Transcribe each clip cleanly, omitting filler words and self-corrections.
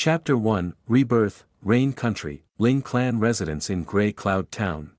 Chapter 1, Rebirth, Rain Country, Ling Clan Residence in Grey Cloud Town.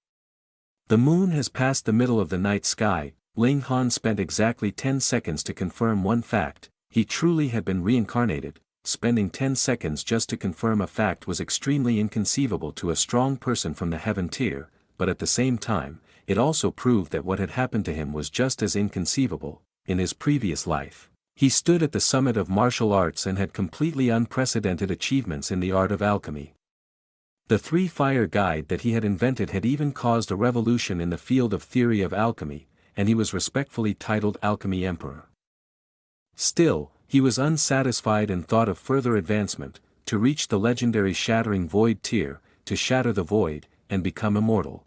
The moon has passed the middle of the night sky. Ling Han spent exactly 10 seconds to confirm one fact: he truly had been reincarnated. Spending 10 seconds just to confirm a fact was extremely inconceivable to a strong person from the heaven tier, but at the same time, it also proved that what had happened to him was just as inconceivable. In his previous life, he stood at the summit of martial arts and had completely unprecedented achievements in the art of alchemy. The three-fire guide that he had invented had even caused a revolution in the field of theory of alchemy, and he was respectfully titled Alchemy Emperor. Still, he was unsatisfied and thought of further advancement, to reach the legendary Shattering Void tier, to shatter the void, and become immortal.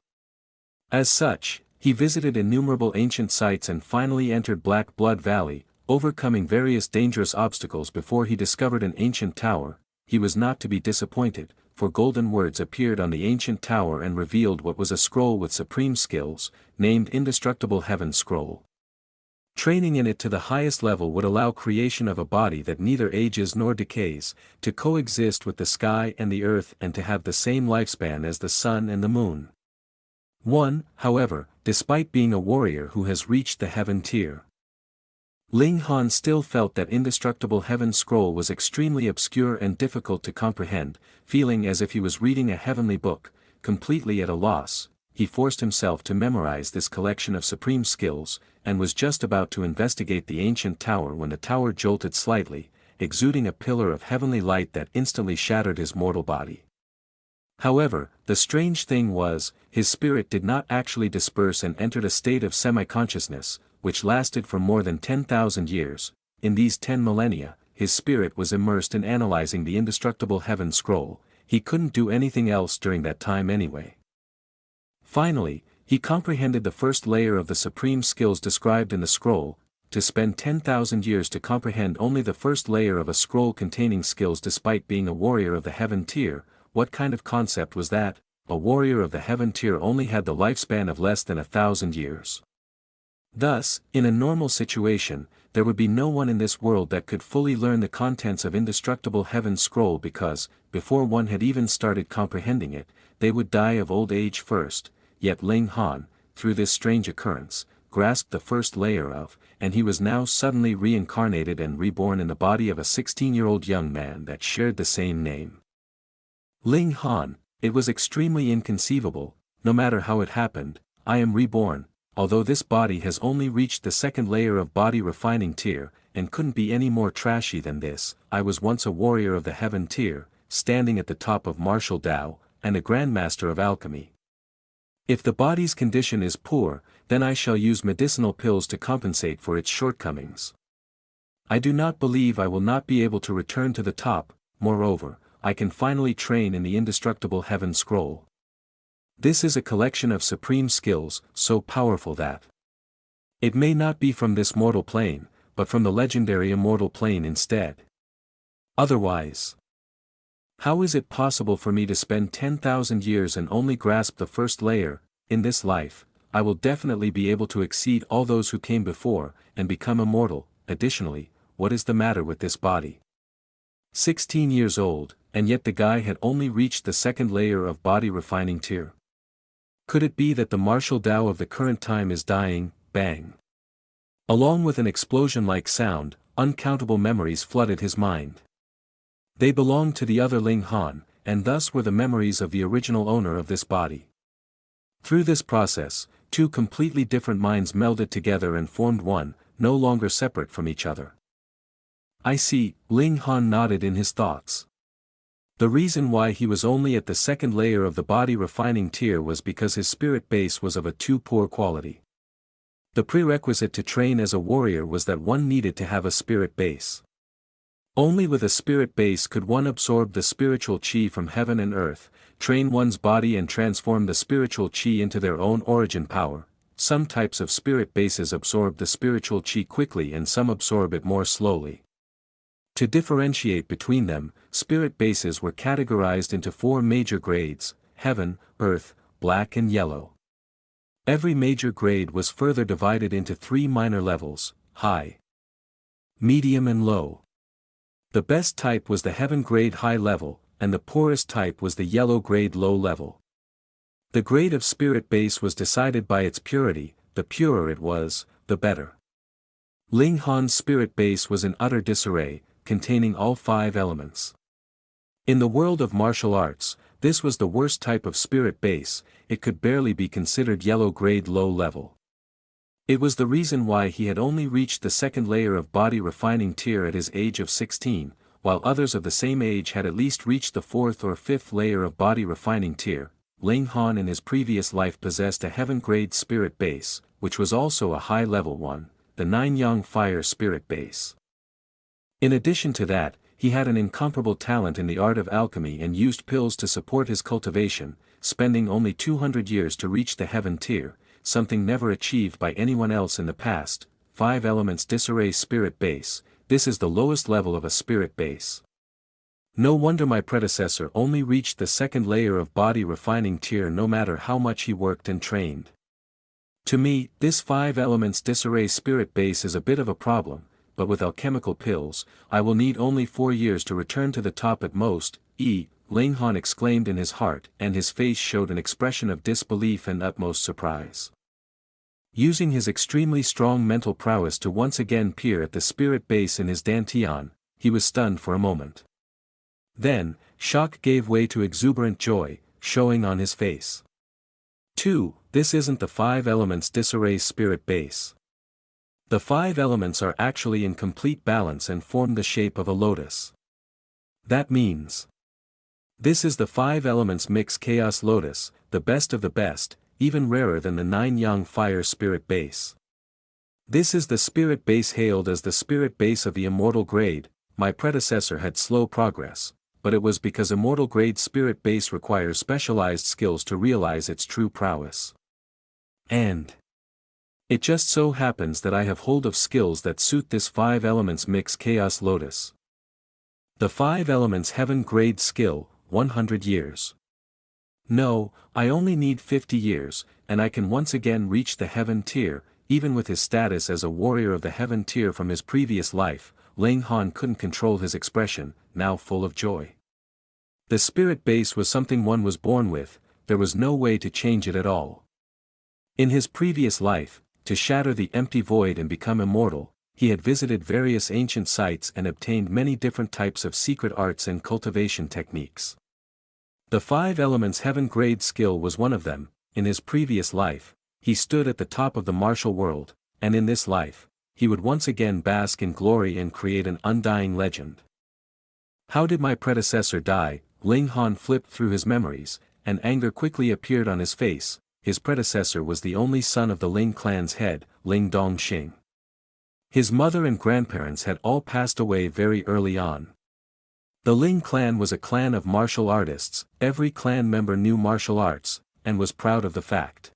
As such, he visited innumerable ancient sites and finally entered Black Blood Valley, overcoming various dangerous obstacles before he discovered an ancient tower. He was not to be disappointed, for golden words appeared on the ancient tower and revealed what was a scroll with supreme skills, named Indestructible Heaven Scroll. Training in it to the highest level would allow creation of a body that neither ages nor decays, to coexist with the sky and the earth and to have the same lifespan as the sun and the moon. One, however, despite being a warrior who has reached the heaven tier, Ling Han still felt that Indestructible Heaven Scroll was extremely obscure and difficult to comprehend. Feeling as if he was reading a heavenly book, completely at a loss, he forced himself to memorize this collection of supreme skills, and was just about to investigate the ancient tower when the tower jolted slightly, exuding a pillar of heavenly light that instantly shattered his mortal body. However, the strange thing was, his spirit did not actually disperse and entered a state of semi-consciousness, which lasted for more than 10,000 years. In these 10 millennia, his spirit was immersed in analyzing the Indestructible Heaven Scroll. He couldn't do anything else during that time anyway. Finally, he comprehended the first layer of the supreme skills described in the scroll. To spend 10,000 years to comprehend only the first layer of a scroll containing skills despite being a warrior of the heaven tier, what kind of concept was that? A warrior of the heaven tier only had the lifespan of less than 1,000 years. Thus, in a normal situation, there would be no one in this world that could fully learn the contents of Indestructible Heaven Scroll because, before one had even started comprehending it, they would die of old age first. Yet Ling Han, through this strange occurrence, grasped the first layer of, and he was now suddenly reincarnated and reborn in the body of a 16-year-old young man that shared the same name. Ling Han, it was extremely inconceivable. No matter how it happened, I am reborn. Although this body has only reached the second layer of body refining tier, and couldn't be any more trashy than this. I was once a warrior of the heaven tier, standing at the top of martial Tao, and a grandmaster of alchemy. If the body's condition is poor, then I shall use medicinal pills to compensate for its shortcomings. I do not believe I will not be able to return to the top. Moreover, I can finally train in the Indestructible Heaven Scroll. This is a collection of supreme skills, so powerful that it may not be from this mortal plane, but from the legendary immortal plane instead. Otherwise, how is it possible for me to spend 10,000 years and only grasp the first layer? In this life, I will definitely be able to exceed all those who came before, and become immortal. Additionally, what is the matter with this body? 16 years old, and yet the guy had only reached the second layer of body refining tier. Could it be that the martial Tao of the current time is dying? Bang! Along with an explosion-like sound, uncountable memories flooded his mind. They belonged to the other Ling Han, and thus were the memories of the original owner of this body. Through this process, two completely different minds melded together and formed one, no longer separate from each other. I see, Ling Han nodded in his thoughts. The reason why he was only at the second layer of the body refining tier was because his spirit base was of a too poor quality. The prerequisite to train as a warrior was that one needed to have a spirit base. Only with a spirit base could one absorb the spiritual chi from heaven and earth, train one's body and transform the spiritual chi into their own origin power. Some types of spirit bases absorb the spiritual chi quickly and some absorb it more slowly. To differentiate between them, spirit bases were categorized into 4 major grades: heaven, earth, black and yellow. Every major grade was further divided into 3 minor levels: high, medium and low. The best type was the heaven grade high level, and the poorest type was the yellow grade low level. The grade of spirit base was decided by its purity, the purer it was, the better. Ling Han's spirit base was in utter disarray, containing all 5 elements. In the world of martial arts, this was the worst type of spirit base, it could barely be considered yellow grade low level. It was the reason why he had only reached the 2nd layer of body refining tier at his age of 16, while others of the same age had at least reached the 4th or 5th layer of body refining tier. Ling Han in his previous life possessed a heaven grade spirit base, which was also a high level one, the 9 Yang fire spirit base. In addition to that, he had an incomparable talent in the art of alchemy and used pills to support his cultivation, spending only 200 years to reach the heaven tier, something never achieved by anyone else in the past. 5 elements disarray spirit base, this is the lowest level of a spirit base. No wonder my predecessor only reached the 2nd layer of body refining tier no matter how much he worked and trained. To me, this 5 elements disarray spirit base is a bit of a problem, but with alchemical pills, I will need only 4 years to return to the top at most. Ling Han exclaimed in his heart, and his face showed an expression of disbelief and utmost surprise. Using his extremely strong mental prowess to once again peer at the spirit base in his dantian, he was stunned for a moment. Then, shock gave way to exuberant joy, showing on his face. 2. This isn't the 5 elements disarray spirit base. The 5 elements are actually in complete balance and form the shape of a lotus. That means, this is the 5 elements mix chaos lotus, the best of the best, even rarer than the 9 Yang fire spirit base. This is the spirit base hailed as the spirit base of the immortal grade. My predecessor had slow progress, but it was because immortal grade spirit base requires specialized skills to realize its true prowess. And it just so happens that I have hold of skills that suit this 5 elements mix chaos lotus. The 5 elements heaven grade skill, 100 years. No, I only need 50 years, and I can once again reach the heaven tier. Even with his status as a warrior of the heaven tier from his previous life, Ling Han couldn't control his expression, now full of joy. The spirit base was something one was born with, there was no way to change it at all. In his previous life, to shatter the empty void and become immortal, he had visited various ancient sites and obtained many different types of secret arts and cultivation techniques. The 5 elements heaven grade skill was one of them. In his previous life, he stood at the top of the martial world, and in this life, he would once again bask in glory and create an undying legend. How did my predecessor die? Ling Han flipped through his memories, and anger quickly appeared on his face. His predecessor was the only son of the Ling clan's head, Ling Dongxing. His mother and grandparents had all passed away very early on. The Ling clan was a clan of martial artists, every clan member knew martial arts, and was proud of the fact.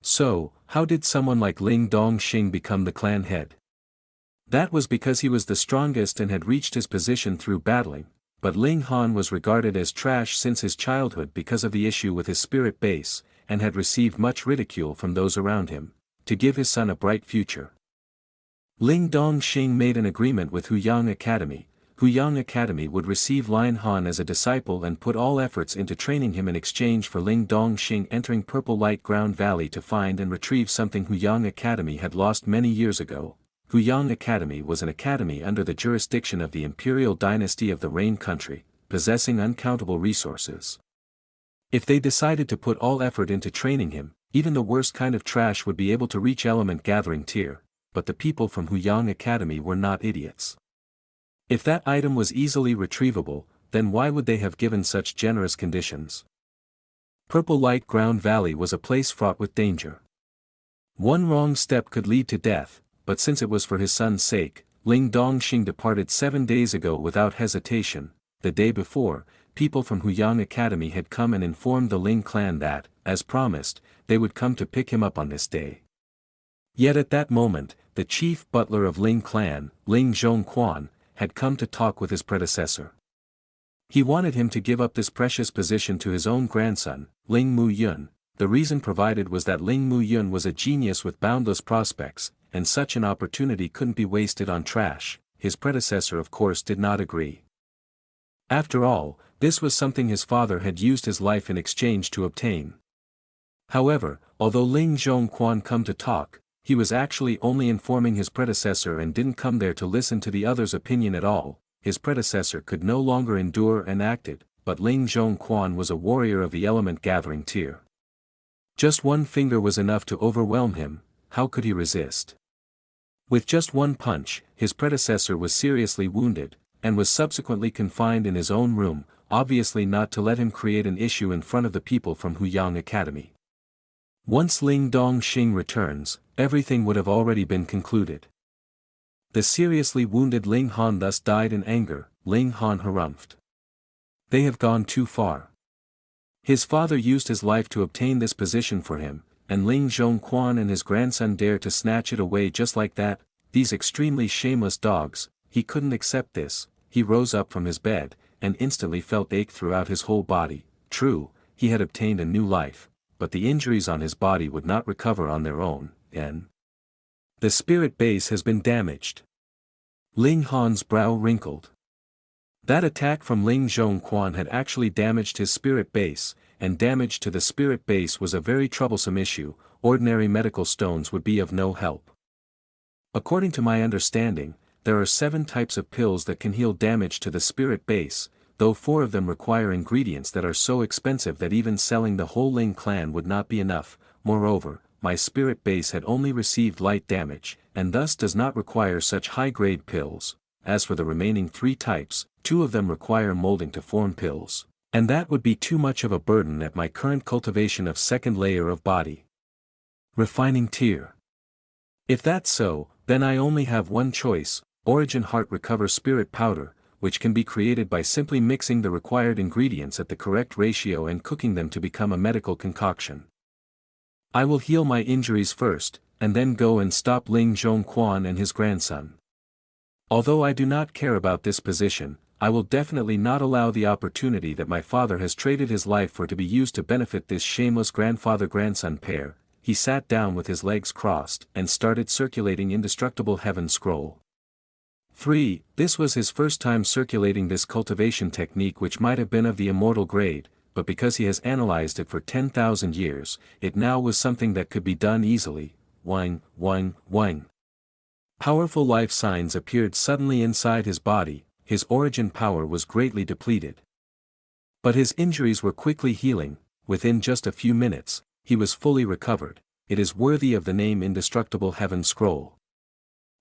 So, how did someone like Ling Dongxing become the clan head? That was because he was the strongest and had reached his position through battling, but Ling Han was regarded as trash since his childhood because of the issue with his spirit base, and had received much ridicule from those around him, to give his son a bright future. Ling Dongxing made an agreement with Huyang Academy. Huyang Academy would receive Ling Han as a disciple and put all efforts into training him in exchange for Ling Dongxing entering Purple Light Ground Valley to find and retrieve something Huyang Academy had lost many years ago. Huyang Academy was an academy under the jurisdiction of the imperial dynasty of the Rain Country, possessing uncountable resources. If they decided to put all effort into training him, even the worst kind of trash would be able to reach element gathering tier, but the people from Huyang Academy were not idiots. If that item was easily retrievable, then why would they have given such generous conditions? Purple Light Ground Valley was a place fraught with danger. One wrong step could lead to death, but since it was for his son's sake, Ling Dongxing departed 7 days ago without hesitation. The day before, people from Huyang Academy had come and informed the Ling clan that, as promised, they would come to pick him up on this day. Yet at that moment, the chief butler of Ling clan, Ling Zhongquan, had come to talk with his predecessor. He wanted him to give up this precious position to his own grandson, Ling Muyun. The reason provided was that Ling Muyun was a genius with boundless prospects, and such an opportunity couldn't be wasted on trash. his predecessor of course did not agree. After all, this was something his father had used his life in exchange to obtain. However, although Ling Zhongquan come to talk, he was actually only informing his predecessor and didn't come there to listen to the other's opinion at all. His predecessor could no longer endure and acted, but Ling Zhongquan was a warrior of the element-gathering tier. Just one finger was enough to overwhelm him. How could he resist? With just one punch, his predecessor was seriously wounded, and was subsequently confined in his own room, obviously not to let him create an issue in front of the people from Huyang Academy. Once Ling Dongxing returns, everything would have already been concluded. The seriously wounded Ling Han thus died in anger. Ling Han harumphed. They have gone too far. His father used his life to obtain this position for him, and Ling Zhongquan and his grandson dare to snatch it away just like that. These extremely shameless dogs. He couldn't accept this. He rose up from his bed, and instantly felt ache throughout his whole body. True, he had obtained a new life, but the injuries on his body would not recover on their own, and the spirit base has been damaged. Ling Han's brow wrinkled. That attack from Ling Zhongquan had actually damaged his spirit base, and damage to the spirit base was a very troublesome issue. Ordinary medical stones would be of no help. According to my understanding, there are 7 types of pills that can heal damage to the spirit base, though 4 of them require ingredients that are so expensive that even selling the whole Ling clan would not be enough. Moreover, my spirit base had only received light damage, and thus does not require such high-grade pills. As for the remaining 3 types, 2 of them require molding to form pills, and that would be too much of a burden at my current cultivation of second layer of body refining tier. If that's so, then I only have one choice: Origin Heart Recover Spirit Powder, which can be created by simply mixing the required ingredients at the correct ratio and cooking them to become a medical concoction. I will heal my injuries first, and then go and stop Ling Zhongquan and his grandson. Although I do not care about this position, I will definitely not allow the opportunity that my father has traded his life for to be used to benefit this shameless grandfather-grandson pair. He sat down with his legs crossed and started circulating Indestructible Heaven Scroll. 3. This was his first time circulating this cultivation technique, which might have been of the immortal grade, but because he has analyzed it for 10,000 years, it now was something that could be done easily. Wang, wang, wang. Powerful life signs appeared suddenly inside his body. His origin power was greatly depleted. But his injuries were quickly healing. Within just a few minutes, he was fully recovered. It is worthy of the name Indestructible Heaven Scroll.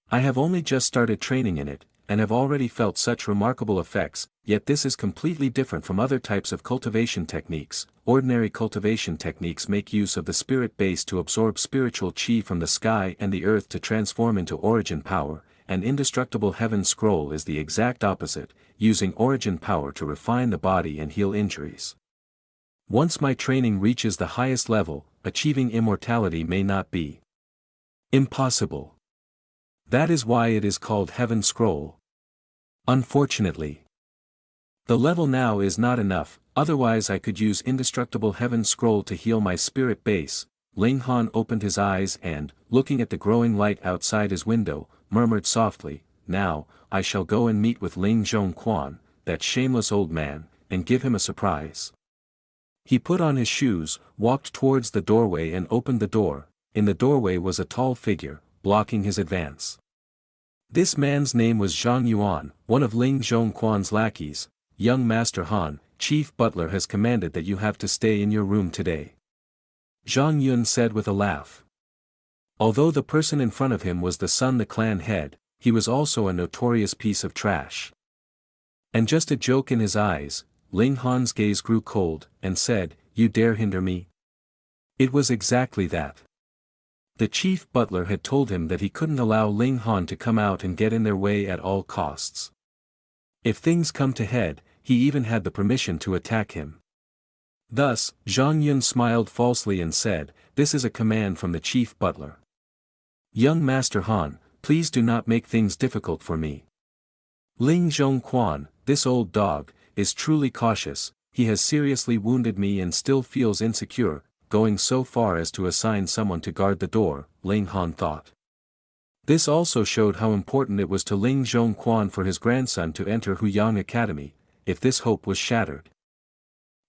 I have only just started training in it, and have already felt such remarkable effects, yet this is completely different from other types of cultivation techniques. Ordinary cultivation techniques make use of the spirit base to absorb spiritual chi from the sky and the earth to transform into origin power, and Indestructible Heaven Scroll is the exact opposite, using origin power to refine the body and heal injuries. Once my training reaches the highest level, achieving immortality may not be impossible. That is why it is called Heaven Scroll. Unfortunately, the level now is not enough, otherwise I could use Indestructible Heaven Scroll to heal my spirit base. Ling Han opened his eyes and, looking at the growing light outside his window, murmured softly, "Now, I shall go and meet with Ling Zhongquan, that shameless old man, and give him a surprise." He put on his shoes, walked towards the doorway and opened the door. In the doorway was a tall figure, blocking his advance. This man's name was Zhang Yuan, one of Ling Zhongquan's lackeys. "Young Master Han, Chief Butler has commanded that you have to stay in your room today," Zhang Yun said with a laugh. Although the person in front of him was the son the clan head, he was also a notorious piece of trash. And just a joke in his eyes, Ling Han's gaze grew cold, and said, "You dare hinder me?" It was exactly that. The chief butler had told him that he couldn't allow Ling Han to come out and get in their way at all costs. If things come to head, he even had the permission to attack him. Thus, Zhang Yun smiled falsely and said, "This is a command from the chief butler. Young Master Han, please do not make things difficult for me. Ling Zhongquan, this old dog, is truly cautious. He has seriously wounded me and still feels insecure, going so far as to assign someone to guard the door," Ling Han thought. This also showed how important it was to Ling Zhongquan for his grandson to enter Huyang Academy, if this hope was shattered.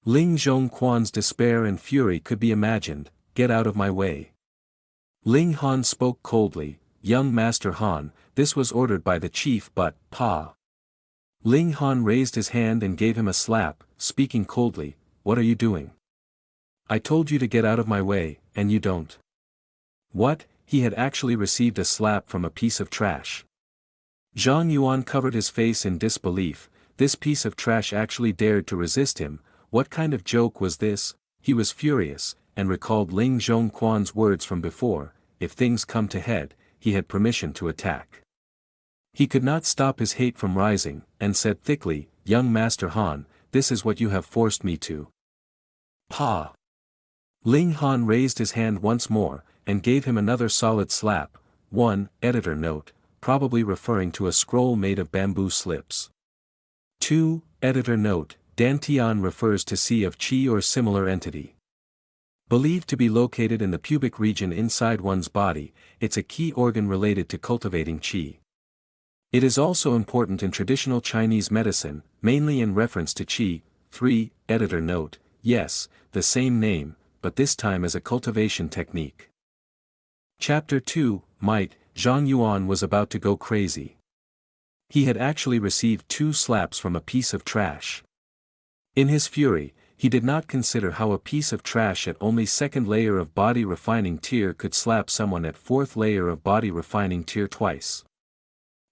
Ling Zhongquan's despair and fury could be imagined. "Get out of my way." Ling Han spoke coldly, "Young Master Han, this was ordered by the chief but, Pa." Ling Han raised his hand and gave him a slap, speaking coldly, "What are you doing? I told you to get out of my way, and you don't." What? He had actually received a slap from a piece of trash. Zhang Yuan covered his face in disbelief. This piece of trash actually dared to resist him. What kind of joke was this? He was furious, and recalled Ling Zhongquan's words from before, if things come to head, he had permission to attack. He could not stop his hate from rising, and said thickly, "Young Master Han, this is what you have forced me to." Pa! Ling Han raised his hand once more, and gave him another solid slap. 1. Editor note, probably referring to a scroll made of bamboo slips. 2. Editor note, Dantian refers to Sea of Qi or similar entity. Believed to be located in the pubic region inside one's body, it's a key organ related to cultivating qi. It is also important in traditional Chinese medicine, mainly in reference to qi. 3. Editor note, yes, the same name, but this time as a cultivation technique. Chapter 2, Might. Zhang Yuan was about to go crazy. He had actually received 2 slaps from a piece of trash. In his fury, he did not consider how a piece of trash at only 2nd layer of body refining tier could slap someone at 4th layer of body refining tier twice.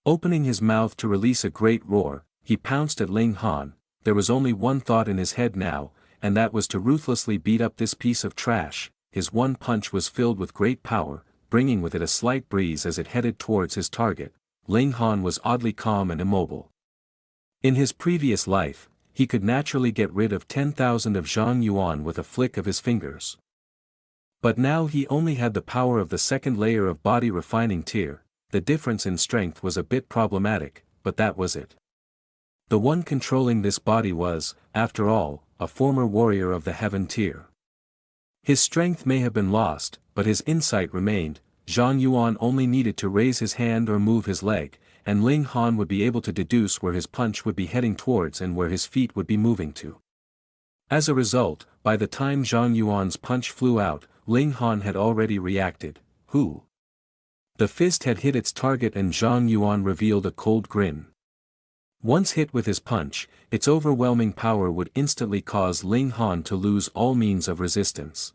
Opening his mouth to release a great roar, he pounced at Ling Han. There was only one thought in his head now, and that was to ruthlessly beat up this piece of trash. His one punch was filled with great power, bringing with it a slight breeze as it headed towards his target. Ling Han was oddly calm and immobile. In his previous life, he could naturally get rid of 10,000 of Zhang Yuan with a flick of his fingers. But now he only had the power of the 2nd layer of body refining tier. The difference in strength was a bit problematic, but that was it. The one controlling this body was, after all, a former warrior of the heaven tier. His strength may have been lost, but his insight remained. Zhang Yuan only needed to raise his hand or move his leg, and Ling Han would be able to deduce where his punch would be heading towards and where his feet would be moving to. As a result, by the time Zhang Yuan's punch flew out, Ling Han had already reacted. Who? The fist had hit its target and Zhang Yuan revealed a cold grin. Once hit with his punch, its overwhelming power would instantly cause Ling Han to lose all means of resistance.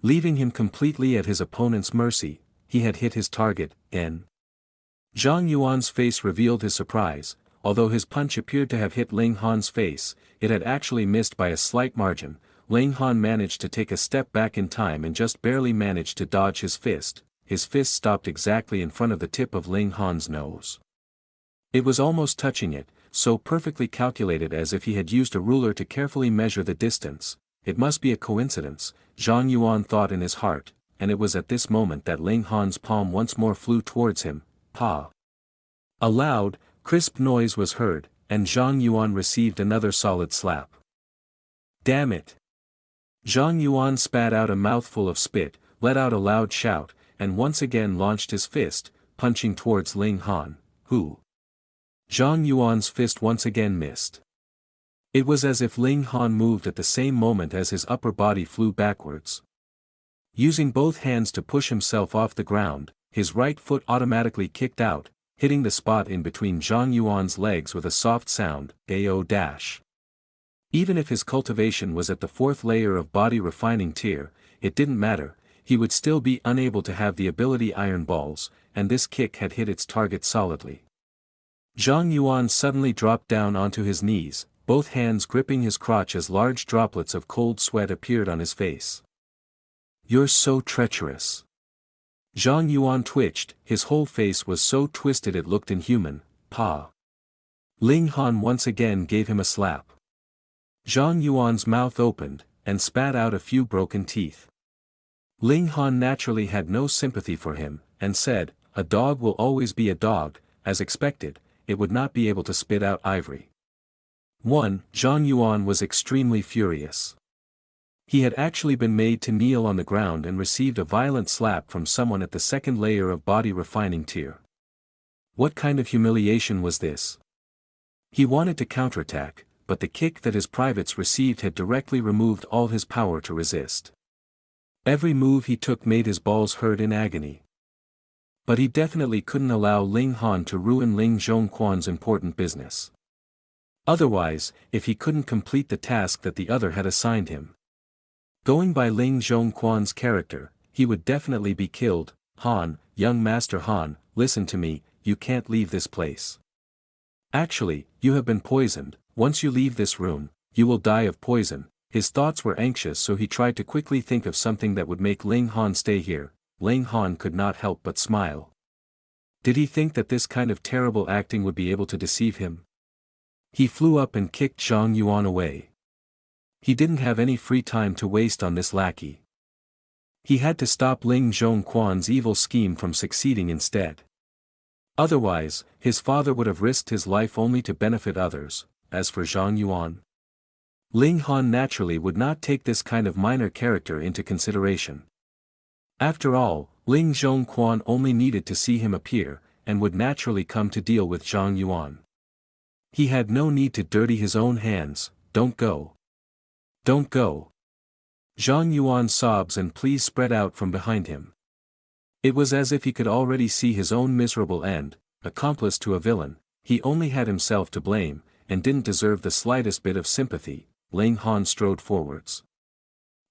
Leaving him completely at his opponent's mercy, he had hit his target, N. Zhang Yuan's face revealed his surprise. Although his punch appeared to have hit Ling Han's face, it had actually missed by a slight margin. Ling Han managed to take a step back in time and just barely managed to dodge his fist. His fist stopped exactly in front of the tip of Ling Han's nose. It was almost touching it, so perfectly calculated as if he had used a ruler to carefully measure the distance. It must be a coincidence, Zhang Yuan thought in his heart, and it was at this moment that Ling Han's palm once more flew towards him. Pa! A loud, crisp noise was heard, and Zhang Yuan received another solid slap. Damn it! Zhang Yuan spat out a mouthful of spit, let out a loud shout, and once again launched his fist, punching towards Ling Han, who? Zhang Yuan's fist once again missed. It was as if Ling Han moved at the same moment as his upper body flew backwards. Using both hands to push himself off the ground, his right foot automatically kicked out, hitting the spot in between Zhang Yuan's legs with a soft sound, AO dash. Even if his cultivation was at the 4th layer of body refining tier, it didn't matter, he would still be unable to have the ability Iron Balls, and this kick had hit its target solidly. Zhang Yuan suddenly dropped down onto his knees, both hands gripping his crotch as large droplets of cold sweat appeared on his face. You're so treacherous. Zhang Yuan twitched, his whole face was so twisted it looked inhuman. Pa! Ling Han once again gave him a slap. Zhang Yuan's mouth opened, and spat out a few broken teeth. Ling Han naturally had no sympathy for him, and said, a dog will always be a dog. As expected, it would not be able to spit out ivory. 1. Zhang Yuan was extremely furious. He had actually been made to kneel on the ground and received a violent slap from someone at the second layer of body refining tier. What kind of humiliation was this? He wanted to counterattack, but the kick that his privates received had directly removed all his power to resist. Every move he took made his balls hurt in agony. But he definitely couldn't allow Ling Han to ruin Ling Zhongquan's important business. Otherwise, if he couldn't complete the task that the other had assigned him. Going by Ling Zhongquan's character, he would definitely be killed. Han, young Master Han, listen to me, you can't leave this place. Actually, you have been poisoned. Once you leave this room, you will die of poison. His thoughts were anxious, so he tried to quickly think of something that would make Ling Han stay here. Ling Han could not help but smile. Did he think that this kind of terrible acting would be able to deceive him? He flew up and kicked Zhang Yuan away. He didn't have any free time to waste on this lackey. He had to stop Ling Zhongquan's evil scheme from succeeding instead. Otherwise, his father would have risked his life only to benefit others. As for Zhang Yuan, Ling Han naturally would not take this kind of minor character into consideration. After all, Ling Zhongquan only needed to see him appear, and would naturally come to deal with Zhang Yuan. He had no need to dirty his own hands. Don't go. Don't go. Zhang Yuan's sobs and pleas spread out from behind him. It was as if he could already see his own miserable end. Accomplice to a villain, he only had himself to blame, and didn't deserve the slightest bit of sympathy. Ling Han strode forwards.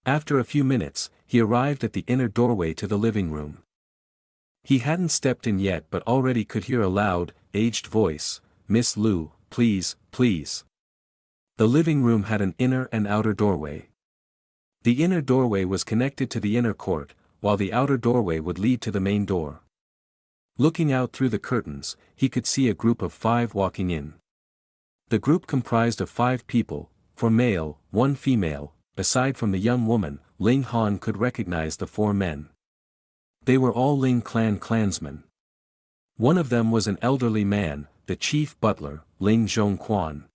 After a few minutes, he arrived at the inner doorway to the living room. He hadn't stepped in yet but already could hear a loud, aged voice, "Miss Lu, please, please." The living room had an inner and outer doorway. The inner doorway was connected to the inner court, while the outer doorway would lead to the main door. Looking out through the curtains, he could see a group of 5 walking in. The group comprised of 5 people, 4 male, 1 female. Aside from the young woman, Ling Han could recognize the 4 men. They were all Ling clan clansmen. One of them was an elderly man, the chief butler, Ling Zhongquan.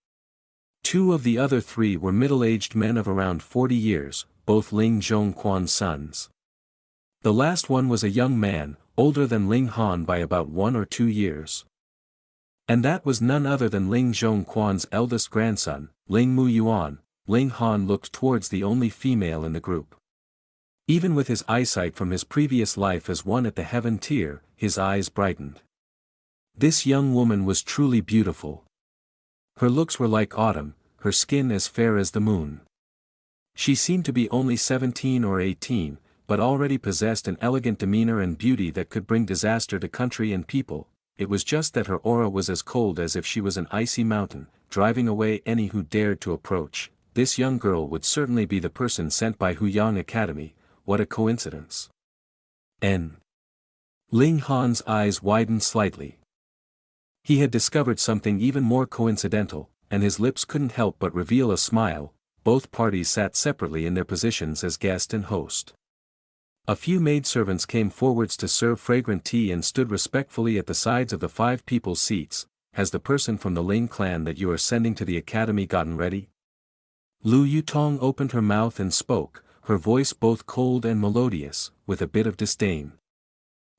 2 of the other 3 were middle-aged men of around 40 years, both Ling Zhongquan's sons. The last one was a young man, older than Ling Han by about 1 or 2 years. And that was none other than Ling Zhongquan's eldest grandson, Ling Muyuan. Ling Han looked towards the only female in the group. Even with his eyesight from his previous life as one at the heaven tier, his eyes brightened. This young woman was truly beautiful. Her looks were like autumn, her skin as fair as the moon. She seemed to be only 17 or 18, but already possessed an elegant demeanor and beauty that could bring disaster to country and people. It was just that her aura was as cold as if she was an icy mountain, driving away any who dared to approach. This young girl would certainly be the person sent by Huyang Academy. What a coincidence. Ling Han's eyes widened slightly. He had discovered something even more coincidental, and his lips couldn't help but reveal a smile. Both parties sat separately in their positions as guest and host. A few maidservants came forwards to serve fragrant tea and stood respectfully at the sides of the 5 people's seats. Has the person from the Ling clan that you are sending to the academy gotten ready? Lu Yutong opened her mouth and spoke, her voice both cold and melodious, with a bit of disdain.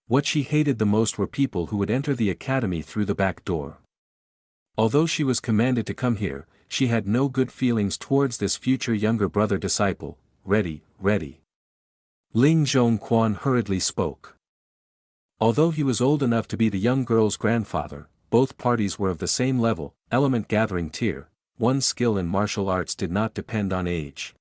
What she hated the most were people who would enter the academy through the back door. Although she was commanded to come here, she had no good feelings towards this future younger brother disciple. Ready, ready. Ling Zhongquan hurriedly spoke. Although he was old enough to be the young girl's grandfather, both parties were of the same level, element gathering tier. One's skill in martial arts did not depend on age.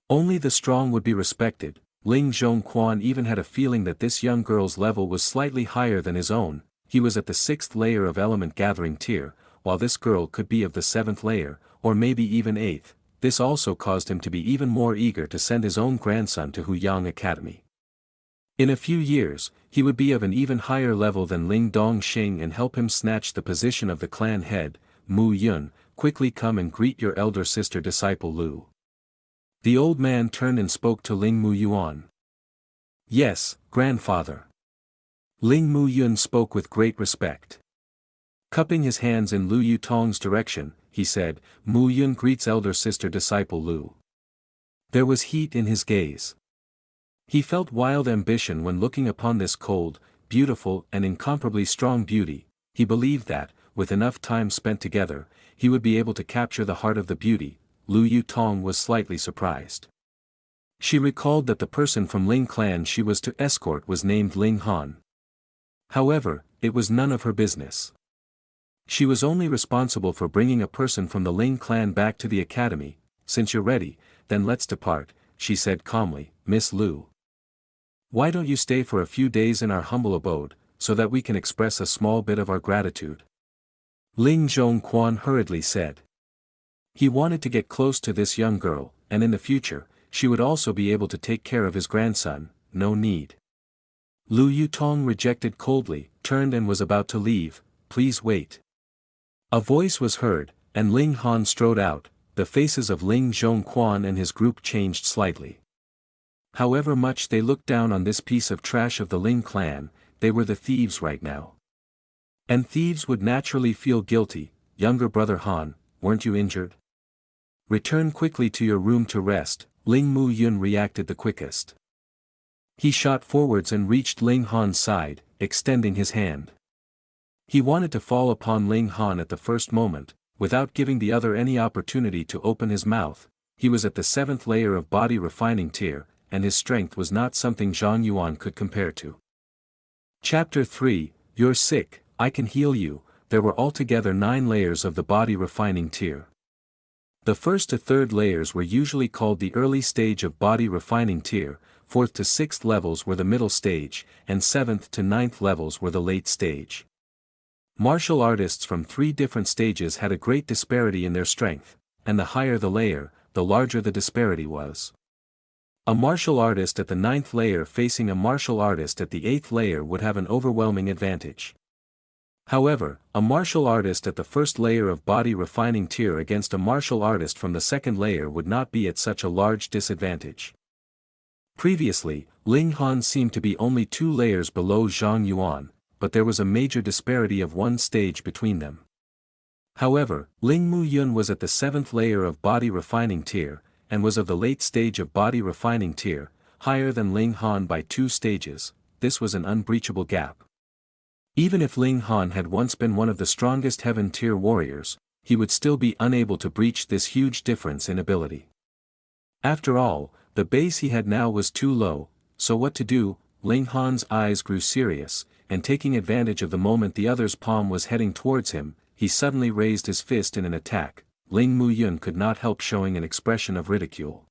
Only the strong would be respected. Ling Zhongquan even had a feeling that this young girl's level was slightly higher than his own. He was at the 6th layer of element gathering tier, while this girl could be of the 7th layer, or maybe even 8th. This also caused him to be even more eager to send his own grandson to Huyang Academy. In a few years, he would be of an even higher level than Ling Dongxing and help him snatch the position of the clan head. Mu Yun, quickly come and greet your elder sister disciple Lu. The old man turned and spoke to Ling Muyuan. Yes, grandfather. Ling Muyun spoke with great respect. Cupping his hands in Lu Yutong's direction, he said, Mu Yun greets elder sister disciple Lu. There was heat in his gaze. He felt wild ambition when looking upon this cold, beautiful and incomparably strong beauty. He believed that, with enough time spent together, he would be able to capture the heart of the beauty. Lu Yutong was slightly surprised. She recalled that the person from Ling clan she was to escort was named Ling Han. However, it was none of her business. She was only responsible for bringing a person from the Ling clan back to the academy. Since you're ready, then let's depart, she said calmly. Miss Lu, why don't you stay for a few days in our humble abode, so that we can express a small bit of our gratitude? Ling Zhongquan hurriedly said. He wanted to get close to this young girl, and in the future, she would also be able to take care of his grandson. No need. Lu Yutong rejected coldly, turned and was about to leave. Please wait. A voice was heard, and Ling Han strode out. The faces of Ling Zhongquan and his group changed slightly. However much they looked down on this piece of trash of the Ling clan, they were the thieves right now. And thieves would naturally feel guilty. Younger brother Han, weren't you injured? Return quickly to your room to rest. Ling Mu Yun reacted the quickest. He shot forwards and reached Ling Han's side, extending his hand. He wanted to fall upon Ling Han at the first moment, without giving the other any opportunity to open his mouth. He was at the 7th layer of body refining tier, and his strength was not something Zhang Yuan could compare to. Chapter 3, You're sick, I can heal you. There were altogether 9 layers of the body refining tier. The 1st to 3rd layers were usually called the early stage of body refining tier, 4th to 6th levels were the middle stage, and 7th to 9th levels were the late stage. Martial artists from 3 different stages had a great disparity in their strength, and the higher the layer, the larger the disparity was. A martial artist at the 9th layer facing a martial artist at the 8th layer would have an overwhelming advantage. However, a martial artist at the 1st layer of body refining tier against a martial artist from the 2nd layer would not be at such a large disadvantage. Previously, Ling Han seemed to be only 2 layers below Zhang Yuan, but there was a major disparity of 1 stage between them. However, Ling Mu Yun was at the 7th layer of body refining tier, and was of the late stage of body refining tier, higher than Ling Han by 2 stages. This was an unbreachable gap. Even if Ling Han had once been one of the strongest heaven tier warriors, he would still be unable to breach this huge difference in ability. After all, the base he had now was too low, so what to do? Ling Han's eyes grew serious, and taking advantage of the moment the other's palm was heading towards him, he suddenly raised his fist in an attack. Ling Mu Yun could not help showing an expression of ridicule.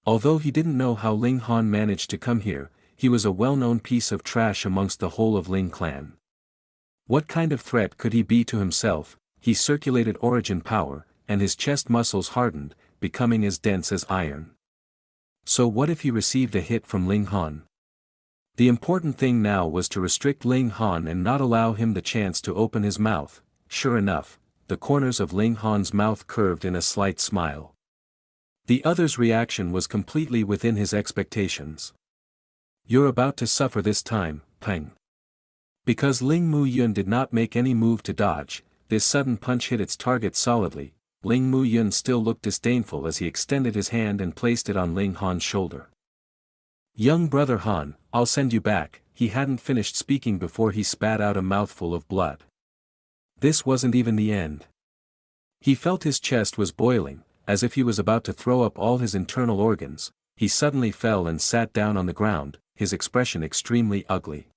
Although he didn't know how Ling Han managed to come here, he was a well-known piece of trash amongst the whole of Ling clan. What kind of threat could he be to himself? He circulated origin power, and his chest muscles hardened, becoming as dense as iron. So what if he received a hit from Ling Han? The important thing now was to restrict Ling Han and not allow him the chance to open his mouth. Sure enough, the corners of Ling Han's mouth curved in a slight smile. The other's reaction was completely within his expectations. You're about to suffer this time, Peng. Because Ling Mu Yun did not make any move to dodge, this sudden punch hit its target solidly. Ling Mu Yun still looked disdainful as he extended his hand and placed it on Ling Han's shoulder. Young brother Han, I'll send you back. He hadn't finished speaking before he spat out a mouthful of blood. This wasn't even the end. He felt his chest was boiling, as if he was about to throw up all his internal organs. He suddenly fell and sat down on the ground, his expression extremely ugly.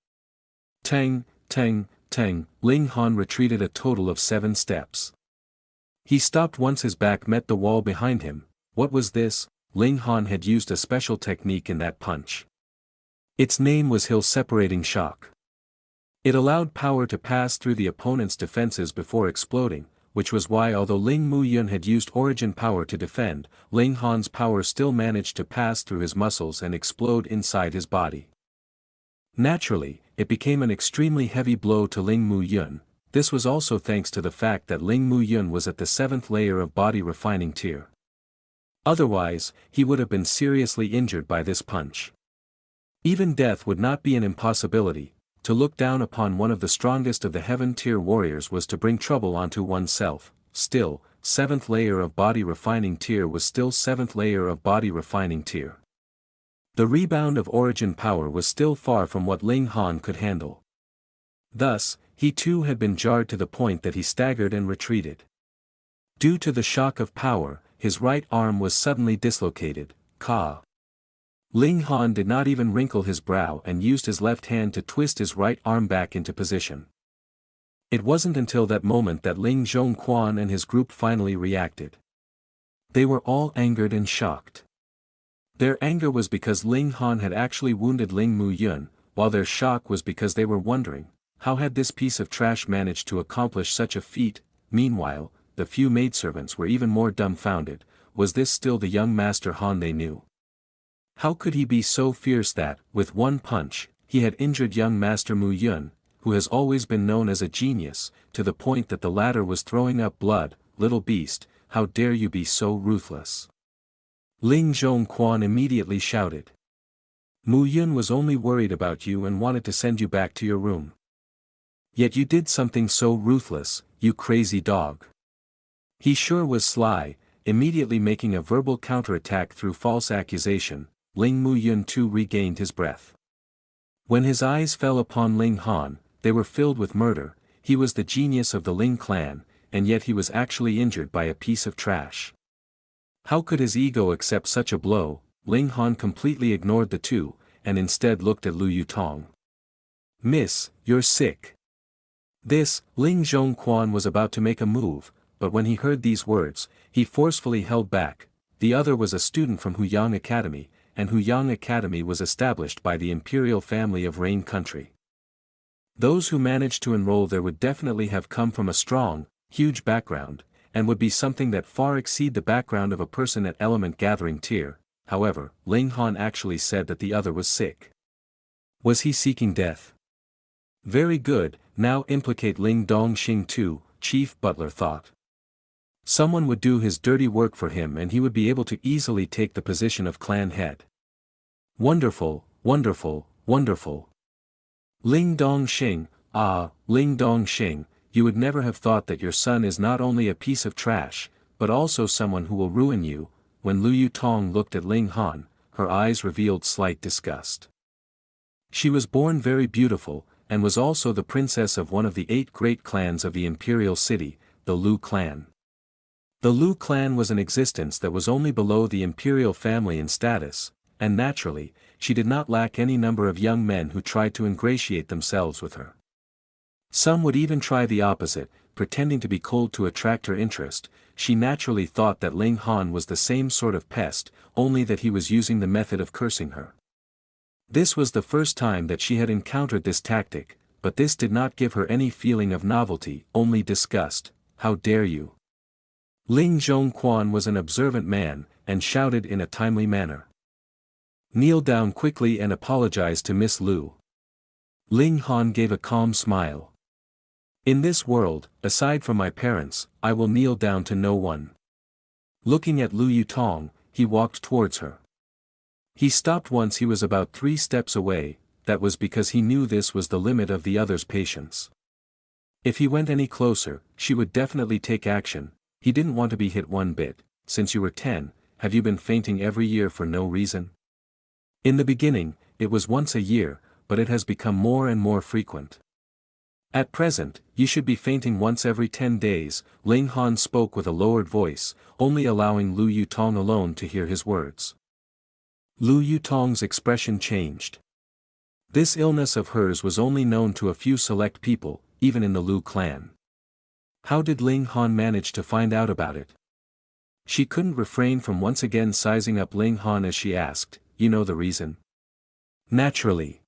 Tang, tang, tang, Ling Han retreated a total of 7 steps. He stopped once his back met the wall behind him. What was this? Ling Han had used a special technique in that punch. Its name was Hill Separating Shock. It allowed power to pass through the opponent's defenses before exploding, which was why although Ling Mu Yun had used origin power to defend, Ling Han's power still managed to pass through his muscles and explode inside his body. Naturally, it became an extremely heavy blow to Ling Mu Yun. This was also thanks to the fact that Ling Mu Yun was at the 7th layer of body refining tier. Otherwise, he would have been seriously injured by this punch. Even death would not be an impossibility. To look down upon one of the strongest of the heaven tier warriors was to bring trouble onto oneself. Still, seventh layer of body refining tier was still seventh layer of body refining tier. The rebound of origin power was still far from what Ling Han could handle. Thus, he too had been jarred to the point that he staggered and retreated. Due to the shock of power, his right arm was suddenly dislocated. Ka. Ling Han did not even wrinkle his brow and used his left hand to twist his right arm back into position. It wasn't until that moment that Ling Zhongquan and his group finally reacted. They were all angered and shocked. Their anger was because Ling Han had actually wounded Ling Muyun, while their shock was because they were wondering, how had this piece of trash managed to accomplish such a feat? Meanwhile, the few maidservants were even more dumbfounded. Was this still the young Master Han they knew? How could he be so fierce that, with one punch, he had injured young Master Mu Yun, who has always been known as a genius, to the point that the latter was throwing up blood? Little beast, how dare you be so ruthless? Ling Zhongquan immediately shouted. Mu Yun was only worried about you and wanted to send you back to your room. Yet you did something so ruthless, you crazy dog. He sure was sly, immediately making a verbal counterattack through false accusation. Ling Muyun too regained his breath. When his eyes fell upon Ling Han, they were filled with murder. He was the genius of the Ling clan, and yet he was actually injured by a piece of trash. How could his ego accept such a blow? Ling Han completely ignored the two, and instead looked at Lu Yutong. Miss, you're sick. Ling Zhongquan was about to make a move, but when he heard these words, he forcefully held back. The other was a student from Huyang Academy, and Huyang Academy was established by the imperial family of Rain Country. Those who managed to enroll there would definitely have come from a strong, huge background, and would be something that far exceed the background of a person at element gathering tier. However, Ling Han actually said that the other was sick. Was he seeking death? Very good, now implicate Ling Dongxing too, Chief Butler thought. Someone would do his dirty work for him and he would be able to easily take the position of clan head. Wonderful, wonderful, wonderful. Ling Dongxing, Ling Dongxing, you would never have thought that your son is not only a piece of trash, but also someone who will ruin you. When Lu Yutong looked at Ling Han, her eyes revealed slight disgust. She was born very beautiful, and was also the princess of one of the 8 great clans of the imperial city, the Lu clan. The Lu clan was an existence that was only below the imperial family in status, and naturally, she did not lack any number of young men who tried to ingratiate themselves with her. Some would even try the opposite, pretending to be cold to attract her interest. She naturally thought that Ling Han was the same sort of pest, only that he was using the method of cursing her. This was the first time that she had encountered this tactic, but this did not give her any feeling of novelty, only disgust. How dare you? Ling Zhongquan was an observant man, and shouted in a timely manner. Kneel down quickly and apologize to Miss Lu. Ling Han gave a calm smile. In this world, aside from my parents, I will kneel down to no one. Looking at Lu Yutong, he walked towards her. He stopped once he was about 3 steps away. That was because he knew this was the limit of the other's patience. If he went any closer, she would definitely take action. He didn't want to be hit one bit. Since you were 10, have you been fainting every year for no reason? In the beginning, it was once a year, but it has become more and more frequent. At present, you should be fainting once every 10 days, Ling Han spoke with a lowered voice, only allowing Lu Yutong alone to hear his words. Lu Yutong's expression changed. This illness of hers was only known to a few select people, even in the Lu clan. How did Ling Han manage to find out about it? She couldn't refrain from once again sizing up Ling Han as she asked, you know the reason? Naturally.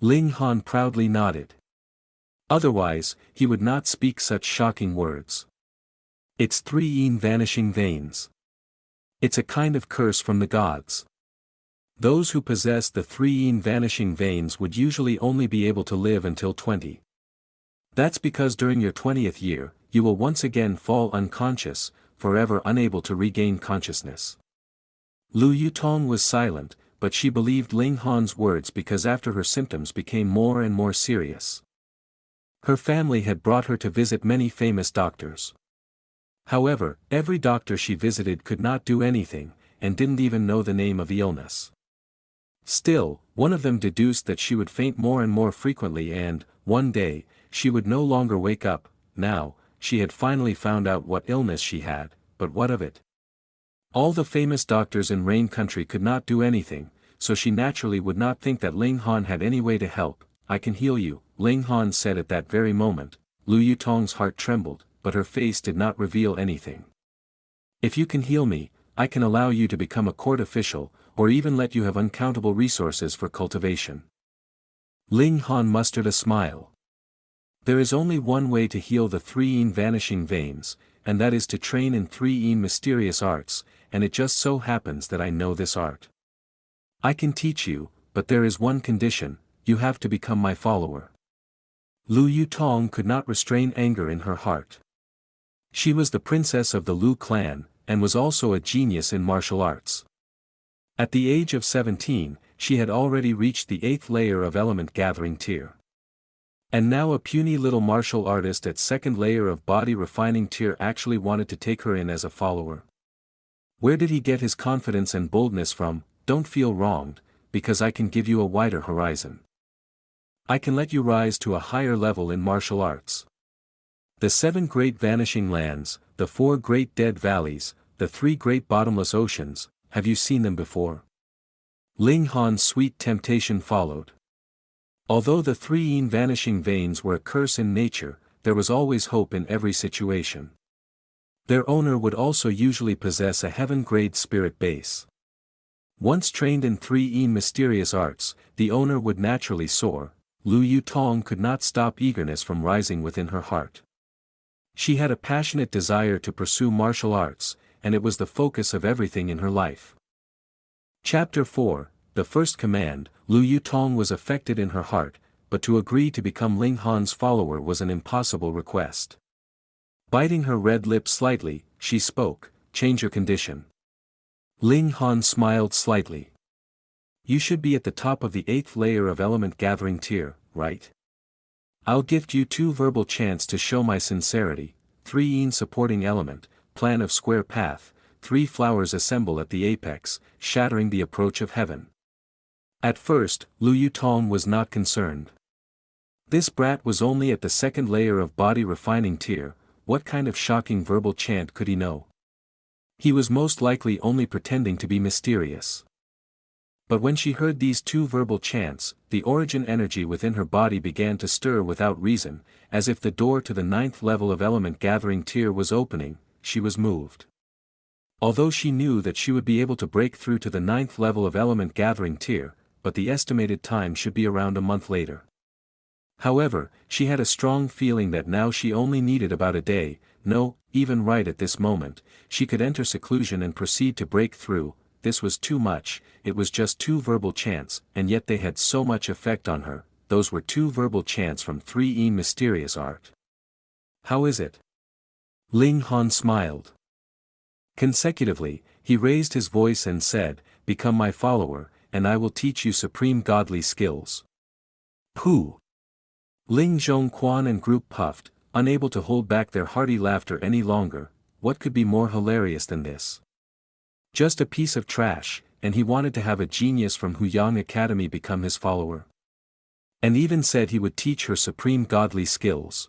Ling Han proudly nodded. Otherwise, he would not speak such shocking words. It's 3 vanishing veins. It's a kind of curse from the gods. Those who possess the 3 vanishing veins would usually only be able to live until 20. That's because during your 20th year, you will once again fall unconscious, forever unable to regain consciousness. Lu Yutong was silent, but she believed Ling Han's words because after her symptoms became more and more serious. Her family had brought her to visit many famous doctors. However, every doctor she visited could not do anything, and didn't even know the name of the illness. Still, one of them deduced that she would faint more and more frequently and, one day, she would no longer wake up. Now, she had finally found out what illness she had, but what of it? All the famous doctors in Rain Country could not do anything, so she naturally would not think that Ling Han had any way to help. "I can heal you," Ling Han said at that very moment. Lu Yutong's heart trembled, but her face did not reveal anything. "If you can heal me, I can allow you to become a court official, or even let you have uncountable resources for cultivation." Ling Han mustered a smile. "There is only one way to heal the 3 vanishing veins, and that is to train in 3 mysterious arts, and it just so happens that I know this art. I can teach you, but there is one condition: you have to become my follower." Lu Yutong could not restrain anger in her heart. She was the princess of the Lu clan, and was also a genius in martial arts. At the age of 17, she had already reached the 8th layer of element gathering tier. And now a puny little martial artist at 2nd layer of body refining tier actually wanted to take her in as a follower. Where did he get his confidence and boldness from? Don't feel wronged, because I can give you a wider horizon. I can let you rise to a higher level in martial arts. The 7 great vanishing lands, the 4 great dead valleys, the 3 great bottomless oceans, have you seen them before? Ling Han's sweet temptation followed. Although the 3 vanishing veins were a curse in nature, there was always hope in every situation. Their owner would also usually possess a heaven-grade spirit base. Once trained in 3 mysterious arts, the owner would naturally soar. Lu Yutong could not stop eagerness from rising within her heart. She had a passionate desire to pursue martial arts, and it was the focus of everything in her life. Chapter 4, The First Command. Lu Yutong was affected in her heart, but to agree to become Ling Han's follower was an impossible request. Biting her red lips slightly, she spoke, "Change your condition." Ling Han smiled slightly. "You should be at the top of the 8th layer of element gathering tier, right? I'll gift you 2 verbal chants to show my sincerity. 3 supporting element, plan of square path, 3 flowers assemble at the apex, shattering the approach of heaven." At first, Lu Yutong was not concerned. This brat was only at the 2nd layer of body refining tier. What kind of shocking verbal chant could he know? He was most likely only pretending to be mysterious. But when she heard these 2 verbal chants, the origin energy within her body began to stir without reason, as if the door to the 9th level of element gathering tier was opening. She was moved. Although she knew that she would be able to break through to the 9th level of element gathering tier, but the estimated time should be around a month later. However, she had a strong feeling that now she only needed about a day. No, even right at this moment, she could enter seclusion and proceed to break through. This was too much. It was just 2 verbal chants, and yet they had so much effect on her. Those were 2 verbal chants from 3 mysterious art. "How is it?" Ling Han smiled. Consecutively, he raised his voice and said, "Become my follower, and I will teach you supreme godly skills." "Pooh!" Ling Zhongquan and group puffed, unable to hold back their hearty laughter any longer. What could be more hilarious than this? Just a piece of trash, and he wanted to have a genius from Huyang Academy become his follower. And even said he would teach her supreme godly skills.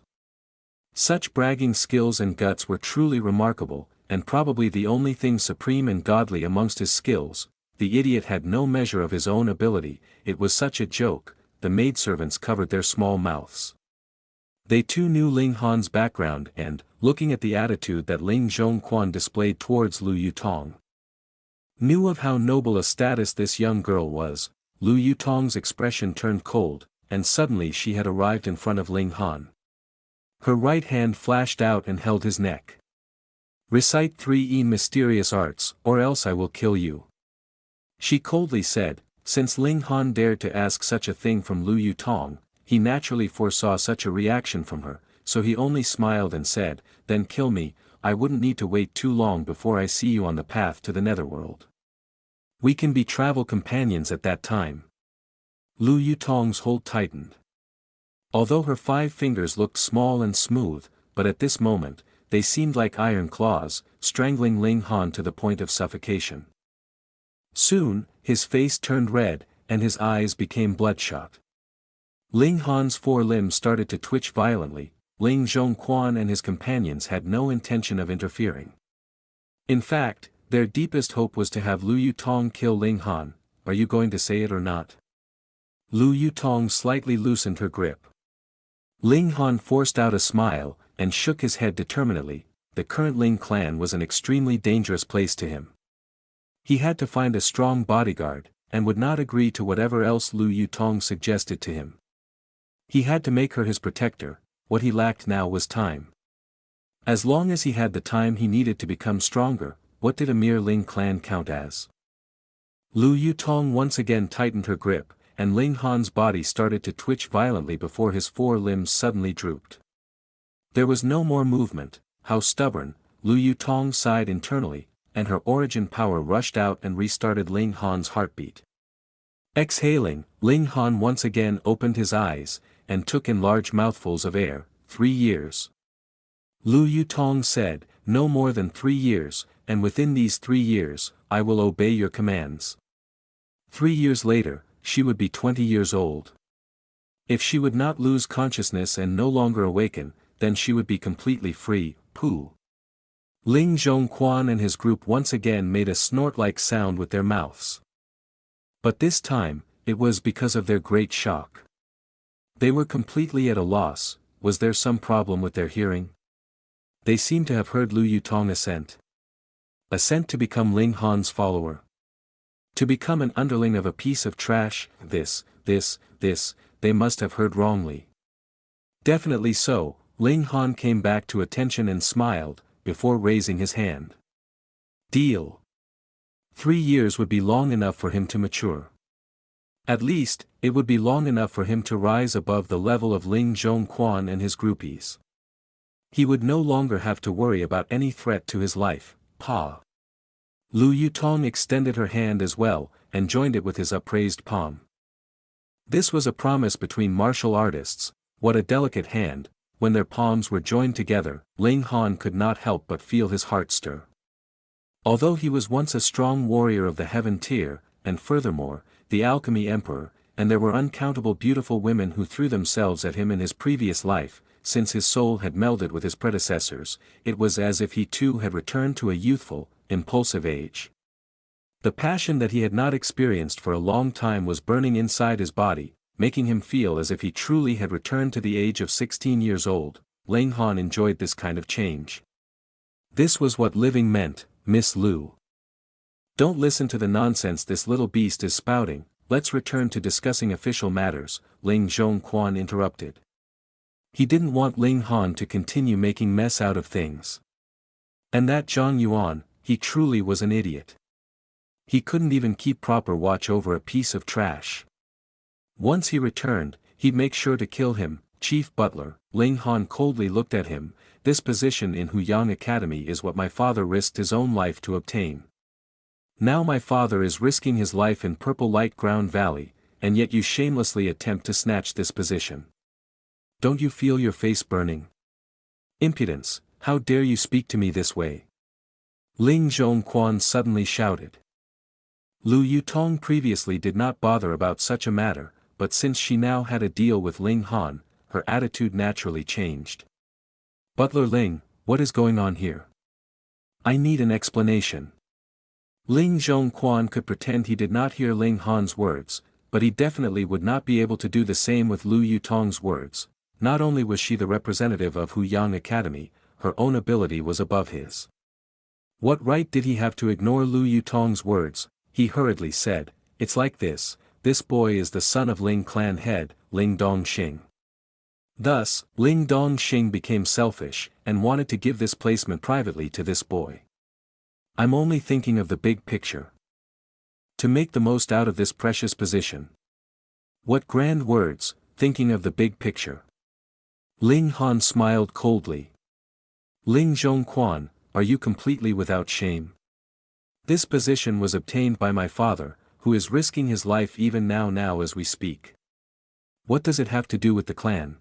Such bragging skills and guts were truly remarkable, and probably the only thing supreme and godly amongst his skills. The idiot had no measure of his own ability. It was such a joke. The maidservants covered their small mouths. They too knew Ling Han's background and, looking at the attitude that Ling Zhongquan displayed towards Lu Yutong, knew of how noble a status this young girl was. Lu Yutong's expression turned cold, and suddenly she had arrived in front of Ling Han. Her right hand flashed out and held his neck. "Recite 3 mysterious arts, or else I will kill you," she coldly said. Since Ling Han dared to ask such a thing from Lu Yutong, he naturally foresaw such a reaction from her, so he only smiled and said, "Then kill me. I wouldn't need to wait too long before I see you on the path to the netherworld. We can be travel companions at that time." Lu Yutong's hold tightened. Although her 5 fingers looked small and smooth, but at this moment, they seemed like iron claws, strangling Ling Han to the point of suffocation. Soon, his face turned red, and his eyes became bloodshot. Ling Han's four limbs started to twitch violently. Ling Zhongquan and his companions had no intention of interfering. In fact, their deepest hope was to have Lu Yutong kill Ling Han. Are you going to say it or not? Lu Yutong slightly loosened her grip. Ling Han forced out a smile, and shook his head determinedly. The current Ling clan was an extremely dangerous place to him. He had to find a strong bodyguard, and would not agree to whatever else Lu Yutong suggested to him. He had to make her his protector. What he lacked now was time. As long as he had the time he needed to become stronger, what did a mere Ling clan count as? Lu Yutong once again tightened her grip, and Ling Han's body started to twitch violently before his four limbs suddenly drooped. There was no more movement. How stubborn! Lu Yutong sighed internally, and her origin power rushed out and restarted Ling Han's heartbeat. Exhaling, Ling Han once again opened his eyes, and took in large mouthfuls of air. 3 years. Lu Yutong said, no more than 3 years, and within these 3 years, I will obey your commands. 3 years later, she would be 20 years old. If she would not lose consciousness and no longer awaken, then she would be completely free. Pooh. Ling Zhongquan and his group once again made a snort-like sound with their mouths. But this time, it was because of their great shock. They were completely at a loss. Was there some problem with their hearing? They seemed to have heard Lu Yutong assent. Assent to become Ling Han's follower. To become an underling of a piece of trash. This, they must have heard wrongly. Definitely so. Ling Han came back to attention and smiled, before raising his hand. Deal. 3 years would be long enough for him to mature. At least, it would be long enough for him to rise above the level of Ling Zhongquan and his groupies. He would no longer have to worry about any threat to his life. Pa. Lu Yutong extended her hand as well, and joined it with his upraised palm. This was a promise between martial artists. What a delicate hand. When their palms were joined together, Ling Han could not help but feel his heart stir. Although he was once a strong warrior of the heaven tier, and furthermore, the Alchemy Emperor, and there were uncountable beautiful women who threw themselves at him in his previous life, since his soul had melded with his predecessors, it was as if he too had returned to a youthful, impulsive age. The passion that he had not experienced for a long time was burning inside his body, making him feel as if he truly had returned to the age of 16 years old. Ling Han enjoyed this kind of change. This was what living meant, Miss Lu. Don't listen to the nonsense this little beast is spouting. Let's return to discussing official matters, Ling Zhongquan interrupted. He didn't want Ling Han to continue making mess out of things. And that Zhang Yuan, he truly was an idiot. He couldn't even keep proper watch over a piece of trash. Once he returned, he'd make sure to kill him. Chief Butler, Ling Han coldly looked at him. This position in Huyang Academy is what my father risked his own life to obtain. Now my father is risking his life in Purple Light Ground Valley, and yet you shamelessly attempt to snatch this position. Don't you feel your face burning? Impudence, how dare you speak to me this way? Ling Zhongquan suddenly shouted. Lu Yutong previously did not bother about such a matter, but since she now had a deal with Ling Han, her attitude naturally changed. Butler Ling, what is going on here? I need an explanation. Ling Zhongquan could pretend he did not hear Ling Han's words, but he definitely would not be able to do the same with Lu Yutong's words. Not only was she the representative of Huyang Academy, her own ability was above his. What right did he have to ignore Lu Yutong's words? He hurriedly said, it's like this boy is the son of Ling clan head, Ling Dongxing. Thus, Ling Dongxing became selfish, and wanted to give this placement privately to this boy. I'm only thinking of the big picture. To make the most out of this precious position. What grand words, thinking of the big picture. Ling Han smiled coldly. Ling Zhongquan, are you completely without shame? This position was obtained by my father, who is risking his life even now as we speak. What does it have to do with the clan?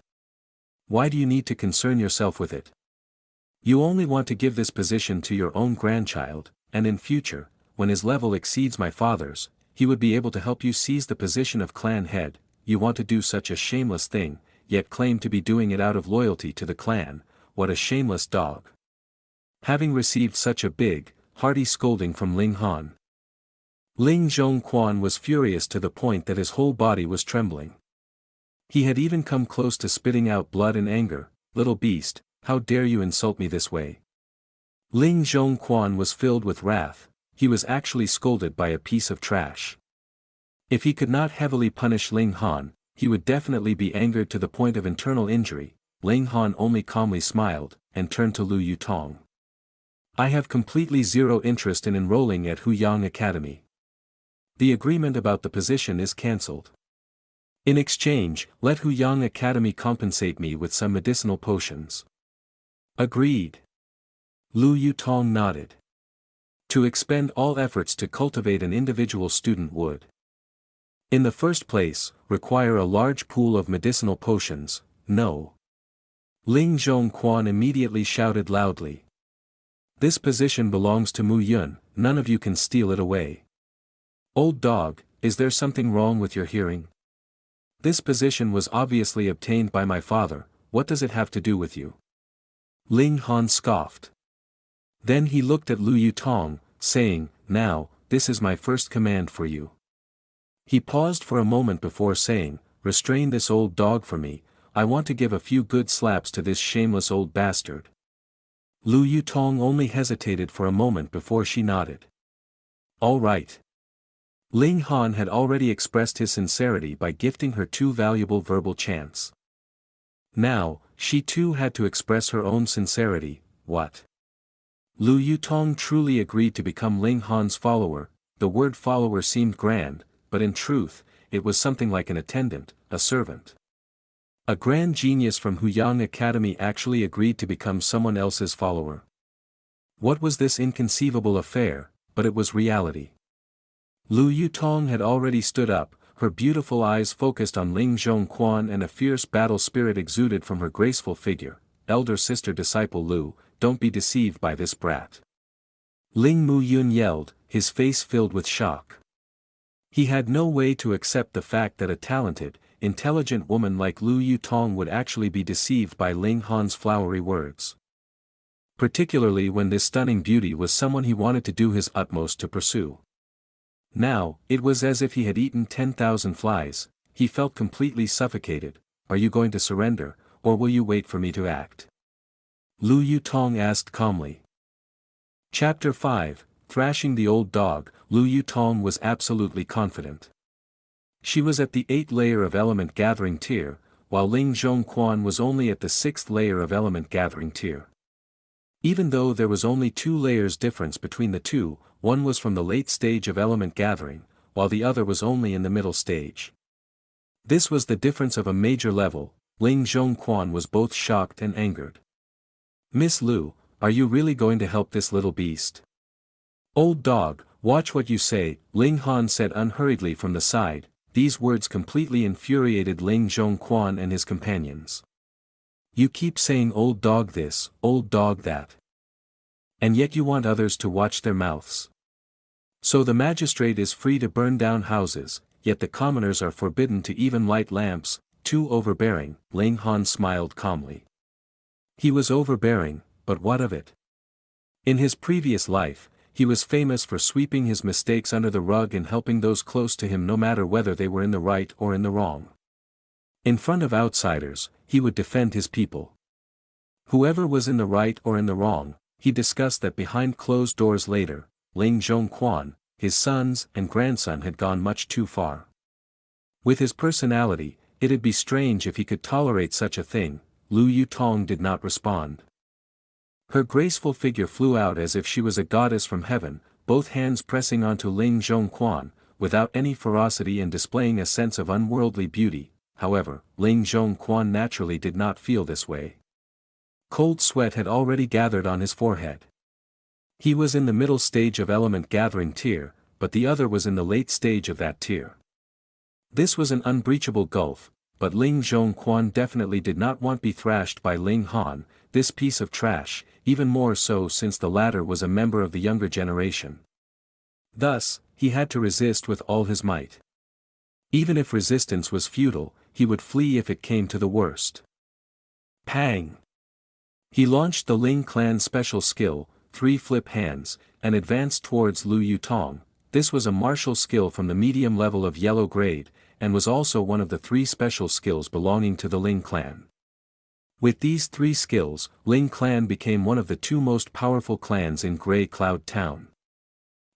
Why do you need to concern yourself with it? You only want to give this position to your own grandchild, and in future, when his level exceeds my father's, he would be able to help you seize the position of clan head. You want to do such a shameless thing, yet claim to be doing it out of loyalty to the clan. What a shameless dog. Having received such a big, hearty scolding from Ling Han, Ling Zhongquan was furious to the point that his whole body was trembling. He had even come close to spitting out blood in anger. Little beast, how dare you insult me this way? Ling Zhongquan was filled with wrath. He was actually scolded by a piece of trash. If he could not heavily punish Ling Han, he would definitely be angered to the point of internal injury. Ling Han only calmly smiled, and turned to Lu Yutong. I have completely zero interest in enrolling at Huyang Academy. The agreement about the position is cancelled. In exchange, let Huyang Academy compensate me with some medicinal potions. Agreed. Lu Yutong nodded. To expend all efforts to cultivate an individual student would, in the first place, require a large pool of medicinal potions. No. Ling Zhongquan immediately shouted loudly. This position belongs to Mu Yun, none of you can steal it away. Old dog, is there something wrong with your hearing? This position was obviously obtained by my father, what does it have to do with you? Ling Han scoffed. Then he looked at Lu Yutong, saying, now, this is my first command for you. He paused for a moment before saying, restrain this old dog for me, I want to give a few good slaps to this shameless old bastard. Lu Yutong only hesitated for a moment before she nodded. All right. Ling Han had already expressed his sincerity by gifting her 2 valuable verbal chants. Now, she too had to express her own sincerity. What? Lu Yutong truly agreed to become Ling Han's follower. The word follower seemed grand, but in truth, it was something like an attendant, a servant. A grand genius from Huyang Academy actually agreed to become someone else's follower. What was this inconceivable affair? But it was reality. Lu Yutong had already stood up, her beautiful eyes focused on Ling Zhongquan and a fierce battle spirit exuded from her graceful figure. Elder sister disciple Lu, don't be deceived by this brat. Ling Mu Yun yelled, his face filled with shock. He had no way to accept the fact that a talented, intelligent woman like Lu Yutong would actually be deceived by Ling Han's flowery words. Particularly when this stunning beauty was someone he wanted to do his utmost to pursue. Now, it was as if he had eaten 10,000 flies, he felt completely suffocated. Are you going to surrender, or will you wait for me to act? Lu Yutong asked calmly. Chapter 5, Thrashing the Old Dog. Lu Yutong was absolutely confident. She was at the 8th layer of element gathering tier, while Ling Zhongquan was only at the 6th layer of element gathering tier. Even though there was only 2 layers difference between the two, one was from the late stage of element gathering, while the other was only in the middle stage. This was the difference of a major level. Ling Zhongquan was both shocked and angered. Miss Lu, are you really going to help this little beast? Old dog, watch what you say, Ling Han said unhurriedly from the side. These words completely infuriated Ling Zhongquan and his companions. You keep saying old dog this, old dog that. And yet you want others to watch their mouths. So the magistrate is free to burn down houses, yet the commoners are forbidden to even light lamps. Too overbearing, Ling Han smiled calmly. He was overbearing, but what of it? In his previous life, he was famous for sweeping his mistakes under the rug and helping those close to him no matter whether they were in the right or in the wrong. In front of outsiders, he would defend his people. Whoever was in the right or in the wrong, he discussed that behind closed doors later. Ling Zhongquan, his sons and grandson had gone much too far. With his personality, it'd be strange if he could tolerate such a thing. Lu Yutong did not respond. Her graceful figure flew out as if she was a goddess from heaven, both hands pressing onto Ling Zhongquan, without any ferocity and displaying a sense of unworldly beauty. However, Ling Zhongquan naturally did not feel this way. Cold sweat had already gathered on his forehead. He was in the middle stage of element gathering tier, but the other was in the late stage of that tier. This was an unbreachable gulf, but Ling Zhongquan definitely did not want to be thrashed by Ling Han. this piece of trash, even more so since the latter was a member of the younger generation. Thus, he had to resist with all his might. Even if resistance was futile, he would flee if it came to the worst. Pang! He launched the Ling clan's special skill, 3 flip hands, and advanced towards Lu Yutong. This was a martial skill from the medium level of yellow grade, and was also one of the 3 special skills belonging to the Ling clan. With these 3 skills, Ling clan became one of the 2 most powerful clans in Grey Cloud Town.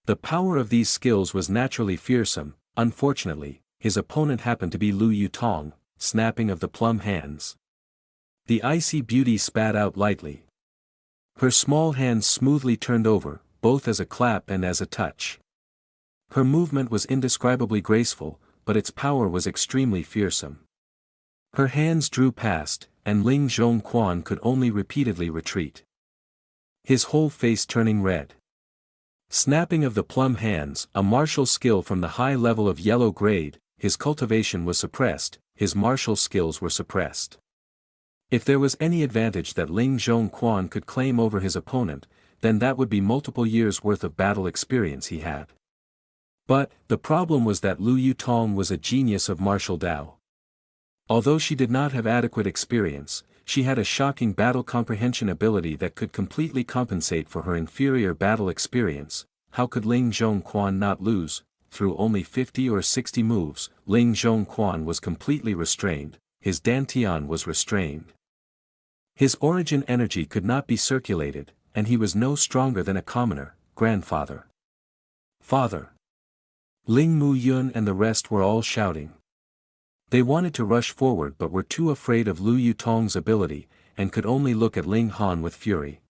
The power of these skills was naturally fearsome. Unfortunately, his opponent happened to be Lu Yutong, snapping of the plum hands. The icy beauty spat out lightly. Her small hands smoothly turned over, both as a clap and as a touch. Her movement was indescribably graceful, but its power was extremely fearsome. Her hands drew past, and Ling Zhongquan could only repeatedly retreat, his whole face turning red. Snapping of the plum hands, a martial skill from the high level of yellow grade, his cultivation was suppressed, his martial skills were suppressed. If there was any advantage that Ling Zhongquan could claim over his opponent, then that would be multiple years' worth of battle experience he had. But, the problem was that Lu Yutong was a genius of martial Dao. Although she did not have adequate experience, she had a shocking battle comprehension ability that could completely compensate for her inferior battle experience. How could Ling Zhongquan not lose? Through only 50 or 60 moves, Ling Zhongquan was completely restrained, his dantian was restrained. His origin energy could not be circulated, and he was no stronger than a commoner. Grandfather. Father. Ling Mu Yun and the rest were all shouting. They wanted to rush forward but were too afraid of Lu Yutong's ability, and could only look at Ling Han with fury.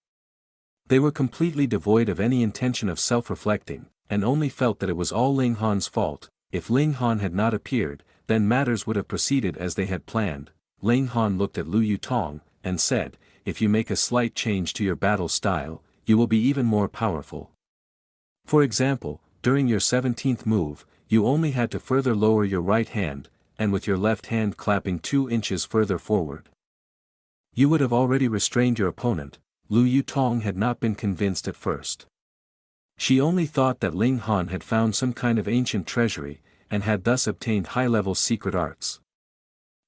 They were completely devoid of any intention of self-reflecting, and only felt that it was all Ling Han's fault. If Ling Han had not appeared, then matters would have proceeded as they had planned. Ling Han looked at Lu Yutong, and said, "If you make a slight change to your battle style, you will be even more powerful. For example, during your 17th move, you only had to further lower your right hand, and with your left hand clapping 2 inches further forward. You would have already restrained your opponent." Lu Yutong had not been convinced at first. She only thought that Ling Han had found some kind of ancient treasury, and had thus obtained high-level secret arts.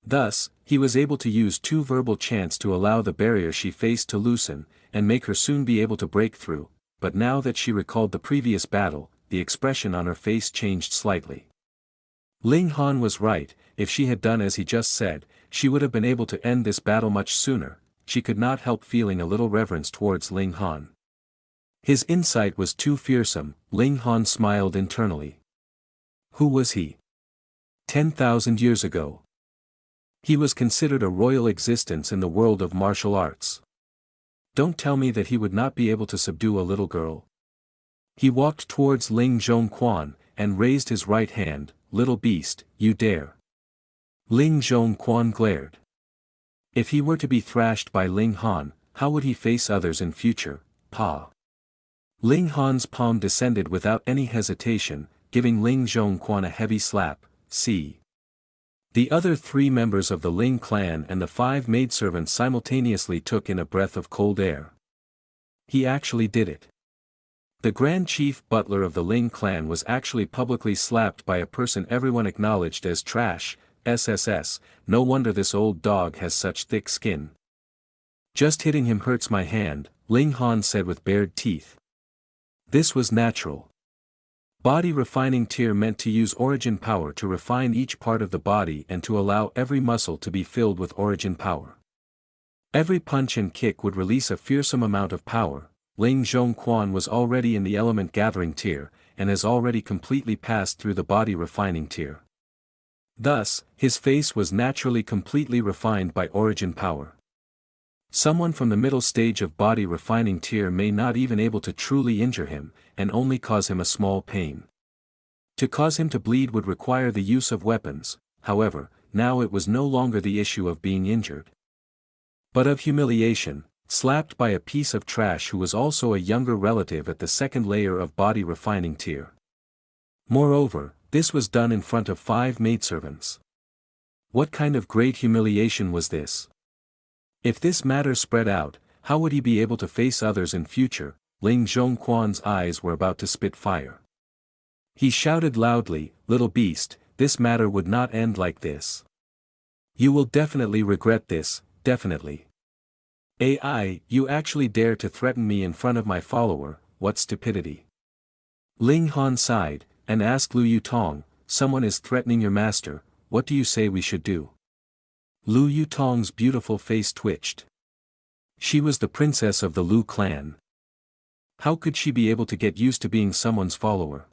Thus, he was able to use 2 verbal chants to allow the barrier she faced to loosen, and make her soon be able to break through, but now that she recalled the previous battle, the expression on her face changed slightly. Ling Han was right. If she had done as he just said, she would have been able to end this battle much sooner. She could not help feeling a little reverence towards Ling Han. His insight was too fearsome. Ling Han smiled internally. Who was he? 10,000 years ago. He was considered a royal existence in the world of martial arts. Don't tell me that he would not be able to subdue a little girl. He walked towards Ling Zhongquan, and raised his right hand. "Little beast, you dare." Ling Zhongquan glared. If he were to be thrashed by Ling Han, how would he face others in future? Pa. Ling Han's palm descended without any hesitation, giving Ling Zhongquan a heavy slap. See. The other 3 members of the Ling clan and the 5 maidservants simultaneously took in a breath of cold air. He actually did it. The Grand Chief Butler of the Ling clan was actually publicly slapped by a person everyone acknowledged as trash. SSS, no wonder this old dog has such thick skin. Just hitting him hurts my hand, Ling Han said with bared teeth. This was natural. Body refining tier meant to use origin power to refine each part of the body and to allow every muscle to be filled with origin power. Every punch and kick would release a fearsome amount of power. Ling Zhongquan was already in the element gathering tier, and has already completely passed through the body refining tier. Thus, his face was naturally completely refined by origin power. Someone from the middle stage of body refining tier may not even able to truly injure him, and only cause him a small pain. To cause him to bleed would require the use of weapons. However, now it was no longer the issue of being injured, but of humiliation, slapped by a piece of trash who was also a younger relative at the second layer of body refining tier. Moreover, this was done in front of 5 maidservants. What kind of great humiliation was this? If this matter spread out, How would he be able to face others in future? Ling Zhongquan's eyes were about to spit fire. He shouted loudly, "Little beast, this matter would not end like this. You will definitely regret this, definitely. AI, you actually dare to threaten me in front of my follower, what stupidity." Ling Han sighed, and asked Lu Yutong, "Someone is threatening your master, what do you say we should do?" Lu Yutong's beautiful face twitched. She was the princess of the Lu clan. How could she be able to get used to being someone's follower?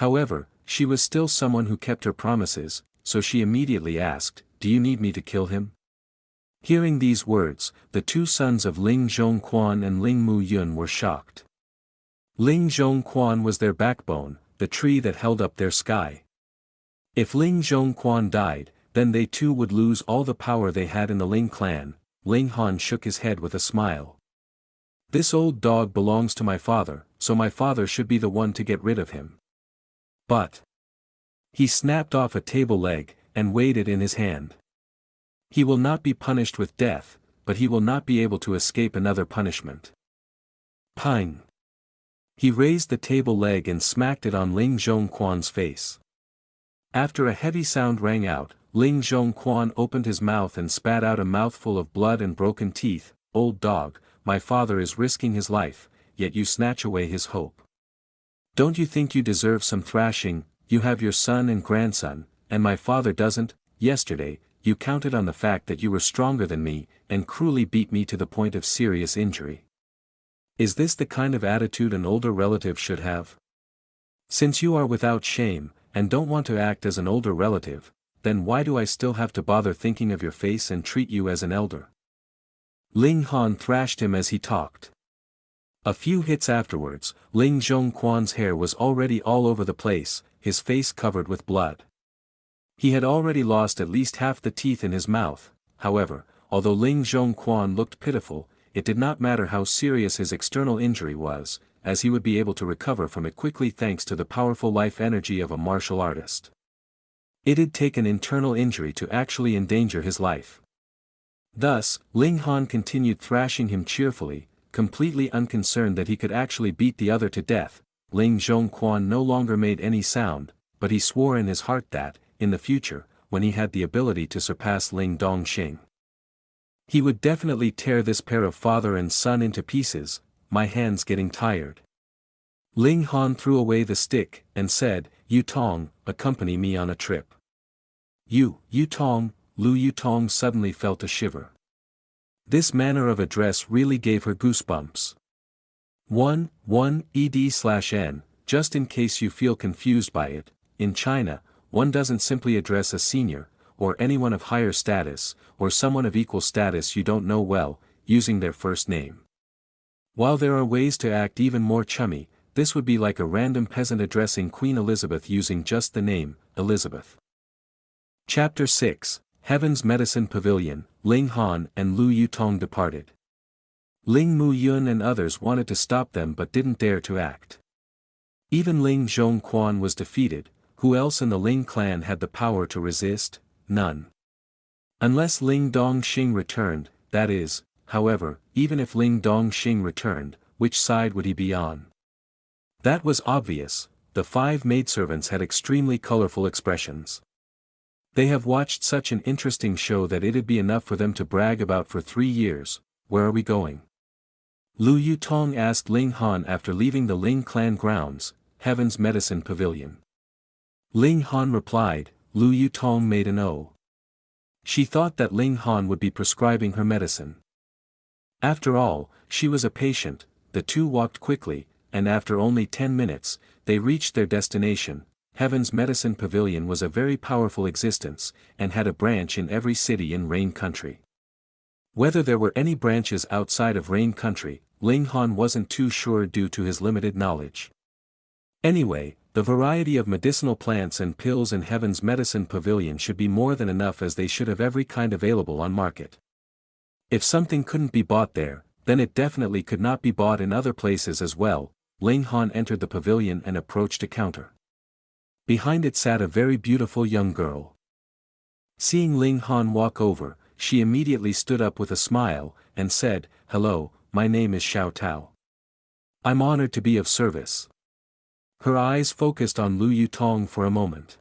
However, she was still someone who kept her promises, so she immediately asked, "Do you need me to kill him?" Hearing these words, the two sons of Ling Zhongquan and Ling Muyun were shocked. Ling Zhongquan was their backbone, the tree that held up their sky. If Ling Zhongquan died, then they too would lose all the power they had in the Ling clan. Ling Han shook his head with a smile. "This old dog belongs to my father, so my father should be the one to get rid of him." But he snapped off a table leg, and weighed it in his hand. He will not be punished with death, but he will not be able to escape another punishment. Pine. He raised the table leg and smacked it on Ling Zhongquan's face. After a heavy sound rang out, Ling Zhongquan opened his mouth and spat out a mouthful of blood and broken teeth. "Old dog, my father is risking his life, yet you snatch away his hope. Don't you think you deserve some thrashing? You have your son and grandson, and my father doesn't. Yesterday, you counted on the fact that you were stronger than me, and cruelly beat me to the point of serious injury. Is this the kind of attitude an older relative should have? Since you are without shame, and don't want to act as an older relative, then why do I still have to bother thinking of your face and treat you as an elder?" Ling Han thrashed him as he talked. A few hits afterwards, Ling Zhongquan's hair was already all over the place, his face covered with blood. He had already lost at least half the teeth in his mouth. However, although Ling Zhongquan looked pitiful, it did not matter how serious his external injury was, as he would be able to recover from it quickly thanks to the powerful life energy of a martial artist. It had taken internal injury to actually endanger his life. Thus, Ling Han continued thrashing him cheerfully, completely unconcerned that he could actually beat the other to death. Ling Zhongquan no longer made any sound, but he swore in his heart that, in the future, when he had the ability to surpass Ling Dongxing, he would definitely tear this pair of father and son into pieces. "My hand's getting tired." Ling Han threw away the stick, and said, "Yutong, accompany me on a trip." Yutong, Lu Yutong suddenly felt a shiver. This manner of address really gave her goosebumps. 1:1 just in case you feel confused by it, in China, one doesn't simply address a senior, or anyone of higher status, or someone of equal status you don't know well, using their first name. While there are ways to act even more chummy, this would be like a random peasant addressing Queen Elizabeth using just the name, Elizabeth. Chapter 6, Heaven's Medicine Pavilion. Ling Han and Lu Yutong departed. Ling Muyun and others wanted to stop them but didn't dare to act. Even Ling Zhongquan was defeated. Who else in the Ling clan had the power to resist? None. Unless Ling Dongxing returned, that is. However, even if Ling Dongxing returned, which side would he be on? That was obvious. The 5 maidservants had extremely colorful expressions. They have watched such an interesting show that it'd be enough for them to brag about for 3 years. "Where are we going?" Lu Yutong asked Ling Han after leaving the Ling clan grounds. "Heaven's Medicine Pavilion." Ling Han replied. Lu Yutong made an O. She thought that Ling Han would be prescribing her medicine. After all, she was a patient. The two walked quickly, and after only 10 minutes, they reached their destination. Heaven's Medicine Pavilion was a very powerful existence, and had a branch in every city in Rain Country. Whether there were any branches outside of Rain Country, Ling Han wasn't too sure due to his limited knowledge. Anyway, the variety of medicinal plants and pills in Heaven's Medicine Pavilion should be more than enough, as they should have every kind available on market. If something couldn't be bought there, then it definitely could not be bought in other places as well. Ling Han entered the pavilion and approached a counter. Behind it sat a very beautiful young girl. Seeing Ling Han walk over, she immediately stood up with a smile, and said, "Hello, my name is Xiao Tao. I'm honored to be of service." Her eyes focused on Lu Yutong for a moment.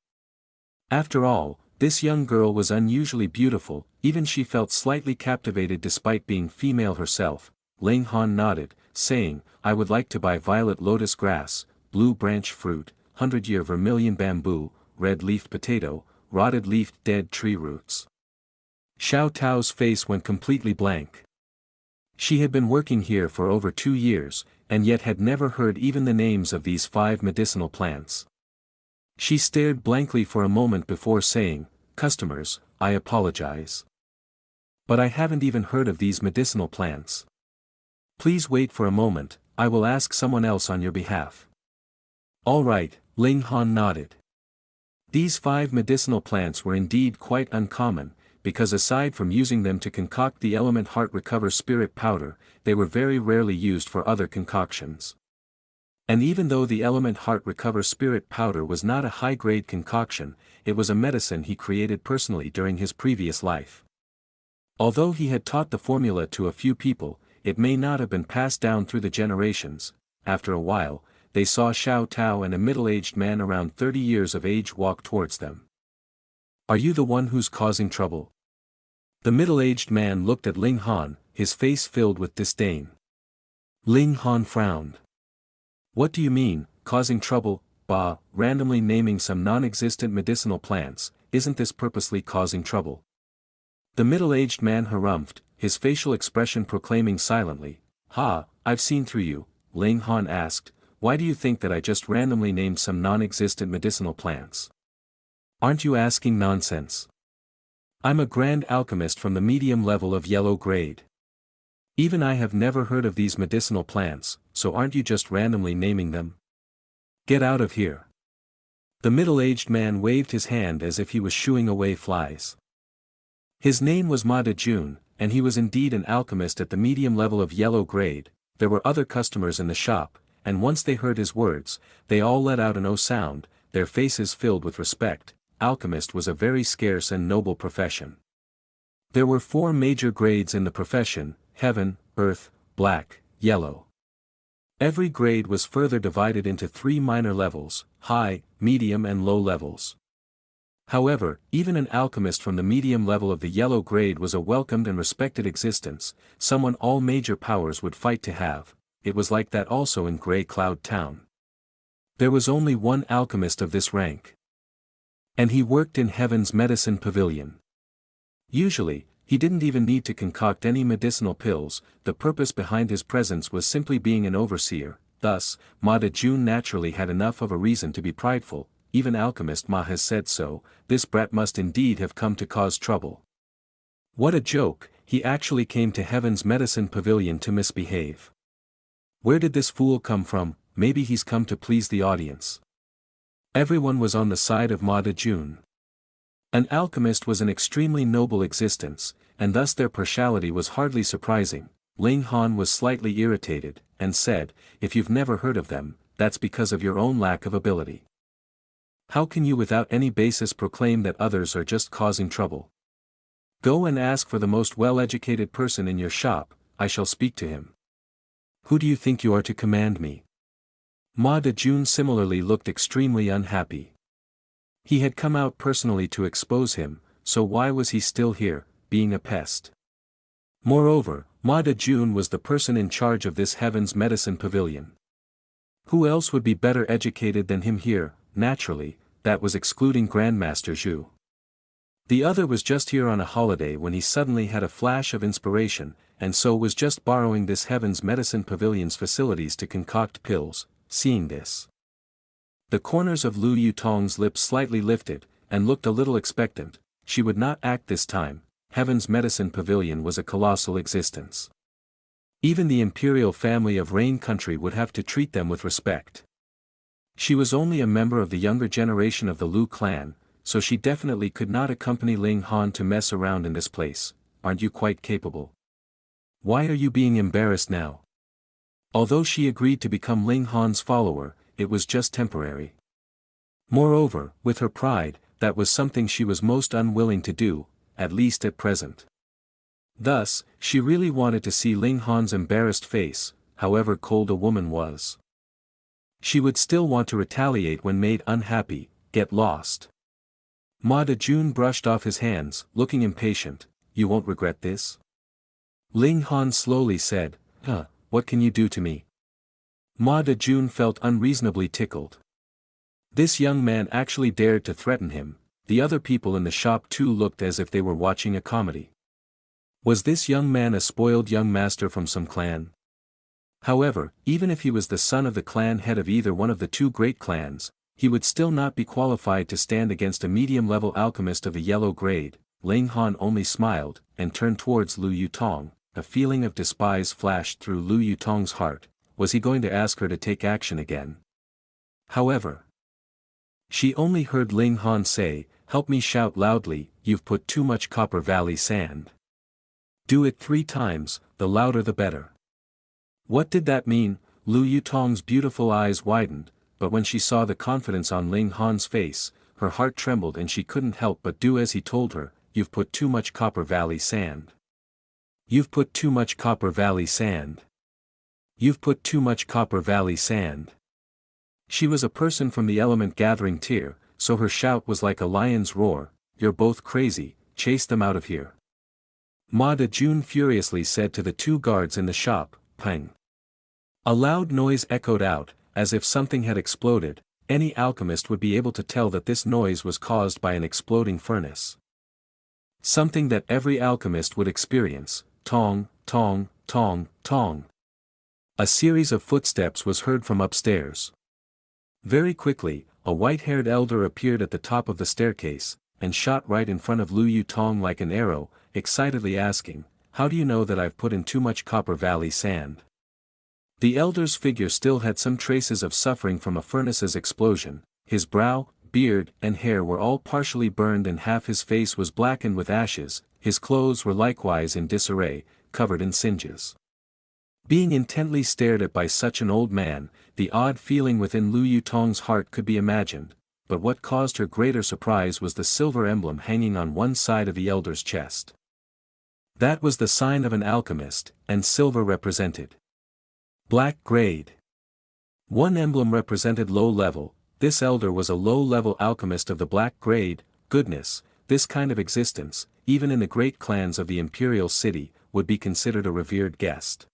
After all, this young girl was unusually beautiful, even she felt slightly captivated despite being female herself. Ling Han nodded, saying, "I would like to buy violet lotus grass, blue branch fruit, 100-year vermilion bamboo, red-leafed potato, rotted leafed dead tree roots." Xiao Tao's face went completely blank. She had been working here for over 2 years, and yet had never heard even the names of these 5 medicinal plants. She stared blankly for a moment before saying, "Customers, I apologize. But I haven't even heard of these medicinal plants. Please wait for a moment, I will ask someone else on your behalf." "All right," Ling Han nodded. These 5 medicinal plants were indeed quite uncommon, because aside from using them to concoct the element heart recover spirit powder, they were very rarely used for other concoctions. And even though the element heart recover spirit powder was not a high-grade concoction, it was a medicine he created personally during his previous life. Although he had taught the formula to a few people, it may not have been passed down through the generations. After a while, they saw Xiao Tao and a middle-aged man around 30 years of age walk towards them. "Are you the one who's causing trouble?" The middle-aged man looked at Ling Han, his face filled with disdain. Ling Han frowned. "What do you mean, causing trouble? Bah, randomly naming some non-existent medicinal plants, isn't this purposely causing trouble?" The middle-aged man harumphed, his facial expression proclaiming silently, "Ha, I've seen through you." Ling Han asked, "Why do you think that I just randomly named some non-existent medicinal plants? Aren't you asking nonsense? I'm a grand alchemist from the medium level of yellow grade. Even I have never heard of these medicinal plants, so aren't you just randomly naming them? Get out of here." The middle-aged man waved his hand as if he was shooing away flies. His name was Ma Dejun, and he was indeed an alchemist at the medium level of yellow grade. There were other customers in the shop, and once they heard his words, they all let out an "oh" sound, their faces filled with respect. Alchemist was a very scarce and noble profession. There were 4 major grades in the profession: heaven, earth, black, yellow. Every grade was further divided into 3 minor levels: high, medium and low levels. However, even an alchemist from the medium level of the yellow grade was a welcomed and respected existence, someone all major powers would fight to have. It was like that also in Grey Cloud Town. There was only one alchemist of this rank. And he worked in Heaven's Medicine Pavilion. Usually, he didn't even need to concoct any medicinal pills, the purpose behind his presence was simply being an overseer. Thus, Ma Dejun naturally had enough of a reason to be prideful. Even alchemist Ma has said so, this brat must indeed have come to cause trouble. What a joke, he actually came to Heaven's Medicine Pavilion to misbehave. Where did this fool come from? Maybe he's come to please the audience. Everyone was on the side of Ma Dejun. An alchemist was an extremely noble existence, and thus their partiality was hardly surprising. Ling Han was slightly irritated, and said, "If you've never heard of them, that's because of your own lack of ability. How can you without any basis proclaim that others are just causing trouble? Go and ask for the most well-educated person in your shop, I shall speak to him. Who do you think you are to command me?" Ma Dejun similarly looked extremely unhappy. He had come out personally to expose him, so why was he still here, being a pest? Moreover, Ma Dejun was the person in charge of this Heaven's Medicine Pavilion. Who else would be better educated than him here? Naturally, that was excluding Grandmaster Zhu. The other was just here on a holiday when he suddenly had a flash of inspiration, and so was just borrowing this Heaven's Medicine Pavilion's facilities to concoct pills. Seeing this, the corners of Lu Yutong's lips slightly lifted, and looked a little expectant. She would not act this time. Heaven's Medicine Pavilion was a colossal existence. Even the imperial family of Rain Country would have to treat them with respect. She was only a member of the younger generation of the Lu clan, so she definitely could not accompany Ling Han to mess around in this place. Aren't you quite capable? Why are you being embarrassed now? Although she agreed to become Ling Han's follower, it was just temporary. Moreover, with her pride, that was something she was most unwilling to do, at least at present. Thus, she really wanted to see Ling Han's embarrassed face, however cold a woman was. She would still want to retaliate when made unhappy, get lost. Ma Dejun brushed off his hands, looking impatient. You won't regret this? Ling Han slowly said, what can you do to me? Ma Dejun felt unreasonably tickled. This young man actually dared to threaten him. The other people in the shop too looked as if they were watching a comedy. Was this young man a spoiled young master from some clan? However, even if he was the son of the clan head of either one of the two great clans, he would still not be qualified to stand against a medium-level alchemist of the yellow grade. Ling Han only smiled, and turned towards Lu Yutong. A feeling of despise flashed through Lu Yutong's heart. Was he going to ask her to take action again? However, she only heard Ling Han say, help me shout loudly, you've put too much Copper Valley sand. Do it 3 times, the louder the better. What did that mean? Lu Yutong's beautiful eyes widened, but when she saw the confidence on Ling Han's face, her heart trembled and she couldn't help but do as he told her, you've put too much Copper Valley sand. You've put too much Copper Valley sand. You've put too much Copper Valley sand. She was a person from the element gathering tier, so her shout was like a lion's roar, you're both crazy, chase them out of here. Ma Dejun furiously said to the 2 guards in the shop, pang. A loud noise echoed out, as if something had exploded. Any alchemist would be able to tell that this noise was caused by an exploding furnace. Something that every alchemist would experience, tong, tong, tong, tong. A series of footsteps was heard from upstairs. Very quickly, a white-haired elder appeared at the top of the staircase, and shot right in front of Lu Yutong like an arrow, excitedly asking, how do you know that I've put in too much Copper Valley sand? The elder's figure still had some traces of suffering from a furnace's explosion. His brow, beard, and hair were all partially burned and half his face was blackened with ashes. His clothes were likewise in disarray, covered in singes. Being intently stared at by such an old man, the odd feeling within Lu Yutong's heart could be imagined, but what caused her greater surprise was the silver emblem hanging on one side of the elder's chest. That was the sign of an alchemist, and silver represented black grade. One emblem represented low level. This elder was a low-level alchemist of the black grade. Goodness, this kind of existence, even in the great clans of the imperial city, would be considered a revered guest.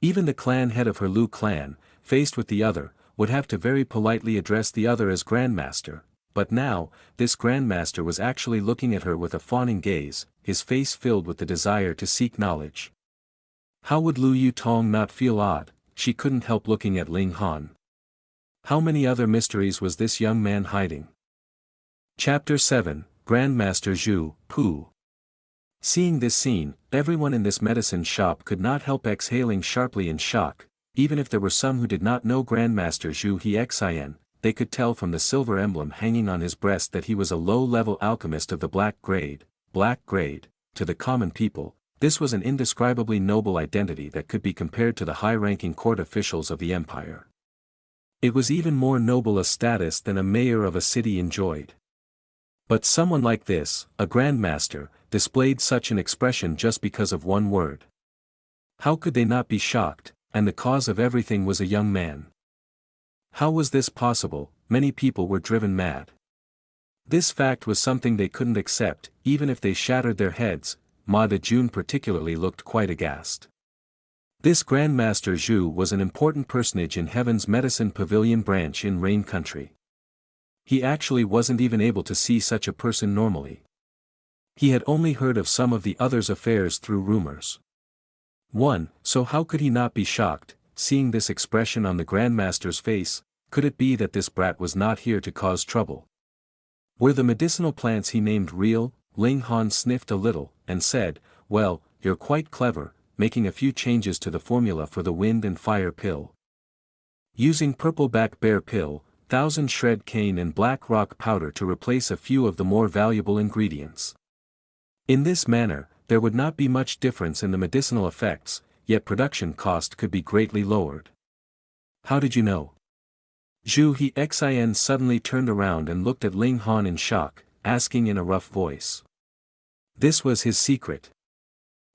Even the clan head of her Lu clan, faced with the other, would have to very politely address the other as Grandmaster, but now, this Grandmaster was actually looking at her with a fawning gaze, his face filled with the desire to seek knowledge. How would Lu Yutong not feel odd? She couldn't help looking at Ling Han. How many other mysteries was this young man hiding? Chapter 7, Grandmaster Zhu, Pu. Seeing this scene, everyone in this medicine shop could not help exhaling sharply in shock. Even if there were some who did not know Grandmaster Zhu Hexin, they could tell from the silver emblem hanging on his breast that he was a low-level alchemist of the black grade. Black grade, to the common people, this was an indescribably noble identity that could be compared to the high-ranking court officials of the empire. It was even more noble a status than a mayor of a city enjoyed. But someone like this, a grandmaster, displayed such an expression just because of one word. How could they not be shocked, and the cause of everything was a young man? How was this possible? Many people were driven mad. This fact was something they couldn't accept, even if they shattered their heads. Ma Dejun particularly looked quite aghast. This Grandmaster Zhu was an important personage in Heaven's Medicine Pavilion branch in Rain Country. He actually wasn't even able to see such a person normally. He had only heard of some of the others' affairs through rumors. So how could he not be shocked, seeing this expression on the Grandmaster's face? Could it be that this brat was not here to cause trouble? Were the medicinal plants he named real? Ling Han sniffed a little, and said, well, you're quite clever, making a few changes to the formula for the wind and fire pill. Using purple back bear pill, 1000 shred cane and black rock powder to replace a few of the more valuable ingredients. In this manner, there would not be much difference in the medicinal effects, yet production cost could be greatly lowered. How did you know? Zhu Hexin suddenly turned around and looked at Ling Han in shock, asking in a rough voice. This was his secret.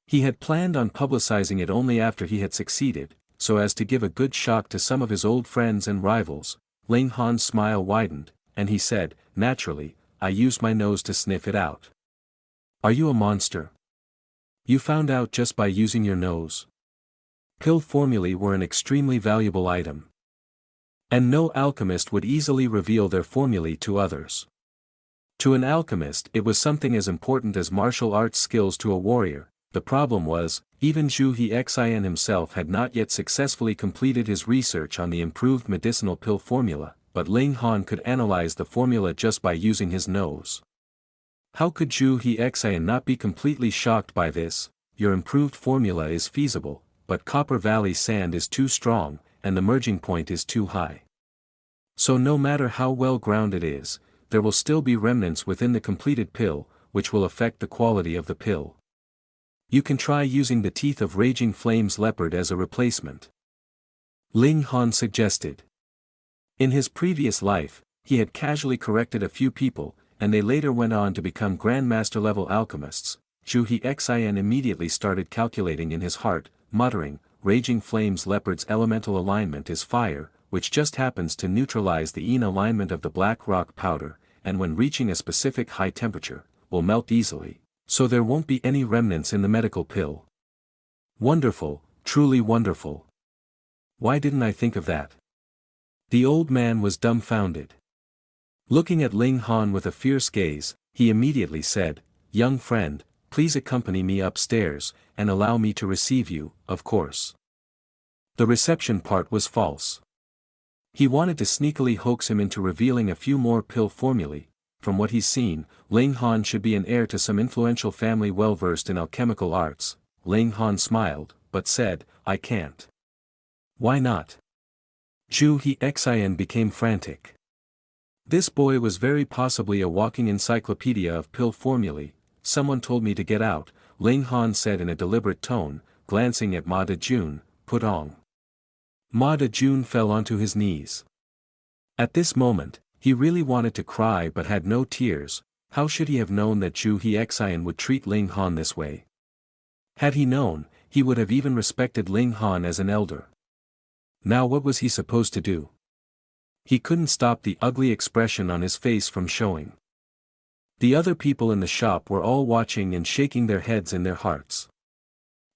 He had planned on publicizing it only after he had succeeded, so as to give a good shock to some of his old friends and rivals. Ling Han's smile widened, and he said, naturally, I used my nose to sniff it out. Are you a monster? You found out just by using your nose. Pill formulae were an extremely valuable item. And no alchemist would easily reveal their formulae to others. To an alchemist it was something as important as martial arts skills to a warrior. The problem was, even Zhu Hexin himself had not yet successfully completed his research on the improved medicinal pill formula, but Ling Han could analyze the formula just by using his nose. How could Zhu Hexin not be completely shocked by this? Your improved formula is feasible, but Copper Valley sand is too strong, and the merging point is too high. So no matter how well grounded it is, there will still be remnants within the completed pill, which will affect the quality of the pill. You can try using the teeth of Raging Flames leopard as a replacement. Ling Han suggested. In his previous life, he had casually corrected a few people, and they later went on to become Grandmaster-level alchemists. Zhu Hexin immediately started calculating in his heart, muttering, Raging Flames leopard's elemental alignment is fire, which just happens to neutralize the yin alignment of the black rock powder, and when reaching a specific high temperature, will melt easily. So there won't be any remnants in the medical pill. Wonderful, truly wonderful. Why didn't I think of that? The old man was dumbfounded. Looking at Ling Han with a fierce gaze, he immediately said, young friend, please accompany me upstairs, and allow me to receive you, of course. The reception part was false. He wanted to sneakily hoax him into revealing a few more pill formulae. From what he's seen, Ling Han should be an heir to some influential family well versed in alchemical arts. Ling Han smiled, but said, I can't. Why not? Zhu Hexin became frantic. This boy was very possibly a walking encyclopedia of pill formulae. Someone told me to get out, Ling Han said in a deliberate tone, glancing at Ma Dejun, put on. Ma Dejun fell onto his knees. At this moment, he really wanted to cry but had no tears. How should he have known that Zhu Hexin would treat Ling Han this way? Had he known, he would have even respected Ling Han as an elder. Now what was he supposed to do? He couldn't stop the ugly expression on his face from showing. The other people in the shop were all watching and shaking their heads in their hearts.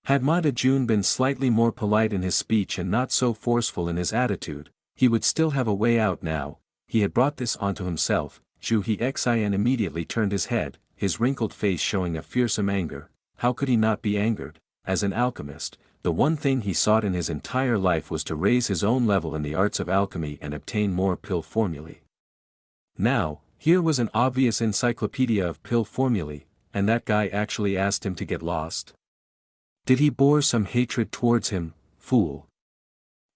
Had Ma Dejun been slightly more polite in his speech and not so forceful in his attitude, he would still have a way out now. He had brought this onto himself. Zhu Hexin immediately turned his head, his wrinkled face showing a fearsome anger. How could he not be angered? As an alchemist, the one thing he sought in his entire life was to raise his own level in the arts of alchemy and obtain more pill formulae. Now, here was an obvious encyclopedia of pill formulae, and that guy actually asked him to get lost. Did he bore some hatred towards him, fool?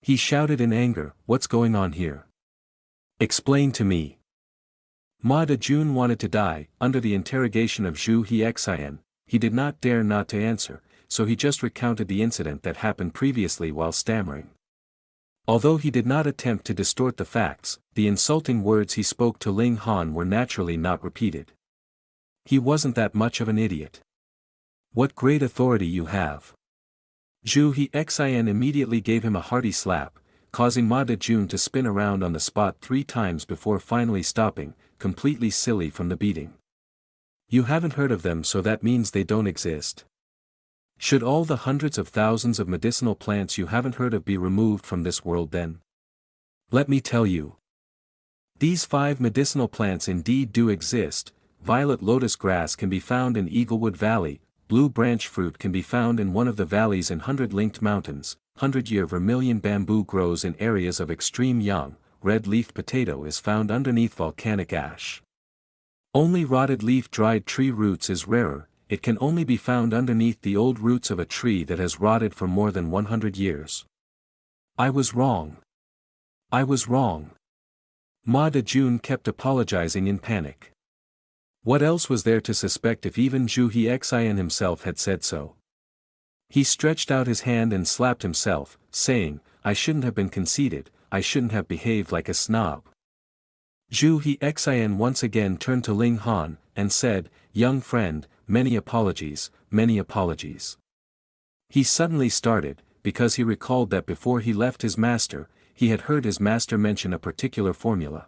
He shouted in anger, what's going on here? Explain to me. Ma Dejun wanted to die. Under the interrogation of Zhu Hexin, he did not dare not to answer, so he just recounted the incident that happened previously while stammering. Although he did not attempt to distort the facts, the insulting words he spoke to Ling Han were naturally not repeated. He wasn't that much of an idiot. What great authority you have. Zhu Hexin immediately gave him a hearty slap, causing Ma Dejun to spin around on the spot 3 times before finally stopping, completely silly from the beating. You haven't heard of them, so that means they don't exist. Should all the hundreds of thousands of medicinal plants you haven't heard of be removed from this world then? Let me tell you. These 5 medicinal plants indeed do exist. Violet lotus grass can be found in Eaglewood Valley, blue branch fruit can be found in one of the valleys in 100-linked mountains, 100-year vermilion bamboo grows in areas of extreme yang, red-leafed potato is found underneath volcanic ash. Only rotted leaf dried tree roots is rarer, it can only be found underneath the old roots of a tree that has rotted for more than 100 years. I was wrong. I was wrong. Ma Dejun kept apologizing in panic. What else was there to suspect if even Zhu Hexin himself had said so? He stretched out his hand and slapped himself, saying, I shouldn't have been conceited, I shouldn't have behaved like a snob. Zhu Hexin once again turned to Ling Han, and said, young friend, many apologies, many apologies. He suddenly started, because he recalled that before he left his master, he had heard his master mention a particular formula.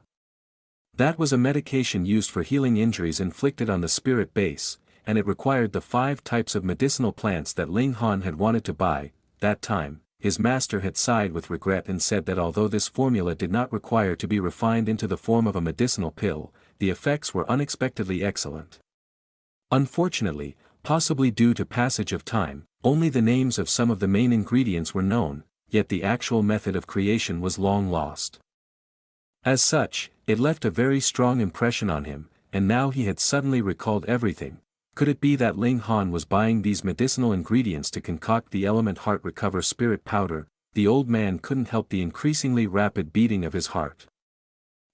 That was a medication used for healing injuries inflicted on the spirit base, and it required the 5 types of medicinal plants that Ling Han had wanted to buy. That time, his master had sighed with regret and said that although this formula did not require to be refined into the form of a medicinal pill, the effects were unexpectedly excellent. Unfortunately, possibly due to passage of time, only the names of some of the main ingredients were known, yet the actual method of creation was long lost. As such, it left a very strong impression on him, and now he had suddenly recalled everything. Could it be that Ling Han was buying these medicinal ingredients to concoct the element heart recover spirit powder? The old man couldn't help the increasingly rapid beating of his heart.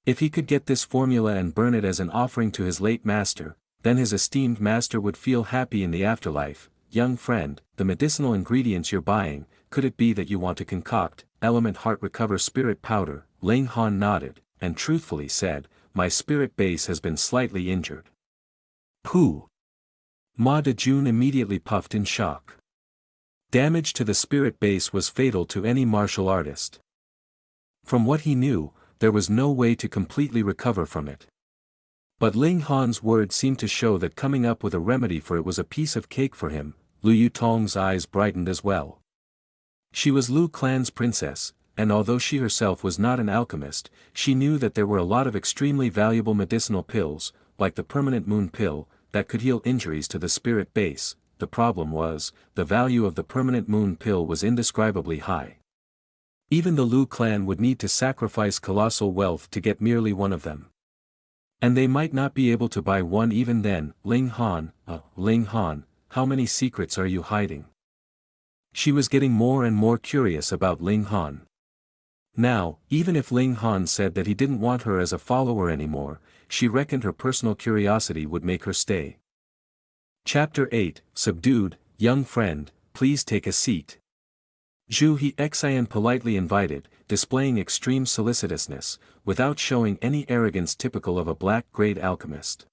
If he could get this formula and burn it as an offering to his late master, then his esteemed master would feel happy in the afterlife. Young friend, the medicinal ingredients you're buying, could it be that you want to concoct element heart recover spirit powder? Ling Han nodded, and truthfully said, my spirit base has been slightly injured. Pooh! Ma Dejun immediately puffed in shock. Damage to the spirit base was fatal to any martial artist. From what he knew, there was no way to completely recover from it. But Ling Han's words seemed to show that coming up with a remedy for it was a piece of cake for him. Lu Yutong's eyes brightened as well. She was Lu clan's princess, and although she herself was not an alchemist, she knew that there were a lot of extremely valuable medicinal pills, like the permanent moon pill, that could heal injuries to the spirit base. The problem was, the value of the permanent moon pill was indescribably high. Even the Lu clan would need to sacrifice colossal wealth to get merely one of them. And they might not be able to buy one even then. Ling Han, how many secrets are you hiding? She was getting more and more curious about Ling Han. Now, even if Ling Han said that he didn't want her as a follower anymore, she reckoned her personal curiosity would make her stay. Chapter 8, Subdued. Young friend, please take a seat. Zhu He Xian politely invited, displaying extreme solicitousness, without showing any arrogance typical of a black-grade alchemist.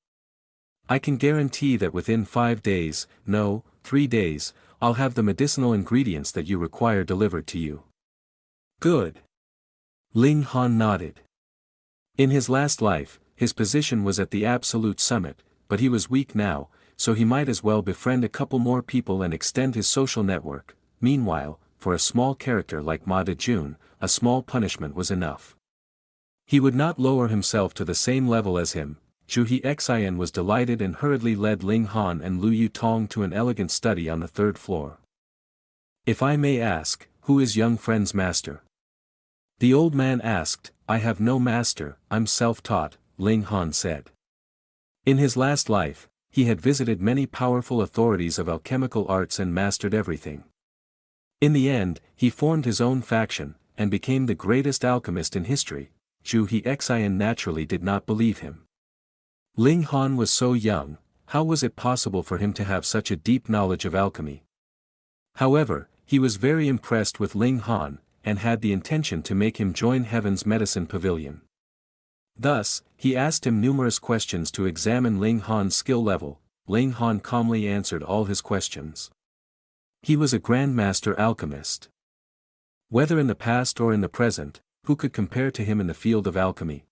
I can guarantee that within 5 days, no, 3 days, I'll have the medicinal ingredients that you require delivered to you. Good. Ling Han nodded. In his last life, his position was at the absolute summit, but he was weak now, so he might as well befriend a couple more people and extend his social network. Meanwhile, for a small character like Ma Dejun, a small punishment was enough. He would not lower himself to the same level as him. Zhu He Xian was delighted and hurriedly led Ling Han and Lu Yutong to an elegant study on the 3rd floor. If I may ask, who is young friend's master? The old man asked. I have no master, I'm self-taught, Ling Han said. In his last life, he had visited many powerful authorities of alchemical arts and mastered everything. In the end, he formed his own faction, and became the greatest alchemist in history. Zhu He Xian naturally did not believe him. Ling Han was so young, how was it possible for him to have such a deep knowledge of alchemy? However, he was very impressed with Ling Han, and had the intention to make him join Heaven's Medicine Pavilion. Thus, he asked him numerous questions to examine Ling Han's skill level. Ling Han calmly answered all his questions. He was a grandmaster alchemist. Whether in the past or in the present, who could compare to him in the field of alchemy?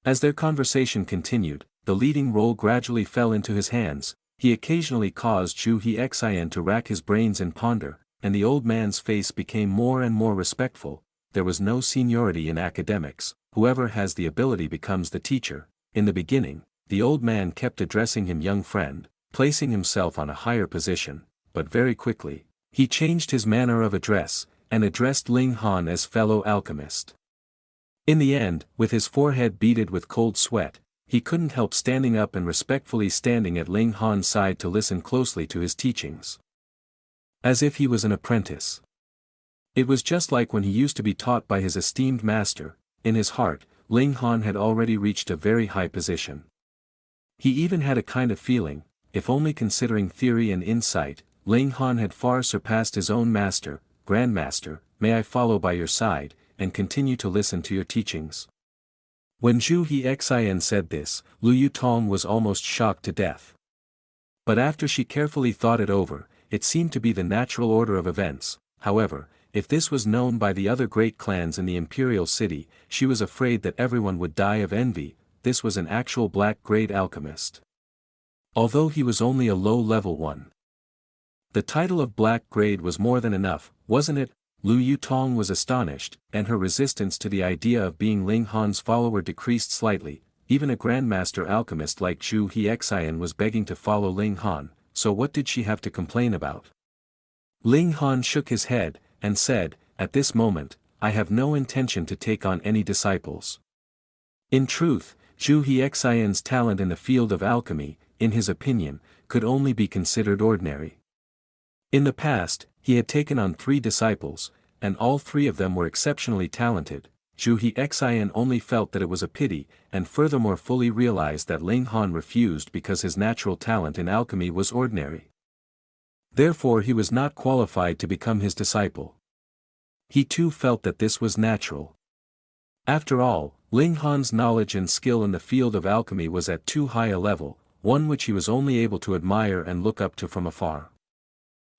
As their conversation continued, the leading role gradually fell into his hands. He occasionally caused Zhu He Xian to rack his brains and ponder, and the old man's face became more and more respectful. There was no seniority in academics, whoever has the ability becomes the teacher. In the beginning, the old man kept addressing him young friend, placing himself on a higher position, but very quickly, he changed his manner of address, and addressed Ling Han as fellow alchemist. In the end, with his forehead beaded with cold sweat, he couldn't help standing up and respectfully standing at Ling Han's side to listen closely to his teachings. As if he was an apprentice. It was just like when he used to be taught by his esteemed master. In his heart, Ling Han had already reached a very high position. He even had a kind of feeling, if only considering theory and insight, Ling Han had far surpassed his own master. Grandmaster, may I follow by your side, and continue to listen to your teachings? When Zhu He Xian said this, Lu Yutong was almost shocked to death. But after she carefully thought it over, it seemed to be the natural order of events. However, if this was known by the other great clans in the imperial city, she was afraid that everyone would die of envy. This was an actual black-grade alchemist. Although he was only a low-level one. The title of black grade was more than enough, wasn't it? Lu Yutong was astonished, and her resistance to the idea of being Ling Han's follower decreased slightly. Even a grandmaster alchemist like Zhu Hexian was begging to follow Ling Han, so what did she have to complain about? Ling Han shook his head, and said, "At this moment, I have no intention to take on any disciples." In truth, Zhu Hexian's talent in the field of alchemy, in his opinion, could only be considered ordinary. In the past, he had taken on 3 disciples, and all 3 of them were exceptionally talented. Zhu Hexian only felt that it was a pity, and furthermore fully realized that Ling Han refused because his natural talent in alchemy was ordinary. Therefore he was not qualified to become his disciple. He too felt that this was natural. After all, Ling Han's knowledge and skill in the field of alchemy was at too high a level, one which he was only able to admire and look up to from afar.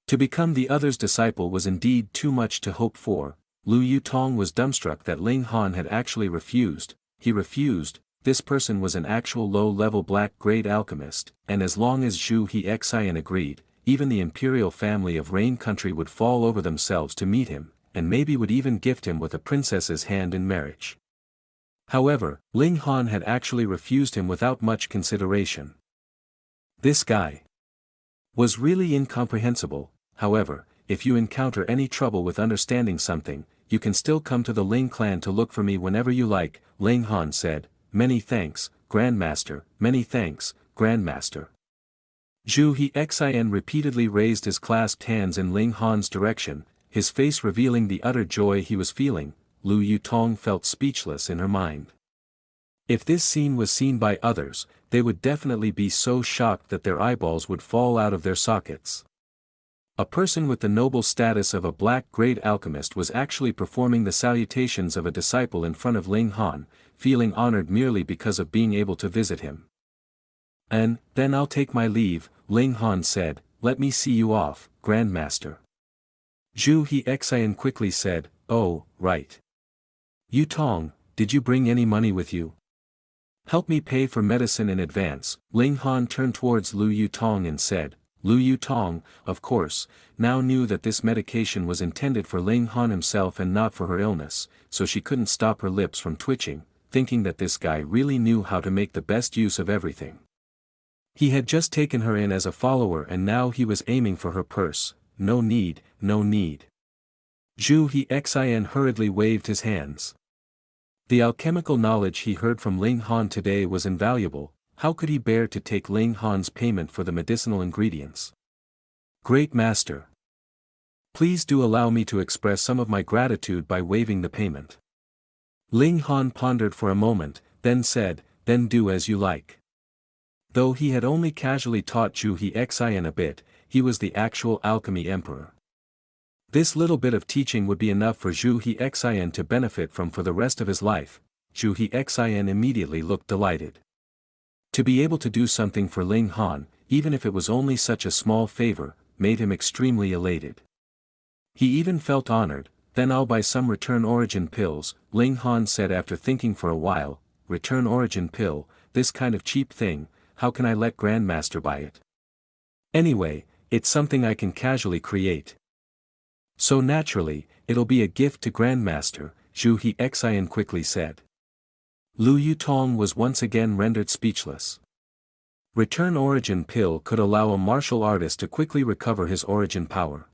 To become the other's disciple was indeed too much to hope for. Lu Yutong was dumbstruck that Ling Han had actually refused. He refused. This person was an actual low-level black-grade alchemist, and as long as Zhu Hexian agreed, even the imperial family of Rain Country would fall over themselves to meet him, and maybe would even gift him with a princess's hand in marriage. However, Ling Han had actually refused him without much consideration. This guy was really incomprehensible. However, if you encounter any trouble with understanding something, you can still come to the Ling clan to look for me whenever you like, Ling Han said. Many thanks, Grandmaster, many thanks, Grandmaster. Zhu Hexian repeatedly raised his clasped hands in Ling Han's direction, his face revealing the utter joy he was feeling. Lu Yutong felt speechless in her mind. If this scene was seen by others, they would definitely be so shocked that their eyeballs would fall out of their sockets. A person with the noble status of a black-grade alchemist was actually performing the salutations of a disciple in front of Ling Han, feeling honored merely because of being able to visit him. "And, then I'll take my leave," Ling Han said. "Let me see you off, Grandmaster." Zhu Hexian quickly said, "Oh, right. Yutong, did you bring any money with you? Help me pay for medicine in advance." Ling Han turned towards Lu Yutong and said. Lu Yutong, of course, now knew that this medication was intended for Ling Han himself and not for her illness, so she couldn't stop her lips from twitching, thinking that this guy really knew how to make the best use of everything. He had just taken her in as a follower and now he was aiming for her purse. No need, no need. Zhu Hexian hurriedly waved his hands. The alchemical knowledge he heard from Ling Han today was invaluable. How could he bear to take Ling Han's payment for the medicinal ingredients? "Great Master, please do allow me to express some of my gratitude by waiving the payment." Ling Han pondered for a moment, then said, "Then do as you like." Though he had only casually taught Zhu Hexian a bit, he was the actual alchemy emperor. This little bit of teaching would be enough for Zhu Hexian to benefit from for the rest of his life. Zhu Hexian immediately looked delighted. To be able to do something for Ling Han, even if it was only such a small favor, made him extremely elated. He even felt honored. "Then I'll buy some return origin pills," Ling Han said after thinking for a while. "Return origin pill, this kind of cheap thing, how can I let Grandmaster buy it? Anyway, it's something I can casually create. So naturally, it'll be a gift to Grandmaster," Zhu Hexian quickly said. Lu Yutong was once again rendered speechless. Return origin pill could allow a martial artist to quickly recover his origin power.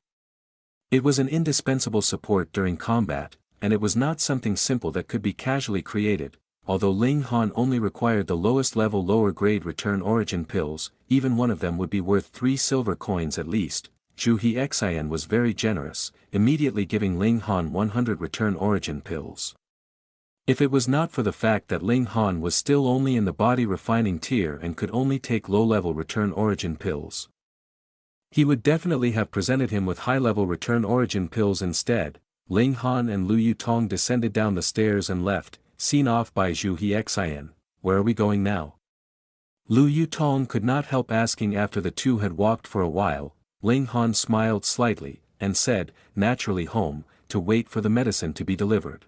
It was an indispensable support during combat, and it was not something simple that could be casually created. Although Ling Han only required the lowest level lower grade return origin pills, even one of them would be worth 3 silver coins at least. Zhu Hexian was very generous, immediately giving Ling Han 100 return origin pills. If it was not for the fact that Ling Han was still only in the body refining tier and could only take low-level return origin pills, he would definitely have presented him with high-level return origin pills instead. Ling Han and Lu Yutong descended down the stairs and left, seen off by Zhu Hexian. "Where are we going now?" Lu Yutong could not help asking after the two had walked for a while. Ling Han smiled slightly, and said, naturally home, to wait for the medicine to be delivered.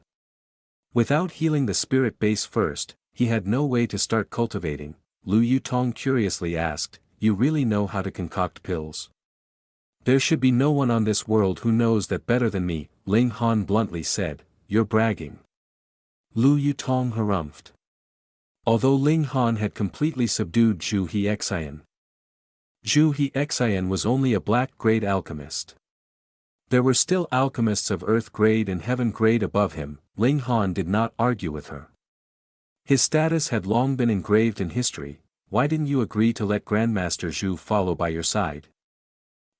Without healing the spirit base first, he had no way to start cultivating. Lu Yutong curiously asked, "You really know how to concoct pills?" "There should be no one on this world who knows that better than me," Ling Han bluntly said. "You're bragging." Lu Yutong harumphed. Although Ling Han had completely subdued Zhu He Xian, Zhu He Xian was only a black-grade alchemist. There were still alchemists of earth grade and heaven grade above him. Ling Han did not argue with her. His status had long been engraved in history. "Why didn't you agree to let Grandmaster Zhu follow by your side?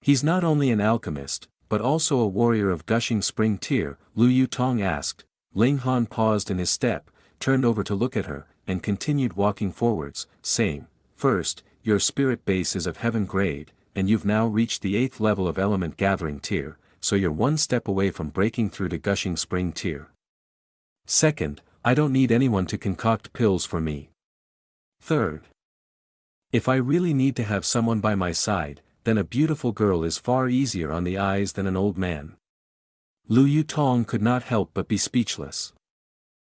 He's not only an alchemist, but also a warrior of gushing spring tier," Lu Yutong asked. Ling Han paused in his step, turned over to look at her, and continued walking forwards, saying, "First, your spirit base is of heaven grade, and you've now reached the 8th level of element gathering tier, so you're one step away from breaking through to gushing spring tier. Second, I don't need anyone to concoct pills for me. Third, if I really need to have someone by my side, then a beautiful girl is far easier on the eyes than an old man." Lu Yutong could not help but be speechless.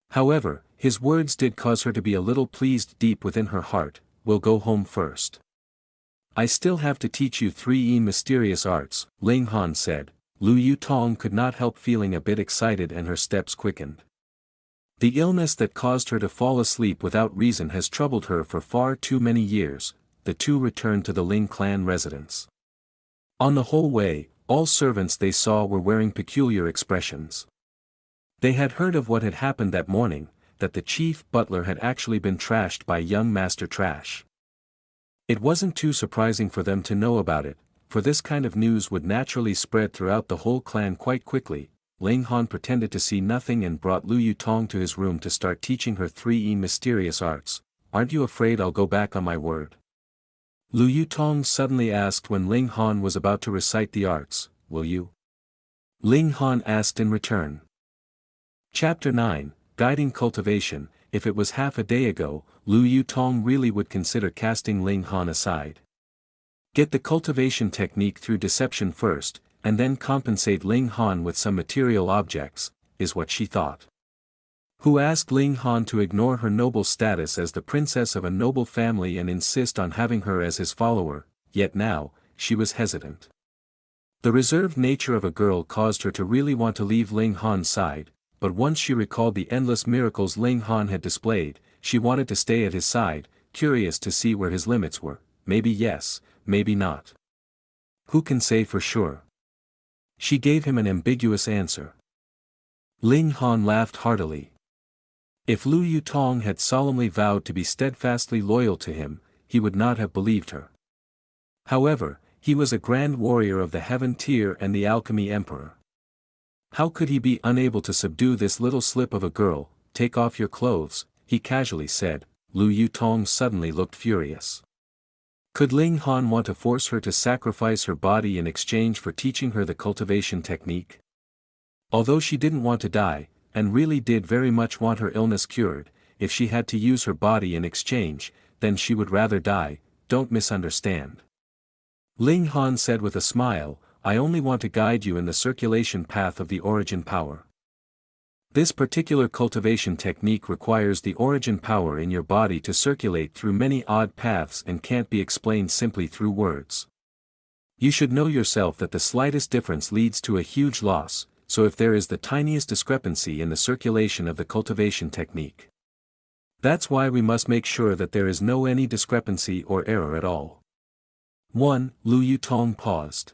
However, his words did cause her to be a little pleased deep within her heart. "We'll go home first. I still have to teach you 3 mysterious arts," Ling Han said. Lu Yutong could not help feeling a bit excited and her steps quickened. The illness that caused her to fall asleep without reason has troubled her for far too many years. The two returned to the Ling clan residence. On the whole way, all servants they saw were wearing peculiar expressions. They had heard of what had happened that morning, that the chief butler had actually been trashed by young Master Trash. It wasn't too surprising for them to know about it, for this kind of news would naturally spread throughout the whole clan quite quickly. Ling Han pretended to see nothing and brought Lu Yutong to his room to start teaching her 3 mysterious arts. "Aren't you afraid I'll go back on my word?" Lu Yutong suddenly asked when Ling Han was about to recite the arts. "Will you?" Ling Han asked in return. Chapter 9, Guiding Cultivation. If it was half a day ago, Lu Yutong really would consider casting Ling Han aside. Get the cultivation technique through deception first, and then compensate Ling Han with some material objects, is what she thought. Who asked Ling Han to ignore her noble status as the princess of a noble family and insist on having her as his follower, yet now, she was hesitant. The reserved nature of a girl caused her to really want to leave Ling Han's side, but once she recalled the endless miracles Ling Han had displayed, she wanted to stay at his side, curious to see where his limits were. Maybe yes, maybe not. Who can say for sure? She gave him an ambiguous answer. Ling Han laughed heartily. If Lu Yutong had solemnly vowed to be steadfastly loyal to him, he would not have believed her. However, he was a grand warrior of the heaven tier and the alchemy emperor. How could he be unable to subdue this little slip of a girl? "Take off your clothes," he casually said. Lu Yutong suddenly looked furious. Could Ling Han want to force her to sacrifice her body in exchange for teaching her the cultivation technique? Although she didn't want to die, and really did very much want her illness cured, if she had to use her body in exchange, then she would rather die. Don't misunderstand. Ling Han said with a smile, "I only want to guide you in the circulation path of the origin power. This particular cultivation technique requires the origin power in your body to circulate through many odd paths and can't be explained simply through words. You should know yourself that the slightest difference leads to a huge loss, so if there is the tiniest discrepancy in the circulation of the cultivation technique, that's why we must make sure that there is no any discrepancy or error at all." 1. Lu Yutong paused.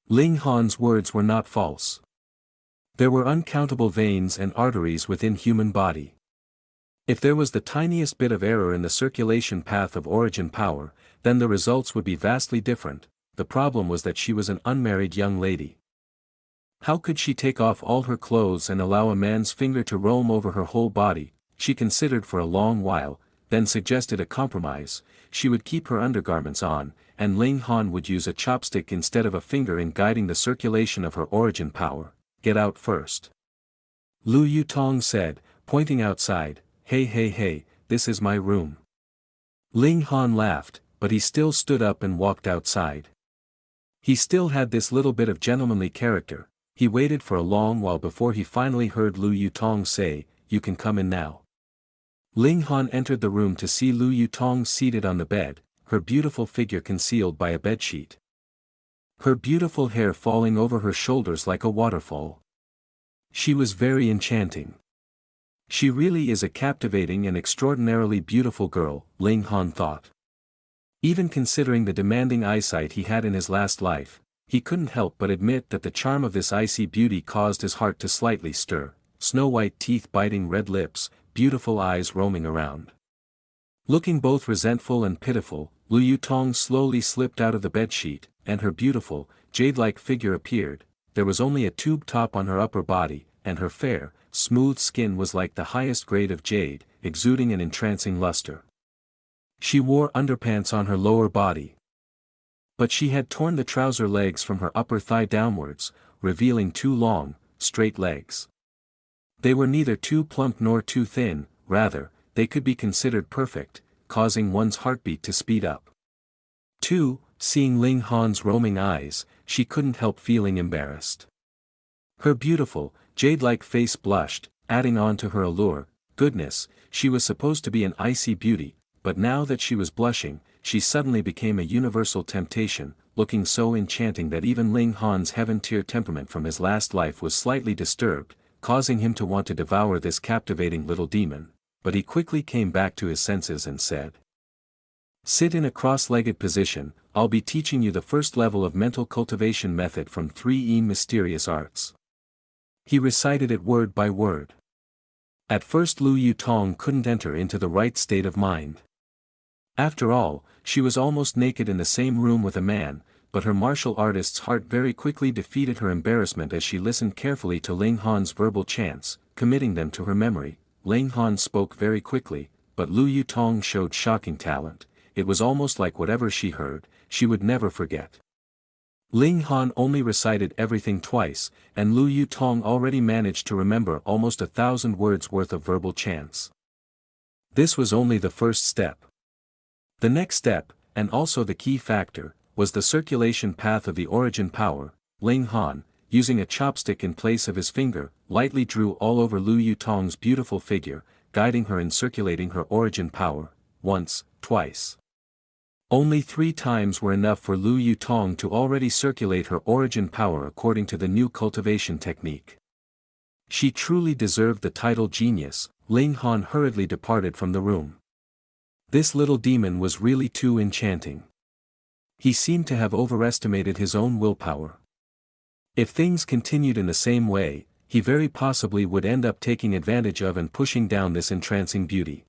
Ling Han's words were not false. There were uncountable veins and arteries within human body. If there was the tiniest bit of error in the circulation path of origin power, then the results would be vastly different. The problem was that she was an unmarried young lady. How could she take off all her clothes and allow a man's finger to roam over her whole body? She considered for a long while, then suggested a compromise. She would keep her undergarments on, and Ling Han would use a chopstick instead of a finger in guiding the circulation of her origin power. "Get out first," Lu Yutong said, pointing outside. Hey, this is my room." Ling Han laughed, but he still stood up and walked outside. He still had this little bit of gentlemanly character. He waited for a long while before he finally heard Lu Yutong say, "You can come in now." Ling Han entered the room to see Lu Yutong seated on the bed, her beautiful figure concealed by a bedsheet. Her beautiful hair falling over her shoulders like a waterfall. She was very enchanting. She really is a captivating and extraordinarily beautiful girl, Ling Han thought. Even considering the demanding eyesight he had in his last life, he couldn't help but admit that the charm of this icy beauty caused his heart to slightly stir, snow-white teeth biting red lips, beautiful eyes roaming around. Looking both resentful and pitiful, Lu Yutong slowly slipped out of the bedsheet, and her beautiful, jade-like figure appeared. There was only a tube top on her upper body, and her fair, smooth skin was like the highest grade of jade, exuding an entrancing luster. She wore underpants on her lower body. But she had torn the trouser legs from her upper thigh downwards, revealing two long, straight legs. They were neither too plump nor too thin, rather, they could be considered perfect, causing one's heartbeat to speed up. 2. Seeing Ling Han's roaming eyes, she couldn't help feeling embarrassed. Her beautiful, jade-like face blushed, adding on to her allure. Goodness, she was supposed to be an icy beauty, but now that she was blushing, she suddenly became a universal temptation, looking so enchanting that even Ling Han's heaven-tier temperament from his last life was slightly disturbed, causing him to want to devour this captivating little demon, but he quickly came back to his senses and said, "Sit in a cross-legged position, I'll be teaching you the first level of mental cultivation method from 3E Mysterious Arts." He recited it word by word. At first Lu Yutong couldn't enter into the right state of mind. After all, she was almost naked in the same room with a man, but her martial artist's heart very quickly defeated her embarrassment as she listened carefully to Ling Han's verbal chants, committing them to her memory. Ling Han spoke very quickly, but Lu Yutong showed shocking talent. It was almost like whatever she heard, she would never forget. Ling Han only recited everything twice, and Lu Yutong already managed to remember almost 1,000 words worth of verbal chants. This was only the first step. The next step, and also the key factor, was the circulation path of the origin power. Ling Han, using a chopstick in place of his finger, lightly drew all over Lu Yutong's beautiful figure, guiding her in circulating her origin power, once, twice. Only 3 times were enough for Lu Yutong to already circulate her origin power according to the new cultivation technique. She truly deserved the title genius. Ling Han hurriedly departed from the room. This little demon was really too enchanting. He seemed to have overestimated his own willpower. If things continued in the same way, he very possibly would end up taking advantage of and pushing down this entrancing beauty.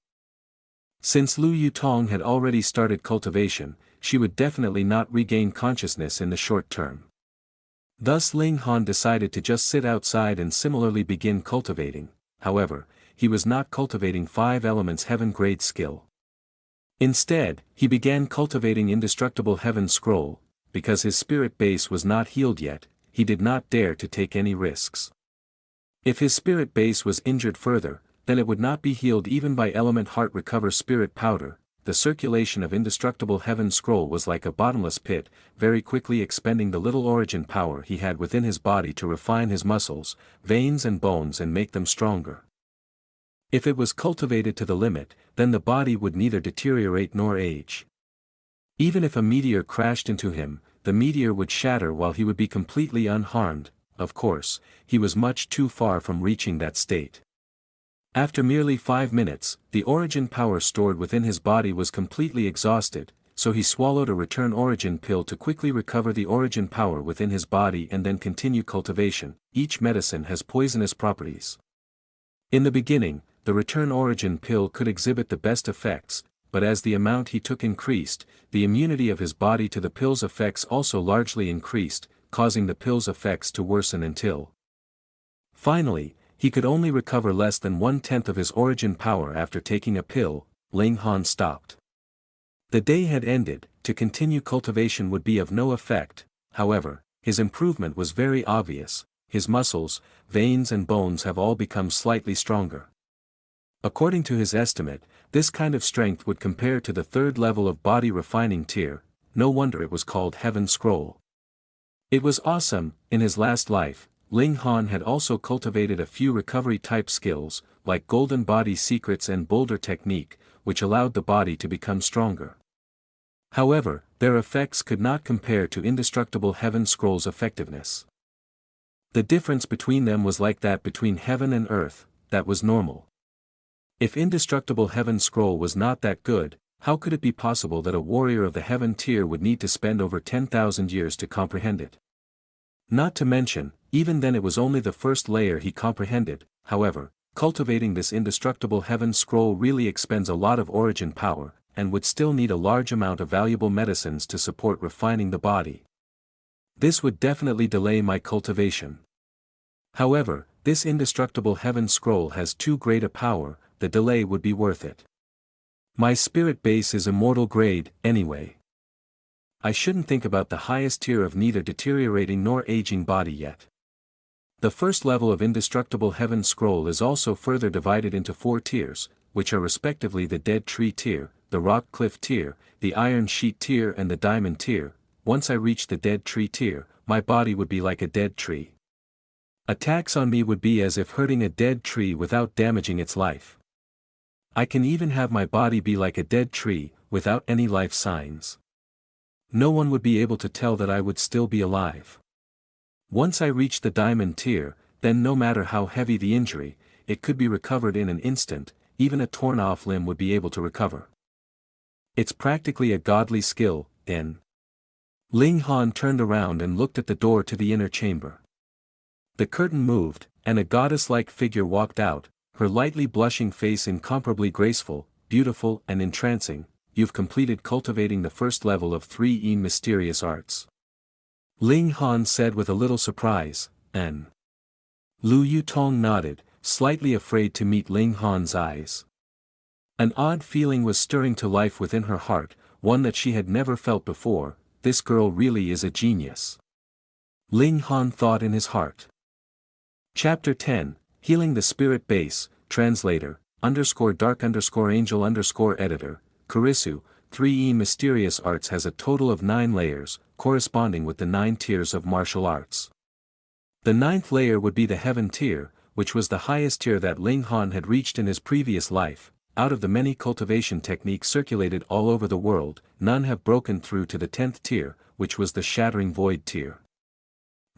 Since Lu Yutong had already started cultivation, she would definitely not regain consciousness in the short term. Thus Ling Han decided to just sit outside and similarly begin cultivating. However, he was not cultivating 5 elements heaven-grade skill. Instead, he began cultivating indestructible heaven scroll. Because his spirit base was not healed yet, he did not dare to take any risks. If his spirit base was injured further, then it would not be healed even by element heart recover spirit powder. The circulation of indestructible heaven scroll was like a bottomless pit, very quickly expending the little origin power he had within his body to refine his muscles, veins and bones and make them stronger. If it was cultivated to the limit, then the body would neither deteriorate nor age. Even if a meteor crashed into him, the meteor would shatter while he would be completely unharmed. Of course, he was much too far from reaching that state. After merely 5 minutes, the origin power stored within his body was completely exhausted, so he swallowed a return origin pill to quickly recover the origin power within his body and then continue cultivation. Each medicine has poisonous properties. In the beginning, the return origin pill could exhibit the best effects, but as the amount he took increased, the immunity of his body to the pill's effects also largely increased, causing the pill's effects to worsen until finally, he could only recover less than 1/10 of his origin power after taking a pill. Ling Han stopped. The day had ended, to continue cultivation would be of no effect. However, his improvement was very obvious. His muscles, veins and bones have all become slightly stronger. According to his estimate, this kind of strength would compare to the 3rd level of body refining tier. No wonder it was called Heaven Scroll. It was awesome. In his last life, Ling Han had also cultivated a few recovery-type skills, like Golden Body Secrets and Boulder Technique, which allowed the body to become stronger. However, their effects could not compare to Indestructible Heaven Scroll's effectiveness. The difference between them was like that between heaven and earth, that was normal. If Indestructible Heaven Scroll was not that good, how could it be possible that a warrior of the heaven tier would need to spend over 10,000 years to comprehend it? Not to mention, even then it was only the first layer he comprehended. However, cultivating this Indestructible Heaven Scroll really expends a lot of origin power, and would still need a large amount of valuable medicines to support refining the body. This would definitely delay my cultivation. However, this Indestructible Heaven Scroll has too great a power, the delay would be worth it. My spirit base is immortal grade, anyway. I shouldn't think about the highest tier of neither deteriorating nor aging body yet. The first level of Indestructible Heaven Scroll is also further divided into 4 tiers, which are respectively the Dead Tree tier, the Rock Cliff tier, the Iron Sheet tier and the Diamond tier. Once I reach the Dead Tree tier, my body would be like a dead tree. Attacks on me would be as if hurting a dead tree without damaging its life. I can even have my body be like a dead tree, without any life signs. No one would be able to tell that I would still be alive. Once I reach the Diamond tier, then no matter how heavy the injury, it could be recovered in an instant, even a torn-off limb would be able to recover. It's practically a godly skill, then. Ling Han turned around and looked at the door to the inner chamber. The curtain moved, and a goddess-like figure walked out, her lightly blushing face incomparably graceful, beautiful and entrancing. You've completed cultivating the first level of 3 mysterious arts. Ling Han said with a little surprise, and Lu Yutong nodded, slightly afraid to meet Ling Han's eyes. An odd feeling was stirring to life within her heart, one that she had never felt before. This girl really is a genius. Ling Han thought in his heart. Chapter 10, Healing the Spirit Base, Translator, _dark_angel_editor, Kurisu, 3 Mysterious Arts has a total of 9 layers, corresponding with the 9 tiers of martial arts. The 9th layer would be the Heaven tier, which was the highest tier that Ling Han had reached in his previous life. Out of the many cultivation techniques circulated all over the world, none have broken through to the 10th tier, which was the Shattering Void tier.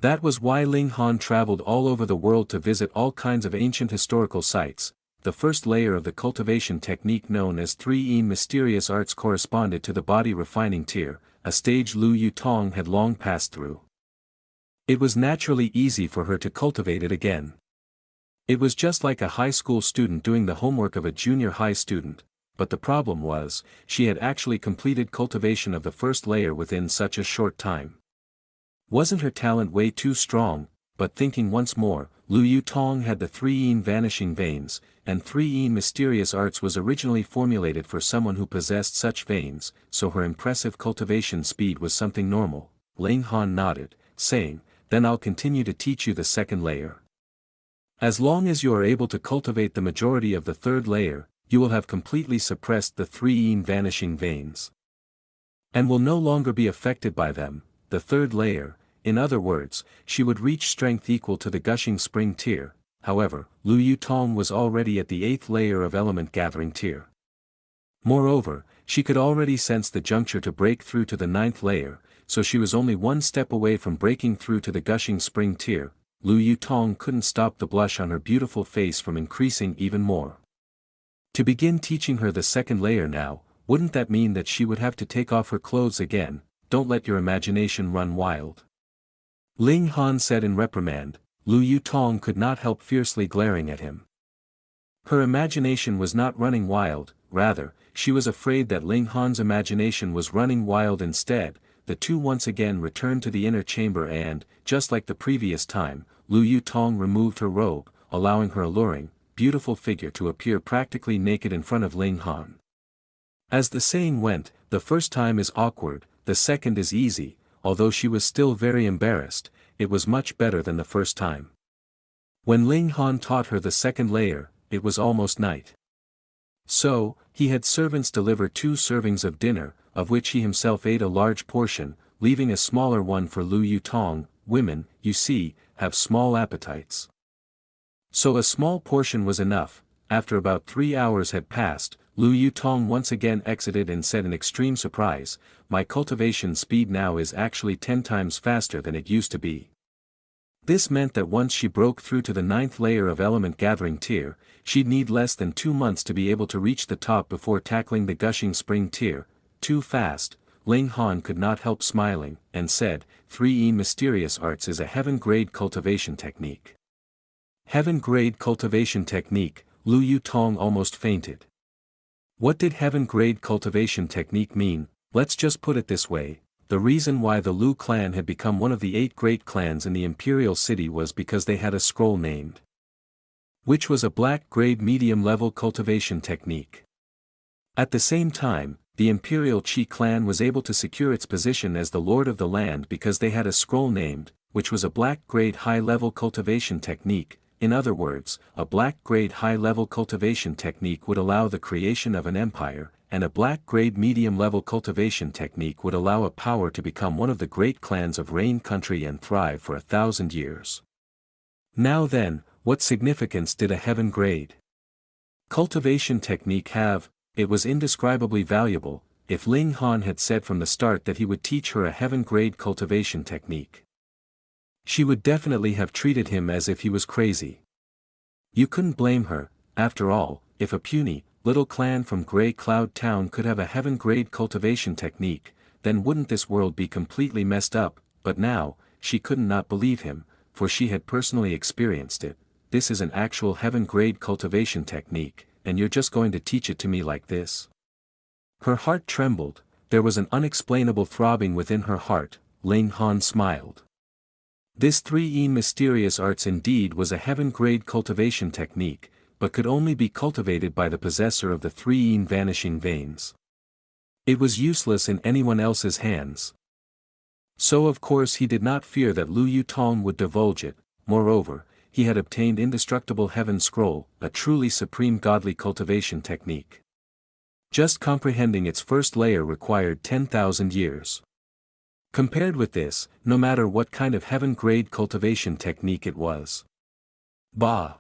That was why Ling Han traveled all over the world to visit all kinds of ancient historical sites. The first layer of the cultivation technique known as 3 Mysterious Arts corresponded to the Body Refining tier, a stage Lu Yutong had long passed through. It was naturally easy for her to cultivate it again. It was just like a high school student doing the homework of a junior high student, but the problem was, she had actually completed cultivation of the first layer within such a short time. Wasn't her talent way too strong? But thinking once more, Lu Yutong had the 3 vanishing veins, and 3 mysterious arts was originally formulated for someone who possessed such veins, so her impressive cultivation speed was something normal. Ling Han nodded, saying, then I'll continue to teach you the 2nd layer. As long as you are able to cultivate the majority of the 3rd layer, you will have completely suppressed the 3 vanishing veins. And will no longer be affected by them. The 3rd layer, in other words, she would reach strength equal to the Gushing Spring tier. However, Lu Yutong was already at the 8th layer of Element Gathering tier. Moreover, she could already sense the juncture to break through to the 9th layer, so she was only one step away from breaking through to the Gushing Spring tier. Lu Yutong couldn't stop the blush on her beautiful face from increasing even more. To begin teaching her the 2nd layer now, wouldn't that mean that she would have to take off her clothes again? Don't let your imagination run wild. Ling Han said in reprimand. Lu Yutong could not help fiercely glaring at him. Her imagination was not running wild, rather, she was afraid that Ling Han's imagination was running wild instead. The two once again returned to the inner chamber and, just like the previous time, Lu Yutong removed her robe, allowing her alluring, beautiful figure to appear practically naked in front of Ling Han. As the saying went, the first time is awkward, the second is easy. Although she was still very embarrassed, it was much better than the first time. When Ling Han taught her the 2nd layer, it was almost night. So, he had servants deliver 2 servings of dinner, of which he himself ate a large portion. leaving a smaller one for Lu Yutong. Women, you see, have small appetites. So a small portion was enough. After about 3 hours had passed, Lu Yutong once again exited and said in extreme surprise, "My cultivation speed now is actually 10 times faster than it used to be." This meant that once she broke through to the 9th layer of element gathering tier, she'd need less than 2 months to be able to reach the top before tackling the gushing spring tier. Too fast. Ling Han could not help smiling, and said, 3E Mysterious Arts is a heaven-grade cultivation technique. Heaven-grade cultivation technique, Lu Yutong almost fainted. What did heaven-grade cultivation technique mean? Let's just put it this way. The reason why the Lu clan had become one of the 8 great clans in the imperial city was because they had a scroll named, which was a black-grade medium-level cultivation technique. At the same time, the imperial Qi clan was able to secure its position as the lord of the land because they had a scroll named, which was a black-grade high-level cultivation technique. In other words, a black-grade high-level cultivation technique would allow the creation of an empire, and a black-grade medium-level cultivation technique would allow a power to become one of the great clans of Rain Country and thrive for 1,000 years. Now then, what significance did a heaven-grade cultivation technique have? It was indescribably valuable. If Ling Han had said from the start that he would teach her a heaven-grade cultivation technique, she would definitely have treated him as if he was crazy. You couldn't blame her. After all, if a puny, little clan from Grey Cloud Town could have a heaven-grade cultivation technique, then wouldn't this world be completely messed up? But now, she couldn't not believe him, for she had personally experienced it. This is an actual heaven-grade cultivation technique, and you're just going to teach it to me like this? Her heart trembled. There was an unexplainable throbbing within her heart. Ling Han smiled. This 3E Mysterious Arts indeed was a heaven-grade cultivation technique, but could only be cultivated by the possessor of the 3E Vanishing Veins. It was useless in anyone else's hands. So of course he did not fear that Lu Yutong would divulge it. Moreover, he had obtained Indestructible Heaven Scroll, a truly supreme godly cultivation technique. Just comprehending its first layer required 10,000 years. Compared with this, no matter what kind of heaven-grade cultivation technique it was, bah!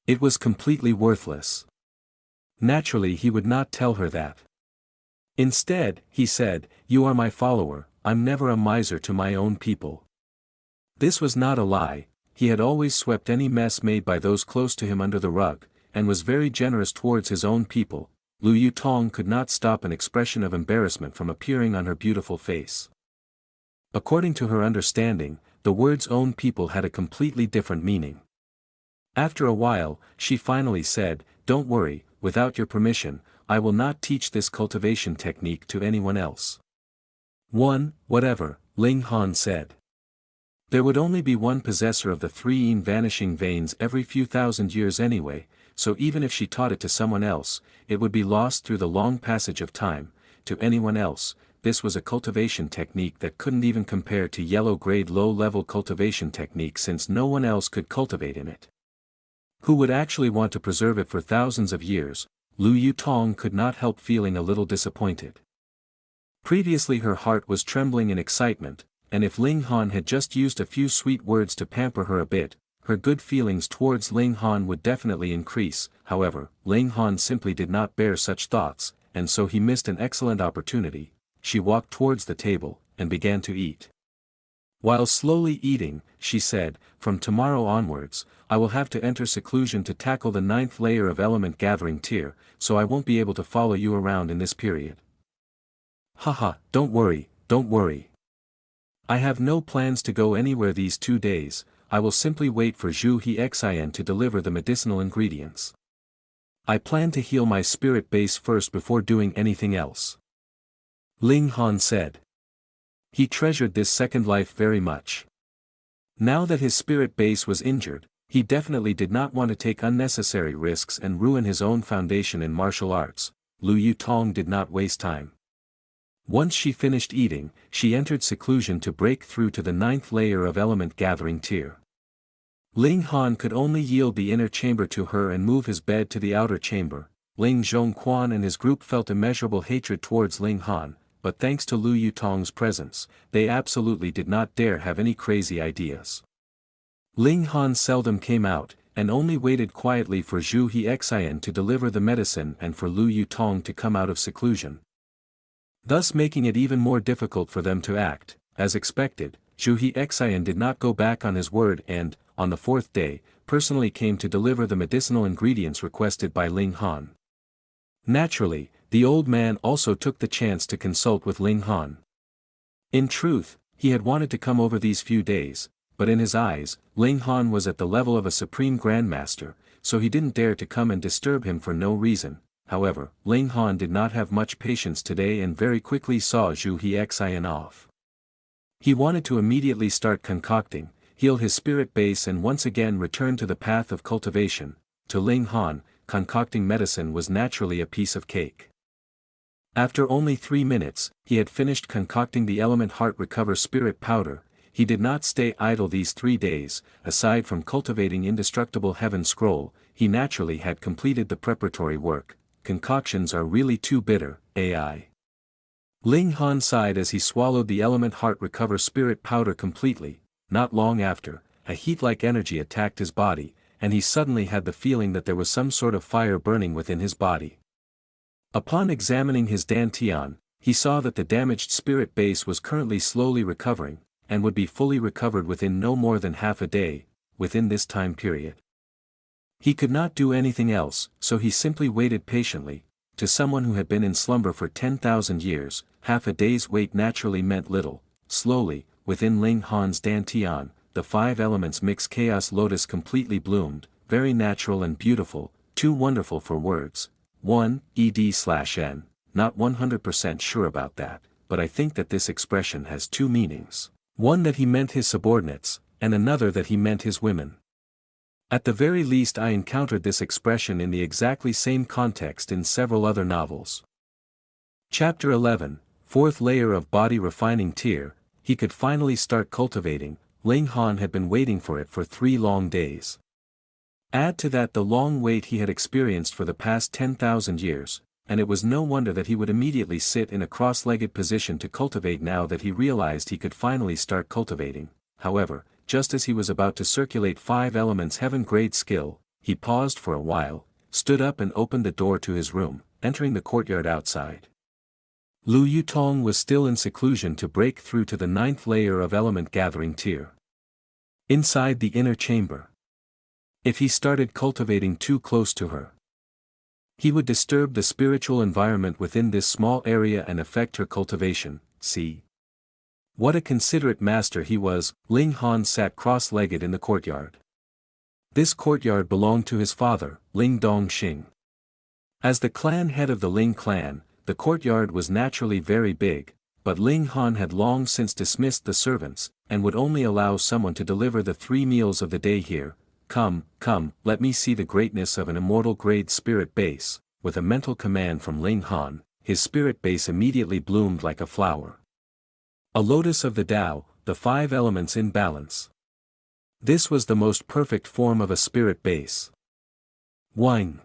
It was completely worthless. Naturally he would not tell her that. Instead, he said, "You are my follower, I'm never a miser to my own people." This was not a lie. He had always swept any mess made by those close to him under the rug, and was very generous towards his own people. Lu Yutong could not stop an expression of embarrassment from appearing on her beautiful face. According to her understanding, the words own people had a completely different meaning. After a while, she finally said, "Don't worry, without your permission, I will not teach this cultivation technique to anyone else." Whatever, Ling Han said. There would only be one possessor of the 3E Vanishing Veins every few thousand years anyway, so even if she taught it to someone else, it would be lost through the long passage of time. To anyone else, this was a cultivation technique that couldn't even compare to yellow-grade low-level cultivation technique since no one else could cultivate in it. Who would actually want to preserve it for thousands of years? Lu Yutong could not help feeling a little disappointed. Previously her heart was trembling in excitement, and if Ling Han had just used a few sweet words to pamper her a bit, her good feelings towards Ling Han would definitely increase. However, Ling Han simply did not bear such thoughts, and so he missed an excellent opportunity. She walked towards the table, and began to eat. While slowly eating, she said, "From tomorrow onwards, I will have to enter seclusion to tackle the 9th layer of element gathering tier, so I won't be able to follow you around in this period." "Haha, don't worry, don't worry. I have no plans to go anywhere these 2 days, I will simply wait for Zhu Hexin to deliver the medicinal ingredients. I plan to heal my spirit base first before doing anything else," Ling Han said. He treasured this second life very much. Now that his spirit base was injured, he definitely did not want to take unnecessary risks and ruin his own foundation in martial arts. Lu Yutong did not waste time. Once she finished eating, she entered seclusion to break through to the 9th layer of element gathering tier. Ling Han could only yield the inner chamber to her and move his bed to the outer chamber. Ling Zhongquan and his group felt immeasurable hatred towards Ling Han, but thanks to Lu Yutong's presence, they absolutely did not dare have any crazy ideas. Ling Han seldom came out, and only waited quietly for Zhu Hexian to deliver the medicine and for Lu Yutong to come out of seclusion, thus making it even more difficult for them to act. As expected, Zhu Hexian did not go back on his word and, on the fourth day, personally came to deliver the medicinal ingredients requested by Ling Han. Naturally, the old man also took the chance to consult with Ling Han. In truth, he had wanted to come over these few days, but in his eyes, Ling Han was at the level of a supreme grandmaster, so he didn't dare to come and disturb him for no reason. However, Ling Han did not have much patience today and very quickly saw Zhu Hexian off. He wanted to immediately start concocting, heal his spirit base and once again return to the path of cultivation. To Ling Han, concocting medicine was naturally a piece of cake. After only 3 minutes, he had finished concocting the element heart recover spirit powder. He did not stay idle these 3 days. Aside from cultivating indestructible heaven scroll, he naturally had completed the preparatory work. Concoctions are really too bitter, AI. Ling Han sighed as he swallowed the element heart recover spirit powder completely. Not long after, a heat-like energy attacked his body, and he suddenly had the feeling that there was some sort of fire burning within his body. Upon examining his dantian, he saw that the damaged spirit base was currently slowly recovering, and would be fully recovered within no more than half a day. Within this time period, he could not do anything else, so he simply waited patiently. To someone who had been in slumber for 10,000 years, half a day's wait naturally meant little. Slowly, within Ling Han's dantian, the 5 elements mix chaos lotus completely bloomed, very natural and beautiful, too wonderful for words. 1 ed/n, not 100% sure about that, but I think that this expression has 2 meanings. One that he meant his subordinates, and another that he meant his women. At the very least I encountered this expression in the exactly same context in several other novels. Chapter 11, 4th layer of body refining tier. He could finally start cultivating. Ling Han had been waiting for it for 3 long days. Add to that the long wait he had experienced for the past 10,000 years, and it was no wonder that he would immediately sit in a cross-legged position to cultivate now that he realized he could finally start cultivating. However, just as he was about to circulate 5 elements heaven-grade skill, he paused for a while, stood up and opened the door to his room, entering the courtyard outside. Lu Yutong was still in seclusion to break through to the 9th layer of element gathering tier. Inside the inner chamber, if he started cultivating too close to her, he would disturb the spiritual environment within this small area and affect her cultivation. See what a considerate master he was. Ling Han sat cross-legged in the courtyard. This courtyard belonged to his father, Ling Dongxing. As the clan head of the Ling clan, the courtyard was naturally very big, but Ling Han had long since dismissed the servants, and would only allow someone to deliver the 3 meals of the day here. Come, come, let me see the greatness of an immortal grade spirit base. With a mental command from Ling Han, his spirit base immediately bloomed like a flower. A lotus of the Tao, the 5 elements in balance. This was the most perfect form of a spirit base. Wine.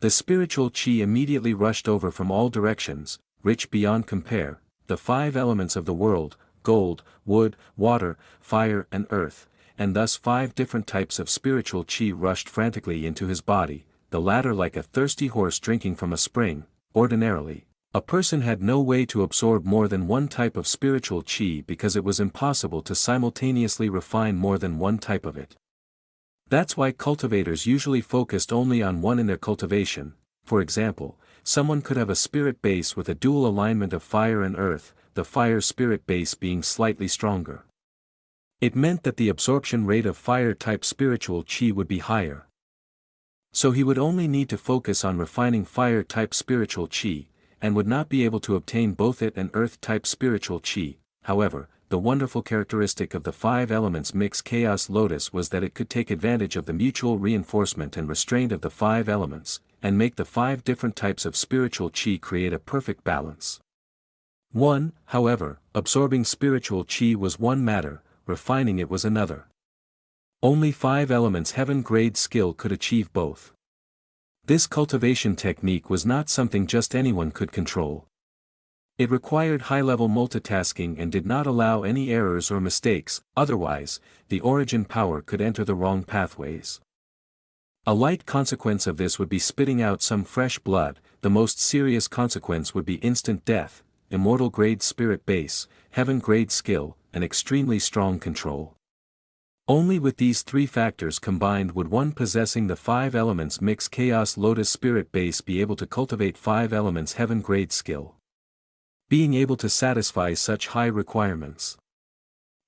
The spiritual qi immediately rushed over from all directions, rich beyond compare, the 5 elements of the world, gold, wood, water, fire and earth, and thus 5 different types of spiritual qi rushed frantically into his body, the latter like a thirsty horse drinking from a spring. Ordinarily, a person had no way to absorb more than one type of spiritual qi because it was impossible to simultaneously refine more than one type of it. That's why cultivators usually focused only on one in their cultivation. For example, someone could have a spirit base with a dual alignment of fire and earth, the fire spirit base being slightly stronger. It meant that the absorption rate of fire-type spiritual qi would be higher. So he would only need to focus on refining fire-type spiritual qi, and would not be able to obtain both it and earth-type spiritual qi. However, the wonderful characteristic of the 5 elements mix chaos lotus was that it could take advantage of the mutual reinforcement and restraint of the 5 elements, and make the 5 different types of spiritual qi create a perfect balance. However, absorbing spiritual qi was one matter, refining it was another. Only 5 elements heaven-grade skill could achieve both. This cultivation technique was not something just anyone could control. It required high-level multitasking and did not allow any errors or mistakes, otherwise, the origin power could enter the wrong pathways. A light consequence of this would be spitting out some fresh blood, the most serious consequence would be instant death, immortal grade spirit base, heaven grade skill, and extremely strong control. Only with these three factors combined would one possessing the 5 elements mix chaos lotus spirit base be able to cultivate 5 elements heaven grade skill. Being able to satisfy such high requirements.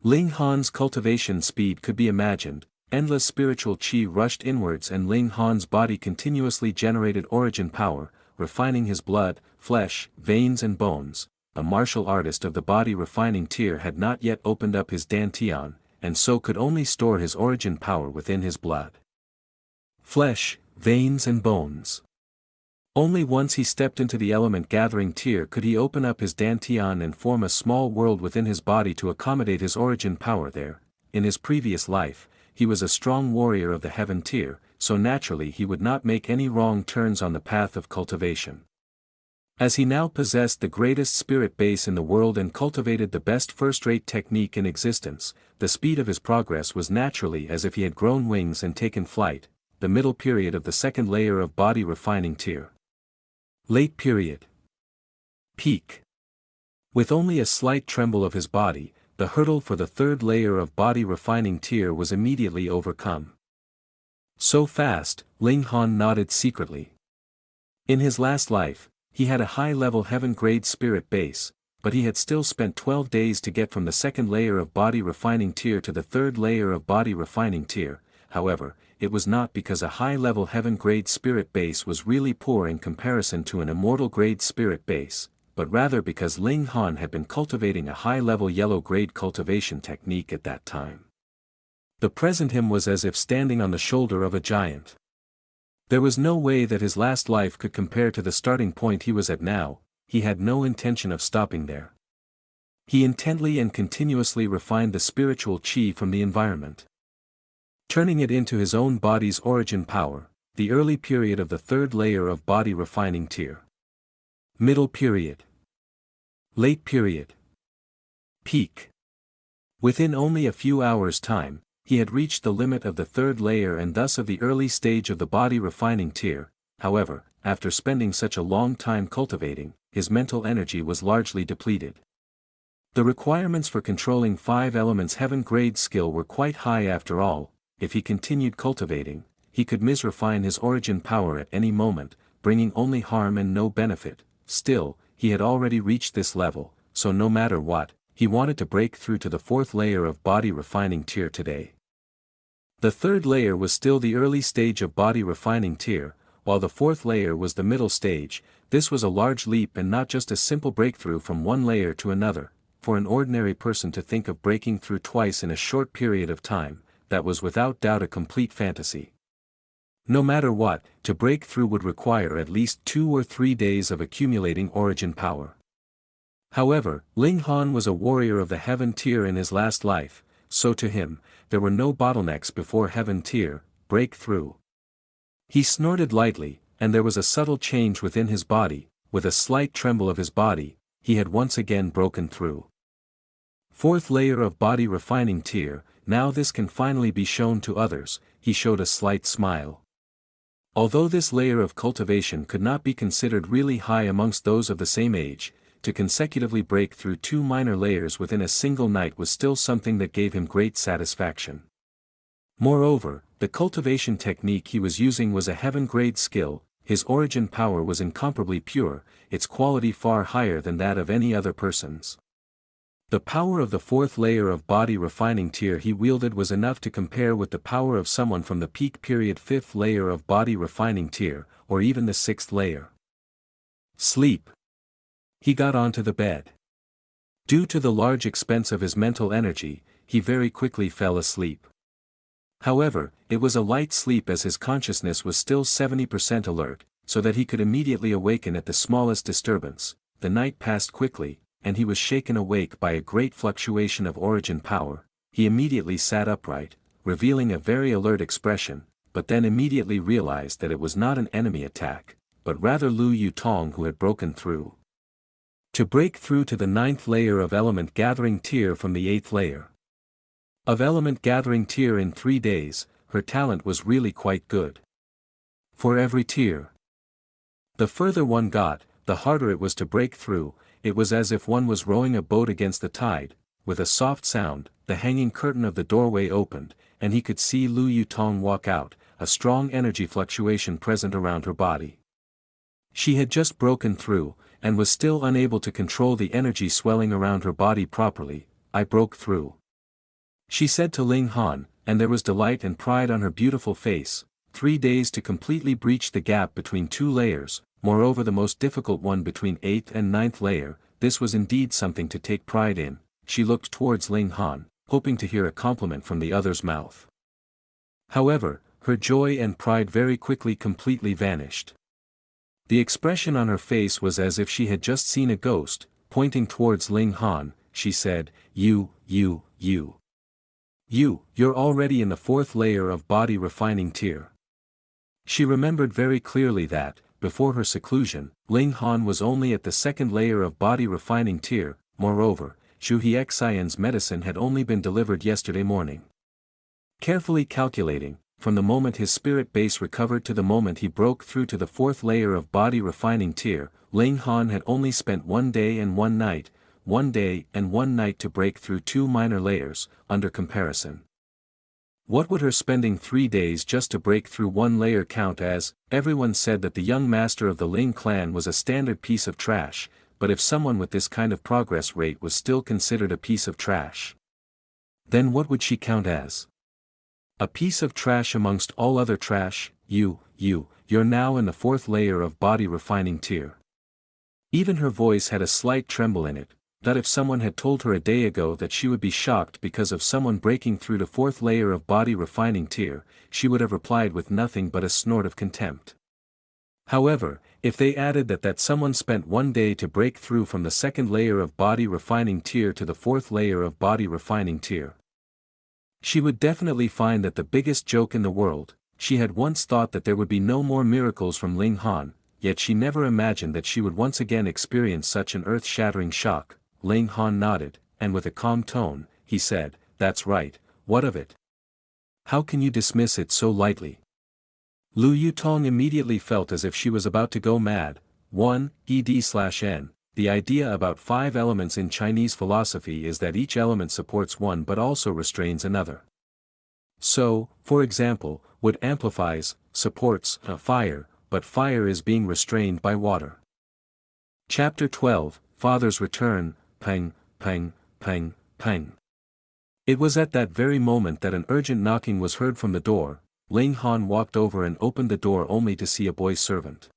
Ling Han's cultivation speed could be imagined. Endless spiritual chi rushed inwards and Ling Han's body continuously generated origin power, refining his blood, flesh, veins and bones. A martial artist of the body refining tier had not yet opened up his dantian, and so could only store his origin power within his blood. Flesh, veins and bones. Only once he stepped into the element gathering tier could he open up his dantian and form a small world within his body to accommodate his origin power there. In his previous life, he was a strong warrior of the heaven tier, so naturally he would not make any wrong turns on the path of cultivation. As he now possessed the greatest spirit base in the world and cultivated the best first-rate technique in existence, the speed of his progress was naturally as if he had grown wings and taken flight, the middle period of the second layer of body refining tier. Late period. Peak. With only a slight tremble of his body, the hurdle for the third layer of body refining tier was immediately overcome. So fast, Ling Han nodded secretly. In his last life, he had a high-level heaven-grade spirit base, but he had still spent 12 days to get from the second layer of body refining tier to the third layer of body refining tier. However, it was not because a high-level heaven-grade spirit base was really poor in comparison to an immortal-grade spirit base, but rather because Ling Han had been cultivating a high-level yellow-grade cultivation technique at that time. The present him was as if standing on the shoulder of a giant. There was no way that his last life could compare to the starting point he was at now. He had no intention of stopping there. He intently and continuously refined the spiritual chi from the environment, turning it into his own body's origin power, the early period of the third layer of body refining tier. Middle period. Late period. Peak. Within only a few hours' time, he had reached the limit of the third layer and thus of the early stage of the body refining tier. However, after spending such a long time cultivating, his mental energy was largely depleted. The requirements for controlling 5 elements heaven-grade skill were quite high after all. If he continued cultivating, he could misrefine his origin power at any moment, bringing only harm and no benefit. Still, he had already reached this level, so no matter what, he wanted to break through to the 4th layer of body refining tier today. The 3rd layer was still the early stage of body refining tier, while the 4th layer was the middle stage. This was a large leap and not just a simple breakthrough from one layer to another. For an ordinary person to think of breaking through twice in a short period of time, that was without doubt a complete fantasy. No matter what, to break through would require at least 2 or 3 days of accumulating origin power. However, Ling Han was a warrior of the heaven tier in his last life, so to him, there were no bottlenecks before heaven tier, break through. He snorted lightly, and there was a subtle change within his body. With a slight tremble of his body, he had once again broken through. 4th layer of body refining tier, now this can finally be shown to others. He showed a slight smile. Although this layer of cultivation could not be considered really high amongst those of the same age, to consecutively break through 2 minor layers within a single night was still something that gave him great satisfaction. Moreover, the cultivation technique he was using was a heaven-grade skill. His origin power was incomparably pure, its quality far higher than that of any other person's. The power of the 4th layer of body refining tier he wielded was enough to compare with the power of someone from the peak period 5th layer of body refining tier, or even the 6th layer. Sleep. He got onto the bed. Due to the large expense of his mental energy, he very quickly fell asleep. However, it was a light sleep as his consciousness was still 70% alert, so that he could immediately awaken at the smallest disturbance. The night passed quickly, and he was shaken awake by a great fluctuation of origin power. He immediately sat upright, revealing a very alert expression, but then immediately realized that it was not an enemy attack, but rather Lu Yutong who had broken through. To break through to the 9th layer of element gathering tier from the 8th layer of element gathering tier in 3 days, her talent was really quite good. For every tier, the further one got, the harder it was to break through. It was as if one was rowing a boat against the tide. With a soft sound, the hanging curtain of the doorway opened, and he could see Lu Yutong walk out, a strong energy fluctuation present around her body. She had just broken through, and was still unable to control the energy swelling around her body properly. I broke through, she said to Ling Han, and there was delight and pride on her beautiful face. 3 days to completely breach the gap between 2 layers, moreover the most difficult one between 8th and 9th layer. This was indeed something to take pride in. She looked towards Ling Han, hoping to hear a compliment from the other's mouth. However, her joy and pride very quickly completely vanished. The expression on her face was as if she had just seen a ghost. Pointing towards Ling Han, she said, You're already in the 4th layer of body refining tier. She remembered very clearly that, before her seclusion, Ling Han was only at the 2nd layer of body refining tier. Moreover, Zhu Hiexian's medicine had only been delivered yesterday morning. Carefully calculating, from the moment his spirit base recovered to the moment he broke through to the 4th layer of body refining tier, Ling Han had only spent 1 day and 1 night, 1 day and 1 night to break through 2 minor layers. Under comparison, what would her spending 3 days just to break through 1 layer count as? Everyone said that the young master of the Ling clan was a standard piece of trash, but if someone with this kind of progress rate was still considered a piece of trash, then what would she count as? A piece of trash amongst all other trash. You're now in the 4th layer of body refining tier. Even her voice had a slight tremble in it, that if someone had told her a day ago that she would be shocked because of someone breaking through the 4th layer of body refining tier, she would have replied with nothing but a snort of contempt. However, if they added that someone spent 1 day to break through from the 2nd layer of body refining tier to the 4th layer of body refining tier, she would definitely find that the biggest joke in the world. She had once thought that there would be no more miracles from Ling Han, yet she never imagined that she would once again experience such an earth-shattering shock. Ling Han nodded, and with a calm tone, he said, "That's right, what of it? How can you dismiss it so lightly?" Lu Yutong immediately felt as if she was about to go mad. 1 The idea about 5 elements in Chinese philosophy is that each element supports one but also restrains another. So, for example, wood amplifies, supports, fire, but fire is being restrained by water. Chapter 12, Father's Return. Pang, pang, pang, pang. It was at that very moment that an urgent knocking was heard from the door. Ling Han walked over and opened the door only to see a boy servant.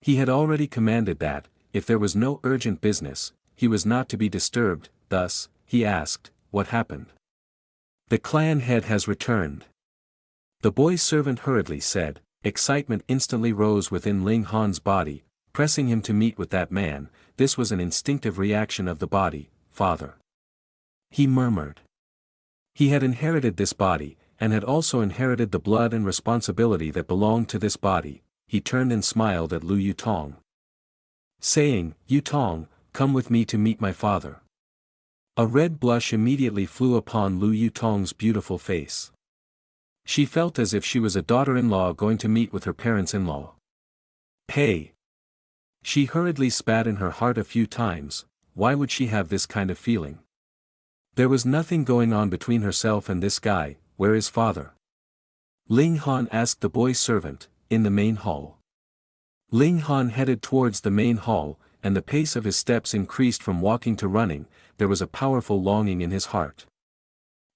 He had already commanded that, if there was no urgent business, he was not to be disturbed. Thus, he asked, "What happened?" "The clan head has returned," the boy's servant hurriedly said. Excitement instantly rose within Ling Han's body, pressing him to meet with that man. This was an instinctive reaction of the body. "Father," he murmured. He had inherited this body, and had also inherited the blood and responsibility that belonged to this body. He turned and smiled at Lu Yutong, saying, "Yutong, come with me to meet my father." A red blush immediately flew upon Lu Yutong's beautiful face. She felt as if she was a daughter-in-law going to meet with her parents-in-law. "Hey!" She hurriedly spat in her heart a few times. Why would she have this kind of feeling? There was nothing going on between herself and this guy. Where is father? Ling Han asked the boy servant. "In the main hall." Ling Han headed towards the main hall, and the pace of his steps increased from walking to running. There was a powerful longing in his heart.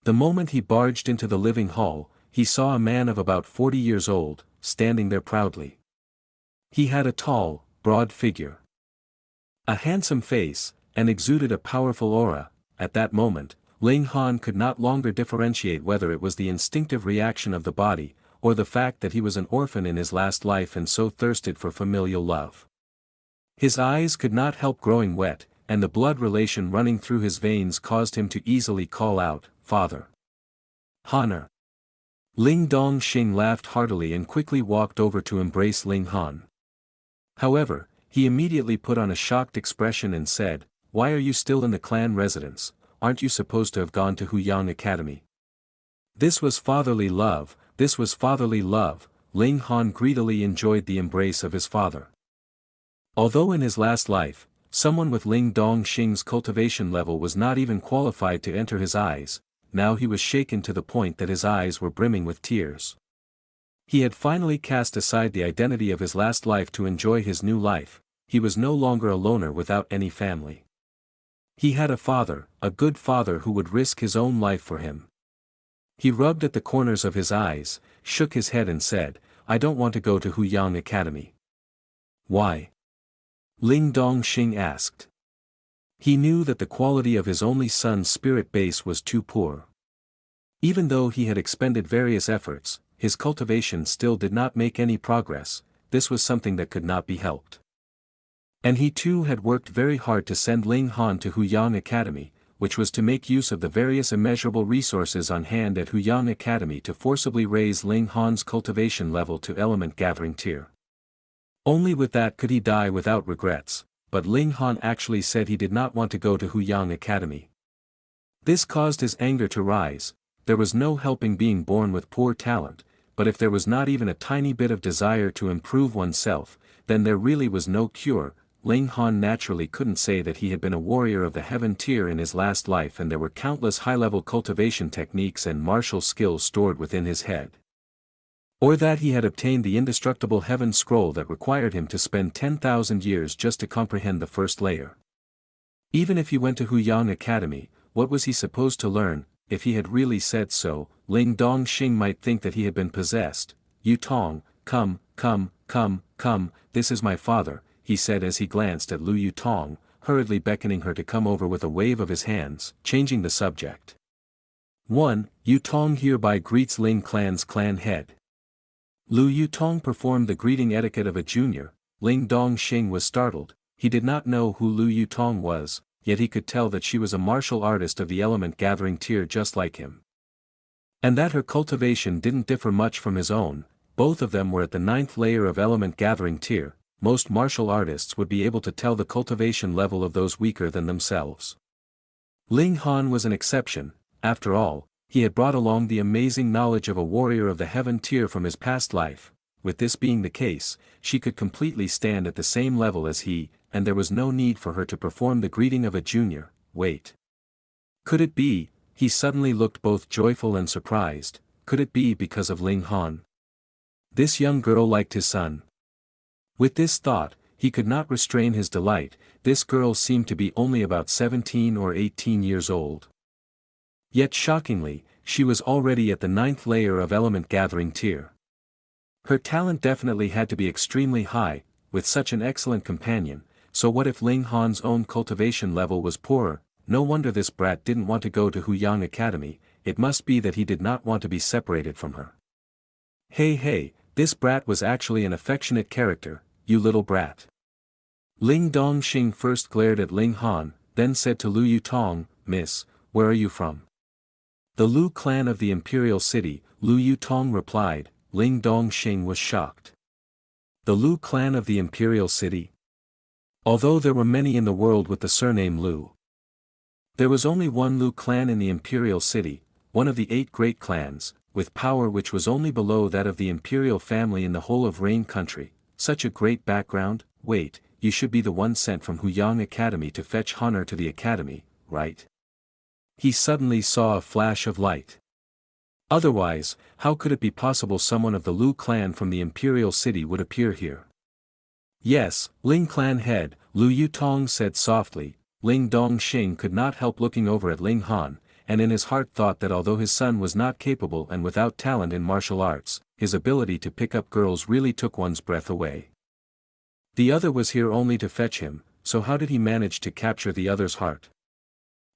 The moment he barged into the living hall, he saw a man of about 40 years old, standing there proudly. He had a tall, broad figure, a handsome face, and exuded a powerful aura. At that moment, Ling Han could not longer differentiate whether it was the instinctive reaction of the body, or the fact that he was an orphan in his last life and so thirsted for familial love. His eyes could not help growing wet, and the blood relation running through his veins caused him to easily call out, "Father." "Honor." Ling Dongxing laughed heartily and quickly walked over to embrace Ling Han. However, He immediately put on a shocked expression and said, "Why are you still in the clan residence? Aren't you supposed to have gone to Huyang Academy?" This was fatherly love, this was fatherly love. Ling Han greedily enjoyed the embrace of his father. Although in his last life, someone with Ling Dongxing's cultivation level was not even qualified to enter his eyes, now he was shaken to the point that his eyes were brimming with tears. He had finally cast aside the identity of his last life to enjoy his new life. He was no longer a loner without any family. He had a father, a good father who would risk his own life for him. He rubbed at the corners of his eyes, shook his head and said, "I don't want to go to Huyang Academy." "Why?" Ling Dongxing asked. He knew that the quality of his only son's spirit base was too poor. Even though he had expended various efforts, his cultivation still did not make any progress. This was something that could not be helped. And he too had worked very hard to send Ling Han to Huyang Academy, which was to make use of the various immeasurable resources on hand at Huyang Academy to forcibly raise Ling Han's cultivation level to element gathering tier. Only with that could he die without regrets, but Ling Han actually said he did not want to go to Huyang Academy. This caused his anger to rise. There was no helping being born with poor talent, but if there was not even a tiny bit of desire to improve oneself, then there really was no cure. Ling Han naturally couldn't say that he had been a warrior of the heaven tier in his last life and there were countless high-level cultivation techniques and martial skills stored within his head. Or that he had obtained the indestructible heaven scroll that required him to spend 10,000 years just to comprehend the first layer. Even if he went to Huyang Academy, what was he supposed to learn? If he had really said so, Ling Dongxing might think that he had been possessed. "Yu Tong, come, this is my father," he said as he glanced at Lu Yu Tong, hurriedly beckoning her to come over with a wave of his hands, changing the subject. 1. Yu Tong hereby greets Ling Clan's clan head. Lu Yu Tong performed the greeting etiquette of a junior. Ling Dongxing was startled. He did not know who Lu Yu Tong was, yet he could tell that she was a martial artist of the element gathering tier just like him. And that her cultivation didn't differ much from his own. Both of them were at the 9th layer of element gathering tier. Most martial artists would be able to tell the cultivation level of those weaker than themselves. Ling Han was an exception. After all, he had brought along the amazing knowledge of a warrior of the heaven tier from his past life. With this being the case, she could completely stand at the same level as he, and there was no need for her to perform the greeting of a junior. Wait. Could it be? He suddenly looked both joyful and surprised. Could it be because of Ling Han? This young girl liked his son. With this thought, he could not restrain his delight. This girl seemed to be only about 17 or 18 years old. Yet shockingly, she was already at the 9th layer of element gathering tier. Her talent definitely had to be extremely high, with such an excellent companion. So what if Ling Han's own cultivation level was poorer? No wonder this brat didn't want to go to Huyang Academy. It must be that he did not want to be separated from her. Hey, this brat was actually an affectionate character. You little brat. Ling Dongxing first glared at Ling Han, then said to Lu Yu Tong, "Miss, where are you from?" "The Lu clan of the Imperial City," Lu Yu Tong replied. Ling Dongxing was shocked. The Lu clan of the Imperial City? Although there were many in the world with the surname Lu, there was only one Lu clan in the Imperial City, one of the 8 great clans, with power which was only below that of the imperial family in the whole of Rain country. Such a great background. Wait, you should be the one sent from Huyang Academy to fetch honor to the academy, right? He suddenly saw a flash of light. Otherwise, how could it be possible someone of the Lu clan from the Imperial City would appear here? Yes, Ling clan head, Lu Yu Tong said softly. Ling Dongxing could not help looking over at Ling Han, and in his heart thought that although his son was not capable and without talent in martial arts, his ability to pick up girls really took one's breath away. The other was here only to fetch him, so how did he manage to capture the other's heart?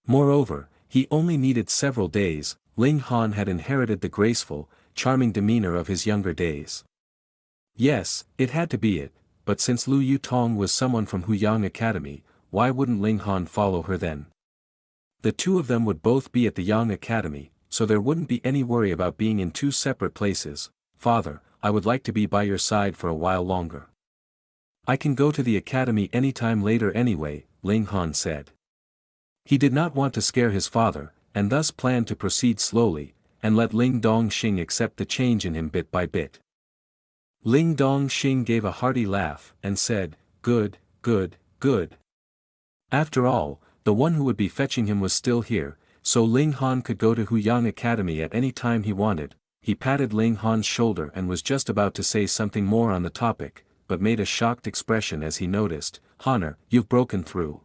Moreover, he only needed several days. Ling Han had inherited the graceful, charming demeanor of his younger days. Yes, it had to be it, but since Lu Yu Tong was someone from Huyang Academy, why wouldn't Ling Han follow her then? The two of them would both be at the Yang Academy, so there wouldn't be any worry about being in 2 separate places. "Father, I would like to be by your side for a while longer." I can go to the academy anytime later anyway, Ling Han said. He did not want to scare his father, and thus planned to proceed slowly, and let Ling Dongxing accept the change in him bit by bit. Ling Dongxing gave a hearty laugh, and said, "Good, good, good." After all, the one who would be fetching him was still here, so Ling Han could go to Huyang Academy at any time he wanted. He patted Ling Han's shoulder and was just about to say something more on the topic, but made a shocked expression as he noticed, "Honor, you've broken through."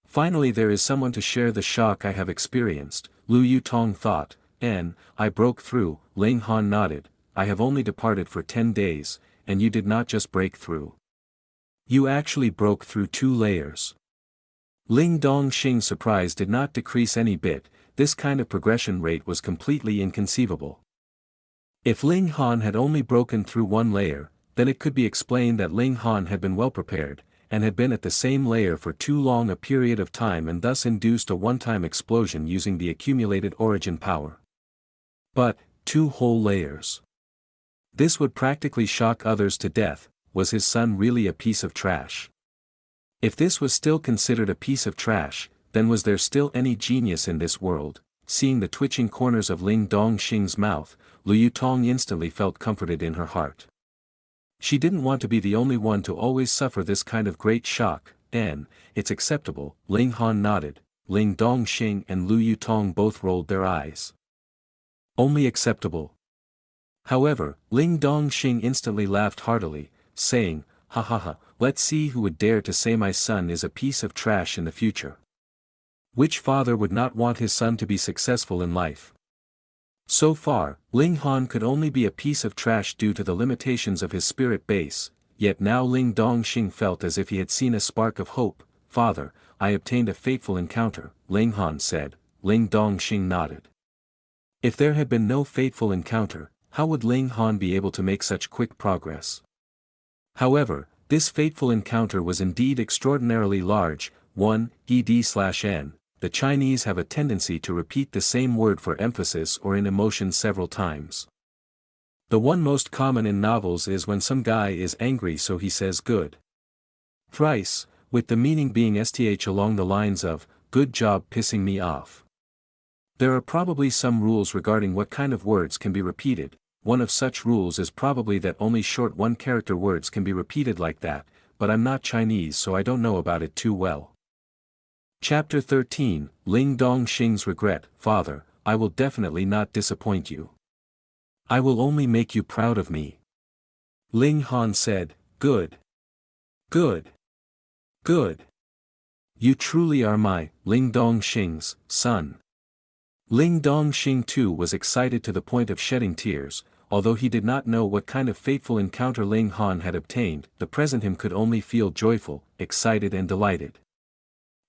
Finally there is someone to share the shock I have experienced, Lu Yutong thought, and, I broke through, Ling Han nodded, I have only departed for 10 days, and you did not just break through. You actually broke through 2 layers. Ling Dongxing's surprise did not decrease any bit, this kind of progression rate was completely inconceivable. If Ling Han had only broken through 1 layer, then it could be explained that Ling Han had been well prepared, and had been at the same layer for too long a period of time and thus induced a one-time explosion using the accumulated origin power. But, 2 whole layers. This would practically shock others to death. Was his son really a piece of trash? If this was still considered a piece of trash, then was there still any genius in this world? Seeing the twitching corners of Ling Dongxing's mouth, Lu Yutong instantly felt comforted in her heart. She didn't want to be the only one to always suffer this kind of great shock, and, it's acceptable, Ling Han nodded, Ling Dongxing and Lu Yutong both rolled their eyes. Only acceptable. However, Ling Dongxing instantly laughed heartily, saying, "Ha ha ha, let's see who would dare to say my son is a piece of trash in the future. Which father would not want his son to be successful in life?" So far, Ling Han could only be a piece of trash due to the limitations of his spirit base, yet now Ling Dongxing felt as if he had seen a spark of hope. "Father, I obtained a fateful encounter," Ling Han said. Ling Dongxing nodded. If there had been no fateful encounter, how would Ling Han be able to make such quick progress? However, this fateful encounter was indeed extraordinarily large. 1 ED/N. The Chinese have a tendency to repeat the same word for emphasis or in emotion several times. The one most common in novels is when some guy is angry so he says good. Thrice, with the meaning being sth along the lines of, "Good job pissing me off." There are probably some rules regarding what kind of words can be repeated. One of such rules is probably that only short one-character words can be repeated like that, but I'm not Chinese so I don't know about it too well. Chapter 13, Ling Dongxing's Regret. "Father, I will definitely not disappoint you. I will only make you proud of me." Ling Han said, "Good. Good. Good. You truly are my, Ling Dongxing's, son." Ling Dongxing too was excited to the point of shedding tears, although he did not know what kind of fateful encounter Ling Han had obtained. The present him could only feel joyful, excited and delighted.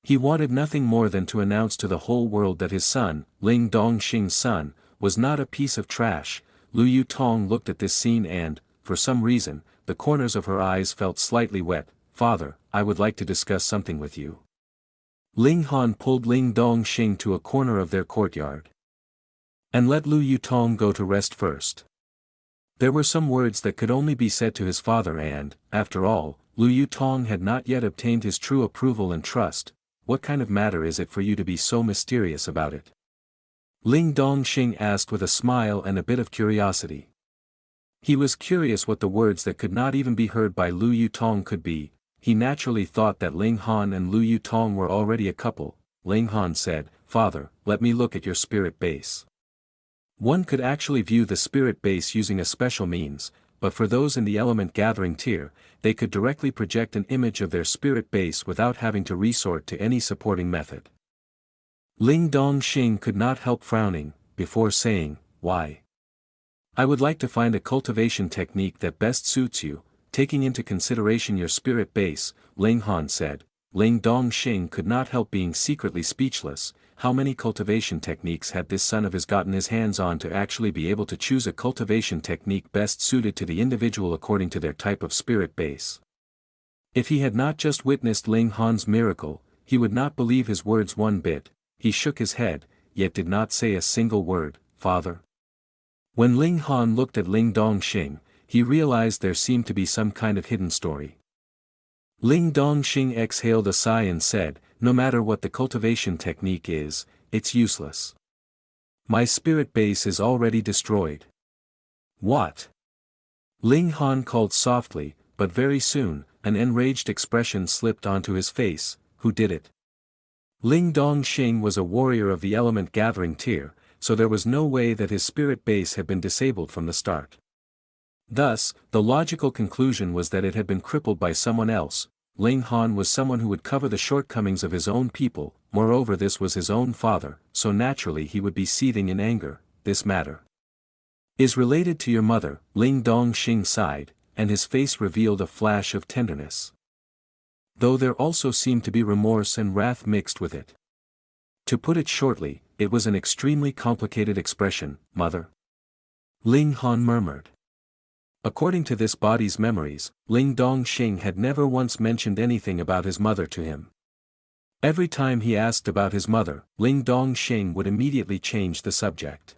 He wanted nothing more than to announce to the whole world that his son, Ling Dongxing's son, was not a piece of trash. Lu Yutong looked at this scene and, for some reason, the corners of her eyes felt slightly wet. "Father, I would like to discuss something with you." Ling Han pulled Ling Dongxing to a corner of their courtyard. And let Lu Yutong go to rest first. There were some words that could only be said to his father and, after all, Lu Yutong had not yet obtained his true approval and trust. "What kind of matter is it for you to be so mysterious about it?" Ling Dongxing asked with a smile and a bit of curiosity. He was curious what the words that could not even be heard by Lu Yutong could be. He naturally thought that Ling Han and Lu Yutong were already a couple. Ling Han said, "Father, let me look at your spirit base." One could actually view the spirit base using a special means, but for those in the element gathering tier, they could directly project an image of their spirit base without having to resort to any supporting method. Ling Dongxing could not help frowning, before saying, "Why? I would like to find a cultivation technique that best suits you, taking into consideration your spirit base," Ling Han said. Ling Dongxing could not help being secretly speechless. How many cultivation techniques had this son of his gotten his hands on to actually be able to choose a cultivation technique best suited to the individual according to their type of spirit base? If he had not just witnessed Ling Han's miracle, he would not believe his words one bit. He shook his head, yet did not say a single word. "Father." When Ling Han looked at Ling Dongxing, he realized there seemed to be some kind of hidden story. Ling Dongxing exhaled a sigh and said, no matter what the cultivation technique is, it's useless. My spirit base is already destroyed. What? Ling Han called softly, but very soon, an enraged expression slipped onto his face. Who did it? Ling Dongxing was a warrior of the element gathering tier, so there was no way that his spirit base had been disabled from the start. Thus, the logical conclusion was that it had been crippled by someone else. Ling Han was someone who would cover the shortcomings of his own people, moreover this was his own father, so naturally he would be seething in anger. This matter is related to your mother, Ling Dongxing sighed, and his face revealed a flash of tenderness. Though there also seemed to be remorse and wrath mixed with it. To put it shortly, it was an extremely complicated expression, mother. Ling Han murmured. According to this body's memories, Ling Dongxing had never once mentioned anything about his mother to him. Every time he asked about his mother, Ling Dongxing would immediately change the subject.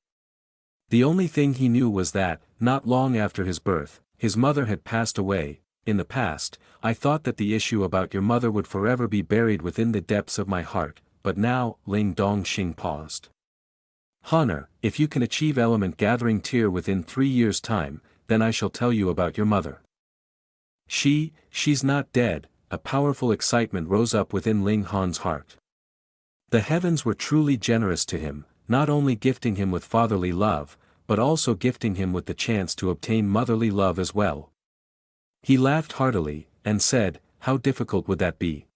The only thing he knew was that, not long after his birth, his mother had passed away. In the past, I thought that the issue about your mother would forever be buried within the depths of my heart, but now, Ling Dongxing paused. Honor, if you can achieve element gathering tier within 3 years' time, then I shall tell you about your mother. She's not dead. A powerful excitement rose up within Ling Han's heart. The heavens were truly generous to him, not only gifting him with fatherly love, but also gifting him with the chance to obtain motherly love as well. He laughed heartily, and said, how difficult would that be?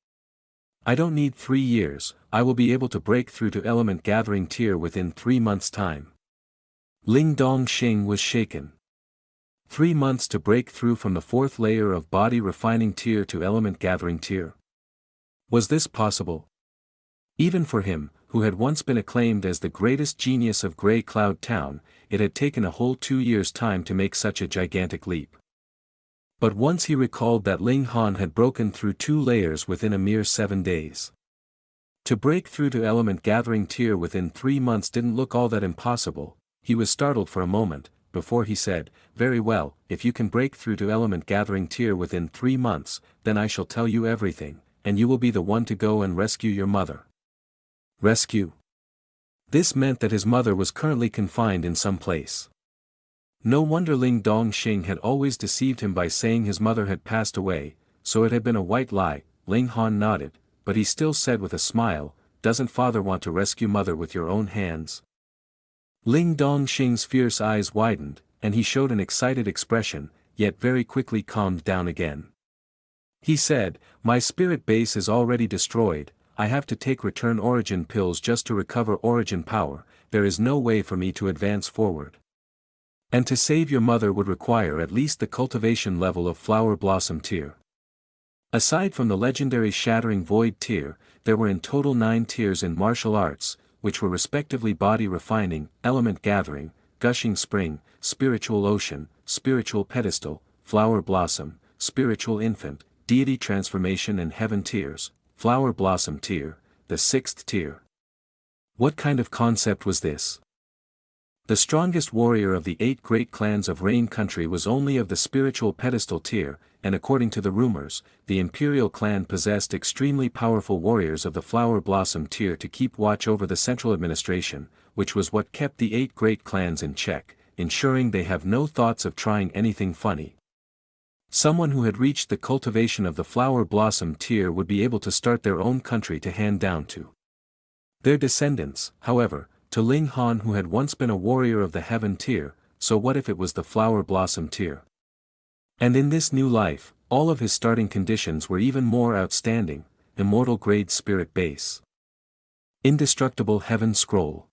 I don't need 3 years, I will be able to break through to element gathering tier within 3 months' time. Ling Dongxing was shaken. 3 months to break through from the 4th layer of body refining tier to element gathering tier. Was this possible? Even for him, who had once been acclaimed as the greatest genius of Grey Cloud Town, it had taken a whole 2 years' time to make such a gigantic leap. But once he recalled that Ling Han had broken through 2 layers within a mere 7 days. To break through to element gathering tier within 3 months didn't look all that impossible. He was startled for a moment, before he said, very well, if you can break through to element gathering tier within 3 months, then I shall tell you everything, and you will be the one to go and rescue your mother. Rescue? This meant that his mother was currently confined in some place. No wonder Ling Dongxing had always deceived him by saying his mother had passed away, so it had been a white lie. Ling Han nodded, but he still said with a smile, doesn't father want to rescue mother with your own hands? Ling Dongxing's fierce eyes widened, and he showed an excited expression, yet very quickly calmed down again. He said, my spirit base is already destroyed, I have to take return origin pills just to recover origin power, there is no way for me to advance forward. And to save your mother would require at least the cultivation level of Flower Blossom tier. Aside from the legendary Shattering Void tier, there were in total 9 tiers in martial arts, which were respectively Body Refining, Element Gathering, Gushing Spring, Spiritual Ocean, Spiritual Pedestal, Flower Blossom, Spiritual Infant, Deity Transformation and Heaven tiers, Flower Blossom tier, the 6th tier. What kind of concept was this? The strongest warrior of the 8 great clans of Rain Country was only of the Spiritual Pedestal tier, and according to the rumors, the Imperial clan possessed extremely powerful warriors of the Flower Blossom tier to keep watch over the central administration, which was what kept the 8 great clans in check, ensuring they have no thoughts of trying anything funny. Someone who had reached the cultivation of the Flower Blossom tier would be able to start their own country to hand down to their descendants, however, to Ling Han who had once been a warrior of the Heaven tier, so what if it was the Flower Blossom tier? And in this new life, all of his starting conditions were even more outstanding, immortal grade spirit base. Indestructible Heaven scroll.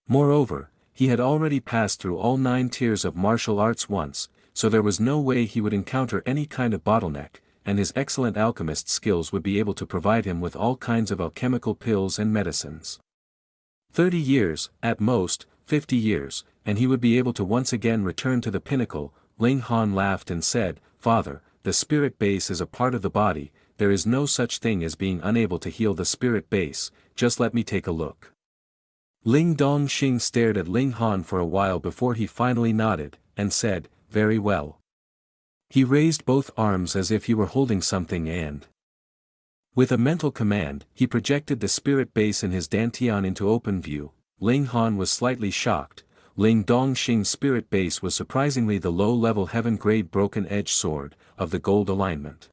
Moreover, he had already passed through all 9 tiers of martial arts once, so there was no way he would encounter any kind of bottleneck, and his excellent alchemist skills would be able to provide him with all kinds of alchemical pills and medicines. 30 years, at most, 50 years, and he would be able to once again return to the pinnacle. Ling Han laughed and said, Father, the spirit base is a part of the body, there is no such thing as being unable to heal the spirit base, just let me take a look. Ling Dongxing stared at Ling Han for a while before he finally nodded, and said, very well. He raised both arms as if he were holding something and, with a mental command, he projected the spirit base in his dantian into open view. Ling Han was slightly shocked. Ling Dongxing's spirit base was surprisingly the low-level heaven-grade broken-edge sword, of the gold alignment.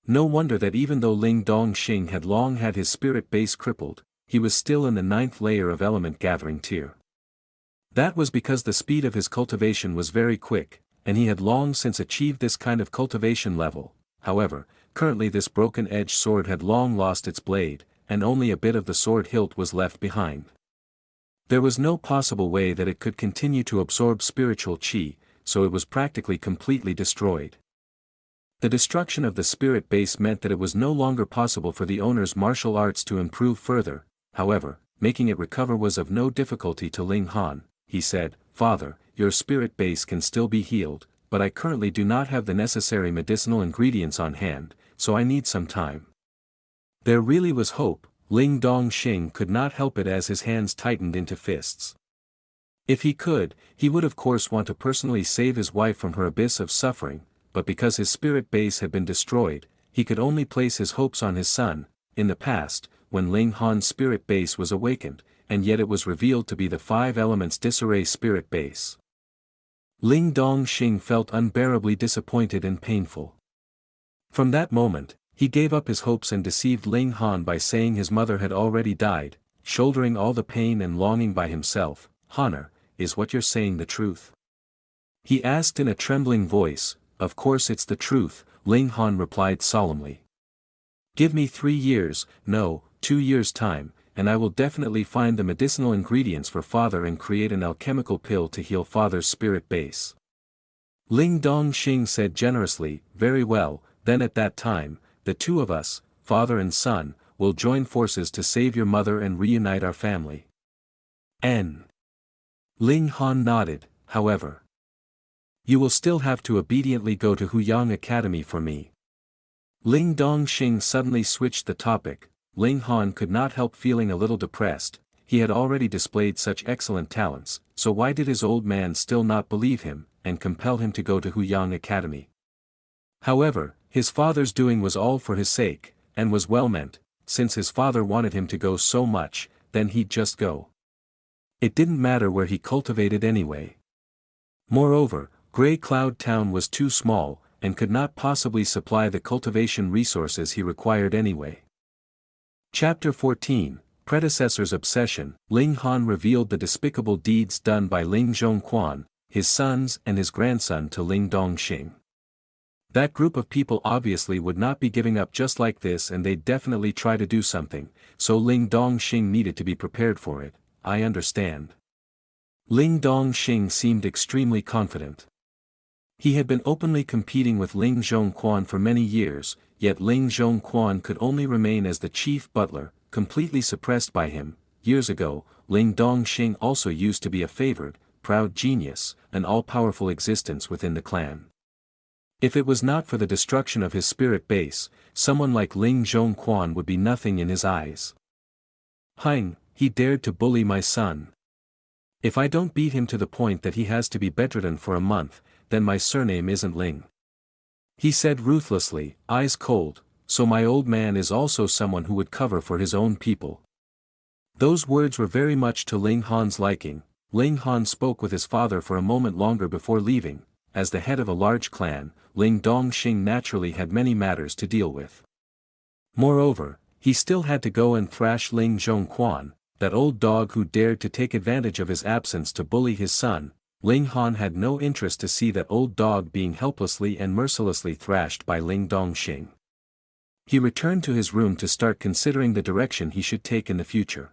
No wonder that even though Ling Dongxing had long had his spirit base crippled, he was still in the 9th layer of element-gathering tier. That was because the speed of his cultivation was very quick, and he had long since achieved this kind of cultivation level. However, currently this broken-edge sword had long lost its blade, and only a bit of the sword hilt was left behind. There was no possible way that it could continue to absorb spiritual qi, so it was practically completely destroyed. The destruction of the spirit base meant that it was no longer possible for the owner's martial arts to improve further. However, making it recover was of no difficulty to Ling Han. He said, "Father, your spirit base can still be healed, but I currently do not have the necessary medicinal ingredients on hand, so I need some time." There really was hope. Ling Dongxing could not help it as his hands tightened into fists. If he could, he would of course want to personally save his wife from her abyss of suffering, but because his spirit base had been destroyed, he could only place his hopes on his son. In the past, when Ling Han's spirit base was awakened, and yet it was revealed to be the 5 elements disarray spirit base. Ling Dongxing felt unbearably disappointed and painful. From that moment, he gave up his hopes and deceived Ling Han by saying his mother had already died, shouldering all the pain and longing by himself. "Honor, is what you're saying the truth?" he asked in a trembling voice. "Of course it's the truth," Ling Han replied solemnly. "Give me 3 years, no, 2 years' time, and I will definitely find the medicinal ingredients for father and create an alchemical pill to heal father's spirit base." Ling Dongxing said generously, "Very well, then at that time, the 2 of us, father and son, will join forces to save your mother and reunite our family." Ling Han nodded. "However, you will still have to obediently go to Huyang Academy for me." Ling Dongxing suddenly switched the topic. Ling Han could not help feeling a little depressed. He had already displayed such excellent talents, so why did his old man still not believe him, and compel him to go to Huyang Academy? However, his father's doing was all for his sake, and was well meant. Since his father wanted him to go so much, then he'd just go. It didn't matter where he cultivated anyway. Moreover, Grey Cloud Town was too small, and could not possibly supply the cultivation resources he required anyway. Chapter 14, Predecessor's Obsession. Ling Han revealed the despicable deeds done by Ling Zhongquan, his sons and his grandson to Ling Dongxing. That group of people obviously would not be giving up just like this, and they'd definitely try to do something, so Ling Dongxing needed to be prepared for it. "I understand." Ling Dongxing seemed extremely confident. He had been openly competing with Ling Zhongquan for many years, yet Ling Zhongquan could only remain as the chief butler, completely suppressed by him. Years ago, Ling Dongxing also used to be a favored, proud genius, an all-powerful existence within the clan. If it was not for the destruction of his spirit base, someone like Ling Zhongquan would be nothing in his eyes. "Hein, he dared to bully my son. If I don't beat him to the point that he has to be bedridden for a month, then my surname isn't Ling," he said ruthlessly, eyes cold. "So my old man is also someone who would cover for his own people." Those words were very much to Ling Han's liking. Ling Han spoke with his father for a moment longer before leaving. As the head of a large clan, Ling Dongxing naturally had many matters to deal with. Moreover, he still had to go and thrash Ling Zhongquan, that old dog who dared to take advantage of his absence to bully his son. Ling Han had no interest to see that old dog being helplessly and mercilessly thrashed by Ling Dongxing. He returned to his room to start considering the direction he should take in the future.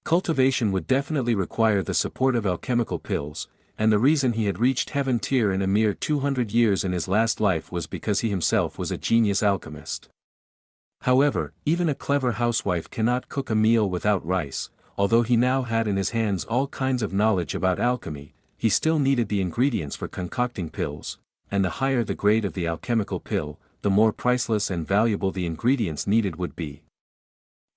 Cultivation would definitely require the support of alchemical pills, and the reason he had reached heaven tier in a mere 200 years in his last life was because he himself was a genius alchemist. However, even a clever housewife cannot cook a meal without rice. Although he now had in his hands all kinds of knowledge about alchemy, he still needed the ingredients for concocting pills, and the higher the grade of the alchemical pill, the more priceless and valuable the ingredients needed would be.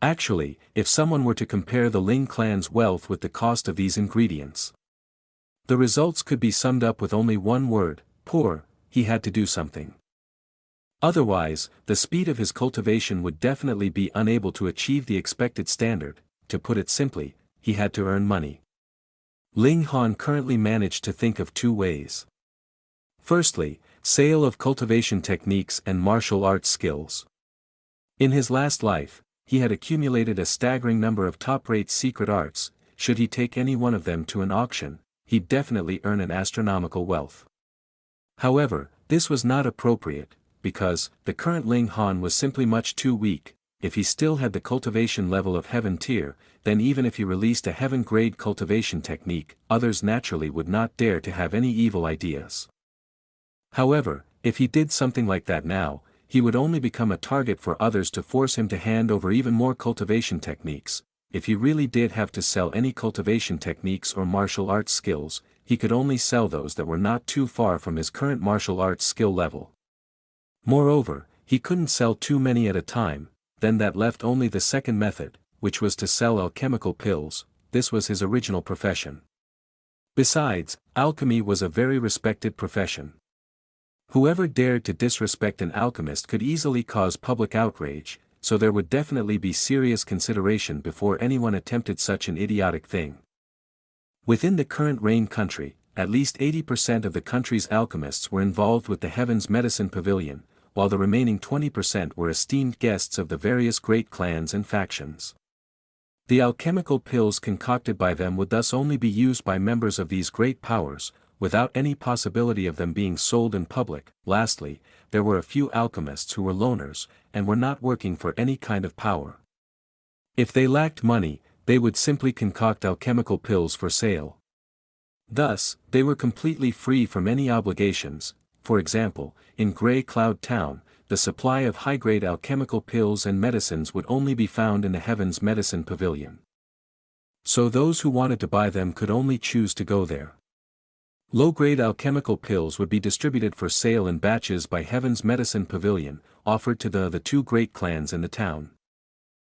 Actually, if someone were to compare the Ling clan's wealth with the cost of these ingredients, the results could be summed up with only one word: poor. he had to do something. Otherwise, the speed of his cultivation would definitely be unable to achieve the expected standard. To put it simply, he had to earn money. Ling Han currently managed to think of two ways. Firstly, sale of cultivation techniques and martial arts skills. In his last life, he had accumulated a staggering number of top-rate secret arts. Should he take any one of them to an auction, he'd definitely earn an astronomical wealth. However, this was not appropriate, because the current Ling Han was simply much too weak. If he still had the cultivation level of heaven tier, then even if he released a heaven-grade cultivation technique, others naturally would not dare to have any evil ideas. However, if he did something like that now, he would only become a target for others to force him to hand over even more cultivation techniques. If he really did have to sell any cultivation techniques or martial arts skills, he could only sell those that were not too far from his current martial arts skill level. Moreover, he couldn't sell too many at a time. Then that left only the second method, which was to sell alchemical pills. This was his original profession. Besides, alchemy was a very respected profession. Whoever dared to disrespect an alchemist could easily cause public outrage, so there would definitely be serious consideration before anyone attempted such an idiotic thing. Within the current Rain country, at least 80% of the country's alchemists were involved with the Heaven's Medicine Pavilion, while the remaining 20% were esteemed guests of the various great clans and factions. The alchemical pills concocted by them would thus only be used by members of these great powers, without any possibility of them being sold in public. Lastly, there were a few alchemists who were loners, and were not working for any kind of power. If they lacked money, they would simply concoct alchemical pills for sale. Thus, they were completely free from any obligations. For example, in Grey Cloud Town, the supply of high-grade alchemical pills and medicines would only be found in the Heaven's Medicine Pavilion. So those who wanted to buy them could only choose to go there. Low-grade alchemical pills would be distributed for sale in batches by Heaven's Medicine Pavilion, offered to the two great clans in the town.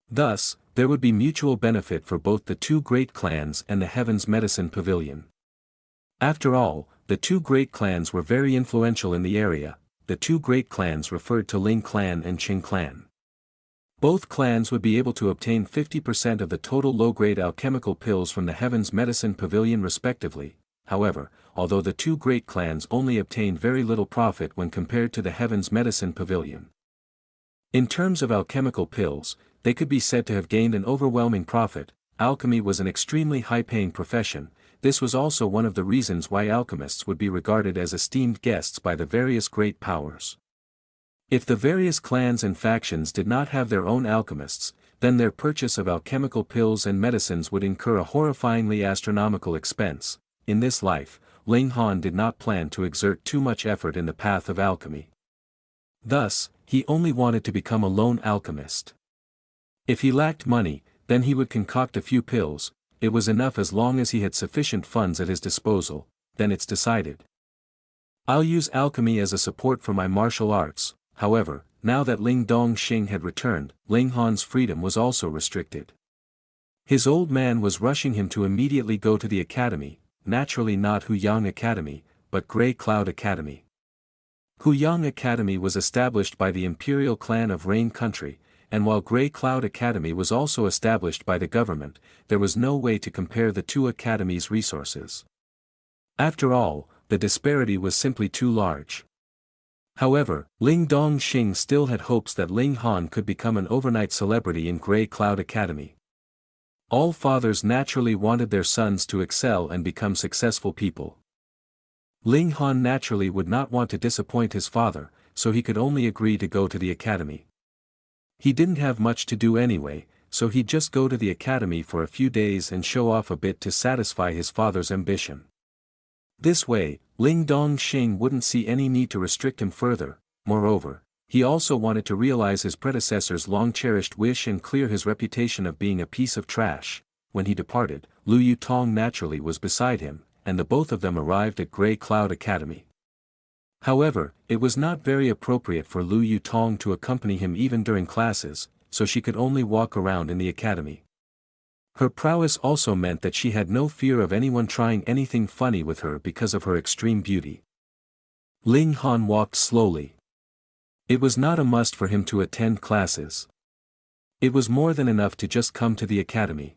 Thus, there would be mutual benefit for both the two great clans and the Heaven's Medicine Pavilion. After all, the two great clans were very influential in the area. The two great clans referred to Ling clan and Qing clan. Both clans would be able to obtain 50% of the total low-grade alchemical pills from the Heaven's Medicine Pavilion respectively. However, although the two great clans only obtained very little profit when compared to the Heaven's Medicine Pavilion. In terms of alchemical pills, they could be said to have gained an overwhelming profit. Alchemy was an extremely high-paying profession. This was also one of the reasons why alchemists would be regarded as esteemed guests by the various great powers. If the various clans and factions did not have their own alchemists, then their purchase of alchemical pills and medicines would incur a horrifyingly astronomical expense. In this life, Ling Han did not plan to exert too much effort in the path of alchemy. Thus, he only wanted to become a lone alchemist. If he lacked money, then he would concoct a few pills. It was enough as long as he had sufficient funds at his disposal. Then it's decided. I'll use alchemy as a support for my martial arts. However, now that Ling Dongxing had returned, Ling Han's freedom was also restricted. His old man was rushing him to immediately go to the academy, naturally not Huyang Academy, but Grey Cloud Academy. Huyang Academy was established by the imperial clan of Rain Country, and while Grey Cloud Academy was also established by the government, there was no way to compare the two academies' resources. After all, the disparity was simply too large. However, Ling Dongxing still had hopes that Ling Han could become an overnight celebrity in Grey Cloud Academy. All fathers naturally wanted their sons to excel and become successful people. Ling Han naturally would not want to disappoint his father, so he could only agree to go to the academy. He didn't have much to do anyway, so he'd just go to the academy for a few days and show off a bit to satisfy his father's ambition. This way, Ling Dongxing wouldn't see any need to restrict him further. Moreover, he also wanted to realize his predecessor's long-cherished wish and clear his reputation of being a piece of trash. When he departed, Lu Yutong naturally was beside him, and the both of them arrived at Grey Cloud Academy. However, it was not very appropriate for Lu Yutong to accompany him even during classes, so she could only walk around in the academy. Her prowess also meant that she had no fear of anyone trying anything funny with her because of her extreme beauty. Ling Han walked slowly. It was not a must for him to attend classes. It was more than enough to just come to the academy.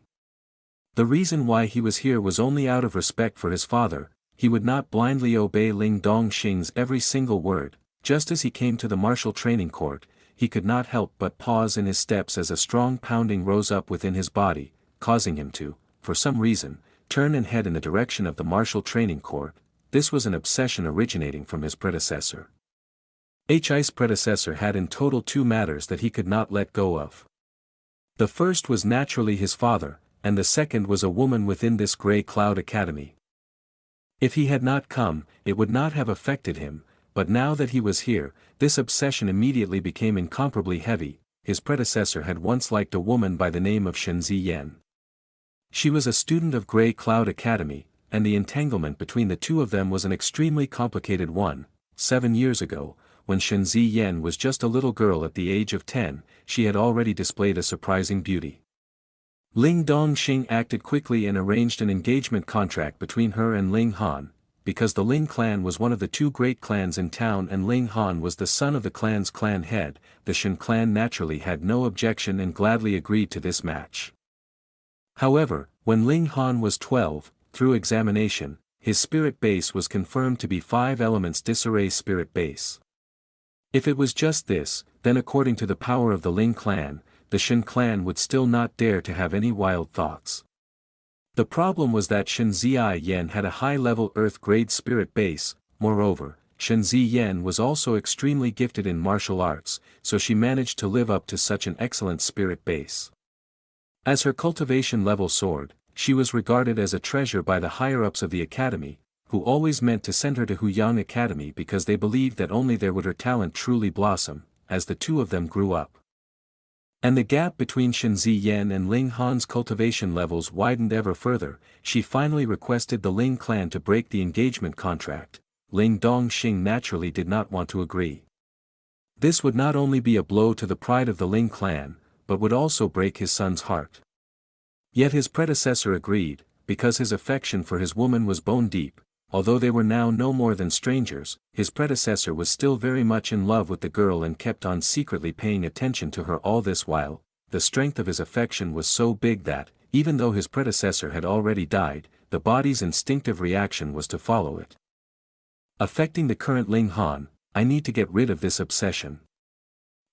The reason why he was here was only out of respect for his father. He would not blindly obey Ling Dongxing's every single word. Just as he came to the martial training court, he could not help but pause in his steps as a strong pounding rose up within his body, causing him to, for some reason, turn and head in the direction of the martial training court. This was an obsession originating from his predecessor. His predecessor had in total two matters that he could not let go of. The first was naturally his father, and the second was a woman within this Grey Cloud Academy. If he had not come, it would not have affected him, but now that he was here, this obsession immediately became incomparably heavy. His predecessor had once liked a woman by the name of Shen Ziyan. She was a student of Grey Cloud Academy, and the entanglement between the two of them was an extremely complicated one. 7 years ago, when Shen Ziyan was just a little girl at the age of 10, she had already displayed a surprising beauty. Ling Dongxing acted quickly and arranged an engagement contract between her and Ling Han. Because the Ling clan was one of the two great clans in town and Ling Han was the son of the clan's clan head, the Shen clan naturally had no objection and gladly agreed to this match. However, when Ling Han was 12, through examination, his spirit base was confirmed to be 5 elements disarray spirit base. If it was just this, then according to the power of the Ling clan, the Shen clan would still not dare to have any wild thoughts. The problem was that Shen Ziyan had a high-level earth-grade spirit base. Moreover, Shen Ziyan was also extremely gifted in martial arts, so she managed to live up to such an excellent spirit base. As her cultivation level soared, she was regarded as a treasure by the higher-ups of the academy, who always meant to send her to Huyang Academy because they believed that only there would her talent truly blossom, as the two of them grew up. And the gap between Shen Ziyan and Ling Han's cultivation levels widened ever further. She finally requested the Ling clan to break the engagement contract. Ling Dongxing naturally did not want to agree. This would not only be a blow to the pride of the Ling clan, but would also break his son's heart. Yet his predecessor agreed, because his affection for his woman was bone deep. Although they were now no more than strangers, his predecessor was still very much in love with the girl and kept on secretly paying attention to her all this while. The strength of his affection was so big that, even though his predecessor had already died, the body's instinctive reaction was to follow it. Affecting the current Ling Han, I need to get rid of this obsession.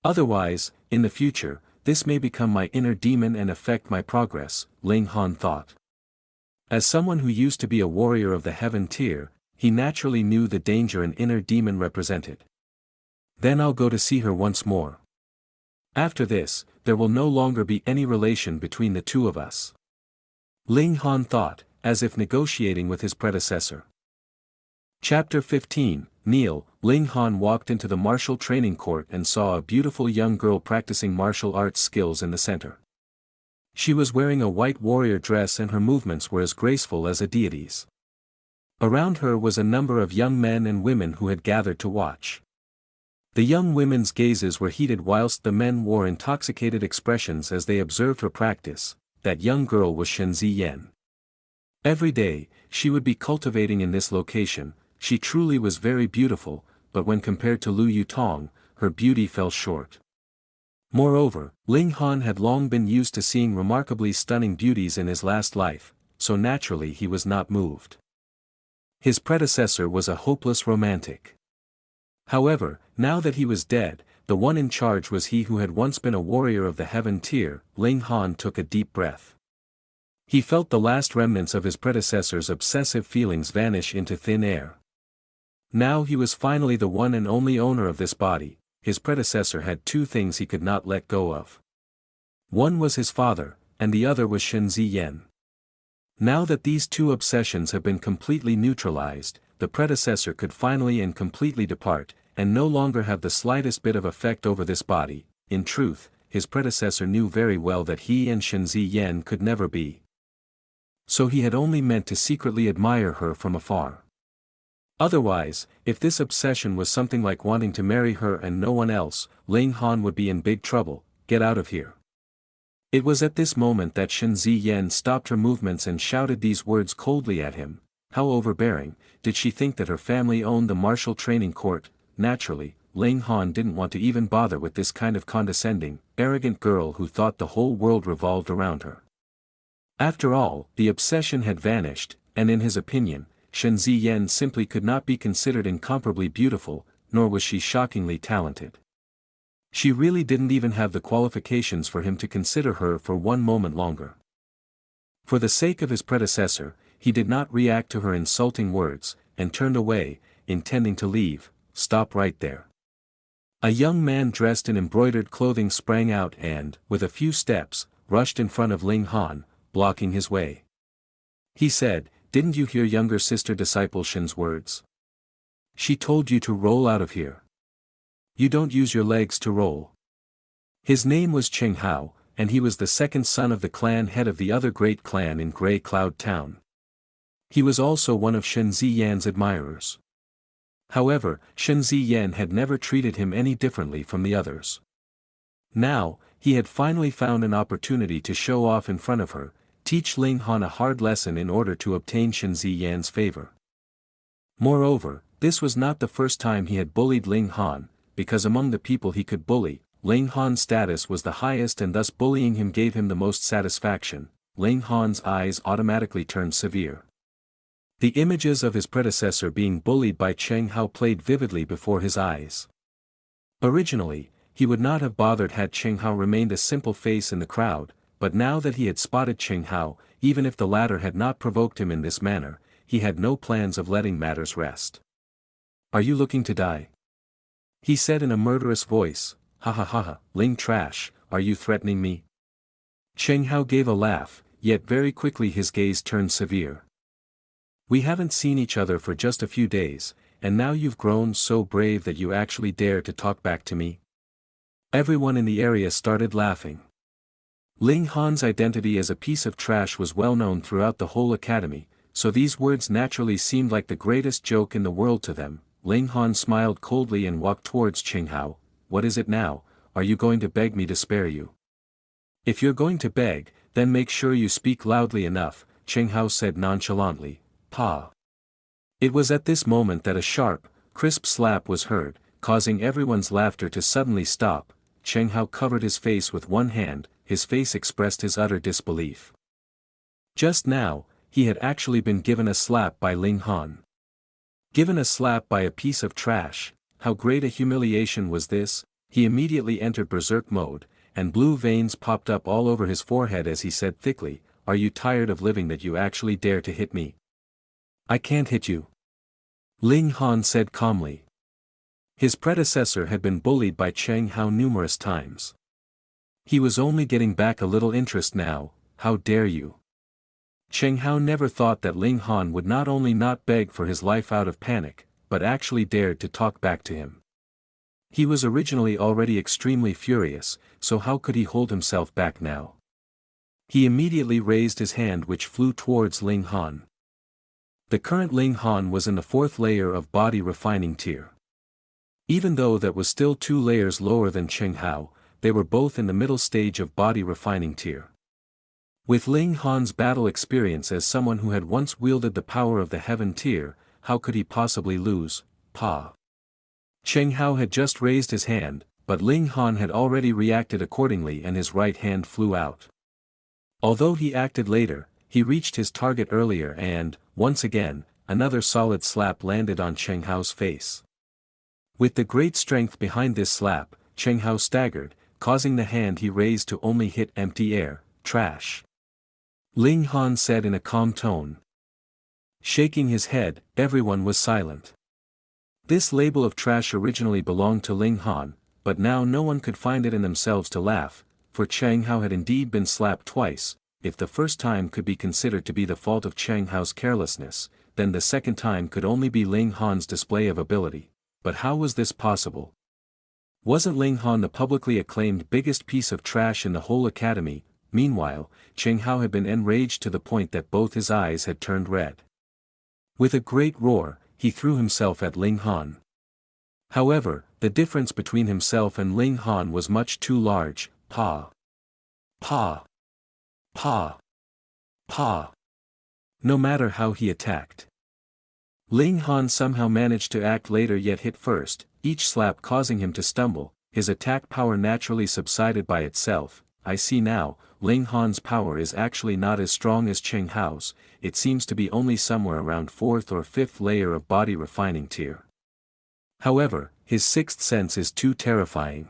Otherwise, in the future, this may become my inner demon and affect my progress, Ling Han thought. As someone who used to be a warrior of the heaven tier, he naturally knew the danger an inner demon represented. Then I'll go to see her once more. After this, there will no longer be any relation between the two of us. Ling Han thought, as if negotiating with his predecessor. Chapter 15, Neil. Ling Han walked into the martial training court and saw a beautiful young girl practicing martial arts skills in the center. She was wearing a white warrior dress and her movements were as graceful as a deity's. Around her was a number of young men and women who had gathered to watch. The young women's gazes were heated whilst the men wore intoxicated expressions as they observed her practice. That young girl was Shen Ziyan. Every day, she would be cultivating in this location. She truly was very beautiful, but when compared to Lu Yutong, her beauty fell short. Moreover, Ling Han had long been used to seeing remarkably stunning beauties in his last life, so naturally he was not moved. His predecessor was a hopeless romantic. However, now that he was dead, the one in charge was he who had once been a warrior of the heaven tier. Ling Han took a deep breath. He felt the last remnants of his predecessor's obsessive feelings vanish into thin air. Now he was finally the one and only owner of this body. His predecessor had two things he could not let go of. One was his father, and the other was Shen Ziyan. Now that these two obsessions have been completely neutralized, the predecessor could finally and completely depart, and no longer have the slightest bit of effect over this body. In truth, his predecessor knew very well that he and Shen Ziyan could never be. So he had only meant to secretly admire her from afar. Otherwise, if this obsession was something like wanting to marry her and no one else, Ling Han would be in big trouble. Get out of here. It was at this moment that Shen Ziyan stopped her movements and shouted these words coldly at him. How overbearing. Did she think that her family owned the martial training court? Naturally, Ling Han didn't want to even bother with this kind of condescending, arrogant girl who thought the whole world revolved around her. After all, the obsession had vanished, and in his opinion, Shen Ziyan simply could not be considered incomparably beautiful, nor was she shockingly talented. She really didn't even have the qualifications for him to consider her for one moment longer. For the sake of his predecessor, he did not react to her insulting words, and turned away, intending to leave. Stop right there. A young man dressed in embroidered clothing sprang out and, with a few steps, rushed in front of Ling Han, blocking his way. He said, "Didn't you hear younger sister disciple Shen's words? She told you to roll out of here. You don't use your legs to roll." His name was Cheng Hao, and he was the second son of the clan head of the other great clan in Grey Cloud Town. He was also one of Shen Ziyan's admirers. However, Shen Ziyan had never treated him any differently from the others. Now, he had finally found an opportunity to show off in front of her, teach Ling Han a hard lesson in order to obtain Shen Ziyan's favor. Moreover, this was not the first time he had bullied Ling Han, because among the people he could bully, Ling Han's status was the highest and thus bullying him gave him the most satisfaction. Ling Han's eyes automatically turned severe. The images of his predecessor being bullied by Cheng Hao played vividly before his eyes. Originally, he would not have bothered had Cheng Hao remained a simple face in the crowd, but now that he had spotted Cheng Hao, even if the latter had not provoked him in this manner, he had no plans of letting matters rest. "Are you looking to die?" he said in a murderous voice. "Ha ha ha ha, Ling Trash, are you threatening me?" Cheng Hao gave a laugh, yet very quickly his gaze turned severe. "We haven't seen each other for just a few days, and now you've grown so brave that you actually dare to talk back to me?" Everyone in the area started laughing. Ling Han's identity as a piece of trash was well known throughout the whole academy, so these words naturally seemed like the greatest joke in the world to them. Ling Han smiled coldly and walked towards Cheng Hao. "What is it now? Are you going to beg me to spare you?" "If you're going to beg, then make sure you speak loudly enough," Cheng Hao said nonchalantly. "Pa." It was at this moment that a sharp, crisp slap was heard, causing everyone's laughter to suddenly stop. Cheng Hao covered his face with one hand, his face expressed his utter disbelief. Just now, he had actually been given a slap by Ling Han. Given a slap by a piece of trash, how great a humiliation was this? He immediately entered berserk mode, and blue veins popped up all over his forehead as he said thickly, "Are you tired of living that you actually dare to hit me?" "I can't hit you," Ling Han said calmly. His predecessor had been bullied by Cheng Hao numerous times. He was only getting back a little interest now. "How dare you?" Cheng Hao never thought that Ling Han would not only not beg for his life out of panic, but actually dared to talk back to him. He was originally already extremely furious, so how could he hold himself back now? He immediately raised his hand which flew towards Ling Han. The current Ling Han was in the 4th layer of body refining tier. Even though that was still 2 layers lower than Cheng Hao, they were both in the middle stage of body refining tier. With Ling Han's battle experience as someone who had once wielded the power of the heaven tier, how could he possibly lose? "Pa." Cheng Hao had just raised his hand, but Ling Han had already reacted accordingly and his right hand flew out. Although he acted later, he reached his target earlier and, once again, another solid slap landed on Cheng Hao's face. With the great strength behind this slap, Cheng Hao staggered, causing the hand he raised to only hit empty air. "Trash," Ling Han said in a calm tone. Shaking his head, everyone was silent. This label of trash originally belonged to Ling Han, but now no one could find it in themselves to laugh, for Cheng Hao had indeed been slapped twice. If the first time could be considered to be the fault of Cheng Hao's carelessness, then the second time could only be Ling Han's display of ability. But how was this possible? Wasn't Ling Han the publicly acclaimed biggest piece of trash in the whole academy? Meanwhile, Cheng Hao had been enraged to the point that both his eyes had turned red. With a great roar, he threw himself at Ling Han. However, the difference between himself and Ling Han was much too large. "Pa. Pa. Pa. Pa." No matter how he attacked, Ling Han somehow managed to act later yet hit first, each slap causing him to stumble. His attack power naturally subsided by itself. I see now, Ling Han's power is actually not as strong as Cheng Hao's, it seems to be only somewhere around 4th or 5th layer of body refining tier. However, his 6th sense is too terrifying.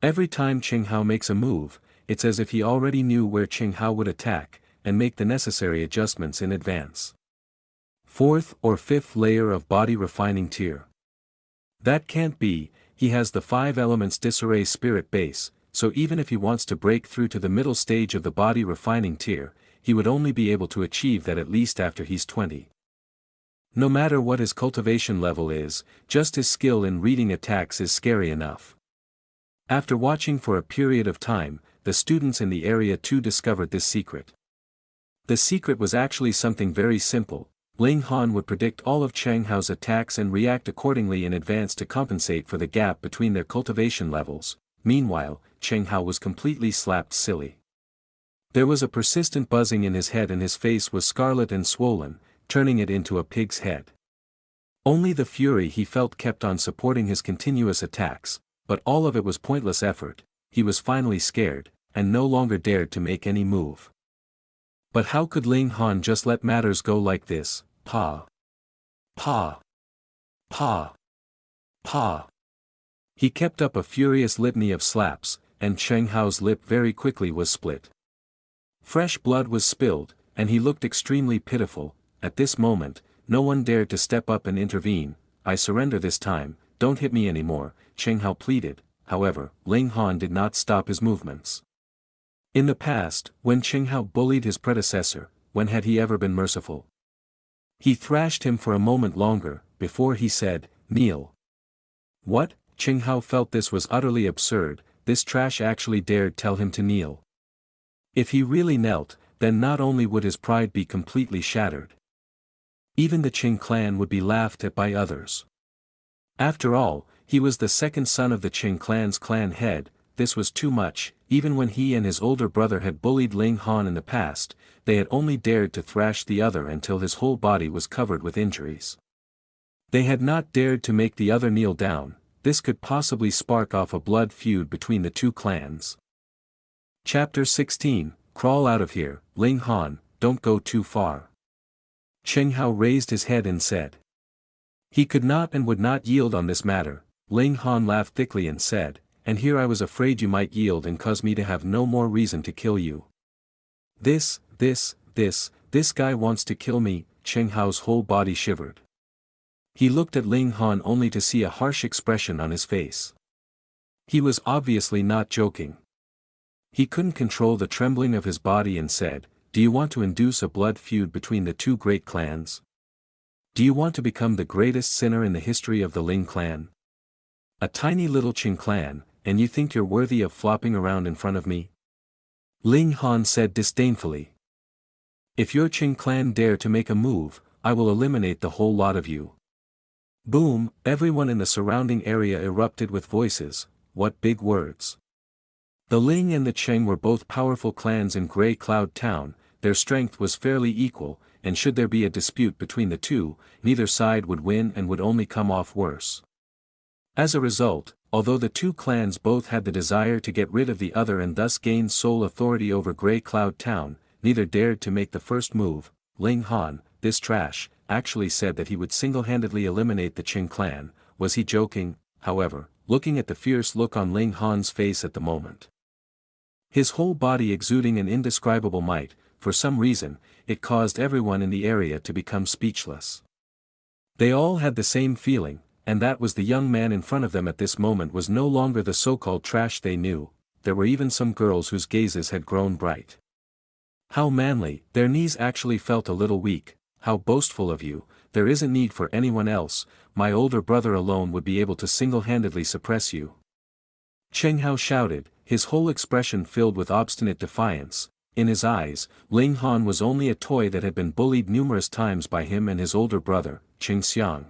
Every time Cheng Hao makes a move, it's as if he already knew where Cheng Hao would attack, and make the necessary adjustments in advance. 4th or 5th layer of body refining tier. That can't be, he has the 5 elements disarray spirit base, so even if he wants to break through to the middle stage of the body refining tier, he would only be able to achieve that at least after he's 20. No matter what his cultivation level is, just his skill in reading attacks is scary enough. After watching for a period of time, the students in the area too discovered this secret. The secret was actually something very simple. Ling Han would predict all of Cheng Hao's attacks and react accordingly in advance to compensate for the gap between their cultivation levels. Meanwhile, Cheng Hao was completely slapped silly. There was a persistent buzzing in his head and his face was scarlet and swollen, turning it into a pig's head. Only the fury he felt kept on supporting his continuous attacks, but all of it was pointless effort. He was finally scared, and no longer dared to make any move. But how could Ling Han just let matters go like this? Pa. Pa. Pa. Pa. He kept up a furious litany of slaps, and Cheng Hao's lip very quickly was split. Fresh blood was spilled, and he looked extremely pitiful. At this moment, no one dared to step up and intervene. I surrender this time, don't hit me anymore, Cheng Hao pleaded. However, Ling Han did not stop his movements. In the past, when Cheng Hao bullied his predecessor, when had he ever been merciful? He thrashed him for a moment longer, before he said, "Kneel." What? Cheng Hao felt this was utterly absurd, this trash actually dared tell him to kneel. If he really knelt, then not only would his pride be completely shattered. Even the Qing clan would be laughed at by others. After all, he was the second son of the Qing clan's clan head. This was too much. Even when he and his older brother had bullied Ling Han in the past, they had only dared to thrash the other until his whole body was covered with injuries. They had not dared to make the other kneel down. This could possibly spark off a blood feud between the two clans. Chapter 16, Crawl out of here, Ling Han, don't go too far. Cheng Hao raised his head and said. He could not and would not yield on this matter. Ling Han laughed thickly and said, "And here I was afraid you might yield and cause me to have no more reason to kill you. This guy wants to kill me." Cheng Hao's whole body shivered. He looked at Ling Han only to see a harsh expression on his face. He was obviously not joking. He couldn't control the trembling of his body and said, "Do you want to induce a blood feud between the two great clans? Do you want to become the greatest sinner in the history of the Ling clan? A tiny little Qing clan, and you think you're worthy of flopping around in front of me?" Ling Han said disdainfully. "If your Qing clan dare to make a move, I will eliminate the whole lot of you." Boom, everyone in the surrounding area erupted with voices. What big words. The Ling and the Qing were both powerful clans in Grey Cloud Town, their strength was fairly equal, and should there be a dispute between the two, neither side would win and would only come off worse. As a result, although the two clans both had the desire to get rid of the other and thus gain sole authority over Grey Cloud Town, neither dared to make the first move. Ling Han, this trash, actually said that he would single-handedly eliminate the Qing clan. Was he joking? However, looking at the fierce look on Ling Han's face at the moment, his whole body exuding an indescribable might, for some reason, it caused everyone in the area to become speechless. They all had the same feeling, and that was the young man in front of them at this moment was no longer the so-called trash they knew. There were even some girls whose gazes had grown bright. How manly, their knees actually felt a little weak. How boastful of you, there isn't need for anyone else, my older brother alone would be able to single-handedly suppress you. Cheng Hao shouted, his whole expression filled with obstinate defiance. In his eyes, Ling Han was only a toy that had been bullied numerous times by him and his older brother, Qing Xiang.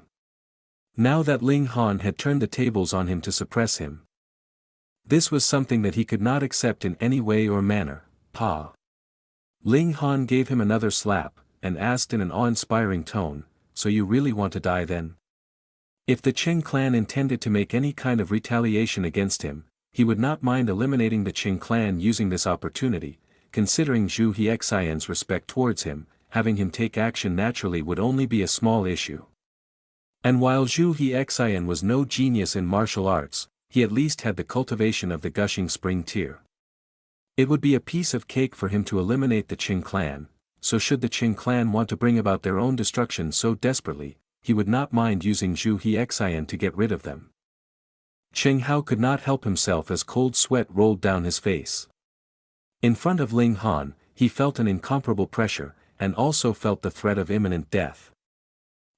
Now that Ling Han had turned the tables on him to suppress him, this was something that he could not accept in any way or manner. Pa. Ling Han gave him another slap, and asked in an awe-inspiring tone, so you really want to die then? If the Qing clan intended to make any kind of retaliation against him, he would not mind eliminating the Qing clan using this opportunity, considering Zhu Hexian's respect towards him, having him take action naturally would only be a small issue. And while Zhu Hexian was no genius in martial arts, he at least had the cultivation of the gushing spring tear. It would be a piece of cake for him to eliminate the Qing clan, so should the Qing clan want to bring about their own destruction so desperately, he would not mind using Zhu Hexian to get rid of them. Cheng Hao could not help himself as cold sweat rolled down his face. In front of Ling Han, he felt an incomparable pressure, and also felt the threat of imminent death.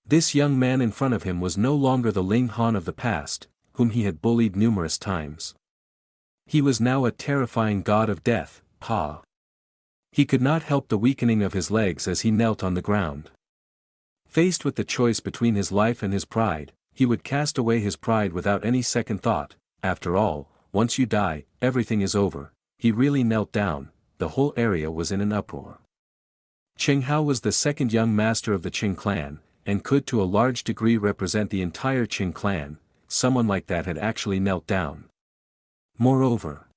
This young man in front of him was no longer the Ling Han of the past, whom he had bullied numerous times. He was now a terrifying god of death, Pa. He could not help the weakening of his legs as he knelt on the ground. Faced with the choice between his life and his pride, he would cast away his pride without any second thought. After all, once you die, everything is over. He really knelt down. The whole area was in an uproar. Cheng Hao was the second young master of the Qing clan, and could to a large degree represent the entire Qing clan. Someone like that had actually knelt down. Moreover,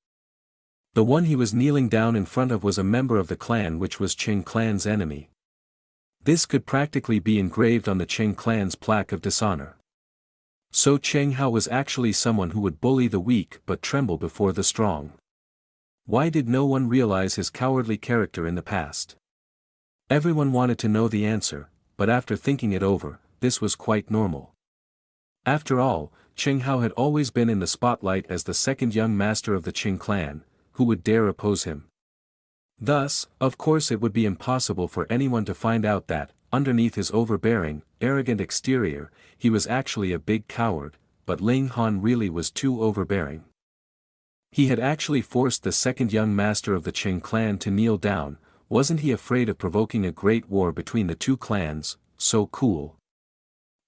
the one he was kneeling down in front of was a member of the clan which was Qing clan's enemy. This could practically be engraved on the Qing clan's plaque of dishonor. So Cheng Hao was actually someone who would bully the weak but tremble before the strong. Why did no one realize his cowardly character in the past? Everyone wanted to know the answer, but after thinking it over, this was quite normal. After all, Cheng Hao had always been in the spotlight as the second young master of the Qing clan. Who would dare oppose him? Thus, of course it would be impossible for anyone to find out that, underneath his overbearing, arrogant exterior, he was actually a big coward, but Ling Han really was too overbearing. He had actually forced the second young master of the Qing clan to kneel down. Wasn't he afraid of provoking a great war between the two clans? So cool.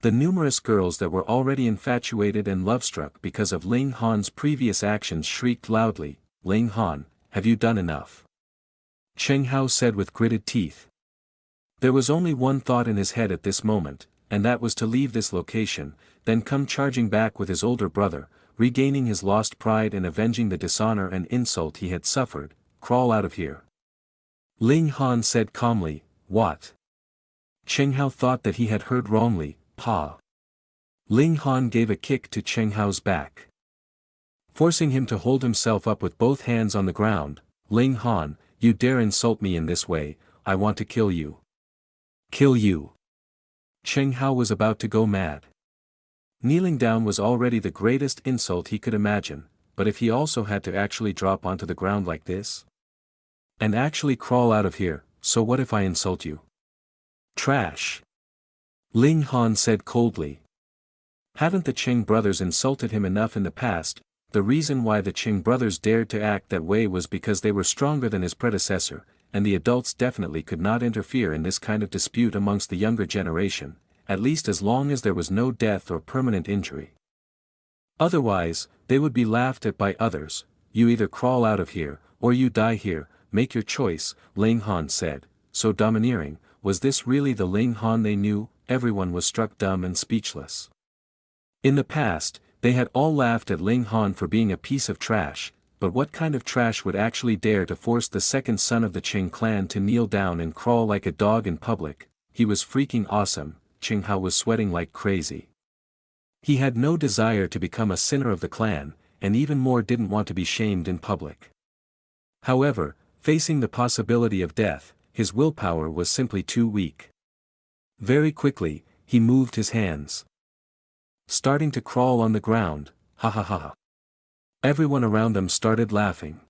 The numerous girls that were already infatuated and love-struck because of Ling Han's previous actions shrieked loudly, "Ling Han, have you done enough?" Cheng Hao said with gritted teeth. There was only one thought in his head at this moment, and that was to leave this location, then come charging back with his older brother, regaining his lost pride and avenging the dishonor and insult he had suffered. Crawl out of here. Ling Han said calmly, "What?" Cheng Hao thought that he had heard wrongly, "Pa." Ling Han gave a kick to Cheng Hao's back, forcing him to hold himself up with both hands on the ground. "Ling Han, you dare insult me in this way, I want to kill you." "Kill you?" Cheng Hao was about to go mad. Kneeling down was already the greatest insult he could imagine, but if he also had to actually drop onto the ground like this? And actually crawl out of here, so what if I insult you? Trash. Ling Han said coldly. Hadn't the Qing brothers insulted him enough in the past? The reason why the Qing brothers dared to act that way was because they were stronger than his predecessor, and the adults definitely could not interfere in this kind of dispute amongst the younger generation, at least as long as there was no death or permanent injury. Otherwise, they would be laughed at by others. "You either crawl out of here, or you die here, make your choice," Ling Han said. So domineering, was this really the Ling Han they knew? Everyone was struck dumb and speechless. In the past, they had all laughed at Ling Han for being a piece of trash, but what kind of trash would actually dare to force the second son of the Qing clan to kneel down and crawl like a dog in public? He was freaking awesome. Cheng Hao was sweating like crazy. He had no desire to become a sinner of the clan, and even more didn't want to be shamed in public. However, facing the possibility of death, his willpower was simply too weak. Very quickly, he moved his hands, starting to crawl on the ground. Ha ha ha. Everyone around them started laughing.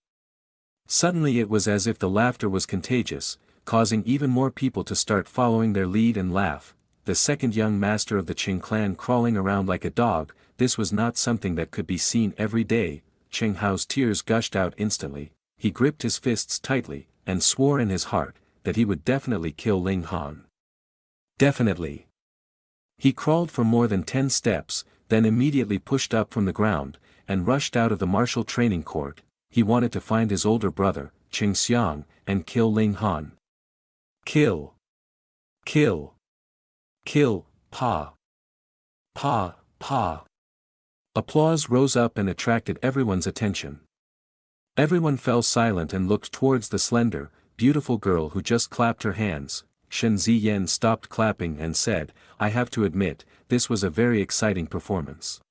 Suddenly it was as if the laughter was contagious, causing even more people to start following their lead and laugh. The second young master of the Qing clan crawling around like a dog, this was not something that could be seen every day. Cheng Hao's tears gushed out instantly. He gripped his fists tightly, and swore in his heart, that he would definitely kill Ling Han. Definitely. He crawled for more than 10 steps, then immediately pushed up from the ground, and rushed out of the martial training court. He wanted to find his older brother, Qing Xiang, and kill Ling Han. Kill. Kill. Kill. Pa. Pa, pa. Applause rose up and attracted everyone's attention. Everyone fell silent and looked towards the slender, beautiful girl who just clapped her hands. Shen Ziyan stopped clapping and said, "I have to admit, this was a very exciting performance.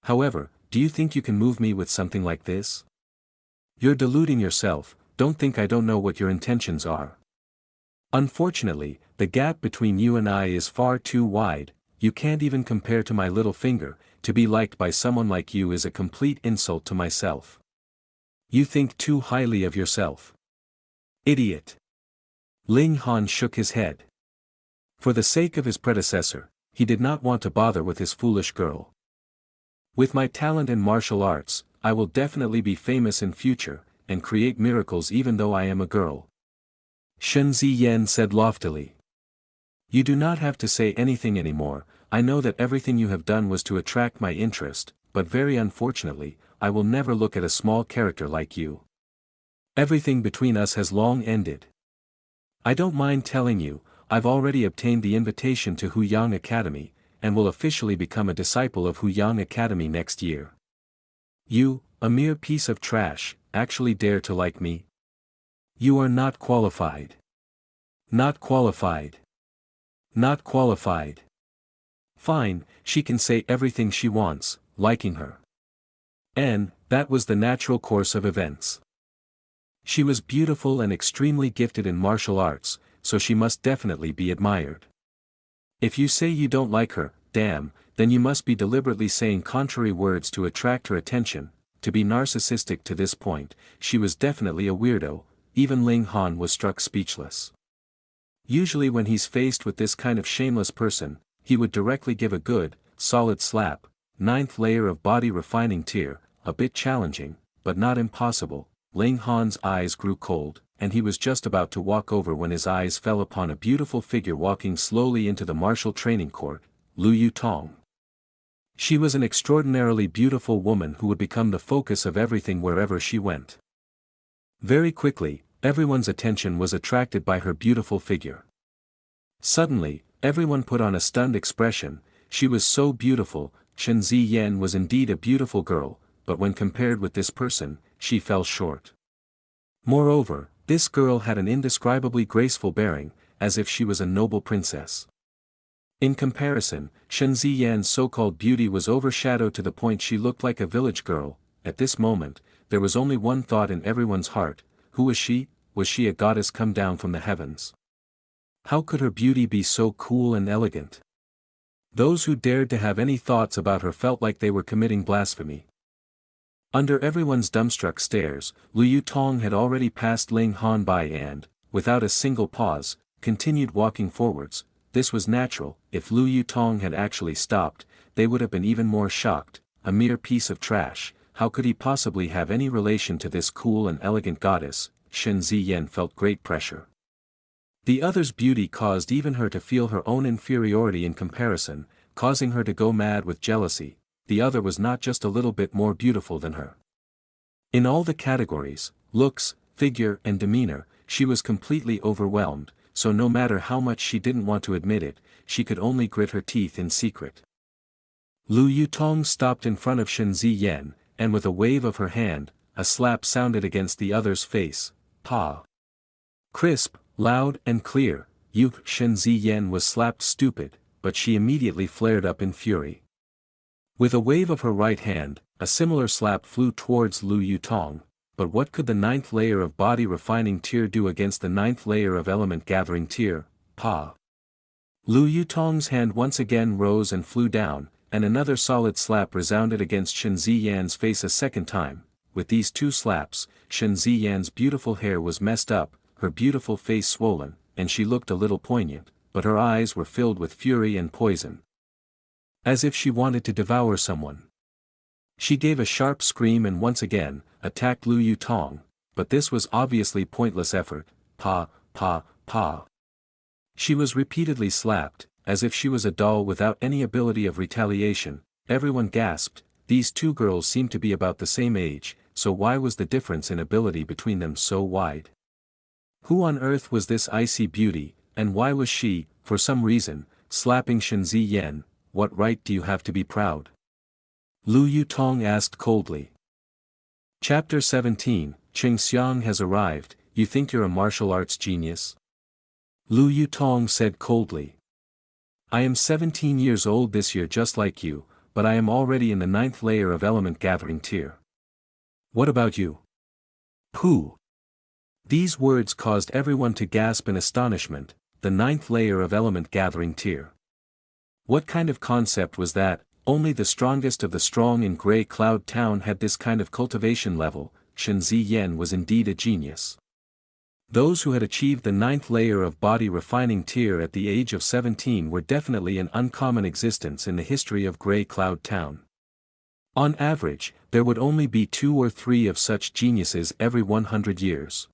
However, do you think you can move me with something like this? You're deluding yourself, don't think I don't know what your intentions are. Unfortunately, the gap between you and I is far too wide, you can't even compare to my little finger, to be liked by someone like you is a complete insult to myself. You think too highly of yourself. Idiot." Ling Han shook his head. For the sake of his predecessor, he did not want to bother with his foolish girl. "With my talent in martial arts, I will definitely be famous in future, and create miracles even though I am a girl," Shen Ziyan said loftily. "You do not have to say anything anymore, I know that everything you have done was to attract my interest, but very unfortunately, I will never look at a small character like you. Everything between us has long ended. I don't mind telling you, I've already obtained the invitation to Huyang Academy, and will officially become a disciple of Huyang Academy next year. You, a mere piece of trash, actually dare to like me? You are not qualified. Not qualified. Not qualified." Fine, she can say everything she wants, liking her. And, that was the natural course of events. She was beautiful and extremely gifted in martial arts, so she must definitely be admired. If you say you don't like her, damn, then you must be deliberately saying contrary words to attract her attention. To be narcissistic to this point, she was definitely a weirdo. Even Ling Han was struck speechless. Usually when he's faced with this kind of shameless person, he would directly give a good, solid slap. 9th layer of body refining tier, a bit challenging, but not impossible. Ling Han's eyes grew cold, and he was just about to walk over when his eyes fell upon a beautiful figure walking slowly into the martial training court, Lu Yutong. She was an extraordinarily beautiful woman who would become the focus of everything wherever she went. Very quickly, everyone's attention was attracted by her beautiful figure. Suddenly, everyone put on a stunned expression. She was so beautiful. Shen Ziyan was indeed a beautiful girl, but when compared with this person, she fell short. Moreover, this girl had an indescribably graceful bearing, as if she was a noble princess. In comparison, Shen Ziyan's so-called beauty was overshadowed to the point she looked like a village girl. At this moment, there was only one thought in everyone's heart: who was she? Was she a goddess come down from the heavens? How could her beauty be so cool and elegant? Those who dared to have any thoughts about her felt like they were committing blasphemy. Under everyone's dumbstruck stares, Lu Yutong had already passed Ling Han by and, without a single pause, continued walking forwards. This was natural. If Lu Yutong had actually stopped, they would have been even more shocked. A mere piece of trash, how could he possibly have any relation to this cool and elegant goddess? Shen Ziyan felt great pressure. The other's beauty caused even her to feel her own inferiority in comparison, causing her to go mad with jealousy. The other was not just a little bit more beautiful than her. In all the categories, looks, figure and demeanor, she was completely overwhelmed, so no matter how much she didn't want to admit it, she could only grit her teeth in secret. Lu Yutong stopped in front of Shen Ziyan, and with a wave of her hand, a slap sounded against the other's face. Pa. Crisp, loud and clear. Shen Ziyan was slapped stupid, but she immediately flared up in fury. With a wave of her right hand, a similar slap flew towards Lu Yutong, but what could the 9th layer of body refining tier do against the 9th layer of element gathering tier? Pa. Lu Yutong's hand once again rose and flew down, and another solid slap resounded against Shen Ziyan's face a second time. With these two slaps, Shen Ziyan's beautiful hair was messed up, her beautiful face swollen, and she looked a little poignant, but her eyes were filled with fury and poison. As if she wanted to devour someone. She gave a sharp scream and once again, attacked Lu Yutong, but this was obviously pointless effort. Pa, pa, pa. She was repeatedly slapped, as if she was a doll without any ability of retaliation. Everyone gasped. These two girls seemed to be about the same age, so why was the difference in ability between them so wide? Who on earth was this icy beauty, and why was she, for some reason, slapping Shen Ziyan. What right do you have to be proud? Lu Yutong asked coldly. Chapter 17, Qing Xiang has arrived. You think you're a martial arts genius? Lu Yutong said coldly. I am 17 years old this year just like you, but I am already in the 9th layer of element gathering tier. What about you? Pooh! These words caused everyone to gasp in astonishment. The 9th layer of element gathering tier. What kind of concept was that? Only the strongest of the strong in Grey Cloud Town had this kind of cultivation level. Shen Ziyan was indeed a genius. Those who had achieved the 9th layer of body refining tier at the age of 17 were definitely an uncommon existence in the history of Grey Cloud Town. On average, there would only be 2 or 3 of such geniuses every 100 years.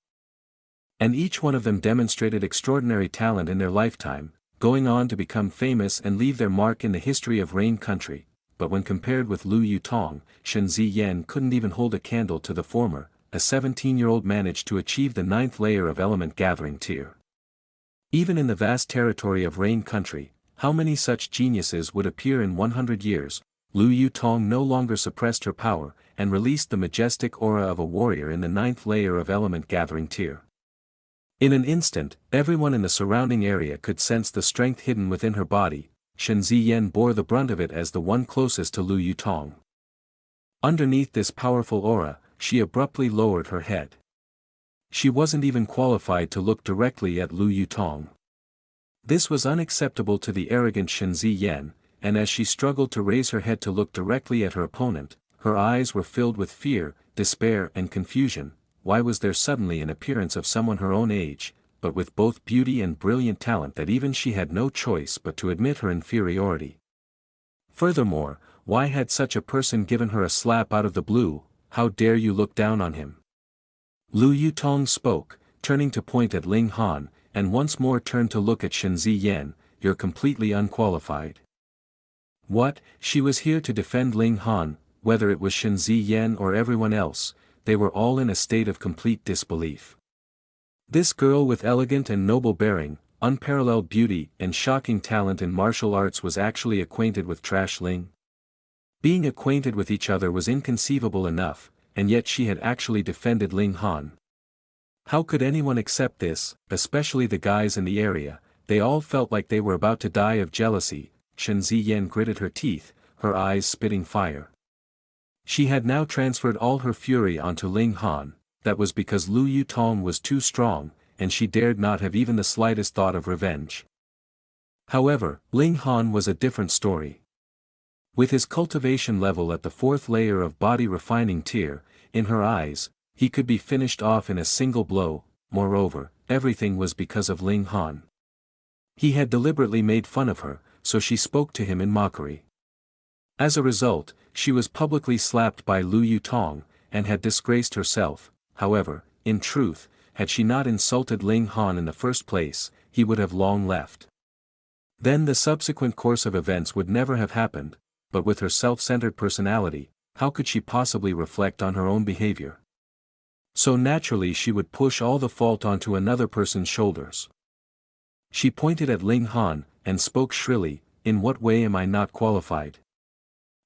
And each one of them demonstrated extraordinary talent in their lifetime, going on to become famous and leave their mark in the history of Rain Country, but when compared with Lu Yutong, Shen Ziyan couldn't even hold a candle to the former. A 17-year-old managed to achieve the 9th layer of element gathering tier. Even in the vast territory of Rain Country, how many such geniuses would appear in 100 years? Lu Yutong no longer suppressed her power, and released the majestic aura of a warrior in the 9th layer of element gathering tier. In an instant, everyone in the surrounding area could sense the strength hidden within her body. Shen Ziyan bore the brunt of it as the one closest to Lu Yutong. Underneath this powerful aura, she abruptly lowered her head. She wasn't even qualified to look directly at Lu Yutong. This was unacceptable to the arrogant Shen Ziyan, and as she struggled to raise her head to look directly at her opponent, her eyes were filled with fear, despair and confusion. Why was there suddenly an appearance of someone her own age, but with both beauty and brilliant talent that even she had no choice but to admit her inferiority? Furthermore, why had such a person given her a slap out of the blue? How dare you look down on him? Lu Yutong spoke, turning to point at Ling Han, and once more turned to look at Shen Ziyan. You're completely unqualified. What? She was here to defend Ling Han, whether it was Shen Ziyan or everyone else, they were all in a state of complete disbelief. This girl with elegant and noble bearing, unparalleled beauty and shocking talent in martial arts was actually acquainted with Trash Ling? Being acquainted with each other was inconceivable enough, and yet she had actually defended Ling Han. How could anyone accept this, especially the guys in the area? They all felt like they were about to die of jealousy. Shen Ziyan gritted her teeth, her eyes spitting fire. She had now transferred all her fury onto Ling Han. That was because Lu Yutong was too strong, and she dared not have even the slightest thought of revenge. However, Ling Han was a different story. With his cultivation level at the 4th layer of body refining tier, in her eyes, he could be finished off in a single blow. Moreover, everything was because of Ling Han. He had deliberately made fun of her, so she spoke to him in mockery. As a result, she was publicly slapped by Lu Yutong, and had disgraced herself. However, in truth, had she not insulted Ling Han in the first place, he would have long left. Then the subsequent course of events would never have happened. But with her self-centered personality, how could she possibly reflect on her own behavior? So naturally she would push all the fault onto another person's shoulders. She pointed at Ling Han, and spoke shrilly, in what way am I not qualified?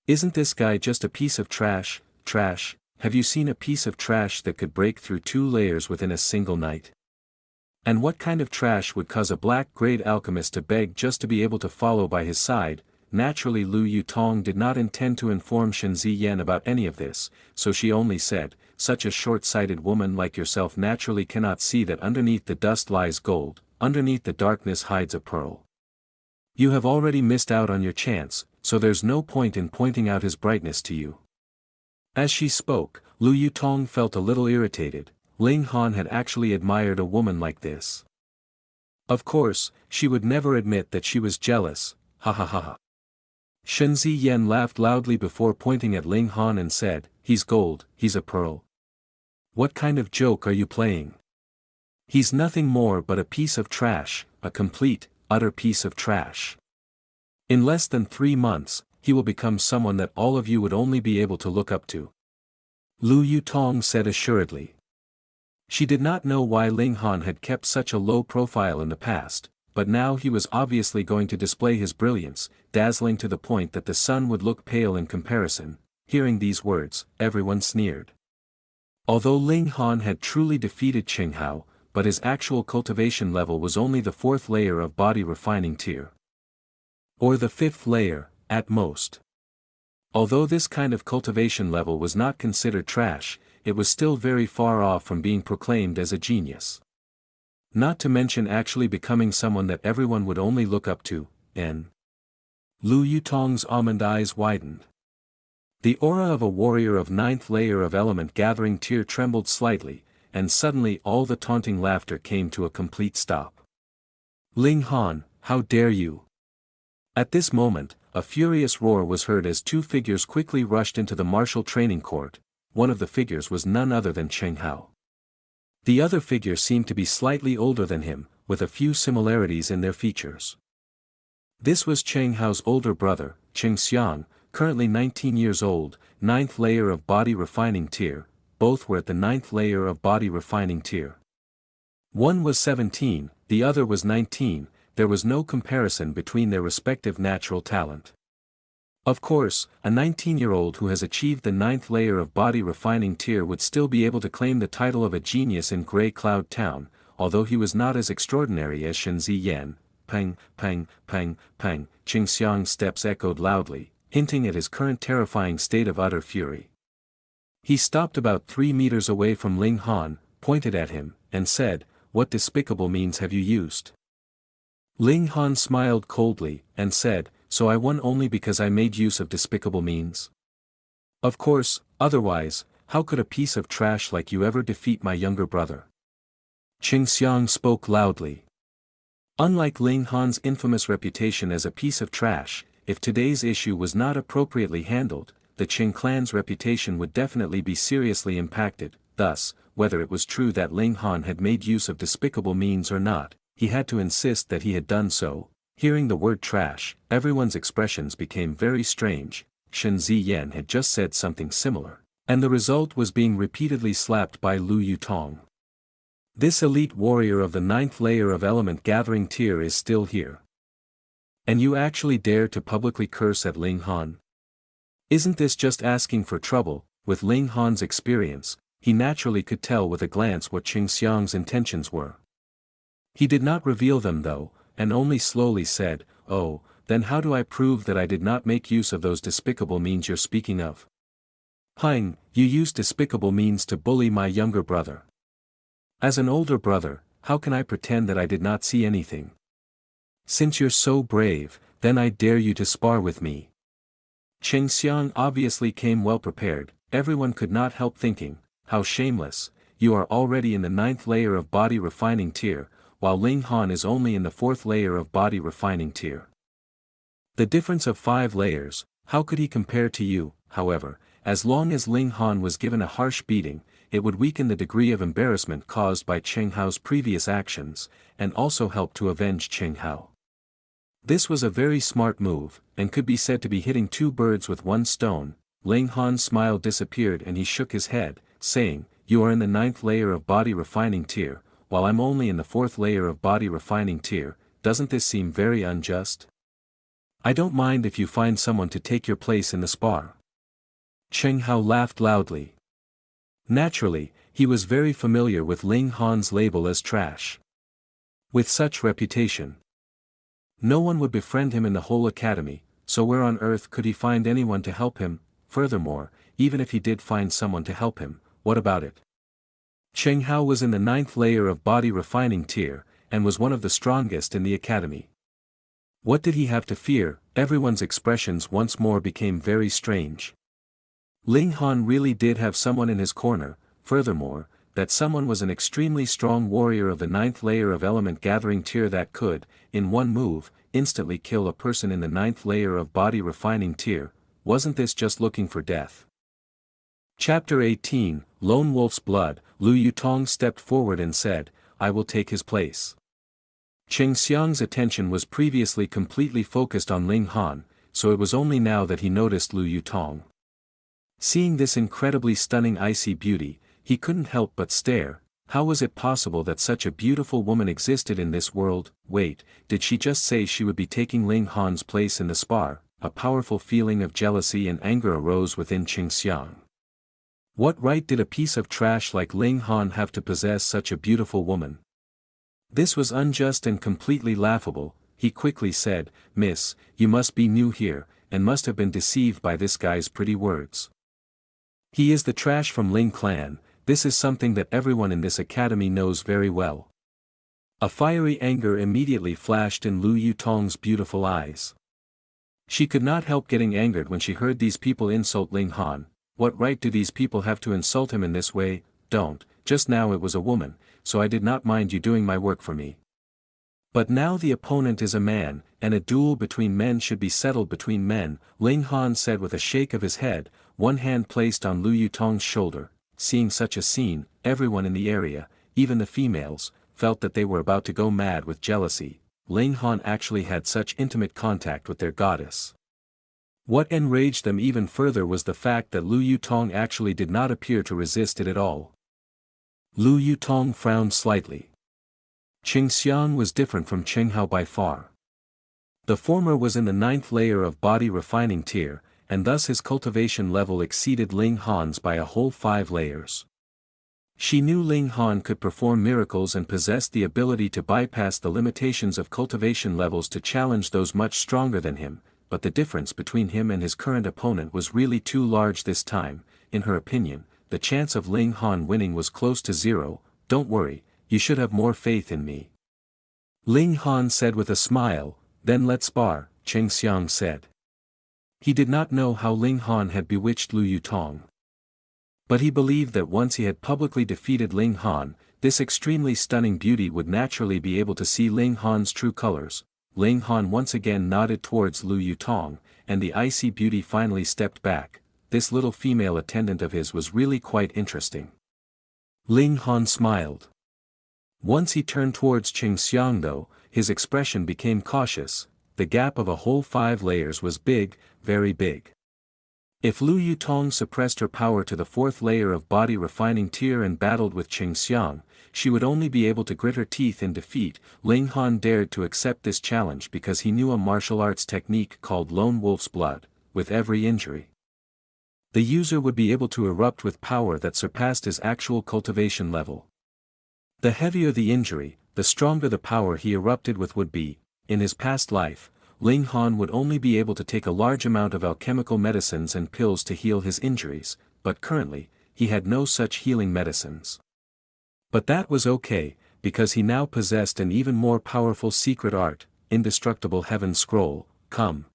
Isn't this guy just a piece of trash? Trash? Have you seen a piece of trash that could break through 2 layers within a single night? And what kind of trash would cause a black-grade alchemist to beg just to be able to follow by his side? Naturally Lu Yutong did not intend to inform Shen Ziyan about any of this, so she only said, such a short-sighted woman like yourself naturally cannot see that underneath the dust lies gold, underneath the darkness hides a pearl. You have already missed out on your chance, so there's no point in pointing out his brightness to you. As she spoke, Lu Yutong felt a little irritated. Ling Han had actually admired a woman like this. Of course, she would never admit that she was jealous. Ha ha ha ha. Shen Ziyan laughed loudly before pointing at Ling Han and said, he's gold, he's a pearl. What kind of joke are you playing? He's nothing more but a piece of trash, a complete, utter piece of trash. In less than 3 months, he will become someone that all of you would only be able to look up to. Lu Yutong said assuredly. She did not know why Ling Han had kept such a low profile in the past, but now he was obviously going to display his brilliance, dazzling to the point that the sun would look pale in comparison. Hearing these words, everyone sneered. Although Ling Han had truly defeated Qing Hao, but his actual cultivation level was only the 4th layer of body refining tier. Or the 5th layer, at most. Although this kind of cultivation level was not considered trash, it was still very far off from being proclaimed as a genius. Not to mention actually becoming someone that everyone would only look up to, Lu Yutong's almond eyes widened. The aura of a warrior of 9th layer of element gathering tier trembled slightly, and suddenly all the taunting laughter came to a complete stop. Ling Han, how dare you! At this moment, a furious roar was heard as 2 figures quickly rushed into the martial training court. One of the figures was none other than Qing Hao. The other figure seemed to be slightly older than him, with a few similarities in their features. This was Qing Hao's older brother, Qing Xiang, currently 19 years old, 9th layer of body refining tier. Both were at the 9th layer of body refining tier. One was 17, the other was 19, there was no comparison between their respective natural talent. Of course, a 19-year-old who has achieved the 9th layer of body refining tier would still be able to claim the title of a genius in Grey Cloud Town, although he was not as extraordinary as Shen Ziyan. Pang, pang, pang, pang, Qing Xiang's steps echoed loudly, hinting at his current terrifying state of utter fury. He stopped about 3 meters away from Ling Han, pointed at him, and said, "What despicable means have you used?" Ling Han smiled coldly, and said, "So I won only because I made use of despicable means? Of course, otherwise, how could a piece of trash like you ever defeat my younger brother?" Qing Xiang spoke loudly. Unlike Ling Han's infamous reputation as a piece of trash, if today's issue was not appropriately handled, the Qing clan's reputation would definitely be seriously impacted. Thus, whether it was true that Ling Han had made use of despicable means or not, he had to insist that he had done so. Hearing the word trash, everyone's expressions became very strange. Shen Ziyan had just said something similar, and the result was being repeatedly slapped by Lu Yutong. This elite warrior of the 9th layer of element gathering tier is still here. And you actually dare to publicly curse at Ling Han? Isn't this just asking for trouble? With Ling Han's experience, he naturally could tell with a glance what Qing Xiang's intentions were. He did not reveal them though, and only slowly said, "Oh, then how do I prove that I did not make use of those despicable means you're speaking of?" "Hein, you used despicable means to bully my younger brother. As an older brother, how can I pretend that I did not see anything? Since you're so brave, then I dare you to spar with me." Qing Xiang obviously came well prepared. Everyone could not help thinking, how shameless, you are already in the 9th layer of body refining tier, while Ling Han is only in the 4th layer of body refining tier. The difference of 5 layers, how could he compare to you? However, as long as Ling Han was given a harsh beating, it would weaken the degree of embarrassment caused by Qing Hao's previous actions, and also help to avenge Qing Hao. This was a very smart move, and could be said to be hitting 2 birds with 1 stone. Ling Han's smile disappeared and he shook his head, saying, "You are in the 9th layer of body refining tier, while I'm only in the 4th layer of body refining tier. Doesn't this seem very unjust? I don't mind if you find someone to take your place in the spar." Qing Hao laughed loudly. Naturally, he was very familiar with Ling Han's label as trash. With such reputation, no one would befriend him in the whole academy, so where on earth could he find anyone to help him? Furthermore, even if he did find someone to help him, what about it? Qing Hao was in the 9th layer of body refining tier, and was one of the strongest in the academy. What did he have to fear? Everyone's expressions once more became very strange. Ling Han really did have someone in his corner. Furthermore, that someone was an extremely strong warrior of the 9th layer of element gathering tier that could, in one move, instantly kill a person in the 9th layer of body refining tier. Wasn't this just looking for death? Chapter 18, Lone Wolf's Blood. Lu Yutong stepped forward and said, "I will take his place." Qing Xiang's attention was previously completely focused on Ling Han, so it was only now that he noticed Lu Yutong. Seeing this incredibly stunning icy beauty, he couldn't help but stare. How was it possible that such a beautiful woman existed in this world? Wait, did she just say she would be taking Ling Han's place in the spar? A powerful feeling of jealousy and anger arose within Qingxiang. What right did a piece of trash like Ling Han have to possess such a beautiful woman? This was unjust and completely laughable. He quickly said, "Miss, you must be new here, and must have been deceived by this guy's pretty words. He is the trash from Ling clan. This is something that everyone in this academy knows very well." A fiery anger immediately flashed in Lu Yutong's beautiful eyes. She could not help getting angered when she heard these people insult Ling Han. What right do these people have to insult him in this way? Don't, just now it was a woman, so I did not mind you doing my work for me. But now the opponent is a man, and a duel between men should be settled between men, Ling Han said with a shake of his head, one hand placed on Lu Yutong's shoulder. Seeing such a scene, everyone in the area, even the females, felt that they were about to go mad with jealousy. Ling Han actually had such intimate contact with their goddess. What enraged them even further was the fact that Lu Yutong actually did not appear to resist it at all. Lu Yutong frowned slightly. Qingxiang was different from Qinghao by far. The former was in the 9th layer of body refining tier, and thus his cultivation level exceeded Ling Han's by a whole 5 layers. She knew Ling Han could perform miracles and possessed the ability to bypass the limitations of cultivation levels to challenge those much stronger than him, but the difference between him and his current opponent was really too large this time. In her opinion, the chance of Ling Han winning was close to 0. "Don't worry, you should have more faith in me," Ling Han said with a smile. "Then let's spar," Qingxiang said. He did not know how Ling Han had bewitched Lu Yutong. But he believed that once he had publicly defeated Ling Han, this extremely stunning beauty would naturally be able to see Ling Han's true colors. Ling Han once again nodded towards Lu Yutong, and the icy beauty finally stepped back. This little female attendant of his was really quite interesting. Ling Han smiled. Once he turned towards Qingxiang though, his expression became cautious. The gap of a whole 5 layers was big, very big. If Lu Yutong suppressed her power to the 4th layer of body refining tier and battled with Qingxiang, she would only be able to grit her teeth in defeat. Ling Han dared to accept this challenge because he knew a martial arts technique called Lone Wolf's Blood. With every injury, the user would be able to erupt with power that surpassed his actual cultivation level. The heavier the injury, the stronger the power he erupted with would be. In his past life, Ling Han would only be able to take a large amount of alchemical medicines and pills to heal his injuries, but currently, he had no such healing medicines. But that was okay, because he now possessed an even more powerful secret art, Indestructible Heaven Scroll. "Come."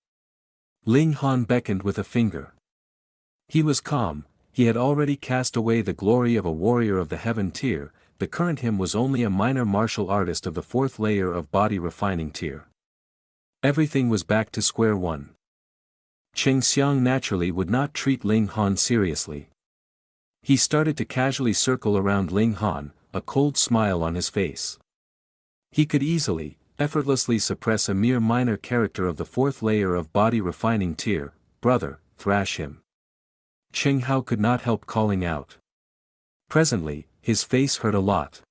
Ling Han beckoned with a finger. He was calm. He had already cast away the glory of a warrior of the heaven tier. The current him was only a minor martial artist of the 4th layer of body refining tier. Everything was back to square one. Qingxiang naturally would not treat Ling Han seriously. He started to casually circle around Ling Han, a cold smile on his face. He could easily, effortlessly suppress a mere minor character of the 4th layer of body refining tier. "Brother, thrash him." Qinghao could not help calling out. Presently, his face hurt a lot.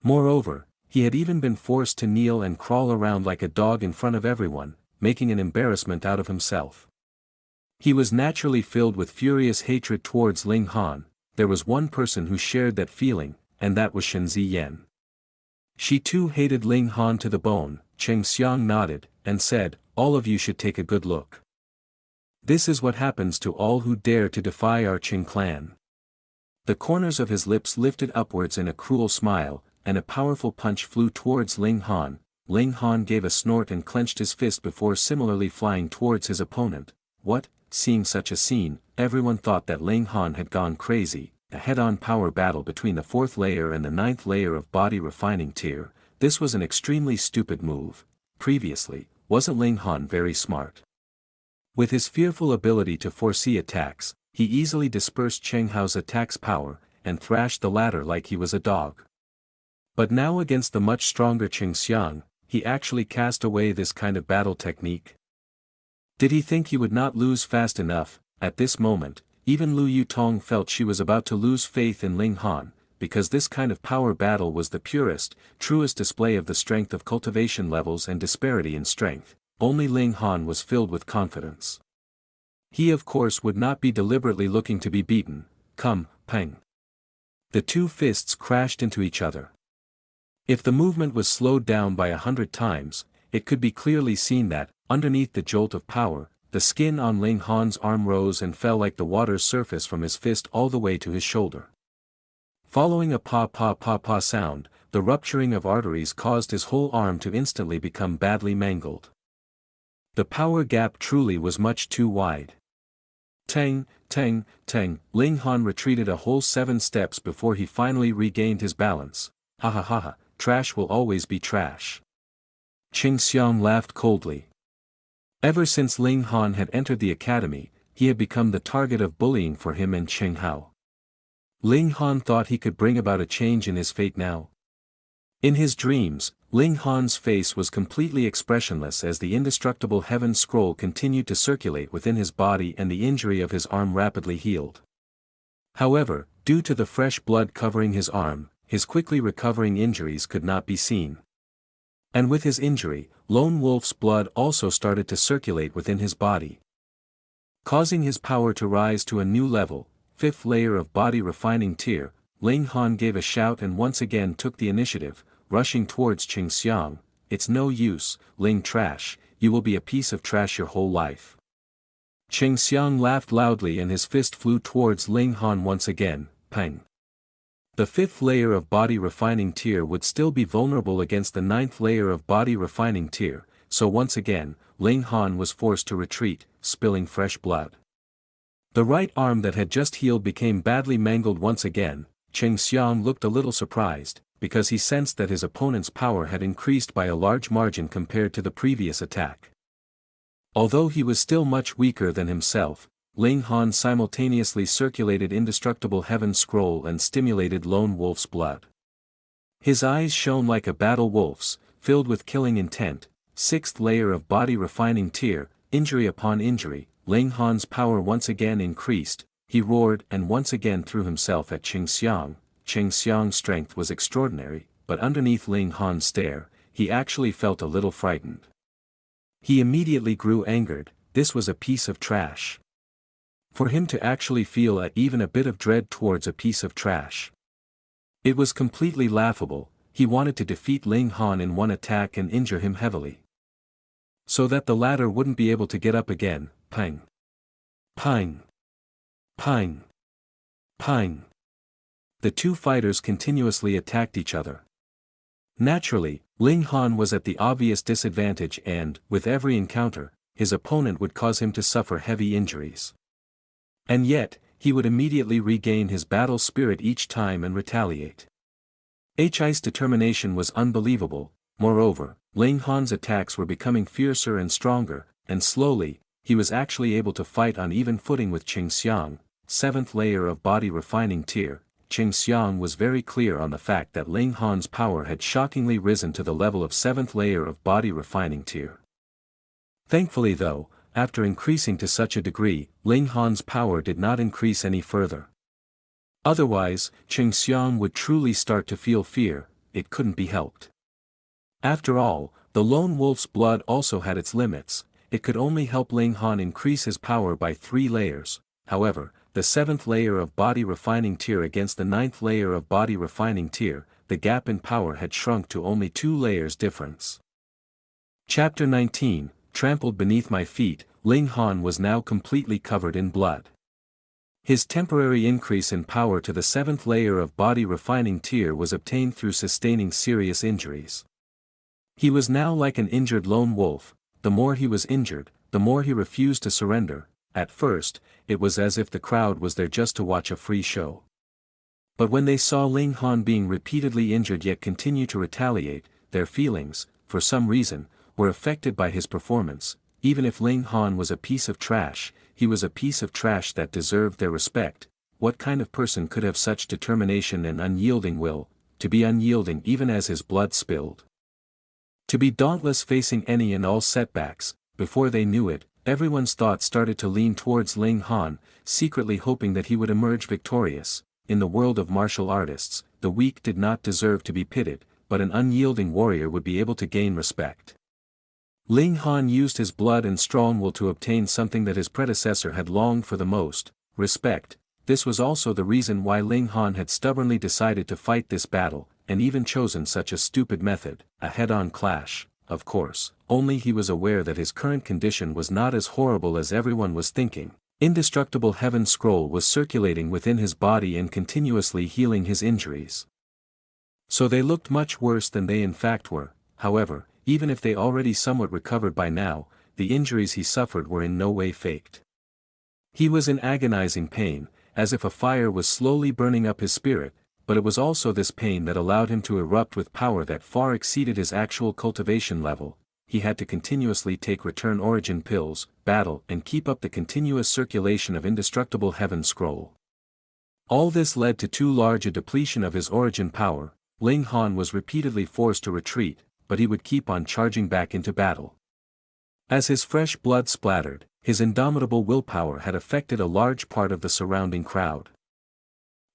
Moreover, he had even been forced to kneel and crawl around like a dog in front of everyone, making an embarrassment out of himself. He was naturally filled with furious hatred towards Ling Han. There was one person who shared that feeling, and that was Shen Ziyan. She too hated Ling Han to the bone. Qingxiang nodded, and said, "All of you should take a good look. This is what happens to all who dare to defy our Qing clan." The corners of his lips lifted upwards in a cruel smile, and a powerful punch flew towards Ling Han. Ling Han gave a snort and clenched his fist before similarly flying towards his opponent. What? Seeing such a scene, everyone thought that Ling Han had gone crazy. A head-on power battle between the 4th layer and the 9th layer of body refining tier. This was an extremely stupid move. Previously, wasn't Ling Han very smart? With his fearful ability to foresee attacks, he easily dispersed Qinghao's attack's power, and thrashed the latter like he was a dog. But now against the much stronger Qingxiang, he actually cast away this kind of battle technique. Did he think he would not lose fast enough? At this moment, even Lu Yutong felt she was about to lose faith in Ling Han. because this kind of power battle was the purest, truest display of the strength of cultivation levels and disparity in strength. Only Ling Han was filled with confidence. He of course would not be deliberately looking to be beaten. Come, pang. The two fists crashed into each other. If the movement was slowed down by 100 times, it could be clearly seen that, underneath the jolt of power, the skin on Ling Han's arm rose and fell like the water's surface from his fist all the way to his shoulder. Following a pa-pa-pa-pa sound, the rupturing of arteries caused his whole arm to instantly become badly mangled. The power gap truly was much too wide. Tang, tang, tang, Ling Han retreated a whole 7 steps before he finally regained his balance. Ha ha ha ha, trash will always be trash. Qing Xiang laughed coldly. Ever since Ling Han had entered the academy, he had become the target of bullying for him and Cheng Hao. Ling Han thought he could bring about a change in his fate now. In his dreams, Ling Han's face was completely expressionless as the indestructible heaven scroll continued to circulate within his body and the injury of his arm rapidly healed. However, due to the fresh blood covering his arm, his quickly recovering injuries could not be seen. And with his injury, Lone Wolf's blood also started to circulate within his body, causing his power to rise to a new level, 5th layer of body refining tier. Ling Han gave a shout and once again took the initiative, rushing towards Qing Xiang. It's no use, Ling trash, you will be a piece of trash your whole life. Qing Xiang laughed loudly and his fist flew towards Ling Han once again. Pang. The 5th layer of body refining tier would still be vulnerable against the 9th layer of body refining tier, so once again, Ling Han was forced to retreat, spilling fresh blood. The right arm that had just healed became badly mangled once again. Qing Xiang looked a little surprised, because he sensed that his opponent's power had increased by a large margin compared to the previous attack. Although he was still much weaker than himself, Ling Han simultaneously circulated indestructible heaven scroll and stimulated Lone Wolf's blood. His eyes shone like a battle wolf's, filled with killing intent. 6th layer of body refining tier, injury upon injury, Ling Han's power once again increased. He roared and once again threw himself at Qing Xiang. Qing Xiang's strength was extraordinary, but underneath Ling Han's stare, he actually felt a little frightened. He immediately grew angered. This was a piece of trash. For him to actually feel even a bit of dread towards a piece of trash. It was completely laughable. He wanted to defeat Ling Han in one attack and injure him heavily, so that the latter wouldn't be able to get up again. Pang. Pang. Pang. Pang. The two fighters continuously attacked each other. Naturally, Ling Han was at the obvious disadvantage and, with every encounter, his opponent would cause him to suffer heavy injuries. And yet, he would immediately regain his battle spirit each time and retaliate. Hi's determination was unbelievable. Moreover, Ling Han's attacks were becoming fiercer and stronger, and slowly, he was actually able to fight on even footing with Qing Xiang. 7th layer of body refining tier. Qing Xiang was very clear on the fact that Ling Han's power had shockingly risen to the level of 7th layer of body refining tier. Thankfully though, after increasing to such a degree, Ling Han's power did not increase any further. Otherwise, Qing Xiang would truly start to feel fear. It couldn't be helped. After all, the Lone Wolf's blood also had its limits. It could only help Ling Han increase his power by 3 layers. However, the 7th layer of body refining tier against the 9th layer of body refining tier, the gap in power had shrunk to only 2 layers difference. Chapter 19, Trampled Beneath My Feet. Ling Han was now completely covered in blood. His temporary increase in power to the 7th layer of body refining tier was obtained through sustaining serious injuries. He was now like an injured lone wolf. The more he was injured, the more he refused to surrender. At first, it was as if the crowd was there just to watch a free show. But when they saw Ling Han being repeatedly injured yet continue to retaliate, their feelings, for some reason, were affected by his performance. Even if Ling Han was a piece of trash, he was a piece of trash that deserved their respect. What kind of person could have such determination and unyielding will, to be unyielding even as his blood spilled? To be dauntless facing any and all setbacks. Before they knew it, everyone's thoughts started to lean towards Ling Han, secretly hoping that he would emerge victorious. In the world of martial artists, the weak did not deserve to be pitied, but an unyielding warrior would be able to gain respect. Ling Han used his blood and strong will to obtain something that his predecessor had longed for the most, respect. This was also the reason why Ling Han had stubbornly decided to fight this battle, and even chosen such a stupid method, a head-on clash, of course, only he was aware that his current condition was not as horrible as everyone was thinking. Indestructible Heaven Scroll was circulating within his body and continuously healing his injuries. So they looked much worse than they in fact were. However, even if they already somewhat recovered by now, the injuries he suffered were in no way faked. He was in agonizing pain, as if a fire was slowly burning up his spirit, but it was also this pain that allowed him to erupt with power that far exceeded his actual cultivation level. He had to continuously take return origin pills, battle and keep up the continuous circulation of indestructible Heaven Scroll. All this led to too large a depletion of his origin power. Ling Han was repeatedly forced to retreat, but he would keep on charging back into battle. As his fresh blood splattered, his indomitable willpower had affected a large part of the surrounding crowd.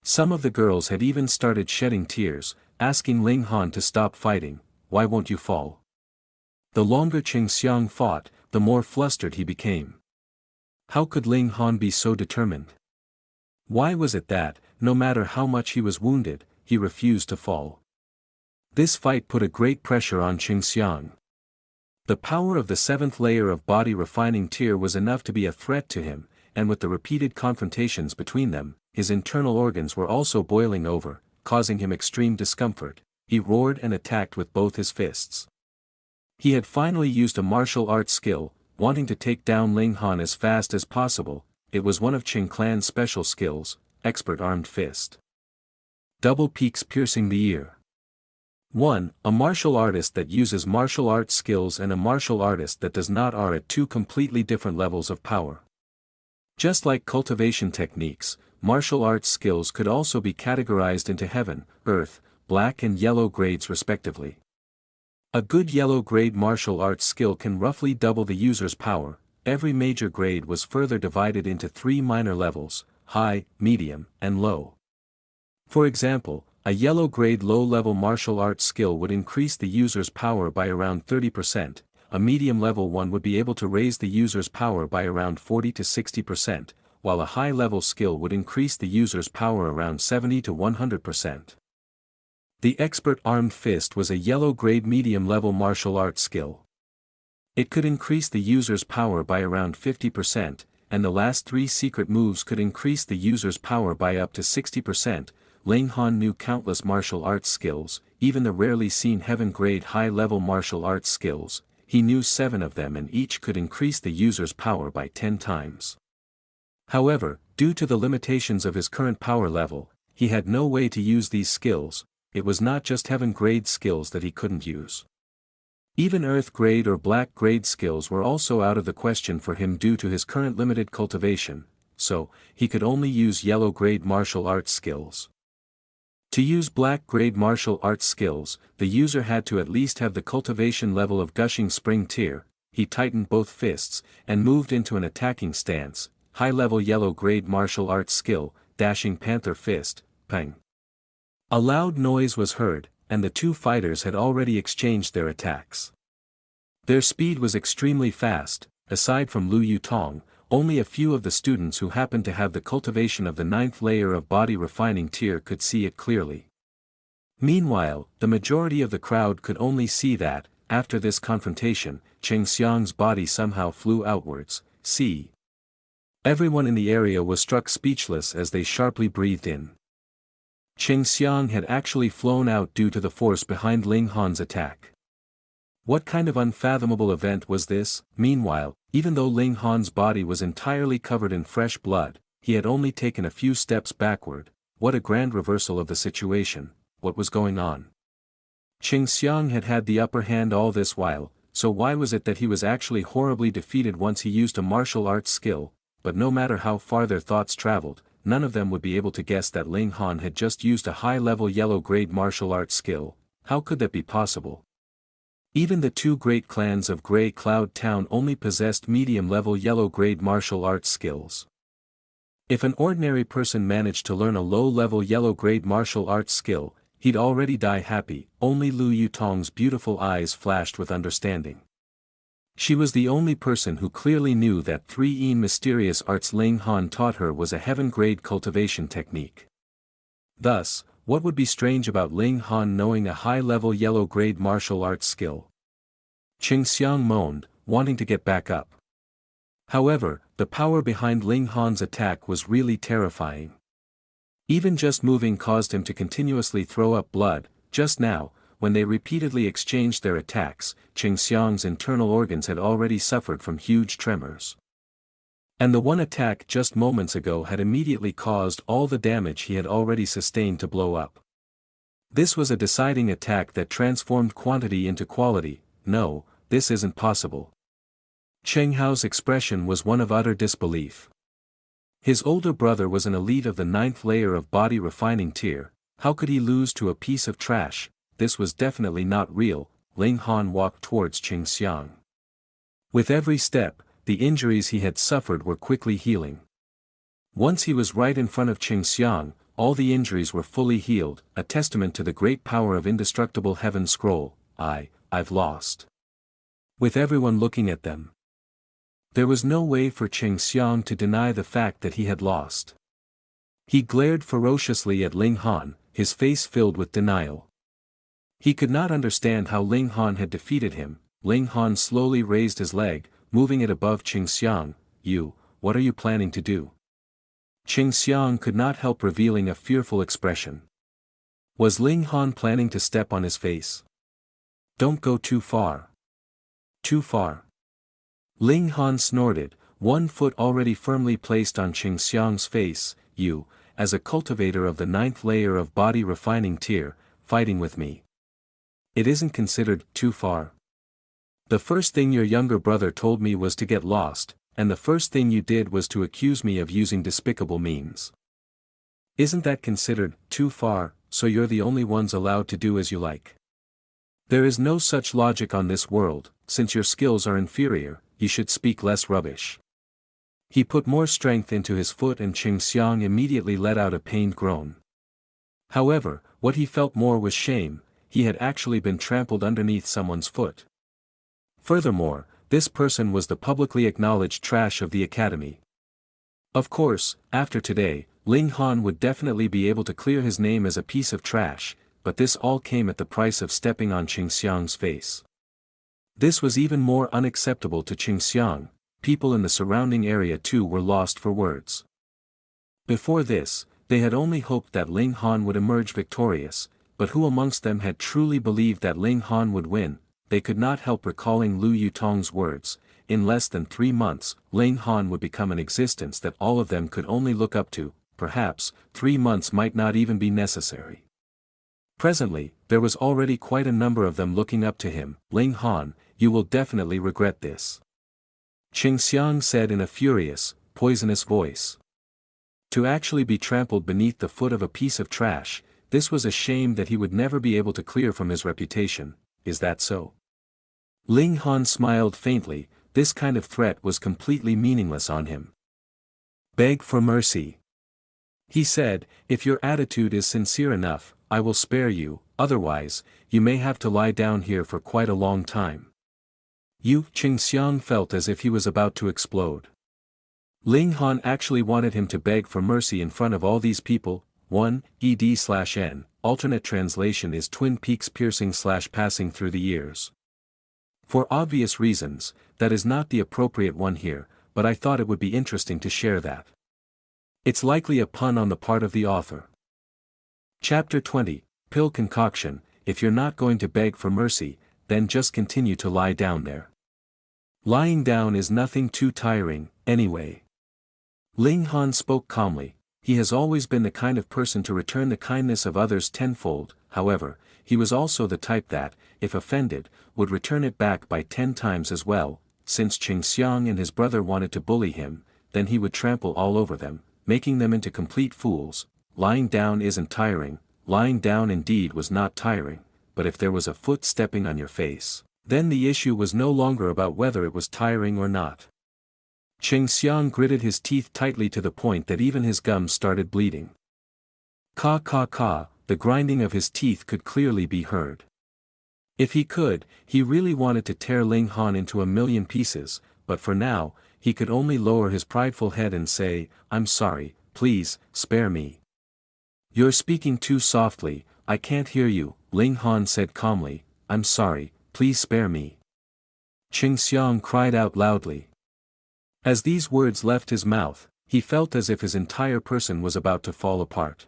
Some of the girls had even started shedding tears, asking Ling Han to stop fighting. Why won't you fall? The longer Qing Xiang fought, the more flustered he became. How could Ling Han be so determined? Why was it that, no matter how much he was wounded, he refused to fall? This fight put a great pressure on Qing Xiang. The power of the seventh layer of body refining tier was enough to be a threat to him, and with the repeated confrontations between them, his internal organs were also boiling over, causing him extreme discomfort. He roared and attacked with both his fists. He had finally used a martial arts skill, wanting to take down Ling Han as fast as possible. It was one of Qing Clan's special skills, Expert Armed Fist. Double peaks piercing the ear. 1. A martial artist that uses martial arts skills and a martial artist that does not are at two completely different levels of power. Just like cultivation techniques, martial arts skills could also be categorized into heaven, earth, black and yellow grades respectively. A good yellow grade martial arts skill can roughly double the user's power. Every major grade was further divided into 3 minor levels, high, medium, and low. For example, a yellow grade low-level martial arts skill would increase the user's power by around 30%, a medium level one would be able to raise the user's power by around 40 to 60%, while a high-level skill would increase the user's power around 70 to 100%. The Expert Armed Fist was a yellow-grade medium-level martial arts skill. It could increase the user's power by around 50%, and the last 3 secret moves could increase the user's power by up to 60%. Ling Han knew countless martial arts skills, even the rarely seen heaven-grade high-level martial arts skills. He knew 7 of them and each could increase the user's power by 10 times. However, due to the limitations of his current power level, he had no way to use these skills. It was not just heaven-grade skills that he couldn't use. Even earth-grade or black-grade skills were also out of the question for him due to his current limited cultivation, so, he could only use yellow-grade martial arts skills. To use black-grade martial arts skills, the user had to at least have the cultivation level of Gushing Spring Tier. He tightened both fists, and moved into an attacking stance. High-level yellow-grade martial arts skill, Dashing Panther Fist, Peng. A loud noise was heard, and the two fighters had already exchanged their attacks. Their speed was extremely fast. Aside from Lu Yutong, only a few of the students who happened to have the cultivation of the 9th layer of body refining tier could see it clearly. Meanwhile, the majority of the crowd could only see that, after this confrontation, Qing Xiang's body somehow flew outwards. See. Everyone in the area was struck speechless as they sharply breathed in. Qing Xiang had actually flown out due to the force behind Ling Han's attack. What kind of unfathomable event was this? Meanwhile, even though Ling Han's body was entirely covered in fresh blood, he had only taken a few steps backward. What a grand reversal of the situation. What was going on? Qing Xiang had had the upper hand all this while, so why was it that he was actually horribly defeated once he used a martial arts skill? But no matter how far their thoughts traveled, none of them would be able to guess that Ling Han had just used a high-level yellow-grade martial arts skill. How could that be possible? Even the 2 great clans of Grey Cloud Town only possessed medium-level yellow-grade martial arts skills. If an ordinary person managed to learn a low-level yellow-grade martial arts skill, he'd already die happy. Only Lu Yutong's beautiful eyes flashed with understanding. She was the only person who clearly knew that 3E mysterious arts Ling Han taught her was a heaven-grade cultivation technique. Thus, what would be strange about Ling Han knowing a high-level yellow-grade martial arts skill? Qing Xiang moaned, wanting to get back up. However, the power behind Ling Han's attack was really terrifying. Even just moving caused him to continuously throw up blood. Just now, when they repeatedly exchanged their attacks, Qing Xiang's internal organs had already suffered from huge tremors. And the one attack just moments ago had immediately caused all the damage he had already sustained to blow up. This was a deciding attack that transformed quantity into quality. No, this isn't possible. Cheng Hao's expression was one of utter disbelief. His older brother was an elite of the 9th layer of body refining tier. How could he lose to a piece of trash? This was definitely not real. Ling Han walked towards Qing Xiang. With every step, the injuries he had suffered were quickly healing. Once he was right in front of Qing Xiang, all the injuries were fully healed, a testament to the great power of indestructible heaven scroll. I've lost. With everyone looking at them, there was no way for Qing Xiang to deny the fact that he had lost. He glared ferociously at Ling Han, his face filled with denial. He could not understand how Ling Han had defeated him. Ling Han slowly raised his leg, moving it above Qing Xiang. What are you planning to do? Qing Xiang could not help revealing a fearful expression. Was Ling Han planning to step on his face? Don't go too far. Too far. Ling Han snorted, one foot already firmly placed on Qing Xiang's face. You, as a cultivator of the 9th layer of body refining tier, fighting with me. It isn't considered too far. The first thing your younger brother told me was to get lost, and the first thing you did was to accuse me of using despicable means. Isn't that considered too far, so you're the only ones allowed to do as you like? There is no such logic on this world. Since your skills are inferior, you should speak less rubbish. He put more strength into his foot and Qing Xiang immediately let out a pained groan. However, what he felt more was shame. He had actually been trampled underneath someone's foot. Furthermore, this person was the publicly acknowledged trash of the academy. Of course, after today, Ling Han would definitely be able to clear his name as a piece of trash, but this all came at the price of stepping on Qing Xiang's face. This was even more unacceptable to Qing Xiang. People in the surrounding area too were lost for words. Before this, they had only hoped that Ling Han would emerge victorious, but who amongst them had truly believed that Ling Han would win? They could not help recalling Lu Yutong's words. In less than 3 months, Ling Han would become an existence that all of them could only look up to. Perhaps, 3 months might not even be necessary. Presently, there was already quite a number of them looking up to him. Ling Han, you will definitely regret this. Qing Xiang said in a furious, poisonous voice. To actually be trampled beneath the foot of a piece of trash, this was a shame that he would never be able to clear from his reputation. Is that so? Ling Han smiled faintly. This kind of threat was completely meaningless on him. Beg for mercy. He said, if your attitude is sincere enough, I will spare you, otherwise, you may have to lie down here for quite a long time. Qing Xiang felt as if he was about to explode. Ling Han actually wanted him to beg for mercy in front of all these people. 1 ED/N, alternate translation is Twin Peaks piercing/passing through the years. For obvious reasons, that is not the appropriate one here, but I thought it would be interesting to share that. It's likely a pun on the part of the author. Chapter 20, Pill Concoction. If you're not going to beg for mercy, then just continue to lie down there. Lying down is nothing too tiring, anyway. Ling Han spoke calmly. He has always been the kind of person to return the kindness of others tenfold. However, he was also the type that, if offended, would return it back by 10 times as well. Since Qing Xiang and his brother wanted to bully him, then he would trample all over them, making them into complete fools. Lying down isn't tiring. Lying down indeed was not tiring, but if there was a foot stepping on your face, then the issue was no longer about whether it was tiring or not. Cheng Xiang gritted his teeth tightly to the point that even his gums started bleeding. Ka ka ka, the grinding of his teeth could clearly be heard. If he could, he really wanted to tear Ling Han into a million pieces, but for now, he could only lower his prideful head and say, "I'm sorry, please, spare me." "You're speaking too softly, I can't hear you," Ling Han said calmly. "I'm sorry, please spare me." Cheng Xiang cried out loudly. As these words left his mouth, he felt as if his entire person was about to fall apart.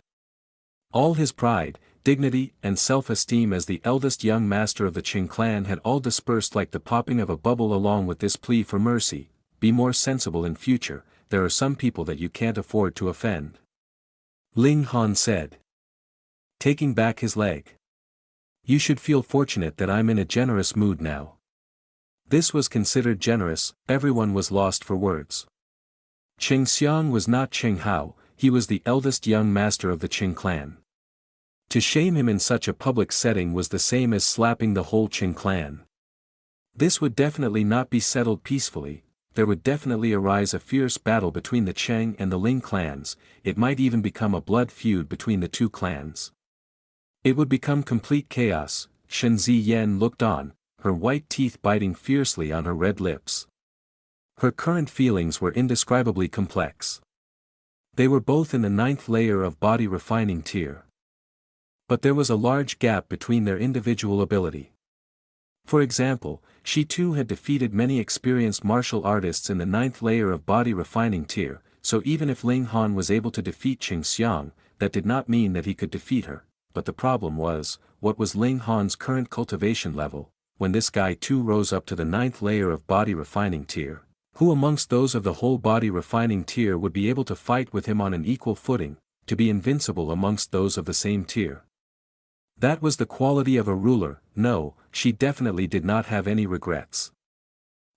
All his pride, dignity and self-esteem as the eldest young master of the Qing clan had all dispersed like the popping of a bubble along with this plea for mercy. "Be more sensible in future, there are some people that you can't afford to offend," Ling Han said, taking back his leg. "You should feel fortunate that I'm in a generous mood now." This was considered generous, everyone was lost for words. Cheng Xiang was not Cheng Hao, he was the eldest young master of the Qing clan. To shame him in such a public setting was the same as slapping the whole Qing clan. This would definitely not be settled peacefully, there would definitely arise a fierce battle between the Cheng and the Ling clans, it might even become a blood feud between the two clans. It would become complete chaos. Shen Ziyan looked on, her white teeth biting fiercely on her red lips. Her current feelings were indescribably complex. They were both in the 9th layer of body refining tier. But there was a large gap between their individual ability. For example, she too had defeated many experienced martial artists in the 9th layer of body refining tier, so even if Ling Han was able to defeat Cheng Xiang, that did not mean that he could defeat her, but the problem was, what was Ling Han's current cultivation level, when this guy too rose up to the 9th layer of body refining tier? Who amongst those of the whole body refining tier would be able to fight with him on an equal footing, to be invincible amongst those of the same tier? That was the quality of a ruler. No, she definitely did not have any regrets.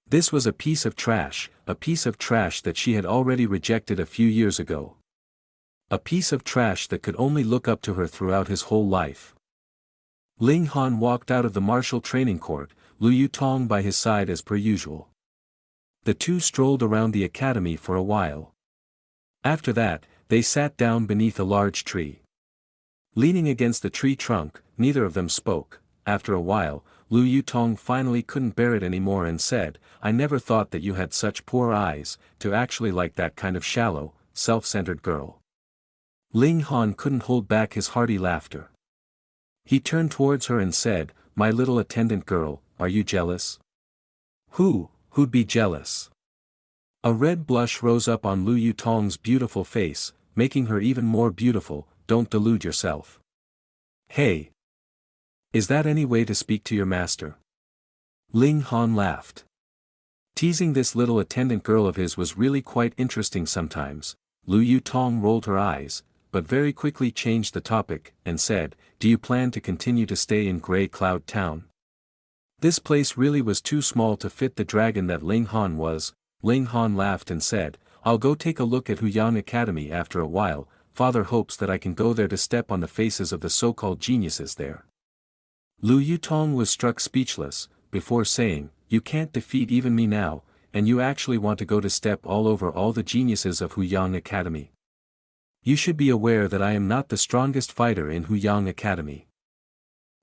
This was a piece of trash that she had already rejected a few years ago. A piece of trash that could only look up to her throughout his whole life. Ling Han walked out of the martial training court, Lu Yutong by his side as per usual. The two strolled around the academy for a while. After that, they sat down beneath a large tree. Leaning against the tree trunk, neither of them spoke. After a while, Lu Yutong finally couldn't bear it anymore and said, "I never thought that you had such poor eyes, to actually like that kind of shallow, self-centered girl." Ling Han couldn't hold back his hearty laughter. He turned towards her and said, "My little attendant girl, are you jealous?" Who'd be jealous?" A red blush rose up on Lu Yutong's beautiful face, making her even more beautiful. "Don't delude yourself." "Hey! Is that any way to speak to your master?" Ling Han laughed. Teasing this little attendant girl of his was really quite interesting sometimes. Lu Yutong rolled her eyes, but very quickly changed the topic, and said, "Do you plan to continue to stay in Grey Cloud Town?" This place really was too small to fit the dragon that Ling Han was. Ling Han laughed and said, "I'll go take a look at Huyang Academy after a while. Father hopes that I can go there to step on the faces of the so-called geniuses there." Lu Yutong was struck speechless, before saying, "You can't defeat even me now, and you actually want to go to step all over all the geniuses of Huyang Academy? You should be aware that I am not the strongest fighter in Huyang Academy."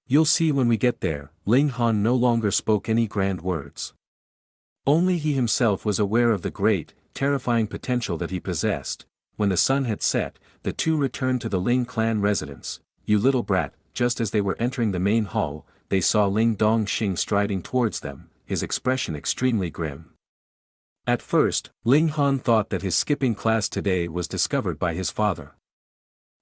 "You'll see when we get there." Ling Han no longer spoke any grand words. Only he himself was aware of the great, terrifying potential that he possessed. When the sun had set, the two returned to the Ling clan residence. "You little brat," just as they were entering the main hall, they saw Ling Dongxing striding towards them, his expression extremely grim. At first, Ling Han thought that his skipping class today was discovered by his father.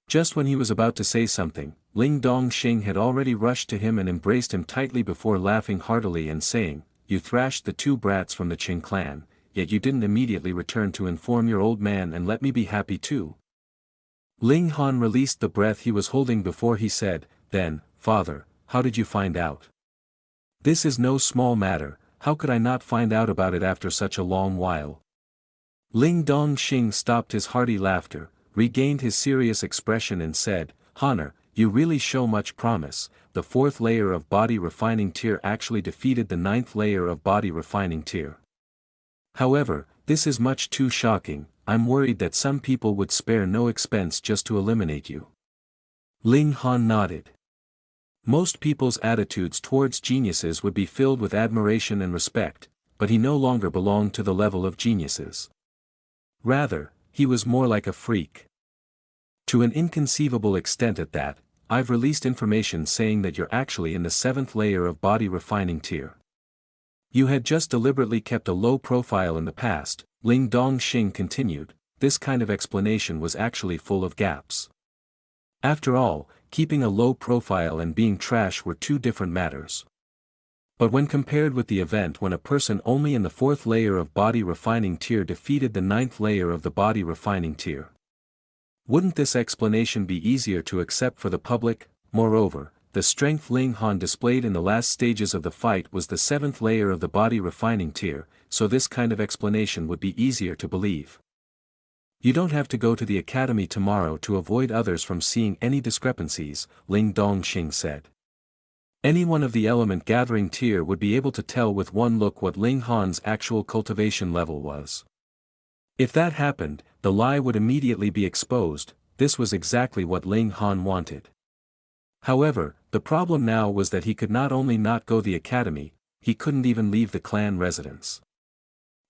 Just when he was about to say something, Ling Dongxing had already rushed to him and embraced him tightly before laughing heartily and saying, "You thrashed the two brats from the Qing clan, yet you didn't immediately return to inform your old man and let me be happy too." Ling Han released the breath he was holding before he said, "Then, father, how did you find out? This is no small matter, how could I not find out about it after such a long while?" Ling Dongxing stopped his hearty laughter, regained his serious expression and said, "Honor, you really show much promise. The 4th layer of body refining tier actually defeated the 9th layer of body refining tier. However, This is much too shocking. I'm worried that some people would spare no expense just to eliminate you. Ling Han nodded. Most people's attitudes towards geniuses would be filled with admiration and respect, but he no longer belonged to the level of geniuses. Rather, he was more like a freak. To an inconceivable extent at that, I've released information saying that you're actually in the 7th layer of body refining tier. You had just deliberately kept a low profile in the past, Ling Dongxing continued. This kind of explanation was actually full of gaps. After all, keeping a low profile and being trash were two different matters. But when compared with the event when a person only in the 4th layer of body refining tier defeated the 9th layer of the body refining tier, wouldn't this explanation be easier to accept for the public? Moreover, the strength Ling Han displayed in the last stages of the fight was the 7th layer of the body refining tier, so this kind of explanation would be easier to believe. You don't have to go to the academy tomorrow to avoid others from seeing any discrepancies, Ling Dongxing said. Anyone of the element gathering tier would be able to tell with one look what Ling Han's actual cultivation level was. If that happened, the lie would immediately be exposed. This was exactly what Ling Han wanted. However, the problem now was that he could not only not go the academy, he couldn't even leave the clan residence.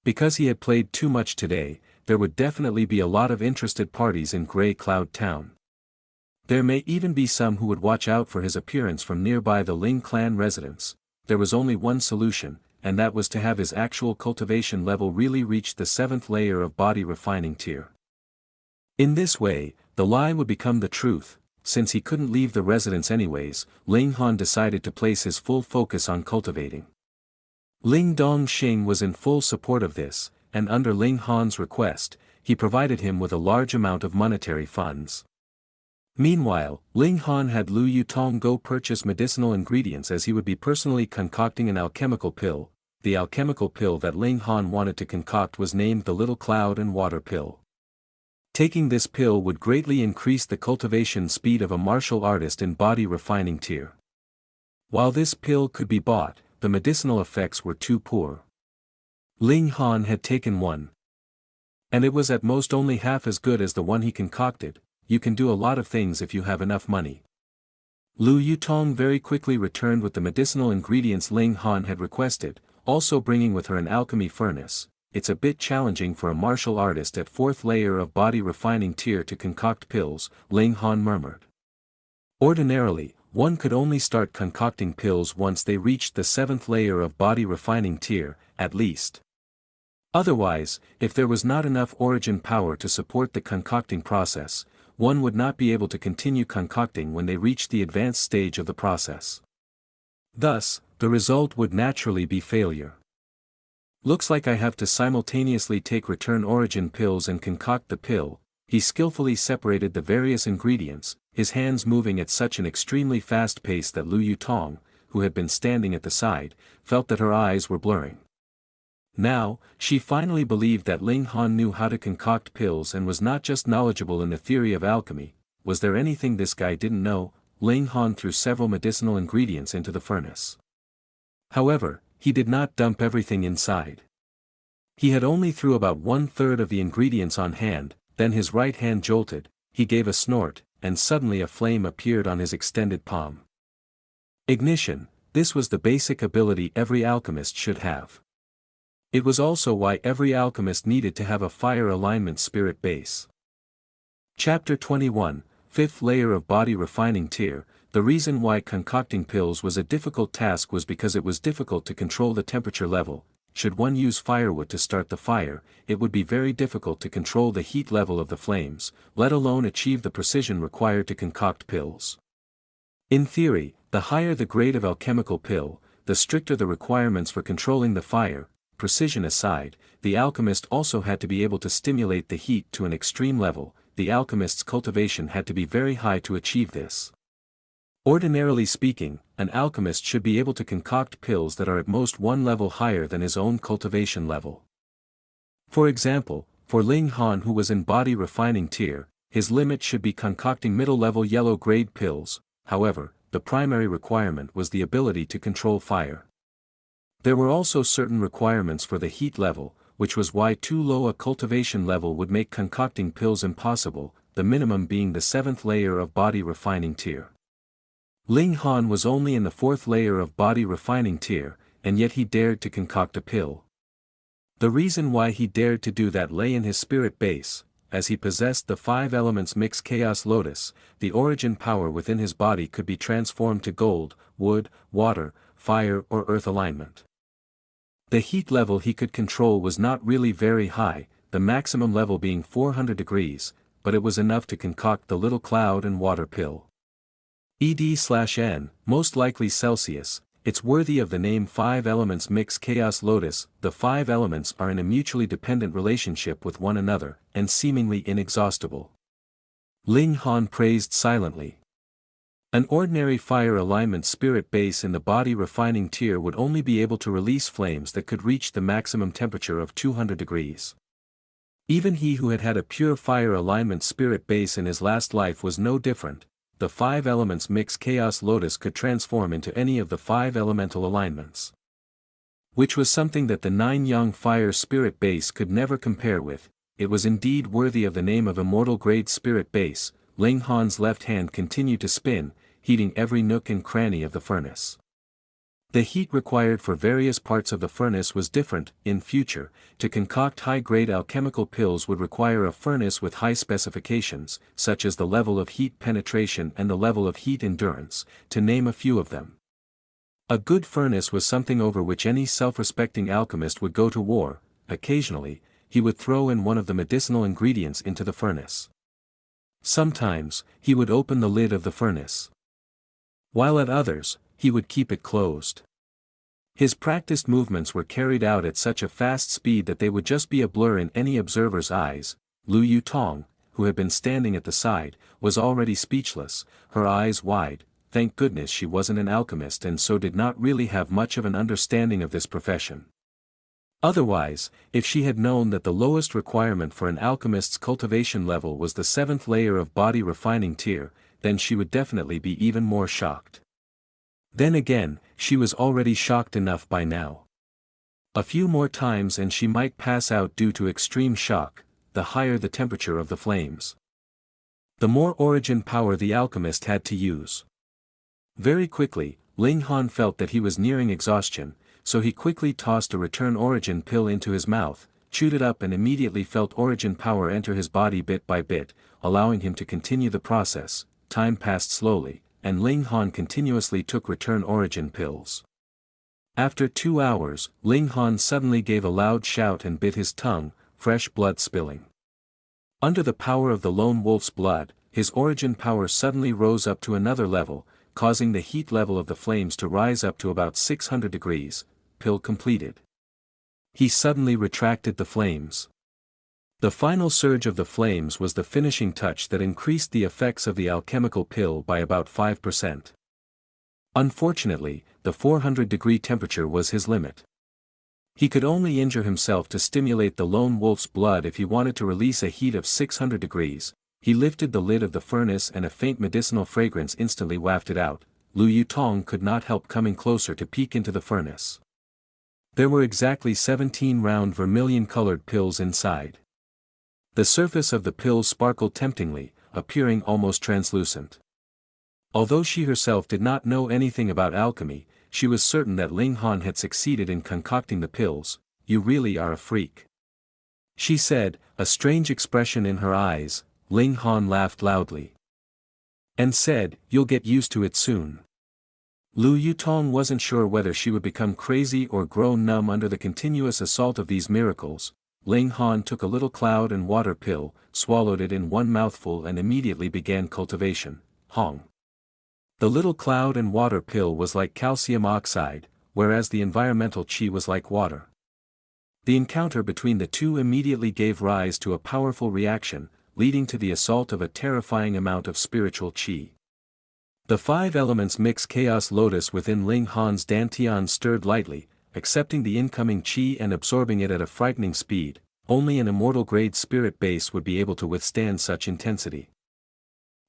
Because he had played too much today, there would definitely be a lot of interested parties in Grey Cloud Town. There may even be some who would watch out for his appearance from nearby the Ling clan residence. There was only one solution, and that was to have his actual cultivation level really reach the 7th layer of body refining tier. In this way, the lie would become the truth. Since he couldn't leave the residence anyways, Ling Han decided to place his full focus on cultivating. Ling Dongxing was in full support of this, and under Ling Han's request, he provided him with a large amount of monetary funds. Meanwhile, Ling Han had Lu Yutong go purchase medicinal ingredients as he would be personally concocting an alchemical pill. The alchemical pill that Ling Han wanted to concoct was named the Little Cloud and Water Pill. Taking this pill would greatly increase the cultivation speed of a martial artist in body refining tier. While this pill could be bought, the medicinal effects were too poor. Ling Han had taken one, and it was at most only half as good as the one he concocted. You can do a lot of things if you have enough money. Lu Yutong very quickly returned with the medicinal ingredients Ling Han had requested, also bringing with her an alchemy furnace. It's a bit challenging for a martial artist at 4th layer of body refining tier to concoct pills, Ling Han murmured. Ordinarily, one could only start concocting pills once they reached the 7th layer of body refining tier, at least. Otherwise, if there was not enough origin power to support the concocting process, one would not be able to continue concocting when they reached the advanced stage of the process. Thus, the result would naturally be failure. Looks like I have to simultaneously take return origin pills and concoct the pill. He skillfully separated the various ingredients, his hands moving at such an extremely fast pace that Lu Yutong, who had been standing at the side, felt that her eyes were blurring. Now, she finally believed that Ling Han knew how to concoct pills and was not just knowledgeable in the theory of alchemy. Was there anything this guy didn't know? Ling Han threw several medicinal ingredients into the furnace. However, he did not dump everything inside. He had only threw about 1/3 of the ingredients on hand, then his right hand jolted, he gave a snort, and suddenly a flame appeared on his extended palm. Ignition, this was the basic ability every alchemist should have. It was also why every alchemist needed to have a fire alignment spirit base. Chapter 21, 5th layer of body refining tier. The reason why concocting pills was a difficult task was because it was difficult to control the temperature level. Should one use firewood to start the fire, it would be very difficult to control the heat level of the flames, let alone achieve the precision required to concoct pills. In theory, the higher the grade of alchemical pill, the stricter the requirements for controlling the fire. Precision aside, the alchemist also had to be able to stimulate the heat to an extreme level. The alchemist's cultivation had to be very high to achieve this. Ordinarily speaking, an alchemist should be able to concoct pills that are at most one level higher than his own cultivation level. For example, for Ling Han, who was in body refining tier, his limit should be concocting middle-level yellow-grade pills. However, the primary requirement was the ability to control fire. There were also certain requirements for the heat level. which was why too low a cultivation level would make concocting pills impossible, the minimum being the 7th layer of body refining tier. Ling Han was only in the 4th layer of body refining tier, and yet he dared to concoct a pill. The reason why he dared to do that lay in his spirit base. As he possessed the 5 elements mix chaos lotus, the origin power within his body could be transformed to gold, wood, water, fire or earth alignment. The heat level he could control was not really very high, the maximum level being 400 degrees, but it was enough to concoct the little cloud and water pill. ED/N, most likely Celsius. It's worthy of the name 5 elements mix chaos lotus. The 5 elements are in a mutually dependent relationship with one another, and seemingly inexhaustible. Ling Han praised silently. An ordinary fire alignment spirit base in the body refining tier would only be able to release flames that could reach the maximum temperature of 200 degrees. Even he who had had a pure fire alignment spirit base in his last life was no different. The 5 elements mix chaos lotus could transform into any of the 5 elemental alignments. Which was something that the 9 young fire spirit base could never compare with. It was indeed worthy of the name of immortal grade spirit base. Ling Han's left hand continued to spin, heating every nook and cranny of the furnace. The heat required for various parts of the furnace was different. In future, to concoct high-grade alchemical pills would require a furnace with high specifications, such as the level of heat penetration and the level of heat endurance, to name a few of them. A good furnace was something over which any self-respecting alchemist would go to war. Occasionally, he would throw in one of the medicinal ingredients into the furnace. Sometimes, he would open the lid of the furnace. While at others, he would keep it closed. His practiced movements were carried out at such a fast speed that they would just be a blur in any observer's eyes. Lu Yutong, who had been standing at the side, was already speechless, her eyes wide. Thank goodness she wasn't an alchemist and so did not really have much of an understanding of this profession. Otherwise, if she had known that the lowest requirement for an alchemist's cultivation level was the 7th layer of body refining tier, then she would definitely be even more shocked. Then again, she was already shocked enough by now. A few more times and she might pass out due to extreme shock, the higher the temperature of the flames. The more origin power the alchemist had to use. Very quickly, Ling Han felt that he was nearing exhaustion, so he quickly tossed a return origin pill into his mouth, chewed it up and immediately felt origin power enter his body bit by bit, allowing him to continue the process. Time passed slowly, and Ling Han continuously took return origin pills. After 2 hours, Ling Han suddenly gave a loud shout and bit his tongue, fresh blood spilling. Under the power of the lone wolf's blood, his origin power suddenly rose up to another level, causing the heat level of the flames to rise up to about 600 degrees. Pill completed. He suddenly retracted the flames. The final surge of the flames was the finishing touch that increased the effects of the alchemical pill by about 5%. Unfortunately, the 400-degree temperature was his limit. He could only injure himself to stimulate the lone wolf's blood if he wanted to release a heat of 600 degrees. He lifted the lid of the furnace and a faint medicinal fragrance instantly wafted out. Lu Yutong could not help coming closer to peek into the furnace. There were exactly 17 round vermilion-colored pills inside. The surface of the pills sparkled temptingly, appearing almost translucent. Although she herself did not know anything about alchemy, she was certain that Ling Han had succeeded in concocting the pills. "You really are a freak," she said, a strange expression in her eyes. Ling Han laughed loudly and said, "You'll get used to it soon." Lu Yutong wasn't sure whether she would become crazy or grow numb under the continuous assault of these miracles. Ling Han took a little cloud and water pill, swallowed it in one mouthful and immediately began cultivation. Hong. The little cloud and water pill was like calcium oxide, whereas the environmental qi was like water. The encounter between the two immediately gave rise to a powerful reaction, leading to the assault of a terrifying amount of spiritual qi. The 5 elements mix chaos lotus within Ling Han's dantian stirred lightly, accepting the incoming qi and absorbing it at a frightening speed. Only an immortal-grade spirit base would be able to withstand such intensity.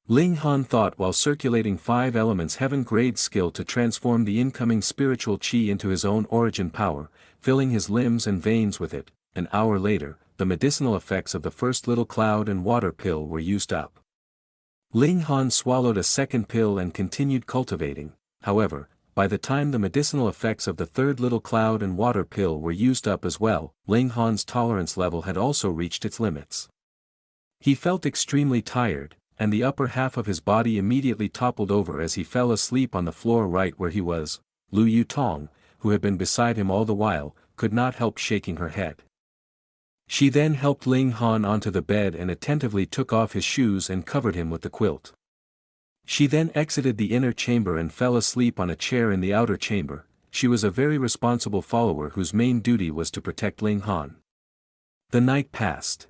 Ling Han thought while circulating 5 elements heaven-grade skill to transform the incoming spiritual qi into his own origin power, filling his limbs and veins with it. an hour later, the medicinal effects of the first little cloud and water pill were used up. Ling Han swallowed a second pill and continued cultivating. However, by the time the medicinal effects of the third little cloud and water pill were used up as well, Ling Han's tolerance level had also reached its limits. He felt extremely tired, and the upper half of his body immediately toppled over as he fell asleep on the floor right where he was. Lu Yutong, who had been beside him all the while, could not help shaking her head. She then helped Ling Han onto the bed and attentively took off his shoes and covered him with the quilt. She then exited the inner chamber and fell asleep on a chair in the outer chamber. She was a very responsible follower whose main duty was to protect Ling Han. The night passed.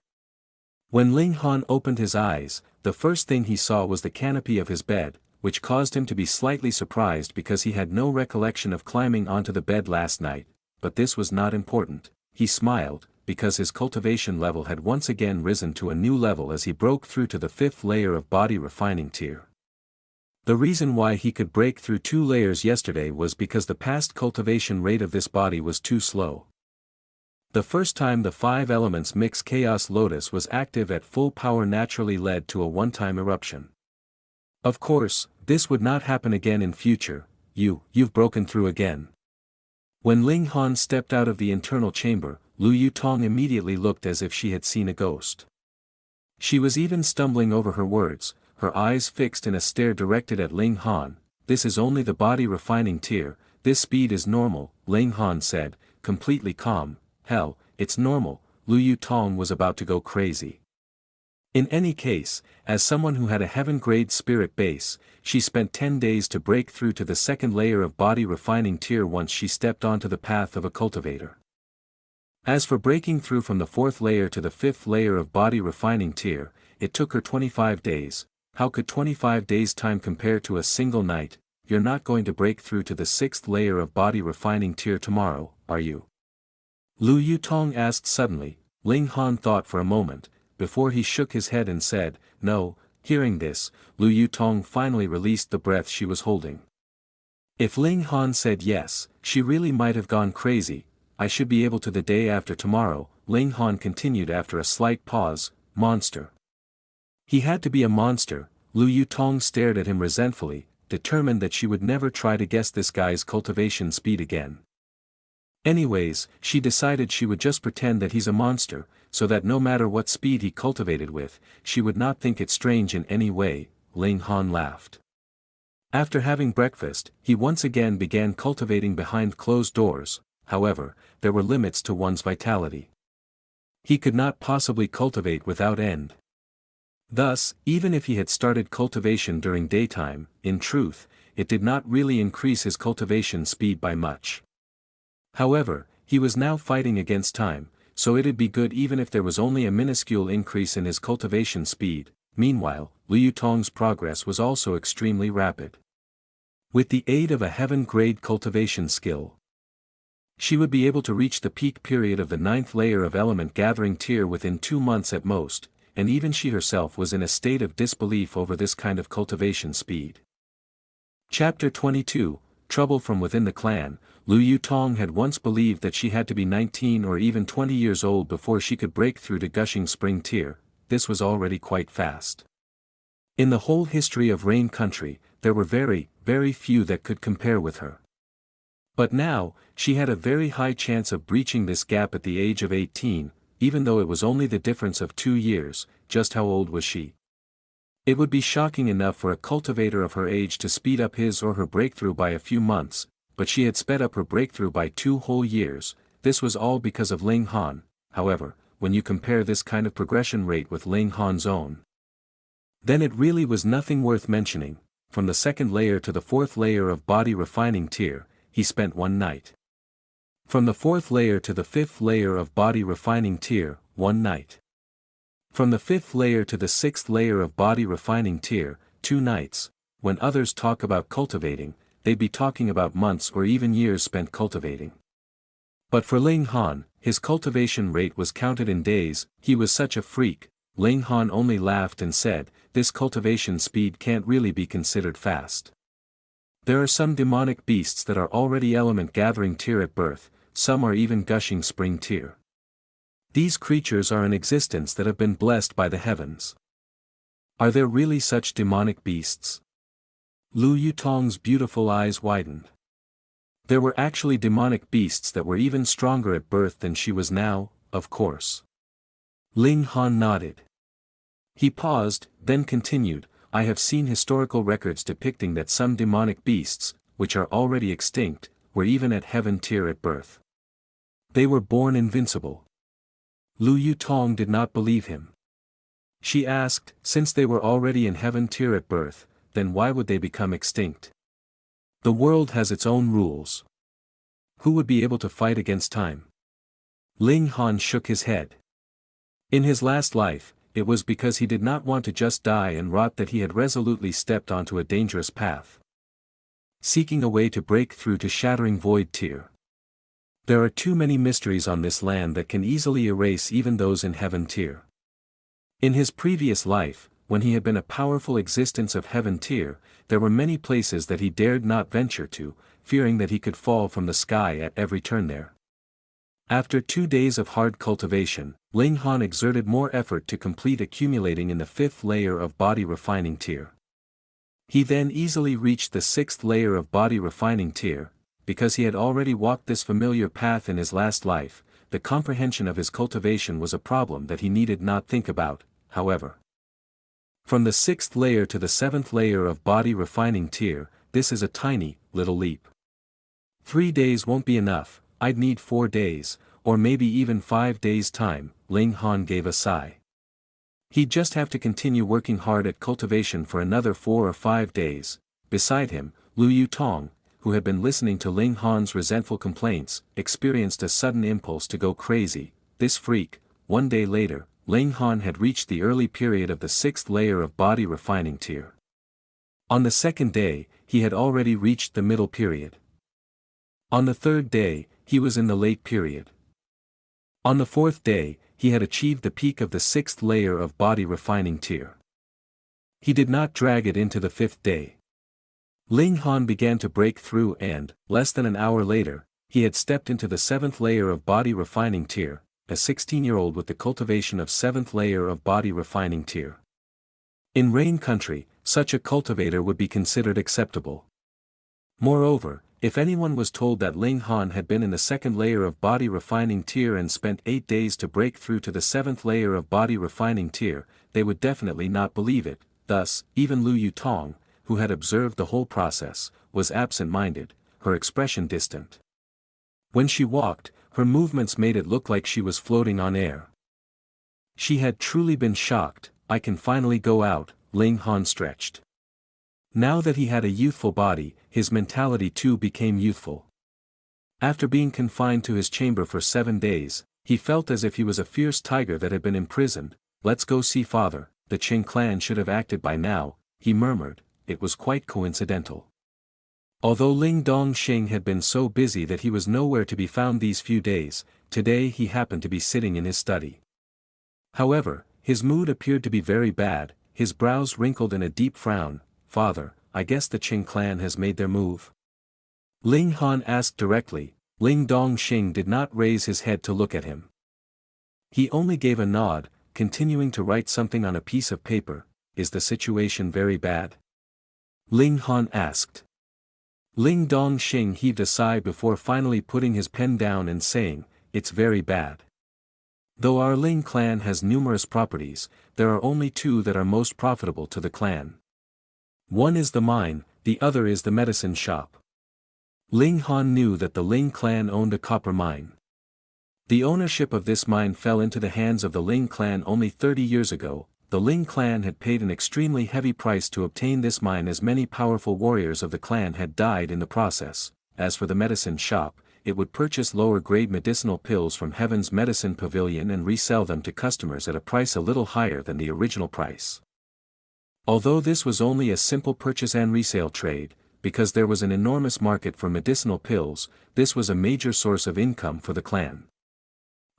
When Ling Han opened his eyes, the first thing he saw was the canopy of his bed, which caused him to be slightly surprised because he had no recollection of climbing onto the bed last night, but this was not important. He smiled, because his cultivation level had once again risen to a new level as he broke through to the 5th layer of body refining tier. The reason why he could break through 2 layers yesterday was because the past cultivation rate of this body was too slow. The first time the 5 elements mix Chaos Lotus was active at full power naturally led to a one-time eruption. Of course, this would not happen again in future. You've broken through again. When Ling Han stepped out of the internal chamber, Lu Yutong immediately looked as if she had seen a ghost. She was even stumbling over her words, her eyes fixed in a stare directed at Ling Han. This is only the body refining tier, this speed is normal, Ling Han said, completely calm. Hell, it's normal. Lu Yutong was about to go crazy. In any case, as someone who had a heaven-grade spirit base, she spent 10 days to break through to the 2nd layer of body refining tier once she stepped onto the path of a cultivator. As for breaking through from the 4th layer to the 5th layer of body refining tier, it took her 25 days. How could 25 days' time compare to a single night? You're not going to break through to the 6th layer of body refining tier tomorrow, are you? Lu Yutong asked suddenly. Ling Han thought for a moment, before he shook his head and said, no. Hearing this, Lu Yutong finally released the breath she was holding. If Ling Han said yes, she really might have gone crazy. I should be able to the day after tomorrow, Ling Han continued after a slight pause. Monster. He had to be a monster. Lu Yutong stared at him resentfully, determined that she would never try to guess this guy's cultivation speed again. Anyways, she decided she would just pretend that he's a monster, so that no matter what speed he cultivated with, she would not think it strange in any way. Ling Han laughed. After having breakfast, he once again began cultivating behind closed doors. However, there were limits to one's vitality. He could not possibly cultivate without end. Thus, even if he had started cultivation during daytime, in truth, it did not really increase his cultivation speed by much. However, he was now fighting against time, so it'd be good even if there was only a minuscule increase in his cultivation speed. Meanwhile, Lu Yutong's progress was also extremely rapid. With the aid of a heaven-grade cultivation skill, she would be able to reach the peak period of the 9th layer of element gathering tier within 2 months at most, and even she herself was in a state of disbelief over this kind of cultivation speed. Chapter 22, Trouble from Within the Clan. Lu Yutong had once believed that she had to be 19 or even 20 years old before she could break through to Gushing Spring tier. This was already quite fast. In the whole history of Rain Country, there were very, very few that could compare with her. But now, she had a very high chance of breaching this gap at the age of 18, even though it was only the difference of 2 years. Just how old was she? It would be shocking enough for a cultivator of her age to speed up his or her breakthrough by a few months, but she had sped up her breakthrough by 2 whole years. This was all because of Ling Han. However, when you compare this kind of progression rate with Ling Han's own, then it really was nothing worth mentioning. From the 2nd layer to the 4th layer of body refining tier, he spent 1 night. From the 4th layer to the 5th layer of body refining tier, 1 night. From the 5th layer to the 6th layer of body refining tier, 2 nights. When others talk about cultivating, they'd be talking about months or even years spent cultivating. But for Ling Han, his cultivation rate was counted in days. He was such a freak. Ling Han only laughed and said, this cultivation speed can't really be considered fast. There are some demonic beasts that are already element gathering tier at birth, some are even gushing spring tier. These creatures are in existence that have been blessed by the heavens. Are there really such demonic beasts? Lu Yutong's beautiful eyes widened. There were actually demonic beasts that were even stronger at birth than she was now, of course. Ling Han nodded. He paused, then continued, I have seen historical records depicting that some demonic beasts, which are already extinct, were even at heaven tier at birth. They were born invincible. Lu Yutong did not believe him. She asked, since they were already in heaven tier at birth, then why would they become extinct? The world has its own rules. Who would be able to fight against time? Ling Han shook his head. In his last life, it was because he did not want to just die and rot that he had resolutely stepped onto a dangerous path, seeking a way to break through to shattering void tier. There are too many mysteries on this land that can easily erase even those in heaven tier. In his previous life, when he had been a powerful existence of heaven tier, there were many places that he dared not venture to, fearing that he could fall from the sky at every turn there. After 2 days of hard cultivation, Ling Han exerted more effort to complete accumulating in the 5th layer of body refining tier. He then easily reached the 6th layer of body refining tier. Because he had already walked this familiar path in his last life, the comprehension of his cultivation was a problem that he needed not think about, however. From the 6th layer to the 7th layer of body refining tier, this is a tiny, little leap. 3 days won't be enough, I'd need 4 days, or maybe even 5 days' time, Ling Han gave a sigh. He'd just have to continue working hard at cultivation for another 4 or 5 days. Beside him, Lu Yutong, who had been listening to Ling Han's resentful complaints, experienced a sudden impulse to go crazy. This freak. 1 day later, Ling Han had reached the early period of the 6th layer of body refining tier. On the 2nd day, he had already reached the middle period. On the 3rd day, he was in the late period. On the 4th day, he had achieved the peak of the 6th layer of body refining tier. He did not drag it into the 5th day. Ling Han began to break through and, less than an hour later, he had stepped into the 7th layer of body refining tier, a 16-year-old with the cultivation of 7th layer of body refining tier. In Rain Country, such a cultivator would be considered acceptable. Moreover, if anyone was told that Ling Han had been in the 2nd layer of body refining tier and spent 8 days to break through to the 7th layer of body refining tier, they would definitely not believe it. Thus, even Lu Yutong, who had observed the whole process, was absent-minded, her expression distant. When she walked, her movements made it look like she was floating on air. She had truly been shocked. I can finally go out, Ling Han stretched. Now that he had a youthful body, his mentality too became youthful. After being confined to his chamber for 7 days, he felt as if he was a fierce tiger that had been imprisoned. Let's go see father, the Qing clan should have acted by now, he murmured. It was quite coincidental. Although Ling Dongxing had been so busy that he was nowhere to be found these few days, today he happened to be sitting in his study. However, his mood appeared to be very bad, his brows wrinkled in a deep frown. Father, I guess the Qing clan has made their move? Ling Han asked directly. Ling Dongxing did not raise his head to look at him. He only gave a nod, continuing to write something on a piece of paper. Is the situation very bad? Ling Han asked. Ling Dongxing heaved a sigh before finally putting his pen down and saying, it's very bad. Though our Ling clan has numerous properties, there are only 2 that are most profitable to the clan. One is the mine, the other is the medicine shop. Ling Han knew that the Ling clan owned a copper mine. The ownership of this mine fell into the hands of the Ling clan only 30 years ago. The Ling clan had paid an extremely heavy price to obtain this mine as many powerful warriors of the clan had died in the process. As for the medicine shop, it would purchase lower-grade medicinal pills from Heaven's Medicine Pavilion and resell them to customers at a price a little higher than the original price. Although this was only a simple purchase and resale trade, because there was an enormous market for medicinal pills, this was a major source of income for the clan.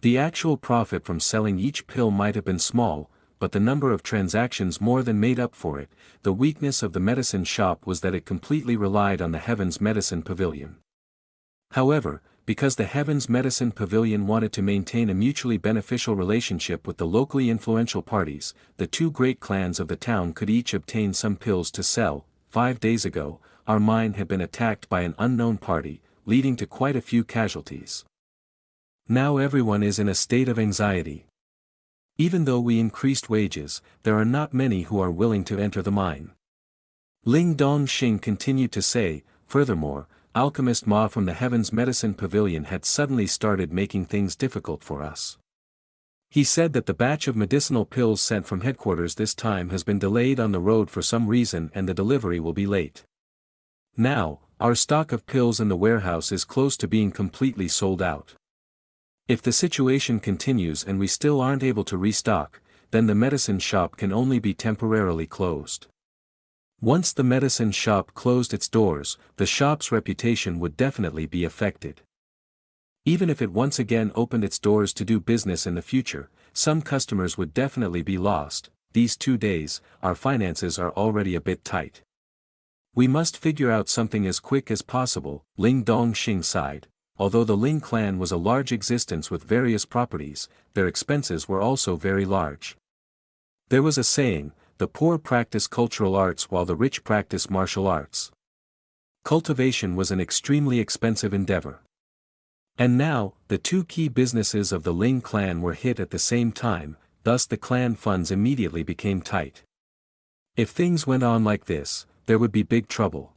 The actual profit from selling each pill might have been small, but the number of transactions more than made up for it. The weakness of the medicine shop was that it completely relied on the Heaven's Medicine Pavilion. However, because the Heaven's Medicine Pavilion wanted to maintain a mutually beneficial relationship with the locally influential parties, the two great clans of the town could each obtain some pills to sell. 5 days ago, our mine had been attacked by an unknown party, leading to quite a few casualties. Now everyone is in a state of anxiety. Even though we increased wages, there are not many who are willing to enter the mine. Ling Dongxing continued to say. Furthermore, Alchemist Ma from the Heaven's Medicine Pavilion had suddenly started making things difficult for us. He said that the batch of medicinal pills sent from headquarters this time has been delayed on the road for some reason and the delivery will be late. Now, our stock of pills in the warehouse is close to being completely sold out. If the situation continues and we still aren't able to restock, then the medicine shop can only be temporarily closed. Once the medicine shop closed its doors, the shop's reputation would definitely be affected. Even if it once again opened its doors to do business in the future, some customers would definitely be lost. These 2 days, our finances are already a bit tight. We must figure out something as quick as possible, Ling Dongxing sighed. Although the Ling clan was a large existence with various properties, their expenses were also very large. There was a saying, the poor practice cultural arts while the rich practice martial arts. Cultivation was an extremely expensive endeavor. And now, the two key businesses of the Ling clan were hit at the same time, thus the clan funds immediately became tight. If things went on like this, there would be big trouble.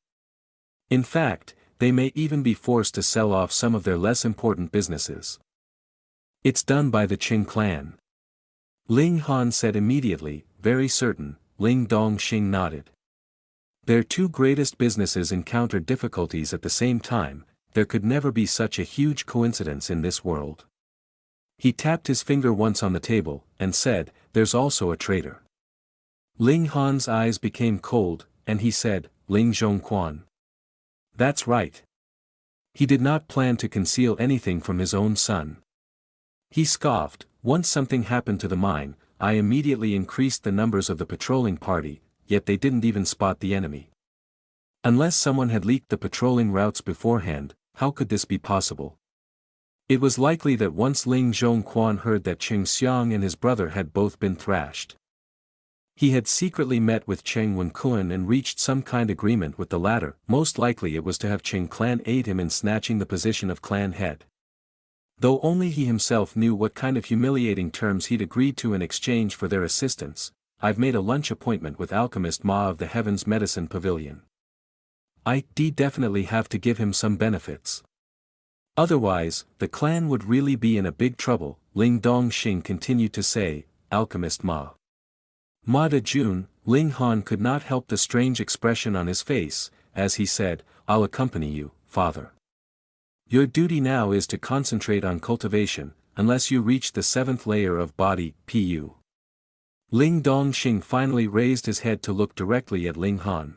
In fact, they may even be forced to sell off some of their less important businesses. It's done by the Qing clan. Ling Han said immediately, very certain. Ling Dongxing nodded. Their two greatest businesses encountered difficulties at the same time. There could never be such a huge coincidence in this world. He tapped his finger once on the table, and said, there's also a traitor. Ling Han's eyes became cold, and he said, Ling Zhongquan. That's right. He did not plan to conceal anything from his own son. He scoffed. Once something happened to the mine, I immediately increased the numbers of the patrolling party, yet they didn't even spot the enemy. Unless someone had leaked the patrolling routes beforehand, how could this be possible? It was likely that once Ling Zhongquan heard that Cheng Xiang and his brother had both been thrashed. He had secretly met with Cheng Wenkuan and reached some kind of agreement with the latter. Most likely it was to have Cheng clan aid him in snatching the position of clan head. Though only he himself knew what kind of humiliating terms he'd agreed to in exchange for their assistance. I've made a lunch appointment with Alchemist Ma of the Heaven's Medicine Pavilion. I'd definitely have to give him some benefits. Otherwise, the clan would really be in a big trouble, Ling Dongxing continued to say. Alchemist Ma. Ma De Jun, Ling Han could not help the strange expression on his face, as he said, I'll accompany you, father. Your duty now is to concentrate on cultivation, unless you reach the 7th layer of body, Pu. Ling Dongxing finally raised his head to look directly at Ling Han.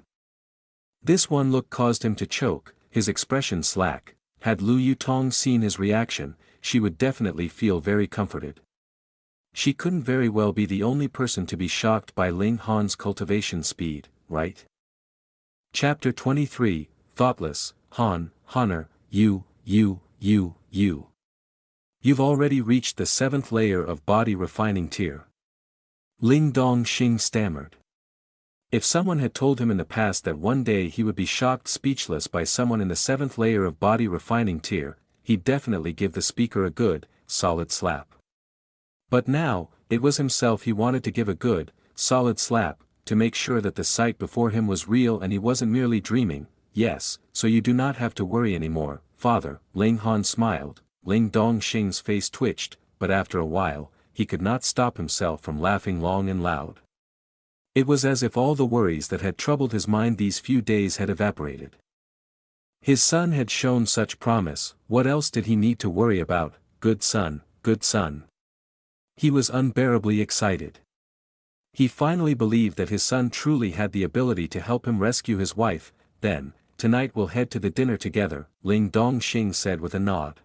This one look caused him to choke, his expression slack. Had Lu Yutong seen his reaction, she would definitely feel very comforted. She couldn't very well be the only person to be shocked by Ling Han's cultivation speed, right? Chapter 23, Thoughtless, Han, Honor, you. You've already reached the 7th layer of body refining tier. Ling Dongxing stammered. If someone had told him in the past that one day he would be shocked speechless by someone in the 7th layer of body refining tier, he'd definitely give the speaker a good, solid slap. But now, it was himself he wanted to give a good, solid slap, to make sure that the sight before him was real and he wasn't merely dreaming. Yes, so you do not have to worry anymore, father. Ling Han smiled. Ling Dongxing's face twitched, but after a while, he could not stop himself from laughing long and loud. It was as if all the worries that had troubled his mind these few days had evaporated. His son had shown such promise, what else did he need to worry about? Good son, good son. He was unbearably excited. He finally believed that his son truly had the ability to help him rescue his wife. Then, tonight we'll head to the dinner together, Ling Dongxing said with a nod.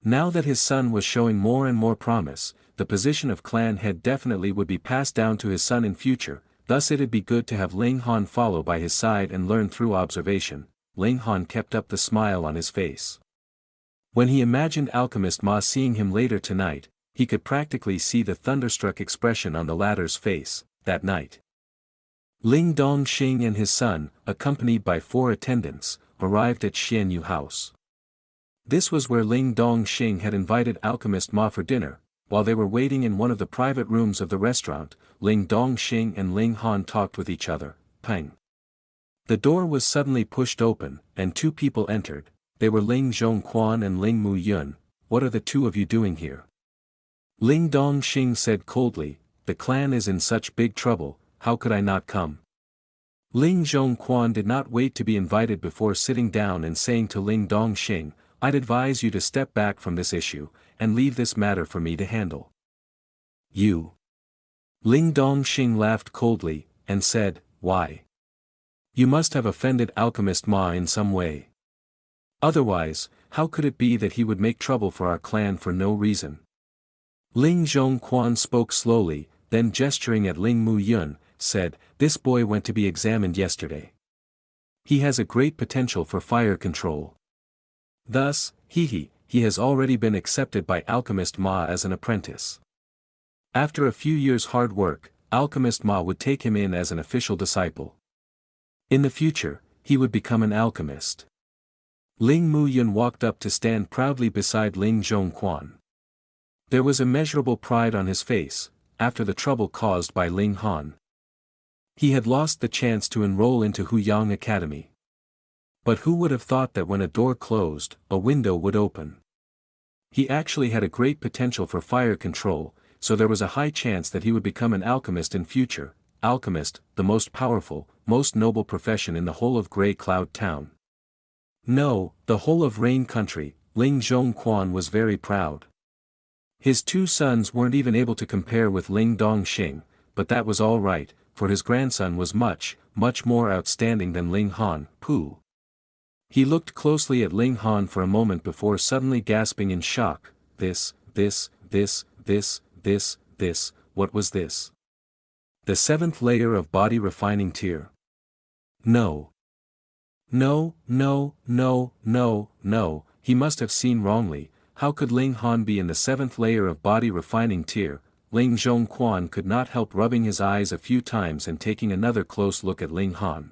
Now that his son was showing more and more promise, the position of clan head definitely would be passed down to his son in future, thus it'd be good to have Ling Han follow by his side and learn through observation. Ling Han kept up the smile on his face. When he imagined Alchemist Ma seeing him later tonight, he could practically see the thunderstruck expression on the latter's face. That night, Ling Dongxing and his son, accompanied by 4 attendants, arrived at Xianyu House. This was where Ling Dongxing had invited Alchemist Ma for dinner. While they were waiting in one of the private rooms of the restaurant, Ling Dongxing and Ling Han talked with each other. Pang! The door was suddenly pushed open, and 2 people entered. They were Ling Zhongquan and Ling Muyun. What are the 2 of you doing here? Ling Dongxing said coldly, the clan is in such big trouble, how could I not come? Ling Zhongquan did not wait to be invited before sitting down and saying to Ling Dongxing, I'd advise you to step back from this issue, and leave this matter for me to handle. You. Ling Dongxing laughed coldly, and said, why? You must have offended Alchemist Ma in some way. Otherwise, how could it be that he would make trouble for our clan for no reason? Ling Zhongquan spoke slowly, then gesturing at Ling Muyun, said, this boy went to be examined yesterday. He has a great potential for fire control. Thus, he has already been accepted by Alchemist Ma as an apprentice. After a few years' hard work, Alchemist Ma would take him in as an official disciple. In the future, he would become an alchemist. Ling Muyun walked up to stand proudly beside Ling Zhongquan. There was immeasurable pride on his face, after the trouble caused by Ling Han. He had lost the chance to enroll into Huyang Academy. But who would have thought that when a door closed, a window would open? He actually had a great potential for fire control, so there was a high chance that he would become an alchemist in future. Alchemist, the most powerful, most noble profession in the whole of Grey Cloud Town. No, the whole of Rain Country. Ling Zhongquan was very proud. His 2 sons weren't even able to compare with Ling Dongxing, but that was all right, for his grandson was much, much more outstanding than Ling Han. Pooh. He looked closely at Ling Han for a moment before suddenly gasping in shock. This, what was this? The 7th layer of body refining tier. No. No, he must have seen wrongly. How could Ling Han be in the 7th layer of body refining tier? Ling Zhongquan could not help rubbing his eyes a few times and taking another close look at Ling Han.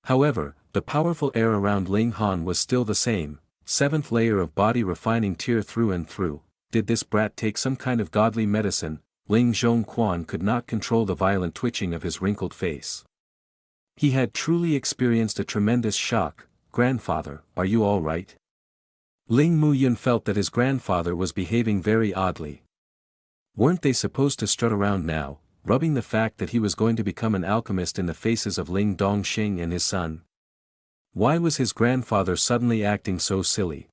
However, the powerful air around Ling Han was still the same, 7th layer of body refining tier through and through. Did this brat take some kind of godly medicine? Ling Zhongquan could not control the violent twitching of his wrinkled face. He had truly experienced a tremendous shock. Grandfather, are you all right? Ling Muyun felt that his grandfather was behaving very oddly. Weren't they supposed to strut around now, rubbing the fact that he was going to become an alchemist in the faces of Ling Dongxing and his son? Why was his grandfather suddenly acting so silly?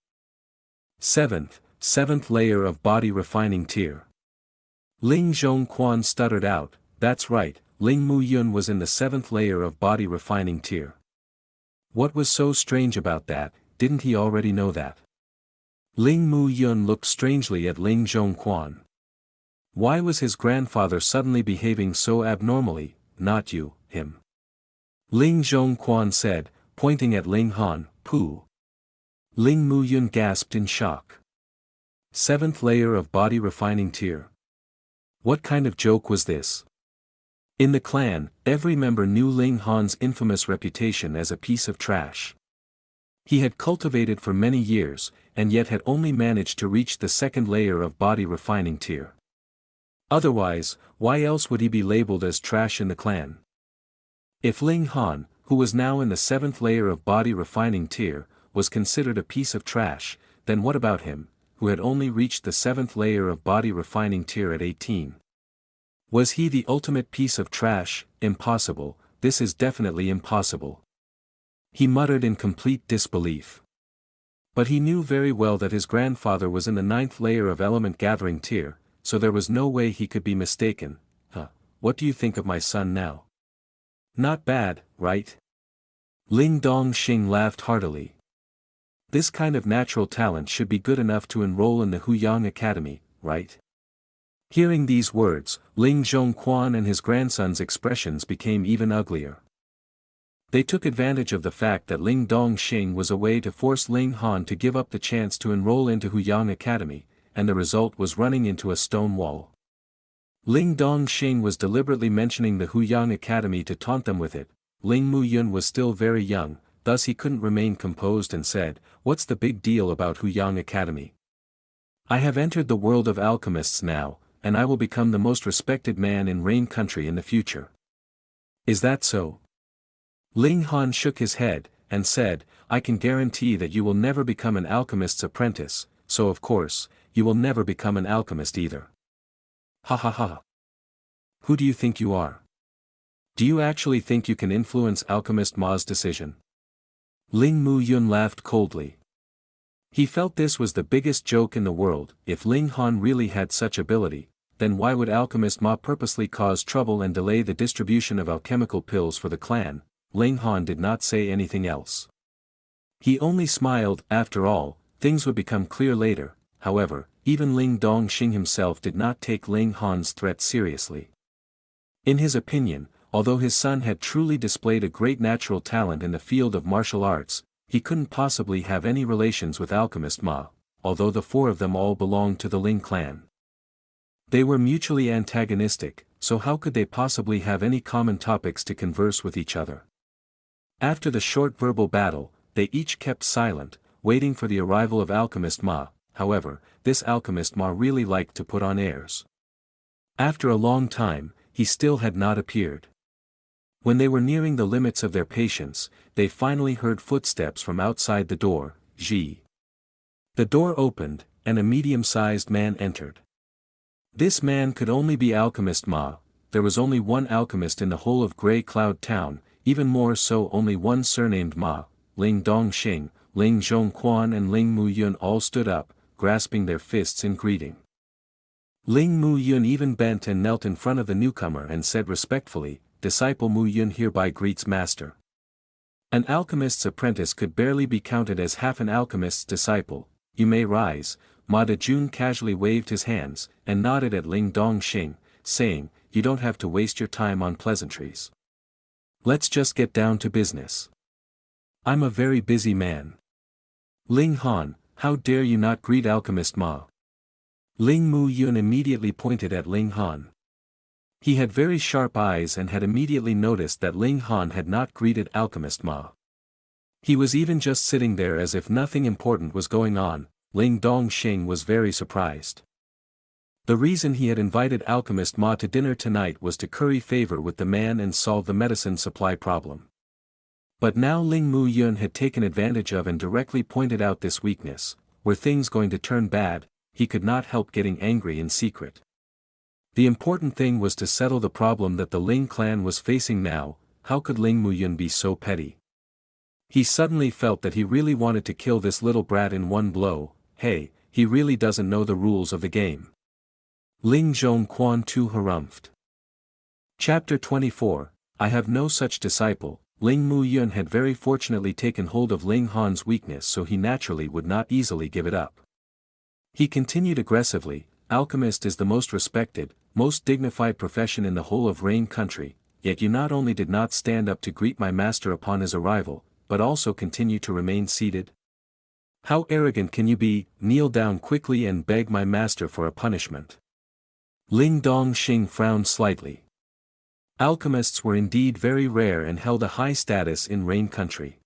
7th layer of body refining tier. Ling Zhongquan stuttered out, that's right, Ling Muyun was in the 7th layer of body refining tier. What was so strange about that? Didn't he already know that? Ling Muyun looked strangely at Ling Zhongquan. Why was his grandfather suddenly behaving so abnormally? Not you, him. Ling Zhongquan said, pointing at Ling Han. Pooh. Ling Muyun gasped in shock. 7th layer of body refining tier. What kind of joke was this? In the clan, every member knew Ling Han's infamous reputation as a piece of trash. He had cultivated for many years, and yet had only managed to reach the 2nd layer of body refining tier. Otherwise, why else would he be labeled as trash in the clan? If Ling Han, who was now in the 7th layer of body refining tier, was considered a piece of trash, then what about him, who had only reached the 7th layer of body refining tier at 18? Was he the ultimate piece of trash? Impossible, this is definitely impossible. He muttered in complete disbelief. But he knew very well that his grandfather was in the 9th layer of element gathering tier, so there was no way he could be mistaken. What do you think of my son now? Not bad, right? Ling Dongxing laughed heartily. This kind of natural talent should be good enough to enroll in the Huyang Academy, right? Hearing these words, Ling Zhongquan and his grandson's expressions became even uglier. They took advantage of the fact that Ling Dongxing was away to force Ling Han to give up the chance to enroll into Huyang Academy, and the result was running into a stone wall. Ling Dongxing was deliberately mentioning the Huyang Academy to taunt them with it. Ling Muyun was still very young, thus he couldn't remain composed and said, "What's the big deal about Huyang Academy? I have entered the world of alchemists now, and I will become the most respected man in Rain Country in the future." "Is that so?" Ling Han shook his head, and said, "I can guarantee that you will never become an alchemist's apprentice, so of course, you will never become an alchemist either." "Ha ha ha. Who do you think you are? Do you actually think you can influence Alchemist Ma's decision?" Ling Muyun laughed coldly. He felt this was the biggest joke in the world. If Ling Han really had such ability, then why would Alchemist Ma purposely cause trouble and delay the distribution of alchemical pills for the clan? Ling Han did not say anything else. He only smiled. After all, things would become clear later. However, even Ling Dongxing himself did not take Ling Han's threat seriously. In his opinion, although his son had truly displayed a great natural talent in the field of martial arts, he couldn't possibly have any relations with Alchemist Ma, although the four of them all belonged to the Ling clan. They were mutually antagonistic, so how could they possibly have any common topics to converse with each other? After the short verbal battle, they each kept silent, waiting for the arrival of Alchemist Ma. However, this Alchemist Ma really liked to put on airs. After a long time, he still had not appeared. When they were nearing the limits of their patience, they finally heard footsteps from outside the door. "Ji." The door opened, and a medium-sized man entered. This man could only be Alchemist Ma. There was only one alchemist in the whole of Grey Cloud Town, even more so only one surnamed Ma. Ling Dongxing, Ling Zhongquan and Ling Muyun all stood up, grasping their fists in greeting. Ling Muyun even bent and knelt in front of the newcomer and said respectfully, "Disciple Muyun hereby greets master." An alchemist's apprentice could barely be counted as half an alchemist's disciple. "You may rise." Ma Dejun casually waved his hands, and nodded at Ling Dongxing, saying, "You don't have to waste your time on pleasantries. Let's just get down to business. I'm a very busy man." "Ling Han, how dare you not greet Alchemist Ma?" Ling Muyun immediately pointed at Ling Han. He had very sharp eyes and had immediately noticed that Ling Han had not greeted Alchemist Ma. He was even just sitting there as if nothing important was going on. Ling Dongxing was very surprised. The reason he had invited Alchemist Ma to dinner tonight was to curry favor with the man and solve the medicine supply problem. But now Ling Muyun had taken advantage of and directly pointed out this weakness. Were things going to turn bad? He could not help getting angry in secret. The important thing was to settle the problem that the Ling clan was facing now. How could Ling Muyun be so petty? He suddenly felt that he really wanted to kill this little brat in one blow. Hey, he really doesn't know the rules of the game. Ling Zhongquan too harumphed. Chapter 24, I have no such disciple. Ling Muyun had very fortunately taken hold of Ling Han's weakness, so he naturally would not easily give it up. He continued aggressively, "Alchemist is the most respected, most dignified profession in the whole of Rain Country, yet you not only did not stand up to greet my master upon his arrival, but also continue to remain seated. How arrogant can you be? Kneel down quickly and beg my master for a punishment." Ling Dongxing frowned slightly. Alchemists were indeed very rare and held a high status in Rain Country.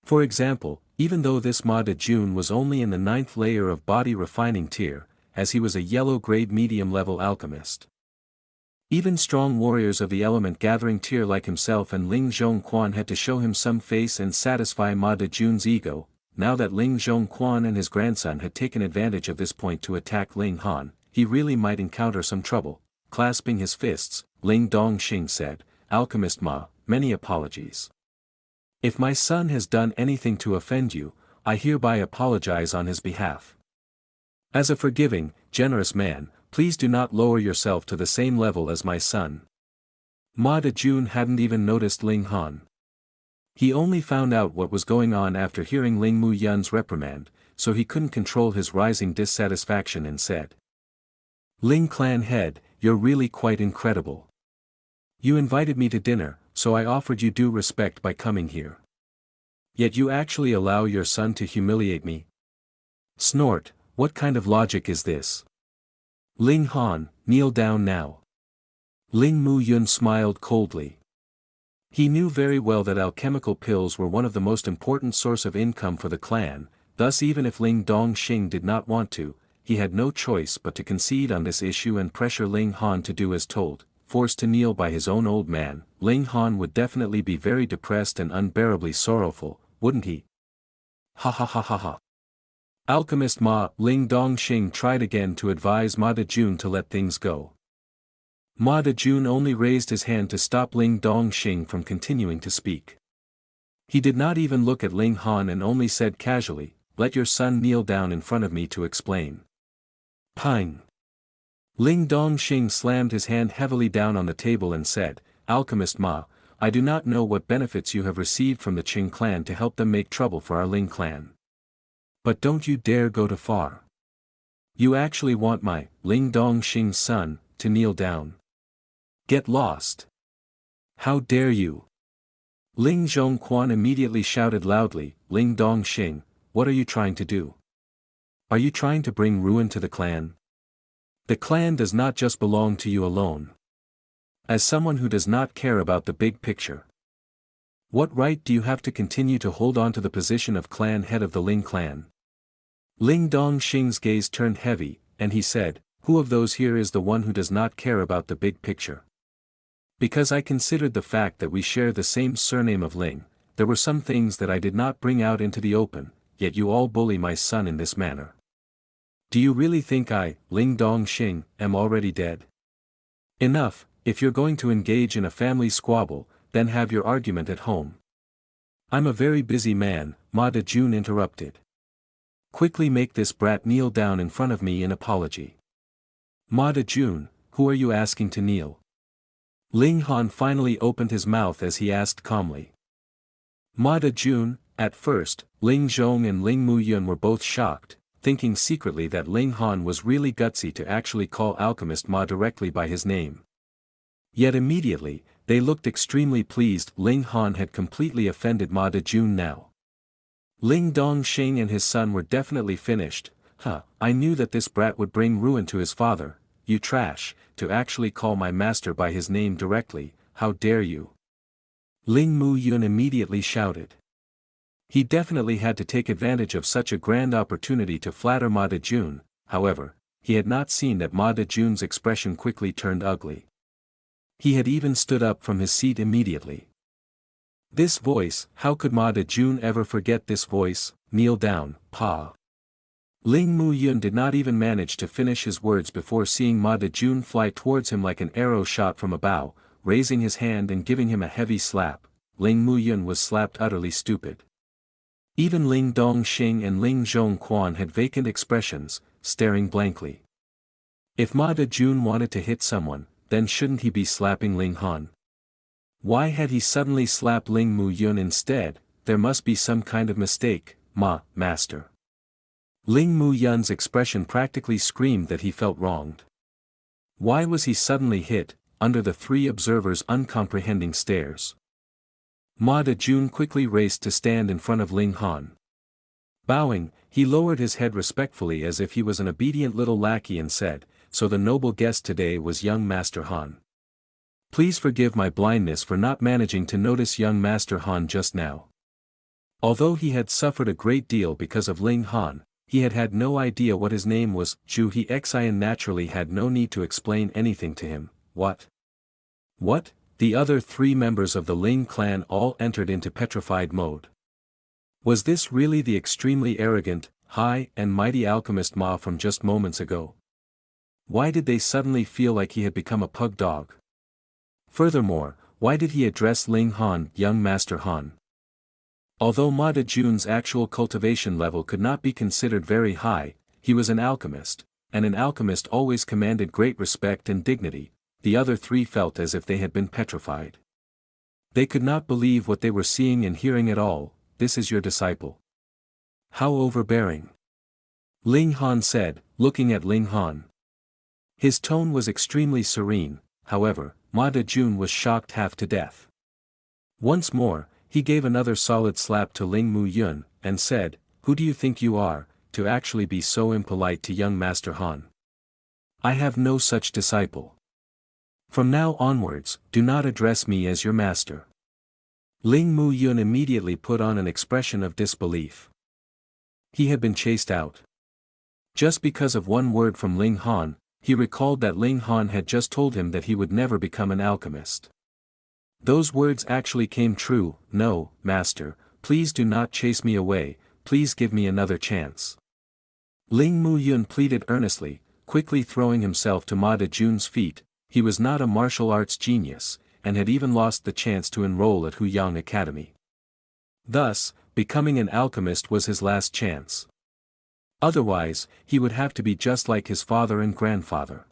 For example, even though this Ma Dejun was only in the 9th layer of body refining tier, as he was a yellow-grade medium-level alchemist. Even strong warriors of the element gathering tier like himself and Ling Zhongquan had to show him some face and satisfy Ma Dejun's ego. Now that Ling Zhongquan and his grandson had taken advantage of this point to attack Ling Han, he really might encounter some trouble. Clasping his fists, Ling Dongxing said, "Alchemist Ma, many apologies. If my son has done anything to offend you, I hereby apologize on his behalf. As a forgiving, generous man, please do not lower yourself to the same level as my son." Ma Dejun hadn't even noticed Ling Han. He only found out what was going on after hearing Ling Muyun's reprimand, so he couldn't control his rising dissatisfaction and said, "Ling clan head, you're really quite incredible. You invited me to dinner, so I offered you due respect by coming here. Yet you actually allow your son to humiliate me? Snort, what kind of logic is this? Ling Han, kneel down now. Ling Mu Yun smiled coldly. He knew very well that alchemical pills were one of the most important source of income for the clan, thus even if Ling Dongxing did not want to, he had no choice but to concede on this issue and pressure Ling Han to do as told. Forced to kneel by his own old man, Ling Han would definitely be very depressed and unbearably sorrowful, wouldn't he? Ha ha ha ha ha. Alchemist Ling Dongxing tried again to advise Ma Dejun to let things go. Ma Dejun only raised his hand to stop Ling Dongxing from continuing to speak. He did not even look at Ling Han and only said casually, "Let your son kneel down in front of me to explain." Pine. Ling Dongxing slammed his hand heavily down on the table and said, "Alchemist Ma, I do not know what benefits you have received from the Qing clan to help them make trouble for our Ling clan. But don't you dare go too far. You actually want my, Ling Dongxing's son, to kneel down. Get lost. How dare you?" Ling Zhongquan immediately shouted loudly, "Ling Dongxing, what are you trying to do? Are you trying to bring ruin to the clan? The clan does not just belong to you alone. As someone who does not care about the big picture, what right do you have to continue to hold on to the position of clan head of the Ling clan?" Ling Dongxing's gaze turned heavy, and he said, "Who of those here is the one who does not care about the big picture? Because I considered the fact that we share the same surname of Ling, there were some things that I did not bring out into the open, yet you all bully my son in this manner. Do you really think I, Ling Dongxing, am already dead? Enough, if you're going to engage in a family squabble, then have your argument at home." "I'm a very busy man," Ma Dejun interrupted. "Quickly make this brat kneel down in front of me in apology." "Ma Dejun, who are you asking to kneel?" Ling Han finally opened his mouth as he asked calmly. Ma Dejun, at first, Ling Zhong and Ling Muyun were both shocked, thinking secretly that Ling Han was really gutsy to actually call Alchemist Ma directly by his name. Yet immediately, they looked extremely pleased. Ling Han had completely offended Ma Dejun now. Ling Dongxing and his son were definitely finished. I knew that this brat would bring ruin to his father, you trash, to actually call my master by his name directly, how dare you?" Ling Muyun immediately shouted. He definitely had to take advantage of such a grand opportunity to flatter Ma Dejun. However, he had not seen that Ma Dejun's expression quickly turned ugly. He had even stood up from his seat immediately. This voice, how could Ma Dejun ever forget this voice? "Kneel down, Pa." Ling Muyun did not even manage to finish his words before seeing Ma Dejun fly towards him like an arrow shot from a bow, raising his hand and giving him a heavy slap. Ling Muyun was slapped utterly stupid. Even Ling Dongxing and Ling Zhongquan had vacant expressions, staring blankly. If Ma Dejun wanted to hit someone, then shouldn't he be slapping Ling Han? Why had he suddenly slapped Ling Muyun instead? There must be some kind of mistake, master. Ling Muyun's expression practically screamed that he felt wronged. Why was he suddenly hit, under the three observers' uncomprehending stares? Ma Dejun quickly raced to stand in front of Ling Han. Bowing, he lowered his head respectfully as if he was an obedient little lackey and said, "So the noble guest today was young Master Han. Please forgive my blindness for not managing to notice young Master Han just now." Although he had suffered a great deal because of Ling Han, he had had no idea what his name was. Zhu He Xian naturally had no need to explain anything to him. What? The other three members of the Ling clan all entered into petrified mode. Was this really the extremely arrogant, high and mighty alchemist Ma from just moments ago? Why did they suddenly feel like he had become a pug dog? Furthermore, why did he address Ling Han, young Master Han? Although Ma Dejun's actual cultivation level could not be considered very high, he was an alchemist, and an alchemist always commanded great respect and dignity. The other three felt as if they had been petrified. They could not believe what they were seeing and hearing at all. "This is your disciple? How overbearing!" Ling Han said, looking at Ling Han. His tone was extremely serene. however, Ma Dejun was shocked half to death. Once more, he gave another solid slap to Ling Mu Yun, and said, "Who do you think you are, to actually be so impolite to young Master Han? I have no such disciple. From now onwards, do not address me as your master." Ling Mu Yun immediately put on an expression of disbelief. He had been chased out. Just because of one word from Ling Han, he recalled that Ling Han had just told him that he would never become an alchemist. Those words actually came true. "No, master, please do not chase me away, please give me another chance." Ling Mu Yun pleaded earnestly, quickly throwing himself to Ma Dejun's feet. He was not a martial arts genius, and had even lost the chance to enroll at Huyang Academy. Thus, becoming an alchemist was his last chance. Otherwise, he would have to be just like his father and grandfather.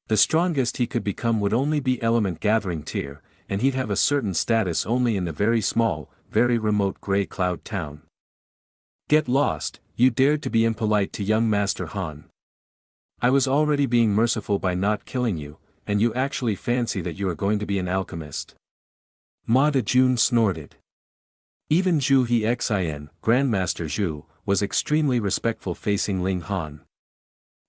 The strongest he could become would only be element gathering tier, and he'd have a certain status only in the very small, very remote Grey Cloud town. Get lost, you dared to be impolite to young Master Han. I was already being merciful by not killing you, and you actually fancy that you are going to be an alchemist. Ma Dejun snorted. Even Zhu Hexin, Grandmaster Zhu, was extremely respectful facing Ling Han.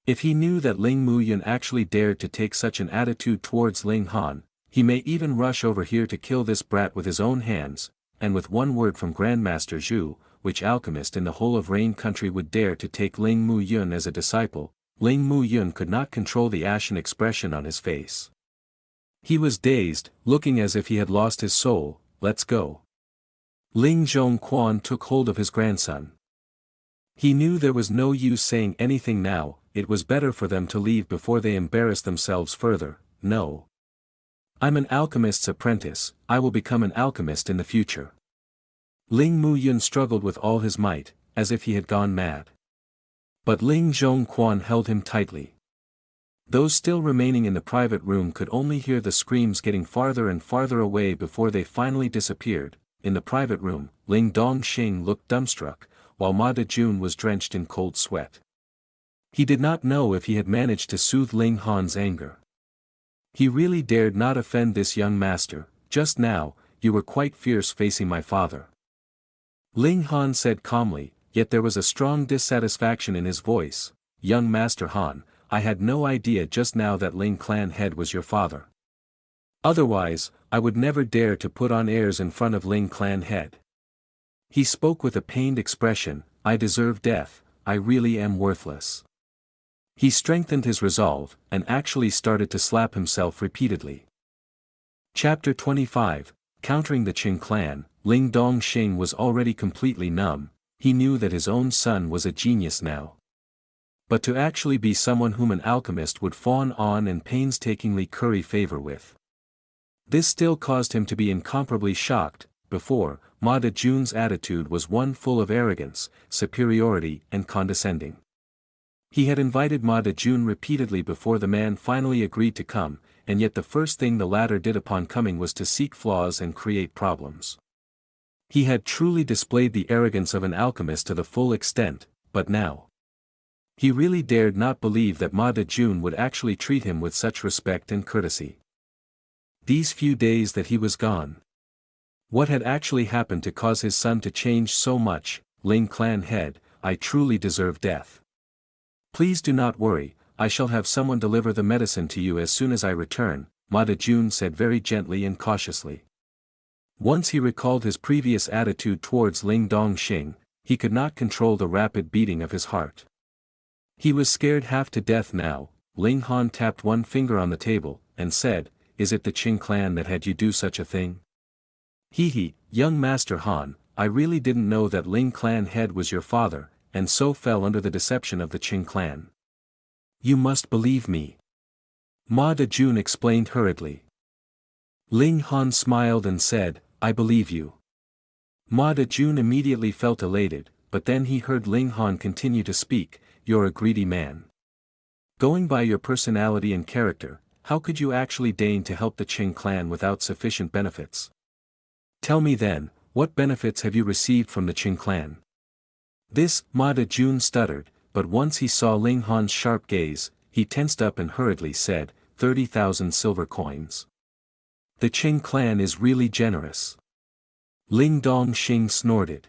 If he knew that Ling Mu Yun actually dared to take such an attitude towards Ling Han, he may even rush over here to kill this brat with his own hands, and with one word from Grandmaster Zhu, which alchemist in the whole of Rain Country would dare to take Ling Mu Yun as a disciple, Ling Mu Yun could not control the ashen expression on his face. He was dazed, looking as if he had lost his soul. "Let's go." Ling Zhongquan took hold of his grandson. He knew there was no use saying anything now, it was better for them to leave before they embarrassed themselves further. "No. I'm an alchemist's apprentice, I will become an alchemist in the future." Ling Mu Yun struggled with all his might, as if he had gone mad. But Ling Zhongquan held him tightly. Those still remaining in the private room could only hear the screams getting farther and farther away before they finally disappeared. In the private room, Ling Dongxing looked dumbstruck, while Ma Dejun was drenched in cold sweat. He did not know if he had managed to soothe Ling Han's anger. He really dared not offend this young master. "Just now, you were quite fierce facing my father," Ling Han said calmly, yet there was a strong dissatisfaction in his voice. "Young Master Han, I had no idea just now that Ling clan head was your father. Otherwise, I would never dare to put on airs in front of Ling clan head." He spoke with a pained expression. "I deserve death, I really am worthless." He strengthened his resolve, and actually started to slap himself repeatedly. Chapter 25, Countering the Qing clan. Ling Dongxing was already completely numb. He knew that his own son was a genius now. But to actually be someone whom an alchemist would fawn on and painstakingly curry favor with. This still caused him to be incomparably shocked. Before, Ma Dejun's attitude was one full of arrogance, superiority and condescending. He had invited Ma Dejun repeatedly before the man finally agreed to come, and yet the first thing the latter did upon coming was to seek flaws and create problems. He had truly displayed the arrogance of an alchemist to the full extent, but now he really dared not believe that Ma Dejun would actually treat him with such respect and courtesy. These few days that he was gone. What had actually happened to cause his son to change so much? Ling clan head, I truly deserve death. Please do not worry, I shall have someone deliver the medicine to you as soon as I return, Ma Dejun said very gently and cautiously. Once he recalled his previous attitude towards Ling Dongxing, he could not control the rapid beating of his heart. He was scared half to death now. Ling Han tapped one finger on the table, and said, "Is it the Qing clan that had you do such a thing?" "Hee, young Master Han, I really didn't know that Ling clan head was your father, and so fell under the deception of the Qing clan. You must believe me," Ma Dejun explained hurriedly. Ling Han smiled and said, "I believe you." Ma Dejun immediately felt elated, but then he heard Ling Han continue to speak, "You're a greedy man. Going by your personality and character, how could you actually deign to help the Qing clan without sufficient benefits? Tell me then, what benefits have you received from the Qing clan?" This, Ma Dejun stuttered, but once he saw Ling Han's sharp gaze, he tensed up and hurriedly said, 30,000 silver coins. The Qing clan is really generous. Ling Dongxing snorted.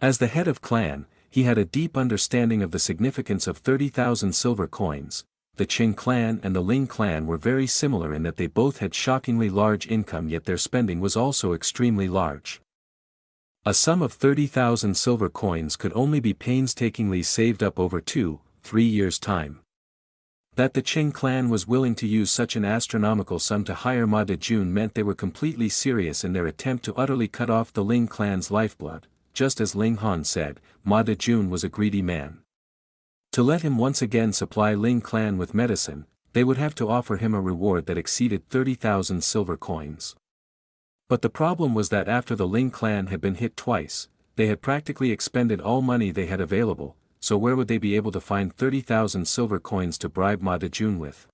As the head of clan, he had a deep understanding of the significance of 30,000 silver coins. The Qing clan and the Ling clan were very similar in that they both had shockingly large income, yet their spending was also extremely large. A sum of 30,000 silver coins could only be painstakingly saved up over 2-3 years' time. That the Qing clan was willing to use such an astronomical sum to hire Ma Dejun meant they were completely serious in their attempt to utterly cut off the Ling clan's lifeblood. Just as Ling Han said, Ma Dejun was a greedy man. To let him once again supply Ling clan with medicine, they would have to offer him a reward that exceeded 30,000 silver coins. But the problem was that after the Ling clan had been hit twice, they had practically expended all money they had available, so where would they be able to find 30,000 silver coins to bribe Ma Dejun with?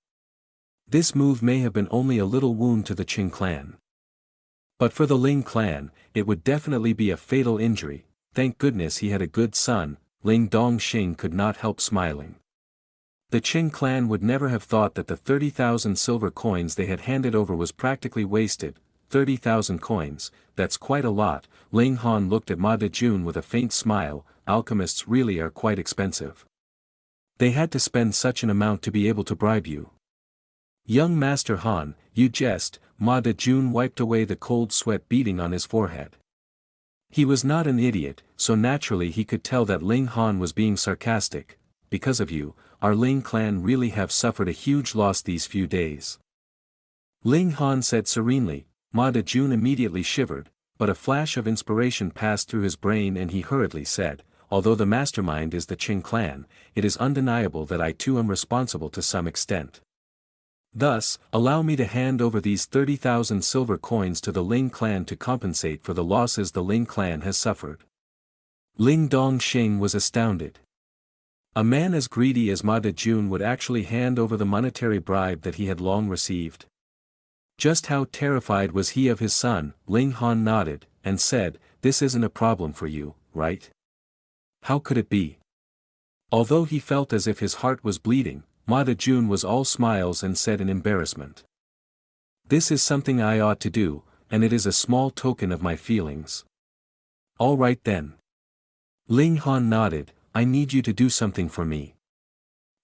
This move may have been only a little wound to the Qing clan. But for the Ling clan, it would definitely be a fatal injury. Thank goodness he had a good son. Ling Dongxing could not help smiling. The Qing clan would never have thought that the 30,000 silver coins they had handed over was practically wasted. 30,000 coins, that's quite a lot. Ling Han looked at Ma Dejun with a faint smile. Alchemists really are quite expensive. They had to spend such an amount to be able to bribe you. Young Master Han, you jest. Ma Dejun wiped away the cold sweat beading on his forehead. He was not an idiot, so naturally he could tell that Ling Han was being sarcastic. Because of you, our Ling clan really have suffered a huge loss these few days. Ling Han said serenely. Ma Dejun immediately shivered, but a flash of inspiration passed through his brain and he hurriedly said, although the mastermind is the Qing clan, it is undeniable that I too am responsible to some extent. Thus, allow me to hand over these 30,000 silver coins to the Ling clan to compensate for the losses the Ling clan has suffered. Ling Dongxing was astounded. A man as greedy as Ma Dejun would actually hand over the monetary bribe that he had long received. Just how terrified was he of his son? Ling Han nodded, and said, this isn't a problem for you, right? How could it be? Although he felt as if his heart was bleeding, Ma Dejun was all smiles and said in embarrassment. This is something I ought to do, and it is a small token of my feelings. All right then. Ling Han nodded, I need you to do something for me.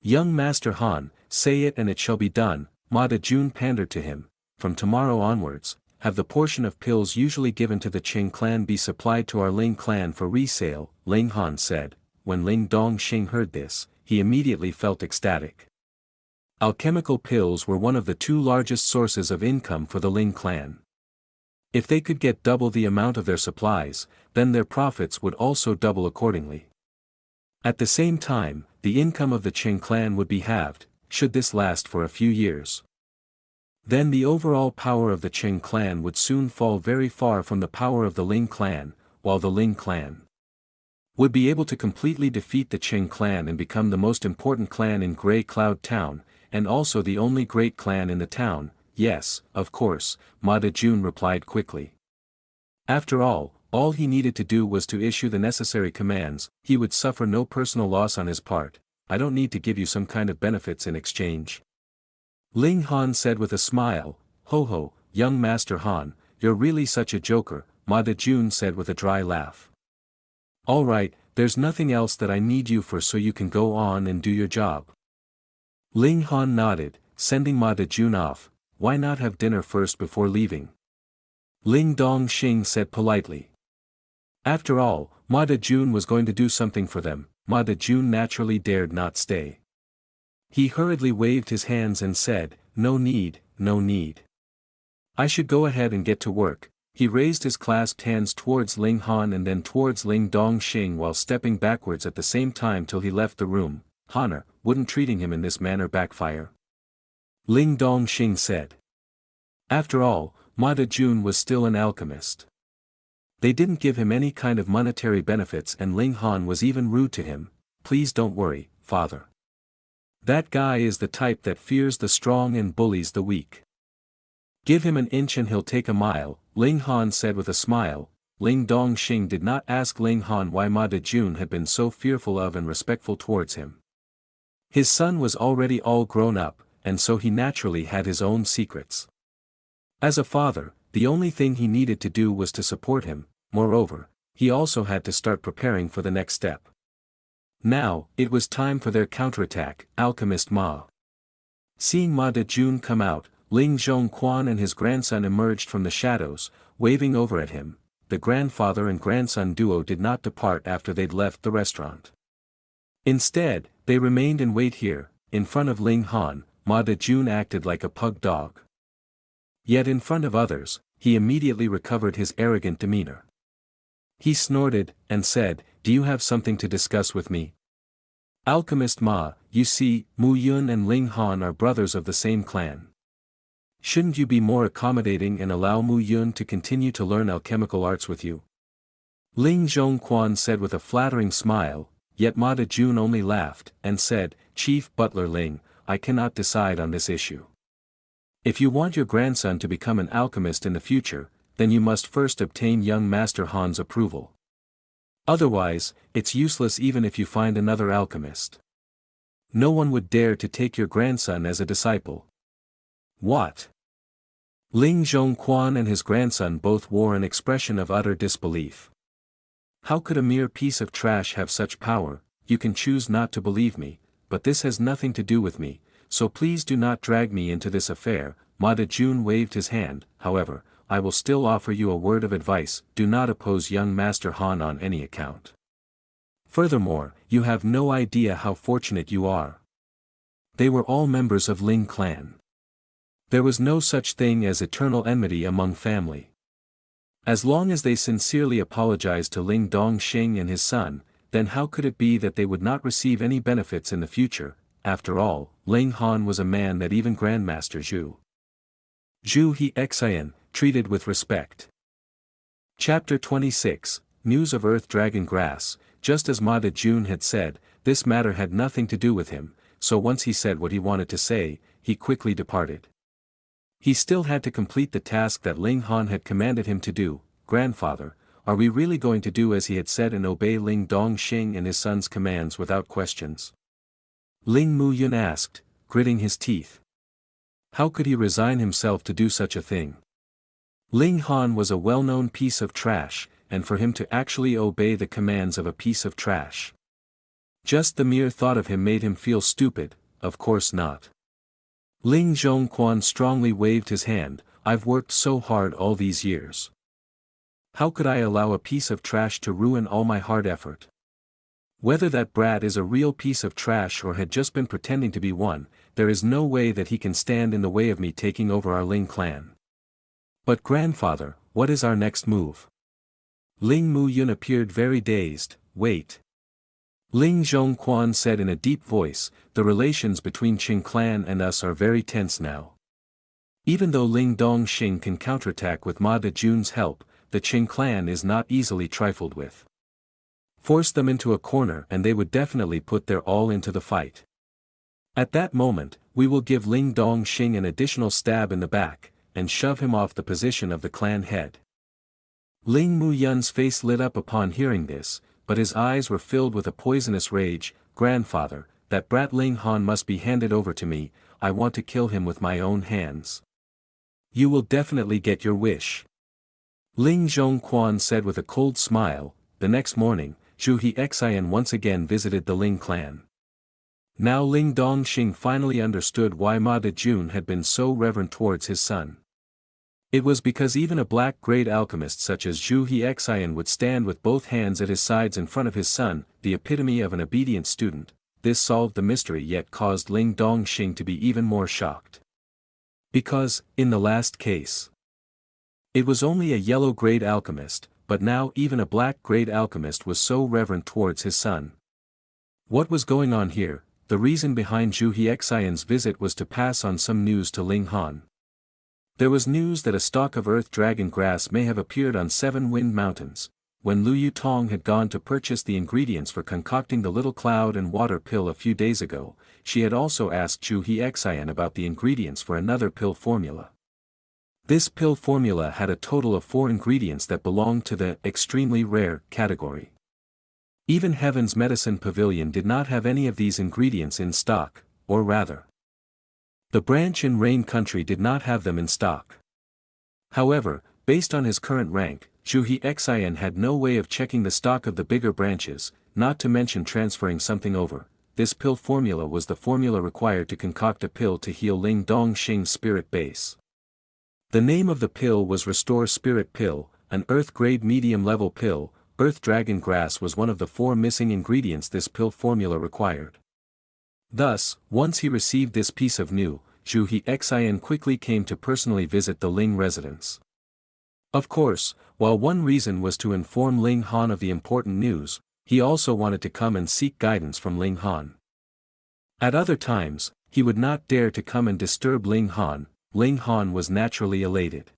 Young Master Han, say it and it shall be done. Ma Dejun pandered to him. From tomorrow onwards, have the portion of pills usually given to the Qing clan be supplied to our Ling clan for resale, Ling Han said. When Ling Dongxing heard this, he immediately felt ecstatic. Alchemical pills were one of the two largest sources of income for the Ling clan. If they could get double the amount of their supplies, then their profits would also double accordingly. At the same time, the income of the Qing clan would be halved, should this last for a few years. Then the overall power of the Qing clan would soon fall very far from the power of the Ling clan, while the Ling clan would be able to completely defeat the Qing clan and become the most important clan in Grey Cloud Town, and also the only great clan in the town. Yes, of course, Ma Dejun replied quickly. After all he needed to do was to issue the necessary commands. He would suffer no personal loss on his part. I don't need to give you some kind of benefits in exchange. Ling Han said with a smile. Ho ho, young Master Han, you're really such a joker, Ma Dejun said with a dry laugh. All right, there's nothing else that I need you for, so you can go on and do your job. Ling Han nodded, sending Ma Dejun off. Why not have dinner first before leaving? Ling Dongxing said politely. After all, Ma Dejun was going to do something for them. Ma Dejun naturally dared not stay. He hurriedly waved his hands and said, no need, no need. I should go ahead and get to work. He raised his clasped hands towards Ling Han and then towards Ling Dongxing while stepping backwards at the same time till he left the room. Honor, wouldn't treating him in this manner backfire? Ling Dongxing said. After all, Ma Dejun was still an alchemist. They didn't give him any kind of monetary benefits and Ling Han was even rude to him. Please don't worry, father. That guy is the type that fears the strong and bullies the weak. Give him an inch and he'll take a mile, Ling Han said with a smile. Ling Dongxing did not ask Ling Han why Ma Dejun had been so fearful of and respectful towards him. His son was already all grown up, and so he naturally had his own secrets. As a father, the only thing he needed to do was to support him. Moreover, he also had to start preparing for the next step. Now, it was time for their counterattack. Alchemist Ma. Seeing Ma Dejun come out, Ling Zhongquan and his grandson emerged from the shadows, waving over at him. The grandfather and grandson duo did not depart after they'd left the restaurant. Instead, they remained in wait here. In front of Ling Han, Ma Dejun acted like a pug dog. Yet in front of others, he immediately recovered his arrogant demeanor. He snorted, and said, "Do you have something to discuss with me? Alchemist Ma, you see, Mu Yun and Ling Han are brothers of the same clan. Shouldn't you be more accommodating and allow Mu Yun to continue to learn alchemical arts with you?" Ling Zhongquan said with a flattering smile, yet Ma Dejun only laughed, and said, "Chief Butler Ling, I cannot decide on this issue. If you want your grandson to become an alchemist in the future, then you must first obtain young Master Han's approval. Otherwise, it's useless even if you find another alchemist. No one would dare to take your grandson as a disciple." "What?" Ling Zhongquan and his grandson both wore an expression of utter disbelief. "How could a mere piece of trash have such power? You can choose not to believe me, but this has nothing to do with me, so please do not drag me into this affair." Ma Dejun waved his hand. "However, I will still offer you a word of advice: do not oppose young Master Han on any account. Furthermore, you have no idea how fortunate you are." They were all members of Ling clan. There was no such thing as eternal enmity among family. As long as they sincerely apologized to Ling Dongxing and his son, then how could it be that they would not receive any benefits in the future? After all, Ling Han was a man that even Grandmaster Zhu He Xian treated with respect. Chapter 26, News of Earth Dragon Grass. Just as Ma Dejun had said, this matter had nothing to do with him, so once he said what he wanted to say, he quickly departed. He still had to complete the task that Ling Han had commanded him to do. "Grandfather, are we really going to do as he had said and obey Ling Dongxing and his son's commands without questions?" Ling Muyun asked, gritting his teeth. How could he resign himself to do such a thing? Ling Han was a well-known piece of trash, and for him to actually obey the commands of a piece of trash. Just the mere thought of him made him feel stupid. Of course not. Ling Zhongquan strongly waved his hand. "I've worked so hard all these years. How could I allow a piece of trash to ruin all my hard effort? Whether that brat is a real piece of trash or had just been pretending to be one, there is no way that he can stand in the way of me taking over our Ling clan. But grandfather, what is our next move?" Ling Muyun appeared very dazed. "Wait." Ling Zhongquan said in a deep voice, "The relations between Qing clan and us are very tense now. Even though Ling Dongxing can counterattack with Ma Dejun's help, the Qing clan is not easily trifled with. Force them into a corner and they would definitely put their all into the fight. At that moment, we will give Ling Dongxing an additional stab in the back, and shove him off the position of the clan head." Ling Muyun's face lit up upon hearing this, but his eyes were filled with a poisonous rage. "Grandfather, that brat Ling Han must be handed over to me. I want to kill him with my own hands." "You will definitely get your wish," Ling Zhongquan said with a cold smile. The next morning, Zhu He Xian once again visited the Ling clan. Now Ling Dongxing finally understood why Ma Dejun had been so reverent towards his son. It was because even a black-grade alchemist such as Zhu He Xian would stand with both hands at his sides in front of his son, the epitome of an obedient student. This solved the mystery yet caused Ling Dongxing to be even more shocked. Because, in the last case, it was only a yellow-grade alchemist, but now even a black-grade alchemist was so reverent towards his son. What was going on here? The reason behind Zhu He Xian's visit was to pass on some news to Ling Han. There was news that a stalk of earth dragon grass may have appeared on 7 Wind Mountains. When Lu Yutong had gone to purchase the ingredients for concocting the little cloud and water pill a few days ago, she had also asked Zhu He Xian about the ingredients for another pill formula. This pill formula had a total of 4 ingredients that belonged to the extremely rare category. Even Heaven's Medicine Pavilion did not have any of these ingredients in stock, or rather, The branch in Rain Country did not have them in stock. However, based on his current rank, Zhu Xian had no way of checking the stock of the bigger branches, not to mention transferring something over. This pill formula was the formula required to concoct a pill to heal Ling Dongxing's spirit base. The name of the pill was Restore Spirit Pill, an Earth-grade medium-level pill. Earth Dragon Grass was one of the 4 missing ingredients this pill formula required. Thus, once he received this piece of news, Zhu Xian quickly came to personally visit the Ling residence. Of course, while one reason was to inform Ling Han of the important news, he also wanted to come and seek guidance from Ling Han. At other times, he would not dare to come and disturb Ling Han. Ling Han was naturally elated.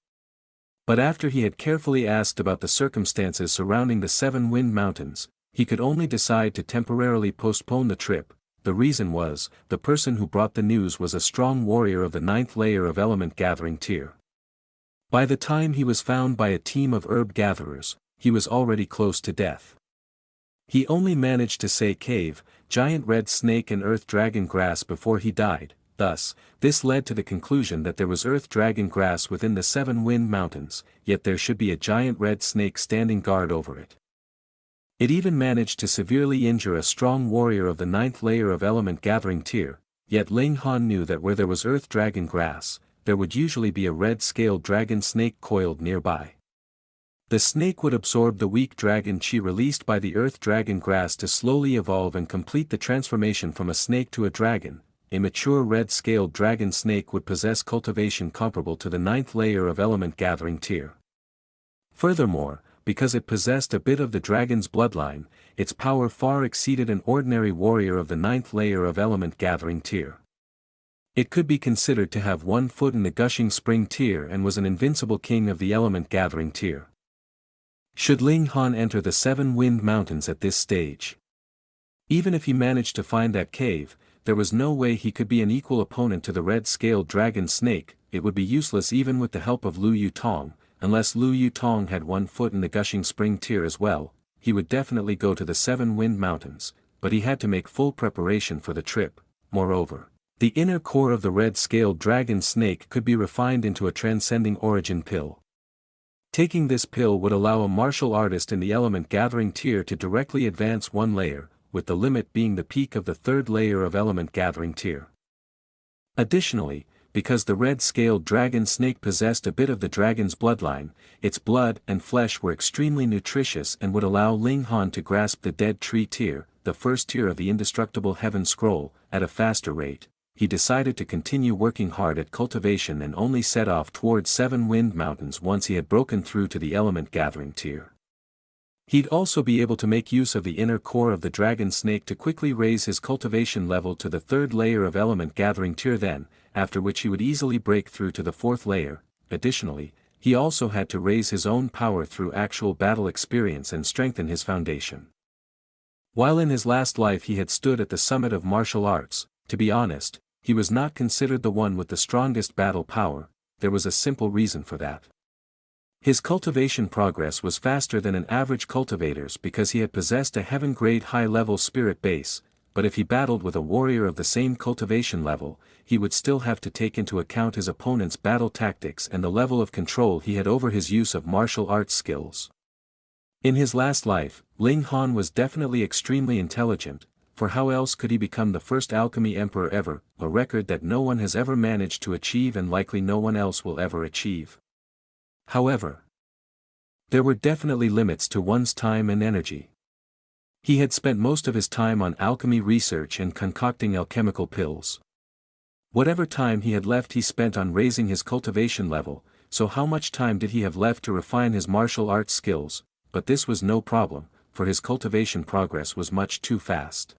But after he had carefully asked about the circumstances surrounding the 7 Wind Mountains, he could only decide to temporarily postpone the trip. The reason was, the person who brought the news was a strong warrior of the 9th layer of element gathering tier. By the time he was found by a team of herb gatherers, he was already close to death. He only managed to say cave, giant red snake and earth dragon grass before he died. Thus, this led to the conclusion that there was earth dragon grass within the 7 Wind Mountains, yet there should be a giant red snake standing guard over it. It even managed to severely injure a strong warrior of the 9th layer of element gathering tier, yet Ling Han knew that where there was earth dragon grass, there would usually be a red-scaled dragon snake coiled nearby. The snake would absorb the weak dragon chi released by the earth dragon grass to slowly evolve and complete the transformation from a snake to a dragon. A mature red-scaled dragon snake would possess cultivation comparable to the 9th layer of element gathering tier. Furthermore, because it possessed a bit of the dragon's bloodline, its power far exceeded an ordinary warrior of the 9th layer of element gathering tier. It could be considered to have 1 foot in the gushing spring tier and was an invincible king of the element gathering tier. Should Ling Han enter the 7 Wind Mountains at this stage? Even if he managed to find that cave, there was no way he could be an equal opponent to the red-scaled dragon snake. It would be useless even with the help of Lu Yutong, unless Lu Yutong had 1 foot in the gushing spring tier as well. He would definitely go to the 7 Wind Mountains, but he had to make full preparation for the trip. Moreover, the inner core of the red-scaled dragon snake could be refined into a transcending origin pill. Taking this pill would allow a martial artist in the element gathering tier to directly advance 1 layer, with the limit being the peak of the 3rd layer of element gathering tier. Additionally, because the red-scaled dragon snake possessed a bit of the dragon's bloodline, its blood and flesh were extremely nutritious and would allow Ling Han to grasp the dead tree tier, the first tier of the indestructible heaven scroll, at a faster rate. He decided to continue working hard at cultivation and only set off towards 7 Wind Mountains once he had broken through to the element gathering tier. He'd also be able to make use of the inner core of the dragon snake to quickly raise his cultivation level to the 3rd layer of element gathering tier then, after which he would easily break through to the 4th layer. Additionally, he also had to raise his own power through actual battle experience and strengthen his foundation. While in his last life he had stood at the summit of martial arts, to be honest, he was not considered the one with the strongest battle power. There was a simple reason for that. His cultivation progress was faster than an average cultivator's because he had possessed a heaven-grade high-level spirit base, but if he battled with a warrior of the same cultivation level, he would still have to take into account his opponent's battle tactics and the level of control he had over his use of martial arts skills. In his last life, Ling Han was definitely extremely intelligent, for how else could he become the first alchemy emperor ever, a record that no one has ever managed to achieve and likely no one else will ever achieve. However, there were definitely limits to one's time and energy. He had spent most of his time on alchemy research and concocting alchemical pills. Whatever time he had left he spent on raising his cultivation level, so how much time did he have left to refine his martial arts skills? But this was no problem, for his cultivation progress was much too fast.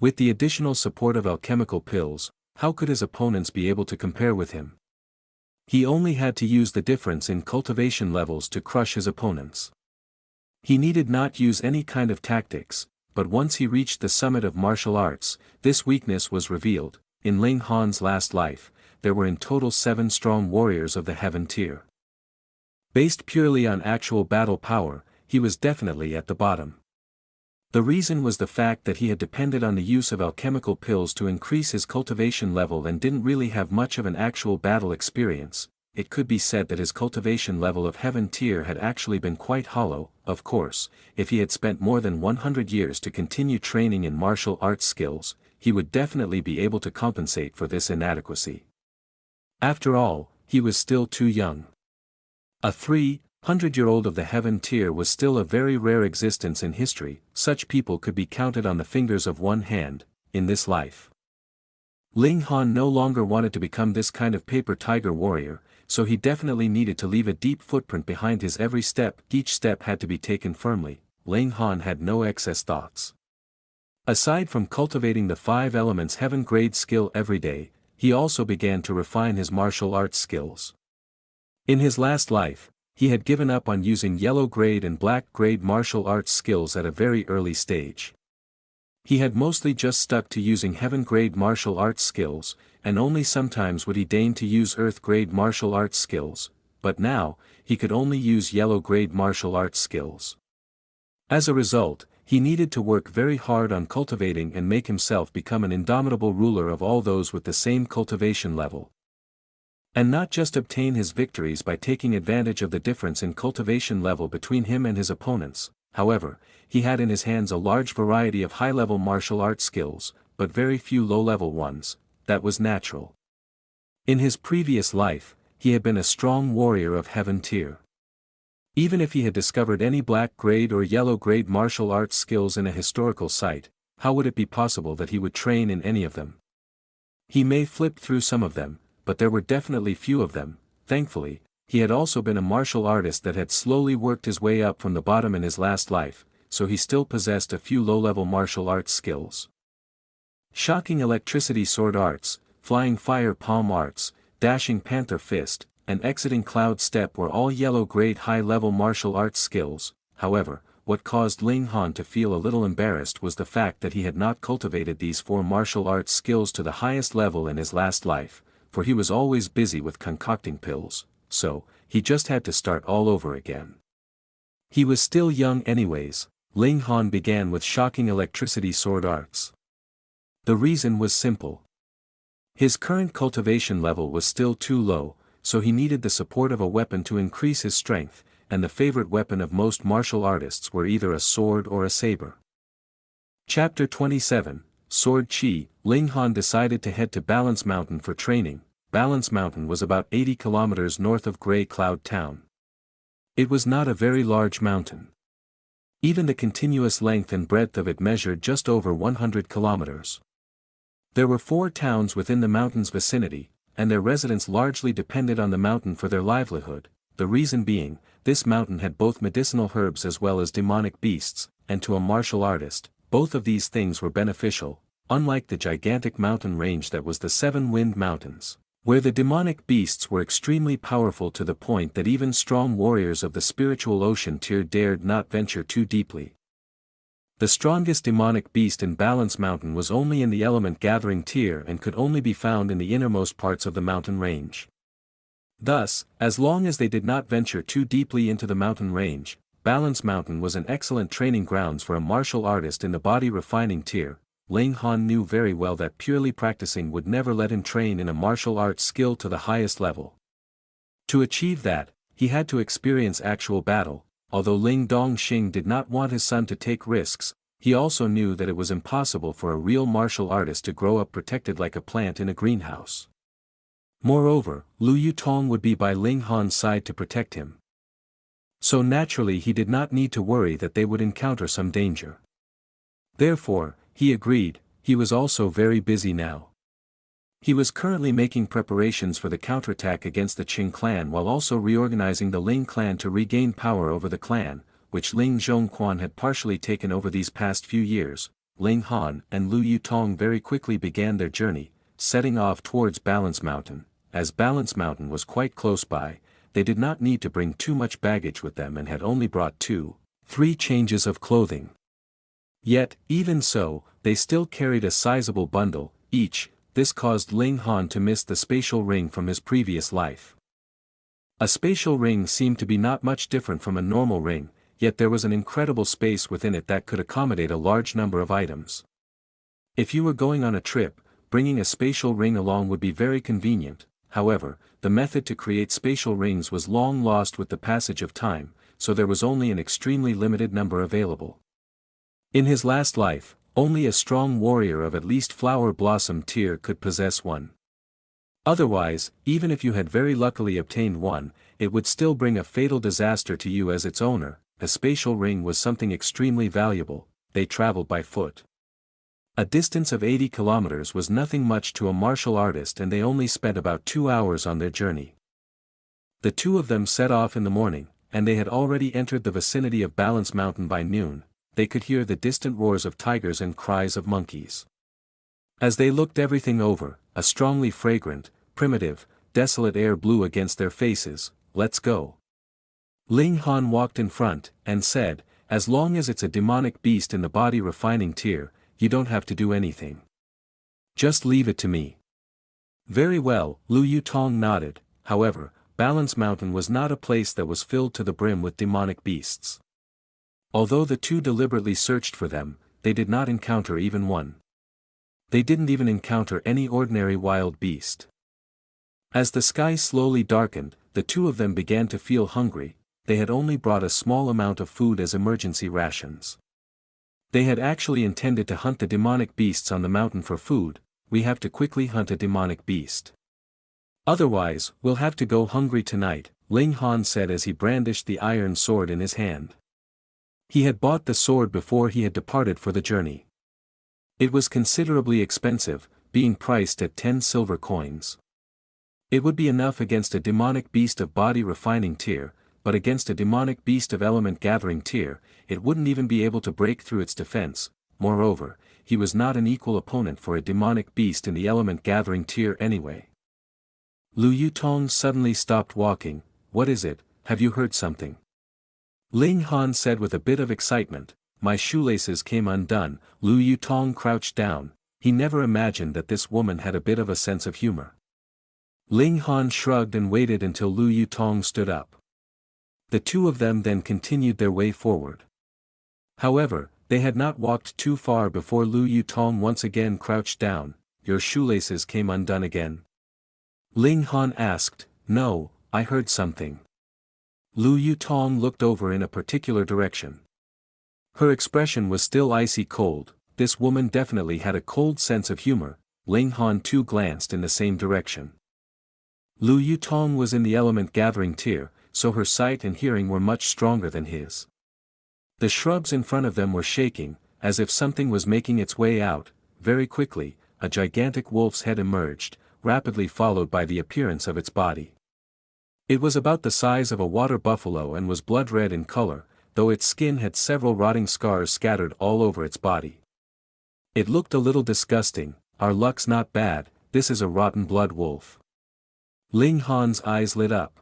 With the additional support of alchemical pills, how could his opponents be able to compare with him? He only had to use the difference in cultivation levels to crush his opponents. He needed not use any kind of tactics, but once he reached the summit of martial arts, this weakness was revealed. In Ling Han's last life, there were in total 7 strong warriors of the heaven tier. Based purely on actual battle power, he was definitely at the bottom. The reason was the fact that he had depended on the use of alchemical pills to increase his cultivation level and didn't really have much of an actual battle experience. It could be said that his cultivation level of Heaven tier had actually been quite hollow. Of course, if he had spent more than 100 years to continue training in martial arts skills, he would definitely be able to compensate for this inadequacy. After all, he was still too young. A 300-year-old of the Heaven tier was still a very rare existence in history. Such people could be counted on the fingers of one hand, in this life. Ling Han no longer wanted to become this kind of paper tiger warrior, so he definitely needed to leave a deep footprint behind his every step. Each step had to be taken firmly. Ling Han had no excess thoughts. Aside from cultivating the 5 elements Heaven grade skill every day, he also began to refine his martial arts skills. In his last life, he had given up on using yellow grade and black grade martial arts skills at a very early stage. He had mostly just stuck to using Heaven grade martial arts skills, and only sometimes would he deign to use Earth grade martial arts skills, but now, he could only use yellow grade martial arts skills. As a result, he needed to work very hard on cultivating and make himself become an indomitable ruler of all those with the same cultivation level. And not just obtain his victories by taking advantage of the difference in cultivation level between him and his opponents. However, he had in his hands a large variety of high-level martial arts skills, but very few low-level ones. That was natural. In his previous life, he had been a strong warrior of Heaven tier. Even if he had discovered any black grade or yellow grade martial arts skills in a historical site, how would it be possible that he would train in any of them? He may flip through some of them, but there were definitely few of them. Thankfully, he had also been a martial artist that had slowly worked his way up from the bottom in his last life, so he still possessed a few low-level martial arts skills. Shocking electricity sword arts, flying fire palm arts, dashing panther fist, and exiting cloud step were all yellow grade high-level martial arts skills. However, what caused Ling Han to feel a little embarrassed was the fact that he had not cultivated these 4 martial arts skills to the highest level in his last life, for he was always busy with concocting pills, so, he just had to start all over again. He was still young anyways. Ling Han began with shocking electricity sword arts. The reason was simple. His current cultivation level was still too low, so he needed the support of a weapon to increase his strength, and the favorite weapon of most martial artists were either a sword or a saber. Chapter 27, Sword Chi. Ling Han decided to head to Balance Mountain for training. Balance Mountain was about 80 kilometers north of Gray Cloud Town. It was not a very large mountain. Even the continuous length and breadth of it measured just over 100 kilometers. There were 4 towns within the mountain's vicinity, and their residents largely depended on the mountain for their livelihood, the reason being, this mountain had both medicinal herbs as well as demonic beasts, and to a martial artist, both of these things were beneficial, unlike the gigantic mountain range that was the 7 Wind Mountains, where the demonic beasts were extremely powerful to the point that even strong warriors of the spiritual ocean tier dared not venture too deeply. The strongest demonic beast in Balance Mountain was only in the element gathering tier and could only be found in the innermost parts of the mountain range. Thus, as long as they did not venture too deeply into the mountain range, Balance Mountain was an excellent training grounds for a martial artist in the body refining tier. Ling Han knew very well that purely practicing would never let him train in a martial arts skill to the highest level. To achieve that, he had to experience actual battle. Although Ling Dongxing did not want his son to take risks, he also knew that it was impossible for a real martial artist to grow up protected like a plant in a greenhouse. Moreover, Lu Yutong would be by Ling Han's side to protect him. So naturally he did not need to worry that they would encounter some danger. Therefore, he agreed. He was also very busy now. He was currently making preparations for the counterattack against the Qing clan while also reorganizing the Ling clan to regain power over the clan, which Ling Zhongquan had partially taken over these past few years. Ling Han and Lu Yutong very quickly began their journey, setting off towards Balance Mountain. As Balance Mountain was quite close by, they did not need to bring too much baggage with them and had only brought 2-3 changes of clothing. Yet, even so, they still carried a sizable bundle, each. This caused Ling Han to miss the spatial ring from his previous life. A spatial ring seemed to be not much different from a normal ring. yet there was an incredible space within it that could accommodate a large number of items. If you were going on a trip, bringing a spatial ring along would be very convenient. However, the method to create spatial rings was long lost with the passage of time, so there was only an extremely limited number available. In his last life, only a strong warrior of at least flower blossom tier could possess one. Otherwise, even if you had very luckily obtained one, it would still bring a fatal disaster to you as its owner. A spatial ring was something extremely valuable. They traveled by foot. A distance of 80 kilometers was nothing much to a martial artist, and they only spent about 2 hours on their journey. The two of them set off in the morning, and they had already entered the vicinity of Balance Mountain by noon. They could hear the distant roars of tigers and cries of monkeys. As they looked everything over, a strongly fragrant, primitive, desolate air blew against their faces. "Let's go." Ling Han walked in front, and said, "As long as it's a demonic beast in the body refining tier, you don't have to do anything. Just leave it to me." "Very well," Lu Yutong nodded. However, Balance Mountain was not a place that was filled to the brim with demonic beasts. Although the two deliberately searched for them, they did not encounter even one. They didn't even encounter any ordinary wild beast. As the sky slowly darkened, the two of them began to feel hungry. They had only brought a small amount of food as emergency rations. They had actually intended to hunt the demonic beasts on the mountain for food. "We have to quickly hunt a demonic beast. Otherwise, we'll have to go hungry tonight," Ling Han said as he brandished the iron sword in his hand. He had bought the sword before he had departed for the journey. It was considerably expensive, being priced at 10 silver coins. It would be enough against a demonic beast of body refining tier, but against a demonic beast of element gathering tier, it wouldn't even be able to break through its defense. Moreover, he was not an equal opponent for a demonic beast in the element gathering tier anyway. Lu Yutong suddenly stopped walking. "What is it? Have you heard something?" Ling Han said with a bit of excitement. "My shoelaces came undone." Lu Yutong crouched down. He never imagined that this woman had a bit of a sense of humor. Ling Han shrugged and waited until Lu Yutong stood up. The two of them then continued their way forward. However, they had not walked too far before Lu Yutong once again crouched down. "Your shoelaces came undone again?" Ling Han asked. "No, I heard something." Lu Yutong looked over in a particular direction. Her expression was still icy cold. This woman definitely had a cold sense of humor. Ling Han too glanced in the same direction. Lu Yutong was in the element gathering tier, so her sight and hearing were much stronger than his. The shrubs in front of them were shaking, as if something was making its way out. Very quickly, a gigantic wolf's head emerged, rapidly followed by the appearance of its body. It was about the size of a water buffalo and was blood red in color, though its skin had several rotting scars scattered all over its body. It looked a little disgusting. "Our luck's not bad, this is a rotten blood wolf." Ling Han's eyes lit up.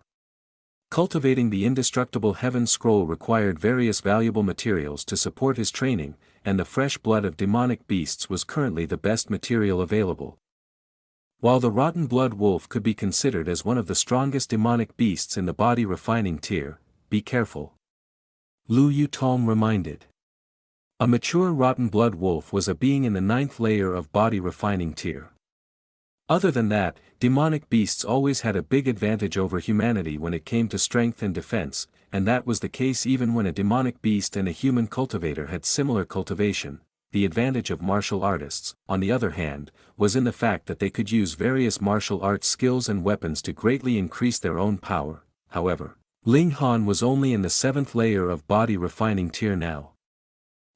Cultivating the indestructible heaven scroll required various valuable materials to support his training, and the fresh blood of demonic beasts was currently the best material available. While the rotten blood wolf could be considered as one of the strongest demonic beasts in the body refining tier, be careful. Lu Yutong reminded. A mature rotten blood wolf was a being in the 9th layer of body refining tier. Other than that, demonic beasts always had a big advantage over humanity when it came to strength and defense, and that was the case even when a demonic beast and a human cultivator had similar cultivation. The advantage of martial artists, on the other hand, was in the fact that they could use various martial arts skills and weapons to greatly increase their own power. However, Ling Han was only in the 7th layer of body refining tier now.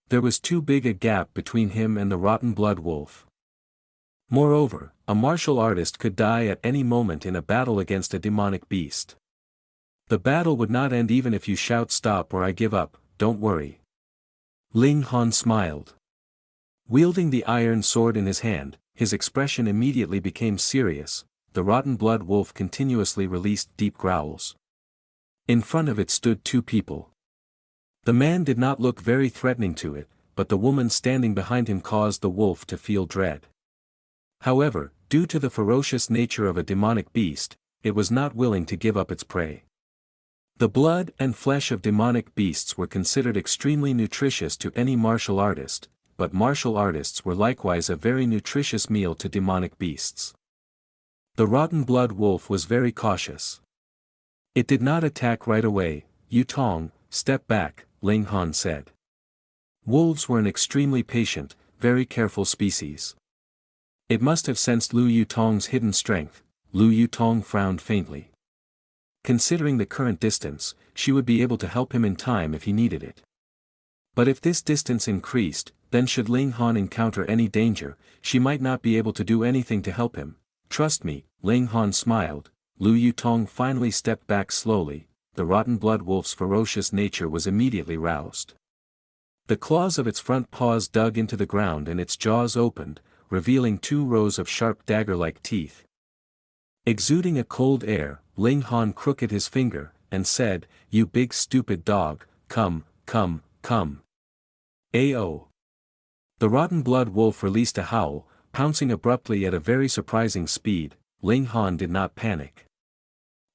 There was too big a gap between him and the rotten blood wolf. Moreover, a martial artist could die at any moment in a battle against a demonic beast. The battle would not end even if you shout "Stop" or "I give up." "Don't worry." Ling Han smiled. Wielding the iron sword in his hand, his expression immediately became serious. The rotten blood wolf continuously released deep growls. In front of it stood two people. The man did not look very threatening to it, but the woman standing behind him caused the wolf to feel dread. However, due to the ferocious nature of a demonic beast, it was not willing to give up its prey. The blood and flesh of demonic beasts were considered extremely nutritious to any martial artist, but martial artists were likewise a very nutritious meal to demonic beasts. The rotten blood wolf was very cautious. It did not attack right away. Yutong, step back, Ling Han said. Wolves were an extremely patient, very careful species. It must have sensed Lu Yutong's hidden strength. Lu Yutong frowned faintly. Considering the current distance, she would be able to help him in time if he needed it. But if this distance increased, then should Ling Han encounter any danger, she might not be able to do anything to help him. Trust me, Ling Han smiled. Lu Yutong finally stepped back slowly. The rotten blood wolf's ferocious nature was immediately roused. The claws of its front paws dug into the ground and its jaws opened, revealing 2 rows of sharp dagger-like teeth. Exuding a cold air, Ling Han crooked his finger, and said, "You big stupid dog, come, come, come." Ao. The rotten blood wolf released a howl, pouncing abruptly at a very surprising speed. Ling Han did not panic.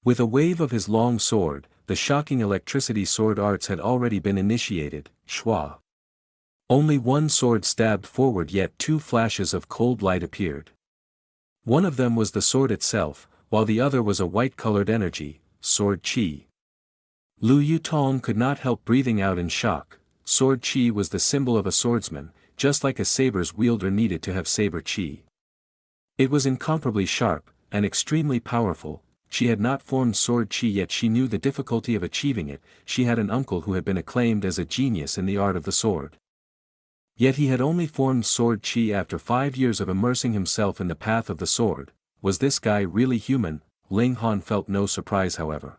With a wave of his long sword, the shocking electricity sword arts had already been initiated. Shua. Only one sword stabbed forward, yet 2 flashes of cold light appeared. One of them was the sword itself, while the other was a white-colored energy, sword chi. Lu Yutong could not help breathing out in shock. Sword chi was the symbol of a swordsman, just like a saber's wielder needed to have saber chi. It was incomparably sharp, and extremely powerful. She had not formed sword chi yet she knew the difficulty of achieving it. She had an uncle who had been acclaimed as a genius in the art of the sword. Yet he had only formed sword chi after 5 years of immersing himself in the path of the sword. Was this guy really human? Ling Han felt no surprise however.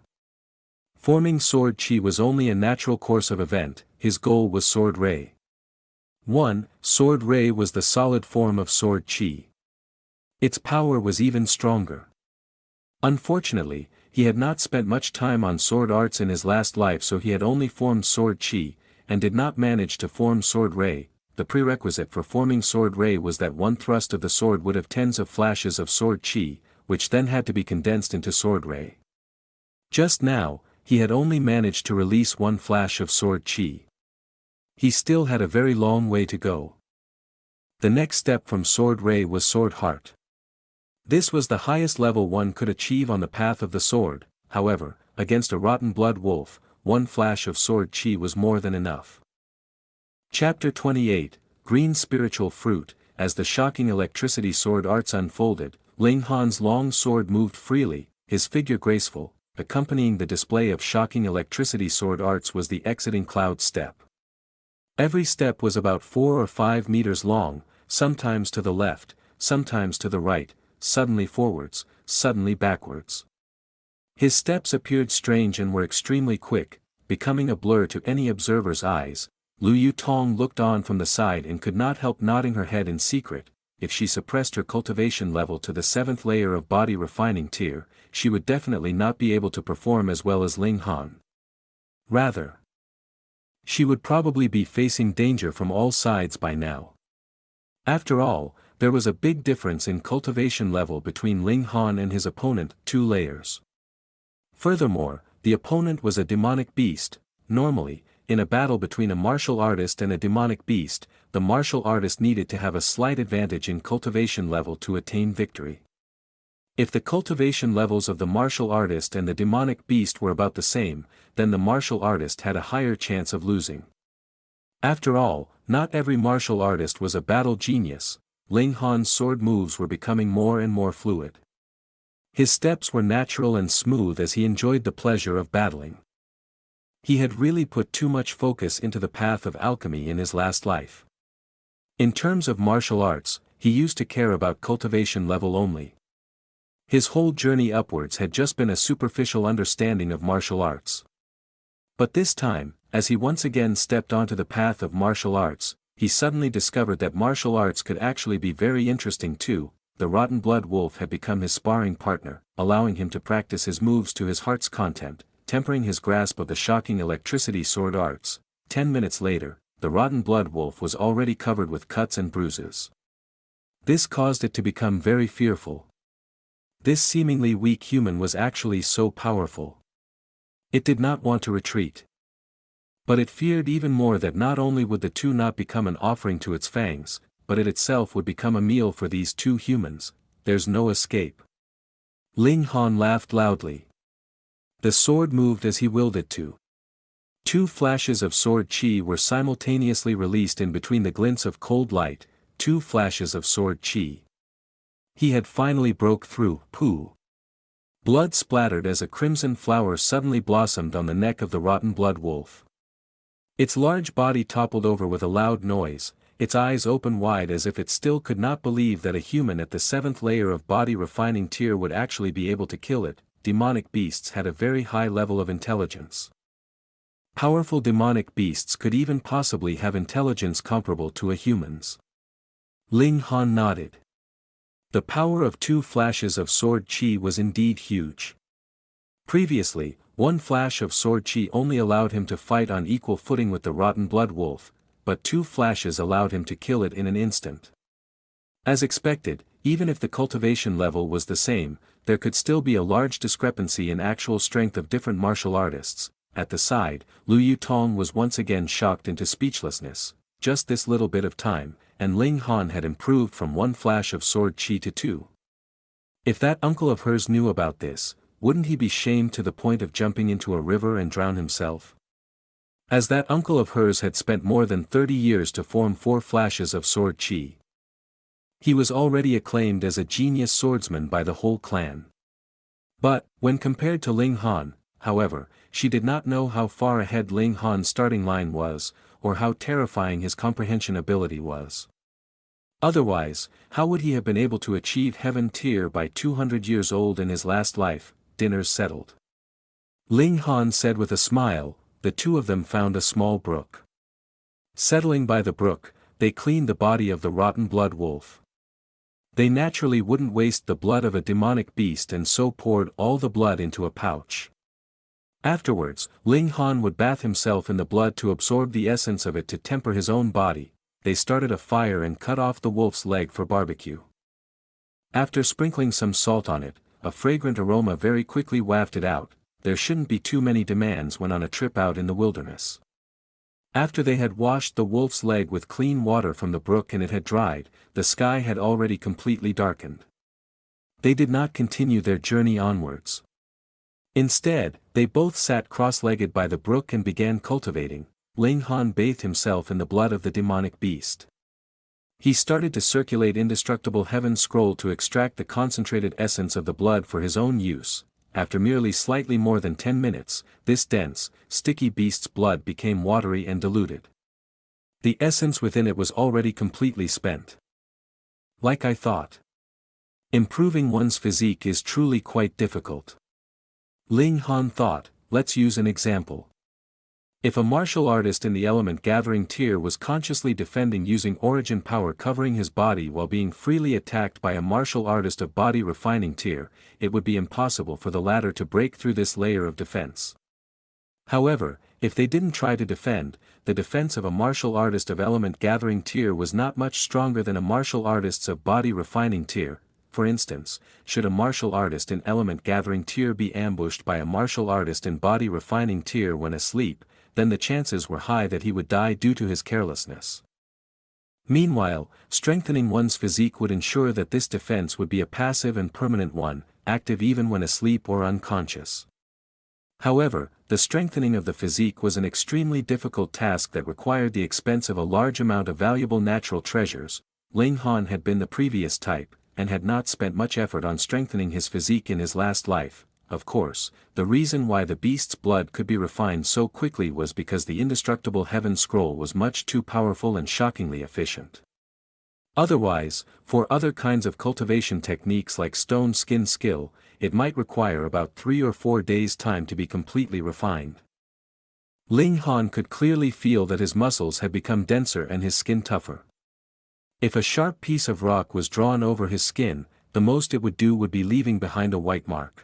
Forming sword chi was only a natural course of event, his goal was sword ray. 1. Sword ray was the solid form of sword chi. Its power was even stronger. Unfortunately, he had not spent much time on sword arts in his last life, so he had only formed sword chi, and did not manage to form sword ray. The prerequisite for forming sword ray was that one thrust of the sword would have tens of flashes of sword chi, which then had to be condensed into sword ray. Just now, he had only managed to release 1 flash of sword chi. He still had a very long way to go. The next step from sword ray was sword heart. This was the highest level one could achieve on the path of the sword. However, against a rotten blood wolf, 1 flash of sword chi was more than enough. Chapter 28, Green Spiritual Fruit. As the shocking electricity sword arts unfolded, Ling Han's long sword moved freely, his figure graceful. Accompanying the display of shocking electricity sword arts was the exiting cloud step. Every step was about 4 or 5 meters long, sometimes to the left, sometimes to the right, suddenly forwards, suddenly backwards. His steps appeared strange and were extremely quick, becoming a blur to any observer's eyes. Lu Yutong looked on from the side and could not help nodding her head in secret. If she suppressed her cultivation level to the 7th layer of body refining tier, she would definitely not be able to perform as well as Ling Han. Rather, she would probably be facing danger from all sides by now. After all, there was a big difference in cultivation level between Ling Han and his opponent, 2 layers. Furthermore, the opponent was a demonic beast. Normally, in a battle between a martial artist and a demonic beast, the martial artist needed to have a slight advantage in cultivation level to attain victory. If the cultivation levels of the martial artist and the demonic beast were about the same, then the martial artist had a higher chance of losing. After all, not every martial artist was a battle genius. Ling Han's sword moves were becoming more and more fluid. His steps were natural and smooth as he enjoyed the pleasure of battling. He had really put too much focus into the path of alchemy in his last life. In terms of martial arts, he used to care about cultivation level only. His whole journey upwards had just been a superficial understanding of martial arts. But this time, as he once again stepped onto the path of martial arts, he suddenly discovered that martial arts could actually be very interesting too. The rotten blood wolf had become his sparring partner, allowing him to practice his moves to his heart's content, tempering his grasp of the shocking electricity sword arts. 10 minutes later, the rotten blood wolf was already covered with cuts and bruises. This caused it to become very fearful. This seemingly weak human was actually so powerful. It did not want to retreat. But it feared even more that not only would the two not become an offering to its fangs, but it itself would become a meal for these two humans. There's no escape. Ling Han laughed loudly. The sword moved as he willed it to. Two flashes of sword chi were simultaneously released in between the glints of cold light, two flashes of sword chi. He had finally broke through. Pooh! Blood splattered as a crimson flower suddenly blossomed on the neck of the rotten blood wolf. Its large body toppled over with a loud noise, its eyes open wide as if it still could not believe that a human at the 7th layer of body refining tier would actually be able to kill it. Demonic beasts had a very high level of intelligence. Powerful demonic beasts could even possibly have intelligence comparable to a human's. Ling Han nodded. The power of two flashes of sword chi was indeed huge. Previously, one flash of sword chi only allowed him to fight on equal footing with the rotten blood wolf, but two flashes allowed him to kill it in an instant. As expected, even if the cultivation level was the same, there could still be a large discrepancy in actual strength of different martial artists. At the side, Lu Yutong was once again shocked into speechlessness. Just this little bit of time, and Ling Han had improved from one flash of sword chi to two. If that uncle of hers knew about this, wouldn't he be shamed to the point of jumping into a river and drown himself? As that uncle of hers had spent more than 30 years to form 4 flashes of sword chi. He was already acclaimed as a genius swordsman by the whole clan. But, when compared to Ling Han, however, she did not know how far ahead Ling Han's starting line was, or how terrifying his comprehension ability was. Otherwise, how would he have been able to achieve heaven tier by 200 years old in his last life? Dinner's settled. Ling Han said with a smile. The two of them found a small brook. Settling by the brook, they cleaned the body of the rotten blood wolf. They naturally wouldn't waste the blood of a demonic beast and so poured all the blood into a pouch. Afterwards, Ling Han would bath himself in the blood to absorb the essence of it to temper his own body. They started a fire and cut off the wolf's leg for barbecue. After sprinkling some salt on it, a fragrant aroma very quickly wafted out. There shouldn't be too many demands when on a trip out in the wilderness. After they had washed the wolf's leg with clean water from the brook and it had dried, the sky had already completely darkened. They did not continue their journey onwards. Instead, they both sat cross-legged by the brook and began cultivating. Ling Han bathed himself in the blood of the demonic beast. He started to circulate indestructible heaven scroll to extract the concentrated essence of the blood for his own use. After merely slightly more than 10 minutes, this dense, sticky beast's blood became watery and diluted. The essence within it was already completely spent. Like I thought. Improving one's physique is truly quite difficult. Ling Han thought, let's use an example. If a martial artist in the element gathering tier was consciously defending using origin power covering his body while being freely attacked by a martial artist of body refining tier, it would be impossible for the latter to break through this layer of defense. However, if they didn't try to defend, the defense of a martial artist of element gathering tier was not much stronger than a martial artist's of body refining tier. For instance, should a martial artist in element gathering tier be ambushed by a martial artist in body refining tier when asleep, then the chances were high that he would die due to his carelessness. Meanwhile, strengthening one's physique would ensure that this defense would be a passive and permanent one, active even when asleep or unconscious. However, the strengthening of the physique was an extremely difficult task that required the expense of a large amount of valuable natural treasures. Ling Han had been the previous type, and had not spent much effort on strengthening his physique in his last life. Of course, the reason why the beast's blood could be refined so quickly was because the indestructible heaven scroll was much too powerful and shockingly efficient. Otherwise, for other kinds of cultivation techniques like stone skin skill, it might require about 3 or 4 days' time to be completely refined. Ling Han could clearly feel that his muscles had become denser and his skin tougher. If a sharp piece of rock was drawn over his skin, the most it would do would be leaving behind a white mark.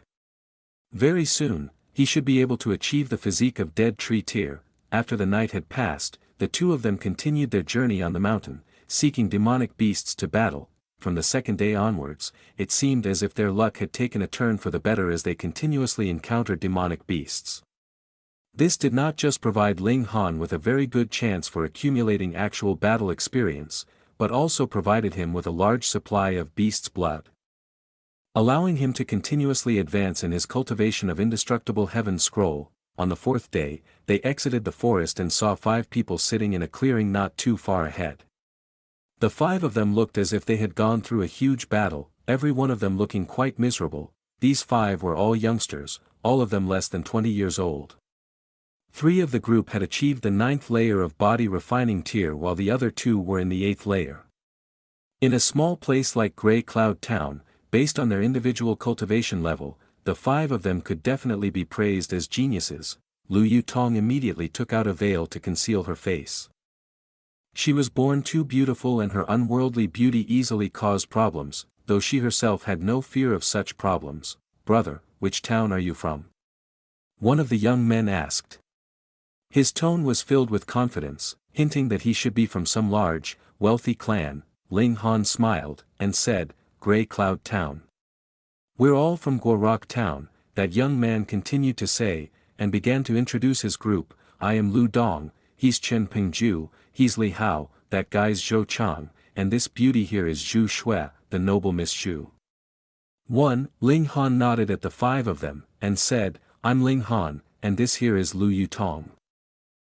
Very soon, he should be able to achieve the physique of dead tree tier. After the night had passed, the two of them continued their journey on the mountain, seeking demonic beasts to battle. From the second day onwards, it seemed as if their luck had taken a turn for the better as they continuously encountered demonic beasts. This did not just provide Ling Han with a very good chance for accumulating actual battle experience, but also provided him with a large supply of beast's blood, allowing him to continuously advance in his cultivation of indestructible heaven scroll. On the fourth day, they exited the forest and saw 5 people sitting in a clearing not too far ahead. The 5 of them looked as if they had gone through a huge battle, every one of them looking quite miserable. These 5 were all youngsters, all of them less than 20 years old. 3 of the group had achieved the 9th layer of body refining tier while the other 2 were in the 8th layer. In a small place like Grey Cloud Town, based on their individual cultivation level, the 5 of them could definitely be praised as geniuses. Lu Yutong immediately took out a veil to conceal her face. She was born too beautiful and her unworldly beauty easily caused problems, though she herself had no fear of such problems. "Brother, which town are you from?" one of the young men asked. His tone was filled with confidence, hinting that he should be from some large, wealthy clan. Ling Han smiled, and said, "Grey Cloud Town." "We're all from Guorok Town," that young man continued to say, and began to introduce his group. "I am Lu Dong, he's Chen Pingju, he's Li Hao, that guy's Zhou Chang, and this beauty here is Zhu Shui, the noble Miss Zhu." Ling Han nodded at the 5 of them, and said, "I'm Ling Han, and this here is Lu Yutong."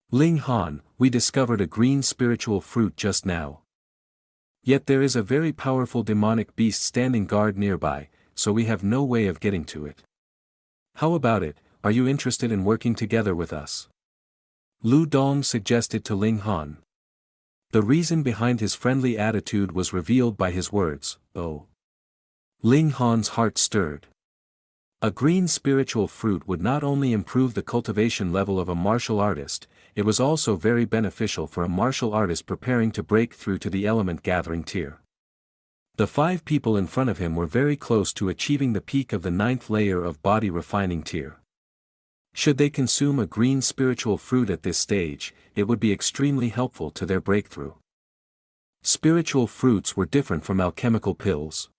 "Ling Han, we discovered a green spiritual fruit just now. Yet there is a very powerful demonic beast standing guard nearby, so we have no way of getting to it. How about it, are you interested in working together with us?" Lu Dong suggested to Ling Han. The reason behind his friendly attitude was revealed by his words, "Oh." Ling Han's heart stirred. A green spiritual fruit would not only improve the cultivation level of a martial artist, it was also very beneficial for a martial artist preparing to break through to the element gathering tier. The 5 people in front of him were very close to achieving the peak of the 9th layer of body refining tier. Should they consume a green spiritual fruit at this stage, it would be extremely helpful to their breakthrough. Spiritual fruits were different from alchemical pills.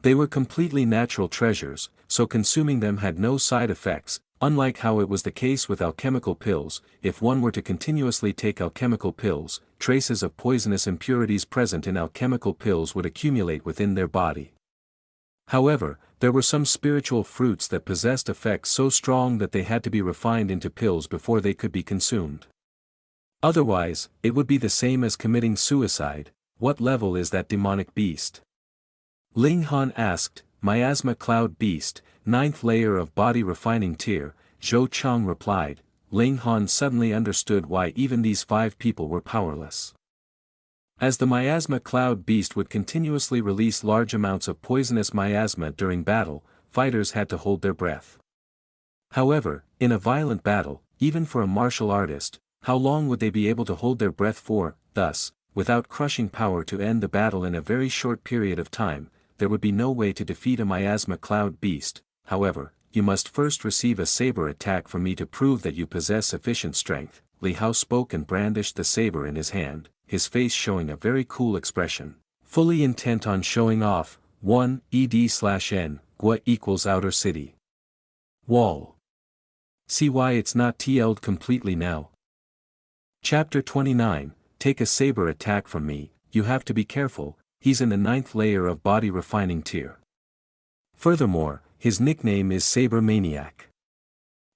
They were completely natural treasures, so consuming them had no side effects, unlike how it was the case with alchemical pills. If one were to continuously take alchemical pills, traces of poisonous impurities present in alchemical pills would accumulate within their body. However, there were some spiritual fruits that possessed effects so strong that they had to be refined into pills before they could be consumed. Otherwise, it would be the same as committing suicide. "What level is that demonic beast?" Ling Han asked. "Miasma Cloud Beast, 9th layer of body refining tier," Zhou Chang replied. Ling Han suddenly understood why even these 5 people were powerless. As the miasma cloud beast would continuously release large amounts of poisonous miasma during battle, fighters had to hold their breath. However, in a violent battle, even for a martial artist, how long would they be able to hold their breath for? Thus, without crushing power to end the battle in a very short period of time, there would be no way to defeat a miasma cloud beast. "However, you must first receive a saber attack from me to prove that you possess sufficient strength." Li Hao spoke and brandished the saber in his hand, his face showing a very cool expression, fully intent on showing off. 1 ED/N, Gua equals outer city. Wall. See why it's not TL'd completely now? Chapter 29, Take a saber attack from me. You have to be careful, he's in the 9th layer of body refining tier. Furthermore, his nickname is Saber Maniac.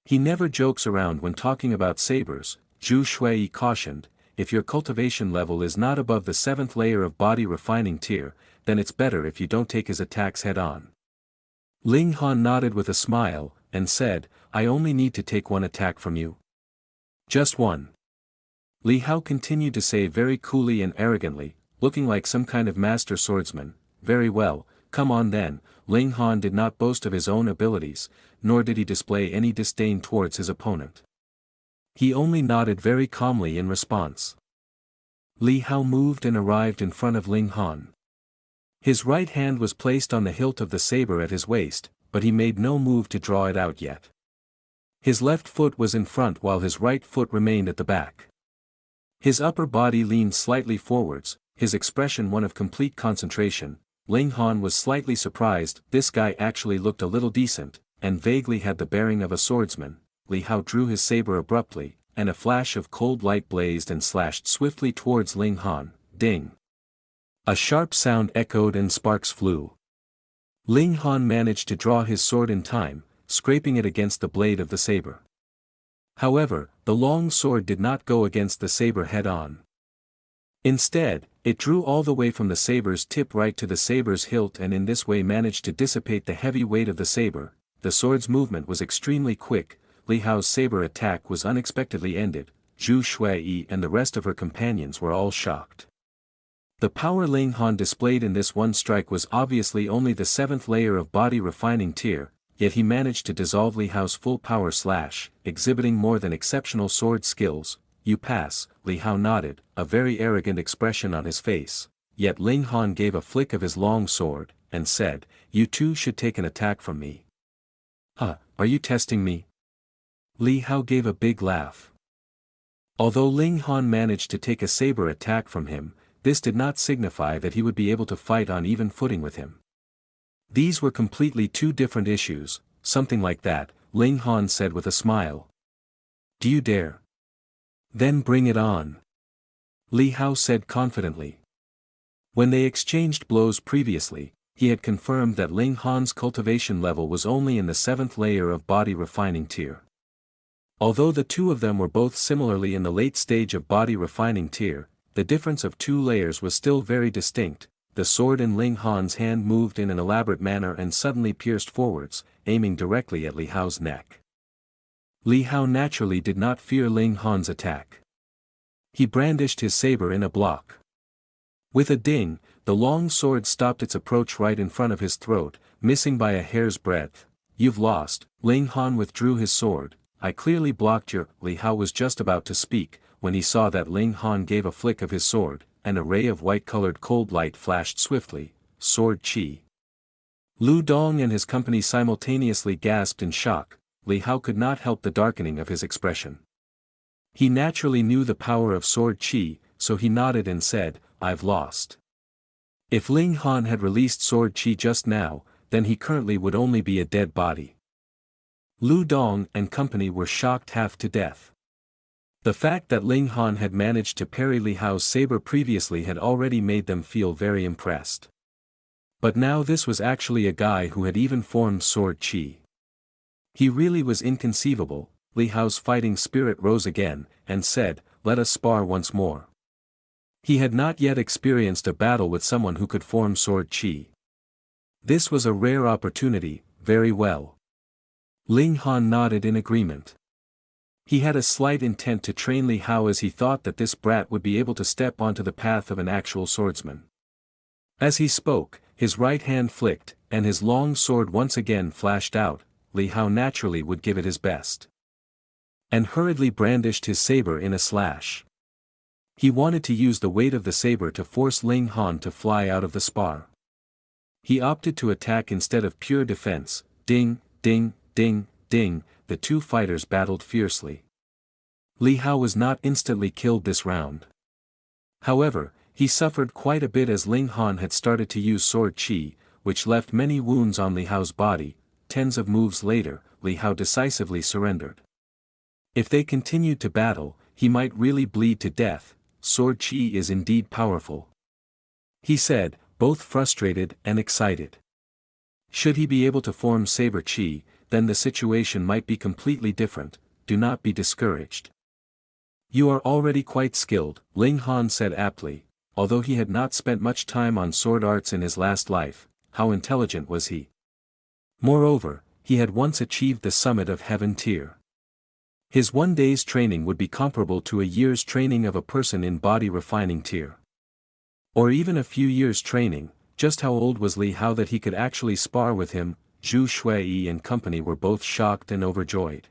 He never jokes around when talking about sabers. Zhu Shui cautioned, "If your cultivation level is not above the 7th layer of body refining tier, then it's better if you don't take his attacks head on." Ling Han nodded with a smile, and said, "I only need to take one attack from you. Just one." Li Hao continued to say very coolly and arrogantly, looking like some kind of master swordsman, "Very well, come on then." Ling Han did not boast of his own abilities, nor did he display any disdain towards his opponent. He only nodded very calmly in response. Li Hao moved and arrived in front of Ling Han. His right hand was placed on the hilt of the saber at his waist, but he made no move to draw it out yet. His left foot was in front while his right foot remained at the back. His upper body leaned slightly forwards, his expression one of complete concentration. Ling Han was slightly surprised. This guy actually looked a little decent, and vaguely had the bearing of a swordsman. Li Hao drew his saber abruptly, and a flash of cold light blazed and slashed swiftly towards Ling Han. Ding! A sharp sound echoed and sparks flew. Ling Han managed to draw his sword in time, scraping it against the blade of the saber. However, the long sword did not go against the saber head-on. Instead, it drew all the way from the saber's tip right to the saber's hilt and in this way managed to dissipate the heavy weight of the saber. The sword's movement was extremely quick. Li Hao's saber attack was unexpectedly ended. Zhu Shuiyi and the rest of her companions were all shocked. The power Ling Han displayed in this one strike was obviously only the 7th layer of body refining tier, yet he managed to dissolve Li Hao's full power slash, exhibiting more than exceptional sword skills. You pass, Li Hao nodded, a very arrogant expression on his face, yet Ling Han gave a flick of his long sword, and said, you too should take an attack from me. Huh, are you testing me? Li Hao gave a big laugh. Although Ling Han managed to take a saber attack from him, this did not signify that he would be able to fight on even footing with him. These were completely two different issues, something like that, Ling Han said with a smile. Do you dare? Then bring it on. Li Hao said confidently. When they exchanged blows previously, he had confirmed that Ling Han's cultivation level was only in the 7th layer of body refining tier. Although the two of them were both similarly in the late stage of body refining tier, the difference of 2 layers was still very distinct. The sword in Ling Han's hand moved in an elaborate manner and suddenly pierced forwards, aiming directly at Li Hao's neck. Li Hao naturally did not fear Ling Han's attack. He brandished his saber in a block. With a ding, the long sword stopped its approach right in front of his throat, missing by a hair's breadth. You've lost. Ling Han withdrew his sword. I clearly blocked your. Li Hao was just about to speak, when he saw that Ling Han gave a flick of his sword. An array of white-colored cold light flashed swiftly. Sword Qi. Lu Dong and his company simultaneously gasped in shock. Li Hao could not help the darkening of his expression. He naturally knew the power of Sword Qi, so he nodded and said, I've lost. If Ling Han had released Sword Qi just now, then he currently would only be a dead body. Lu Dong and company were shocked half to death. The fact that Ling Han had managed to parry Li Hao's saber previously had already made them feel very impressed. But now this was actually a guy who had even formed Sword Qi. He really was inconceivable. Li Hao's fighting spirit rose again, and said, let us spar once more. He had not yet experienced a battle with someone who could form Sword Qi. This was a rare opportunity. Very well. Ling Han nodded in agreement. He had a slight intent to train Li Hao as he thought that this brat would be able to step onto the path of an actual swordsman. As he spoke, his right hand flicked, and his long sword once again flashed out. Li Hao naturally would give it his best. And hurriedly brandished his saber in a slash. He wanted to use the weight of the saber to force Ling Han to fly out of the spar. He opted to attack instead of pure defense. Ding, ding, ding, ding, the two fighters battled fiercely. Li Hao was not instantly killed this round. However, he suffered quite a bit as Ling Han had started to use Sword Qi, which left many wounds on Li Hao's body. Tens of moves later, Li Hao decisively surrendered. If they continued to battle, he might really bleed to death. Sword Qi is indeed powerful, he said, both frustrated and excited. Should he be able to form Saber Qi, then the situation might be completely different. Do not be discouraged. You are already quite skilled, Ling Han said aptly. Although he had not spent much time on sword arts in his last life, how intelligent was he? Moreover, he had once achieved the summit of heaven tier. His 1 day's training would be comparable to a year's training of a person in body refining tier. Or even a few years' training. Just how old was Li Hao that he could actually spar with him? Zhu Shuiyi and company were both shocked and overjoyed.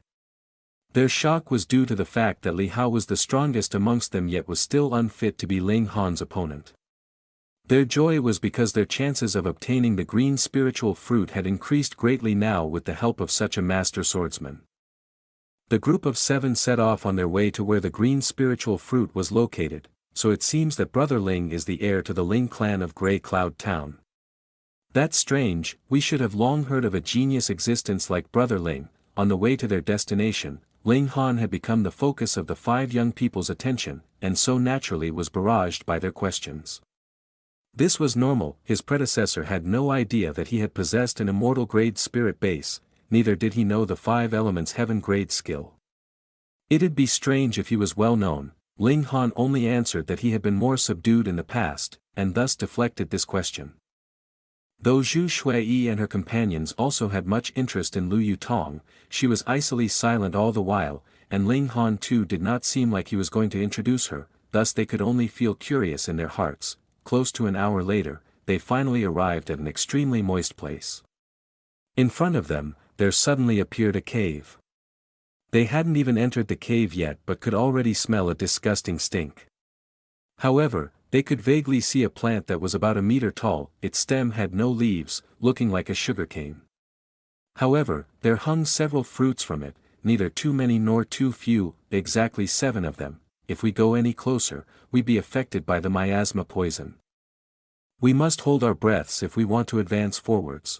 Their shock was due to the fact that Li Hao was the strongest amongst them yet was still unfit to be Ling Han's opponent. Their joy was because their chances of obtaining the green spiritual fruit had increased greatly now with the help of such a master swordsman. The group of 7 set off on their way to where the green spiritual fruit was located, so it seems that Brother Ling is the heir to the Ling clan of Grey Cloud Town. That's strange, we should have long heard of a genius existence like Brother Ling. On the way to their destination, Ling Han had become the focus of the 5 young people's attention, and so naturally was barraged by their questions. This was normal. His predecessor had no idea that he had possessed an immortal grade spirit base, neither did he know the 5 elements heaven grade skill. It'd be strange if he was well known. Ling Han only answered that he had been more subdued in the past, and thus deflected this question. Though Zhu Shuiyi and her companions also had much interest in Lu Yutong, she was icily silent all the while, and Ling Han too did not seem like he was going to introduce her, thus they could only feel curious in their hearts. Close to an hour later, they finally arrived at an extremely moist place. In front of them, there suddenly appeared a cave. They hadn't even entered the cave yet but could already smell a disgusting stink. However, they could vaguely see a plant that was about a meter tall. Its stem had no leaves, looking like a sugarcane. However, there hung several fruits from it, neither too many nor too few, exactly 7 of them. If we go any closer, we'd be affected by the miasma poison. We must hold our breaths if we want to advance forwards.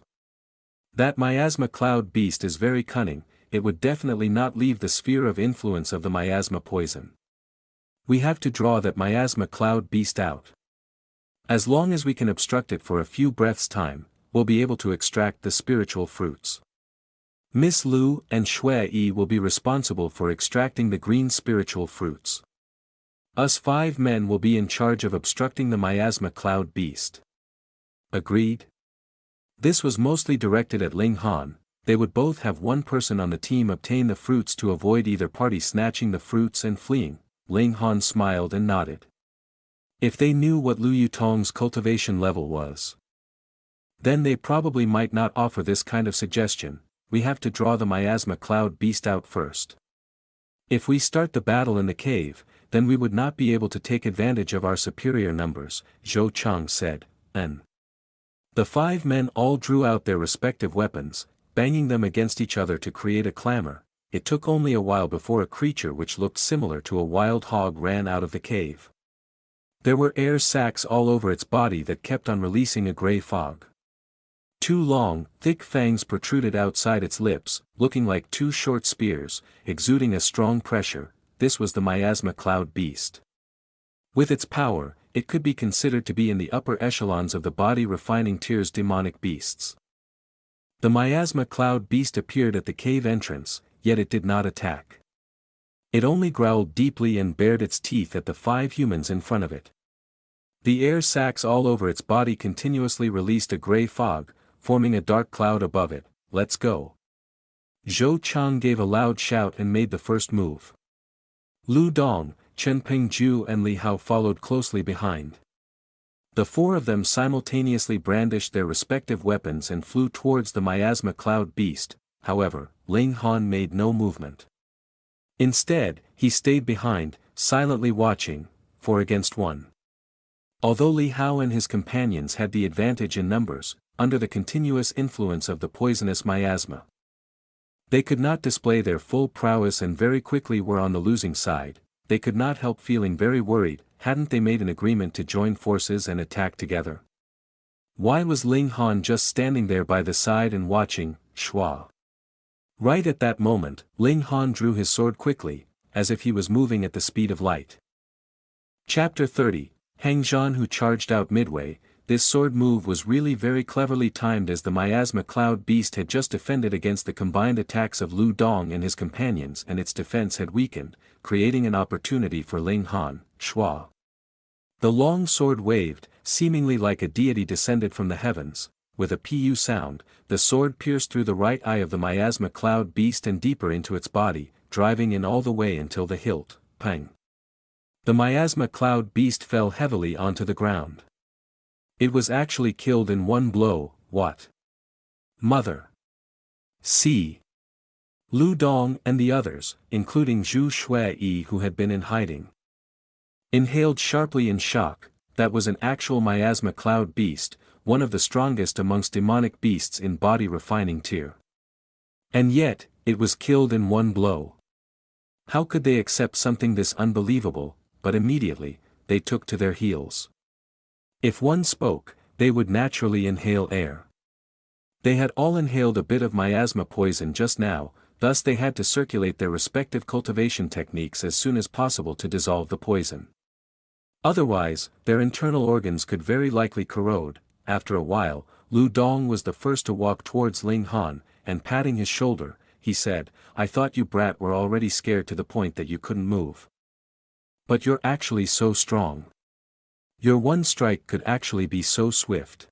That miasma cloud beast is very cunning. It would definitely not leave the sphere of influence of the miasma poison. We have to draw that miasma cloud beast out. As long as we can obstruct it for a few breaths' time, we'll be able to extract the spiritual fruits. Miss Lu and Shui will be responsible for extracting the green spiritual fruits. Us 5 men will be in charge of obstructing the miasma cloud beast. Agreed? This was mostly directed at Ling Han. They would both have one person on the team obtain the fruits to avoid either party snatching the fruits and fleeing. Ling Han smiled and nodded. If they knew what Lu Yutong's cultivation level was, then they probably might not offer this kind of suggestion. We have to draw the miasma cloud beast out first. If we start the battle in the cave, then we would not be able to take advantage of our superior numbers, Zhou Chang said. The 5 men all drew out their respective weapons, banging them against each other to create a clamor. It took only a while before a creature which looked similar to a wild hog ran out of the cave. There were air sacs all over its body that kept on releasing a gray fog. 2 long, thick fangs protruded outside its lips, looking like 2 short spears, exuding a strong pressure. This was the miasma cloud beast. With its power, it could be considered to be in the upper echelons of the body refining tier's demonic beasts. The miasma cloud beast appeared at the cave entrance, yet it did not attack. It only growled deeply and bared its teeth at the 5 humans in front of it. The air sacs all over its body continuously released a gray fog, forming a dark cloud above it. Let's go. Zhou Chang gave a loud shout and made the first move. Lu Dong, Chen Pingju and Li Hao followed closely behind. The 4 of them simultaneously brandished their respective weapons and flew towards the miasma cloud beast. However, Ling Han made no movement. Instead, he stayed behind, silently watching, 4 against 1. Although Li Hao and his companions had the advantage in numbers, under the continuous influence of the poisonous miasma, they could not display their full prowess and very quickly were on the losing side. They could not help feeling very worried. Hadn't they made an agreement to join forces and attack together? Why was Ling Han just standing there by the side and watching? Shua. Right at that moment, Ling Han drew his sword quickly, as if he was moving at the speed of light. Chapter 30, Hang Zhan who charged out midway. This sword move was really very cleverly timed as the miasma cloud beast had just defended against the combined attacks of Lu Dong and his companions and its defense had weakened, creating an opportunity for Ling Han, Shua. The long sword waved, seemingly like a deity descended from the heavens. With a pu sound, the sword pierced through the right eye of the miasma cloud beast and deeper into its body, driving in all the way until the hilt, pang. The miasma cloud beast fell heavily onto the ground. It was actually killed in one blow. What? Mother. See. Lu Dong and the others, including Zhu Shuiyi who had been in hiding, inhaled sharply in shock. That was an actual miasma cloud beast, one of the strongest amongst demonic beasts in body refining tier. And yet, it was killed in one blow. How could they accept something this unbelievable? But immediately, they took to their heels. If one spoke, they would naturally inhale air. They had all inhaled a bit of miasma poison just now. thus they had to circulate their respective cultivation techniques as soon as possible to dissolve the poison. Otherwise, their internal organs could very likely corrode. After a while, Lu Dong was the first to walk towards Ling Han, and patting his shoulder, he said, "I thought you brat were already scared to the point that you couldn't move. But you're actually so strong. Your one strike could actually be so swift."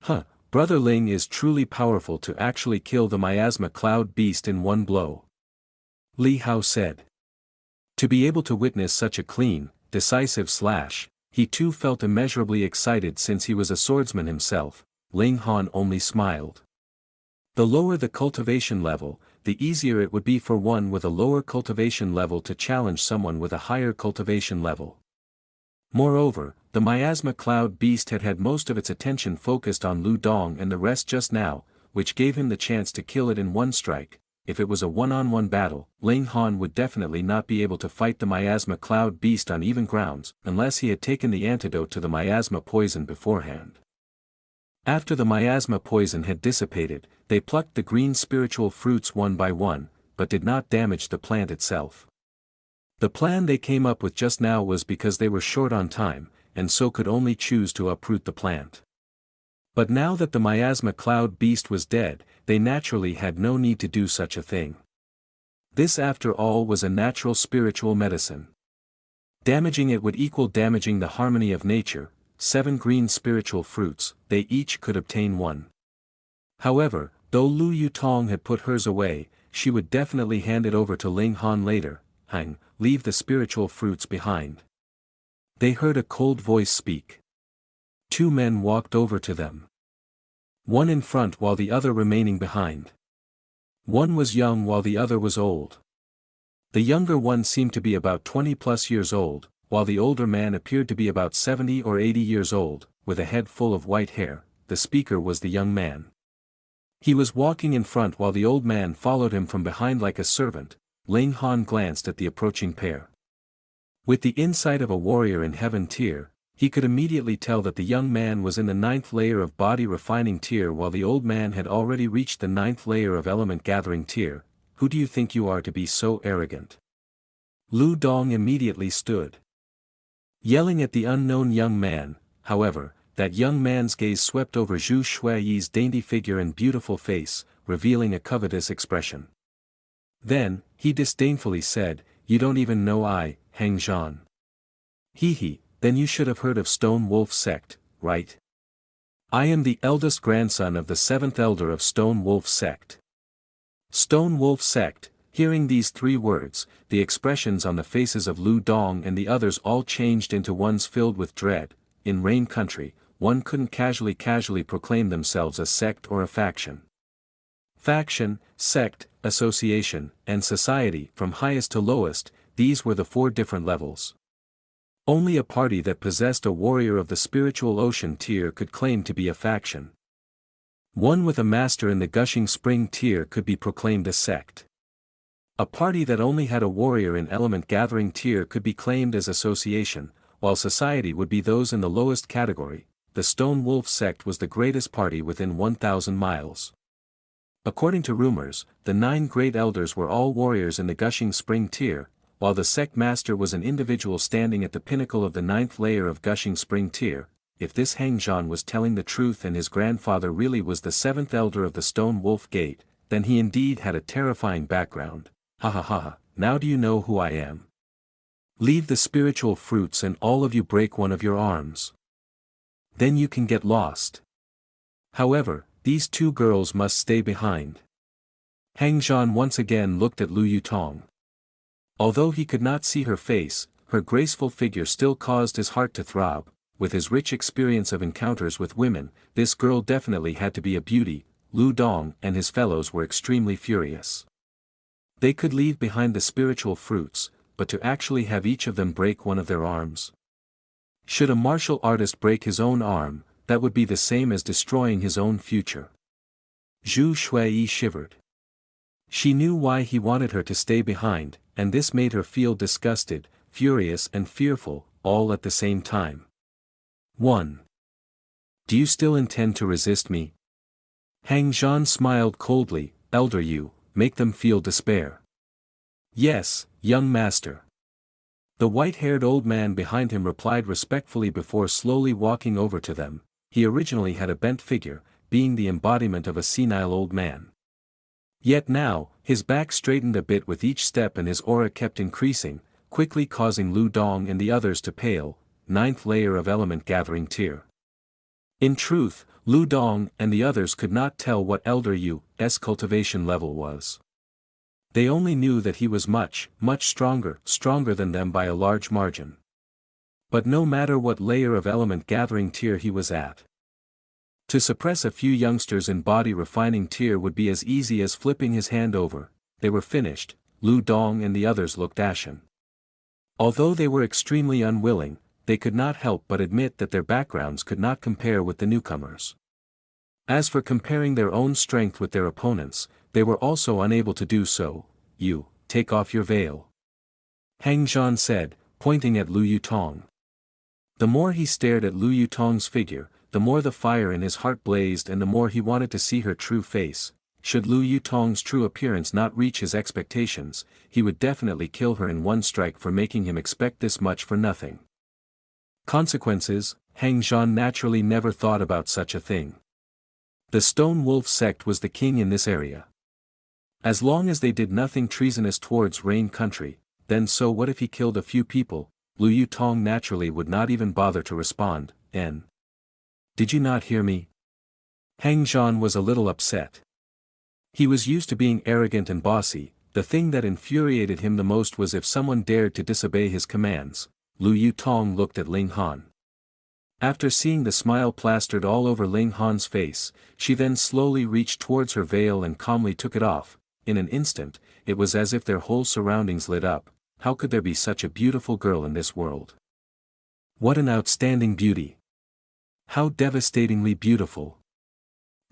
"Huh, Brother Ling is truly powerful to actually kill the miasma cloud beast in one blow," Li Hao said. To be able to witness such a clean, decisive slash, he too felt immeasurably excited since he was a swordsman himself. Ling Han only smiled. The lower the cultivation level, the easier it would be for one with a lower cultivation level to challenge someone with a higher cultivation level. Moreover, the miasma cloud beast had most of its attention focused on Lu Dong and the rest just now, which gave him the chance to kill it in one strike. If it was a one-on-one battle, Ling Han would definitely not be able to fight the miasma cloud beast on even grounds, unless he had taken the antidote to the miasma poison beforehand. After the miasma poison had dissipated, they plucked the green spiritual fruits one by one, but did not damage the plant itself. The plan they came up with just now was because they were short on time, and so could only choose to uproot the plant. But now that the miasma cloud beast was dead, they naturally had no need to do such a thing. This after all was a natural spiritual medicine. Damaging it would equal damaging the harmony of nature. 7 green spiritual fruits, they each could obtain one. However, though Lu Yutong had put hers away, she would definitely hand it over to Ling Han later. "Hang, leave the spiritual fruits behind." They heard a cold voice speak. 2 men walked over to them. One in front while the other remaining behind. One was young while the other was old. The younger one seemed to be about 20+ years old, while the older man appeared to be about 70 or 80 years old, with a head full of white hair. The speaker was the young man. He was walking in front while the old man followed him from behind like a servant. Ling Han glanced at the approaching pair. With the insight of a warrior in heaven tier, he could immediately tell that the young man was in the 9th layer of body refining tier while the old man had already reached the 9th layer of element gathering tier. "Who do you think you are to be so arrogant?" Lu Dong immediately stood, yelling at the unknown young man. However, that young man's gaze swept over Zhu Shuiyi's dainty figure and beautiful face, revealing a covetous expression. Then, he disdainfully said, "You don't even know I, Heng Zhan." "Hee, then you should have heard of Stone Wolf Sect, right? I am the eldest grandson of the 7th elder of Stone Wolf Sect." Stone Wolf Sect. Hearing these 3 words, the expressions on the faces of Lu Dong and the others all changed into ones filled with dread. In Rain Country, one couldn't casually proclaim themselves a sect or a faction. Faction, sect, association, and society, from highest to lowest, these were the 4 different levels. Only a party that possessed a warrior of the spiritual ocean tier could claim to be a faction. One with a master in the gushing spring tier could be proclaimed a sect. A party that only had a warrior in element gathering tier could be claimed as association, while society would be those in the lowest category. The Stone Wolf Sect was the greatest party within 1,000 miles. According to rumors, the 9 great elders were all warriors in the gushing spring tier, while the sect master was an individual standing at the pinnacle of the 9th layer of gushing spring tier. If this Heng Zhan was telling the truth and his grandfather really was the 7th elder of the Stone Wolf Gate, then he indeed had a terrifying background. Ha ha ha, now do you know who I am? Leave the spiritual fruits and all of you break one of your arms. Then you can get lost. However, these 2 girls must stay behind. Heng Zhan once again looked at Lu Yutong. Although he could not see her face, her graceful figure still caused his heart to throb. With his rich experience of encounters with women, this girl definitely had to be a beauty. Lu Dong and his fellows were extremely furious. They could leave behind the spiritual fruits, but to actually have each of them break one of their arms. Should a martial artist break his own arm, that would be the same as destroying his own future. Zhu Shuiyi shivered. She knew why he wanted her to stay behind, and this made her feel disgusted, furious and fearful, all at the same time. 1. Do you still intend to resist me? Heng Zhan smiled coldly. Elder, you make them feel despair. Yes, young master. The white-haired old man behind him replied respectfully before slowly walking over to them. He originally had a bent figure, being the embodiment of a senile old man. Yet now, his back straightened a bit with each step and his aura kept increasing, quickly causing Lu Dong and the others to pale. 9th layer of element gathering tier. In truth, Lu Dong and the others could not tell what Elder Yu's cultivation level was. They only knew that he was much stronger than them by a large margin. But no matter what layer of element gathering tier he was at, to suppress a few youngsters in body refining tier would be as easy as flipping his hand over. They were finished. Lu Dong and the others looked ashen. Although they were extremely unwilling, they could not help but admit that their backgrounds could not compare with the newcomers. As for comparing their own strength with their opponents, they were also unable to do so. You, take off your veil. Hang Zhan said, pointing at Lu Yutong. The more he stared at Lu Yutong's figure, the more the fire in his heart blazed and the more he wanted to see her true face. Should Lu Yutong's true appearance not reach his expectations, he would definitely kill her in one strike for making him expect this much for nothing. Consequences, Hang Zhan naturally never thought about such a thing. The Stone Wolf sect was the king in this area. As long as they did nothing treasonous towards Rain Country, then so what if he killed a few people? Lu Yutong naturally would not even bother to respond. Did you not hear me? Hang Zhan was a little upset. He was used to being arrogant and bossy. The thing that infuriated him the most was if someone dared to disobey his commands. Lu Yutong looked at Ling Han. After seeing the smile plastered all over Ling Han's face, she then slowly reached towards her veil and calmly took it off. In an instant, it was as if their whole surroundings lit up. How could there be such a beautiful girl in this world? What an outstanding beauty! How devastatingly beautiful!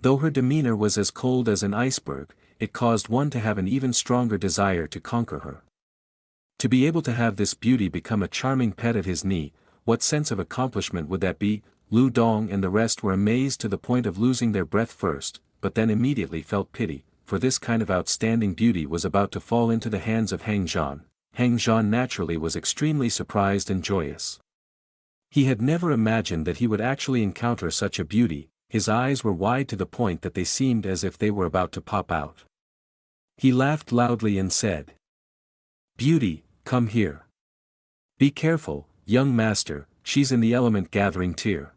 Though her demeanor was as cold as an iceberg, it caused one to have an even stronger desire to conquer her. To be able to have this beauty become a charming pet at his knee, what sense of accomplishment would that be? Lu Dong and the rest were amazed to the point of losing their breath first, but then immediately felt pity, for this kind of outstanding beauty was about to fall into the hands of Hang Zhan. Hang Zhan naturally was extremely surprised and joyous. He had never imagined that he would actually encounter such a beauty. His eyes were wide to the point that they seemed as if they were about to pop out. He laughed loudly and said, "Beauty, come here. Be careful, young master, she's in the element gathering tier."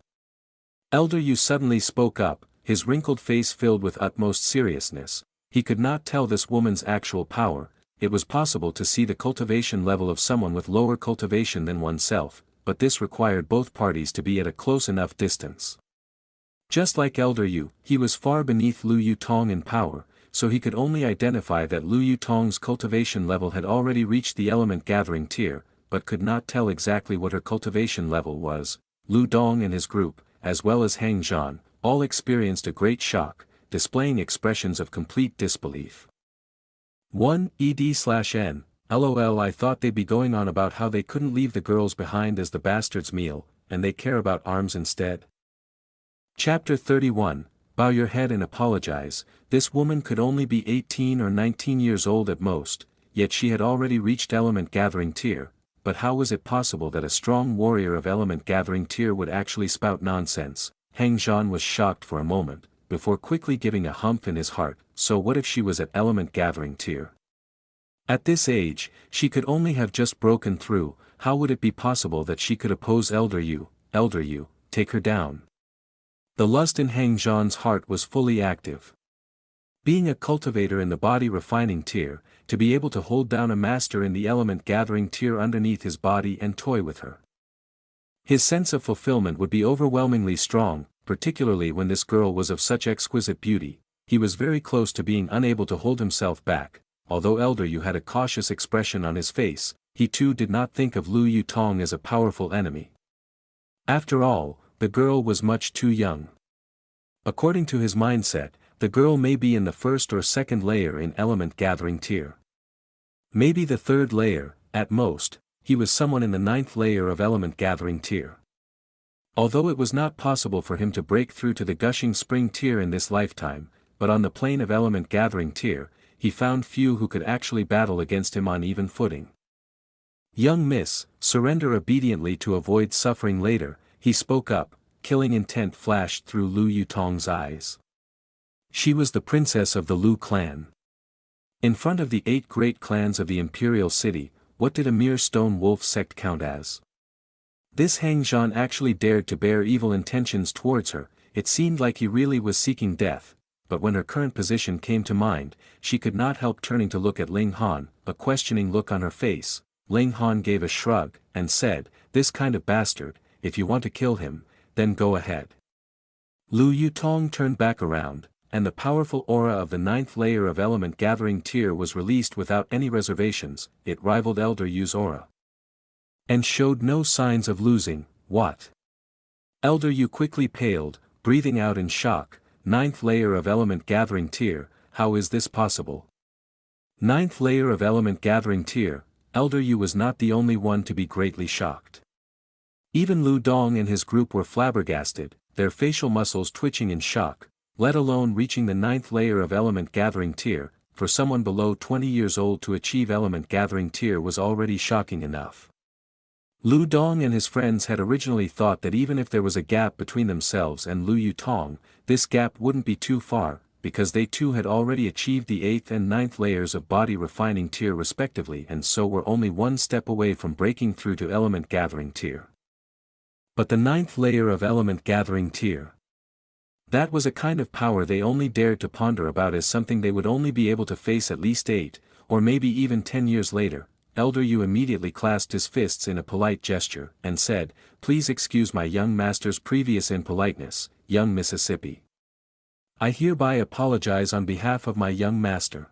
Elder Yu suddenly spoke up, his wrinkled face filled with utmost seriousness. He could not tell this woman's actual power. It was possible to see the cultivation level of someone with lower cultivation than oneself, but this required both parties to be at a close enough distance. Just like Elder Yu, he was far beneath Lu Yutong in power, so he could only identify that Lu Yutong's cultivation level had already reached the element gathering tier, but could not tell exactly what her cultivation level was. Lu Dong and his group, as well as Hang Zhan, all experienced a great shock, displaying expressions of complete disbelief. 1 LOL, I thought they'd be going on about how they couldn't leave the girls behind as the bastard's meal, and they care about arms instead. Chapter 31, Bow your head and apologize. This woman could only be 18 or 19 years old at most, yet she had already reached element gathering tier. But how was it possible that a strong warrior of element gathering tier would actually spout nonsense? Hang Zhan was shocked for a moment, before quickly giving a hump in his heart. So what if she was at element gathering tier? At this age, she could only have just broken through. How would it be possible that she could oppose Elder Yu? Elder Yu, take her down. The lust in Hang Zhan's heart was fully active. Being a cultivator in the body refining tier, to be able to hold down a master in the element gathering tier underneath his body and toy with her. His sense of fulfillment would be overwhelmingly strong, particularly when this girl was of such exquisite beauty. He was very close to being unable to hold himself back. Although Elder Yu had a cautious expression on his face, he too did not think of Lu Yutong as a powerful enemy. After all, the girl was much too young. According to his mindset, the girl may be in the first or second layer in element gathering tier. Maybe the third layer, at most. He was someone in the 9th layer of element gathering tier. Although it was not possible for him to break through to the gushing spring tier in this lifetime, but on the plane of element gathering tier, he found few who could actually battle against him on even footing. "Young miss, surrender obediently to avoid suffering later," he spoke up, killing intent flashed through Lu Yutong's eyes. She was the princess of the Lu clan. In front of the 8 great clans of the imperial city, what did a mere stone wolf sect count as? This Hang Zhan actually dared to bear evil intentions towards her. It seemed like he really was seeking death, but when her current position came to mind, she could not help turning to look at Ling Han, a questioning look on her face. Ling Han gave a shrug, and said, "This kind of bastard, if you want to kill him, then go ahead." Lu Yutong turned back around, and the powerful aura of the 9th layer of element gathering tier was released without any reservations. It rivaled Elder Yu's aura. And showed no signs of losing. What? Elder Yu quickly paled, breathing out in shock. 9th layer of element gathering tier, how is this possible? 9th layer of element gathering tier. Elder Yu was not the only one to be greatly shocked. Even Lu Dong and his group were flabbergasted, their facial muscles twitching in shock, let alone reaching the 9th layer of element gathering tier. For someone below 20 years old to achieve element gathering tier was already shocking enough. Lu Dong and his friends had originally thought that even if there was a gap between themselves and Lu Yutong, this gap wouldn't be too far, because they too had already achieved the 8th and 9th layers of body refining tier respectively and so were only one step away from breaking through to element gathering tier. But the 9th layer of element gathering tier. That was a kind of power they only dared to ponder about as something they would only be able to face at least 8, or maybe even 10 years later. Elder Yu immediately clasped his fists in a polite gesture, and said, "Please excuse my young master's previous impoliteness, young Mississippi. I hereby apologize on behalf of my young master."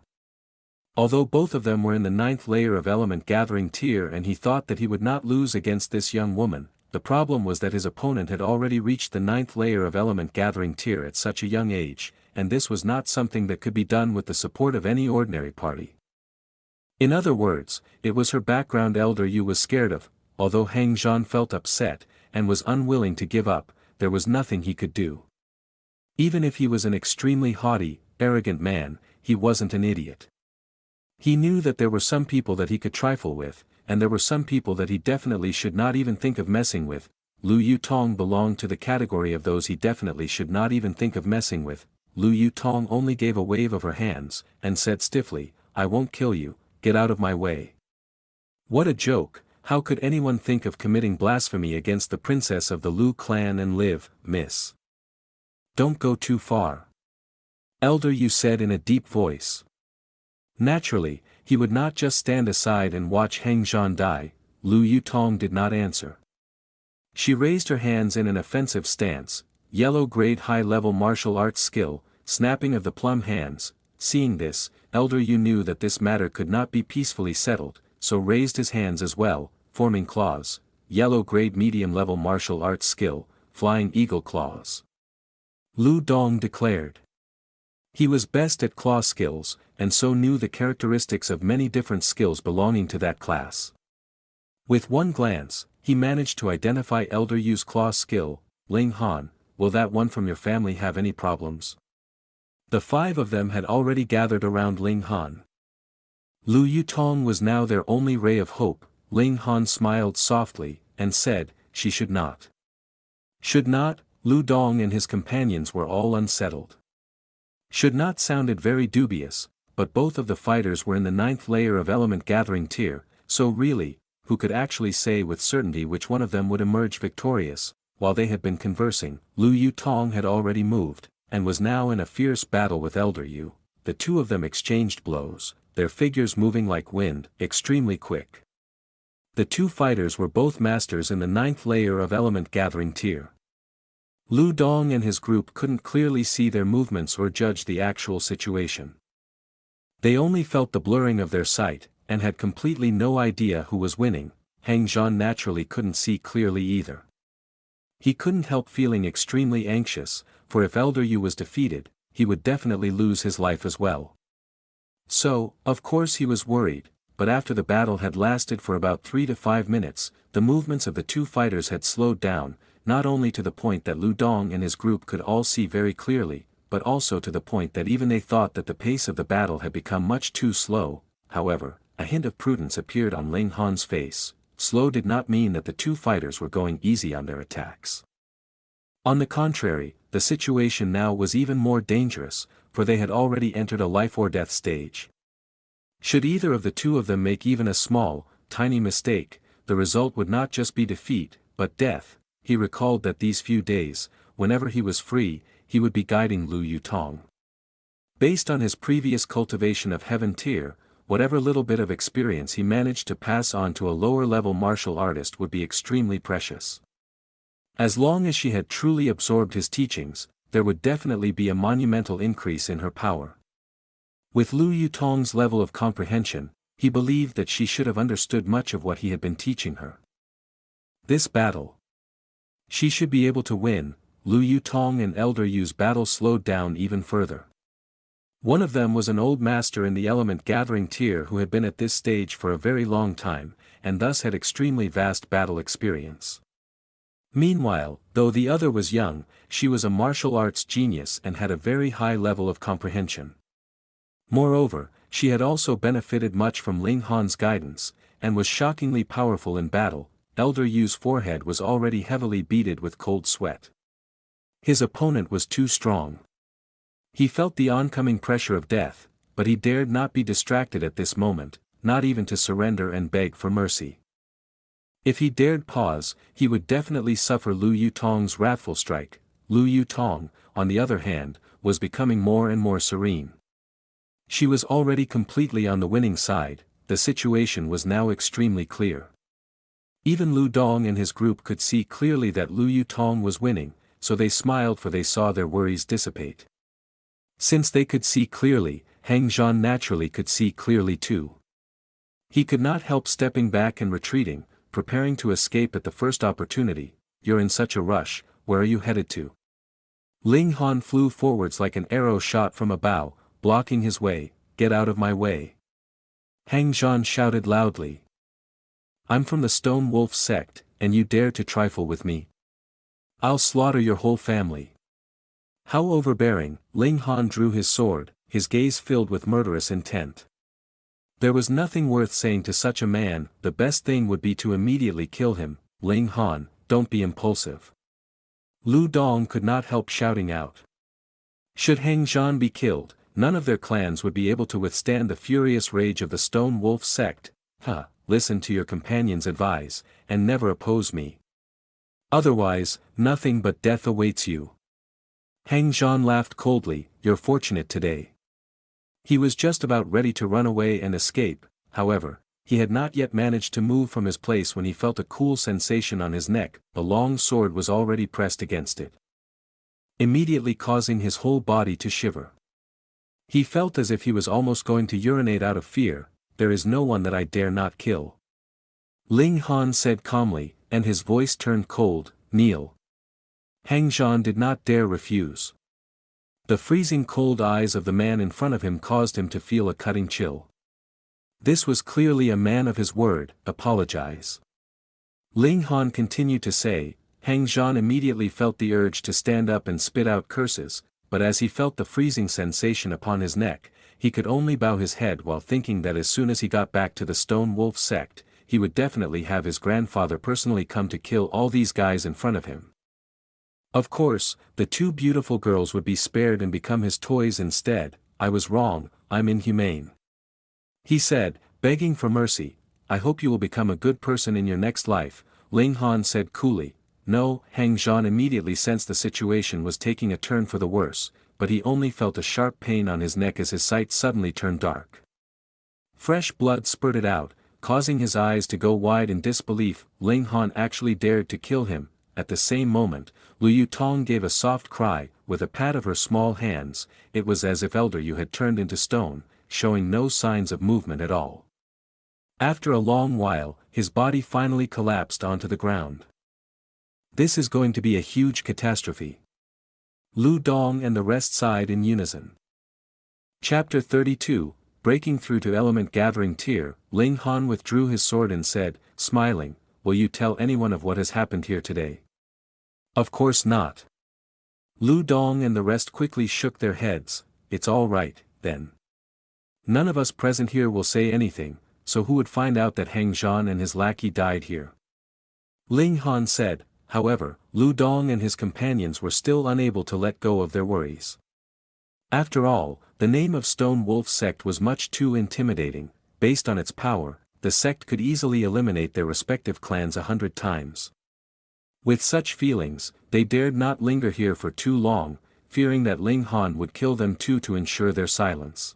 Although both of them were in the 9th layer of element gathering tier and he thought that he would not lose against this young woman, the problem was that his opponent had already reached the 9th layer of element gathering tier at such a young age, and this was not something that could be done with the support of any ordinary party. In other words, it was her background Elder Yu was scared of. Although Hang Zhan felt upset, and was unwilling to give up, there was nothing he could do. Even if he was an extremely haughty, arrogant man, he wasn't an idiot. He knew that there were some people that he could trifle with, and there were some people that he definitely should not even think of messing with. Lu Yutong belonged to the category of those he definitely should not even think of messing with. Lu Yutong only gave a wave of her hands, and said stiffly, "I won't kill you. Get out of my way." What a joke! How could anyone think of committing blasphemy against the princess of the Lu clan and live, miss? "Don't go too far," Elder Yu said in a deep voice. Naturally, he would not just stand aside and watch Hang Zhan die. Lu Yutong did not answer. She raised her hands in an offensive stance, yellow-grade high-level martial arts skill, snapping of the plum hands. Seeing this, Elder Yu knew that this matter could not be peacefully settled, so raised his hands as well, forming claws, yellow-grade medium-level martial arts skill, flying eagle claws. Lu Dong declared. He was best at claw skills, and so knew the characteristics of many different skills belonging to that class. With one glance, he managed to identify Elder Yu's claw skill. "Ling Han, will that one from your family have any problems?" The 5 of them had already gathered around Ling Han. Lu Yutong was now their only ray of hope. Ling Han smiled softly, and said, "She should not." Should not? Lu Dong and his companions were all unsettled. Should not sounded very dubious, but both of the fighters were in the 9th layer of element gathering tier, so really, who could actually say with certainty which one of them would emerge victorious? While they had been conversing, Lu Yutong had already moved, and was now in a fierce battle with Elder Yu. The two of them exchanged blows, their figures moving like wind, extremely quick. The two fighters were both masters in the 9th layer of element gathering tier. Lu Dong and his group couldn't clearly see their movements or judge the actual situation. They only felt the blurring of their sight, and had completely no idea who was winning. Hang Zhan naturally couldn't see clearly either. He couldn't help feeling extremely anxious, for if Elder Yu was defeated, he would definitely lose his life as well. So, of course he was worried, but after the battle had lasted for about 3 to 5 minutes, the movements of the two fighters had slowed down, not only to the point that Lu Dong and his group could all see very clearly, but also to the point that even they thought that the pace of the battle had become much too slow. However, a hint of prudence appeared on Ling Han's face. Slow did not mean that the two fighters were going easy on their attacks. On the contrary, the situation now was even more dangerous, for they had already entered a life-or-death stage. Should either of the two of them make even a small, tiny mistake, the result would not just be defeat, but death. He recalled that these few days, whenever he was free, he would be guiding Lu Yutong. Based on his previous cultivation of Heaven Tier, whatever little bit of experience he managed to pass on to a lower-level martial artist would be extremely precious. As long as she had truly absorbed his teachings, there would definitely be a monumental increase in her power. With Lu Yutong's level of comprehension, he believed that she should have understood much of what he had been teaching her. This battle, she should be able to win. Lu Yutong and Elder Yu's battle slowed down even further. One of them was an old master in the element gathering tier who had been at this stage for a very long time, and thus had extremely vast battle experience. Meanwhile, though the other was young, she was a martial arts genius and had a very high level of comprehension. Moreover, she had also benefited much from Ling Han's guidance, and was shockingly powerful in battle. Elder Yu's forehead was already heavily beaded with cold sweat. His opponent was too strong. He felt the oncoming pressure of death, but he dared not be distracted at this moment, not even to surrender and beg for mercy. If he dared pause, he would definitely suffer Lu Yutong's wrathful strike. Lu Yutong, on the other hand, was becoming more and more serene. She was already completely on the winning side. The situation was now extremely clear. Even Lu Dong and his group could see clearly that Lu Yutong was winning, so they smiled, for they saw their worries dissipate. Since they could see clearly, Hang Zhan naturally could see clearly too. He could not help stepping back and retreating, preparing to escape at the first opportunity. "You're in such a rush, where are you headed to?" Ling Han flew forwards like an arrow shot from a bow, blocking his way. "Get out of my way!" Hang Zhan shouted loudly. "I'm from the Stone Wolf sect, and you dare to trifle with me? I'll slaughter your whole family." How overbearing! Ling Han drew his sword, his gaze filled with murderous intent. There was nothing worth saying to such a man. The best thing would be to immediately kill him. "Ling Han, don't be impulsive." Lu Dong could not help shouting out. Should Hang Zhan be killed, none of their clans would be able to withstand the furious rage of the Stone Wolf sect. Listen to your companion's advice, and never oppose me. Otherwise, nothing but death awaits you. Hang Zhan laughed coldly. "You're fortunate today." He was just about ready to run away and escape. However, he had not yet managed to move from his place when he felt a cool sensation on his neck. The long sword was already pressed against it, immediately causing his whole body to shiver. He felt as if he was almost going to urinate out of fear. "There is no one that I dare not kill," Ling Han said calmly, and his voice turned cold. "Kneel." Hang Zhan did not dare refuse. The freezing cold eyes of the man in front of him caused him to feel a cutting chill. This was clearly a man of his word. "Apologize." Ling Han continued to say. Hang Zhan immediately felt the urge to stand up and spit out curses, but as he felt the freezing sensation upon his neck, he could only bow his head while thinking that as soon as he got back to the Stone Wolf sect, he would definitely have his grandfather personally come to kill all these guys in front of him. Of course, the two beautiful girls would be spared and become his toys instead. "I was wrong, I'm inhumane," he said, begging for mercy. "I hope you will become a good person in your next life," Ling Han said coolly. No, Hang Zhan immediately sensed the situation was taking a turn for the worse, but he only felt a sharp pain on his neck as his sight suddenly turned dark. Fresh blood spurted out, causing his eyes to go wide in disbelief. Ling Han actually dared to kill him. At the same moment, Lu Yutong gave a soft cry. With a pat of her small hands, it was as if Elder Yu had turned into stone, showing no signs of movement at all. After a long while, his body finally collapsed onto the ground. "This is going to be a huge catastrophe." Lu Dong and the rest sighed in unison. Chapter 32, Breaking Through to Element Gathering Tier. Ling Han withdrew his sword and said, smiling, "Will you tell anyone of what has happened here today?" "Of course not." Lu Dong and the rest quickly shook their heads. It's all right, then. None of us present here will say anything, so who would find out that Heng Zhan and his lackey died here? Ling Han said. However, Lu Dong and his companions were still unable to let go of their worries. After all, the name of Stone Wolf Sect was much too intimidating. Based on its power, the sect could easily eliminate their respective clans 100 times. With such feelings, they dared not linger here for too long, fearing that Ling Han would kill them too to ensure their silence.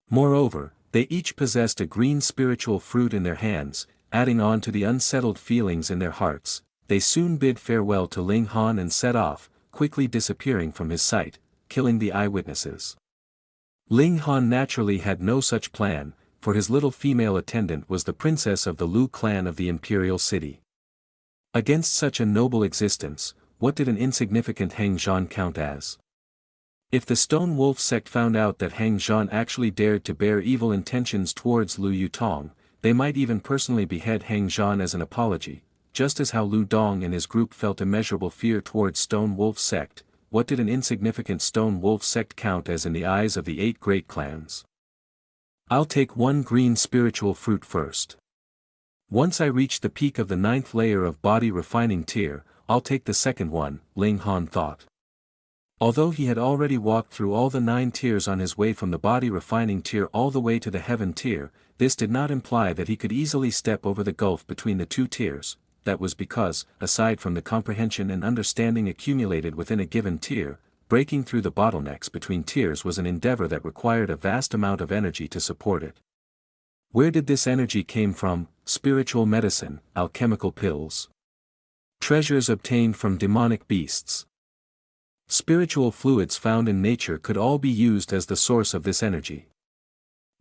Moreover, they each possessed a green spiritual fruit in their hands, adding on to the unsettled feelings in their hearts. They soon bid farewell to Ling Han and set off, quickly disappearing from his sight, killing the eyewitnesses. Ling Han naturally had no such plan, for his little female attendant was the princess of the Lu clan of the imperial city. Against such a noble existence, what did an insignificant Heng Zhan count as? If the Stone Wolf sect found out that Heng Zhan actually dared to bear evil intentions towards Lu Yutong, they might even personally behead Heng Zhan as an apology. Just as how Lu Dong and his group felt immeasurable fear towards Stone Wolf sect, what did an insignificant Stone Wolf sect count as in the eyes of the 8 great clans? I'll take one green spiritual fruit first. Once I reach the peak of the 9th layer of body refining tier, I'll take the second one, Ling Han thought. Although he had already walked through all the 9 tiers on his way from the body refining tier all the way to the heaven tier, this did not imply that he could easily step over the gulf between the 2 tiers. That was because, aside from the comprehension and understanding accumulated within a given tier, breaking through the bottlenecks between tiers was an endeavor that required a vast amount of energy to support it. Where did this energy came from? Spiritual medicine, alchemical pills. Treasures obtained from demonic beasts. Spiritual fluids found in nature could all be used as the source of this energy.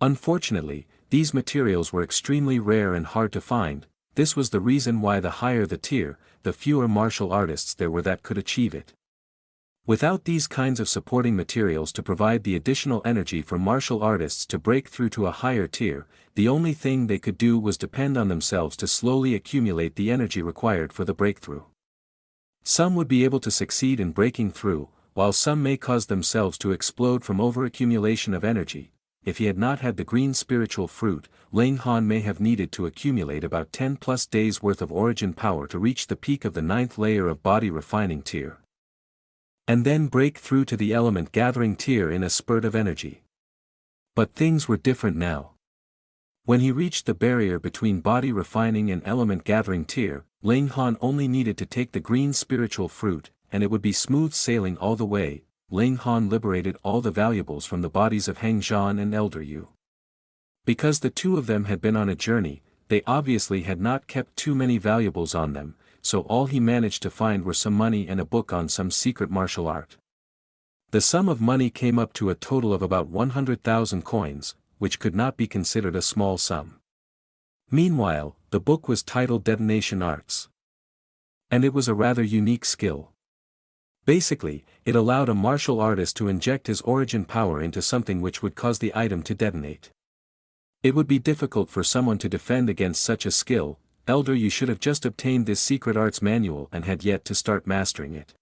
Unfortunately, these materials were extremely rare and hard to find. This was the reason why the higher the tier, the fewer martial artists there were that could achieve it. Without these kinds of supporting materials to provide the additional energy for martial artists to break through to a higher tier, the only thing they could do was depend on themselves to slowly accumulate the energy required for the breakthrough. Some would be able to succeed in breaking through, while some may cause themselves to explode from overaccumulation of energy. If he had not had the green spiritual fruit, Ling Han may have needed to accumulate about 10+ days worth of origin power to reach the peak of the 9th layer of body refining tier. And then break through to the element gathering tier in a spurt of energy. But things were different now. When he reached the barrier between body refining and element gathering tier, Ling Han only needed to take the green spiritual fruit, and it would be smooth sailing all the way. Ling Han liberated all the valuables from the bodies of Heng Zhan and Elder Yu. Because the two of them had been on a journey, they obviously had not kept too many valuables on them, so all he managed to find were some money and a book on some secret martial art. The sum of money came up to a total of about 100,000 coins, which could not be considered a small sum. Meanwhile, the book was titled Detonation Arts. And it was a rather unique skill. Basically, it allowed a martial artist to inject his origin power into something which would cause the item to detonate. It would be difficult for someone to defend against such a skill. Elder, you should have just obtained this secret arts manual and had yet to start mastering it.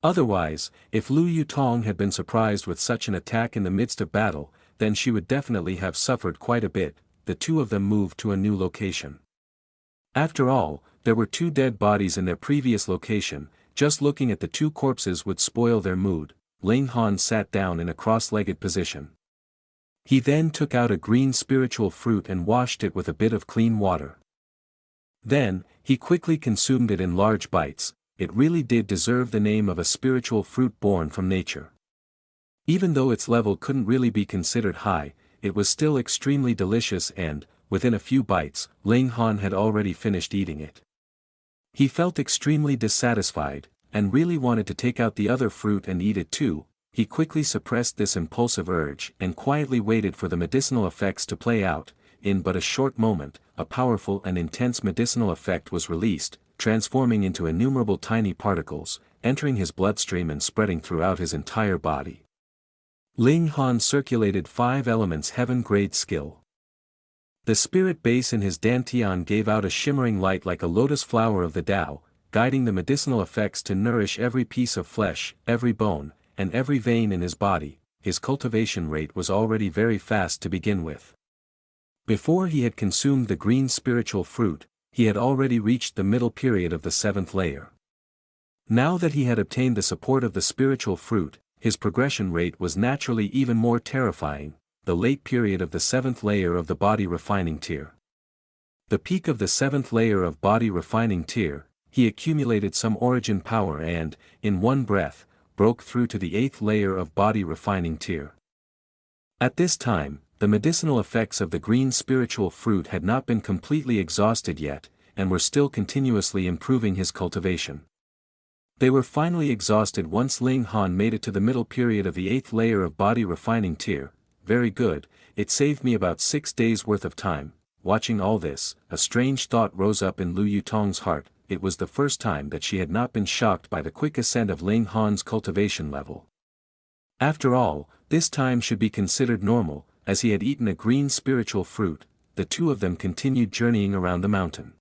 Otherwise, if Lu Yutong had been surprised with such an attack in the midst of battle, then she would definitely have suffered quite a bit. The two of them moved to a new location. After all, there were 2 dead bodies in their previous location. Just looking at the 2 corpses would spoil their mood. Ling Han sat down in a cross-legged position. He then took out a green spiritual fruit and washed it with a bit of clean water. Then, he quickly consumed it in large bites. It really did deserve the name of a spiritual fruit born from nature. Even though its level couldn't really be considered high, it was still extremely delicious and, within a few bites, Ling Han had already finished eating it. He felt extremely dissatisfied, and really wanted to take out the other fruit and eat it too. He quickly suppressed this impulsive urge and quietly waited for the medicinal effects to play out. In but a short moment, a powerful and intense medicinal effect was released, transforming into innumerable tiny particles, entering his bloodstream and spreading throughout his entire body. Ling Han circulated 5 elements heaven-grade skill. The spirit base in his dantian gave out a shimmering light like a lotus flower of the Tao, guiding the medicinal effects to nourish every piece of flesh, every bone, and every vein in his body. His cultivation rate was already very fast to begin with. Before he had consumed the green spiritual fruit, he had already reached the middle period of the 7th layer. Now that he had obtained the support of the spiritual fruit, his progression rate was naturally even more terrifying, the late period of the 7th layer of the body refining tier. The peak of the 7th layer of body refining tier, he accumulated some origin power and, in one breath, broke through to the 8th layer of body refining tier. At this time, the medicinal effects of the green spiritual fruit had not been completely exhausted yet, and were still continuously improving his cultivation. They were finally exhausted once Ling Han made it to the middle period of the 8th layer of body refining tier. Very good, it saved me about 6 days worth of time. Watching all this, a strange thought rose up in Lu Yutong's heart. It was the first time that she had not been shocked by the quick ascent of Ling Han's cultivation level. After all, this time should be considered normal, as he had eaten a green spiritual fruit. The two of them continued journeying around the mountain.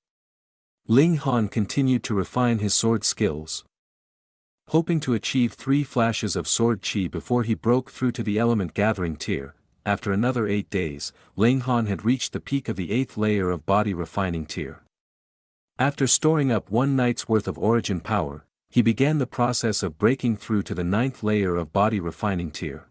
Ling Han continued to refine his sword skills, hoping to achieve 3 flashes of sword chi before he broke through to the element gathering tier. After another 8 days, Ling Han had reached the peak of the 8th layer of body refining tier. After storing up 1 night's worth of origin power, he began the process of breaking through to the 9th layer of body refining tier.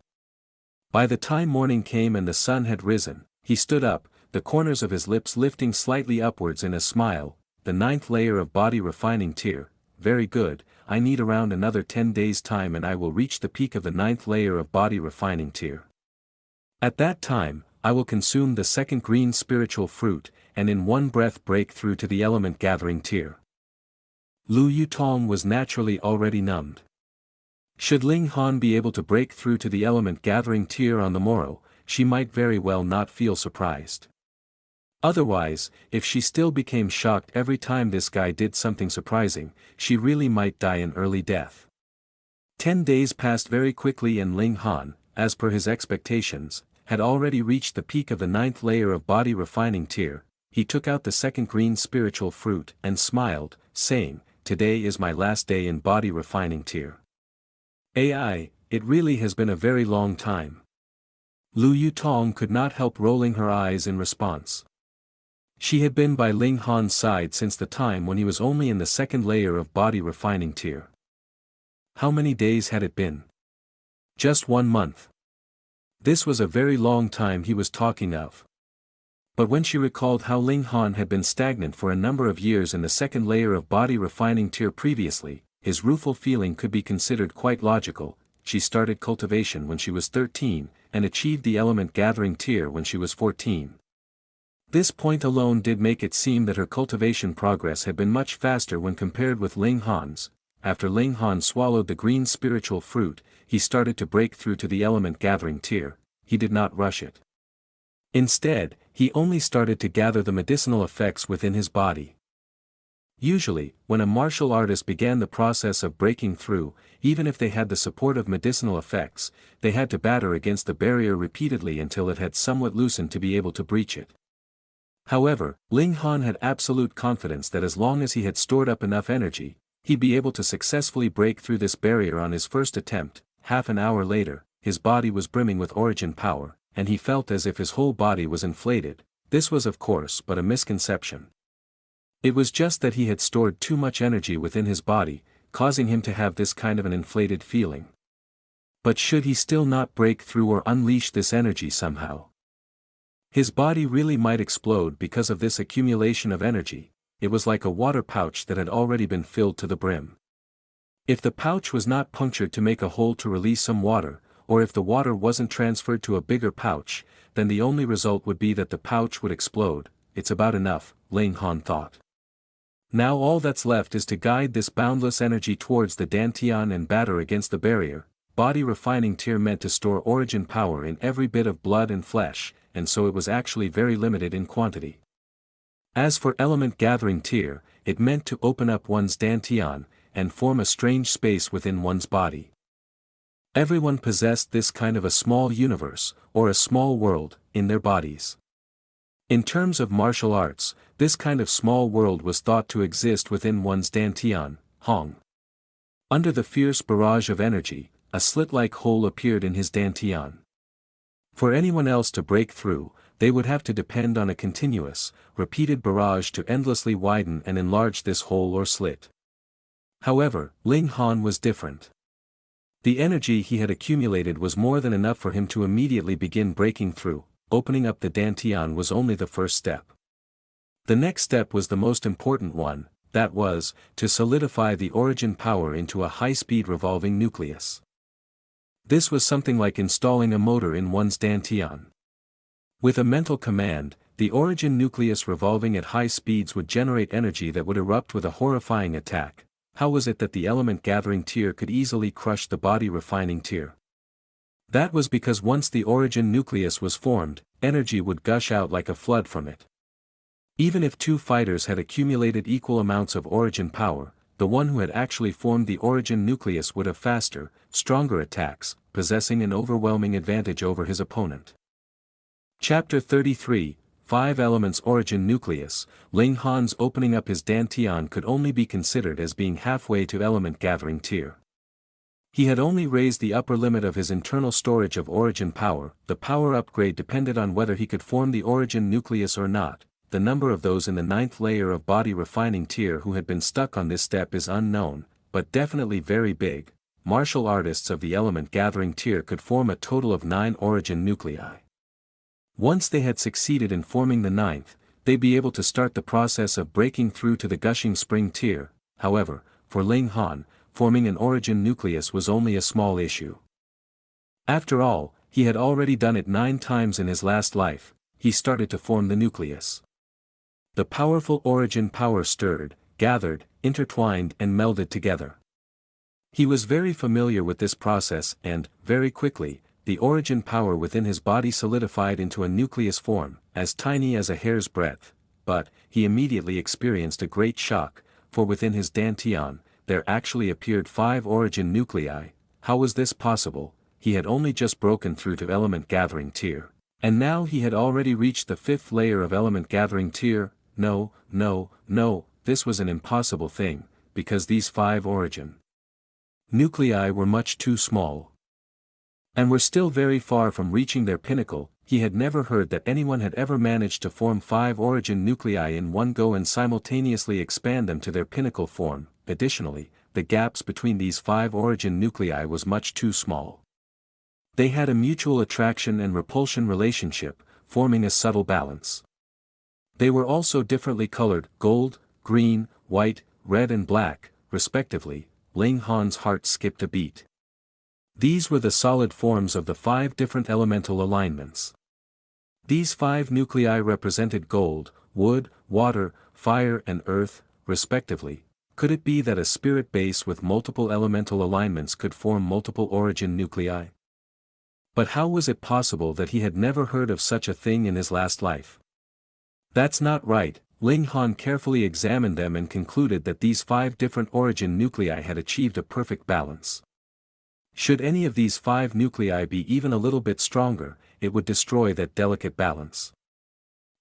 By the time morning came and the sun had risen, he stood up, the corners of his lips lifting slightly upwards in a smile. The 9th layer of body refining tier. Very good, I need around another 10 days' time and I will reach the peak of the 9th layer of body refining tier. At that time, I will consume the 2nd green spiritual fruit, and in one breath break through to the element gathering tier. Lu Yutong was naturally already numbed. Should Ling Han be able to break through to the element gathering tier on the morrow, she might very well not feel surprised. Otherwise, if she still became shocked every time this guy did something surprising, she really might die an early death. 10 days passed very quickly and Ling Han, as per his expectations, had already reached the peak of the 9th layer of body refining tier. He took out the 2nd green spiritual fruit and smiled, saying, "Today is my last day in body refining tier. AI, it really has been a very long time." Lu Yutong could not help rolling her eyes in response. She had been by Ling Han's side since the time when he was only in the 2nd layer of body refining tier. How many days had it been? Just 1 month. This was a very long time he was talking of. But when she recalled how Ling Han had been stagnant for a number of years in the 2nd layer of body refining tier previously, his rueful feeling could be considered quite logical. She started cultivation when she was 13, and achieved the element gathering tier when she was 14. This point alone did make it seem that her cultivation progress had been much faster when compared with Ling Han's. After Ling Han swallowed the green spiritual fruit, he started to break through to the element gathering tier. He did not rush it. Instead, he only started to gather the medicinal effects within his body. Usually, when a martial artist began the process of breaking through, even if they had the support of medicinal effects, they had to batter against the barrier repeatedly until it had somewhat loosened to be able to breach it. However, Ling Han had absolute confidence that as long as he had stored up enough energy, he'd be able to successfully break through this barrier on his first attempt. Half an hour later, his body was brimming with origin power, and he felt as if his whole body was inflated. This was of course but a misconception. It was just that he had stored too much energy within his body, causing him to have this kind of an inflated feeling. But should he still not break through or unleash this energy somehow? His body really might explode because of this accumulation of energy. It was like a water pouch that had already been filled to the brim. If the pouch was not punctured to make a hole to release some water, or if the water wasn't transferred to a bigger pouch, then the only result would be that the pouch would explode. It's about enough, Ling Han thought. Now all that's left is to guide this boundless energy towards the Dantian and batter against the barrier. Body refining tier meant to store origin power in every bit of blood and flesh, and so it was actually very limited in quantity. As for element gathering tier, it meant to open up one's Dantian, and form a strange space within one's body. Everyone possessed this kind of a small universe, or a small world, in their bodies. In terms of martial arts, this kind of small world was thought to exist within one's dantian, Hong. Under the fierce barrage of energy, a slit-like hole appeared in his dantian. For anyone else to break through, they would have to depend on a continuous, repeated barrage to endlessly widen and enlarge this hole or slit. However, Ling Han was different. The energy he had accumulated was more than enough for him to immediately begin breaking through. Opening up the dantian was only the first step. The next step was the most important one, that was, to solidify the origin power into a high-speed revolving nucleus. This was something like installing a motor in one's dantian. With a mental command, the origin nucleus revolving at high speeds would generate energy that would erupt with a horrifying attack. How was it that the element-gathering tier could easily crush the body-refining tier? That was because once the origin nucleus was formed, energy would gush out like a flood from it. Even if two fighters had accumulated equal amounts of origin power, the one who had actually formed the origin nucleus would have faster, stronger attacks, possessing an overwhelming advantage over his opponent. Chapter 33, 5 Elements Origin Nucleus. Ling Han's opening up his dantian could only be considered as being halfway to element-gathering tier. He had only raised the upper limit of his internal storage of origin power. The power upgrade depended on whether he could form the origin nucleus or not. The number of those in the 9th layer of body refining tier who had been stuck on this step is unknown, but definitely very big. Martial artists of the element gathering tier could form a total of 9 origin nuclei. Once they had succeeded in forming the 9th, they'd be able to start the process of breaking through to the gushing spring tier. However, for Ling Han, forming an origin nucleus was only a small issue. After all, he had already done it 9 times in his last life. He started to form the nucleus. The powerful origin power stirred, gathered, intertwined and melded together. He was very familiar with this process and, very quickly, the origin power within his body solidified into a nucleus form, as tiny as a hair's breadth, but, he immediately experienced a great shock, for within his dantian, there actually appeared 5 origin nuclei. How was this possible? He had only just broken through to element gathering tier. And now he had already reached the 5th layer of element gathering tier. No, this was an impossible thing, because these 5 origin nuclei were much too small. And were still very far from reaching their pinnacle. He had never heard that anyone had ever managed to form 5 origin nuclei in one go and simultaneously expand them to their pinnacle form. Additionally, the gaps between these 5 origin nuclei was much too small. They had a mutual attraction and repulsion relationship, forming a subtle balance. They were also differently colored, gold, green, white, red and black, respectively. Ling Han's heart skipped a beat. These were the solid forms of the 5 different elemental alignments. These 5 nuclei represented gold, wood, water, fire and earth, respectively. Could it be that a spirit base with multiple elemental alignments could form multiple origin nuclei? But how was it possible that he had never heard of such a thing in his last life? That's not right. Ling Han carefully examined them and concluded that these 5 different origin nuclei had achieved a perfect balance. Should any of these 5 nuclei be even a little bit stronger, it would destroy that delicate balance.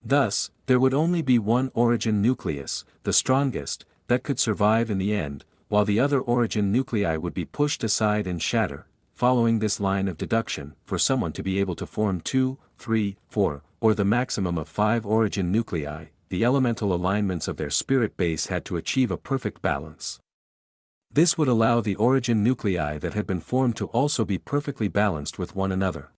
Thus, there would only be one origin nucleus, the strongest, that could survive in the end, while the other origin nuclei would be pushed aside and shatter. Following this line of deduction, for someone to be able to form 2, 3, 4, or the maximum of 5 origin nuclei, the elemental alignments of their spirit base had to achieve a perfect balance. This would allow the origin nuclei that had been formed to also be perfectly balanced with one another.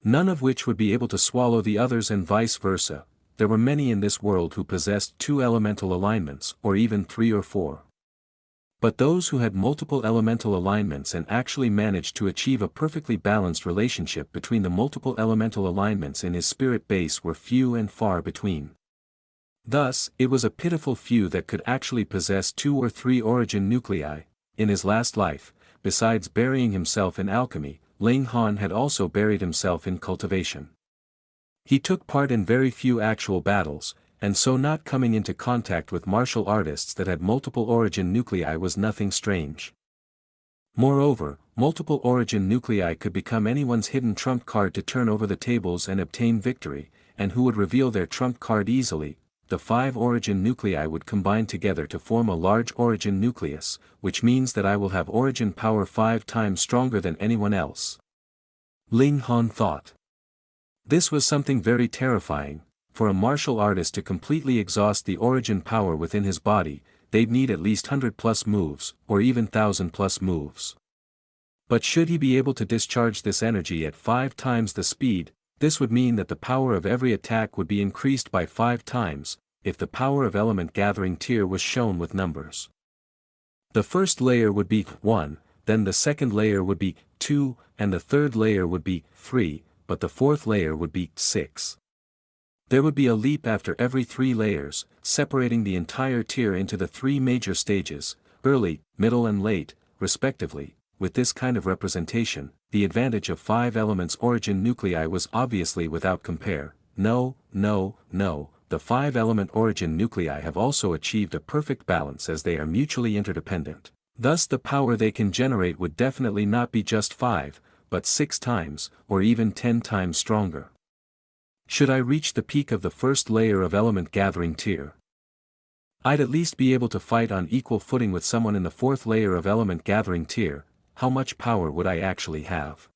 None of which would be able to swallow the others and vice versa. There were many in this world who possessed 2 elemental alignments, or even 3 or 4. But those who had multiple elemental alignments and actually managed to achieve a perfectly balanced relationship between the multiple elemental alignments in his spirit base were few and far between. Thus, it was a pitiful few that could actually possess 2 or 3 origin nuclei. In his last life, besides burying himself in alchemy, Ling Han had also buried himself in cultivation. He took part in very few actual battles, and so not coming into contact with martial artists that had multiple origin nuclei was nothing strange. Moreover, multiple origin nuclei could become anyone's hidden trump card to turn over the tables and obtain victory, and who would reveal their trump card easily, the 5 origin nuclei would combine together to form a large origin nucleus, which means that I will have origin power 5 times stronger than anyone else. Ling Han thought. This was something very terrifying. For a martial artist to completely exhaust the origin power within his body, they'd need at least 100+ moves, or even 1000+ moves. But should he be able to discharge this energy at 5 times the speed, this would mean that the power of every attack would be increased by 5 times, if the power of element gathering tier was shown with numbers. The first layer would be 1, then the second layer would be 2, and the third layer would be 3, but the fourth layer would be 6. There would be a leap after every 3 layers, separating the entire tier into the 3 major stages, early, middle and late, respectively. With this kind of representation, the advantage of 5 elements origin nuclei was obviously without compare. No, the 5 element origin nuclei have also achieved a perfect balance as they are mutually interdependent. Thus the power they can generate would definitely not be just 5, but 6 times, or even 10 times stronger. Should I reach the peak of the first layer of element gathering tier, I'd at least be able to fight on equal footing with someone in the 4th layer of element gathering tier. How much power would I actually have?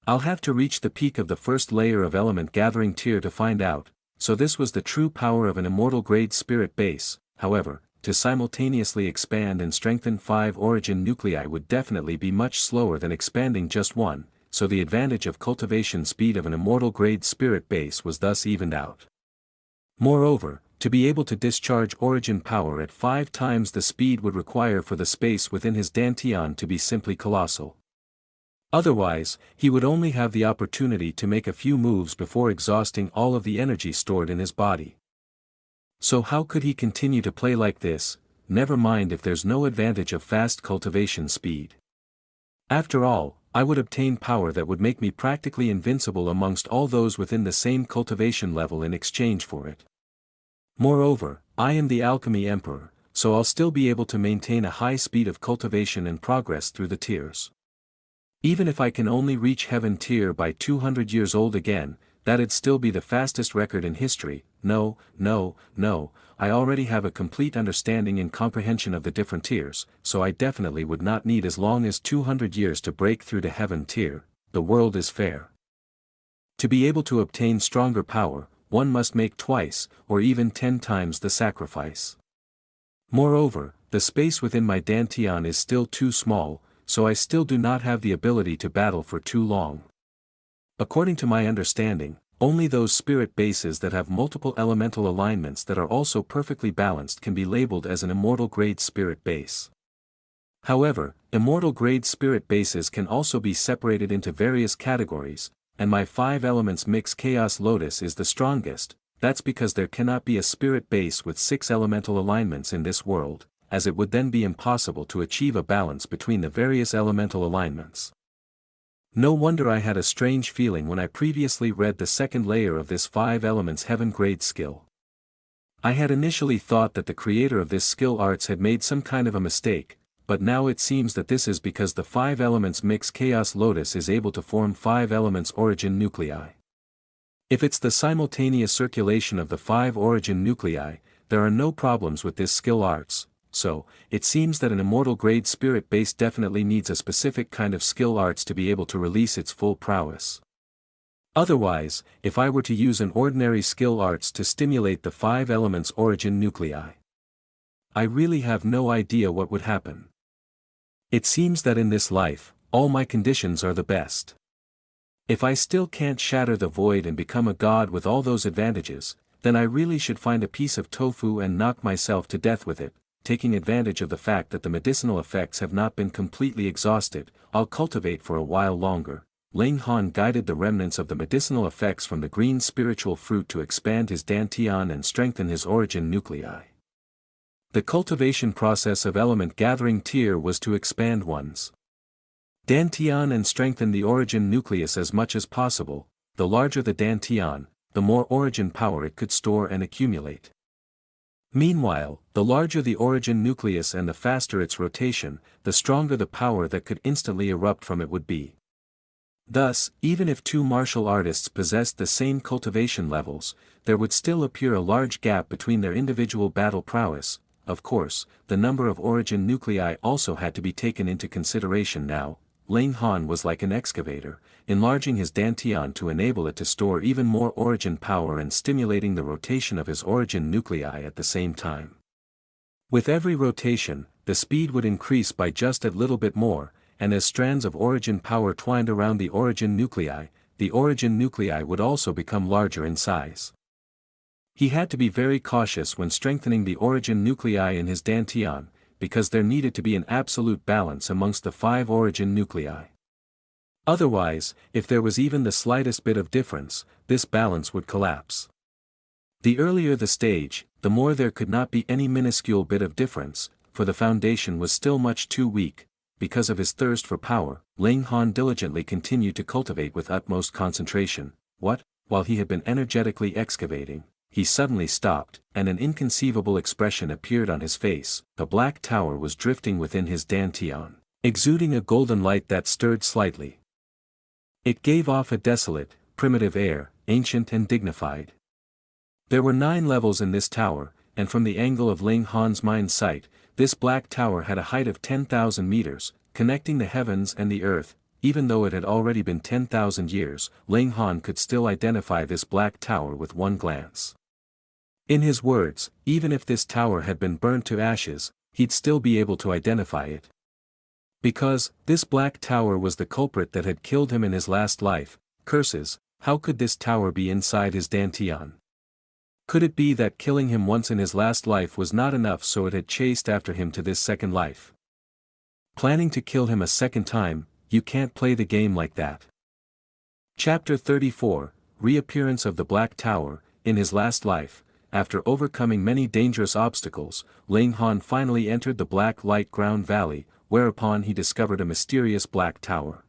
I'll have to reach the peak of the 1st layer of element gathering tier to find out, so this was the true power of an immortal grade spirit base. However, to simultaneously expand and strengthen 5 origin nuclei would definitely be much slower than expanding just 1. So the advantage of cultivation speed of an immortal grade spirit base was thus evened out. Moreover, to be able to discharge origin power at 5 times the speed would require for the space within his dantian to be simply colossal. Otherwise, he would only have the opportunity to make a few moves before exhausting all of the energy stored in his body. So how could he continue to play like this, never mind if there's no advantage of fast cultivation speed? After all, I would obtain power that would make me practically invincible amongst all those within the same cultivation level in exchange for it. Moreover, I am the Alchemy Emperor, so I'll still be able to maintain a high speed of cultivation and progress through the tiers. Even if I can only reach Heaven tier by 200 years old again, that'd still be the fastest record in history. No, I already have a complete understanding and comprehension of the different tiers, so I definitely would not need as long as 200 years to break through to Heaven tier. The world is fair. To be able to obtain stronger power, one must make twice, or even 10 times the sacrifice. Moreover, the space within my dantian is still too small, so I still do not have the ability to battle for too long. According to my understanding, only those spirit bases that have multiple elemental alignments that are also perfectly balanced can be labeled as an immortal grade spirit base. However, immortal grade spirit bases can also be separated into various categories, and my 5 elements mix Chaos Lotus is the strongest. That's because there cannot be a spirit base with 6 elemental alignments in this world, as it would then be impossible to achieve a balance between the various elemental alignments. No wonder I had a strange feeling when I previously read the 2nd layer of this 5 elements heaven grade skill. I had initially thought that the creator of this skill arts had made some kind of a mistake, but now it seems that this is because the 5 elements mix Chaos Lotus is able to form 5 elements origin nuclei. If it's the simultaneous circulation of the 5 origin nuclei, there are no problems with this skill arts. So, it seems that an immortal grade spirit base definitely needs a specific kind of skill arts to be able to release its full prowess. Otherwise, if I were to use an ordinary skill arts to stimulate the 5 elements origin nuclei, I really have no idea what would happen. It seems that in this life, all my conditions are the best. If I still can't shatter the void and become a god with all those advantages, then I really should find a piece of tofu and knock myself to death with it. Taking advantage of the fact that the medicinal effects have not been completely exhausted, I'll cultivate for a while longer. Ling Han guided the remnants of the medicinal effects from the green spiritual fruit to expand his dantian and strengthen his origin nuclei. The cultivation process of element gathering tier was to expand one's dantian and strengthen the origin nucleus as much as possible. The larger the dantian, the more origin power it could store and accumulate. Meanwhile, the larger the origin nucleus and the faster its rotation, the stronger the power that could instantly erupt from it would be. Thus, even if two martial artists possessed the same cultivation levels, there would still appear a large gap between their individual battle prowess. Of course, the number of origin nuclei also had to be taken into consideration now. Ling Han was like an excavator, enlarging his dantian to enable it to store even more origin power and stimulating the rotation of his origin nuclei at the same time. With every rotation, the speed would increase by just a little bit more, and as strands of origin power twined around the origin nuclei would also become larger in size. He had to be very cautious when strengthening the origin nuclei in his dantian, because there needed to be an absolute balance amongst the 5 origin nuclei. Otherwise, if there was even the slightest bit of difference, this balance would collapse. The earlier the stage, the more there could not be any minuscule bit of difference, for the foundation was still much too weak. Because of his thirst for power, Ling Han diligently continued to cultivate with utmost concentration. While he had been energetically excavating, he suddenly stopped, and an inconceivable expression appeared on his face. The black tower was drifting within his dantian, exuding a golden light that stirred slightly. It gave off a desolate, primitive air, ancient and dignified. There were 9 levels in this tower, and from the angle of Ling Han's mind sight, this black tower had a height of 10,000 meters, connecting the heavens and the earth. Even though it had already been 10,000 years, Ling Han could still identify this black tower with one glance. In his words, even if this tower had been burnt to ashes, he'd still be able to identify it. Because, this black tower was the culprit that had killed him in his last life. Curses, how could this tower be inside his dantian? Could it be that killing him once in his last life was not enough, so it had chased after him to this second life? Planning to kill him a second time? You can't play the game like that. Chapter 34, Reappearance of the Black Tower. In his last life, after overcoming many dangerous obstacles, Ling Han finally entered the Black Light Ground Valley, whereupon he discovered a mysterious black tower.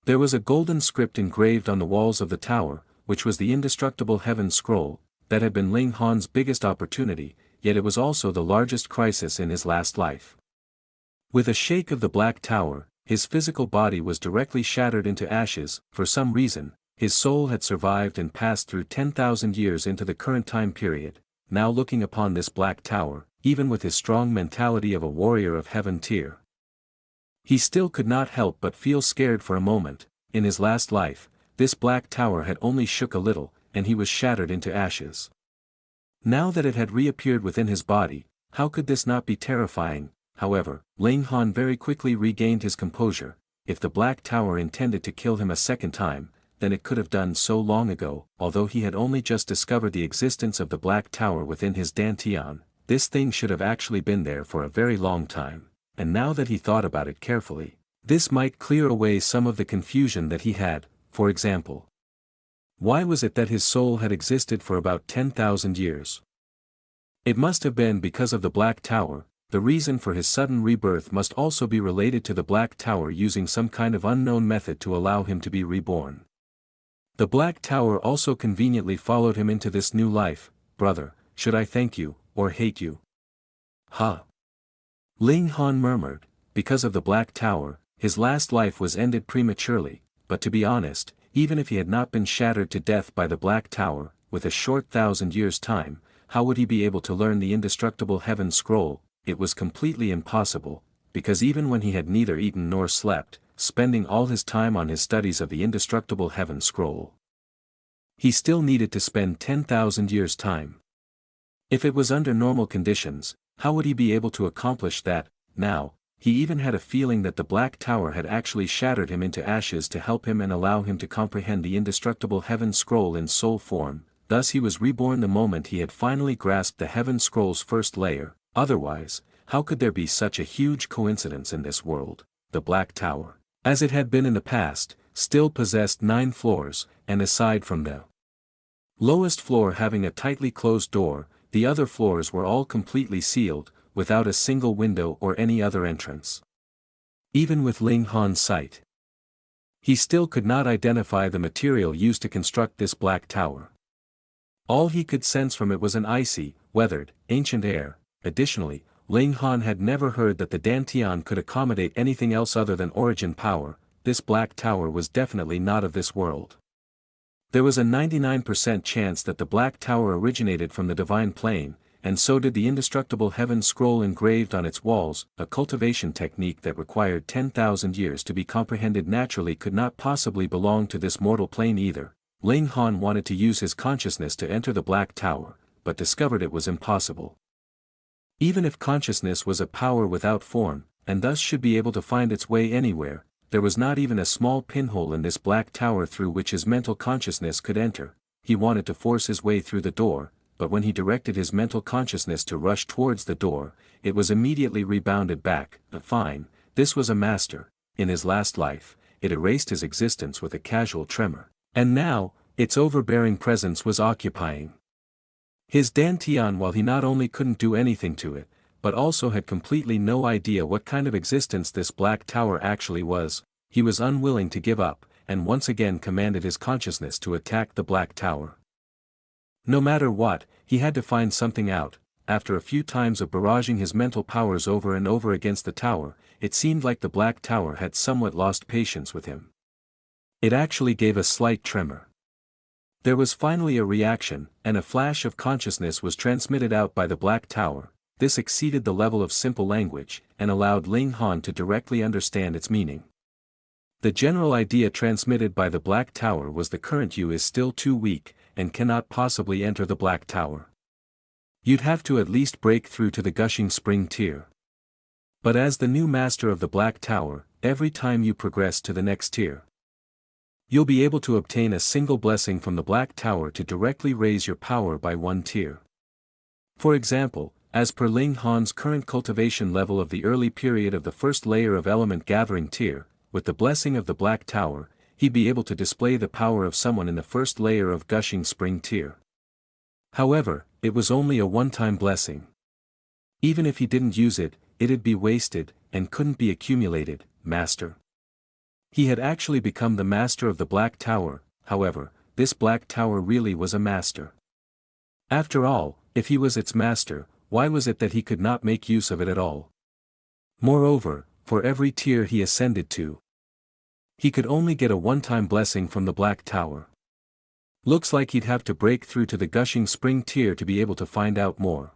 There was a golden script engraved on the walls of the tower, which was the indestructible heaven scroll. That had been Ling Han's biggest opportunity, yet it was also the largest crisis in his last life. With a shake of the black tower, his physical body was directly shattered into ashes. For some reason, his soul had survived and passed through 10,000 years into the current time period. Now looking upon this black tower, even with his strong mentality of a warrior of heaven tier, he still could not help but feel scared for a moment. In his last life, this black tower had only shook a little, and he was shattered into ashes. Now that it had reappeared within his body, how could this not be terrifying? However, Ling Han very quickly regained his composure. If the black tower intended to kill him a second time, then it could have done so long ago. Although he had only just discovered the existence of the black tower within his dantian, this thing should have actually been there for a very long time, and now that he thought about it carefully, this might clear away some of the confusion that he had. For example, why was it that his soul had existed for about 10,000 years? It must have been because of the Black Tower. The reason for his sudden rebirth must also be related to the Black Tower using some kind of unknown method to allow him to be reborn. The Black Tower also conveniently followed him into this new life. Brother, should I thank you, or hate you? Ha! Ling Han murmured. Because of the Black Tower, his last life was ended prematurely, but to be honest, even if he had not been shattered to death by the Black Tower, with a short 1,000 years' time, how would he be able to learn the indestructible heaven scroll? It was completely impossible, because even when he had neither eaten nor slept, spending all his time on his studies of the indestructible heaven scroll, he still needed to spend 10,000 years' time. If it was under normal conditions, how would he be able to accomplish that? Now, he even had a feeling that the Black Tower had actually shattered him into ashes to help him and allow him to comprehend the indestructible heaven scroll in soul form. Thus he was reborn the moment he had finally grasped the heaven scroll's first layer. Otherwise, how could there be such a huge coincidence in this world? The Black Tower, as it had been in the past, still possessed 9 floors, and aside from the lowest floor having a tightly closed door, the other floors were all completely sealed, without a single window or any other entrance. Even with Ling Han's sight, he still could not identify the material used to construct this black tower. All he could sense from it was an icy, weathered, ancient air. Additionally, Ling Han had never heard that the dantian could accommodate anything else other than origin power. this black tower was definitely not of this world. There was a 99% chance that the black tower originated from the divine plane, and so did the indestructible heaven scroll engraved on its walls. A cultivation technique that required 10,000 years to be comprehended naturally could not possibly belong to this mortal plane either. Ling Han wanted to use his consciousness to enter the black tower, but discovered it was impossible. Even if consciousness was a power without form, and thus should be able to find its way anywhere, there was not even a small pinhole in this black tower through which his mental consciousness could enter. He wanted to force his way through the door, but when he directed his mental consciousness to rush towards the door, it was immediately rebounded back. Fine, this was a master. In his last life, it erased his existence with a casual tremor. And now, its overbearing presence was occupying his dantian, while he not only couldn't do anything to it, but also had completely no idea what kind of existence this black tower actually was. He was unwilling to give up, and once again commanded his consciousness to attack the black tower. No matter what, he had to find something out. After a few times of barraging his mental powers over and over against the tower, it seemed like the black tower had somewhat lost patience with him. It actually gave a slight tremor. There was finally a reaction, and a flash of consciousness was transmitted out by the black tower. This exceeded the level of simple language, and allowed Ling Han to directly understand its meaning. The general idea transmitted by the black tower was the current you is still too weak, and cannot possibly enter the black tower. You'd have to at least break through to the gushing spring tier. But as the new master of the black tower, every time you progress to the next tier, you'll be able to obtain a single blessing from the black tower to directly raise your power by one tier. For example, as per Ling Han's current cultivation level of the early period of the first layer of element gathering tier, with the blessing of the black tower, he'd be able to display the power of someone in the first layer of gushing spring tier. However, it was only a one-time blessing. Even if he didn't use it, it'd be wasted, and couldn't be accumulated. Master. He had actually become the master of the black tower. However, this black tower really was a master. After all, if he was its master, why was it that he could not make use of it at all? Moreover, for every tier he ascended to, he could only get a one-time blessing from the black tower. Looks like he'd have to break through to the gushing spring tier to be able to find out more.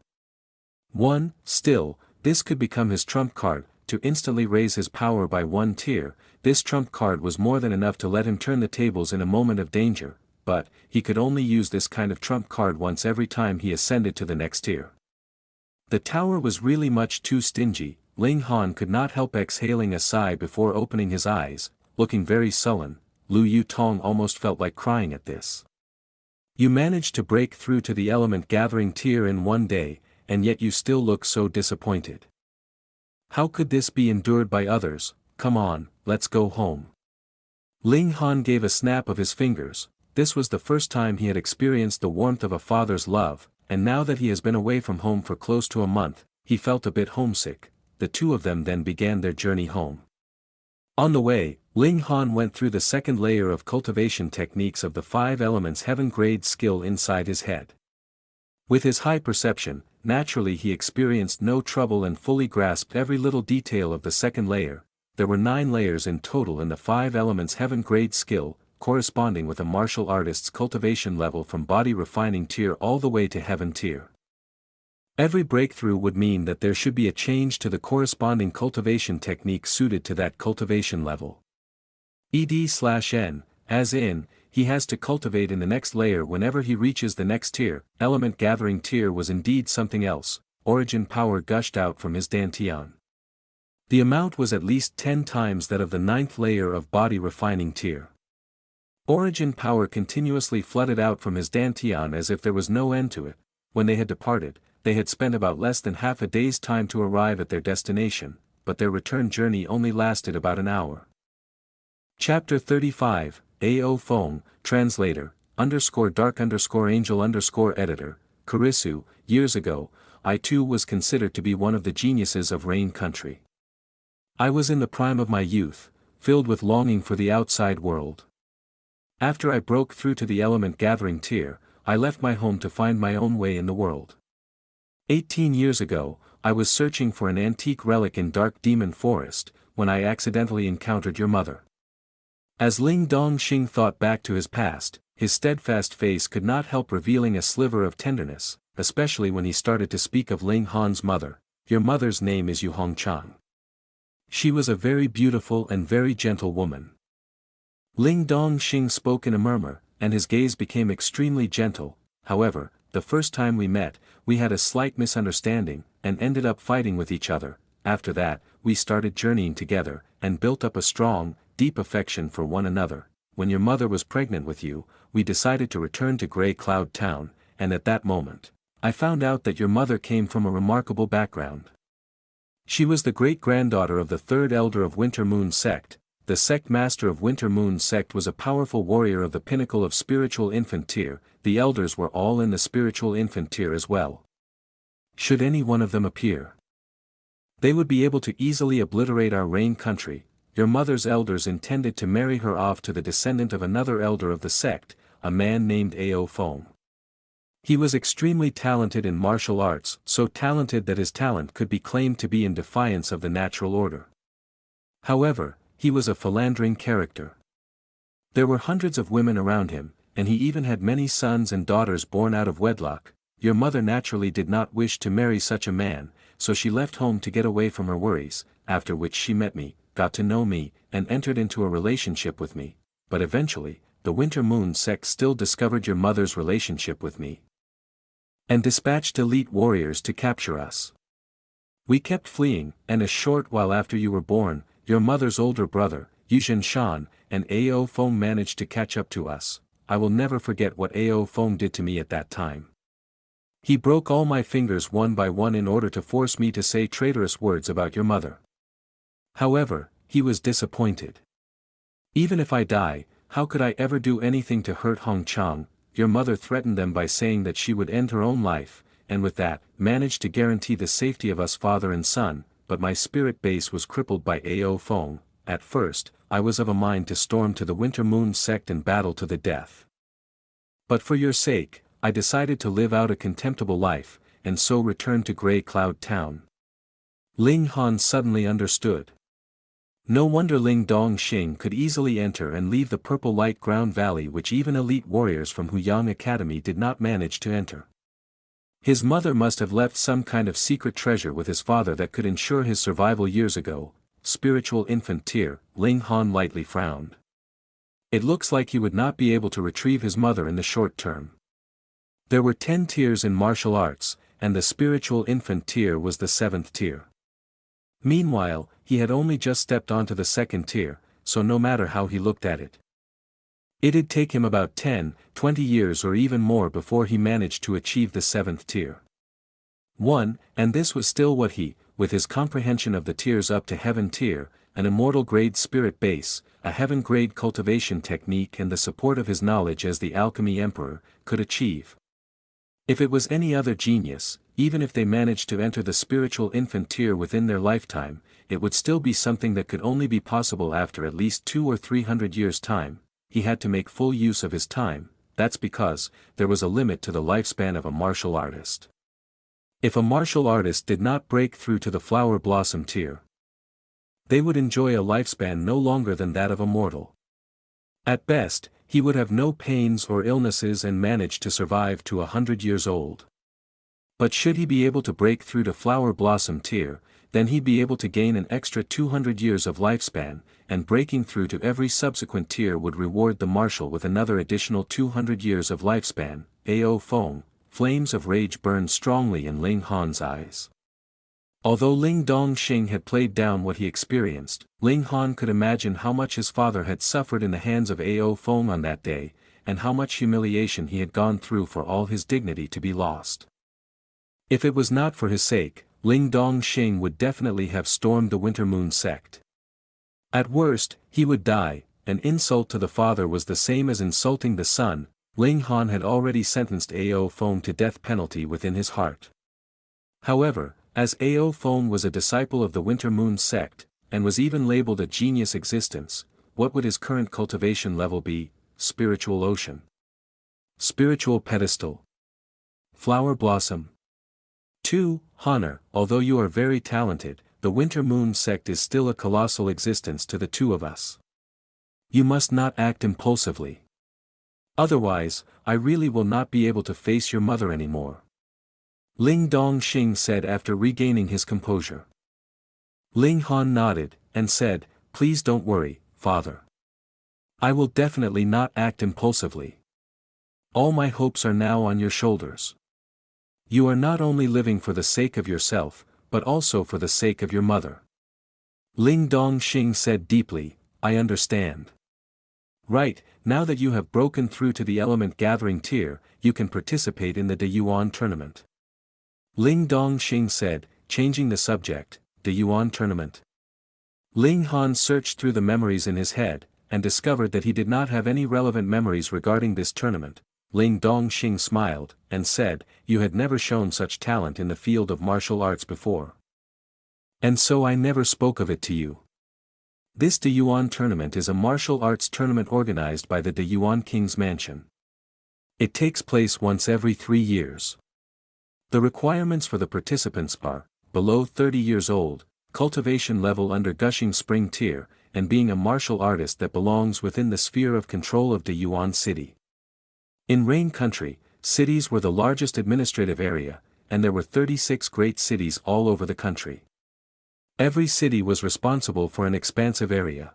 Still, this could become his trump card. To instantly raise his power by one tier, this trump card was more than enough to let him turn the tables in a moment of danger, but he could only use this kind of trump card once every time he ascended to the next tier. The tower was really much too stingy. Ling Han could not help exhaling a sigh before opening his eyes. Looking very sullen, Lu Yutong almost felt like crying at this. You managed to break through to the element gathering tier in one day, and yet you still look so disappointed. How could this be endured by others? Come on, let's go home. Ling Han gave a snap of his fingers. This was the first time he had experienced the warmth of a father's love, and now that he has been away from home for close to a month, he felt a bit homesick. The two of them then began their journey home. On the way, Ling Han went through the second layer of cultivation techniques of the 5 elements heaven grade skill inside his head. With his high perception, naturally he experienced no trouble and fully grasped every little detail of the second layer. There were 9 layers in total in the 5 elements heaven grade skill, corresponding with a martial artist's cultivation level from body refining tier all the way to heaven tier. Every breakthrough would mean that there should be a change to the corresponding cultivation technique suited to that cultivation level. ED/N, as in, he has to cultivate in the next layer whenever he reaches the next tier. Element gathering tier was indeed something else. Origin power gushed out from his dantian. The amount was at least 10 times that of the 9th layer of body refining tier. Origin power continuously flooded out from his dantian as if there was no end to it. When they had departed, they had spent about less than half a day's time to arrive at their destination, but their return journey only lasted about an hour. Chapter 35, A.O. Fong, Translator, _dark_angel_editor, Kurisu. Years ago, I too was considered to be one of the geniuses of Rain Country. I was in the prime of my youth, filled with longing for the outside world. After I broke through to the element gathering tier, I left my home to find my own way in the world. 18 years ago, I was searching for an antique relic in Dark Demon Forest, when I accidentally encountered your mother. As Ling Dongxing thought back to his past, his steadfast face could not help revealing a sliver of tenderness, especially when he started to speak of Ling Han's mother. Your mother's name is Yu Hongchang. She was a very beautiful and very gentle woman. Ling Dongxing spoke in a murmur, and his gaze became extremely gentle. However, the first time we met, we had a slight misunderstanding, and ended up fighting with each other. After that, we started journeying together, and built up a strong, deep affection for one another. When your mother was pregnant with you, we decided to return to Grey Cloud Town, and at that moment, I found out that your mother came from a remarkable background. She was the great-granddaughter of the third elder of Winter Moon Sect. The sect master of Winter Moon Sect was a powerful warrior of the pinnacle of spiritual infant tier. The elders were all in the spiritual infant tier as well. Should any one of them appear, they would be able to easily obliterate our Rain country. Your mother's elders intended to marry her off to the descendant of another elder of the sect, a man named Ao Feng. He was extremely talented in martial arts, so talented that his talent could be claimed to be in defiance of the natural order. However, he was a philandering character. There were hundreds of women around him, and he even had many sons and daughters born out of wedlock. Your mother naturally did not wish to marry such a man, so she left home to get away from her worries, after which she met me, got to know me, and entered into a relationship with me. But eventually, the Winter Moon Sect still discovered your mother's relationship with me, and dispatched elite warriors to capture us. We kept fleeing, and a short while after you were born, your mother's older brother, Yuzhen Shan, and Ao Feng managed to catch up to us. I will never forget what Ao Feng did to me at that time. He broke all my fingers one by one in order to force me to say traitorous words about your mother. However, he was disappointed. Even if I die, how could I ever do anything to hurt Hongchang? Your mother threatened them by saying that she would end her own life, and with that, managed to guarantee the safety of us father and son, but my spirit base was crippled by Ao Feng. At first, I was of a mind to storm to the Winter Moon Sect and battle to the death. But for your sake, I decided to live out a contemptible life, and so returned to Grey Cloud Town. Ling Han suddenly understood. No wonder Ling Dongxing could easily enter and leave the Purple Light Ground Valley, which even elite warriors from Huyang Academy did not manage to enter. His mother must have left some kind of secret treasure with his father that could ensure his survival years ago. Spiritual infant tier, Ling Han lightly frowned. It looks like he would not be able to retrieve his mother in the short term. There were 10 tiers in martial arts, and the spiritual infant tier was the 7th tier. Meanwhile, he had only just stepped onto the 2nd tier, so no matter how he looked at it, it'd take him about 10, 20 years or even more before he managed to achieve the 7th tier. And this was still what he, with his comprehension of the tiers up to heaven tier, an immortal grade spirit base, a heaven grade cultivation technique and the support of his knowledge as the Alchemy Emperor, could achieve. If it was any other genius, even if they managed to enter the spiritual infant tier within their lifetime, it would still be something that could only be possible after at least 200 or 300 years' time. He had to make full use of his time. That's because there was a limit to the lifespan of a martial artist. If a martial artist did not break through to the flower blossom tier, they would enjoy a lifespan no longer than that of a mortal. At best, he would have no pains or illnesses and manage to survive to 100 years old. But should he be able to break through to flower blossom tier, then he'd be able to gain an extra 200 years of lifespan, and breaking through to every subsequent tier would reward the martial with another additional 200 years of lifespan. Ao Feng, flames of rage burned strongly in Ling Han's eyes. Although Ling Dongxing had played down what he experienced, Ling Han could imagine how much his father had suffered in the hands of Ao Feng on that day, and how much humiliation he had gone through for all his dignity to be lost. If it was not for his sake, Ling Dongxing would definitely have stormed the Winter Moon Sect. At worst, he would die. An insult to the father was the same as insulting the son. Ling Han had already sentenced Ao Feng to death penalty within his heart. However, as Ao Feng was a disciple of the Winter Moon Sect, and was even labeled a genius existence, what would his current cultivation level be? Spiritual Ocean, Spiritual Pedestal, Flower Blossom. 2. Honor. Although you are very talented, the Winter Moon Sect is still a colossal existence to the two of us. You must not act impulsively. Otherwise, I really will not be able to face your mother anymore. Ling Dongxing said after regaining his composure. Ling Han nodded, and said, "Please don't worry, father. I will definitely not act impulsively. All my hopes are now on your shoulders. You are not only living for the sake of yourself, but also for the sake of your mother." Ling Dongxing said deeply, "I understand. Right, now that you have broken through to the element gathering tier, you can participate in the De Yuan tournament." Ling Dongxing said, changing the subject, "De Yuan tournament?" Ling Han searched through the memories in his head, and discovered that he did not have any relevant memories regarding this tournament. Ling Dongxing smiled, and said, "You had never shown such talent in the field of martial arts before. And so I never spoke of it to you. This De Yuan tournament is a martial arts tournament organized by the De Yuan King's Mansion. It takes place once every 3 years. The requirements for the participants are, below 30 years old, cultivation level under Gushing Spring tier, and being a martial artist that belongs within the sphere of control of De Yuan City. In Rain Country, cities were the largest administrative area, and there were 36 great cities all over the country. Every city was responsible for an expansive area.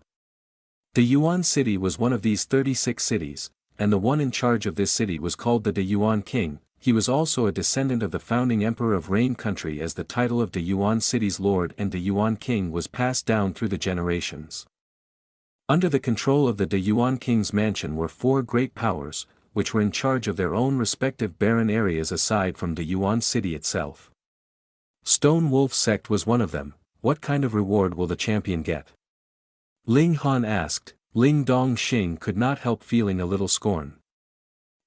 De Yuan City was one of these 36 cities, and the one in charge of this city was called the De Yuan King. He was also a descendant of the founding emperor of Rain Country, as the title of De Yuan City's lord and De Yuan King was passed down through the generations. Under the control of the De Yuan King's Mansion were 4 great powers, which were in charge of their own respective barren areas aside from De Yuan City itself. Stone Wolf Sect was one of them. What kind of reward will the champion get? Ling Han asked. Ling Dongxing could not help feeling a little scorn.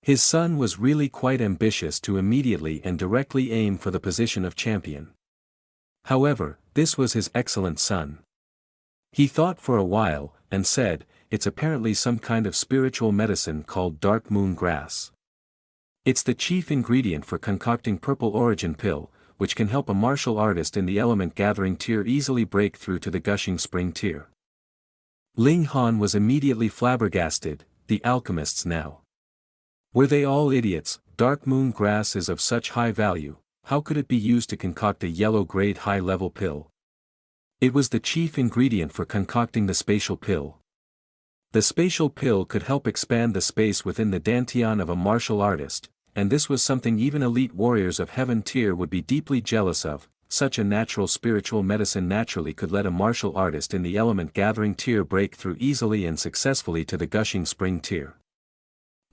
His son was really quite ambitious to immediately and directly aim for the position of champion. However, this was his excellent son. He thought for a while, and said, "It's apparently some kind of spiritual medicine called dark moon grass. It's the chief ingredient for concocting purple origin pill, which can help a martial artist in the element gathering tier easily break through to the gushing spring tier." Ling Han was immediately flabbergasted. The alchemists now. Were they all idiots? Dark moon grass is of such high value, how could it be used to concoct a yellow-grade high-level pill? It was the chief ingredient for concocting the spatial pill. The spatial pill could help expand the space within the dantian of a martial artist, and this was something even elite warriors of heaven tier would be deeply jealous of. Such a natural spiritual medicine naturally could let a martial artist in the element gathering tier break through easily and successfully to the gushing spring tier.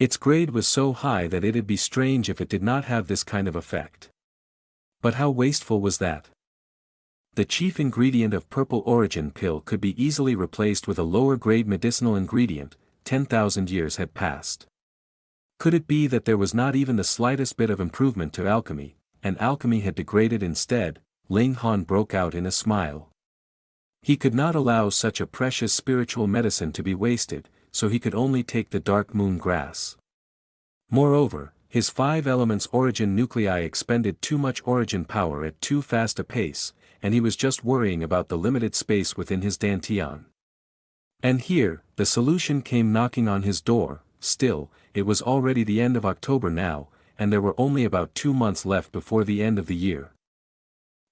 Its grade was so high that it'd be strange if it did not have this kind of effect. But how wasteful was that? The chief ingredient of purple origin pill could be easily replaced with a lower grade medicinal ingredient. 10,000 years had passed. Could it be that there was not even the slightest bit of improvement to alchemy, and alchemy had degraded instead? Ling Han broke out in a smile. He could not allow such a precious spiritual medicine to be wasted, so he could only take the dark moon grass. Moreover, his 5 elements origin nuclei expended too much origin power at too fast a pace, and he was just worrying about the limited space within his dantian. And here, the solution came knocking on his door. Still, it was already the end of October now, and there were only about 2 months left before the end of the year.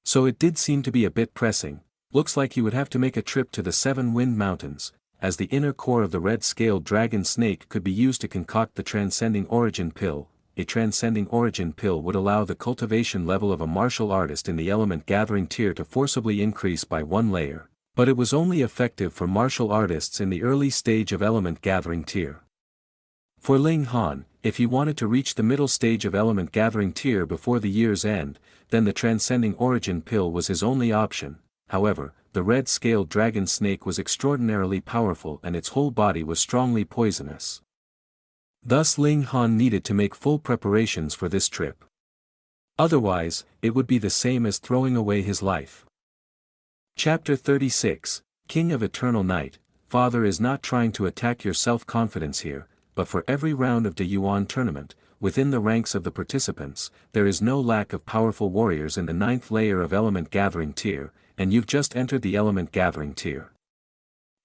So it did seem to be a bit pressing. Looks like he would have to make a trip to the 7 Wind Mountains, as the inner core of the red-scaled dragon snake could be used to concoct the transcending origin pill. A transcending origin pill would allow the cultivation level of a martial artist in the element gathering tier to forcibly increase by 1 layer, but it was only effective for martial artists in the early stage of element gathering tier. For Ling Han, if he wanted to reach the middle stage of element gathering tier before the year's end, then the transcending origin pill was his only option. However, the red-scaled dragon snake was extraordinarily powerful and its whole body was strongly poisonous. Thus Ling Han needed to make full preparations for this trip. Otherwise, it would be the same as throwing away his life. Chapter 36, King of Eternal Night. Father is not trying to attack your self-confidence here, but for every round of De Yuan tournament, within the ranks of the participants, there is no lack of powerful warriors in the 9th layer of element gathering tier, and you've just entered the element gathering tier.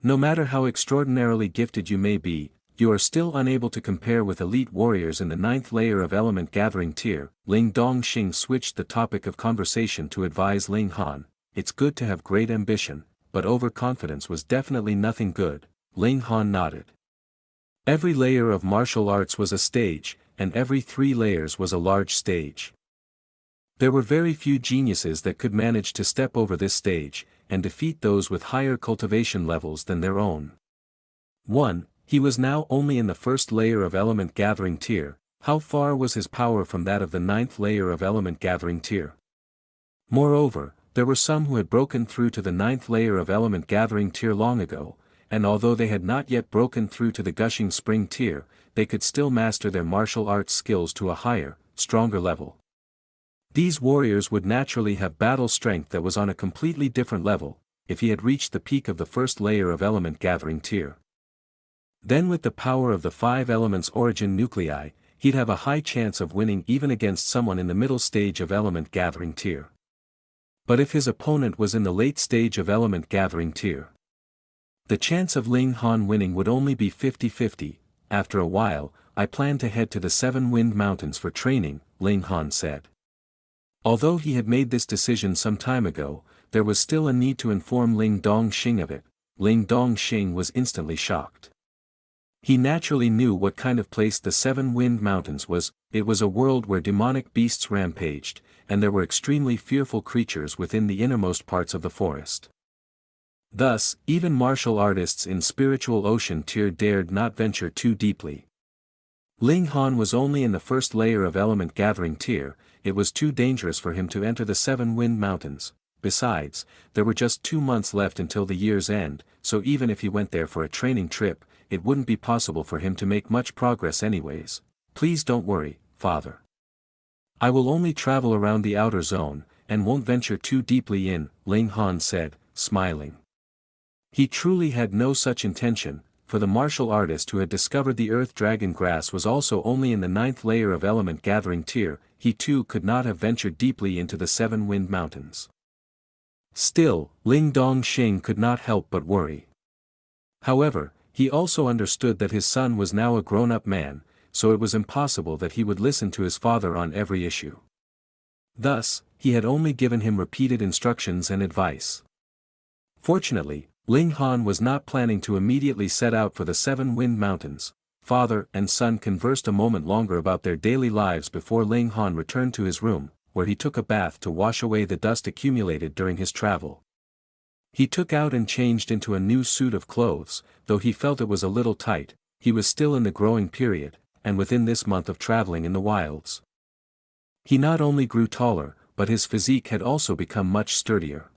No matter how extraordinarily gifted you may be, you are still unable to compare with elite warriors in the ninth layer of element gathering tier. Ling Dongxing switched the topic of conversation to advise Ling Han, it's good to have great ambition, but overconfidence was definitely nothing good. Ling Han nodded. Every layer of martial arts was a stage, and every 3 layers was a large stage. There were very few geniuses that could manage to step over this stage, and defeat those with higher cultivation levels than their own. 1. He was now only in the first layer of element gathering tier. How far was his power from that of the 9th layer of element gathering tier? Moreover, there were some who had broken through to the 9th layer of element gathering tier long ago, and although they had not yet broken through to the gushing spring tier, they could still master their martial arts skills to a higher, stronger level. These warriors would naturally have battle strength that was on a completely different level, if he had reached the peak of the first layer of element gathering tier. Then with the power of the 5 elements origin nuclei, he'd have a high chance of winning even against someone in the middle stage of element gathering tier. But if his opponent was in the late stage of element gathering tier, the chance of Ling Han winning would only be 50-50. After a while, I plan to head to the 7 Wind Mountains for training, Ling Han said. Although he had made this decision some time ago, there was still a need to inform Ling Dongxing of it. Ling Dongxing was instantly shocked. He naturally knew what kind of place the 7 Wind Mountains was. It was a world where demonic beasts rampaged, and there were extremely fearful creatures within the innermost parts of the forest. Thus, even martial artists in spiritual ocean tier dared not venture too deeply. Ling Han was only in the first layer of element gathering tier. It was too dangerous for him to enter the 7 Wind Mountains. Besides, there were just 2 months left until the year's end, so even if he went there for a training trip, it wouldn't be possible for him to make much progress anyways. Please don't worry, father. I will only travel around the outer zone, and won't venture too deeply in, Ling Han said, smiling. He truly had no such intention, for the martial artist who had discovered the earth dragon grass was also only in the 9th layer of element gathering tier. He too could not have ventured deeply into the 7 Wind Mountains. Still, Ling Dongxing could not help but worry. However, he also understood that his son was now a grown-up man, so it was impossible that he would listen to his father on every issue. Thus, he had only given him repeated instructions and advice. Fortunately, Ling Han was not planning to immediately set out for the 7 Wind Mountains. Father and son conversed a moment longer about their daily lives before Ling Han returned to his room, where he took a bath to wash away the dust accumulated during his travel. He took out and changed into a new suit of clothes. Though he felt it was a little tight, he was still in the growing period, and within this month of traveling in the wilds. He not only grew taller, but his physique had also become much sturdier.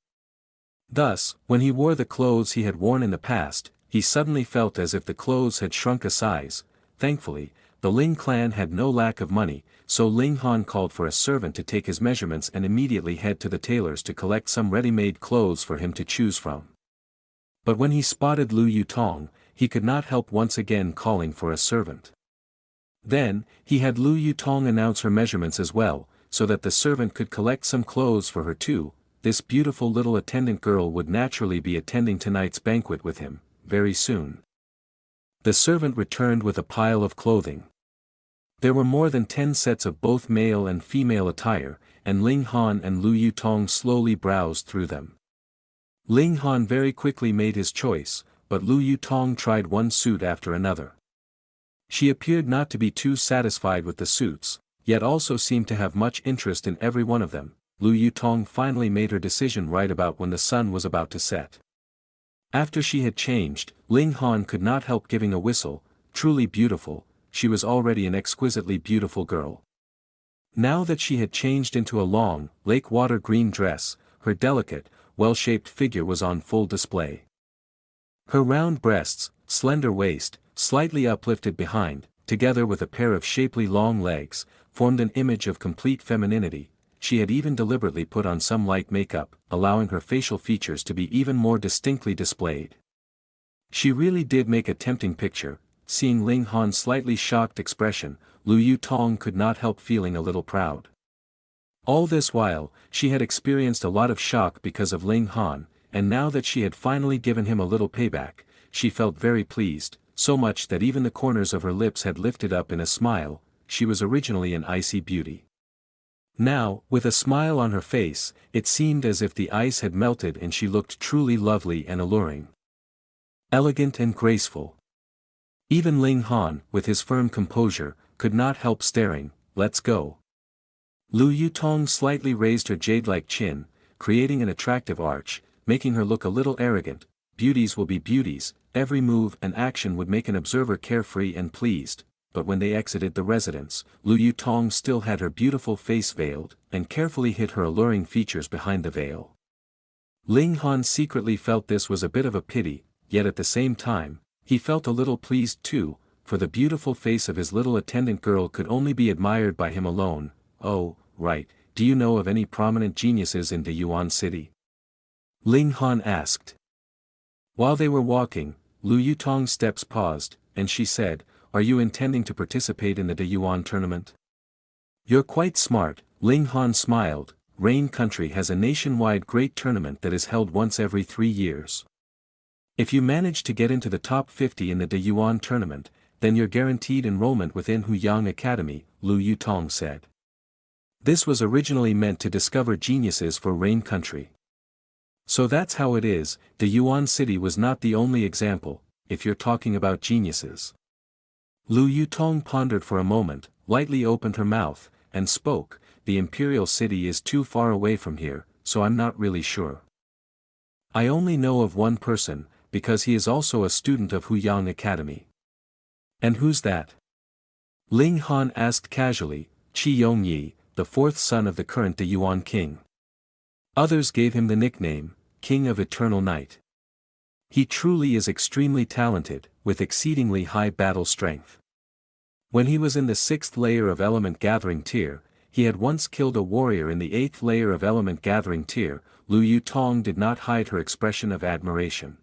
Thus, when he wore the clothes he had worn in the past, he suddenly felt as if the clothes had shrunk a size. Thankfully, the Ling clan had no lack of money, so Ling Han called for a servant to take his measurements and immediately head to the tailor's to collect some ready-made clothes for him to choose from. But when he spotted Lu Yutong, he could not help once again calling for a servant. Then, he had Lu Yutong announce her measurements as well, so that the servant could collect some clothes for her too. This beautiful little attendant girl would naturally be attending tonight's banquet with him, very soon. The servant returned with a pile of clothing. There were more than 10 sets of both male and female attire, and Ling Han and Lu Yutong slowly browsed through them. Ling Han very quickly made his choice, but Lu Yutong tried one suit after another. She appeared not to be too satisfied with the suits, yet also seemed to have much interest in every one of them. Lu Yutong finally made her decision right about when the sun was about to set. After she had changed, Ling Han could not help giving a whistle. Truly beautiful, she was already an exquisitely beautiful girl. Now that she had changed into a long, lake-water green dress, her delicate, well-shaped figure was on full display. Her round breasts, slender waist, slightly uplifted behind, together with a pair of shapely long legs, formed an image of complete femininity. She had even deliberately put on some light makeup, allowing her facial features to be even more distinctly displayed. She really did make a tempting picture. Seeing Ling Han's slightly shocked expression, Lu Yutong could not help feeling a little proud. All this while, she had experienced a lot of shock because of Ling Han, and now that she had finally given him a little payback, she felt very pleased, so much that even the corners of her lips had lifted up in a smile. She was originally an icy beauty. Now, with a smile on her face, it seemed as if the ice had melted and she looked truly lovely and alluring. Elegant and graceful. Even Ling Han, with his firm composure, could not help staring. "Let's go." Lu Yutong slightly raised her jade-like chin, creating an attractive arch, making her look a little arrogant. Beauties will be beauties, every move and action would make an observer carefree and pleased, but when they exited the residence, Lu Yutong still had her beautiful face veiled, and carefully hid her alluring features behind the veil. Ling Han secretly felt this was a bit of a pity, yet at the same time, he felt a little pleased too, for the beautiful face of his little attendant girl could only be admired by him alone. "Oh, right, do you know of any prominent geniuses in the Yuan city?" Ling Han asked. While they were walking, Lu Yutong's steps paused, and she said, "Are you intending to participate in the Yuan tournament?" "You're quite smart," Ling Han smiled. "Rain Country has a nationwide great tournament that is held once every 3 years. If you manage to get into the top 50 in the Yuan tournament, then you're guaranteed enrollment within Huyang Academy," Lu Yutong said. This was originally meant to discover geniuses for Rain Country. So that's how it is. The Yuan city was not the only example, if you're talking about geniuses. Lu Yutong pondered for a moment, lightly opened her mouth, and spoke. "The imperial city is too far away from here, so I'm not really sure. I only know of one person, because he is also a student of Huyang Academy." "And who's that?" Ling Han asked casually. "Qi Yongyi, the 4th son of the current Yuan king. Others gave him the nickname, King of Eternal Night. He truly is extremely talented, with exceedingly high battle strength. When he was in the 6th layer of Element Gathering tier, he had once killed a warrior in the 8th layer of Element Gathering tier." Lu Yutong did not hide her expression of admiration.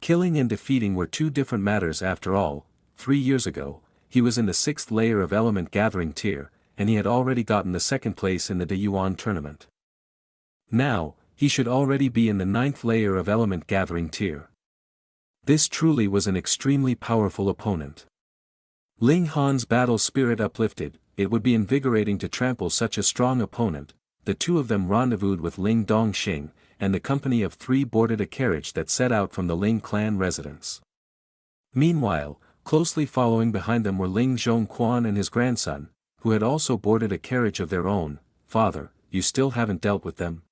Killing and defeating were two different matters after all. 3 years ago, he was in the 6th layer of Element Gathering tier, and he had already gotten the 2nd place in the Yuan tournament. Now, he should already be in the 9th layer of Element Gathering tier. This truly was an extremely powerful opponent. Ling Han's battle spirit uplifted. It would be invigorating to trample such a strong opponent. The two of them rendezvoused with Ling Dongxing, and the company of 3 boarded a carriage that set out from the Ling clan residence. Meanwhile, closely following behind them were Ling Zhongquan and his grandson, who had also boarded a carriage of their own. "Father, you still haven't dealt with them?"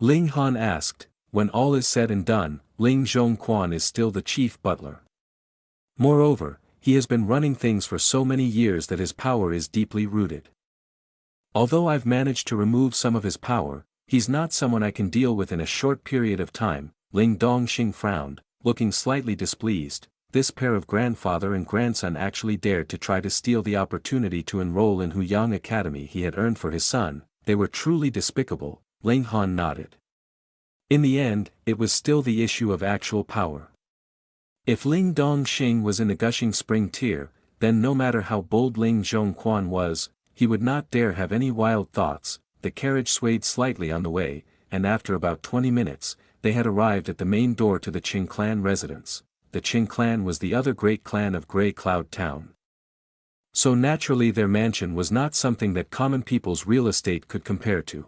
Ling Han asked. When all is said and done, Ling Zhongquan is still the chief butler. Moreover, he has been running things for so many years that his power is deeply rooted. Although I've managed to remove some of his power, he's not someone I can deal with in a short period of time. Ling Dongxing frowned, looking slightly displeased. This pair of grandfather and grandson actually dared to try to steal the opportunity to enroll in Huyang Academy he had earned for his son. They were truly despicable. Ling Han nodded. In the end, it was still the issue of actual power. If Ling Dongxing was in the Gushing Spring tier, then no matter how bold Ling Zhongquan was, he would not dare have any wild thoughts. The carriage swayed slightly on the way, and after about 20 minutes, they had arrived at the main door to the Qing clan residence. The Qing clan was the other great clan of Grey Cloud Town. So naturally their mansion was not something that common people's real estate could compare to.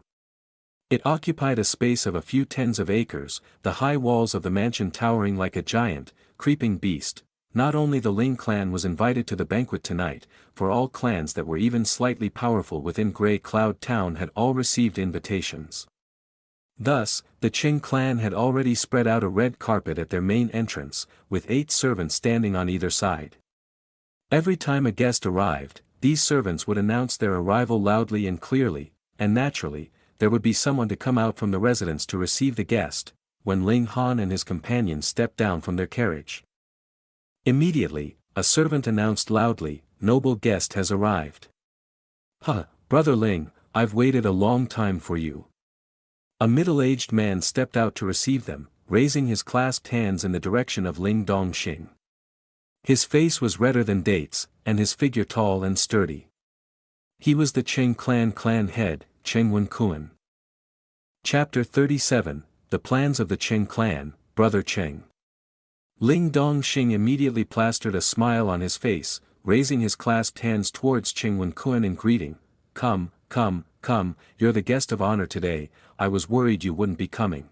It occupied a space of a few tens of acres, the high walls of the mansion towering like a giant, creeping beast. Not only the Ling clan was invited to the banquet tonight, for all clans that were even slightly powerful within Grey Cloud Town had all received invitations. Thus, the Qing clan had already spread out a red carpet at their main entrance, with 8 servants standing on either side. Every time a guest arrived, these servants would announce their arrival loudly and clearly, and naturally, there would be someone to come out from the residence to receive the guest. When Ling Han and his companions stepped down from their carriage, immediately, a servant announced loudly, "Noble guest has arrived." "Huh, Brother Ling, I've waited a long time for you." A middle-aged man stepped out to receive them, raising his clasped hands in the direction of Ling Dongxing. His face was redder than dates, and his figure tall and sturdy. He was the Qing clan head, Cheng Wenkuan. Chapter 37, The Plans of the Qing Clan, Brother Cheng. Ling Dongxing immediately plastered a smile on his face, raising his clasped hands towards Cheng Wen-kun in greeting. Come, come, come, you're the guest of honor today, I was worried you wouldn't be coming.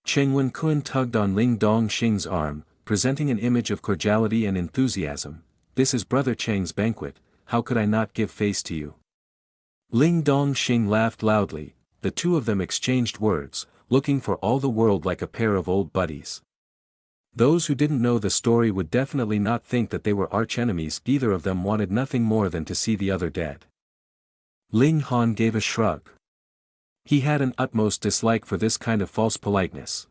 Cheng Wen-kun tugged on Ling Dongxing's arm, presenting an image of cordiality and enthusiasm. This is Brother Cheng's banquet, how could I not give face to you? Ling Dongxing laughed loudly, the two of them exchanged words, looking for all the world like a pair of old buddies. Those who didn't know the story would definitely not think that they were arch-enemies. Either of them wanted nothing more than to see the other dead. Ling Han gave a shrug. He had an utmost dislike for this kind of false politeness.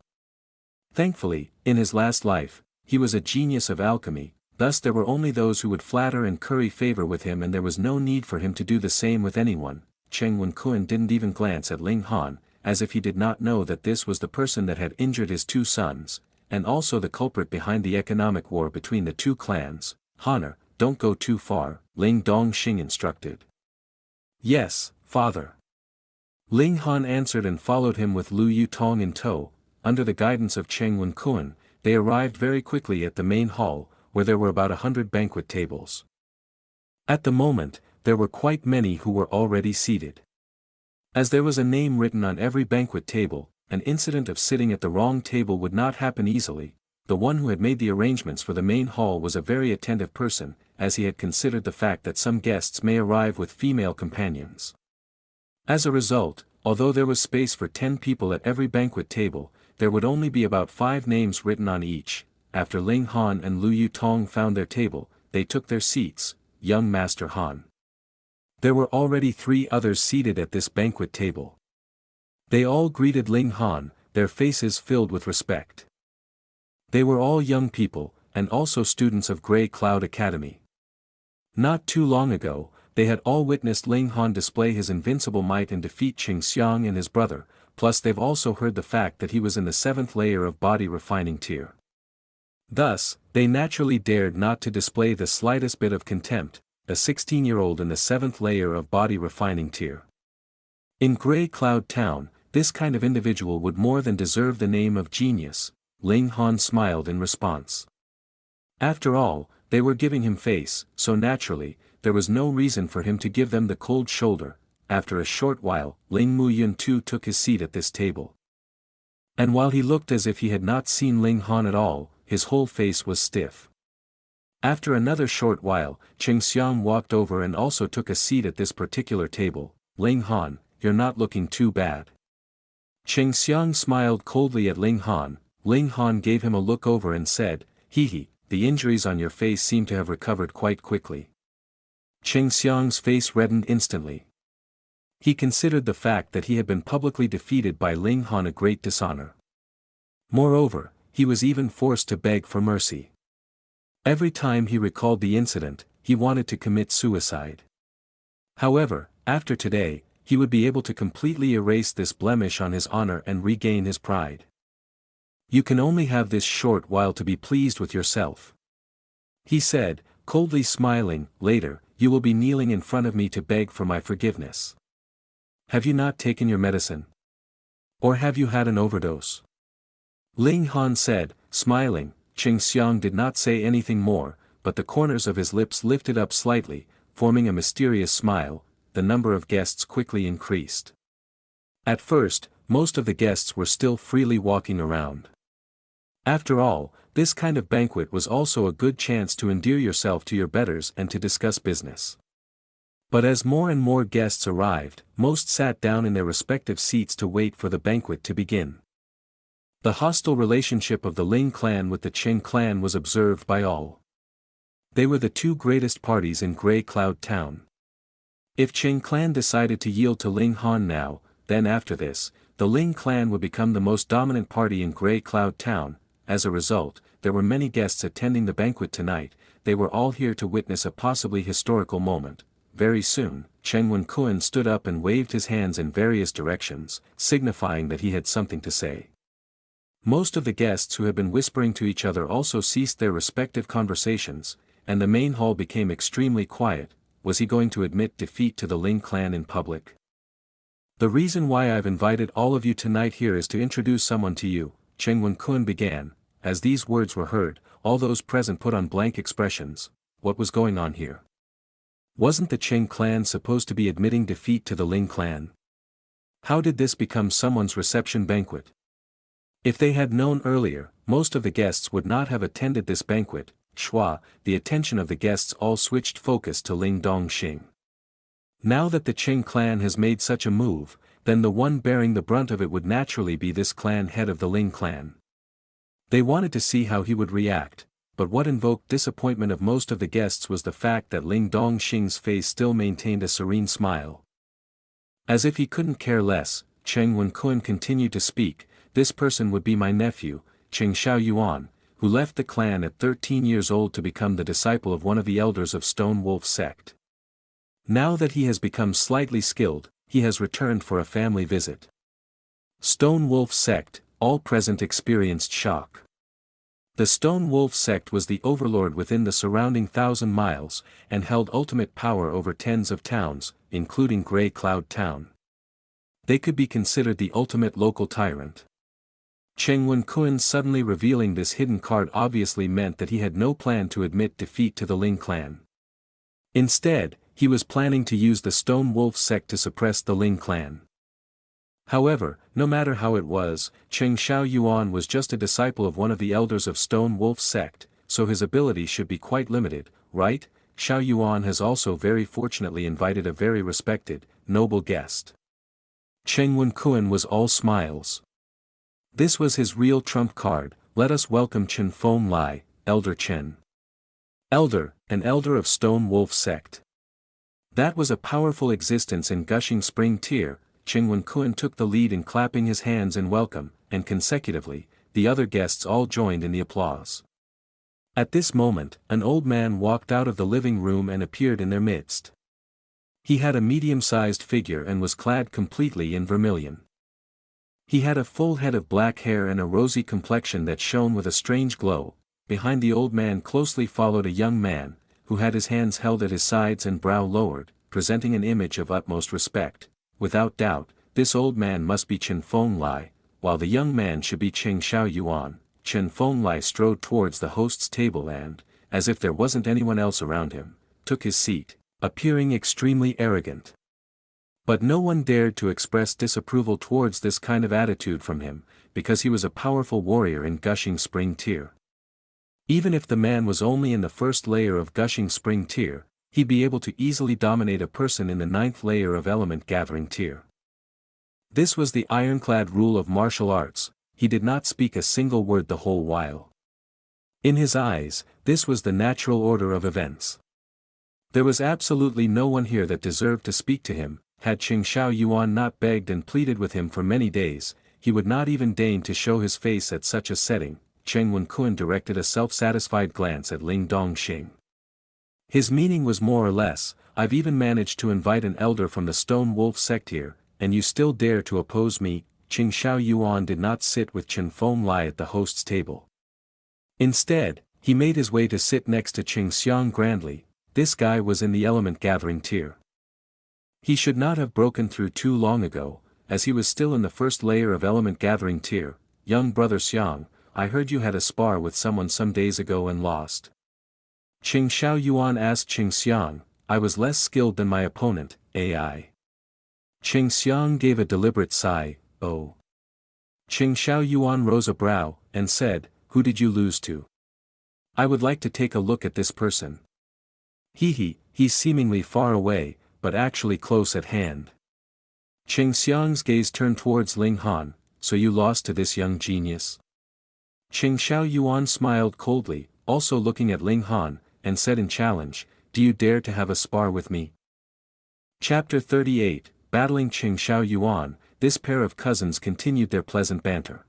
Thankfully, in his last life, he was a genius of alchemy, thus there were only those who would flatter and curry favor with him, and there was no need for him to do the same with anyone. Cheng Wen-kun didn't even glance at Ling Han, as if he did not know that this was the person that had injured his two sons, and also the culprit behind the economic war between the two clans. Honor, don't go too far, Ling Dongxing instructed. Yes, father. Ling Han answered and followed him with Lu Yutong in tow. Under the guidance of Cheng Wen-kun, they arrived very quickly at the main hall, where there were about 100 banquet tables. At the moment, there were quite many who were already seated. As there was a name written on every banquet table, an incident of sitting at the wrong table would not happen easily. The one who had made the arrangements for the main hall was a very attentive person, as he had considered the fact that some guests may arrive with female companions. As a result, although there was space for 10 people at every banquet table, there would only be about 5 names written on each. After Ling Han and Lu Yutong found their table, they took their seats. Young Master Han. There were already 3 others seated at this banquet table. They all greeted Ling Han, their faces filled with respect. They were all young people, and also students of Grey Cloud Academy. Not too long ago, they had all witnessed Ling Han display his invincible might and defeat Qing Xiang and his brother, plus they've also heard the fact that he was in the 7th layer of body refining tier. Thus, they naturally dared not to display the slightest bit of contempt, a 16-year-old in the 7th layer of body refining tier. In Grey Cloud Town, this kind of individual would more than deserve the name of genius. Ling Han smiled in response. After all, they were giving him face, so naturally, there was no reason for him to give them the cold shoulder. After a short while, Ling Muyun too took his seat at this table. And while he looked as if he had not seen Ling Han at all, his whole face was stiff. After another short while, Qing Xiang walked over and also took a seat at this particular table. Ling Han, you're not looking too bad. Qing Xiang smiled coldly at Ling Han. Ling Han gave him a look over and said, "Hee, the injuries on your face seem to have recovered quite quickly." Qing Xiang's face reddened instantly. He considered the fact that he had been publicly defeated by Ling Han a great dishonor. Moreover, he was even forced to beg for mercy. Every time he recalled the incident, he wanted to commit suicide. However, after today, he would be able to completely erase this blemish on his honor and regain his pride. You can only have this short while to be pleased with yourself, he said, coldly smiling. Later, you will be kneeling in front of me to beg for my forgiveness. Have you not taken your medicine? Or have you had an overdose? Ling Han said, smiling. Qing Xiang did not say anything more, but the corners of his lips lifted up slightly, forming a mysterious smile. The number of guests quickly increased. At first, most of the guests were still freely walking around. After all, this kind of banquet was also a good chance to endear yourself to your betters and to discuss business. But as more and more guests arrived, most sat down in their respective seats to wait for the banquet to begin. The hostile relationship of the Ling clan with the Qing clan was observed by all. They were the two greatest parties in Grey Cloud Town. If Qing clan decided to yield to Ling Han now, then after this, the Ling clan would become the most dominant party in Grey Cloud Town. As a result, there were many guests attending the banquet tonight. They were all here to witness a possibly historical moment. Very soon, Cheng Wen-kun stood up and waved his hands in various directions, signifying that he had something to say. Most of the guests who had been whispering to each other also ceased their respective conversations, and the main hall became extremely quiet. Was he going to admit defeat to the Ling clan in public? The reason why I've invited all of you tonight here is to introduce someone to you, Cheng Wen-kun began, as these words were heard, all those present put on blank expressions. What was going on here? Wasn't the Qing clan supposed to be admitting defeat to the Ling clan? How did this become someone's reception banquet? If they had known earlier, most of the guests would not have attended this banquet. Shua, the attention of the guests all switched focus to Ling Dongxing. Now that the Qing clan has made such a move, then the one bearing the brunt of it would naturally be this clan head of the Ling clan. They wanted to see how he would react, but what invoked disappointment of most of the guests was the fact that Ling Dongxing's face still maintained a serene smile. As if he couldn't care less, Cheng Wenkuan continued to speak. This person would be my nephew, Cheng Xiaoyuan, who left the clan at 13 years old to become the disciple of one of the elders of Stone Wolf sect. Now that he has become slightly skilled, he has returned for a family visit. Stone Wolf sect, all present experienced shock. The Stone Wolf sect was the overlord within the surrounding 1,000 miles, and held ultimate power over tens of towns, including Grey Cloud Town. They could be considered the ultimate local tyrant. Cheng Wenkuan suddenly revealing this hidden card obviously meant that he had no plan to admit defeat to the Ling clan. Instead, he was planning to use the Stone Wolf sect to suppress the Ling clan. However, no matter how it was, Cheng Xiaoyuan was just a disciple of one of the elders of Stone Wolf sect, so his abilities should be quite limited, right? Xiaoyuan has also very fortunately invited a very respected, noble guest. Cheng Wenkuan was all smiles. This was his real trump card. Let us welcome Chen Feng Lai, Elder Chen. Elder, an elder of Stone Wolf sect. That was a powerful existence in Gushing Spring Tier. Cheng Wenkuan took the lead in clapping his hands in welcome, and consecutively, the other guests all joined in the applause. At this moment, an old man walked out of the living room and appeared in their midst. He had a medium-sized figure and was clad completely in vermilion. He had a full head of black hair and a rosy complexion that shone with a strange glow. Behind the old man closely followed a young man, who had his hands held at his sides and brow lowered, presenting an image of utmost respect. Without doubt, this old man must be Chen Feng Lai, while the young man should be Cheng Xiaoyuan. Chen Feng Lai strode towards the host's table and, as if there wasn't anyone else around him, took his seat, appearing extremely arrogant. But no one dared to express disapproval towards this kind of attitude from him, because he was a powerful warrior in Gushing Spring Tier. Even if the man was only in the first layer of Gushing Spring Tier, he'd be able to easily dominate a person in the 9th layer of Element Gathering Tier. This was the ironclad rule of martial arts. He did not speak a single word the whole while. In his eyes, this was the natural order of events. There was absolutely no one here that deserved to speak to him. Had Cheng Xiaoyuan not begged and pleaded with him for many days, he would not even deign to show his face at such a setting. Cheng Wenkuan directed a self-satisfied glance at Ling Dongxing. His meaning was more or less, I've even managed to invite an elder from the Stone Wolf sect here, and you still dare to oppose me. Cheng Xiaoyuan did not sit with Chen Feng Lai at the host's table. Instead, he made his way to sit next to Cheng Xiang grandly. This guy was in the Element Gathering Tier. He should not have broken through too long ago, as he was still in the first layer of Element Gathering Tier. Young brother Xiang, I heard you had a spar with someone some days ago and lost. Cheng Xiaoyuan asked Cheng Xiang. I was less skilled than my opponent, AI. Cheng Xiang gave a deliberate sigh. Oh. Cheng Xiaoyuan rose a brow, and said, who did you lose to? I would like to take a look at this person. He's seemingly far away, but actually close at hand. Cheng Xiang's gaze turned towards Ling Han. So you lost to this young genius? Cheng Xiaoyuan smiled coldly, also looking at Ling Han, and said in challenge, do you dare to have a spar with me? Chapter 38, Battling Cheng Xiaoyuan. This pair of cousins continued their pleasant banter.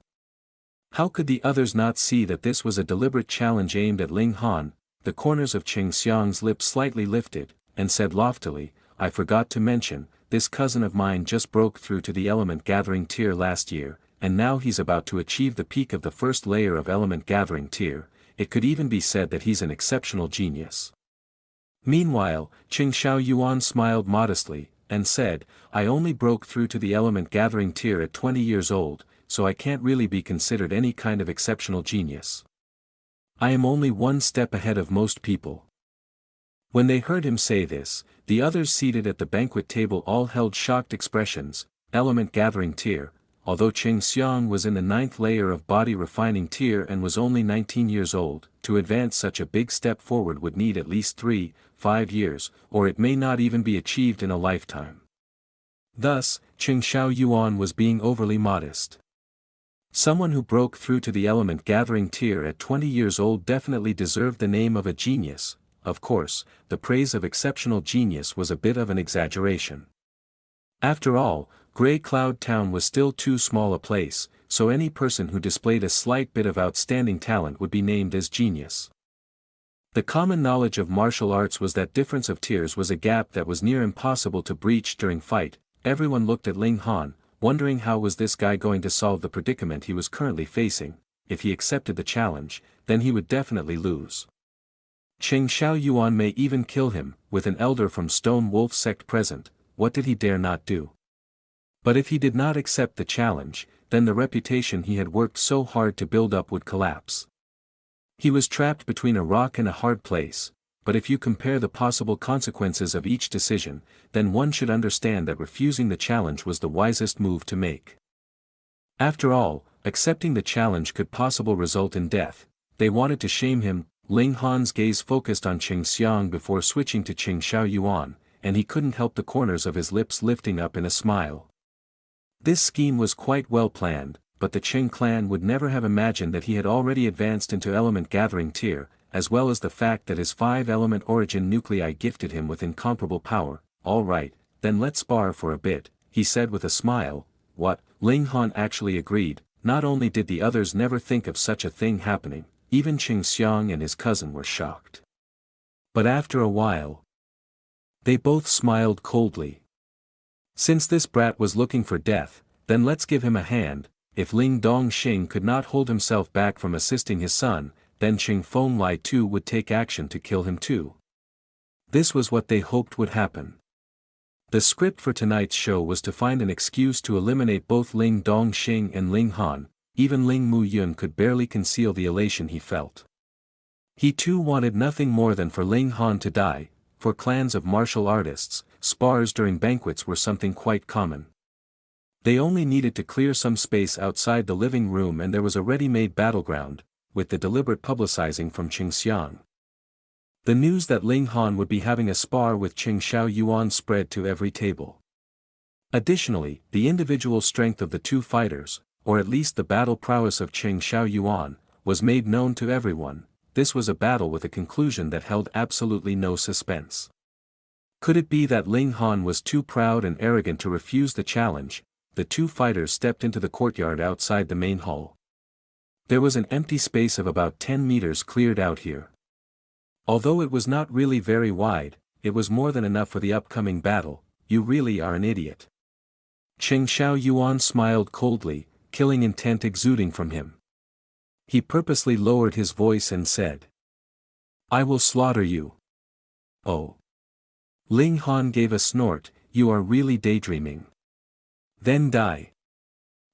How could the others not see that this was a deliberate challenge aimed at Ling Han? The corners of Cheng Xiang's lips slightly lifted, and said loftily, I forgot to mention, this cousin of mine just broke through to the Element Gathering Tier last year, and now he's about to achieve the peak of the first layer of Element Gathering Tier. It could even be said that he's an exceptional genius. Meanwhile, Cheng Xiaoyuan smiled modestly, and said, I only broke through to the Element Gathering Tier at 20 years old, so I can't really be considered any kind of exceptional genius. I am only one step ahead of most people. When they heard him say this, the others seated at the banquet table all held shocked expressions. Element gathering tier. Although Cheng Xiang was in the 9th layer of body refining tier and was only 19 years old, to advance such a big step forward would need at least 3-5 years, or it may not even be achieved in a lifetime. Thus, Cheng Xiao Yuan was being overly modest. Someone who broke through to the element gathering tier at 20 years old definitely deserved the name of a genius. Of course, the praise of exceptional genius was a bit of an exaggeration. After all, Grey Cloud Town was still too small a place, so any person who displayed a slight bit of outstanding talent would be named as genius. The common knowledge of martial arts was that difference of tiers was a gap that was near impossible to breach during fight. Everyone looked at Ling Han, wondering how was this guy going to solve the predicament he was currently facing. If he accepted the challenge, then he would definitely lose. Cheng Xiao Yuan may even kill him. With an elder from Stone Wolf sect present, what did he dare not do? But if he did not accept the challenge, then the reputation he had worked so hard to build up would collapse. He was trapped between a rock and a hard place, but if you compare the possible consequences of each decision, then one should understand that refusing the challenge was the wisest move to make. After all, accepting the challenge could possibly result in death. They wanted to shame him. Ling Han's gaze focused on Cheng Xiang before switching to Cheng Xiao Yuan, and he couldn't help the corners of his lips lifting up in a smile. This scheme was quite well planned, but the Cheng clan would never have imagined that he had already advanced into element gathering tier, as well as the fact that his 5-element origin nuclei gifted him with incomparable power. All right, then let's spar for a bit, he said with a smile. What? Ling Han actually agreed. Not only did the others never think of such a thing happening, even Cheng Xiang and his cousin were shocked. But after a while, they both smiled coldly. Since this brat was looking for death, then let's give him a hand. If Ling Dongxing could not hold himself back from assisting his son, then Cheng Fenglai too would take action to kill him too. This was what they hoped would happen. The script for tonight's show was to find an excuse to eliminate both Ling Dongxing and Ling Han. Even Ling Mu Yun could barely conceal the elation he felt. He too wanted nothing more than for Ling Han to die. For clans of martial artists, spars during banquets were something quite common. They only needed to clear some space outside the living room and there was a ready-made battleground, with the deliberate publicizing from Cheng Xiang. The news that Ling Han would be having a spar with Cheng Xiao Yuan spread to every table. Additionally, the individual strength of the two fighters, or at least the battle prowess of Cheng Xiao Yuan, was made known to everyone. This was a battle with a conclusion that held absolutely no suspense. Could it be that Ling Han was too proud and arrogant to refuse the challenge? The two fighters stepped into the courtyard outside the main hall. There was an empty space of about 10 meters cleared out here. Although it was not really very wide, it was more than enough for the upcoming battle. You really are an idiot. Cheng Xiao Yuan smiled coldly, killing intent exuding from him. He purposely lowered his voice and said, I will slaughter you. Oh. Ling Han gave a snort. You are really daydreaming. Then die.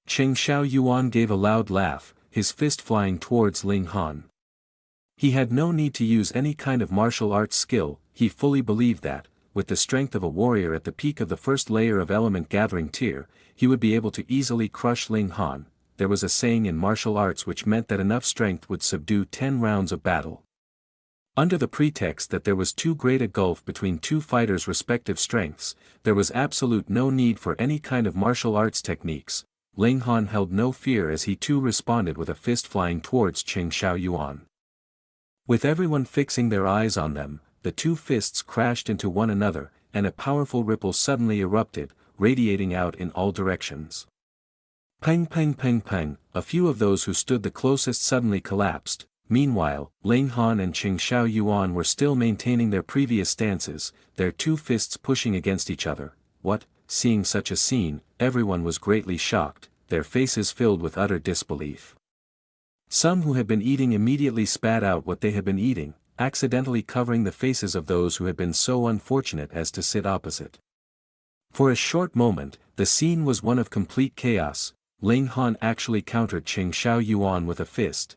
Cheng Xiao Yuan gave a loud laugh, his fist flying towards Ling Han. He had no need to use any kind of martial arts skill. He fully believed that, with the strength of a warrior at the peak of the first layer of element gathering tier, he would be able to easily crush Ling Han. There was a saying in martial arts which meant that enough strength would subdue 10 rounds of battle. Under the pretext that there was too great a gulf between two fighters' respective strengths, there was absolute no need for any kind of martial arts techniques. Ling Han held no fear as he too responded with a fist flying towards Cheng Xiao Yuan. With everyone fixing their eyes on them, the two fists crashed into one another, and a powerful ripple suddenly erupted, radiating out in all directions. Peng peng peng peng, a few of those who stood the closest suddenly collapsed. Meanwhile, Ling Han and Cheng Xiao Yuan were still maintaining their previous stances, their two fists pushing against each other. What? Seeing such a scene, everyone was greatly shocked, their faces filled with utter disbelief. Some who had been eating immediately spat out what they had been eating, accidentally covering the faces of those who had been so unfortunate as to sit opposite. For a short moment, the scene was one of complete chaos. Ling Han actually countered Cheng Xiao Yuan with a fist.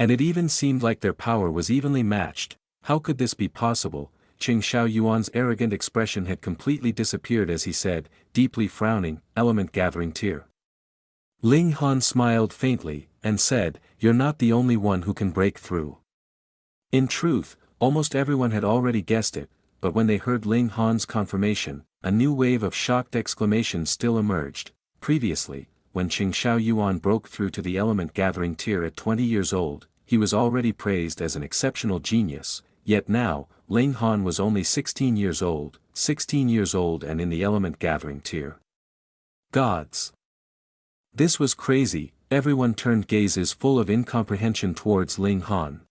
And it even seemed like their power was evenly matched. How could this be possible? Qing Xiao Yuan's arrogant expression had completely disappeared as he said, deeply frowning, element gathering tear. Ling Han smiled faintly, and said, "You're not the only one who can break through." In truth, almost everyone had already guessed it, but when they heard Ling Han's confirmation, a new wave of shocked exclamations still emerged. Previously, when Qing Xiao Yuan broke through to the element gathering tier at 20 years old, he was already praised as an exceptional genius, yet now, Ling Han was only 16 years old and in the element gathering tier. Gods! This was crazy. Everyone turned gazes full of incomprehension towards Ling Han.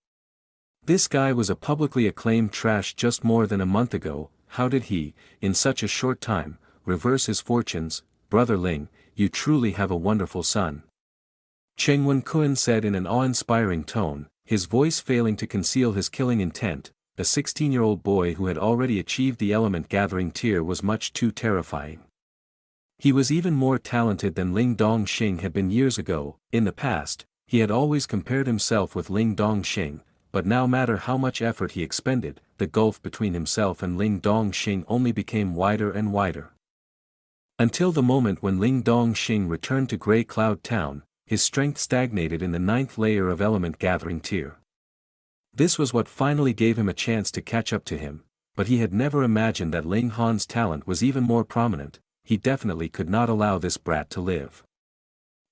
This guy was a publicly acclaimed trash just more than a month ago. How did he, in such a short time, reverse his fortunes? Brother Ling, you truly have a wonderful son. Cheng Wenkuan said in an awe-inspiring tone, his voice failing to conceal his killing intent. A 16-year-old boy who had already achieved the element gathering tier was much too terrifying. He was even more talented than Ling Dongxing had been years ago. In the past, he had always compared himself with Ling Dongxing, but now matter how much effort he expended, the gulf between himself and Ling Dongxing only became wider and wider. Until the moment when Ling Dongxing returned to Grey Cloud Town, his strength stagnated in the 9th layer of element gathering tier. This was what finally gave him a chance to catch up to him, but he had never imagined that Ling Han's talent was even more prominent. He definitely could not allow this brat to live.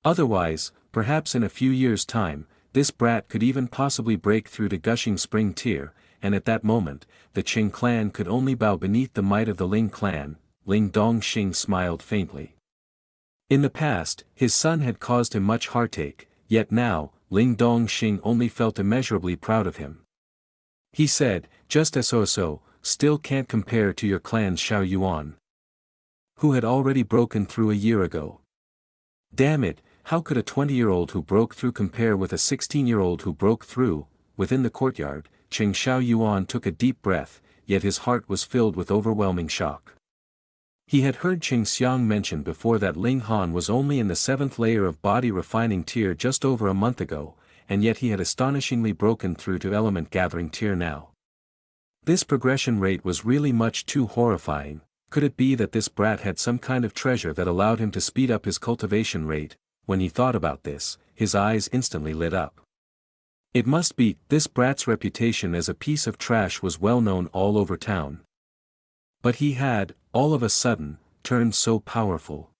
Otherwise, perhaps in a few years' time, this brat could even possibly break through to Gushing Spring tier, and at that moment, the Qing clan could only bow beneath the might of the Ling clan. Ling Dongxing smiled faintly. In the past, his son had caused him much heartache, yet now, Ling Dongxing only felt immeasurably proud of him. He said, "Just so, still can't compare to your clan's Xiao Yuan, who had already broken through a year ago. Damn it, how could a 20-year-old who broke through compare with a 16-year-old who broke through?" Within the courtyard, Qing Xiao Yuan took a deep breath, yet his heart was filled with overwhelming shock. He had heard Qing Xiang mention before that Ling Han was only in the 7th layer of body refining tier just over a month ago, and yet he had astonishingly broken through to element gathering tier now. This progression rate was really much too horrifying. Could it be that this brat had some kind of treasure that allowed him to speed up his cultivation rate? When he thought about this, his eyes instantly lit up. It must be. This brat's reputation as a piece of trash was well known all over town. But he had, all of a sudden, turned so powerful.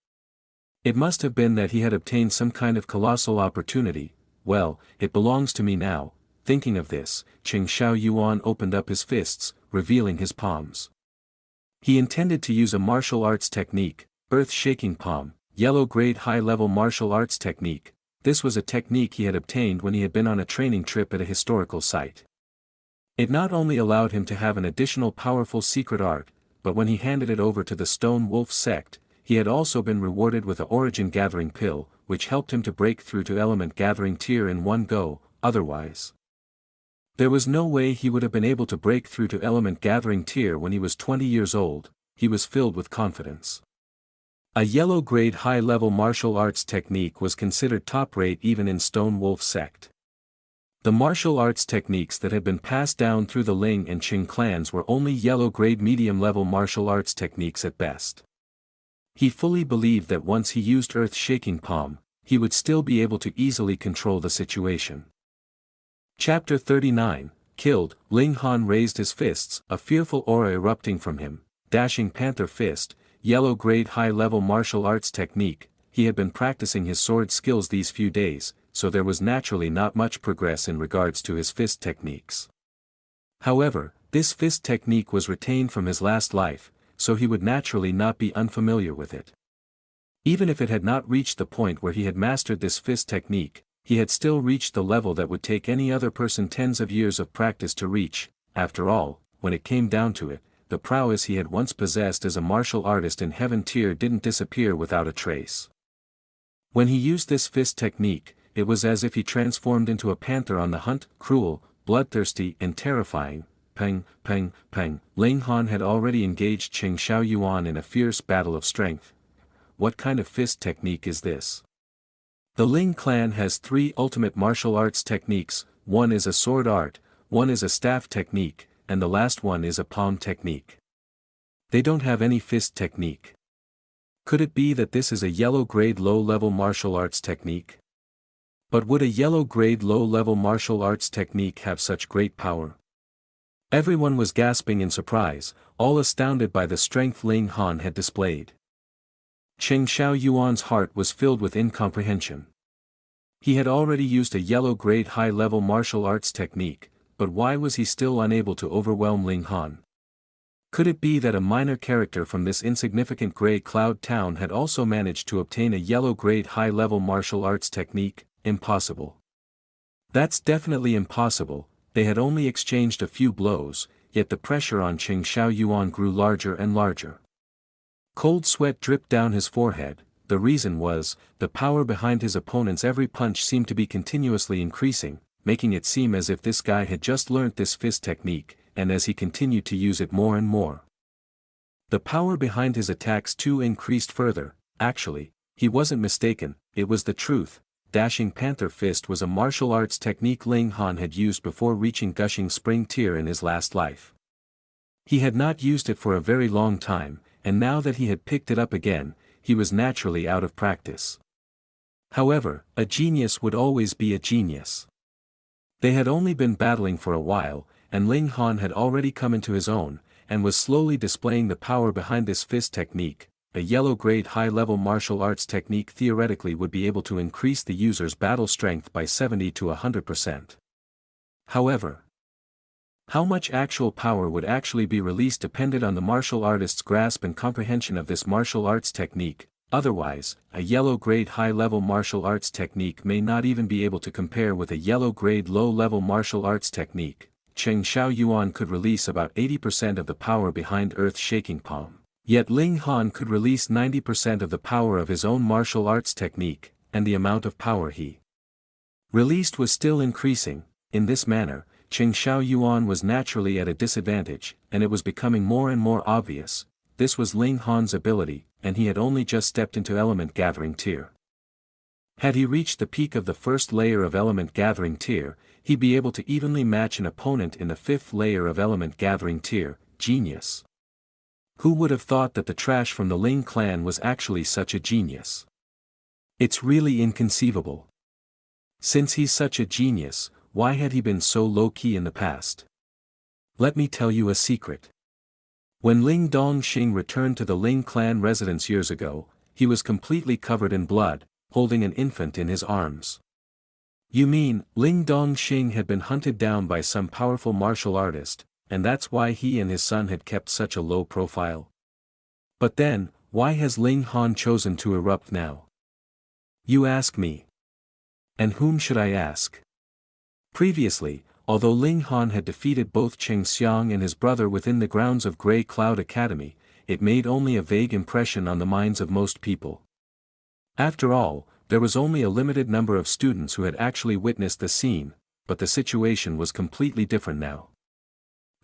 It must have been that he had obtained some kind of colossal opportunity. Well, it belongs to me now. Thinking of this, Qing Xiao Yuan opened up his fists, revealing his palms. He intended to use a martial arts technique, earth-shaking palm, yellow-grade high-level martial arts technique. This was a technique he had obtained when he had been on a training trip at a historical site. It not only allowed him to have an additional powerful secret art, but when he handed it over to the Stone Wolf sect, he had also been rewarded with a origin gathering pill, which helped him to break through to element gathering tier in one go. Otherwise, there was no way he would have been able to break through to element gathering tier when he was 20 years old. He was filled with confidence. A yellow-grade high-level martial arts technique was considered top-rate even in Stone Wolf sect. The martial arts techniques that had been passed down through the Ling and Qing clans were only yellow-grade medium-level martial arts techniques at best. He fully believed that once he used earth-shaking palm, he would still be able to easily control the situation. Chapter 39, Killed. Ling Han raised his fists, a fearful aura erupting from him. Dashing Panther Fist, yellow-grade high-level martial arts technique. He had been practicing his sword skills these few days, so there was naturally not much progress in regards to his fist techniques. However, this fist technique was retained from his last life, so he would naturally not be unfamiliar with it. Even if it had not reached the point where he had mastered this fist technique, he had still reached the level that would take any other person tens of years of practice to reach. After all, when it came down to it, the prowess he had once possessed as a martial artist in Heaven tier didn't disappear without a trace. When he used this fist technique, it was as if he transformed into a panther on the hunt, cruel, bloodthirsty and terrifying. Peng, peng, peng. Ling Han had already engaged Qing Xiao Yuan in a fierce battle of strength. What kind of fist technique is this? The Ling clan has 3 ultimate martial arts techniques. one is a sword art, one is a staff technique, and the last one is a palm technique. They don't have any fist technique. Could it be that this is a yellow-grade low-level martial arts technique? But would a yellow-grade low-level martial arts technique have such great power? Everyone was gasping in surprise, all astounded by the strength Ling Han had displayed. Cheng Xiaoyuan's heart was filled with incomprehension. He had already used a yellow-grade high-level martial arts technique, but why was he still unable to overwhelm Ling Han? Could it be that a minor character from this insignificant gray cloud town had also managed to obtain a yellow-grade high-level martial arts technique? Impossible. That's definitely impossible. They had only exchanged a few blows, yet the pressure on Cheng Xiaoyuan grew larger and larger. Cold sweat dripped down his forehead. The reason was, the power behind his opponent's every punch seemed to be continuously increasing, making it seem as if this guy had just learnt this fist technique, and as he continued to use it more and more. The power behind his attacks too increased further. Actually, he wasn't mistaken, it was the truth. Dashing Panther Fist was a martial arts technique Ling Han had used before reaching Gushing Spring Tier in his last life. He had not used it for a very long time, and now that he had picked it up again, he was naturally out of practice. However, a genius would always be a genius. They had only been battling for a while, and Ling Han had already come into his own, and was slowly displaying the power behind this fist technique. A yellow-grade high-level martial arts technique theoretically would be able to increase the user's battle strength by 70 to 100%. However, how much actual power would actually be released depended on the martial artist's grasp and comprehension of this martial arts technique. Otherwise, a yellow-grade high-level martial arts technique may not even be able to compare with a yellow-grade low-level martial arts technique. Cheng Xiaoyuan could release about 80% of the power behind Earth-Shaking Palm. Yet Ling Han could release 90% of the power of his own martial arts technique, and the amount of power he released was still increasing. In this manner, Cheng Xiaoyuan was naturally at a disadvantage, and it was becoming more and more obvious. This was Ling Han's ability, and he had only just stepped into Element Gathering Tier. Had he reached the peak of the first layer of Element Gathering Tier, he'd be able to evenly match an opponent in the fifth layer of Element Gathering Tier. Genius. Who would have thought that the trash from the Ling clan was actually such a genius? It's really inconceivable. Since he's such a genius, why had he been so low-key in the past? Let me tell you a secret. When Ling Dongxing returned to the Ling clan residence years ago, he was completely covered in blood, holding an infant in his arms. You mean, Ling Dongxing had been hunted down by some powerful martial artist, and that's why he and his son had kept such a low profile? But then, why has Ling Han chosen to erupt now? You ask me. And whom should I ask? Previously, although Ling Han had defeated both Cheng Xiang and his brother within the grounds of Grey Cloud Academy, it made only a vague impression on the minds of most people. After all, there was only a limited number of students who had actually witnessed the scene, but the situation was completely different now.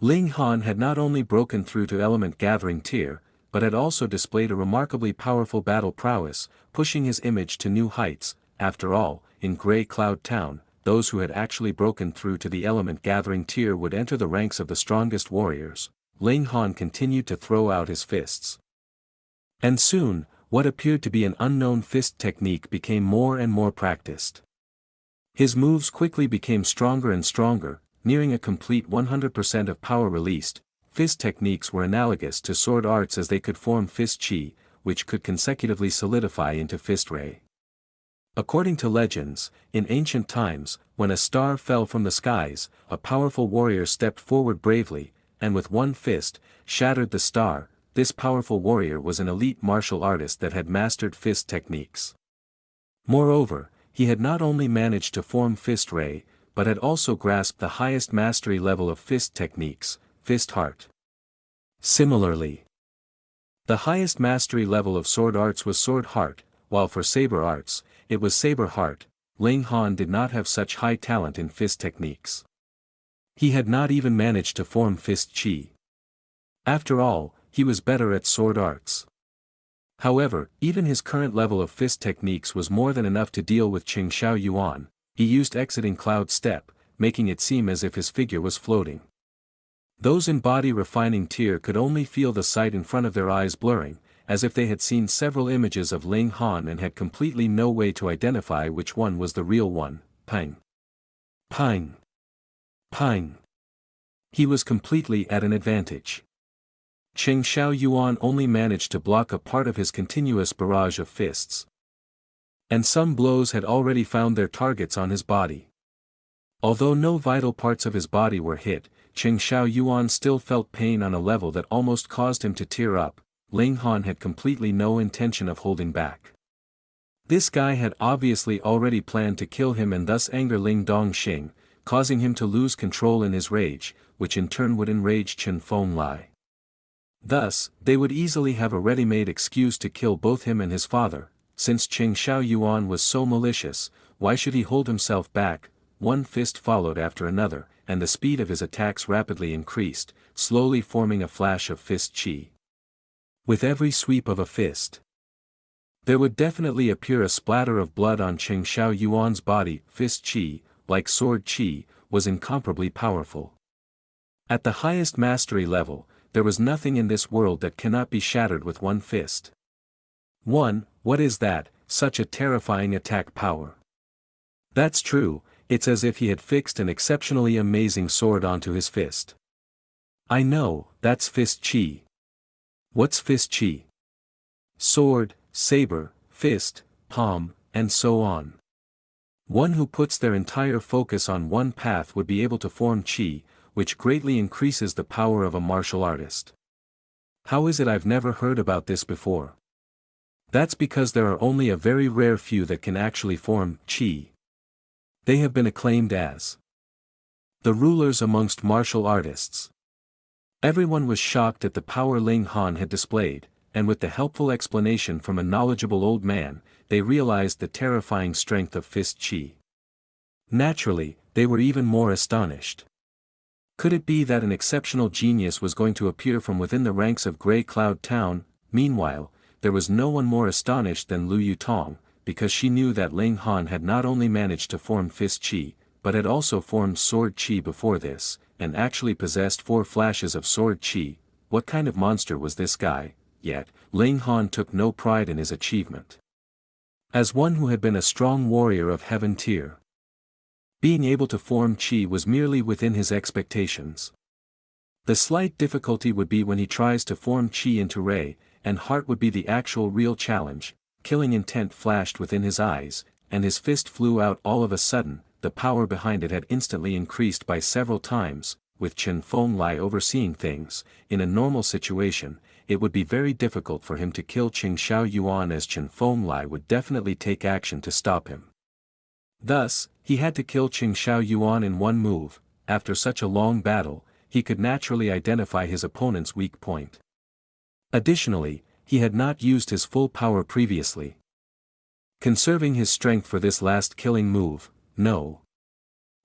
Ling Han had not only broken through to Element Gathering Tier, but had also displayed a remarkably powerful battle prowess, pushing his image to new heights. After all, in Grey Cloud Town, those who had actually broken through to the Element Gathering Tier would enter the ranks of the strongest warriors. Ling Han continued to throw out his fists. And soon, what appeared to be an unknown fist technique became more and more practiced. His moves quickly became stronger and stronger, nearing a complete 100% of power released. Fist techniques were analogous to sword arts as they could form fist chi, which could consecutively solidify into fist ray. According to legends, in ancient times, when a star fell from the skies, a powerful warrior stepped forward bravely, and with one fist, shattered the star. This powerful warrior was an elite martial artist that had mastered fist techniques. Moreover, he had not only managed to form fist ray, but had also grasped the highest mastery level of fist techniques, fist heart. Similarly, the highest mastery level of sword arts was sword heart, while for saber arts, it was saber heart. Ling Han did not have such high talent in fist techniques. He had not even managed to form fist chi. After all, he was better at sword arts. However, even his current level of fist techniques was more than enough to deal with Cheng Xiaoyuan. He used Exiting Cloud Step, making it seem as if his figure was floating. Those in body refining tier could only feel the sight in front of their eyes blurring, as if they had seen several images of Ling Han and had completely no way to identify which one was the real one. Pang. Pang. Pang. He was completely at an advantage. Chen Xiaoyuan only managed to block a part of his continuous barrage of fists. And some blows had already found their targets on his body. Although no vital parts of his body were hit, Chen Xiaoyuan still felt pain on a level that almost caused him to tear up. Ling Han had completely no intention of holding back. This guy had obviously already planned to kill him and thus anger Ling Dongxing, causing him to lose control in his rage, which in turn would enrage Chen Fenglai. Thus, they would easily have a ready-made excuse to kill both him and his father. Since Chen Xiaoyuan was so malicious, why should he hold himself back? One fist followed after another, and the speed of his attacks rapidly increased, slowly forming a flash of fist chi. With every sweep of a fist, there would definitely appear a splatter of blood on Chen Xiaoyuan's body. Fist chi, like sword chi, was incomparably powerful. At the highest mastery level, there was nothing in this world that cannot be shattered with one fist. What is that, such a terrifying attack power? That's true, it's as if he had fixed an exceptionally amazing sword onto his fist. I know, that's fist chi. What's fist chi? Sword, saber, fist, palm, and so on. One who puts their entire focus on one path would be able to form chi, which greatly increases the power of a martial artist. How is it I've never heard about this before? That's because there are only a very rare few that can actually form chi. They have been acclaimed as the rulers amongst martial artists. Everyone was shocked at the power Ling Han had displayed, and with the helpful explanation from a knowledgeable old man, they realized the terrifying strength of fist chi. Naturally, they were even more astonished. Could it be that an exceptional genius was going to appear from within the ranks of Grey Cloud Town? Meanwhile, there was no one more astonished than Lu Yutong, because she knew that Ling Han had not only managed to form fist chi, but had also formed sword chi before this, and actually possessed 4 flashes of sword chi. What kind of monster was this guy? Yet, Ling Han took no pride in his achievement. As one who had been a strong warrior of heaven tier, being able to form chi was merely within his expectations. The slight difficulty would be when he tries to form chi into ray, and heart would be the actual real challenge. Killing intent flashed within his eyes, and his fist flew out all of a sudden. The power behind it had instantly increased by several times. With Chen Fenglai overseeing things, in a normal situation, it would be very difficult for him to kill Chen Xiaoyuan, as Chen Fenglai would definitely take action to stop him. Thus, he had to kill Chen Xiaoyuan in one move. After such a long battle, he could naturally identify his opponent's weak point. Additionally, he had not used his full power previously, conserving his strength for this last killing move. No.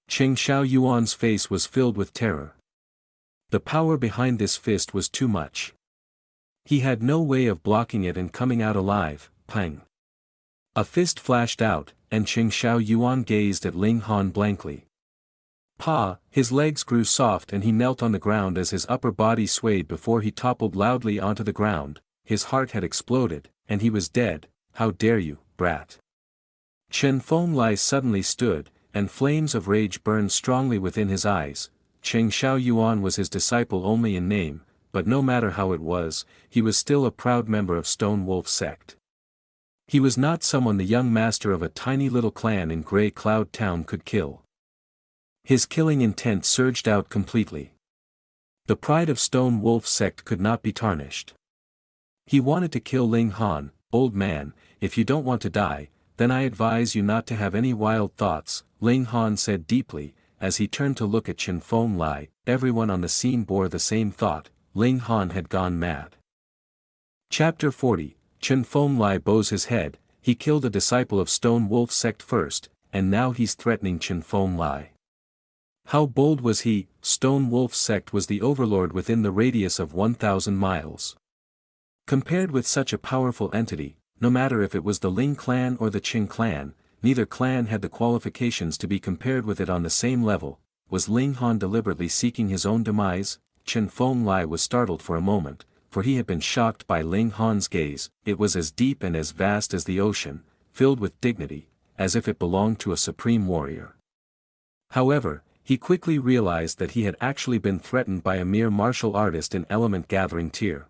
Chen Xiaoyuan's face was filled with terror. The power behind this fist was too much. He had no way of blocking it and coming out alive. Pang. A fist flashed out, and Chen Xiaoyuan gazed at Ling Han blankly. His legs grew soft and he knelt on the ground as his upper body swayed before he toppled loudly onto the ground. His heart had exploded, and he was dead. How dare you, brat! Chen Fenglai suddenly stood, and flames of rage burned strongly within his eyes. Chen Xiaoyuan was his disciple only in name, but no matter how it was, he was still a proud member of Stone Wolf sect. He was not someone the young master of a tiny little clan in Grey Cloud Town could kill. His killing intent surged out completely. The pride of Stone Wolf sect could not be tarnished. He wanted to kill Ling Han. Old man, if you don't want to die, then I advise you not to have any wild thoughts, Ling Han said deeply, as he turned to look at Chen Fenglai. Everyone on the scene bore the same thought. Ling Han had gone mad. Chapter 40. Chen Fenglai bows his head. He killed a disciple of Stone Wolf sect first, and now he's threatening Chen Fenglai. How bold was he? Stone Wolf sect was the overlord within the radius of 1,000 miles. Compared with such a powerful entity, no matter if it was the Ling clan or the Qing clan, neither clan had the qualifications to be compared with it on the same level. Was Ling Han deliberately seeking his own demise? Chen Fenglai was startled for a moment, for he had been shocked by Ling Han's gaze. It was as deep and as vast as the ocean, filled with dignity, as if it belonged to a supreme warrior. However, he quickly realized that he had actually been threatened by a mere martial artist in element gathering tier.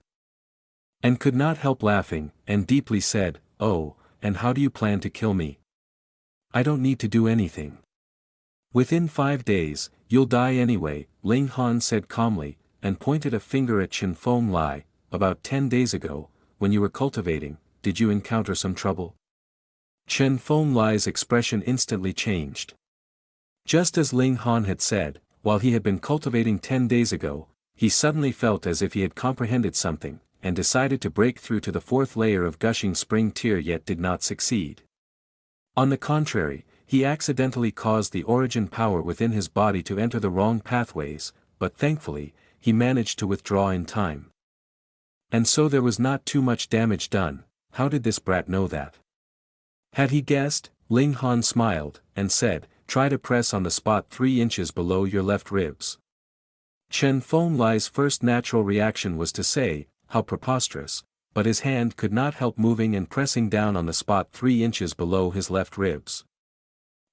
And could not help laughing, and deeply said, "Oh, and how do you plan to kill me? I don't need to do anything. Within 5 days, you'll die anyway," Ling Han said calmly, and pointed a finger at Chen Fenglai. "About 10 days ago, when you were cultivating, did you encounter some trouble?" Chen Fenglai's expression instantly changed. Just as Ling Han had said, while he had been cultivating 10 days ago, he suddenly felt as if he had comprehended something, and decided to break through to the 4th layer of gushing spring tier, yet did not succeed. On the contrary, he accidentally caused the origin power within his body to enter the wrong pathways, but thankfully, he managed to withdraw in time. And so there was not too much damage done. How did this brat know that? Had he guessed? Ling Han smiled, and said, "Try to press on the spot 3 inches below your left ribs." Chen Fenglai's first natural reaction was to say, "How preposterous," but his hand could not help moving and pressing down on the spot 3 inches below his left ribs.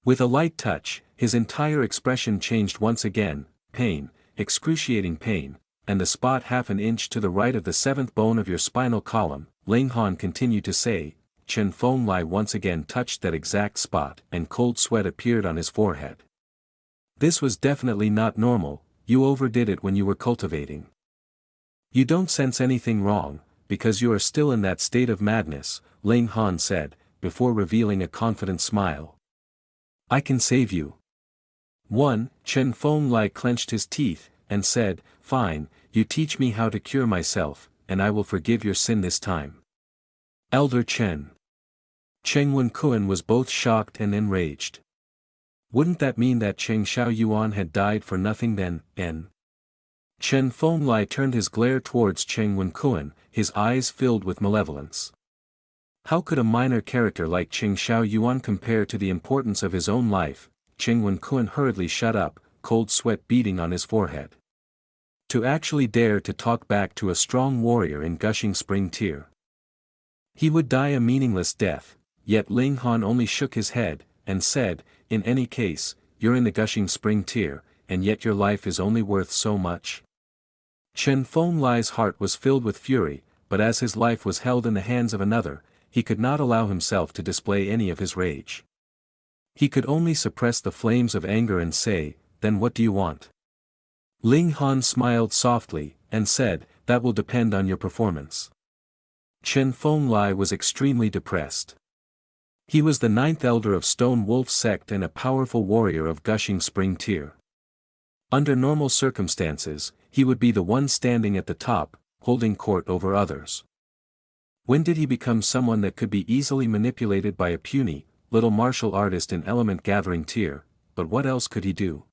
With a light touch, his entire expression changed once again: pain, excruciating pain, and the spot half an inch to the right of the 7th bone of your spinal column. Ling Han continued to say. Chen Fenglai once again touched that exact spot, and cold sweat appeared on his forehead. This was definitely not normal. "You overdid it when you were cultivating. You don't sense anything wrong, because you are still in that state of madness," Ling Han said, before revealing a confident smile. "I can save you." Chen Fenglai clenched his teeth, and said, "Fine, you teach me how to cure myself, and I will forgive your sin this time." Elder Chen Wenkuan was both shocked and enraged. Wouldn't that mean that Cheng Xiaoyuan had died for nothing then? Chen Fenglai turned his glare towards Cheng Wenkuan, his eyes filled with malevolence. How could a minor character like Cheng Xiaoyuan compare to the importance of his own life? Cheng Wenkuan hurriedly shut up, cold sweat beading on his forehead. To actually dare to talk back to a strong warrior in gushing spring tier. He would die a meaningless death. Yet Ling Han only shook his head, and said, "In any case, you're in the gushing spring tier, and yet your life is only worth so much." Chen Fenglai's heart was filled with fury, but as his life was held in the hands of another, he could not allow himself to display any of his rage. He could only suppress the flames of anger and say, "Then what do you want?" Ling Han smiled softly, and said, "That will depend on your performance." Chen Fenglai was extremely depressed. He was the 9th elder of Stone Wolf sect and a powerful warrior of gushing spring tier. Under normal circumstances, he would be the one standing at the top, holding court over others. When did he become someone that could be easily manipulated by a puny, little martial artist in element gathering tier? But what else could he do?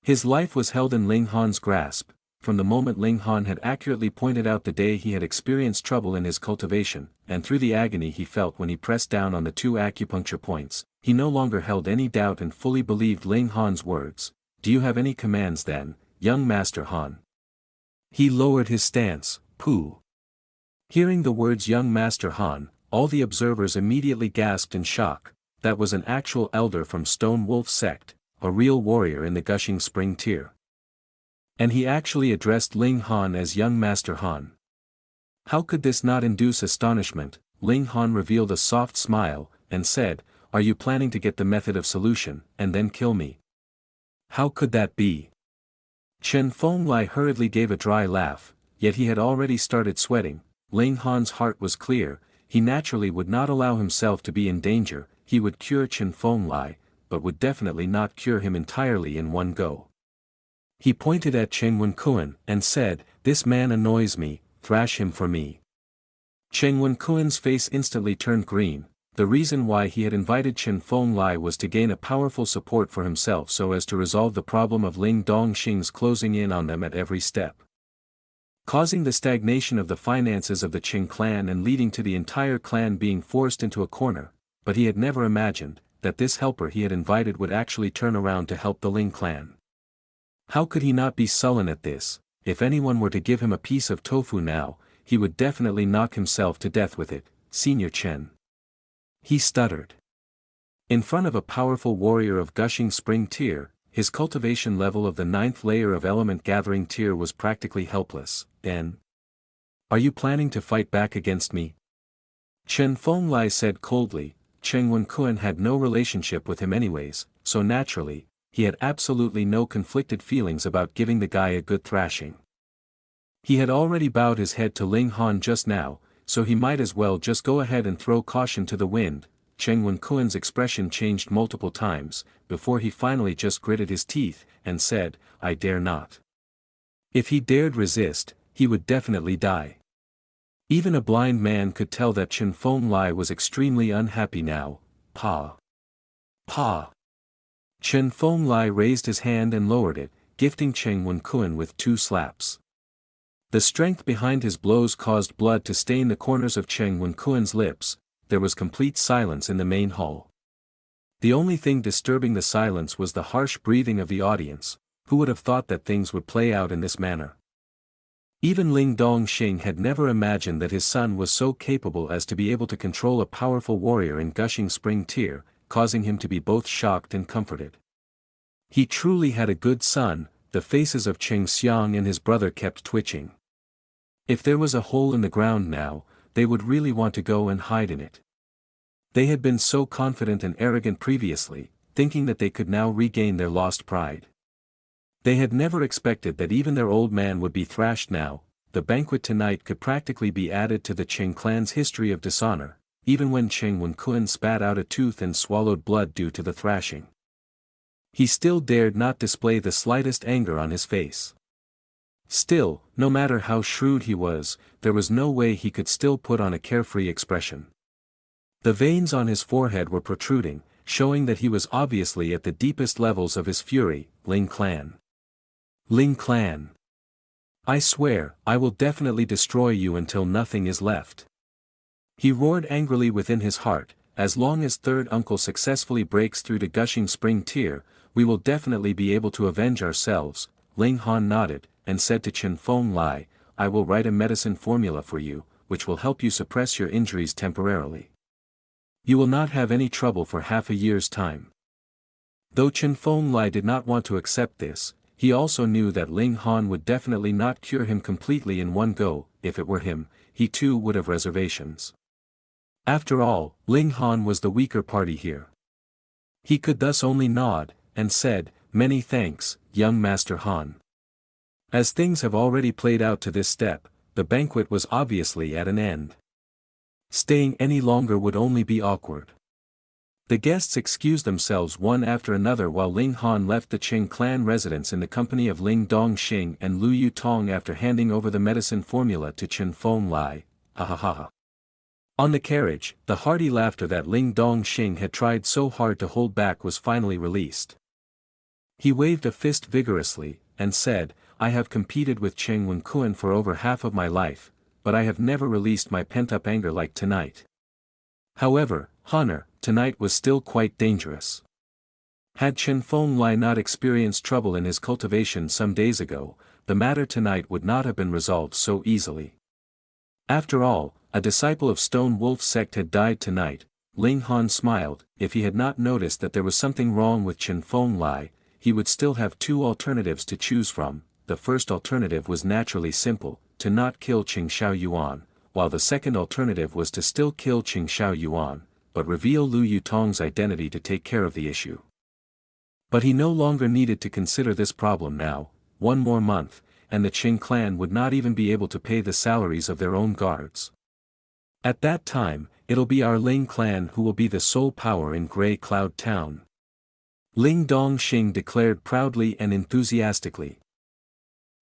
His life was held in Ling Han's grasp. From the moment Ling Han had accurately pointed out the day he had experienced trouble in his cultivation, and through the agony he felt when he pressed down on the 2 acupuncture points, he no longer held any doubt and fully believed Ling Han's words. "Do you have any commands then, young Master Han?" He lowered his stance. "Pooh." Hearing the words young Master Han, all the observers immediately gasped in shock. That was an actual elder from Stone Wolf sect, a real warrior in the gushing spring tier. And he actually addressed Ling Han as young Master Han. How could this not induce astonishment? Ling Han revealed a soft smile, and said, "Are you planning to get the method of solution, and then kill me?" How could that be? Chen Fenglai hurriedly gave a dry laugh, yet he had already started sweating. Ling Han's heart was clear. He naturally would not allow himself to be in danger. He would cure Chen Fenglai, but would definitely not cure him entirely in one go. He pointed at Cheng Wenkuan, and said, "This man annoys me, thrash him for me." Cheng Wenkuan's face instantly turned green. The reason why he had invited Chen Fenglai was to gain a powerful support for himself so as to resolve the problem of Ling Dongxing's closing in on them at every step, causing the stagnation of the finances of the Qing clan and leading to the entire clan being forced into a corner. But he had never imagined, that this helper he had invited would actually turn around to help the Ling clan. How could he not be sullen at this? If anyone were to give him a piece of tofu now, he would definitely knock himself to death with it, Senior Chen. He stuttered. In front of a powerful warrior of gushing spring tier, his cultivation level of the 9th layer of element gathering tier was practically helpless. Then, are you planning to fight back against me? Chen Fenglai said coldly. Cheng Wenkuan had no relationship with him anyways, so naturally, he had absolutely no conflicted feelings about giving the guy a good thrashing. He had already bowed his head to Ling Han just now, so he might as well just go ahead and throw caution to the wind. Cheng Wenkuan's expression changed multiple times, before he finally just gritted his teeth, and said, I dare not. If he dared resist, he would definitely die. Even a blind man could tell that Chen Fenglai was extremely unhappy now. Pa. Pa. Chen Fenglai raised his hand and lowered it, gifting Cheng Wenkuan with 2 slaps. The strength behind his blows caused blood to stain the corners of Cheng Wenkuan's lips. There was complete silence in the main hall. The only thing disturbing the silence was the harsh breathing of the audience. Who would have thought that things would play out in this manner? Even Ling Dongxing had never imagined that his son was so capable as to be able to control a powerful warrior in gushing spring tier, causing him to be both shocked and comforted. He truly had a good son. The faces of Cheng Xiang and his brother kept twitching. If there was a hole in the ground now, they would really want to go and hide in it. They had been so confident and arrogant previously, thinking that they could now regain their lost pride. They had never expected that even their old man would be thrashed now. The banquet tonight could practically be added to the Cheng clan's history of dishonor, even when Cheng Wenkuan spat out a tooth and swallowed blood due to the thrashing. He still dared not display the slightest anger on his face. Still, no matter how shrewd he was, there was no way he could still put on a carefree expression. The veins on his forehead were protruding, showing that he was obviously at the deepest levels of his fury. Ling clan. Ling clan. I swear, I will definitely destroy you until nothing is left. He roared angrily within his heart. As long as third uncle successfully breaks through the gushing spring tier, we will definitely be able to avenge ourselves. Ling Han nodded, and said to Chen Fenglai, I will write a medicine formula for you, which will help you suppress your injuries temporarily. You will not have any trouble for half a year's time. Though Chen Fenglai did not want to accept this, he also knew that Ling Han would definitely not cure him completely in one go. If it were him, he too would have reservations. After all, Ling Han was the weaker party here. He could thus only nod, and said, Many thanks, young Master Han. As things have already played out to this step, the banquet was obviously at an end. Staying any longer would only be awkward. The guests excused themselves one after another while Ling Han left the Cheng clan residence in the company of Ling Dongxing and Lu Yutong after handing over the medicine formula to Chen Fenglai. Ha ha ha ha. On the carriage, the hearty laughter that Ling Dongxing had tried so hard to hold back was finally released. He waved a fist vigorously, and said, I have competed with Cheng Wenkuan for over half of my life, but I have never released my pent-up anger like tonight. However, Honor, tonight was still quite dangerous. Had Chen Fenglai not experienced trouble in his cultivation some days ago, the matter tonight would not have been resolved so easily. After all, a disciple of Stone Wolf's sect had died tonight. Ling Han smiled. If he had not noticed that there was something wrong with Chen Fenglai, he would still have 2 alternatives to choose from. The first alternative was naturally simple, to not kill Qing Xiao Yuan, while the second alternative was to still kill Qing Xiao Yuan, but reveal Lu Yutong's identity to take care of the issue. But he no longer needed to consider this problem now. 1 more month, and the Qing clan would not even be able to pay the salaries of their own guards. At that time, it'll be our Ling clan who will be the sole power in Grey Cloud Town. Ling Dongxing declared proudly and enthusiastically.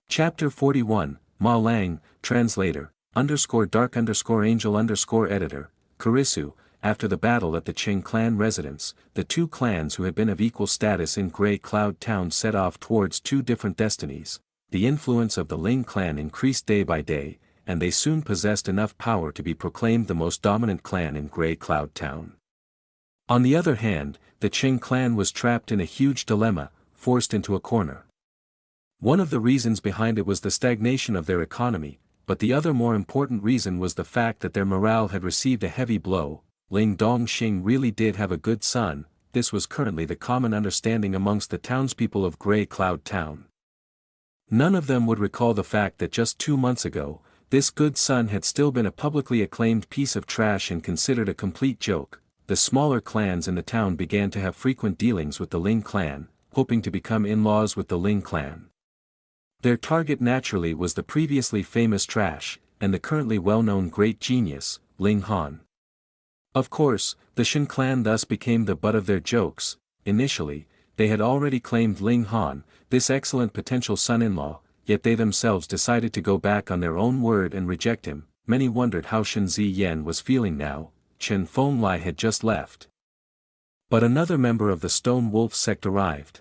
Chapter 41, Ma Lang, Translator, _dark_angel_editor, Kurisu. After the battle at the Qing clan residence, the 2 clans who had been of equal status in Grey Cloud Town set off towards 2 different destinies. The influence of the Ling clan increased day by day, and they soon possessed enough power to be proclaimed the most dominant clan in Grey Cloud Town. On the other hand, the Qing clan was trapped in a huge dilemma, forced into a corner. One of the reasons behind it was the stagnation of their economy, but the other more important reason was the fact that their morale had received a heavy blow. Ling Dongxing really did have a good son. This was currently the common understanding amongst the townspeople of Grey Cloud Town. None of them would recall the fact that just 2 months ago, this good son had still been a publicly acclaimed piece of trash and considered a complete joke. The smaller clans in the town began to have frequent dealings with the Ling clan, hoping to become in-laws with the Ling clan. Their target naturally was the previously famous trash, and the currently well-known great genius, Ling Han. Of course, the Shen clan thus became the butt of their jokes. Initially, they had already claimed Ling Han, this excellent potential son-in-law, yet they themselves decided to go back on their own word and reject him. Many wondered how Shen Ziyan was feeling now. Chen Fenglai had just left. But another member of the Stone Wolf sect arrived.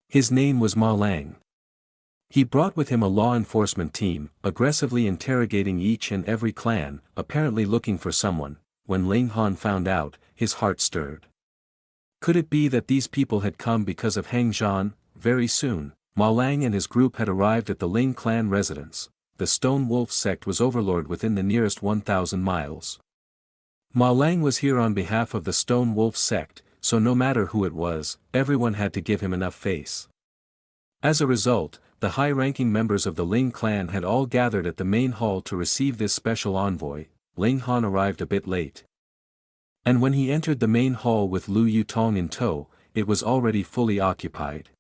His name was Ma Lang. He brought with him a law enforcement team, aggressively interrogating each and every clan, apparently looking for someone. When Ling Han found out, his heart stirred. Could it be that these people had come because of Hang Zhan? Very soon, Ma Lang and his group had arrived at the Ling clan residence. The Stone Wolf sect was overlord within the nearest 1,000 miles. Ma Lang was here on behalf of the Stone Wolf sect, so no matter who it was, everyone had to give him enough face. As a result, the high-ranking members of the Ling clan had all gathered at the main hall to receive this special envoy. Ling Han arrived a bit late. And when he entered the main hall with Lu Yutong in tow, it was already fully occupied.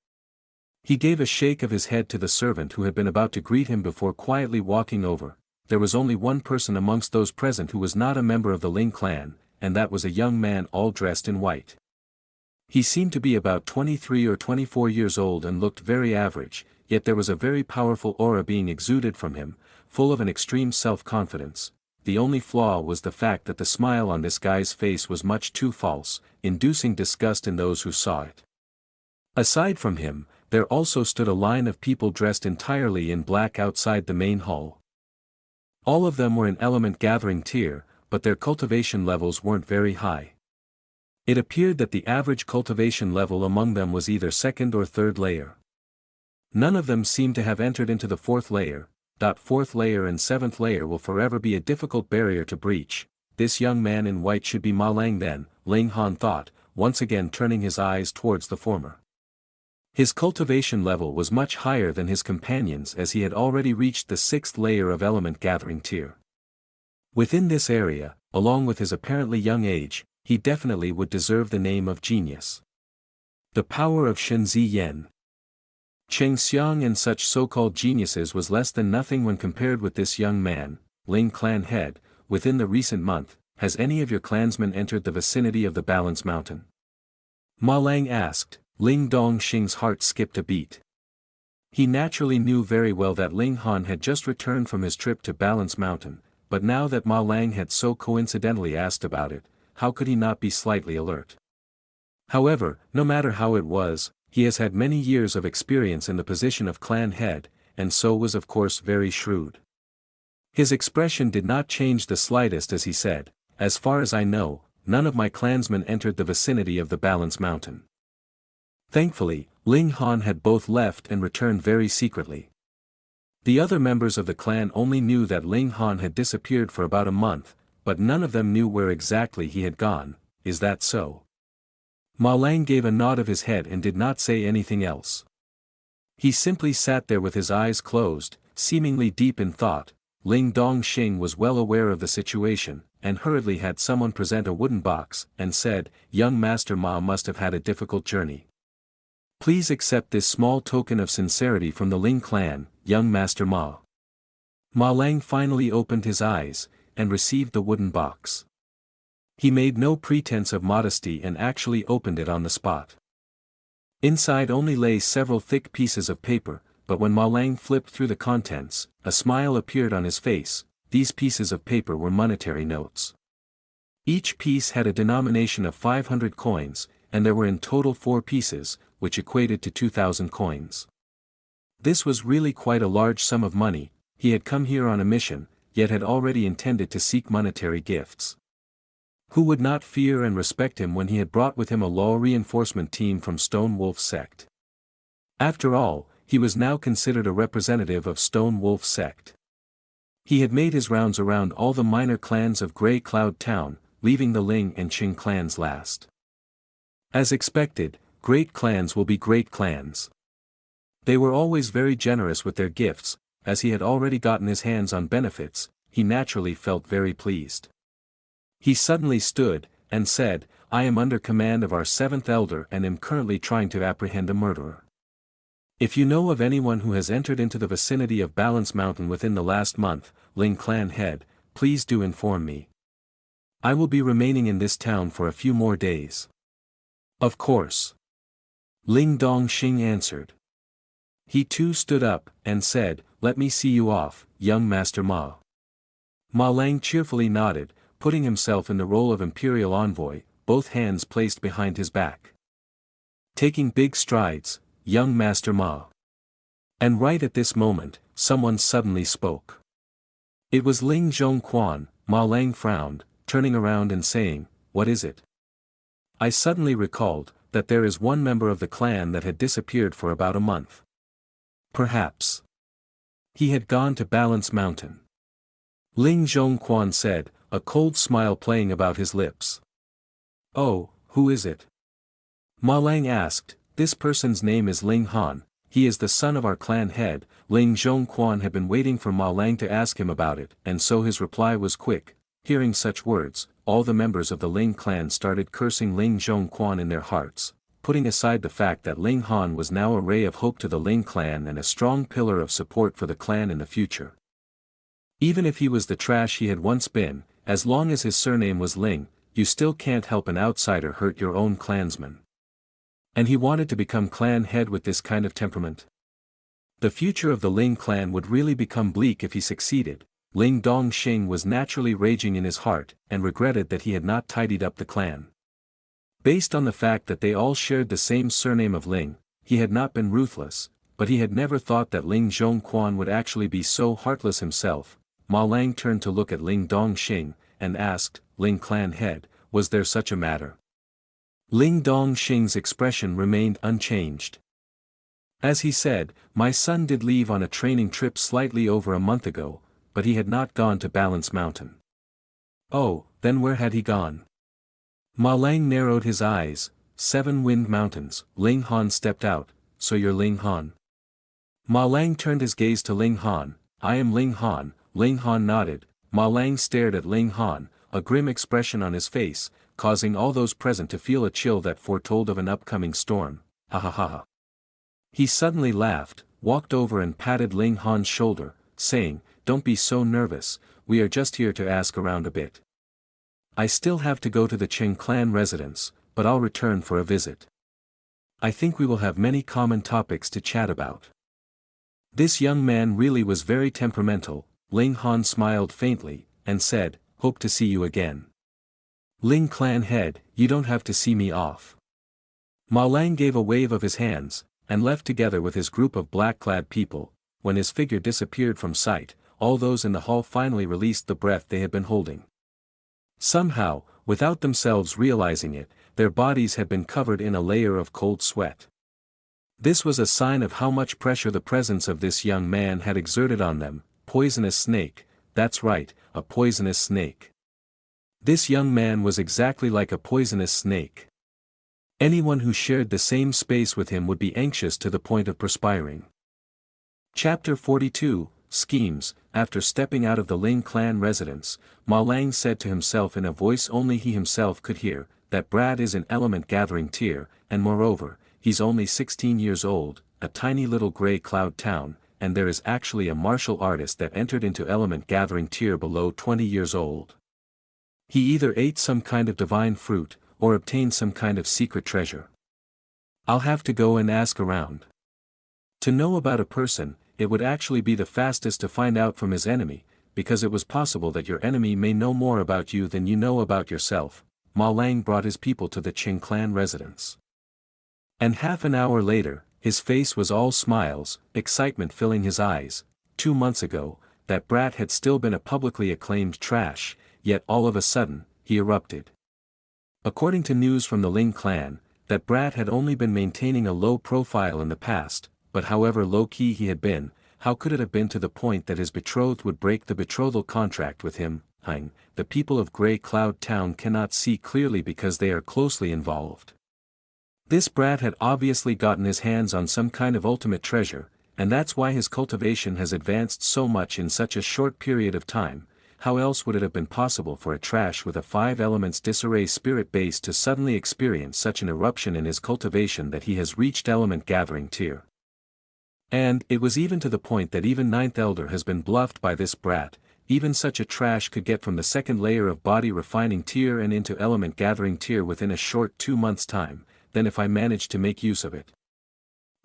He gave a shake of his head to the servant who had been about to greet him before quietly walking over. There was only one person amongst those present who was not a member of the Ling clan, and that was a young man all dressed in white. He seemed to be about 23 or 24 years old and looked very average, yet there was a very powerful aura being exuded from him, full of an extreme self-confidence. The only flaw was the fact that the smile on this guy's face was much too false, inducing disgust in those who saw it. Aside from him, there also stood a line of people dressed entirely in black outside the main hall. All of them were in element gathering tier, but their cultivation levels weren't very high. It appeared that the average cultivation level among them was either second or third layer. None of them seemed to have entered into the fourth layer. Fourth layer and seventh layer will forever be a difficult barrier to breach. This young man in white should be Ma Lang then, Ling Han thought, once again turning his eyes towards the former. His cultivation level was much higher than his companions as he had already reached the sixth layer of element gathering tier. Within this area, along with his apparently young age, he definitely would deserve the name of genius. The power of Shen Ziyan. Cheng Xiang and such so-called geniuses was less than nothing when compared with this young man. Ling clan head, within the recent month, has any of your clansmen entered the vicinity of the Balance Mountain? Ma Lang asked. Ling Dongxing's heart skipped a beat. He naturally knew very well that Ling Han had just returned from his trip to Balance Mountain, but now that Ma Lang had so coincidentally asked about it, how could he not be slightly alert? However, no matter how it was, he has had many years of experience in the position of clan head, and so was of course very shrewd. His expression did not change the slightest as he said, as far as I know, none of my clansmen entered the vicinity of the Balance Mountain. Thankfully, Ling Han had both left and returned very secretly. The other members of the clan only knew that Ling Han had disappeared for about a month, but none of them knew where exactly he had gone. Is that so? Ma Lang gave a nod of his head and did not say anything else. He simply sat there with his eyes closed, seemingly deep in thought. Ling Dongxing was well aware of the situation, and hurriedly had someone present a wooden box, and said, "Young Master Ma must have had a difficult journey. Please accept this small token of sincerity from the Ling clan, young Master Ma." Ma Lang finally opened his eyes, and received the wooden box. He made no pretense of modesty and actually opened it on the spot. Inside only lay several thick pieces of paper, but when Ma Lang flipped through the contents, a smile appeared on his face. These pieces of paper were monetary notes. Each piece had a denomination of 500 coins, and there were in total 4 pieces, which equated to 2,000 coins. This was really quite a large sum of money. He had come here on a mission, yet had already intended to seek monetary gifts. Who would not fear and respect him when he had brought with him a law reinforcement team from Stone Wolf's sect? After all, he was now considered a representative of Stone Wolf's sect. He had made his rounds around all the minor clans of Grey Cloud Town, leaving the Ling and Qing clans last. As expected, great clans will be great clans. They were always very generous with their gifts. As he had already gotten his hands on benefits, he naturally felt very pleased. He suddenly stood, and said, "I am under command of our seventh elder and am currently trying to apprehend a murderer. If you know of anyone who has entered into the vicinity of Balance Mountain within the last month, Ling clan head, please do inform me. I will be remaining in this town for a few more days." "Of course." Ling Dongxing answered. He too stood up, and said, "Let me see you off, young Master Ma." Ma Lang cheerfully nodded, putting himself in the role of imperial envoy, both hands placed behind his back. Taking big strides, young Master Ma. And right at this moment, someone suddenly spoke. It was Ling Zhongquan. Ma Lang frowned, turning around and saying, "What is it?" I suddenly recalled that there is one member of the clan that had disappeared for about a month. Perhaps he had gone to Balance Mountain. Ling Zhongquan said, a cold smile playing about his lips. "Oh, who is it?" Ma Lang asked. "This person's name is Ling Han, he is the son of our clan head." Ling Zhongquan had been waiting for Ma Lang to ask him about it, and so his reply was quick. Hearing such words, all the members of the Ling clan started cursing Ling Zhongquan in their hearts, putting aside the fact that Ling Han was now a ray of hope to the Ling clan and a strong pillar of support for the clan in the future. Even if he was the trash he had once been, as long as his surname was Ling, you still can't help an outsider hurt your own clansman. And he wanted to become clan head with this kind of temperament. The future of the Ling clan would really become bleak if he succeeded. Ling Dongxing was naturally raging in his heart, and regretted that he had not tidied up the clan. Based on the fact that they all shared the same surname of Ling, he had not been ruthless, but he had never thought that Ling Zhongquan would actually be so heartless himself. Ma Lang turned to look at Ling Dongxing, and asked, "Ling clan head, was there such a matter?" Ling Dongxing's expression remained unchanged. As he said, "My son did leave on a training trip slightly over a month ago, but he had not gone to Balance Mountain." "Oh, then where had he gone?" Ma Lang narrowed his eyes. "Seven Wind Mountains." Ling Han stepped out. "So you're Ling Han?" Ma Lang turned his gaze to Ling Han. "I am Ling Han." Ling Han nodded. Ma Lang stared at Ling Han, a grim expression on his face, causing all those present to feel a chill that foretold of an upcoming storm. "Ha ha ha ha." He suddenly laughed, walked over and patted Ling Han's shoulder, saying, "Don't be so nervous, we are just here to ask around a bit. I still have to go to the Qing clan residence, but I'll return for a visit. I think we will have many common topics to chat about." This young man really was very temperamental. Ling Han smiled faintly, and said, "Hope to see you again. Ling clan head, you don't have to see me off." Ma Lang gave a wave of his hands, and left together with his group of black-clad people. When his figure disappeared from sight, all those in the hall finally released the breath they had been holding. Somehow, without themselves realizing it, their bodies had been covered in a layer of cold sweat. This was a sign of how much pressure the presence of this young man had exerted on them. Poisonous snake, that's right, a poisonous snake. This young man was exactly like a poisonous snake. Anyone who shared the same space with him would be anxious to the point of perspiring. Chapter 42, Schemes. After stepping out of the Ling clan residence, Ma Lang said to himself in a voice only he himself could hear, "That Brad is an element gathering tier, and moreover, he's only 16 years old, a tiny little Grey Cloud town, and there is actually a martial artist that entered into element gathering tier below 20 years old. He either ate some kind of divine fruit, or obtained some kind of secret treasure. I'll have to go and ask around." To know about a person, it would actually be the fastest to find out from his enemy, because it was possible that your enemy may know more about you than you know about yourself. Ma Lang brought his people to the Qing clan residence. And half an hour later, his face was all smiles, excitement filling his eyes. 2 months ago, that brat had still been a publicly acclaimed trash, yet all of a sudden, he erupted. According to news from the Ling clan, that brat had only been maintaining a low profile in the past, but however low-key he had been, how could it have been to the point that his betrothed would break the betrothal contract with him? The people of Grey Cloud Town cannot see clearly because they are closely involved. This brat had obviously gotten his hands on some kind of ultimate treasure, and that's why his cultivation has advanced so much in such a short period of time. How else would it have been possible for a trash with a 5 elements disarray spirit base to suddenly experience such an eruption in his cultivation that he has reached element gathering tier? And it was even to the point that even 9th Elder has been bluffed by this brat. Even such a trash could get from the 2nd layer of body refining tier and into element gathering tier within a short 2 months' time, then if I managed to make use of it.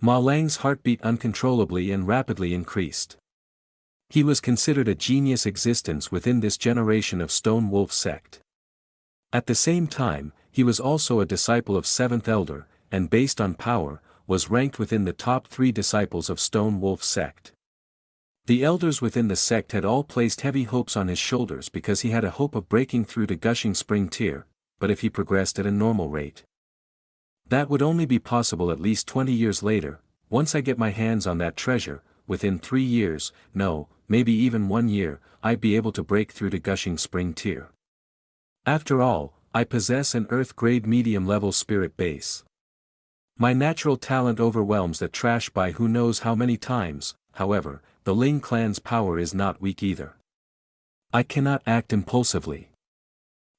Ma Lang's heartbeat uncontrollably and rapidly increased. He was considered a genius existence within this generation of Stone Wolf sect. At the same time, he was also a disciple of 7th Elder, and based on power, was ranked within the top 3 disciples of Stone Wolf sect. The elders within the sect had all placed heavy hopes on his shoulders because he had a hope of breaking through to Gushing Spring tier, but if he progressed at a normal rate, that would only be possible at least 20 years later. Once I get my hands on that treasure, within 3 years, no, maybe even 1 year, I'd be able to break through to Gushing Spring tier. After all, I possess an Earth-grade medium-level spirit base. My natural talent overwhelms that trash by who knows how many times. However, the Ling clan's power is not weak either. I cannot act impulsively.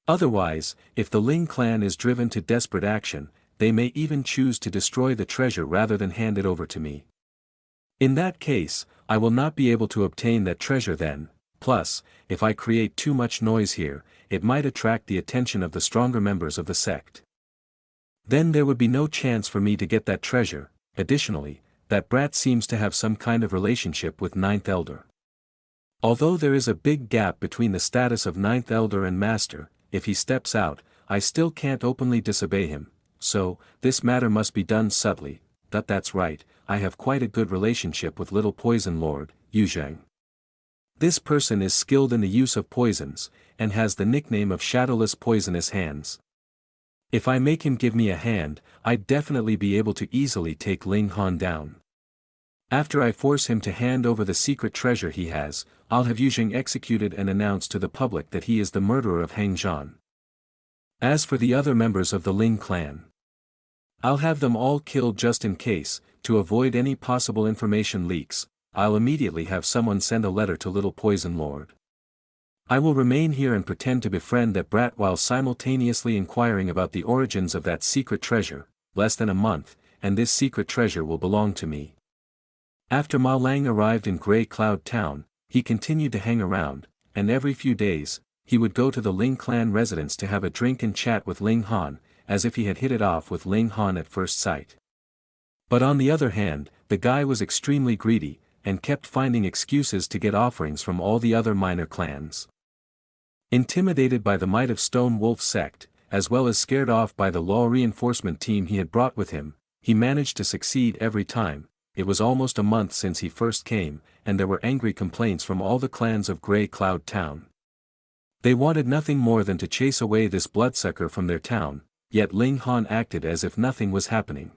Otherwise, if the Ling clan is driven to desperate action, they may even choose to destroy the treasure rather than hand it over to me. In that case, I will not be able to obtain that treasure then. Plus, if I create too much noise here, it might attract the attention of the stronger members of the sect. Then there would be no chance for me to get that treasure. Additionally, that brat seems to have some kind of relationship with 9th Elder. Although there is a big gap between the status of 9th Elder and Master, if he steps out, I still can't openly disobey him, so, this matter must be done subtly. That's right, I have quite a good relationship with Little Poison Lord, Yuzhang. This person is skilled in the use of poisons, and has the nickname of Shadowless Poisonous Hands. If I make him give me a hand, I'd definitely be able to easily take Ling Han down. After I force him to hand over the secret treasure he has, I'll have Yuzhang executed and announce to the public that he is the murderer of Hang Zhan. As for the other members of the Ling clan, I'll have them all killed just in case. To avoid any possible information leaks, I'll immediately have someone send a letter to Little Poison Lord. I will remain here and pretend to befriend that brat while simultaneously inquiring about the origins of that secret treasure. Less than a month, and this secret treasure will belong to me. After Ma Lang arrived in Grey Cloud Town, he continued to hang around, and every few days, he would go to the Ling clan residence to have a drink and chat with Ling Han, as if he had hit it off with Ling Han at first sight. But on the other hand, the guy was extremely greedy, and kept finding excuses to get offerings from all the other minor clans. Intimidated by the might of Stone Wolf sect, as well as scared off by the law reinforcement team he had brought with him, he managed to succeed every time. It was almost a month since he first came, and there were angry complaints from all the clans of Grey Cloud Town. They wanted nothing more than to chase away this bloodsucker from their town, yet Ling Han acted as if nothing was happening.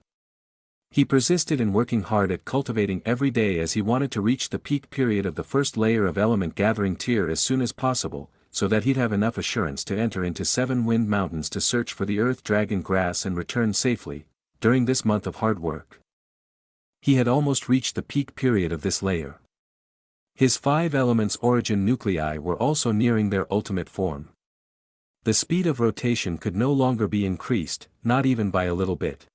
He persisted in working hard at cultivating every day as he wanted to reach the peak period of the first layer of element gathering tier as soon as possible, so that he'd have enough assurance to enter into 7 Wind Mountains to search for the Earth Dragon Grass and return safely. During this month of hard work, he had almost reached the peak period of this layer. His 5 elements origin nuclei were also nearing their ultimate form. The speed of rotation could no longer be increased, not even by a little bit.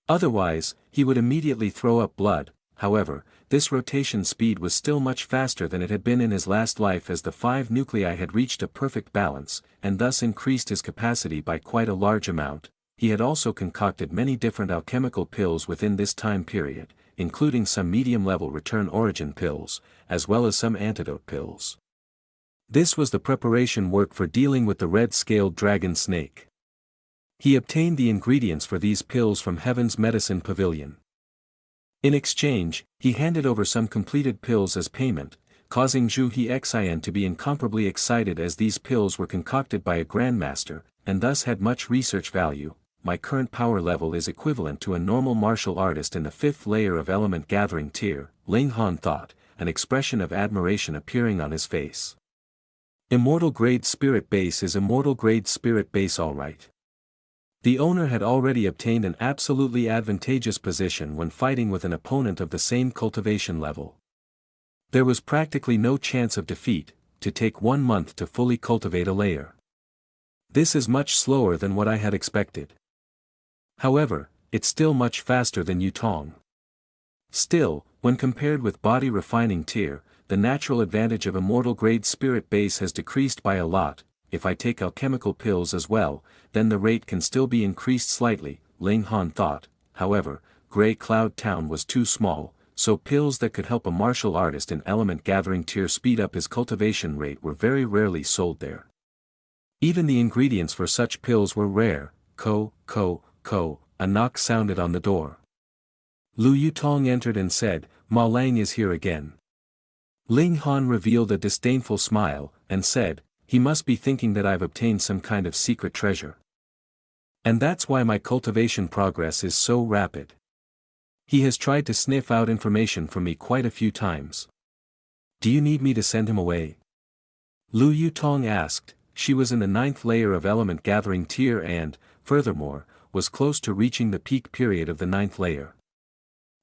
Otherwise, he would immediately throw up blood. However, this rotation speed was still much faster than it had been in his last life as the 5 nuclei had reached a perfect balance, and thus increased his capacity by quite a large amount. He had also concocted many different alchemical pills within this time period, including some medium-level return origin pills, as well as some antidote pills. This was the preparation work for dealing with the red-scaled dragon snake. He obtained the ingredients for these pills from Heaven's Medicine Pavilion. In exchange, he handed over some completed pills as payment, causing Zhu He Xian to be incomparably excited as these pills were concocted by a grandmaster, and thus had much research value. My current power level is equivalent to a normal martial artist in the 5th layer of element gathering tier, Ling Han thought, an expression of admiration appearing on his face. Immortal grade spirit base is immortal grade spirit base alright. The owner had already obtained an absolutely advantageous position when fighting with an opponent of the same cultivation level. There was practically no chance of defeat, to take 1 month to fully cultivate a layer. This is much slower than what I had expected. However, it's still much faster than Yutong. Still, when compared with body refining tier, the natural advantage of immortal grade spirit base has decreased by a lot. If I take alchemical pills as well, then the rate can still be increased slightly, Ling Han thought. However, Grey Cloud Town was too small, so pills that could help a martial artist in element gathering tier speed up his cultivation rate were very rarely sold there. Even the ingredients for such pills were rare. A knock sounded on the door. Lu Yutong entered and said, "Ma Lang is here again." Ling Han revealed a disdainful smile, and said, "He must be thinking that I've obtained some kind of secret treasure. And that's why my cultivation progress is so rapid. He has tried to sniff out information from me quite a few times. Do you need me to send him away?" Lu Yutong asked. She was in the 9th layer of element gathering tier and, furthermore, was close to reaching the peak period of the 9th layer.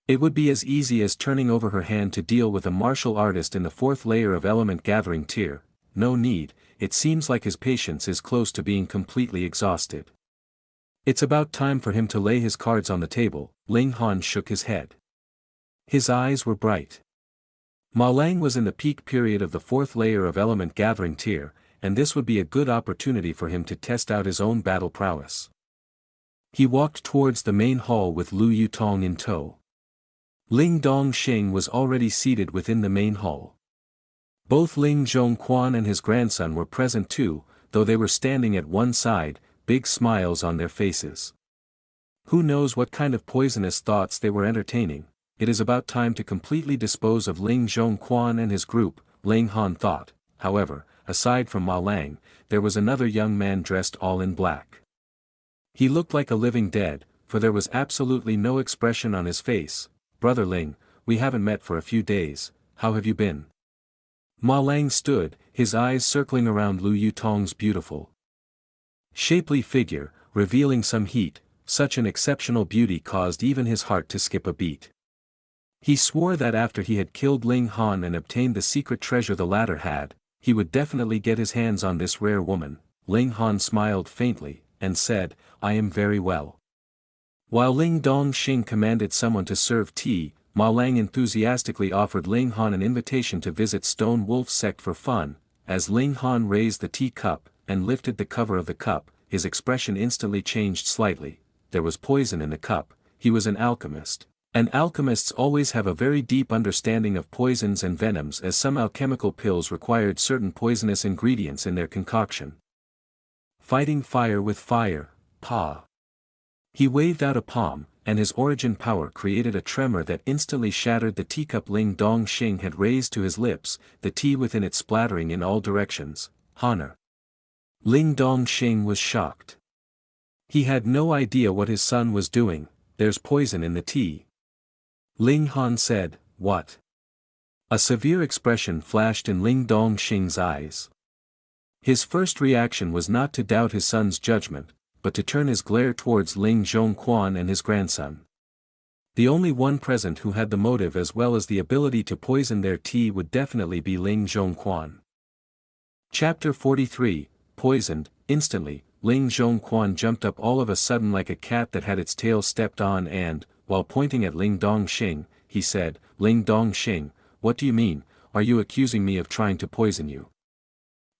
It would be as easy as turning over her hand to deal with a martial artist in the 4th layer of element gathering tier. No need, it seems like his patience is close to being completely exhausted. It's about time for him to lay his cards on the table. Ling Han shook his head. His eyes were bright. Ma Lang was in the peak period of the 4th layer of element gathering tier, and this would be a good opportunity for him to test out his own battle prowess. He walked towards the main hall with Lu Yutong in tow. Ling Dongxing was already seated within the main hall. Both Ling Zhongquan and his grandson were present too, though they were standing at one side, big smiles on their faces. Who knows what kind of poisonous thoughts they were entertaining. It is about time to completely dispose of Ling Zhongquan and his group, Ling Han thought. However, aside from Ma Lang, there was another young man dressed all in black. He looked like a living dead, for there was absolutely no expression on his face. "Brother Ling, we haven't met for a few days, how have you been?" Ma Lang stood, his eyes circling around Lu Yutong's beautiful, shapely figure, revealing some heat. Such an exceptional beauty caused even his heart to skip a beat. He swore that after he had killed Ling Han and obtained the secret treasure the latter had, he would definitely get his hands on this rare woman. Ling Han smiled faintly, and said, "I am very well." While Ling Dongxing commanded someone to serve tea, Ma Lang enthusiastically offered Ling Han an invitation to visit Stone Wolf's sect for fun. As Ling Han raised the tea cup, and lifted the cover of the cup, his expression instantly changed slightly. There was poison in the cup. He was an alchemist. And alchemists always have a very deep understanding of poisons and venoms, as some alchemical pills required certain poisonous ingredients in their concoction. Fighting fire with fire, Pa. He waved out a palm, and his origin power created a tremor that instantly shattered the teacup Ling Dongxing had raised to his lips, the tea within it splattering in all directions. "Honor." Ling Dongxing was shocked. He had no idea what his son was doing. "There's poison in the tea." Ling Han said, "What?" A severe expression flashed in Ling Dongxing's eyes. His first reaction was not to doubt his son's judgment, but to turn his glare towards Ling Zhongquan and his grandson. The only one present who had the motive as well as the ability to poison their tea would definitely be Ling Zhongquan. Chapter 43, Poisoned. Instantly, Ling Zhongquan jumped up all of a sudden like a cat that had its tail stepped on and, while pointing at Ling Dongxing, he said, "Ling Dongxing, what do you mean? Are you accusing me of trying to poison you?"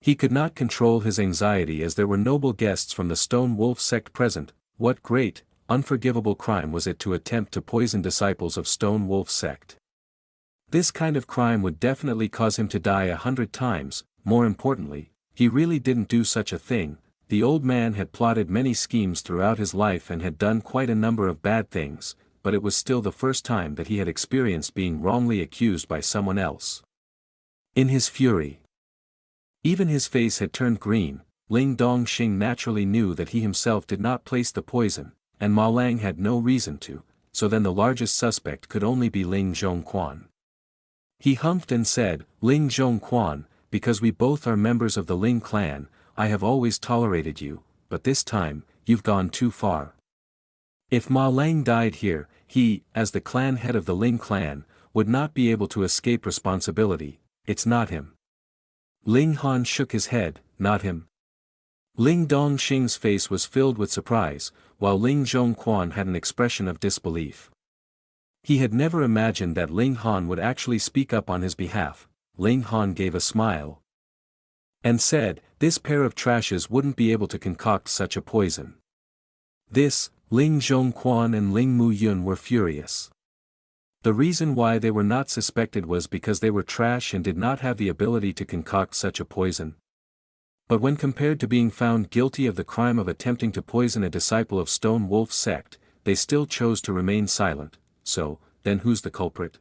He could not control his anxiety as there were noble guests from the Stone Wolf sect present. What great, unforgivable crime was it to attempt to poison disciples of Stone Wolf sect? This kind of crime would definitely cause him to die 100 times. More importantly, he really didn't do such a thing. The old man had plotted many schemes throughout his life and had done quite a number of bad things, but it was still the first time that he had experienced being wrongly accused by someone else. In his fury, even his face had turned green. Ling Dongxing naturally knew that he himself did not place the poison, and Ma Lang had no reason to, so then the largest suspect could only be Ling Zhongquan. He humphed and said, "Ling Zhongquan, because we both are members of the Ling clan, I have always tolerated you, but this time, you've gone too far. If Ma Lang died here, he, as the clan head of the Ling clan, would not be able to escape responsibility. It's not him." Ling Han shook his head, "Not him." Ling Dongxing's face was filled with surprise, while Ling Zhongquan had an expression of disbelief. He had never imagined that Ling Han would actually speak up on his behalf. Ling Han gave a smile and said, "This pair of trashes wouldn't be able to concoct such a poison." This, Ling Zhongquan and Ling Muyun were furious. The reason why they were not suspected was because they were trash and did not have the ability to concoct such a poison. But when compared to being found guilty of the crime of attempting to poison a disciple of Stone Wolf's sect, they still chose to remain silent. So, then who's the culprit?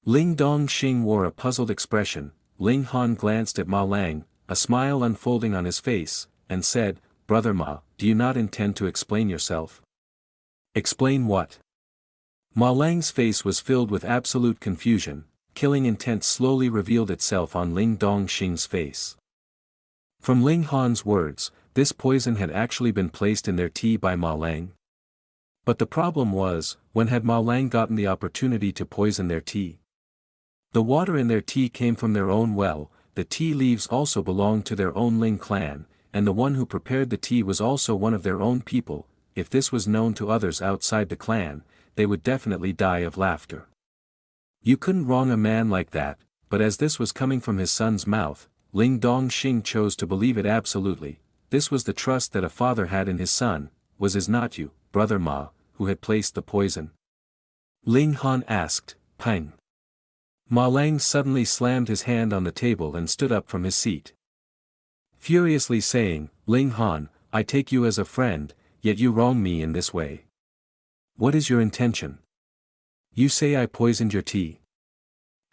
Ling Dongxing wore a puzzled expression. Ling Han glanced at Ma Lang, a smile unfolding on his face, and said, "Brother Ma, do you not intend to explain yourself?" "Explain what?" Ma Lang's face was filled with absolute confusion. Killing intent slowly revealed itself on Ling Dongxing's face. From Ling Han's words, this poison had actually been placed in their tea by Ma Lang. But the problem was, when had Ma Lang gotten the opportunity to poison their tea? The water in their tea came from their own well, the tea leaves also belonged to their own Ling clan, and the one who prepared the tea was also one of their own people. If this was known to others outside the clan, they would definitely die of laughter. You couldn't wrong a man like that, but as this was coming from his son's mouth, Ling Dongxing chose to believe it absolutely. This was the trust that a father had in his son. Was it not you, Brother Ma, who had placed the poison? Ling Han asked, "Pang." Ma Lang suddenly slammed his hand on the table and stood up from his seat, furiously saying, "Ling Han, I take you as a friend, yet you wrong me in this way. What is your intention? You say I poisoned your tea.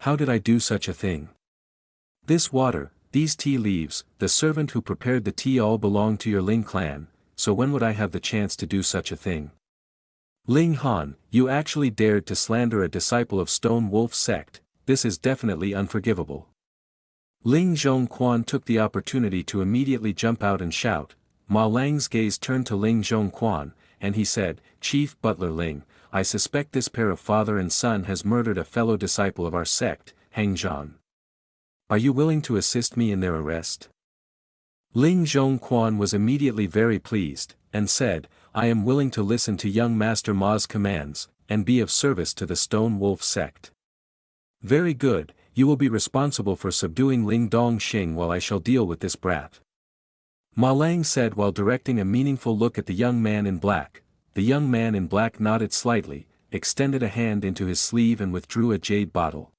How did I do such a thing? This water, these tea leaves, the servant who prepared the tea all belong to your Ling clan, so when would I have the chance to do such a thing? Ling Han, you actually dared to slander a disciple of Stone Wolf's sect. This is definitely unforgivable." Ling Zhongquan took the opportunity to immediately jump out and shout. Ma Lang's gaze turned to Ling Zhongquan, and he said, "Chief Butler Ling, I suspect this pair of father and son has murdered a fellow disciple of our sect, Hang Zhan. Are you willing to assist me in their arrest?" Ling Zhongquan was immediately very pleased, and said, "I am willing to listen to young Master Ma's commands, and be of service to the Stone Wolf sect." "Very good, you will be responsible for subduing Ling Dongxing while I shall deal with this brat." Ma Lang said while directing a meaningful look at the young man in black. The young man in black nodded slightly, extended a hand into his sleeve and withdrew a jade bottle.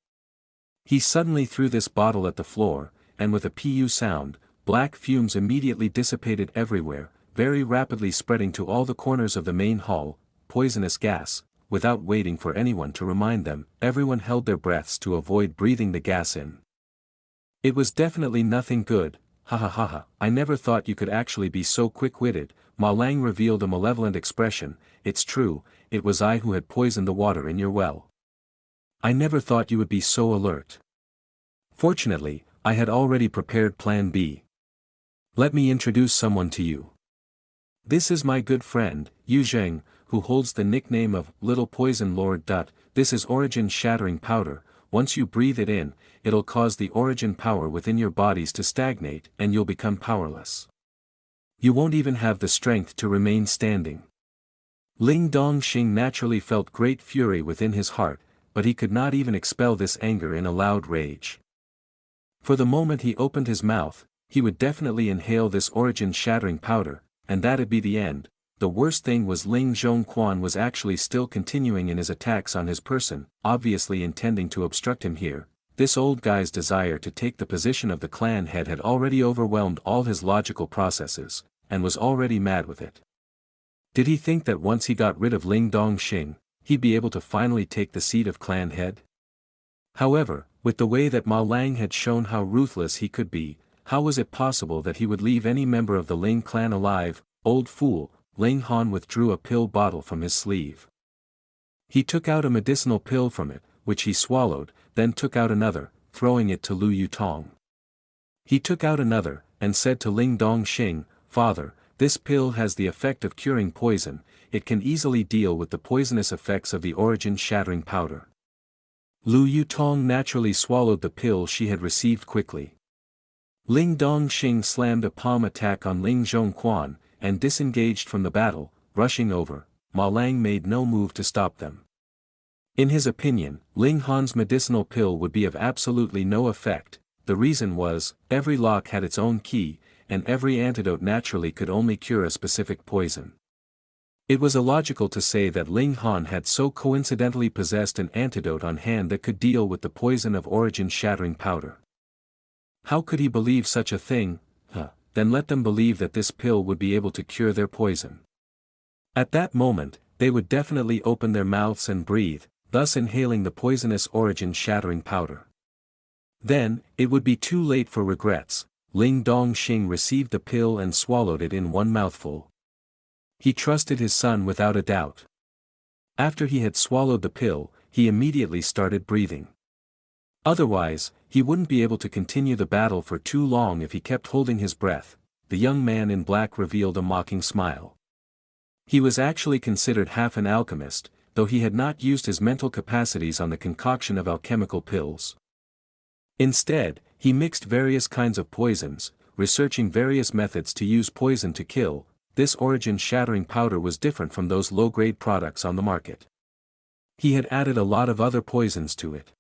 He suddenly threw this bottle at the floor, and with a pu sound, black fumes immediately dissipated everywhere, very rapidly spreading to all the corners of the main hall. Poisonous gas. Without waiting for anyone to remind them, everyone held their breaths to avoid breathing the gas in. It was definitely nothing good. "Ha ha ha ha, I never thought you could actually be so quick-witted." Ma Lang revealed a malevolent expression. "It's true, it was I who had poisoned the water in your well. I never thought you would be so alert. Fortunately, I had already prepared Plan B. Let me introduce someone to you. This is my good friend, Yu Zheng, who holds the nickname of Little Poison Lord. This is origin-shattering powder. Once you breathe it in, it'll cause the origin power within your bodies to stagnate and you'll become powerless. You won't even have the strength to remain standing." Ling Dongxing naturally felt great fury within his heart, but he could not even expel this anger in a loud rage. For the moment he opened his mouth, he would definitely inhale this origin-shattering powder, and that'd be the end. The worst thing was Ling Zhongquan was actually still continuing in his attacks on his person, obviously intending to obstruct him here. This old guy's desire to take the position of the clan head had already overwhelmed all his logical processes, and was already mad with it. Did he think that once he got rid of Ling Dongxing, he'd be able to finally take the seat of clan head? However, with the way that Ma Lang had shown how ruthless he could be, how was it possible that he would leave any member of the Ling clan alive? Old fool. Ling Han withdrew a pill bottle from his sleeve. He took out a medicinal pill from it, which he swallowed, then took out another, throwing it to Lu Yutong. He took out another, and said to Ling Dongxing, "Father, this pill has the effect of curing poison, it can easily deal with the poisonous effects of the origin-shattering powder." Lu Yutong naturally swallowed the pill she had received quickly. Ling Dongxing slammed a palm attack on Ling Zhongquan, and disengaged from the battle, rushing over. Ma Lang made no move to stop them. In his opinion, Ling Han's medicinal pill would be of absolutely no effect. The reason was, every lock had its own key, and every antidote naturally could only cure a specific poison. It was illogical to say that Ling Han had so coincidentally possessed an antidote on hand that could deal with the poison of origin-shattering powder. How could he believe such a thing? Then let them believe that this pill would be able to cure their poison. At that moment, they would definitely open their mouths and breathe, thus inhaling the poisonous origin-shattering powder. Then, it would be too late for regrets. Ling Dongxing received the pill and swallowed it in one mouthful. He trusted his son without a doubt. After he had swallowed the pill, he immediately started breathing. Otherwise, he wouldn't be able to continue the battle for too long if he kept holding his breath. The young man in black revealed a mocking smile. He was actually considered half an alchemist, though he had not used his mental capacities on the concoction of alchemical pills. Instead, he mixed various kinds of poisons, researching various methods to use poison to kill. This origin-shattering powder was different from those low-grade products on the market. He had added a lot of other poisons to it.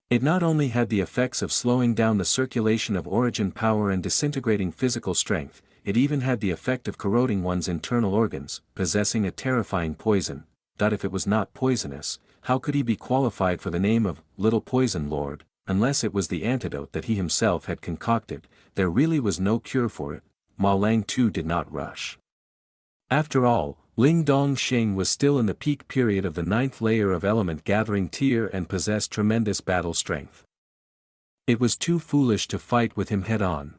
It not only had the effects of slowing down the circulation of origin power and disintegrating physical strength, it even had the effect of corroding one's internal organs, possessing a terrifying poison. If it was not poisonous, how could he be qualified for the name of Little Poison Lord? Unless it was the antidote that he himself had concocted, there really was no cure for it. Ma Lang too did not rush. After all, Ling Dongxing was still in the peak period of the 9th layer of element gathering tier and possessed tremendous battle strength. It was too foolish to fight with him head-on.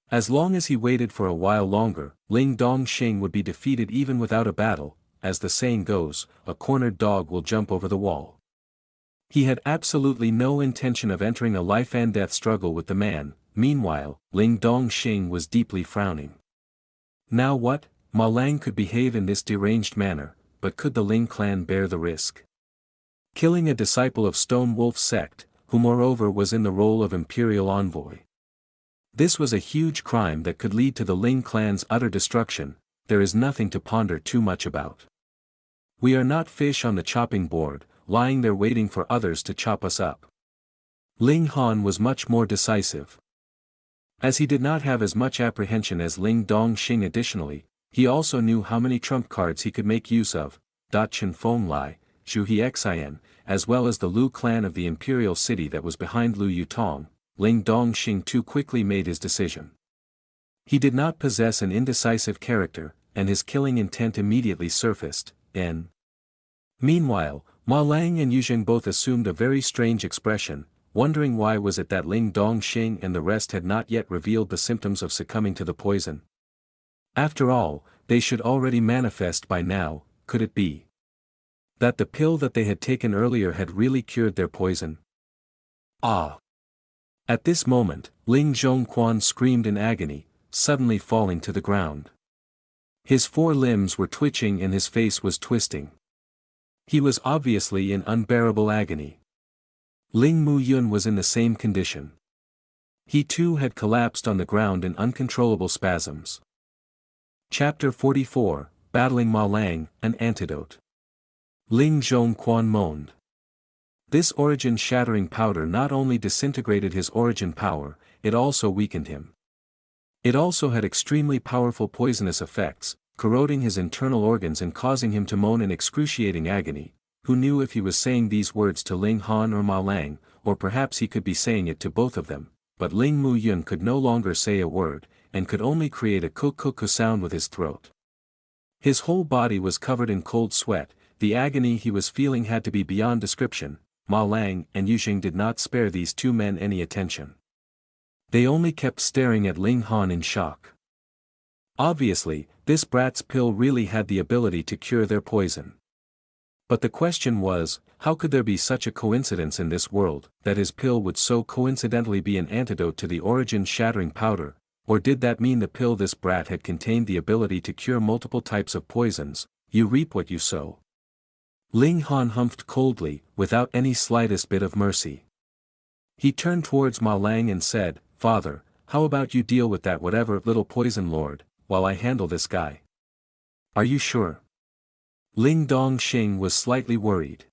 As long as he waited for a while longer, Ling Dongxing would be defeated even without a battle. As the saying goes, a cornered dog will jump over the wall. He had absolutely no intention of entering a life-and-death struggle with the man. Meanwhile, Ling Dongxing was deeply frowning. Now what? Ma Lang could behave in this deranged manner, but could the Ling clan bear the risk? Killing a disciple of Stone Wolf's sect, who moreover was in the role of imperial envoy. This was a huge crime that could lead to the Ling clan's utter destruction. There is nothing to ponder too much about. We are not fish on the chopping board, lying there waiting for others to chop us up. Ling Han was much more decisive. As he did not have as much apprehension as Ling Dongxing. Additionally, he also knew how many trump cards he could make use of, Chen Feng Lai, Zhu Hiexian, as well as the Lu clan of the imperial city that was behind Lu Yutong. Ling Dongxing too quickly made his decision. He did not possess an indecisive character, and his killing intent immediately surfaced. Meanwhile, Ma Lang and Yuzheng both assumed a very strange expression, wondering why was it that Ling Dongxing and the rest had not yet revealed the symptoms of succumbing to the poison. After all, they should already manifest by now. Could it be that the pill that they had taken earlier had really cured their poison? Ah! At this moment, Ling Zhongquan screamed in agony, suddenly falling to the ground. His 4 limbs were twitching and his face was twisting. He was obviously in unbearable agony. Ling Muyun was in the same condition. He too had collapsed on the ground in uncontrollable spasms. Chapter 44, Battling Ma Lang, an Antidote. Ling Zhongquan moaned. This origin-shattering powder not only disintegrated his origin power, it also weakened him. It also had extremely powerful poisonous effects, corroding his internal organs and causing him to moan in excruciating agony. Who knew if he was saying these words to Ling Han or Ma Lang, or perhaps he could be saying it to both of them, but Ling Muyun could no longer say a word, and could only create a ku-ku-ku sound with his throat. His whole body was covered in cold sweat. The agony he was feeling had to be beyond description. Ma Lang and Yuzheng did not spare these 2 men any attention. They only kept staring at Ling Han in shock. Obviously, this brat's pill really had the ability to cure their poison. But the question was, how could there be such a coincidence in this world, that his pill would so coincidentally be an antidote to the origin-shattering powder, or did that mean the pill this brat had contained the ability to cure multiple types of poisons? You reap what you sow. Ling Han humphed coldly, without any slightest bit of mercy. He turned towards Ma Lang and said, "Father, how about you deal with that whatever little poison lord, while I handle this guy?" "Are you sure?" Ling Dongxing was slightly worried.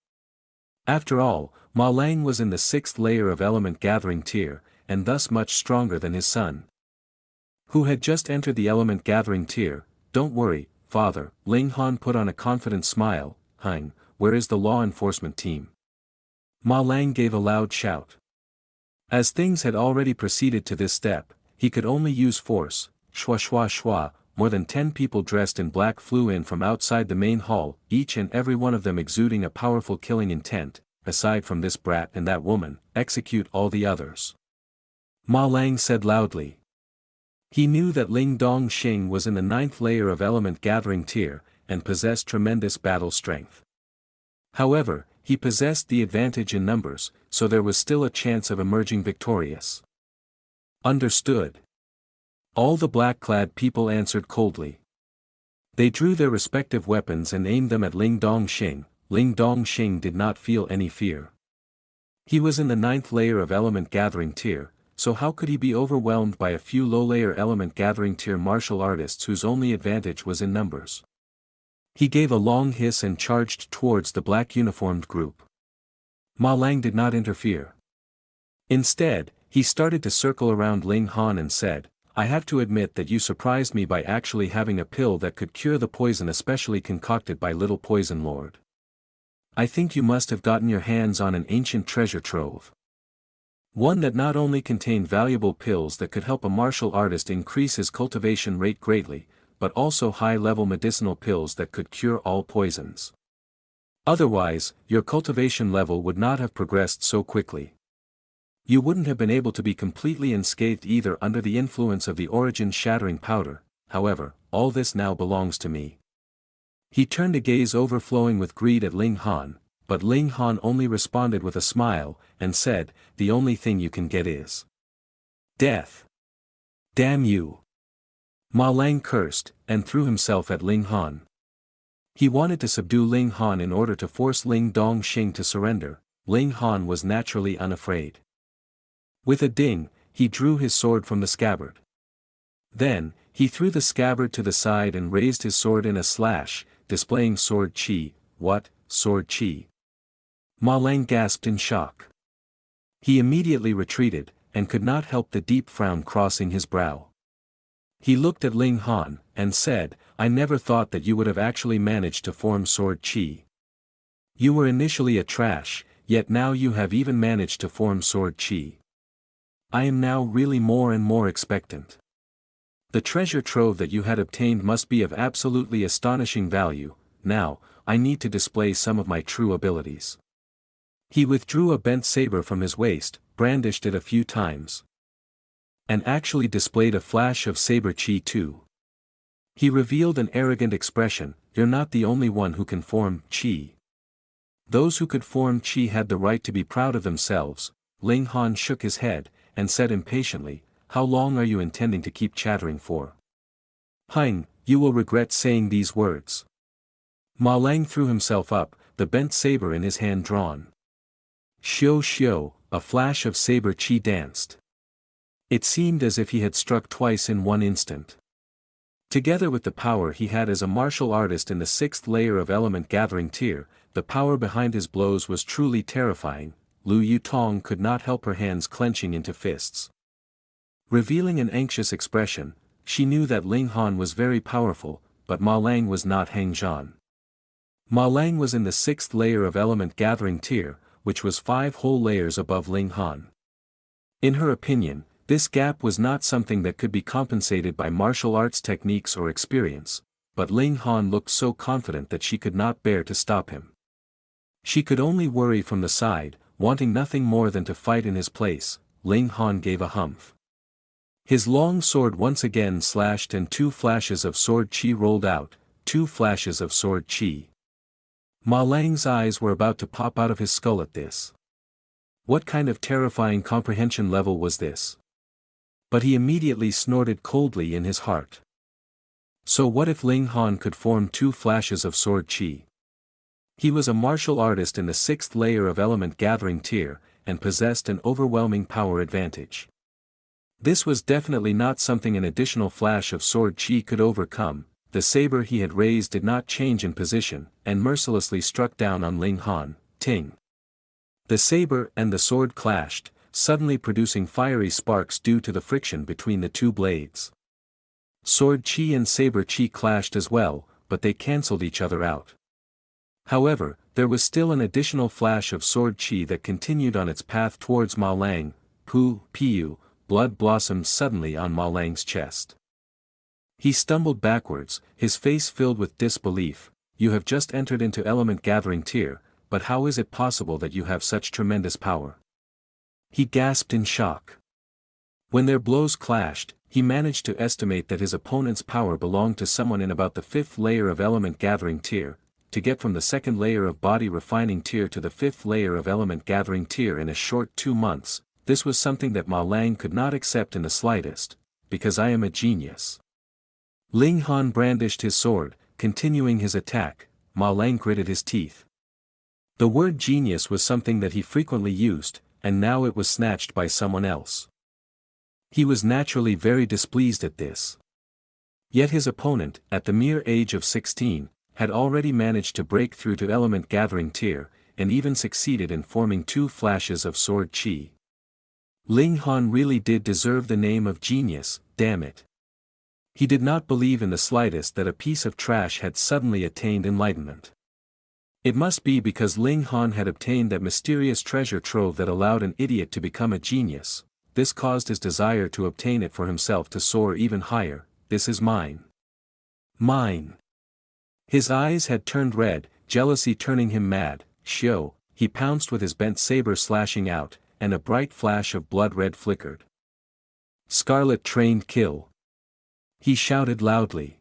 After all, Ma Lang was in the 6th layer of element gathering tier, and thus much stronger than his son, who had just entered the element gathering tier. "Don't worry, father," Ling Han put on a confident smile. "Hein, where is the law enforcement team?" Ma Lang gave a loud shout. As things had already proceeded to this step, he could only use force. Shwa shwa shwa, more than 10 people dressed in black flew in from outside the main hall, each and every one of them exuding a powerful killing intent. "Aside from this brat and that woman, execute all the others," Ma Lang said loudly. He knew that Ling Dongxing was in the 9th layer of element gathering tier, and possessed tremendous battle strength. However, he possessed the advantage in numbers, so there was still a chance of emerging victorious. "Understood." All the black-clad people answered coldly. They drew their respective weapons and aimed them at Ling Dongxing. Ling Dongxing did not feel any fear. He was in the 9th layer of element gathering tier, so how could he be overwhelmed by a few low-layer element gathering tier martial artists whose only advantage was in numbers? He gave a long hiss and charged towards the black uniformed group. Ma Lang did not interfere. Instead, he started to circle around Ling Han and said, "I have to admit that you surprised me by actually having a pill that could cure the poison especially concocted by Little Poison Lord. I think you must have gotten your hands on an ancient treasure trove. One that not only contained valuable pills that could help a martial artist increase his cultivation rate greatly, but also high-level medicinal pills that could cure all poisons. Otherwise, your cultivation level would not have progressed so quickly. You wouldn't have been able to be completely unscathed either under the influence of the origin-shattering powder. However, all this now belongs to me." He turned a gaze overflowing with greed at Ling Han, but Ling Han only responded with a smile, and said, "The only thing you can get is death. Damn you." Ma Lang cursed, and threw himself at Ling Han. He wanted to subdue Ling Han in order to force Ling Dongxing to surrender. Ling Han was naturally unafraid. With a ding, he drew his sword from the scabbard. Then, he threw the scabbard to the side and raised his sword in a slash, displaying sword chi. "What, sword chi?" Ma Lang gasped in shock. He immediately retreated, and could not help the deep frown crossing his brow. He looked at Ling Han, and said, "I never thought that you would have actually managed to form sword chi. You were initially a trash, yet now you have even managed to form sword chi. I am now really more and more expectant. The treasure trove that you had obtained must be of absolutely astonishing value. Now, I need to display some of my true abilities." He withdrew a bent saber from his waist, brandished it a few times, and actually displayed a flash of saber chi too. He revealed an arrogant expression, "You're not the only one who can form chi. Those who could form chi had the right to be proud of themselves." Ling Han shook his head, and said impatiently, "How long are you intending to keep chattering for? Hein, you will regret saying these words." Ma Lang threw himself up, the bent saber in his hand drawn. Xiu xiu, a flash of saber chi danced. It seemed as if he had struck twice in one instant. Together with the power he had as a martial artist in the 6th layer of element gathering tier, the power behind his blows was truly terrifying. Lu Yutong could not help her hands clenching into fists. Revealing an anxious expression, she knew that Ling Han was very powerful, but Ma Lang was not Hang Zhan. Ma Lang was in the 6th layer of element gathering tier, which was 5 whole layers above Ling Han. In her opinion, this gap was not something that could be compensated by martial arts techniques or experience, but Ling Han looked so confident that she could not bear to stop him. She could only worry from the side, wanting nothing more than to fight in his place. Ling Han gave a humph. His long sword once again slashed and 2 flashes of sword chi rolled out, 2 flashes of sword chi. Ma Lang's eyes were about to pop out of his skull at this. What kind of terrifying comprehension level was this? But he immediately snorted coldly in his heart. So what if Ling Han could form 2 flashes of sword chi? He was a martial artist in the 6th layer of element gathering tier, and possessed an overwhelming power advantage. This was definitely not something an additional flash of sword chi could overcome. The saber he had raised did not change in position, and mercilessly struck down on Ling Han. Ting. The saber and the sword clashed, suddenly producing fiery sparks due to the friction between the 2 blades. Sword chi and saber chi clashed as well, but they cancelled each other out. However, there was still an additional flash of sword chi that continued on its path towards Ma Lang. Piu, blood blossomed suddenly on Ma Lang's chest. He stumbled backwards, his face filled with disbelief. You have just entered into element gathering tier, but how is it possible that you have such tremendous power? He gasped in shock. When their blows clashed, he managed to estimate that his opponent's power belonged to someone in about the 5th layer of element gathering tier. To get from the 2nd layer of body refining tier to the 5th layer of element gathering tier in a short 2 months, this was something that Ma Lang could not accept in the slightest, because I am a genius. Ling Han brandished his sword, continuing his attack. Ma Lang gritted his teeth. The word genius was something that he frequently used, and now it was snatched by someone else. He was naturally very displeased at this. Yet his opponent, at the mere age of 16, had already managed to break through to element gathering tier, and even succeeded in forming 2 flashes of sword chi. Ling Han really did deserve the name of genius, damn it. He did not believe in the slightest that a piece of trash had suddenly attained enlightenment. It must be because Ling Han had obtained that mysterious treasure trove that allowed an idiot to become a genius. This caused his desire to obtain it for himself to soar even higher. This is mine. Mine. His eyes had turned red, jealousy turning him mad. Shio, he pounced with his bent saber slashing out, and a bright flash of blood red flickered. Scarlet trained kill. He shouted loudly.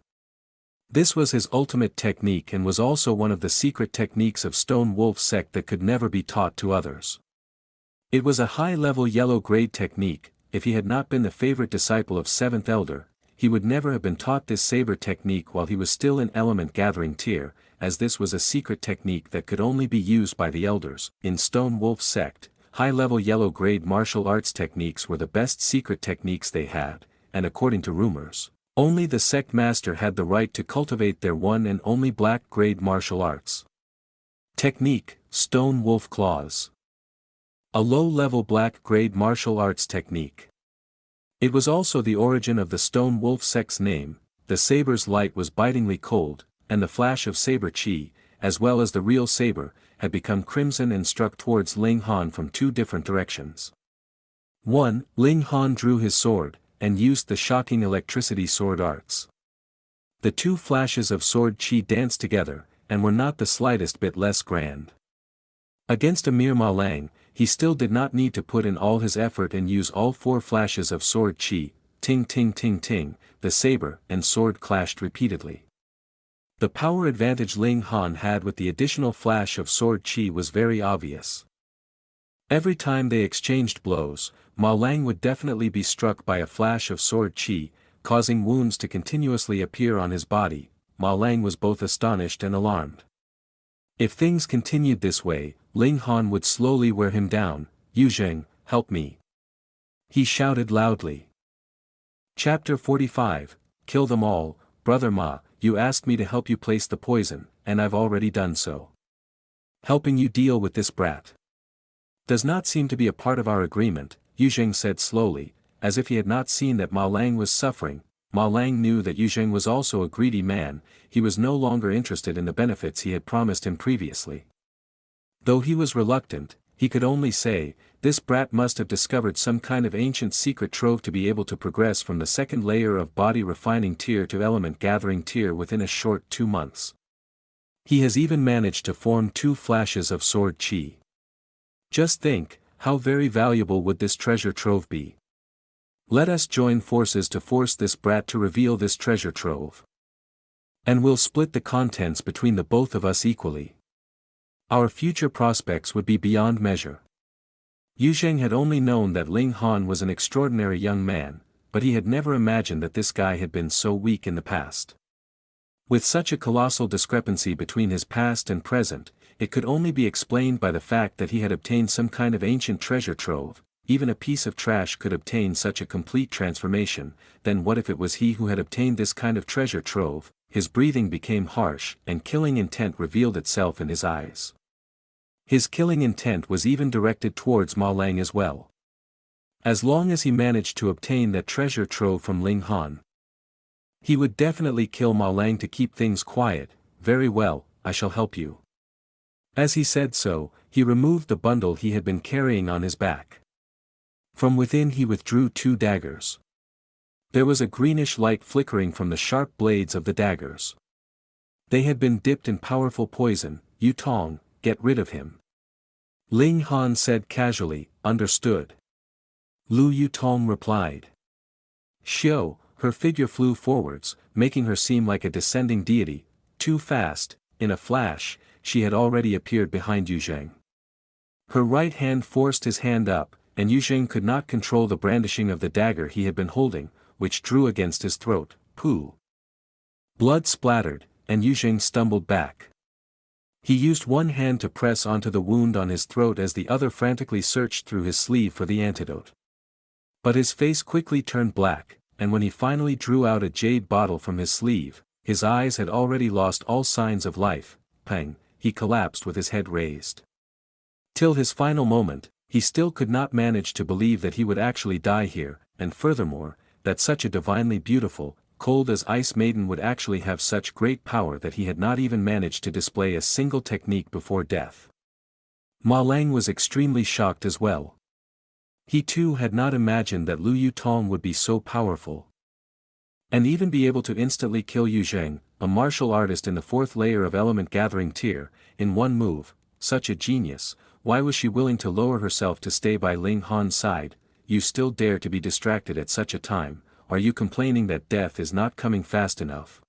This was his ultimate technique and was also one of the secret techniques of Stone Wolf sect that could never be taught to others. It was a high-level yellow-grade technique. If he had not been the favorite disciple of 7th Elder, he would never have been taught this saber technique while he was still in element gathering tier, as this was a secret technique that could only be used by the elders. In Stone Wolf sect, high-level yellow-grade martial arts techniques were the best secret techniques they had, and according to rumors, only the sect master had the right to cultivate their one and only black-grade martial arts. Technique, Stone Wolf Claws. A low-level black-grade martial arts technique. It was also the origin of the Stone Wolf sect's name. The saber's light was bitingly cold, and the flash of saber chi, as well as the real saber, had become crimson and struck towards Ling Han from 2 different directions. 1. Ling Han drew his sword, and used the shocking electricity sword arts. The 2 flashes of sword chi danced together, and were not the slightest bit less grand. Against a mere Ma Lang, he still did not need to put in all his effort and use all 4 flashes of sword chi. Ting ting ting ting, the saber and sword clashed repeatedly. The power advantage Ling Han had with the additional flash of sword chi was very obvious. Every time they exchanged blows, Ma Lang would definitely be struck by a flash of sword chi, causing wounds to continuously appear on his body. Ma Lang was both astonished and alarmed. If things continued this way, Ling Han would slowly wear him down. Yuzheng, help me. He shouted loudly. Chapter 45, Kill them all. Brother Ma, you asked me to help you place the poison, and I've already done so. Helping you deal with this brat does not seem to be a part of our agreement, Yuzheng said slowly, as if he had not seen that Ma Lang was suffering. Ma Lang knew that Yuzheng was also a greedy man. He was no longer interested in the benefits he had promised him previously. Though he was reluctant, he could only say, this brat must have discovered some kind of ancient secret trove to be able to progress from the 2nd layer of body refining tier to element gathering tier within a short 2 months. He has even managed to form 2 flashes of sword chi. Just think, how very valuable would this treasure trove be? Let us join forces to force this brat to reveal this treasure trove. And we'll split the contents between the both of us equally. Our future prospects would be beyond measure. Yu Zheng had only known that Ling Han was an extraordinary young man, but he had never imagined that this guy had been so weak in the past. With such a colossal discrepancy between his past and present, it could only be explained by the fact that he had obtained some kind of ancient treasure trove. Even a piece of trash could obtain such a complete transformation. Then what if it was he who had obtained this kind of treasure trove? His breathing became harsh, and killing intent revealed itself in his eyes. His killing intent was even directed towards Ma Lang as well. As long as he managed to obtain that treasure trove from Ling Han, he would definitely kill Ma Lang to keep things quiet. Very well, I shall help you. As he said so, he removed the bundle he had been carrying on his back. From within he withdrew 2 daggers. There was a greenish light flickering from the sharp blades of the daggers. They had been dipped in powerful poison. Yu Tong, get rid of him. Ling Han said casually, understood. Lu Yutong replied. Xiao, her figure flew forwards, making her seem like a descending deity. Too fast, in a flash, she had already appeared behind Yu Zheng. Her right hand forced his hand up, and Yu Zheng could not control the brandishing of the dagger he had been holding, which drew against his throat. Pooh! Blood splattered, and Yu Zheng stumbled back. He used one hand to press onto the wound on his throat as the other frantically searched through his sleeve for the antidote. But his face quickly turned black, and when he finally drew out a jade bottle from his sleeve, his eyes had already lost all signs of life. Pang, he collapsed with his head raised. Till his final moment, he still could not manage to believe that he would actually die here, and furthermore, that such a divinely beautiful, cold as ice maiden would actually have such great power that he had not even managed to display a single technique before death. Ma Lang was extremely shocked as well. He too had not imagined that Lu Yutong would be so powerful. And even be able to instantly kill Yu Zheng, a martial artist in the 4th layer of element gathering tier, in one move. Such a genius. Why was she willing to lower herself to stay by Ling Han's side? You still dare to be distracted at such a time. Are you complaining that death is not coming fast enough?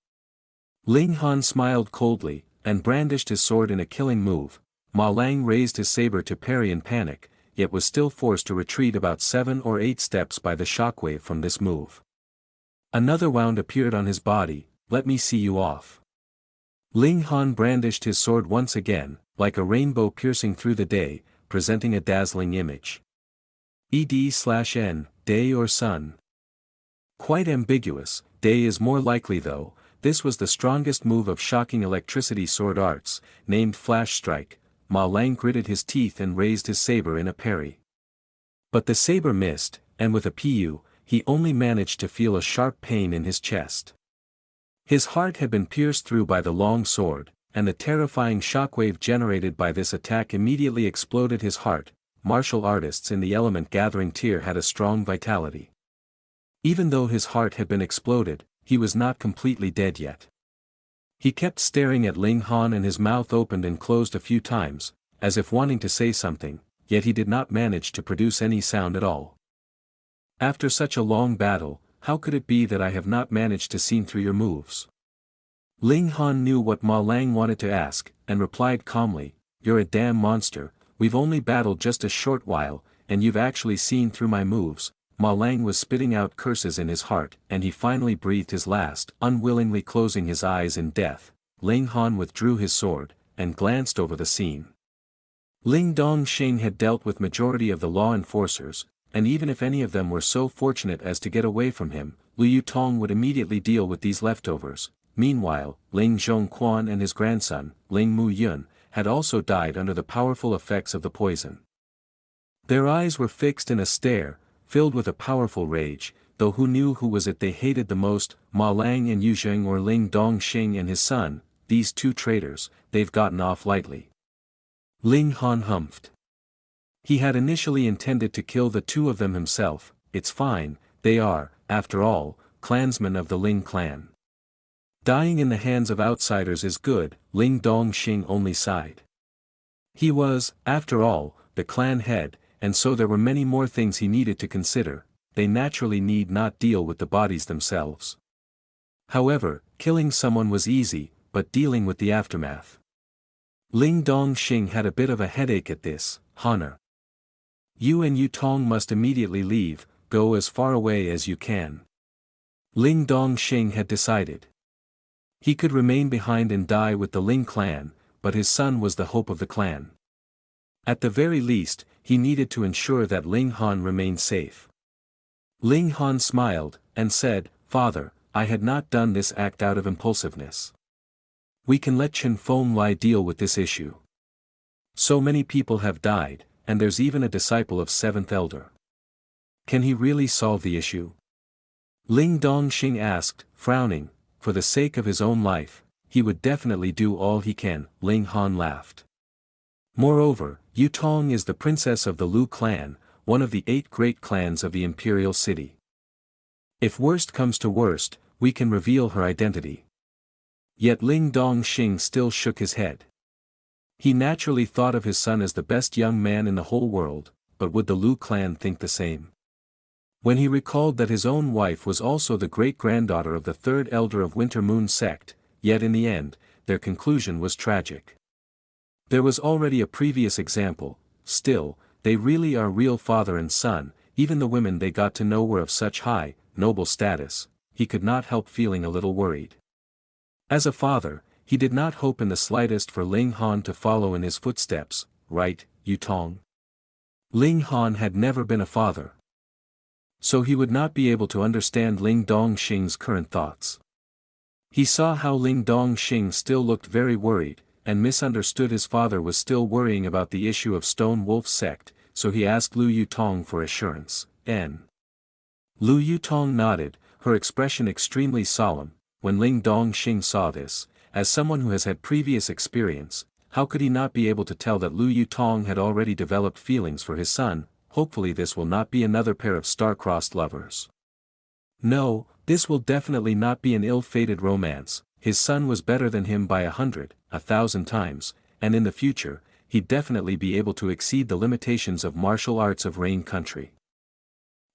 Ling Han smiled coldly, and brandished his sword in a killing move. Ma Lang raised his saber to parry in panic, yet was still forced to retreat about 7 or 8 steps by the shockwave from this move. Another wound appeared on his body. Let me see you off. Ling Han brandished his sword once again, like a rainbow piercing through the day, presenting a dazzling image. ED/N, day or sun? Quite ambiguous. Day is more likely though. This was the strongest move of shocking electricity sword arts, named Flash Strike. Ma Lang gritted his teeth and raised his saber in a parry. But the saber missed, and with a pu, he only managed to feel a sharp pain in his chest. His heart had been pierced through by the long sword, and the terrifying shockwave generated by this attack immediately exploded his heart. Martial artists in the element gathering tier had a strong vitality. Even though his heart had been exploded, he was not completely dead yet. He kept staring at Ling Han and his mouth opened and closed a few times, as if wanting to say something, yet he did not manage to produce any sound at all. After such a long battle, how could it be that I have not managed to see through your moves? Ling Han knew what Ma Lang wanted to ask, and replied calmly, you're a damn monster, we've only battled just a short while, and you've actually seen through my moves. Ma Lang was spitting out curses in his heart, and he finally breathed his last, unwillingly closing his eyes in death. Ling Han withdrew his sword, and glanced over the scene. Ling Dongxing had dealt with majority of the law enforcers, and even if any of them were so fortunate as to get away from him, Lu Yutong would immediately deal with these leftovers. Meanwhile, Ling Zhongquan and his grandson, Ling Mu Yun, had also died under the powerful effects of the poison. Their eyes were fixed in a stare, filled with a powerful rage, though who knew who was it they hated the most, Ma Lang and Yu Zheng or Ling Dongxing and his son, these 2 traitors, they've gotten off lightly. Ling Han humphed. He had initially intended to kill the 2 of them himself. It's fine, they are, after all, clansmen of the Ling clan. Dying in the hands of outsiders is good, Ling Dongxing only sighed. He was, after all, the clan head, and so there were many more things he needed to consider. they naturally need not deal with the bodies themselves. However, killing someone was easy, but dealing with the aftermath. Ling Dongxing had a bit of a headache at this. Honor. You and Yu Tong must immediately leave, go as far away as you can. Ling Dongxing had decided. He could remain behind and die with the Ling clan, but his son was the hope of the clan. At the very least, he needed to ensure that Ling Han remained safe. Ling Han smiled, and said, "Father, I had not done this act out of impulsiveness. We can let Chen Fenglai deal with this issue. So many people have died, and there's even a disciple of seventh elder. Can he really solve the issue?" Ling Dongxing asked, frowning. For the sake of his own life, he would definitely do all he can. Ling Han laughed. Moreover, Yu Tong is the princess of the Lu clan, one of the 8 great clans of the imperial city. If worst comes to worst, we can reveal her identity. Yet Ling Dongxing still shook his head. He naturally thought of his son as the best young man in the whole world, but would the Lu clan think the same? When he recalled that his own wife was also the great-granddaughter of the 3rd elder of Winter Moon sect, yet in the end, their conclusion was tragic. There was already a previous example, still, they really are real father and son, even the women they got to know were of such high, noble status, he could not help feeling a little worried. As a father, he did not hope in the slightest for Ling Han to follow in his footsteps, right, Yu Tong? Ling Han had never been a father. So he would not be able to understand Ling Dongxing's current thoughts. He saw how Ling Dongxing still looked very worried, and misunderstood his father was still worrying about the issue of Stone Wolf sect, so he asked Lu Yutong for assurance. Lu Yutong nodded, her expression extremely solemn. When Ling Dongxing saw this, as someone who has had previous experience, how could he not be able to tell that Lu Yutong had already developed feelings for his son? Hopefully this will not be another pair of star-crossed lovers. No, this will definitely not be an ill-fated romance. His son was better than him by 100, 1,000 times, and in the future, he'd definitely be able to exceed the limitations of martial arts of Rain Country.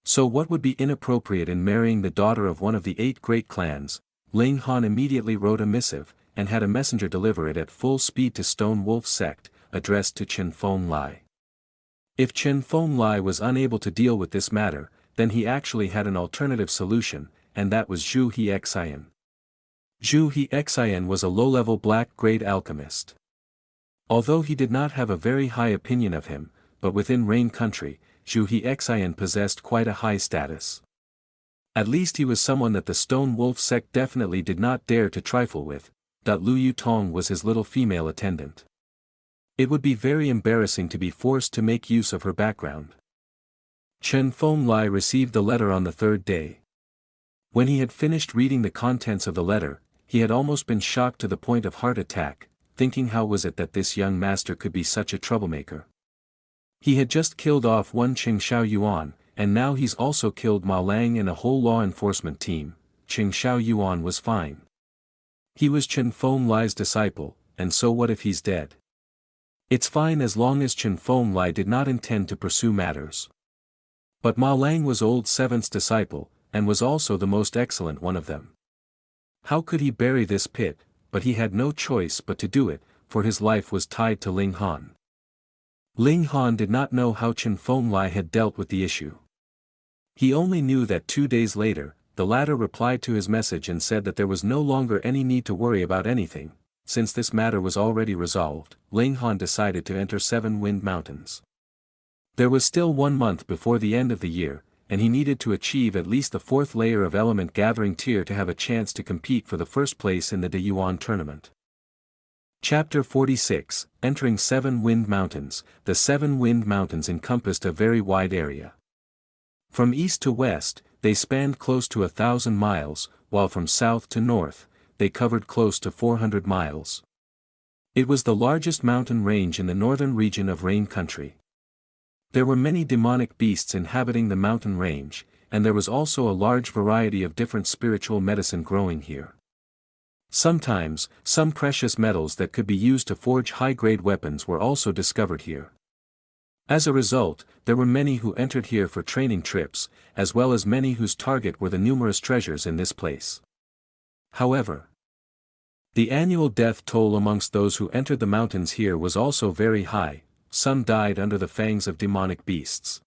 So what would be inappropriate in marrying the daughter of one of the 8 great clans? Ling Han immediately wrote a missive, and had a messenger deliver it at full speed to Stone Wolf sect, addressed to Chen Fenglai. If Chen Fenglai was unable to deal with this matter, then he actually had an alternative solution, and that was Zhu Hexian. Zhu Hexian was a low-level black-grade alchemist. Although he did not have a very high opinion of him, but within Rain Country, Zhu Hexian possessed quite a high status. At least he was someone that the Stone Wolf sect definitely did not dare to trifle with. Lu Yutong was his little female attendant. It would be very embarrassing to be forced to make use of her background. Chen Fenglai received the letter on the 3rd day. When he had finished reading the contents of the letter, he had almost been shocked to the point of heart attack, thinking how was it that this young master could be such a troublemaker. He had just killed off one Qing Shao Yuan, and now he's also killed Ma Lang and a whole law enforcement team. Qing Shao Yuan was fine. He was Chen Fenglai's disciple, and so what if he's dead? It's fine as long as Chen Fenglai did not intend to pursue matters. But Ma Lang was old 7th's disciple, and was also the most excellent one of them. How could he bury this pit? But he had no choice but to do it, for his life was tied to Ling Han. Ling Han did not know how Chen Fenglai had dealt with the issue. He only knew that 2 days later, the latter replied to his message and said that there was no longer any need to worry about anything. Since this matter was already resolved, Ling Han decided to enter 7 Wind Mountains. There was still 1 month before the end of the year, and he needed to achieve at least the 4th layer of element gathering tier to have a chance to compete for the first place in the De Yuan tournament. Chapter 46, Entering 7 Wind Mountains. The 7 Wind Mountains encompassed a very wide area. From east to west, they spanned close to 1,000 miles, while from south to north, they covered close to 400 miles. It was the largest mountain range in the northern region of Rain Country. There were many demonic beasts inhabiting the mountain range, and there was also a large variety of different spiritual medicine growing here. Sometimes, some precious metals that could be used to forge high-grade weapons were also discovered here. As a result, there were many who entered here for training trips, as well as many whose target were the numerous treasures in this place. However, the annual death toll amongst those who entered the mountains here was also very high. Some died under the fangs of demonic beasts.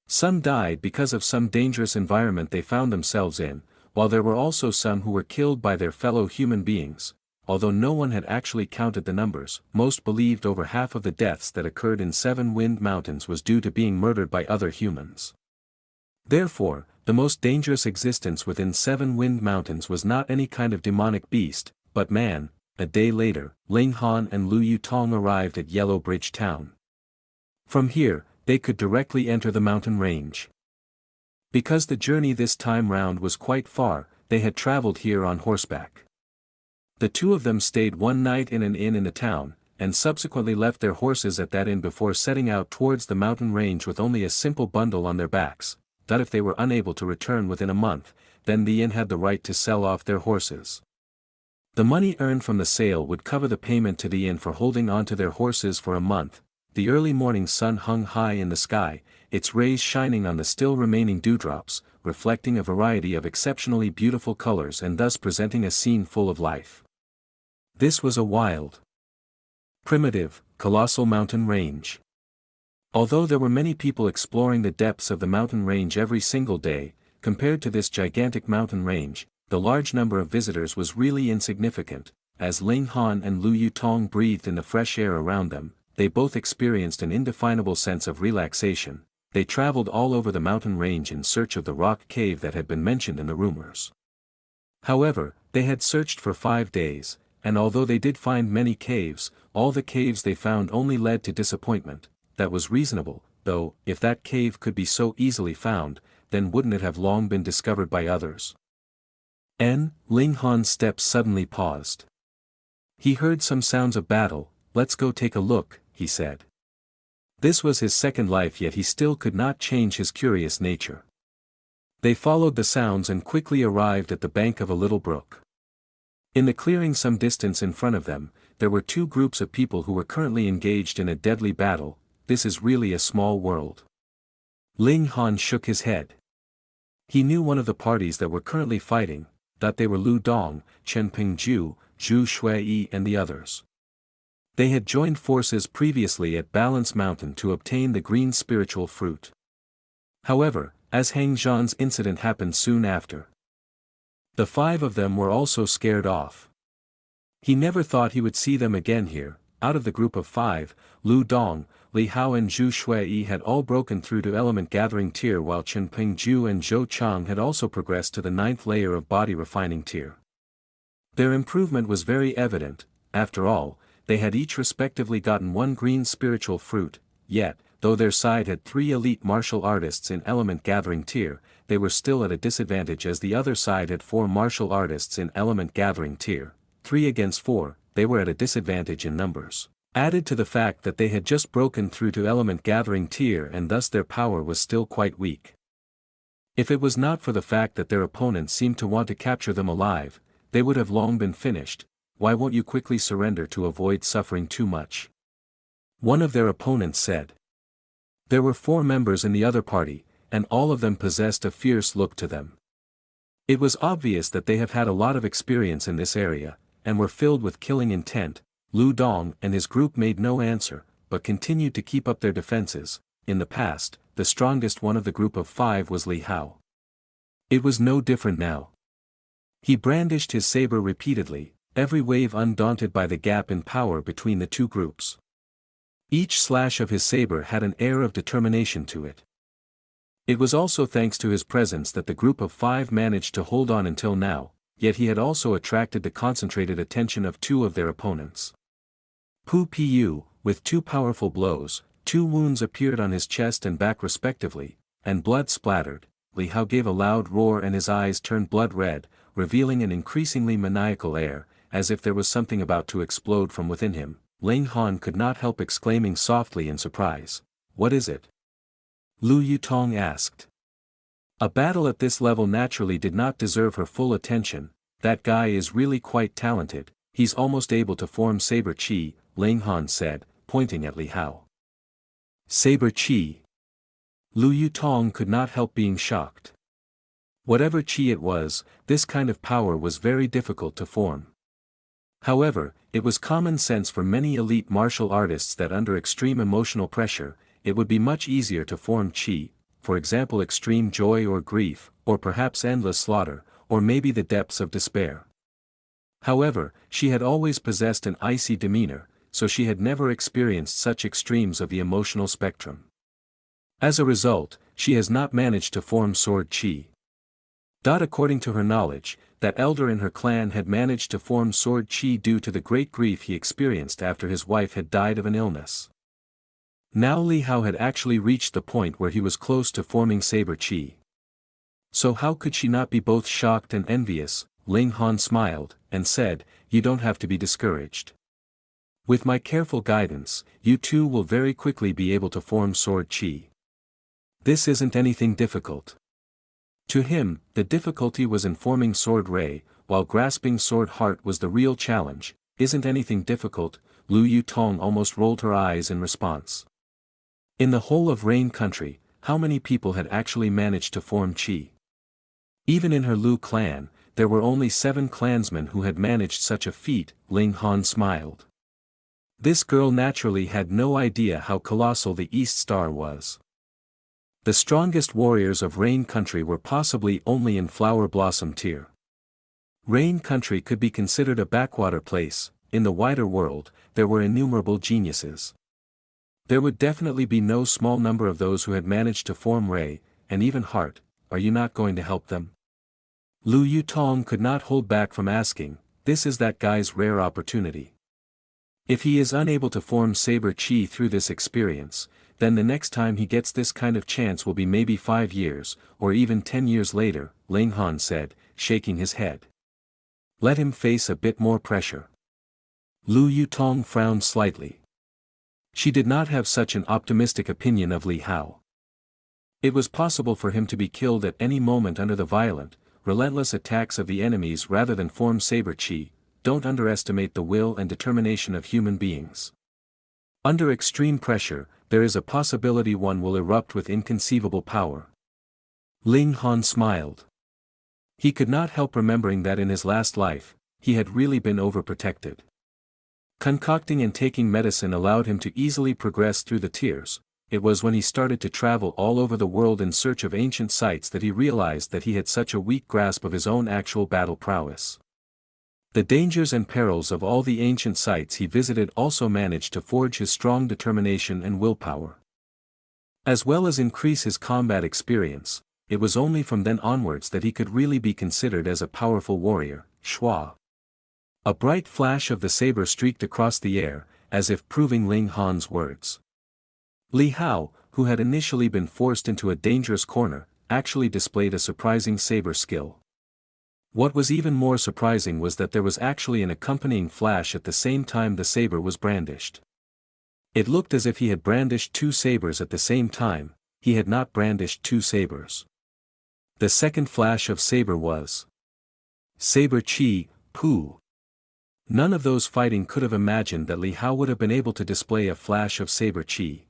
Some died because of some dangerous environment they found themselves in, while there were also some who were killed by their fellow human beings. Although no one had actually counted the numbers, most believed over half of the deaths that occurred in Seven Wind Mountains was due to being murdered by other humans. Therefore, the most dangerous existence within Seven Wind Mountains was not any kind of demonic beast, but man. A day later, Ling Han and Lu Yutong arrived at Yellow Bridge Town. From here, they could directly enter the mountain range. Because the journey this time round was quite far, they had traveled here on horseback. The two of them stayed one night in an inn in the town, and subsequently left their horses at that inn before setting out towards the mountain range with only a simple bundle on their backs, that if they were unable to return within a month, then the inn had the right to sell off their horses. The money earned from the sale would cover the payment to the inn for holding on to their horses for a month. The early morning sun hung high in the sky, its rays shining on the still remaining dewdrops, reflecting a variety of exceptionally beautiful colors and thus presenting a scene full of life. This was a wild, primitive, colossal mountain range. Although there were many people exploring the depths of the mountain range every single day, compared to this gigantic mountain range, the large number of visitors was really insignificant. As Ling Han and Lu Yutong breathed in the fresh air around them, they both experienced an indefinable sense of relaxation. They traveled all over the mountain range in search of the rock cave that had been mentioned in the rumors. However, they had searched for 5 days, and although they did find many caves, all the caves they found only led to disappointment. That was reasonable, though. If that cave could be so easily found, then wouldn't it have long been discovered by others? Ling Han's steps suddenly paused. He heard some sounds of battle. "Let's go take a look," he said. This was his second life, yet he still could not change his curious nature. They followed the sounds and quickly arrived at the bank of a little brook. In the clearing some distance in front of them, there were two groups of people who were currently engaged in a deadly battle. This is really a small world. Ling Han shook his head. He knew one of the parties that were currently fighting, that they were Lu Dong, Chen Pingju, Zhu Shuiyi and the others. They had joined forces previously at Balance Mountain to obtain the green spiritual fruit. However, as Hang Zhan's incident happened soon after, the 5 of them were also scared off. He never thought he would see them again here. Out of the group of 5, Lu Dong, Li Hao and Zhu Shuiyi had all broken through to element gathering tier, while Chen Pingju and Zhou Chang had also progressed to the 9th layer of body refining tier. Their improvement was very evident. After all, they had each respectively gotten 1 green spiritual fruit, yet, though their side had 3 elite martial artists in element gathering tier, they were still at a disadvantage as the other side had 4 martial artists in element gathering tier. 3 against 4, they were at a disadvantage in numbers. Added to the fact that they had just broken through to element gathering tier and thus their power was still quite weak. If it was not for the fact that their opponents seemed to want to capture them alive, they would have long been finished. "Why won't you quickly surrender to avoid suffering too much?" one of their opponents said. There were 4 members in the other party, and all of them possessed a fierce look to them. It was obvious that they have had a lot of experience in this area, and were filled with killing intent. Lu Dong and his group made no answer, but continued to keep up their defenses. In the past, the strongest one of the group of 5 was Li Hao. It was no different now. He brandished his saber repeatedly, every wave undaunted by the gap in power between the two groups. Each slash of his saber had an air of determination to it. It was also thanks to his presence that the group of 5 managed to hold on until now, yet he had also attracted the concentrated attention of 2 of their opponents. Pu Pu, with 2 powerful blows, 2 wounds appeared on his chest and back respectively, and blood splattered. Li Hao gave a loud roar and his eyes turned blood red, revealing an increasingly maniacal air, as if there was something about to explode from within him. Ling Han could not help exclaiming softly in surprise, "What is it?" Lu Yutong asked. A battle at this level naturally did not deserve her full attention. "That guy is really quite talented, he's almost able to form saber chi," Ling Han said, pointing at Li Hao. Saber Chi. Lu Yutong could not help being shocked. Whatever chi it was, this kind of power was very difficult to form. However, it was common sense for many elite martial artists that under extreme emotional pressure, it would be much easier to form chi, for example extreme joy or grief, or perhaps endless slaughter, or maybe the depths of despair. However, she had always possessed an icy demeanor, so she had never experienced such extremes of the emotional spectrum. As a result, she has not managed to form sword chi. According to her knowledge, that elder in her clan had managed to form sword chi due to the great grief he experienced after his wife had died of an illness. Now Li Hao had actually reached the point where he was close to forming saber chi. So how could she not be both shocked and envious? Ling Han smiled, and said, "You don't have to be discouraged. With my careful guidance, you too will very quickly be able to form sword chi. This isn't anything difficult." To him, the difficulty was in forming sword ray, while grasping sword heart was the real challenge. "Isn't anything difficult?" Lu Yutong almost rolled her eyes in response. In the whole of Rain country, how many people had actually managed to form chi? Even in her Lu clan, there were only 7 clansmen who had managed such a feat. Ling Han smiled. This girl naturally had no idea how colossal the East Star was. The strongest warriors of Rain country were possibly only in Flower Blossom tier. Rain country could be considered a backwater place. In the wider world, there were innumerable geniuses. There would definitely be no small number of those who had managed to form ray, and even heart. Are you not going to help them? Lu Yutong could not hold back from asking. This is that guy's rare opportunity. If he is unable to form saber chi through this experience, then the next time he gets this kind of chance will be maybe 5 years, or even 10 years later, Ling Han said, shaking his head. Let him face a bit more pressure. Lu Yutong frowned slightly. She did not have such an optimistic opinion of Li Hao. It was possible for him to be killed at any moment under the violent, relentless attacks of the enemies rather than form saber chi. Don't underestimate the will and determination of human beings. Under extreme pressure, there is a possibility one will erupt with inconceivable power. Ling Han smiled. He could not help remembering that in his last life, he had really been overprotected. Concocting and taking medicine allowed him to easily progress through the tiers. It was when he started to travel all over the world in search of ancient sites that he realized that he had such a weak grasp of his own actual battle prowess. The dangers and perils of all the ancient sites he visited also managed to forge his strong determination and willpower. As well as increase his combat experience, it was only from then onwards that he could really be considered as a powerful warrior. Shua. A bright flash of the saber streaked across the air, as if proving Ling Han's words. Li Hao, who had initially been forced into a dangerous corner, actually displayed a surprising saber skill. What was even more surprising was that there was actually an accompanying flash at the same time the saber was brandished. It looked as if he had brandished 2 sabers at the same time. He had not brandished 2 sabers. The second flash of saber was saber chi, poo. None of those fighting could have imagined that Li Hao would have been able to display a flash of saber chi.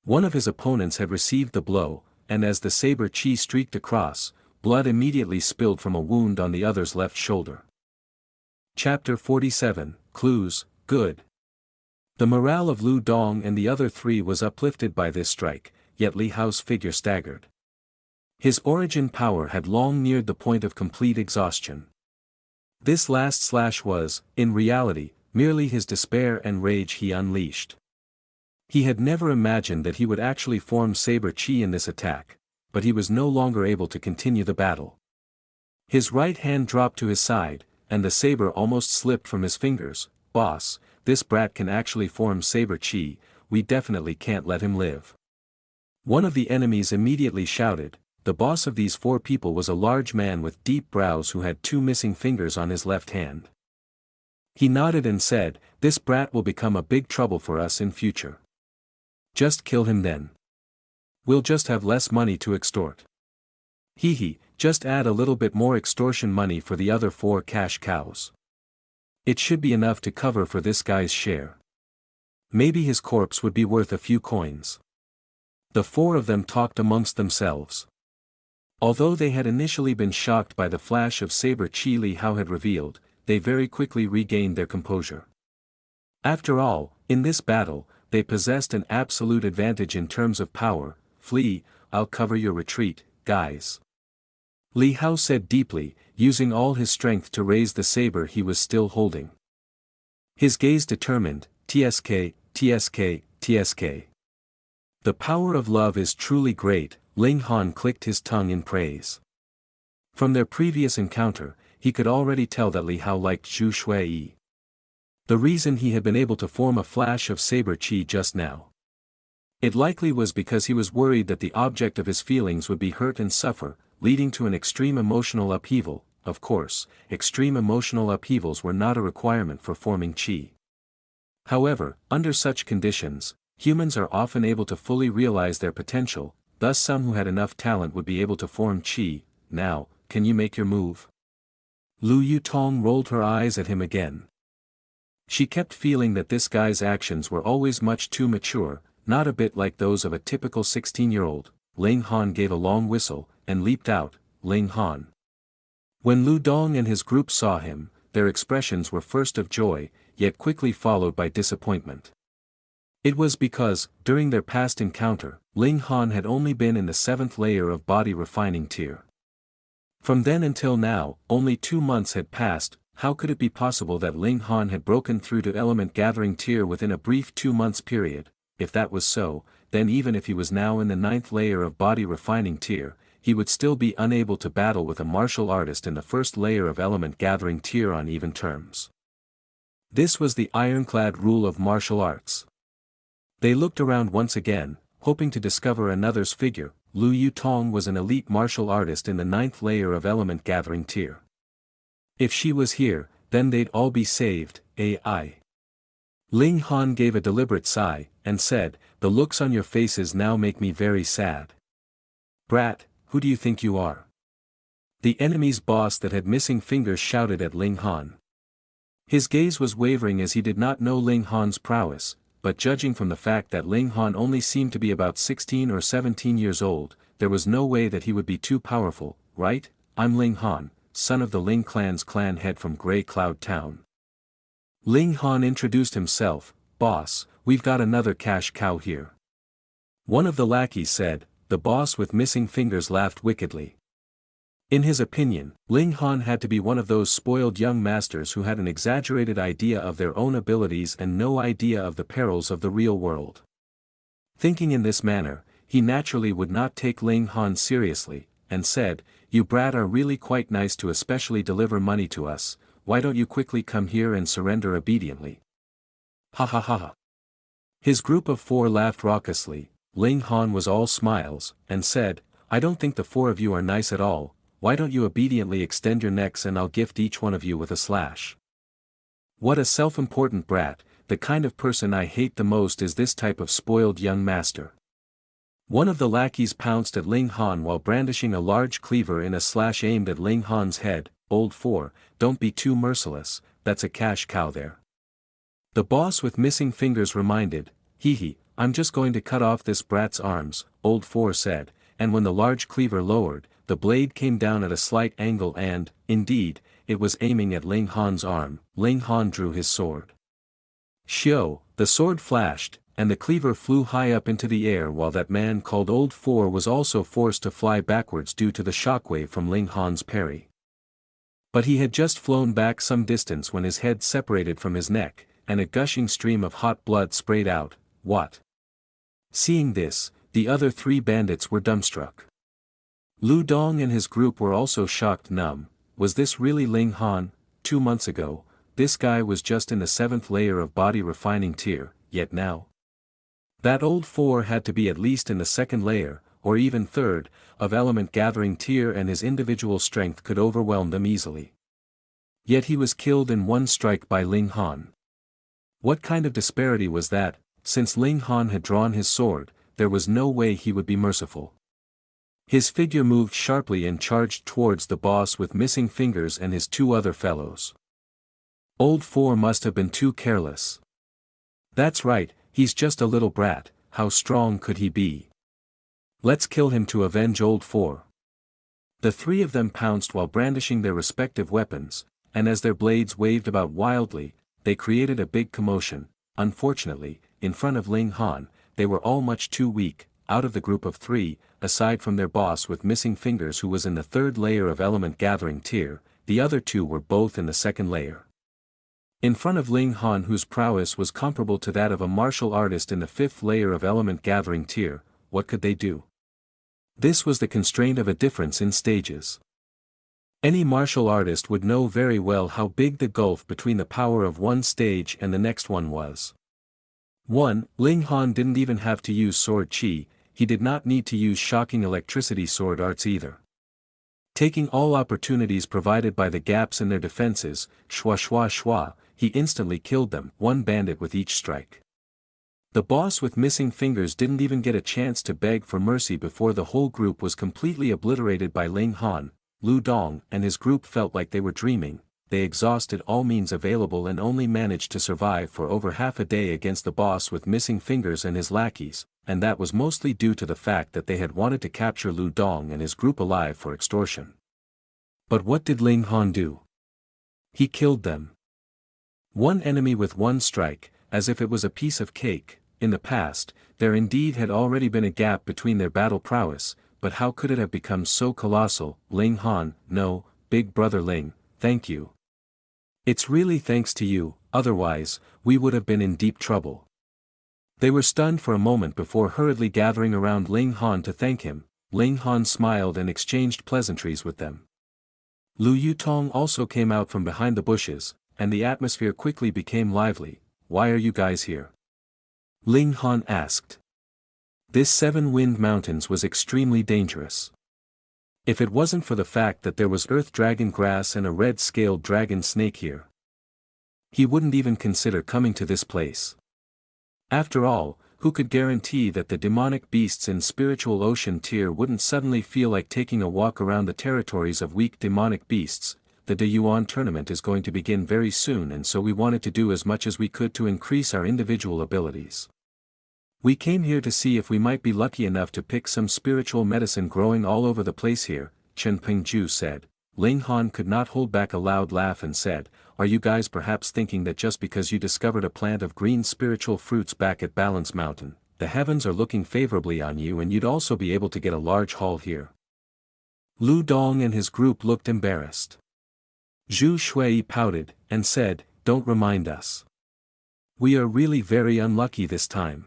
One of his opponents had received the blow, and as the saber chi streaked across, blood immediately spilled from a wound on the other's left shoulder. Chapter 47, Clues, Good. The morale of Lu Dong and the other 3 was uplifted by this strike, yet Li Hao's figure staggered. His origin power had long neared the point of complete exhaustion. This last slash was, in reality, merely his despair and rage he unleashed. He had never imagined that he would actually form saber chi in this attack, but he was no longer able to continue the battle. His right hand dropped to his side, and the saber almost slipped from his fingers. Boss, this brat can actually form saber chi, we definitely can't let him live. One of the enemies immediately shouted. The boss of these 4 people was a large man with deep brows who had 2 missing fingers on his left hand. He nodded and said, this brat will become a big trouble for us in future. Just kill him then. We'll just have less money to extort. Hee, just add a little bit more extortion money for the other 4 cash cows. It should be enough to cover for this guy's share. Maybe his corpse would be worth a few coins. The four of them talked amongst themselves. Although they had initially been shocked by the flash of saber Qi Li Hao had revealed, they very quickly regained their composure. After all, in this battle, they possessed an absolute advantage in terms of power. Flee, I'll cover your retreat, guys. Li Hao said deeply, using all his strength to raise the saber he was still holding. His gaze determined, TSK, TSK, TSK. The power of love is truly great, Ling Han clicked his tongue in praise. From their previous encounter, he could already tell that Li Hao liked Zhu Shuiyi. The reason he had been able to form a flash of saber qi just now. It likely was because he was worried that the object of his feelings would be hurt and suffer, leading to an extreme emotional upheaval. Of course, extreme emotional upheavals were not a requirement for forming qi. However, under such conditions, humans are often able to fully realize their potential, thus some who had enough talent would be able to form qi. Now, can you make your move? Lu Yutong rolled her eyes at him again. She kept feeling that this guy's actions were always much too mature, not a bit like those of a typical 16-year-old. Ling Han gave a long whistle, and leaped out. Ling Han. When Lu Dong and his group saw him, their expressions were first of joy, yet quickly followed by disappointment. It was because, during their past encounter, Ling Han had only been in the 7th layer of body refining tier. From then until now, only 2 months had passed. How could it be possible that Ling Han had broken through to element gathering tier within a brief 2 months period? If that was so, then even if he was now in the 9th layer of body refining tier, he would still be unable to battle with a martial artist in the 1st layer of element gathering tier on even terms. This was the ironclad rule of martial arts. They looked around once again, hoping to discover another's figure. Lu Yutong was an elite martial artist in the 9th layer of element gathering tier. If she was here, then they'd all be saved. AI. Ling Han gave a deliberate sigh, and said, the looks on your faces now make me very sad. Brat, who do you think you are? The enemy's boss that had missing fingers shouted at Ling Han. His gaze was wavering as he did not know Ling Han's prowess, but judging from the fact that Ling Han only seemed to be about 16 or 17 years old, there was no way that he would be too powerful, right? I'm Ling Han, son of the Ling clan's clan head from Grey Cloud Town. Ling Han introduced himself. Boss, we've got another cash cow here. One of the lackeys said. The boss with missing fingers laughed wickedly. In his opinion, Ling Han had to be one of those spoiled young masters who had an exaggerated idea of their own abilities and no idea of the perils of the real world. Thinking in this manner, he naturally would not take Ling Han seriously, and said, you brat are really quite nice to especially deliver money to us, why don't you quickly come here and surrender obediently? Ha ha ha ha. His group of 4 laughed raucously. Ling Han was all smiles, and said, I don't think the 4 of you are nice at all, why don't you obediently extend your necks and I'll gift each one of you with a slash. What a self-important brat, the kind of person I hate the most is this type of spoiled young master. One of the lackeys pounced at Ling Han while brandishing a large cleaver in a slash aimed at Ling Han's head. Old 4, don't be too merciless, that's a cash cow there. The boss with missing fingers reminded, hee, I'm just going to cut off this brat's arms, Old 4 said, and when the large cleaver lowered, the blade came down at a slight angle and, indeed, it was aiming at Ling Han's arm. Ling Han drew his sword. Shio, the sword flashed, and the cleaver flew high up into the air while that man called Old 4 was also forced to fly backwards due to the shockwave from Ling Han's parry. But he had just flown back some distance when his head separated from his neck, and a gushing stream of hot blood sprayed out. What? Seeing this, the other 3 bandits were dumbstruck. Lu Dong and his group were also shocked numb. Was this really Ling Han? 2 months ago, this guy was just in the 7th layer of body refining tier, yet now. That Old 4 had to be at least in the 2nd layer, or even 3rd, of element gathering tier and his individual strength could overwhelm them easily. Yet he was killed in 1 strike by Ling Han. What kind of disparity was that? Since Ling Han had drawn his sword, there was no way he would be merciful. His figure moved sharply and charged towards the boss with missing fingers and his 2 other fellows. Old 4 must have been too careless. That's right, He's just a little brat, how strong could he be? Let's kill him to avenge old four. The three of them pounced while brandishing their respective weapons, and as their blades waved about wildly, they created a big commotion. Unfortunately, in front of Ling Han, they were all much too weak. Out of the group of three, aside from their boss with missing fingers who was in the third layer of element gathering tier, the other two were both in the second layer. In front of Ling Han, whose prowess was comparable to that of a martial artist in the fifth layer of element gathering tier, what could they do? This was the constraint of a difference in stages. Any martial artist would know very well how big the gulf between the power of one stage and the next one was. 1. Ling Han didn't even have to use sword chi, he did not need to use shocking electricity sword arts either. Taking all opportunities provided by the gaps in their defenses, shwa shwa shwa, he instantly killed them, one bandit with each strike. The boss with missing fingers didn't even get a chance to beg for mercy before the whole group was completely obliterated by Ling Han. Lu Dong and his group felt like they were dreaming. They exhausted all means available and only managed to survive for over half a day against the boss with missing fingers and his lackeys, and that was mostly due to the fact that they had wanted to capture Lu Dong and his group alive for extortion. But what did Ling Han do? He killed them. One enemy with one strike, as if it was a piece of cake. In the past, there indeed had already been a gap between their battle prowess, but how could it have become so colossal? Ling Han, no, big brother Ling, thank you. It's really thanks to you, otherwise, we would have been in deep trouble. They were stunned for a moment before hurriedly gathering around Ling Han to thank him. Ling Han smiled and exchanged pleasantries with them. Lu Yutong also came out from behind the bushes, and the atmosphere quickly became lively. Why are you guys here? Ling Han asked. This Seven-Wind Mountains was extremely dangerous. If it wasn't for the fact that there was earth dragon grass and a red-scaled dragon snake here, he wouldn't even consider coming to this place. After all, who could guarantee that the demonic beasts in spiritual ocean tier wouldn't suddenly feel like taking a walk around the territories of weak demonic beasts? The De Yuan tournament is going to begin very soon, and so we wanted to do as much as we could to increase our individual abilities. We came here to see if we might be lucky enough to pick some spiritual medicine growing all over the place here, Chen Pengju said. Ling Han could not hold back a loud laugh and said, are you guys perhaps thinking that just because you discovered a plant of green spiritual fruits back at Balance Mountain, the heavens are looking favorably on you and you'd also be able to get a large haul here? Lu Dong and his group looked embarrassed. Zhu Shui pouted, and said, don't remind us. We are really very unlucky this time.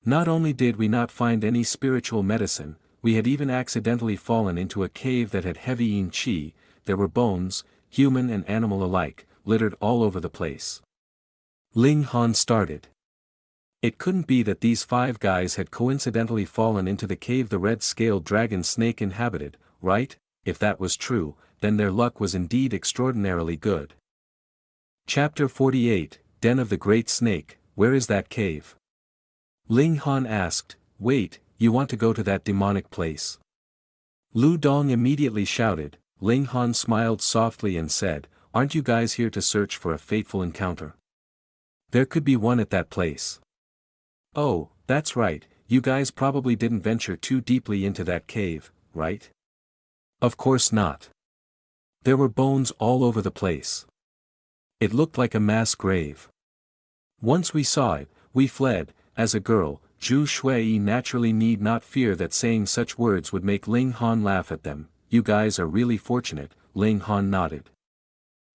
Not only did we not find any spiritual medicine, we had even accidentally fallen into a cave that had heavy yin qi. There were bones, human and animal alike, littered all over the place. Ling Han started. It couldn't be that these five guys had coincidentally fallen into the cave the red-scaled dragon snake inhabited, right? If that was true, then their luck was indeed extraordinarily good. Chapter 48, Den of the Great Snake, where is that cave? Ling Han asked, wait, you want to go to that demonic place? Lu Dong immediately shouted. Ling Han smiled softly and said, aren't you guys here to search for a fateful encounter? There could be one at that place. Oh, that's right, you guys probably didn't venture too deeply into that cave, right? Of course not. There were bones all over the place. It looked like a mass grave. Once we saw it, we fled. As a girl, Zhu Shui naturally need not fear that saying such words would make Ling Han laugh at them. You guys are really fortunate, Ling Han nodded.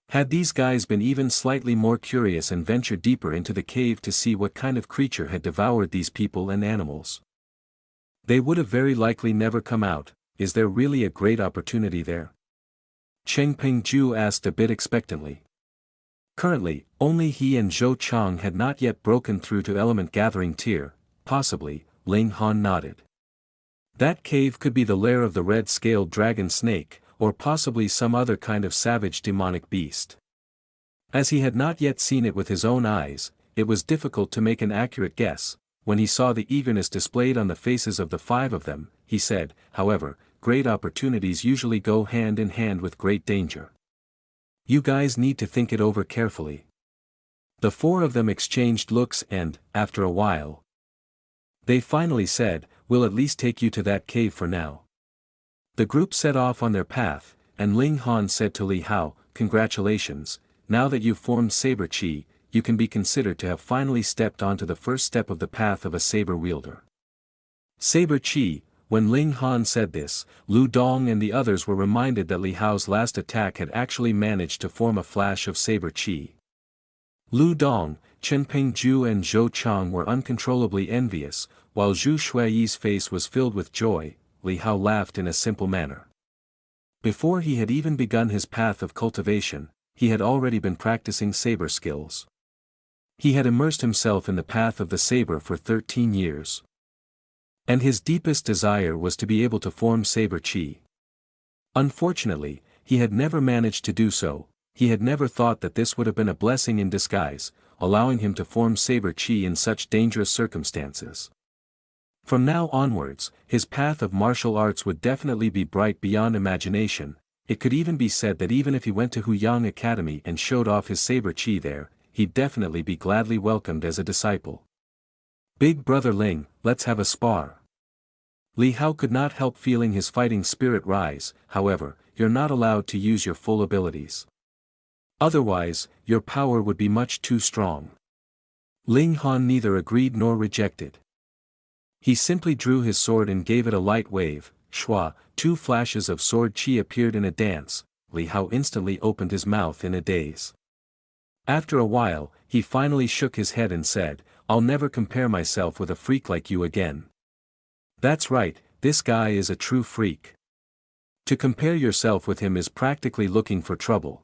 Had these guys been even slightly more curious and ventured deeper into the cave to see what kind of creature had devoured these people and animals, they would have very likely never come out. Is there really a great opportunity there? Cheng Pengju asked a bit expectantly. Currently, only he and Zhou Chang had not yet broken through to element gathering tier. Possibly, Ling Han nodded. That cave could be the lair of the red-scaled dragon snake, or possibly some other kind of savage demonic beast. As he had not yet seen it with his own eyes, it was difficult to make an accurate guess. When he saw the eagerness displayed on the faces of the five of them, he said, however, great opportunities usually go hand in hand with great danger. You guys need to think it over carefully. The four of them exchanged looks and, after a while, they finally said, "We'll at least take you to that cave for now." The group set off on their path, and Ling Han said to Li Hao, "Congratulations, now that you've formed Saber Chi, you can be considered to have finally stepped onto the first step of the path of a saber wielder." Saber Chi. When Ling Han said this, Lu Dong and the others were reminded that Li Hao's last attack had actually managed to form a flash of Saber Chi. Lu Dong, Chen Pingju and Zhou Chang were uncontrollably envious, while Zhu Shui's face was filled with joy. Li Hao laughed in a simple manner. Before he had even begun his path of cultivation, he had already been practicing saber skills. He had immersed himself in the path of the saber for 13 years. And his deepest desire was to be able to form Saber Chi. Unfortunately, he had never managed to do so. He had never thought that this would have been a blessing in disguise, allowing him to form Saber Chi in such dangerous circumstances. From now onwards, his path of martial arts would definitely be bright beyond imagination. It could even be said that even if he went to Huyang Academy and showed off his Saber Chi there, he'd definitely be gladly welcomed as a disciple. "Big brother Ling, let's have a spar." Li Hao could not help feeling his fighting spirit rise. "However, you're not allowed to use your full abilities. Otherwise, your power would be much too strong." Ling Han neither agreed nor rejected. He simply drew his sword and gave it a light wave. Shua, 2 flashes of sword chi appeared in a dance. Li Hao instantly opened his mouth in a daze. After a while, he finally shook his head and said, "I'll never compare myself with a freak like you again." "That's right, this guy is a true freak. To compare yourself with him is practically looking for trouble."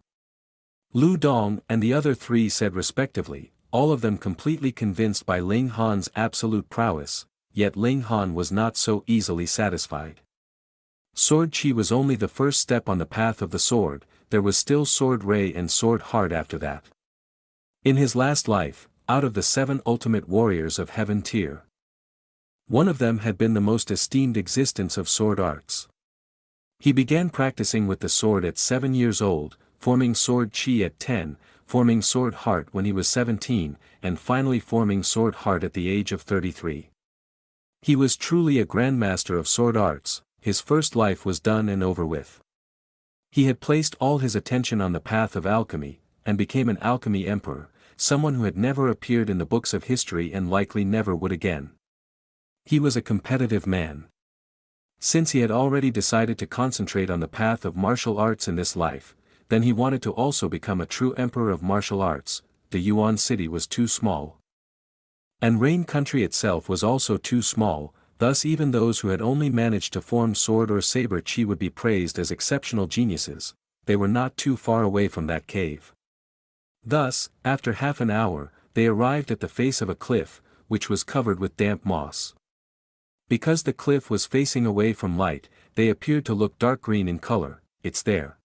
Lu Dong and the other 3 said respectively, all of them completely convinced by Ling Han's absolute prowess, yet Ling Han was not so easily satisfied. Sword Chi was only the first step on the path of the sword, there was still Sword Ray and Sword Heart after that. In his last life, out of the 7 ultimate warriors of Heaven tier, one of them had been the most esteemed existence of sword arts. He began practicing with the sword at 7 years old, forming Sword Chi at 10, forming Sword Heart when he was 17, and finally forming Sword Heart at the age of 33. He was truly a grandmaster of sword arts. His first life was done and over with. He had placed all his attention on the path of alchemy, and became an alchemy emperor, someone who had never appeared in the books of history and likely never would again. He was a competitive man. Since he had already decided to concentrate on the path of martial arts in this life, then he wanted to also become a true emperor of martial arts. The Yuan city was too small. And Rain country itself was also too small, thus even those who had only managed to form sword or saber chi would be praised as exceptional geniuses. They were not too far away from that cave. Thus, after half an hour, they arrived at the face of a cliff, which was covered with damp moss. Because the cliff was facing away from light, they appeared to look dark green in color. "It's there,"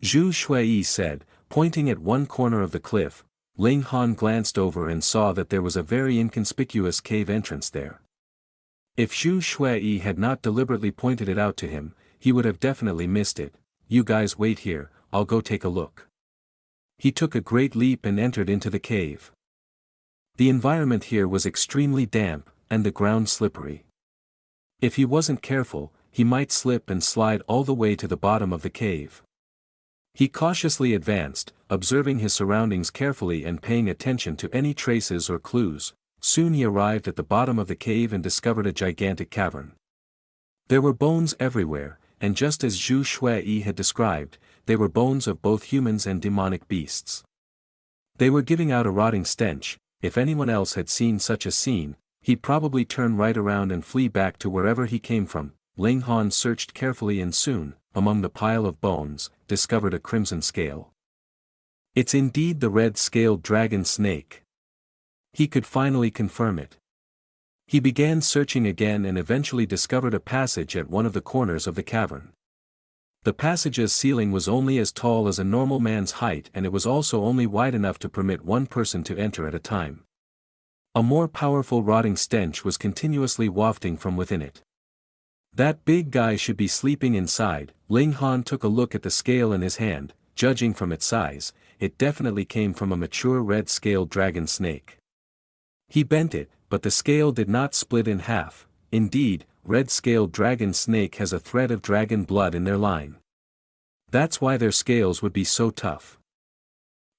Zhu Shui said, pointing at one corner of the cliff. Ling Han glanced over and saw that there was a very inconspicuous cave entrance there. If Zhu Shui had not deliberately pointed it out to him, he would have definitely missed it. "You guys wait here, I'll go take a look." He took a great leap and entered into the cave. The environment here was extremely damp, and the ground slippery. If he wasn't careful, he might slip and slide all the way to the bottom of the cave. He cautiously advanced, observing his surroundings carefully and paying attention to any traces or clues. Soon he arrived at the bottom of the cave and discovered a gigantic cavern. There were bones everywhere, and just as Zhu Shui had described, they were bones of both humans and demonic beasts. They were giving out a rotting stench. If anyone else had seen such a scene, he'd probably turn right around and flee back to wherever he came from. Ling Han searched carefully and soon, among the pile of bones, discovered a crimson scale. "It's indeed the red-scaled dragon snake." He could finally confirm it. He began searching again and eventually discovered a passage at one of the corners of the cavern. The passage's ceiling was only as tall as a normal man's height, and it was also only wide enough to permit one person to enter at a time. A more powerful rotting stench was continuously wafting from within it. "That big guy should be sleeping inside." Ling Han took a look at the scale in his hand. Judging from its size, it definitely came from a mature red-scaled dragon snake. He bent it, but the scale did not split in half. Indeed, red-scaled dragon snake has a thread of dragon blood in their line. That's why their scales would be so tough.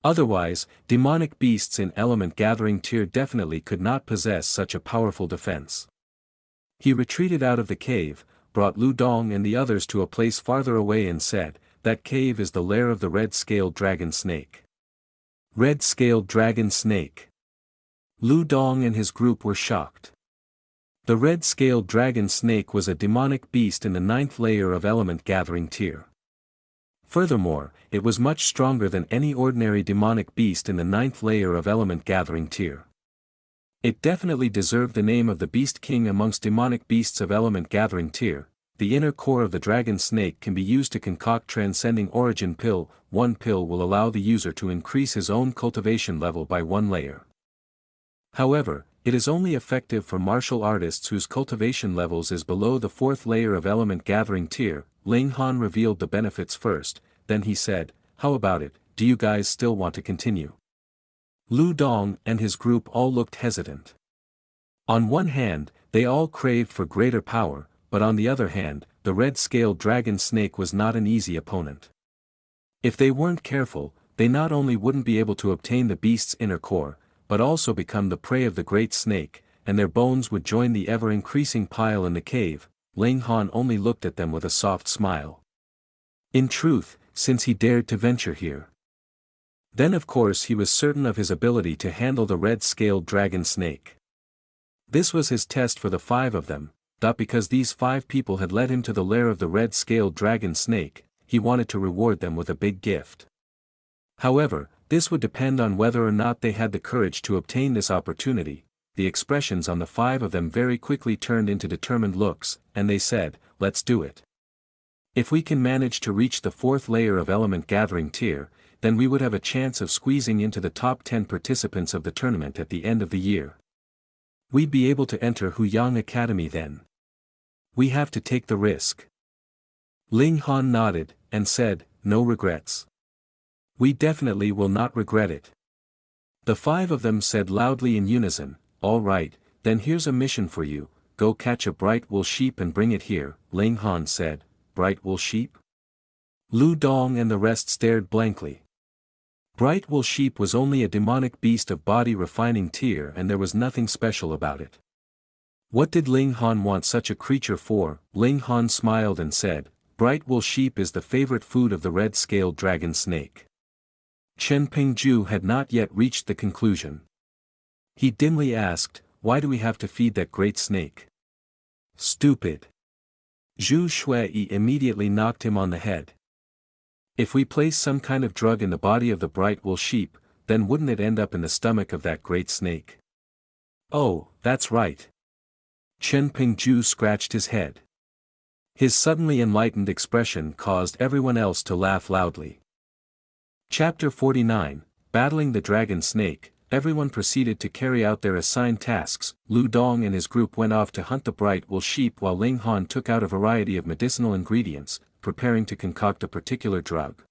Otherwise, demonic beasts in element gathering tier definitely could not possess such a powerful defense. He retreated out of the cave, brought Lu Dong and the others to a place farther away and said, "That cave is the lair of the red-scaled dragon snake." Red-scaled dragon snake. Lu Dong and his group were shocked. The red-scaled dragon snake was a demonic beast in the 9th layer of element gathering tier. Furthermore, it was much stronger than any ordinary demonic beast in the 9th layer of element gathering tier. It definitely deserved the name of the Beast King amongst demonic beasts of element gathering tier. The inner core of the dragon snake can be used to concoct transcending origin pill. One pill will allow the user to increase his own cultivation level by 1 layer. However, it is only effective for martial artists whose cultivation levels is below the 4th layer of element gathering tier. Ling Han revealed the benefits first, then he said, "How about it, do you guys still want to continue?" Lu Dong and his group all looked hesitant. On one hand, they all craved for greater power, but on the other hand, the red-scaled dragon snake was not an easy opponent. If they weren't careful, they not only wouldn't be able to obtain the beast's inner core, but also become the prey of the great snake, and their bones would join the ever-increasing pile in the cave. Ling Han only looked at them with a soft smile. In truth, since he dared to venture here, then of course he was certain of his ability to handle the red-scaled dragon snake. This was his test for the 5 of them, because these 5 people had led him to the lair of the red-scaled dragon snake, he wanted to reward them with a big gift. However, this would depend on whether or not they had the courage to obtain this opportunity. The expressions on the 5 of them very quickly turned into determined looks, and they said, "Let's do it. If we can manage to reach the 4th layer of element gathering tier, then we would have a chance of squeezing into the top 10 participants of the tournament at the end of the year. We'd be able to enter Huyang Academy then. We have to take the risk." Ling Han nodded, and said, "No regrets. We definitely will not regret it." The 5 of them said loudly in unison, "All right, then here's a mission for you, go catch a bright wool sheep and bring it here." Ling Han said, "Bright wool sheep?" Lu Dong and the rest stared blankly. Bright wool sheep was only a demonic beast of body refining tier and there was nothing special about it. What did Ling Han want such a creature for? Ling Han smiled and said, "Bright wool sheep is the favorite food of the red-scaled dragon snake." Chen Pingju had not yet reached the conclusion. He dimly asked, "Why do we have to feed that great snake?" "Stupid." Zhu Shui immediately knocked him on the head. "If we place some kind of drug in the body of the bright wool sheep, then wouldn't it end up in the stomach of that great snake?" "Oh, that's right." Chen Pingju scratched his head. His suddenly enlightened expression caused everyone else to laugh loudly. Chapter 49, Battling the Dragon Snake. Everyone proceeded to carry out their assigned tasks. Lu Dong and his group went off to hunt the bright wool sheep while Ling Han took out a variety of medicinal ingredients, preparing to concoct a particular drug.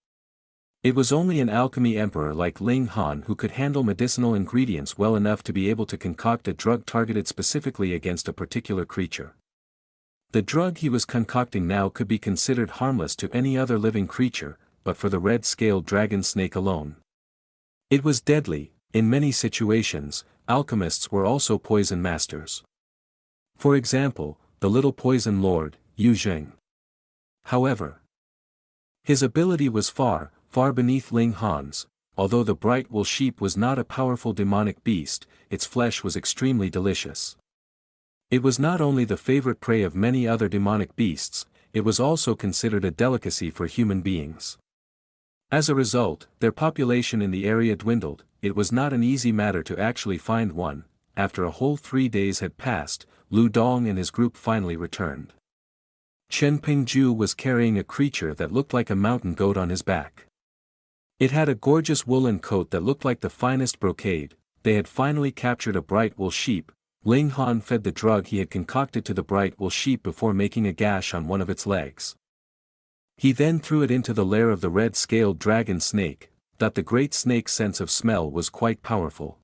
It was only an alchemy emperor like Ling Han who could handle medicinal ingredients well enough to be able to concoct a drug targeted specifically against a particular creature. The drug he was concocting now could be considered harmless to any other living creature, but for the red-scaled dragon snake alone, it was deadly. In many situations, alchemists were also poison masters. For example, the little poison lord, Yu Jing. However, his ability was far, far beneath Ling Han's. Although the bright wool sheep was not a powerful demonic beast, its flesh was extremely delicious. It was not only the favorite prey of many other demonic beasts, it was also considered a delicacy for human beings. As a result, their population in the area dwindled. It was not an easy matter to actually find one. After a whole 3 days had passed, Lu Dong and his group finally returned. Chen Pingju was carrying a creature that looked like a mountain goat on his back. It had a gorgeous woolen coat that looked like the finest brocade. They had finally captured a bright wool sheep. Ling Han fed the drug he had concocted to the bright wool sheep before making a gash on one of its legs. He then threw it into the lair of the red-scaled dragon snake. that the great snake's sense of smell was quite powerful.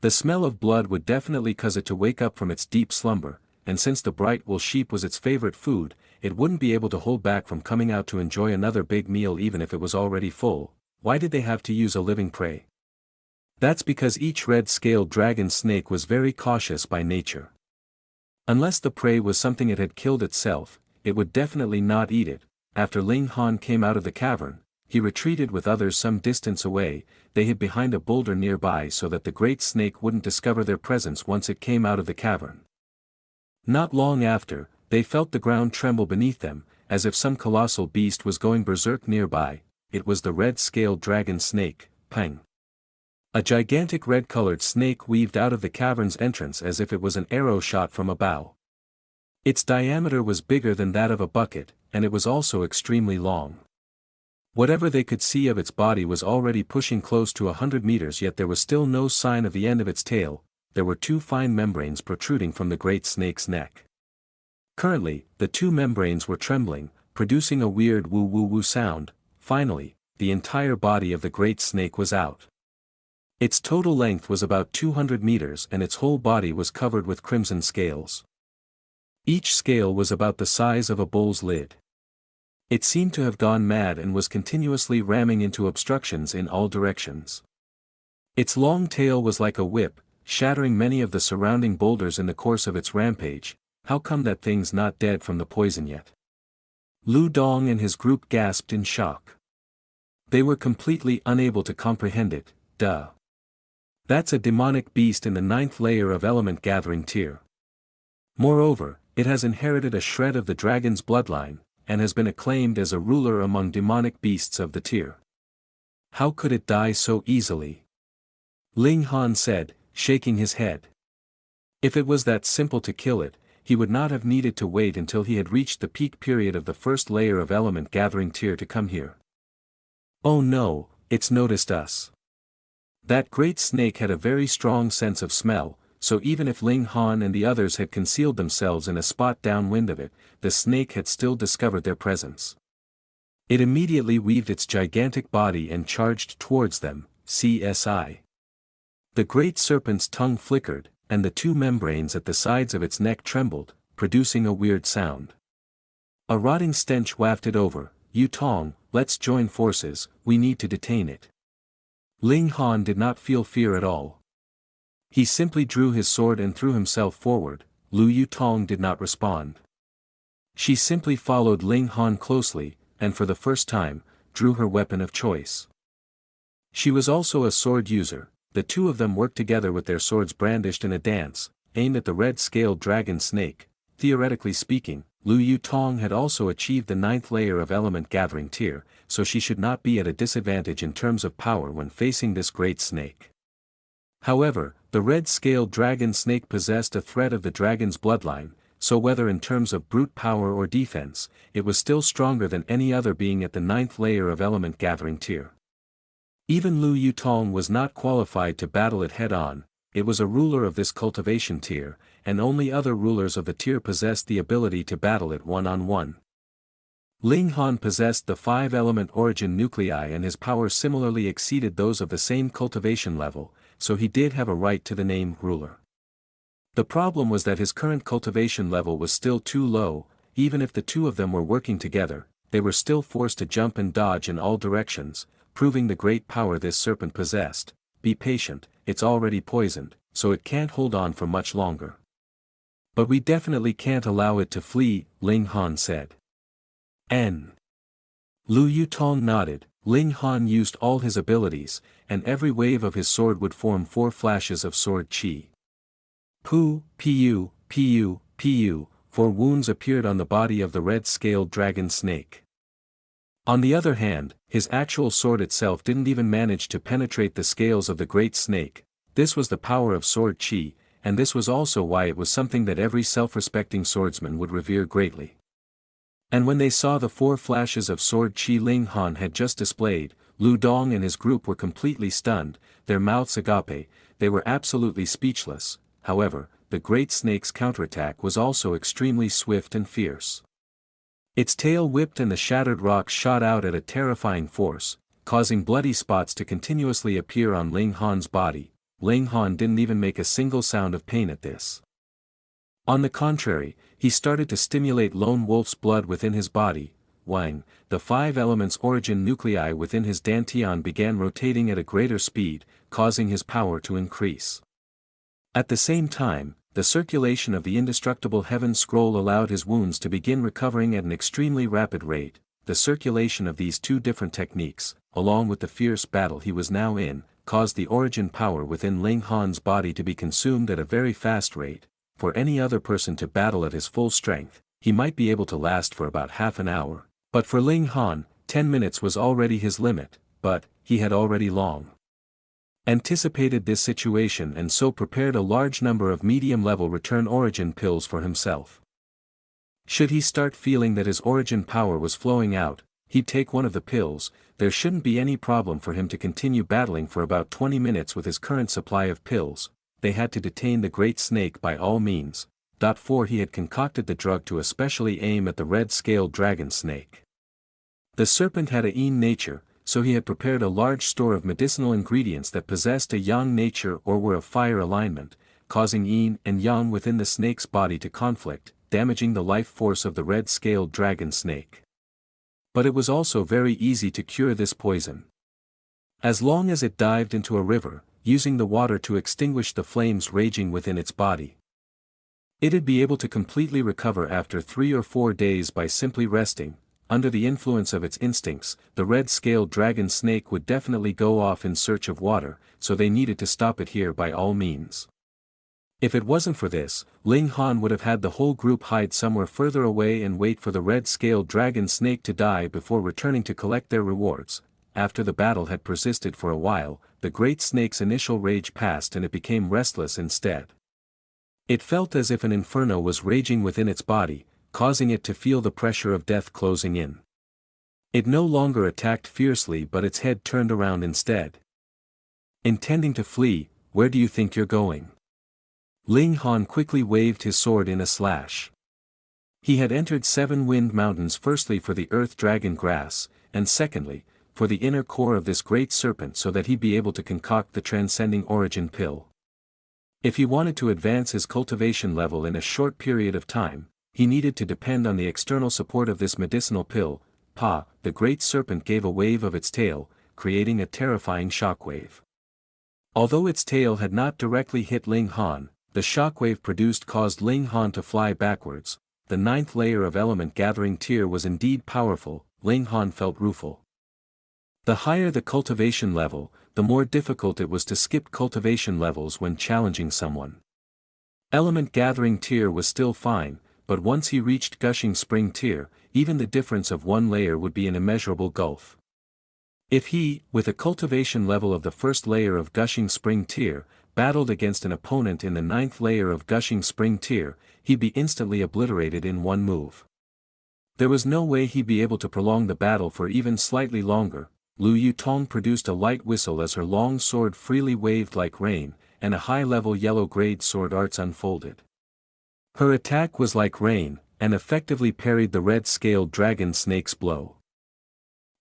The smell of blood would definitely cause it to wake up from its deep slumber, and since the bright wool sheep was its favorite food, it wouldn't be able to hold back from coming out to enjoy another big meal even if it was already full. Why did they have to use a living prey? That's because each red-scaled dragon snake was very cautious by nature. Unless the prey was something it had killed itself, it would definitely not eat it. After Ling Han came out of the cavern, he retreated with others some distance away. They hid behind a boulder nearby so that the great snake wouldn't discover their presence once it came out of the cavern. Not long after, they felt the ground tremble beneath them, as if some colossal beast was going berserk nearby. It was the red-scaled dragon snake, Peng. A gigantic red-colored snake weaved out of the cavern's entrance as if it was an arrow shot from a bow. Its diameter was bigger than that of a bucket, and it was also extremely long. Whatever they could see of its body was already pushing close to 100 meters, yet there was still no sign of the end of its tail. There were two fine membranes protruding from the great snake's neck. Currently, the two membranes were trembling, producing a weird woo-woo-woo sound. Finally, the entire body of the great snake was out. Its total length was about 200 meters and its whole body was covered with crimson scales. Each scale was about the size of a bull's lid. It seemed to have gone mad and was continuously ramming into obstructions in all directions. Its long tail was like a whip, shattering many of the surrounding boulders in the course of its rampage. How come that thing's not dead from the poison yet? Lu Dong and his group gasped in shock. They were completely unable to comprehend it. Duh. That's a demonic beast in the 9th layer of element gathering tier. Moreover, it has inherited a shred of the dragon's bloodline, and has been acclaimed as a ruler among demonic beasts of the tier. How could it die so easily? Ling Han said, shaking his head. If it was that simple to kill it, he would not have needed to wait until he had reached the peak period of the 1st layer of element gathering tier to come here. Oh no, it's noticed us. That great snake had a very strong sense of smell, so even if Ling Han and the others had concealed themselves in a spot downwind of it, the snake had still discovered their presence. It immediately weaved its gigantic body and charged towards them. CSI. The great serpent's tongue flickered, and the two membranes at the sides of its neck trembled, producing a weird sound. A rotting stench wafted over. Yu Tong, let's join forces, we need to detain it. Ling Han did not feel fear at all. He simply drew his sword and threw himself forward. Lu Yutong did not respond. She simply followed Ling Han closely, and for the first time, drew her weapon of choice. She was also a sword user. The two of them worked together with their swords brandished in a dance, aimed at the red-scaled dragon snake. Theoretically speaking, Lu Yutong had also achieved the 9th layer of element gathering tier, so she should not be at a disadvantage in terms of power when facing this great snake. However, the red-scaled dragon snake possessed a thread of the dragon's bloodline, so whether in terms of brute power or defense, it was still stronger than any other being at the 9th layer of element gathering tier. Even Lu Yutong was not qualified to battle it head-on. It was a ruler of this cultivation tier, and only other rulers of the tier possessed the ability to battle it one-on-one. Ling Han possessed the 5-element origin nuclei and his power similarly exceeded those of the same cultivation level, so he did have a right to the name ruler. The problem was that his current cultivation level was still too low. Even if the two of them were working together, they were still forced to jump and dodge in all directions, proving the great power this serpent possessed. Be patient, it's already poisoned, so it can't hold on for much longer. But we definitely can't allow it to flee, Ling Han said. N. Lu Yutong nodded. Ling Han used all his abilities, and every wave of his sword would form 4 flashes of sword chi. Pu, pu, pu, pu, 4 wounds appeared on the body of the red-scaled dragon snake. On the other hand, his actual sword itself didn't even manage to penetrate the scales of the great snake. This was the power of sword chi, and this was also why it was something that every self-respecting swordsman would revere greatly. And when they saw the 4 flashes of sword chi Ling Han had just displayed, Lu Dong and his group were completely stunned, their mouths agape, they were absolutely speechless. However, the great snake's counterattack was also extremely swift and fierce. Its tail whipped and the shattered rocks shot out at a terrifying force, causing bloody spots to continuously appear on Ling Han's body. Ling Han didn't even make a single sound of pain at this. On the contrary, he started to stimulate Lone Wolf's blood within his body. Wang, the five elements' origin nuclei within his dantian began rotating at a greater speed, causing his power to increase. At the same time, the circulation of the indestructible heaven scroll allowed his wounds to begin recovering at an extremely rapid rate. The circulation of these two different techniques, along with the fierce battle he was now in, caused the origin power within Ling Han's body to be consumed at a very fast rate. For any other person to battle at his full strength, he might be able to last for about half an hour. But for Ling Han, 10 minutes was already his limit, but he had already long anticipated this situation and so prepared a large number of medium-level return origin pills for himself. Should he start feeling that his origin power was flowing out, he'd take one of the pills. There shouldn't be any problem for him to continue battling for about 20 minutes with his current supply of pills. They had to detain the great snake by all means. 4 He had concocted the drug to especially aim at the red-scaled dragon snake. The serpent had a yin nature, so he had prepared a large store of medicinal ingredients that possessed a yang nature or were of fire alignment, causing yin and yang within the snake's body to conflict, damaging the life force of the red-scaled dragon snake. But it was also very easy to cure this poison. As long as it dived into a river, using the water to extinguish the flames raging within its body, it'd be able to completely recover after 3 or 4 days by simply resting. Under the influence of its instincts, the red-scaled dragon snake would definitely go off in search of water, so they needed to stop it here by all means. If it wasn't for this, Ling Han would have had the whole group hide somewhere further away and wait for the red-scaled dragon snake to die before returning to collect their rewards. After the battle had persisted for a while, the great snake's initial rage passed and it became restless instead. It felt as if an inferno was raging within its body, causing it to feel the pressure of death closing in. It no longer attacked fiercely but its head turned around instead. Intending to flee, where do you think you're going? Ling Han quickly waved his sword in a slash. He had entered 7 Wind Mountains firstly for the Earth Dragon Grass, and secondly, for the inner core of this great serpent so that he'd be able to concoct the transcending origin pill. If he wanted to advance his cultivation level in a short period of time, he needed to depend on the external support of this medicinal pill. The great serpent gave a wave of its tail, creating a terrifying shockwave. Although its tail had not directly hit Ling Han, the shockwave produced caused Ling Han to fly backwards. The 9th layer of element gathering tier was indeed powerful. Ling Han felt rueful. The higher the cultivation level, the more difficult it was to skip cultivation levels when challenging someone. Element gathering tier was still fine, but once he reached gushing spring tier, even the difference of 1 layer would be an immeasurable gulf. If he, with a cultivation level of the 1st layer of gushing spring tier, battled against an opponent in the 9th layer of gushing spring tier, he'd be instantly obliterated in one move. There was no way he'd be able to prolong the battle for even slightly longer. Lu Yutong produced a light whistle as her long sword freely waved like rain, and a high-level yellow-grade sword arts unfolded. Her attack was like rain, and effectively parried the red-scaled dragon snake's blow.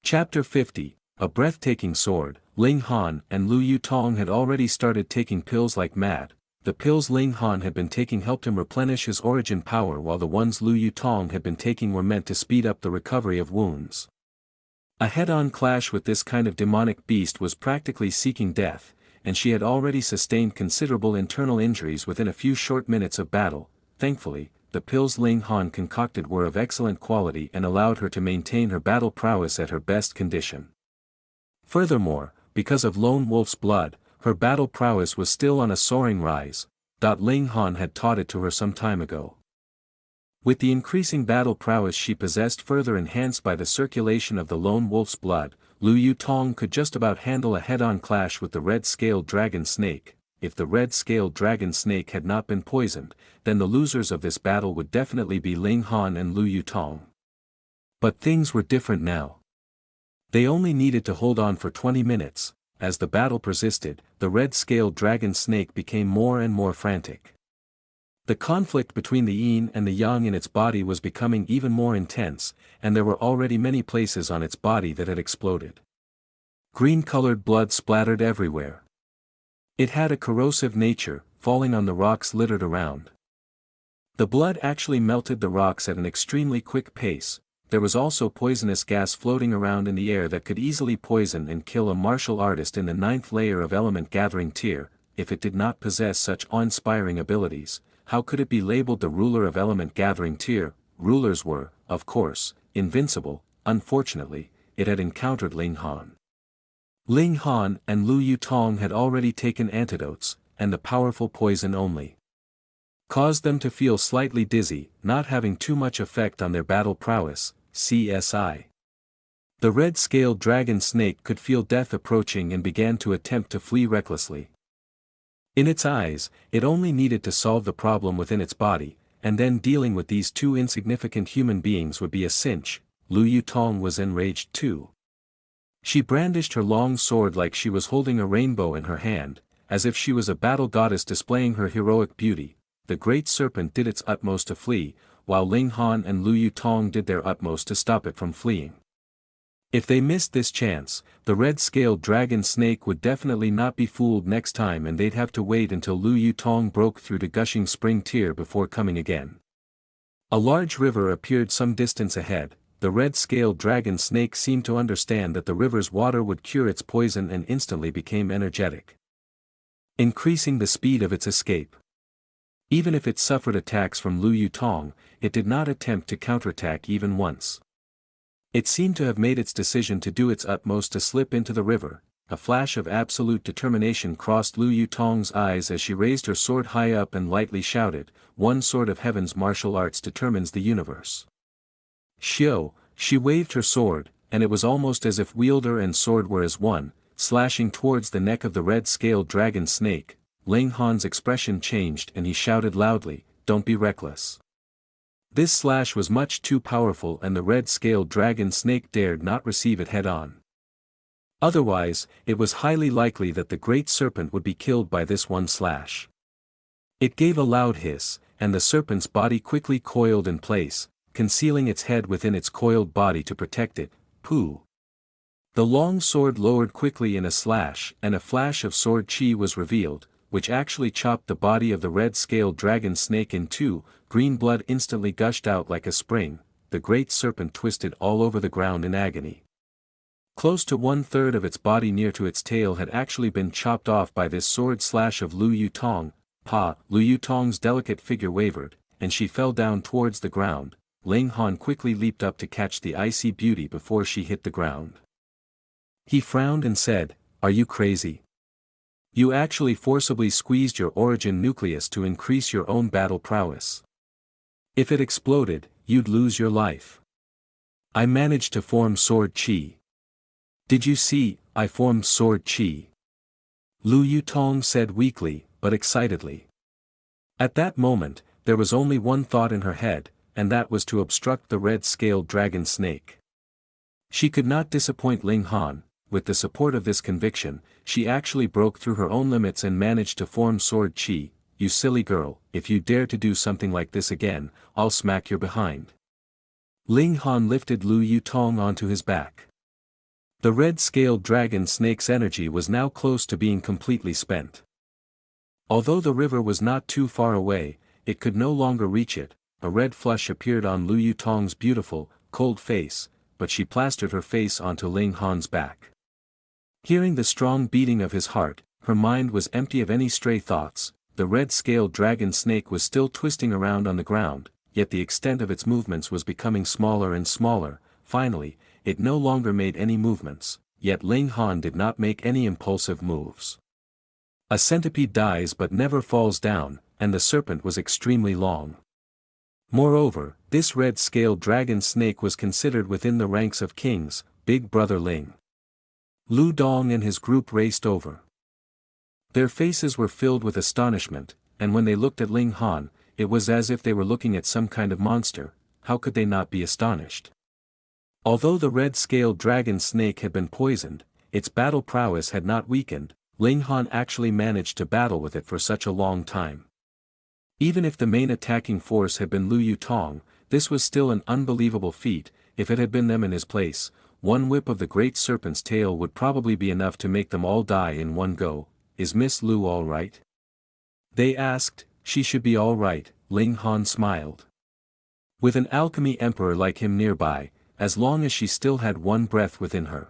Chapter 50, A Breathtaking Sword. Ling Han and Lu Yutong had already started taking pills like mad. The pills Ling Han had been taking helped him replenish his origin power while the ones Lu Yutong had been taking were meant to speed up the recovery of wounds. A head-on clash with this kind of demonic beast was practically seeking death, and she had already sustained considerable internal injuries within a few short minutes of battle. Thankfully, the pills Ling Han concocted were of excellent quality and allowed her to maintain her battle prowess at her best condition. Furthermore, because of Lone Wolf's blood, her battle prowess was still on a soaring rise. Ling Han had taught it to her some time ago. With the increasing battle prowess she possessed further enhanced by the circulation of the Lone Wolf's blood, Lu Yutong could just about handle a head-on clash with the red-scaled dragon snake. If the red-scaled dragon snake had not been poisoned, then the losers of this battle would definitely be Ling Han and Lu Yutong. But things were different now. They only needed to hold on for 20 minutes. As the battle persisted, the red-scaled dragon snake became more and more frantic. The conflict between the yin and the yang in its body was becoming even more intense, and there were already many places on its body that had exploded. Green-colored blood splattered everywhere. It had a corrosive nature, falling on the rocks littered around. The blood actually melted the rocks at an extremely quick pace. There was also poisonous gas floating around in the air that could easily poison and kill a martial artist in the 9th layer of element gathering tier. If it did not possess such awe-inspiring abilities, how could it be labeled the ruler of element gathering tier? Rulers were, of course, invincible. Unfortunately, it had encountered Ling Han. Ling Han and Lu Yutong had already taken antidotes, and the powerful poison only caused them to feel slightly dizzy, not having too much effect on their battle prowess. CSI. The red-scaled dragon snake could feel death approaching and began to attempt to flee recklessly. In its eyes, it only needed to solve the problem within its body, and then dealing with these two insignificant human beings would be a cinch. Lu Yutong was enraged too. She brandished her long sword like she was holding a rainbow in her hand, as if she was a battle goddess displaying her heroic beauty. The great serpent did its utmost to flee, while Ling Han and Lu Yutong did their utmost to stop it from fleeing. If they missed this chance, the red-scaled dragon snake would definitely not be fooled next time, and they'd have to wait until Lu Yutong broke through the gushing spring tier before coming again. A large river appeared some distance ahead. The red-scaled dragon snake seemed to understand that the river's water would cure its poison and instantly became energetic, increasing the speed of its escape. Even if it suffered attacks from Lu Yutong, it did not attempt to counterattack even once. It seemed to have made its decision to do its utmost to slip into the river. A flash of absolute determination crossed Lu Yutong's eyes as she raised her sword high up and lightly shouted, "One sword of heaven's martial arts determines the universe." Shio, she waved her sword, and it was almost as if wielder and sword were as one, slashing towards the neck of the red-scaled dragon snake. Ling Han's expression changed and he shouted loudly, "Don't be reckless." This slash was much too powerful and the red-scaled dragon snake dared not receive it head-on. Otherwise, it was highly likely that the great serpent would be killed by this one slash. It gave a loud hiss, and the serpent's body quickly coiled in place, concealing its head within its coiled body to protect it. Pooh! The long sword lowered quickly in a slash, and a flash of sword chi was revealed, which actually chopped the body of the red-scaled dragon snake in two. Green blood instantly gushed out like a spring. The great serpent twisted all over the ground in agony. Close to 1/3 of its body near to its tail had actually been chopped off by this sword slash of Lu Yutong. Lu Yutong's delicate figure wavered, and she fell down towards the ground. Ling Han quickly leaped up to catch the icy beauty before she hit the ground. He frowned and said, "Are you crazy? You actually forcibly squeezed your origin nucleus to increase your own battle prowess. If it exploded, you'd lose your life. I managed to form sword chi. Did you see, I formed sword chi?" Lu Yutong said weakly, but excitedly. At that moment, there was only one thought in her head, and that was to obstruct the red-scaled dragon snake. She could not disappoint Ling Han. With the support of this conviction, she actually broke through her own limits and managed to form sword chi. "You silly girl, if you dare to do something like this again, I'll smack your behind." Ling Han lifted Lu Yutong onto his back. The red-scaled dragon snake's energy was now close to being completely spent. Although the river was not too far away, it could no longer reach it. A red flush appeared on Lu Yutong's beautiful, cold face, but she plastered her face onto Ling Han's back. Hearing the strong beating of his heart, her mind was empty of any stray thoughts. The red-scaled dragon snake was still twisting around on the ground, yet the extent of its movements was becoming smaller and smaller. Finally, it no longer made any movements, yet Ling Han did not make any impulsive moves. A centipede dies but never falls down, and the serpent was extremely long. Moreover, this red-scaled dragon snake was considered within the ranks of kings. Big Brother Ling Lu Dong and his group raced over. Their faces were filled with astonishment, and when they looked at Ling Han, it was as if they were looking at some kind of monster. How could they not be astonished? Although the red-scaled dragon snake had been poisoned, its battle prowess had not weakened. Ling Han actually managed to battle with it for such a long time. Even if the main attacking force had been Lu Yutong, this was still an unbelievable feat. If it had been them in his place, one whip of the great serpent's tail would probably be enough to make them all die in one go. Is Miss Lu all right? They asked. She should be all right, Ling Han smiled. With an alchemy emperor like him nearby, as long as she still had one breath within her,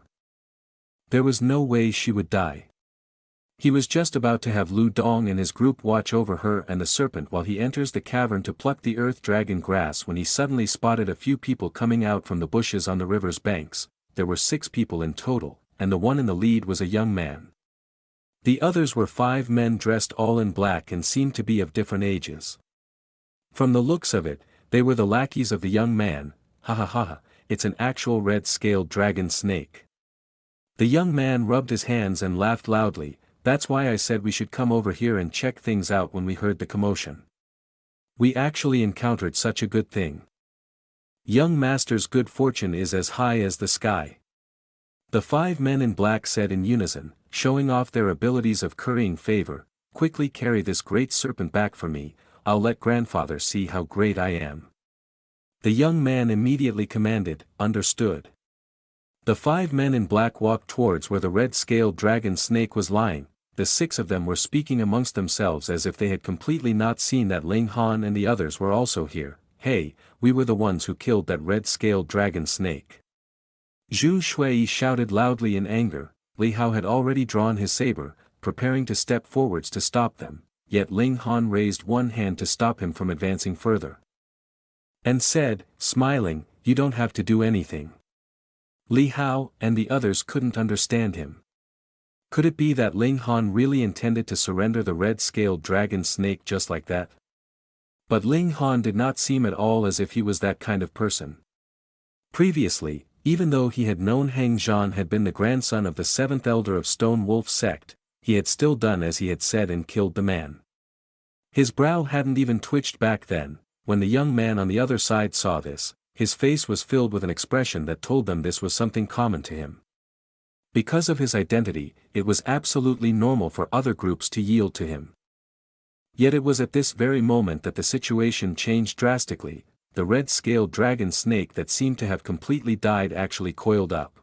there was no way she would die. He was just about to have Lu Dong and his group watch over her and the serpent while he enters the cavern to pluck the earth dragon grass when he suddenly spotted a few people coming out from the bushes on the river's banks. There were 6 people in total, and the one in the lead was a young man. The others were 5 men dressed all in black and seemed to be of different ages. From the looks of it, they were the lackeys of the young man. Ha ha ha, it's an actual red-scaled dragon snake. The young man rubbed his hands and laughed loudly. That's why I said we should come over here and check things out when we heard the commotion. We actually encountered such a good thing. Young master's good fortune is as high as the sky. The 5 men in black said in unison, showing off their abilities of currying favor. Quickly carry this great serpent back for me, I'll let grandfather see how great I am. The young man immediately commanded, understood. The 5 men in black walked towards where the red-scaled dragon snake was lying. The 6 of them were speaking amongst themselves as if they had completely not seen that Ling Han and the others were also here. Hey, we were the ones who killed that red-scaled dragon snake. Zhu Shui shouted loudly in anger. Li Hao had already drawn his saber, preparing to step forwards to stop them, yet Ling Han raised one hand to stop him from advancing further. And said, smiling, you don't have to do anything. Li Hao and the others couldn't understand him. Could it be that Ling Han really intended to surrender the red-scaled dragon snake just like that? But Ling Han did not seem at all as if he was that kind of person. Previously, even though he had known Hang Zhan had been the grandson of the 7th elder of Stone Wolf sect, he had still done as he had said and killed the man. His brow hadn't even twitched back then. When the young man on the other side saw this, his face was filled with an expression that told them this was something common to him. Because of his identity, it was absolutely normal for other groups to yield to him. Yet it was at this very moment that the situation changed drastically. The red-scaled dragon snake that seemed to have completely died actually coiled up.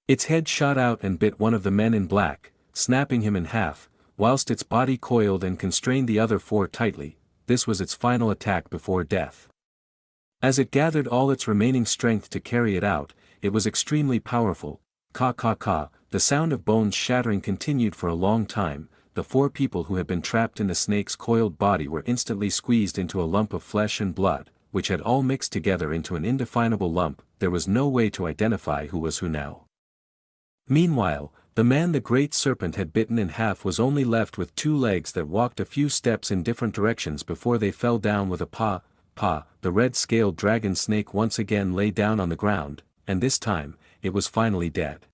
Its head shot out and bit one of the men in black, snapping him in half, whilst its body coiled and constrained the other 4 tightly. This was its final attack before death. As it gathered all its remaining strength to carry it out, it was extremely powerful. Ka ka ka, the sound of bones shattering continued for a long time. The 4 people who had been trapped in the snake's coiled body were instantly squeezed into a lump of flesh and blood, which had all mixed together into an indefinable lump. There was no way to identify who was who now. Meanwhile, the man the great serpent had bitten in half was only left with 2 legs that walked a few steps in different directions before they fell down with a pa. The red-scaled dragon snake once again lay down on the ground, and this time, it was finally dead.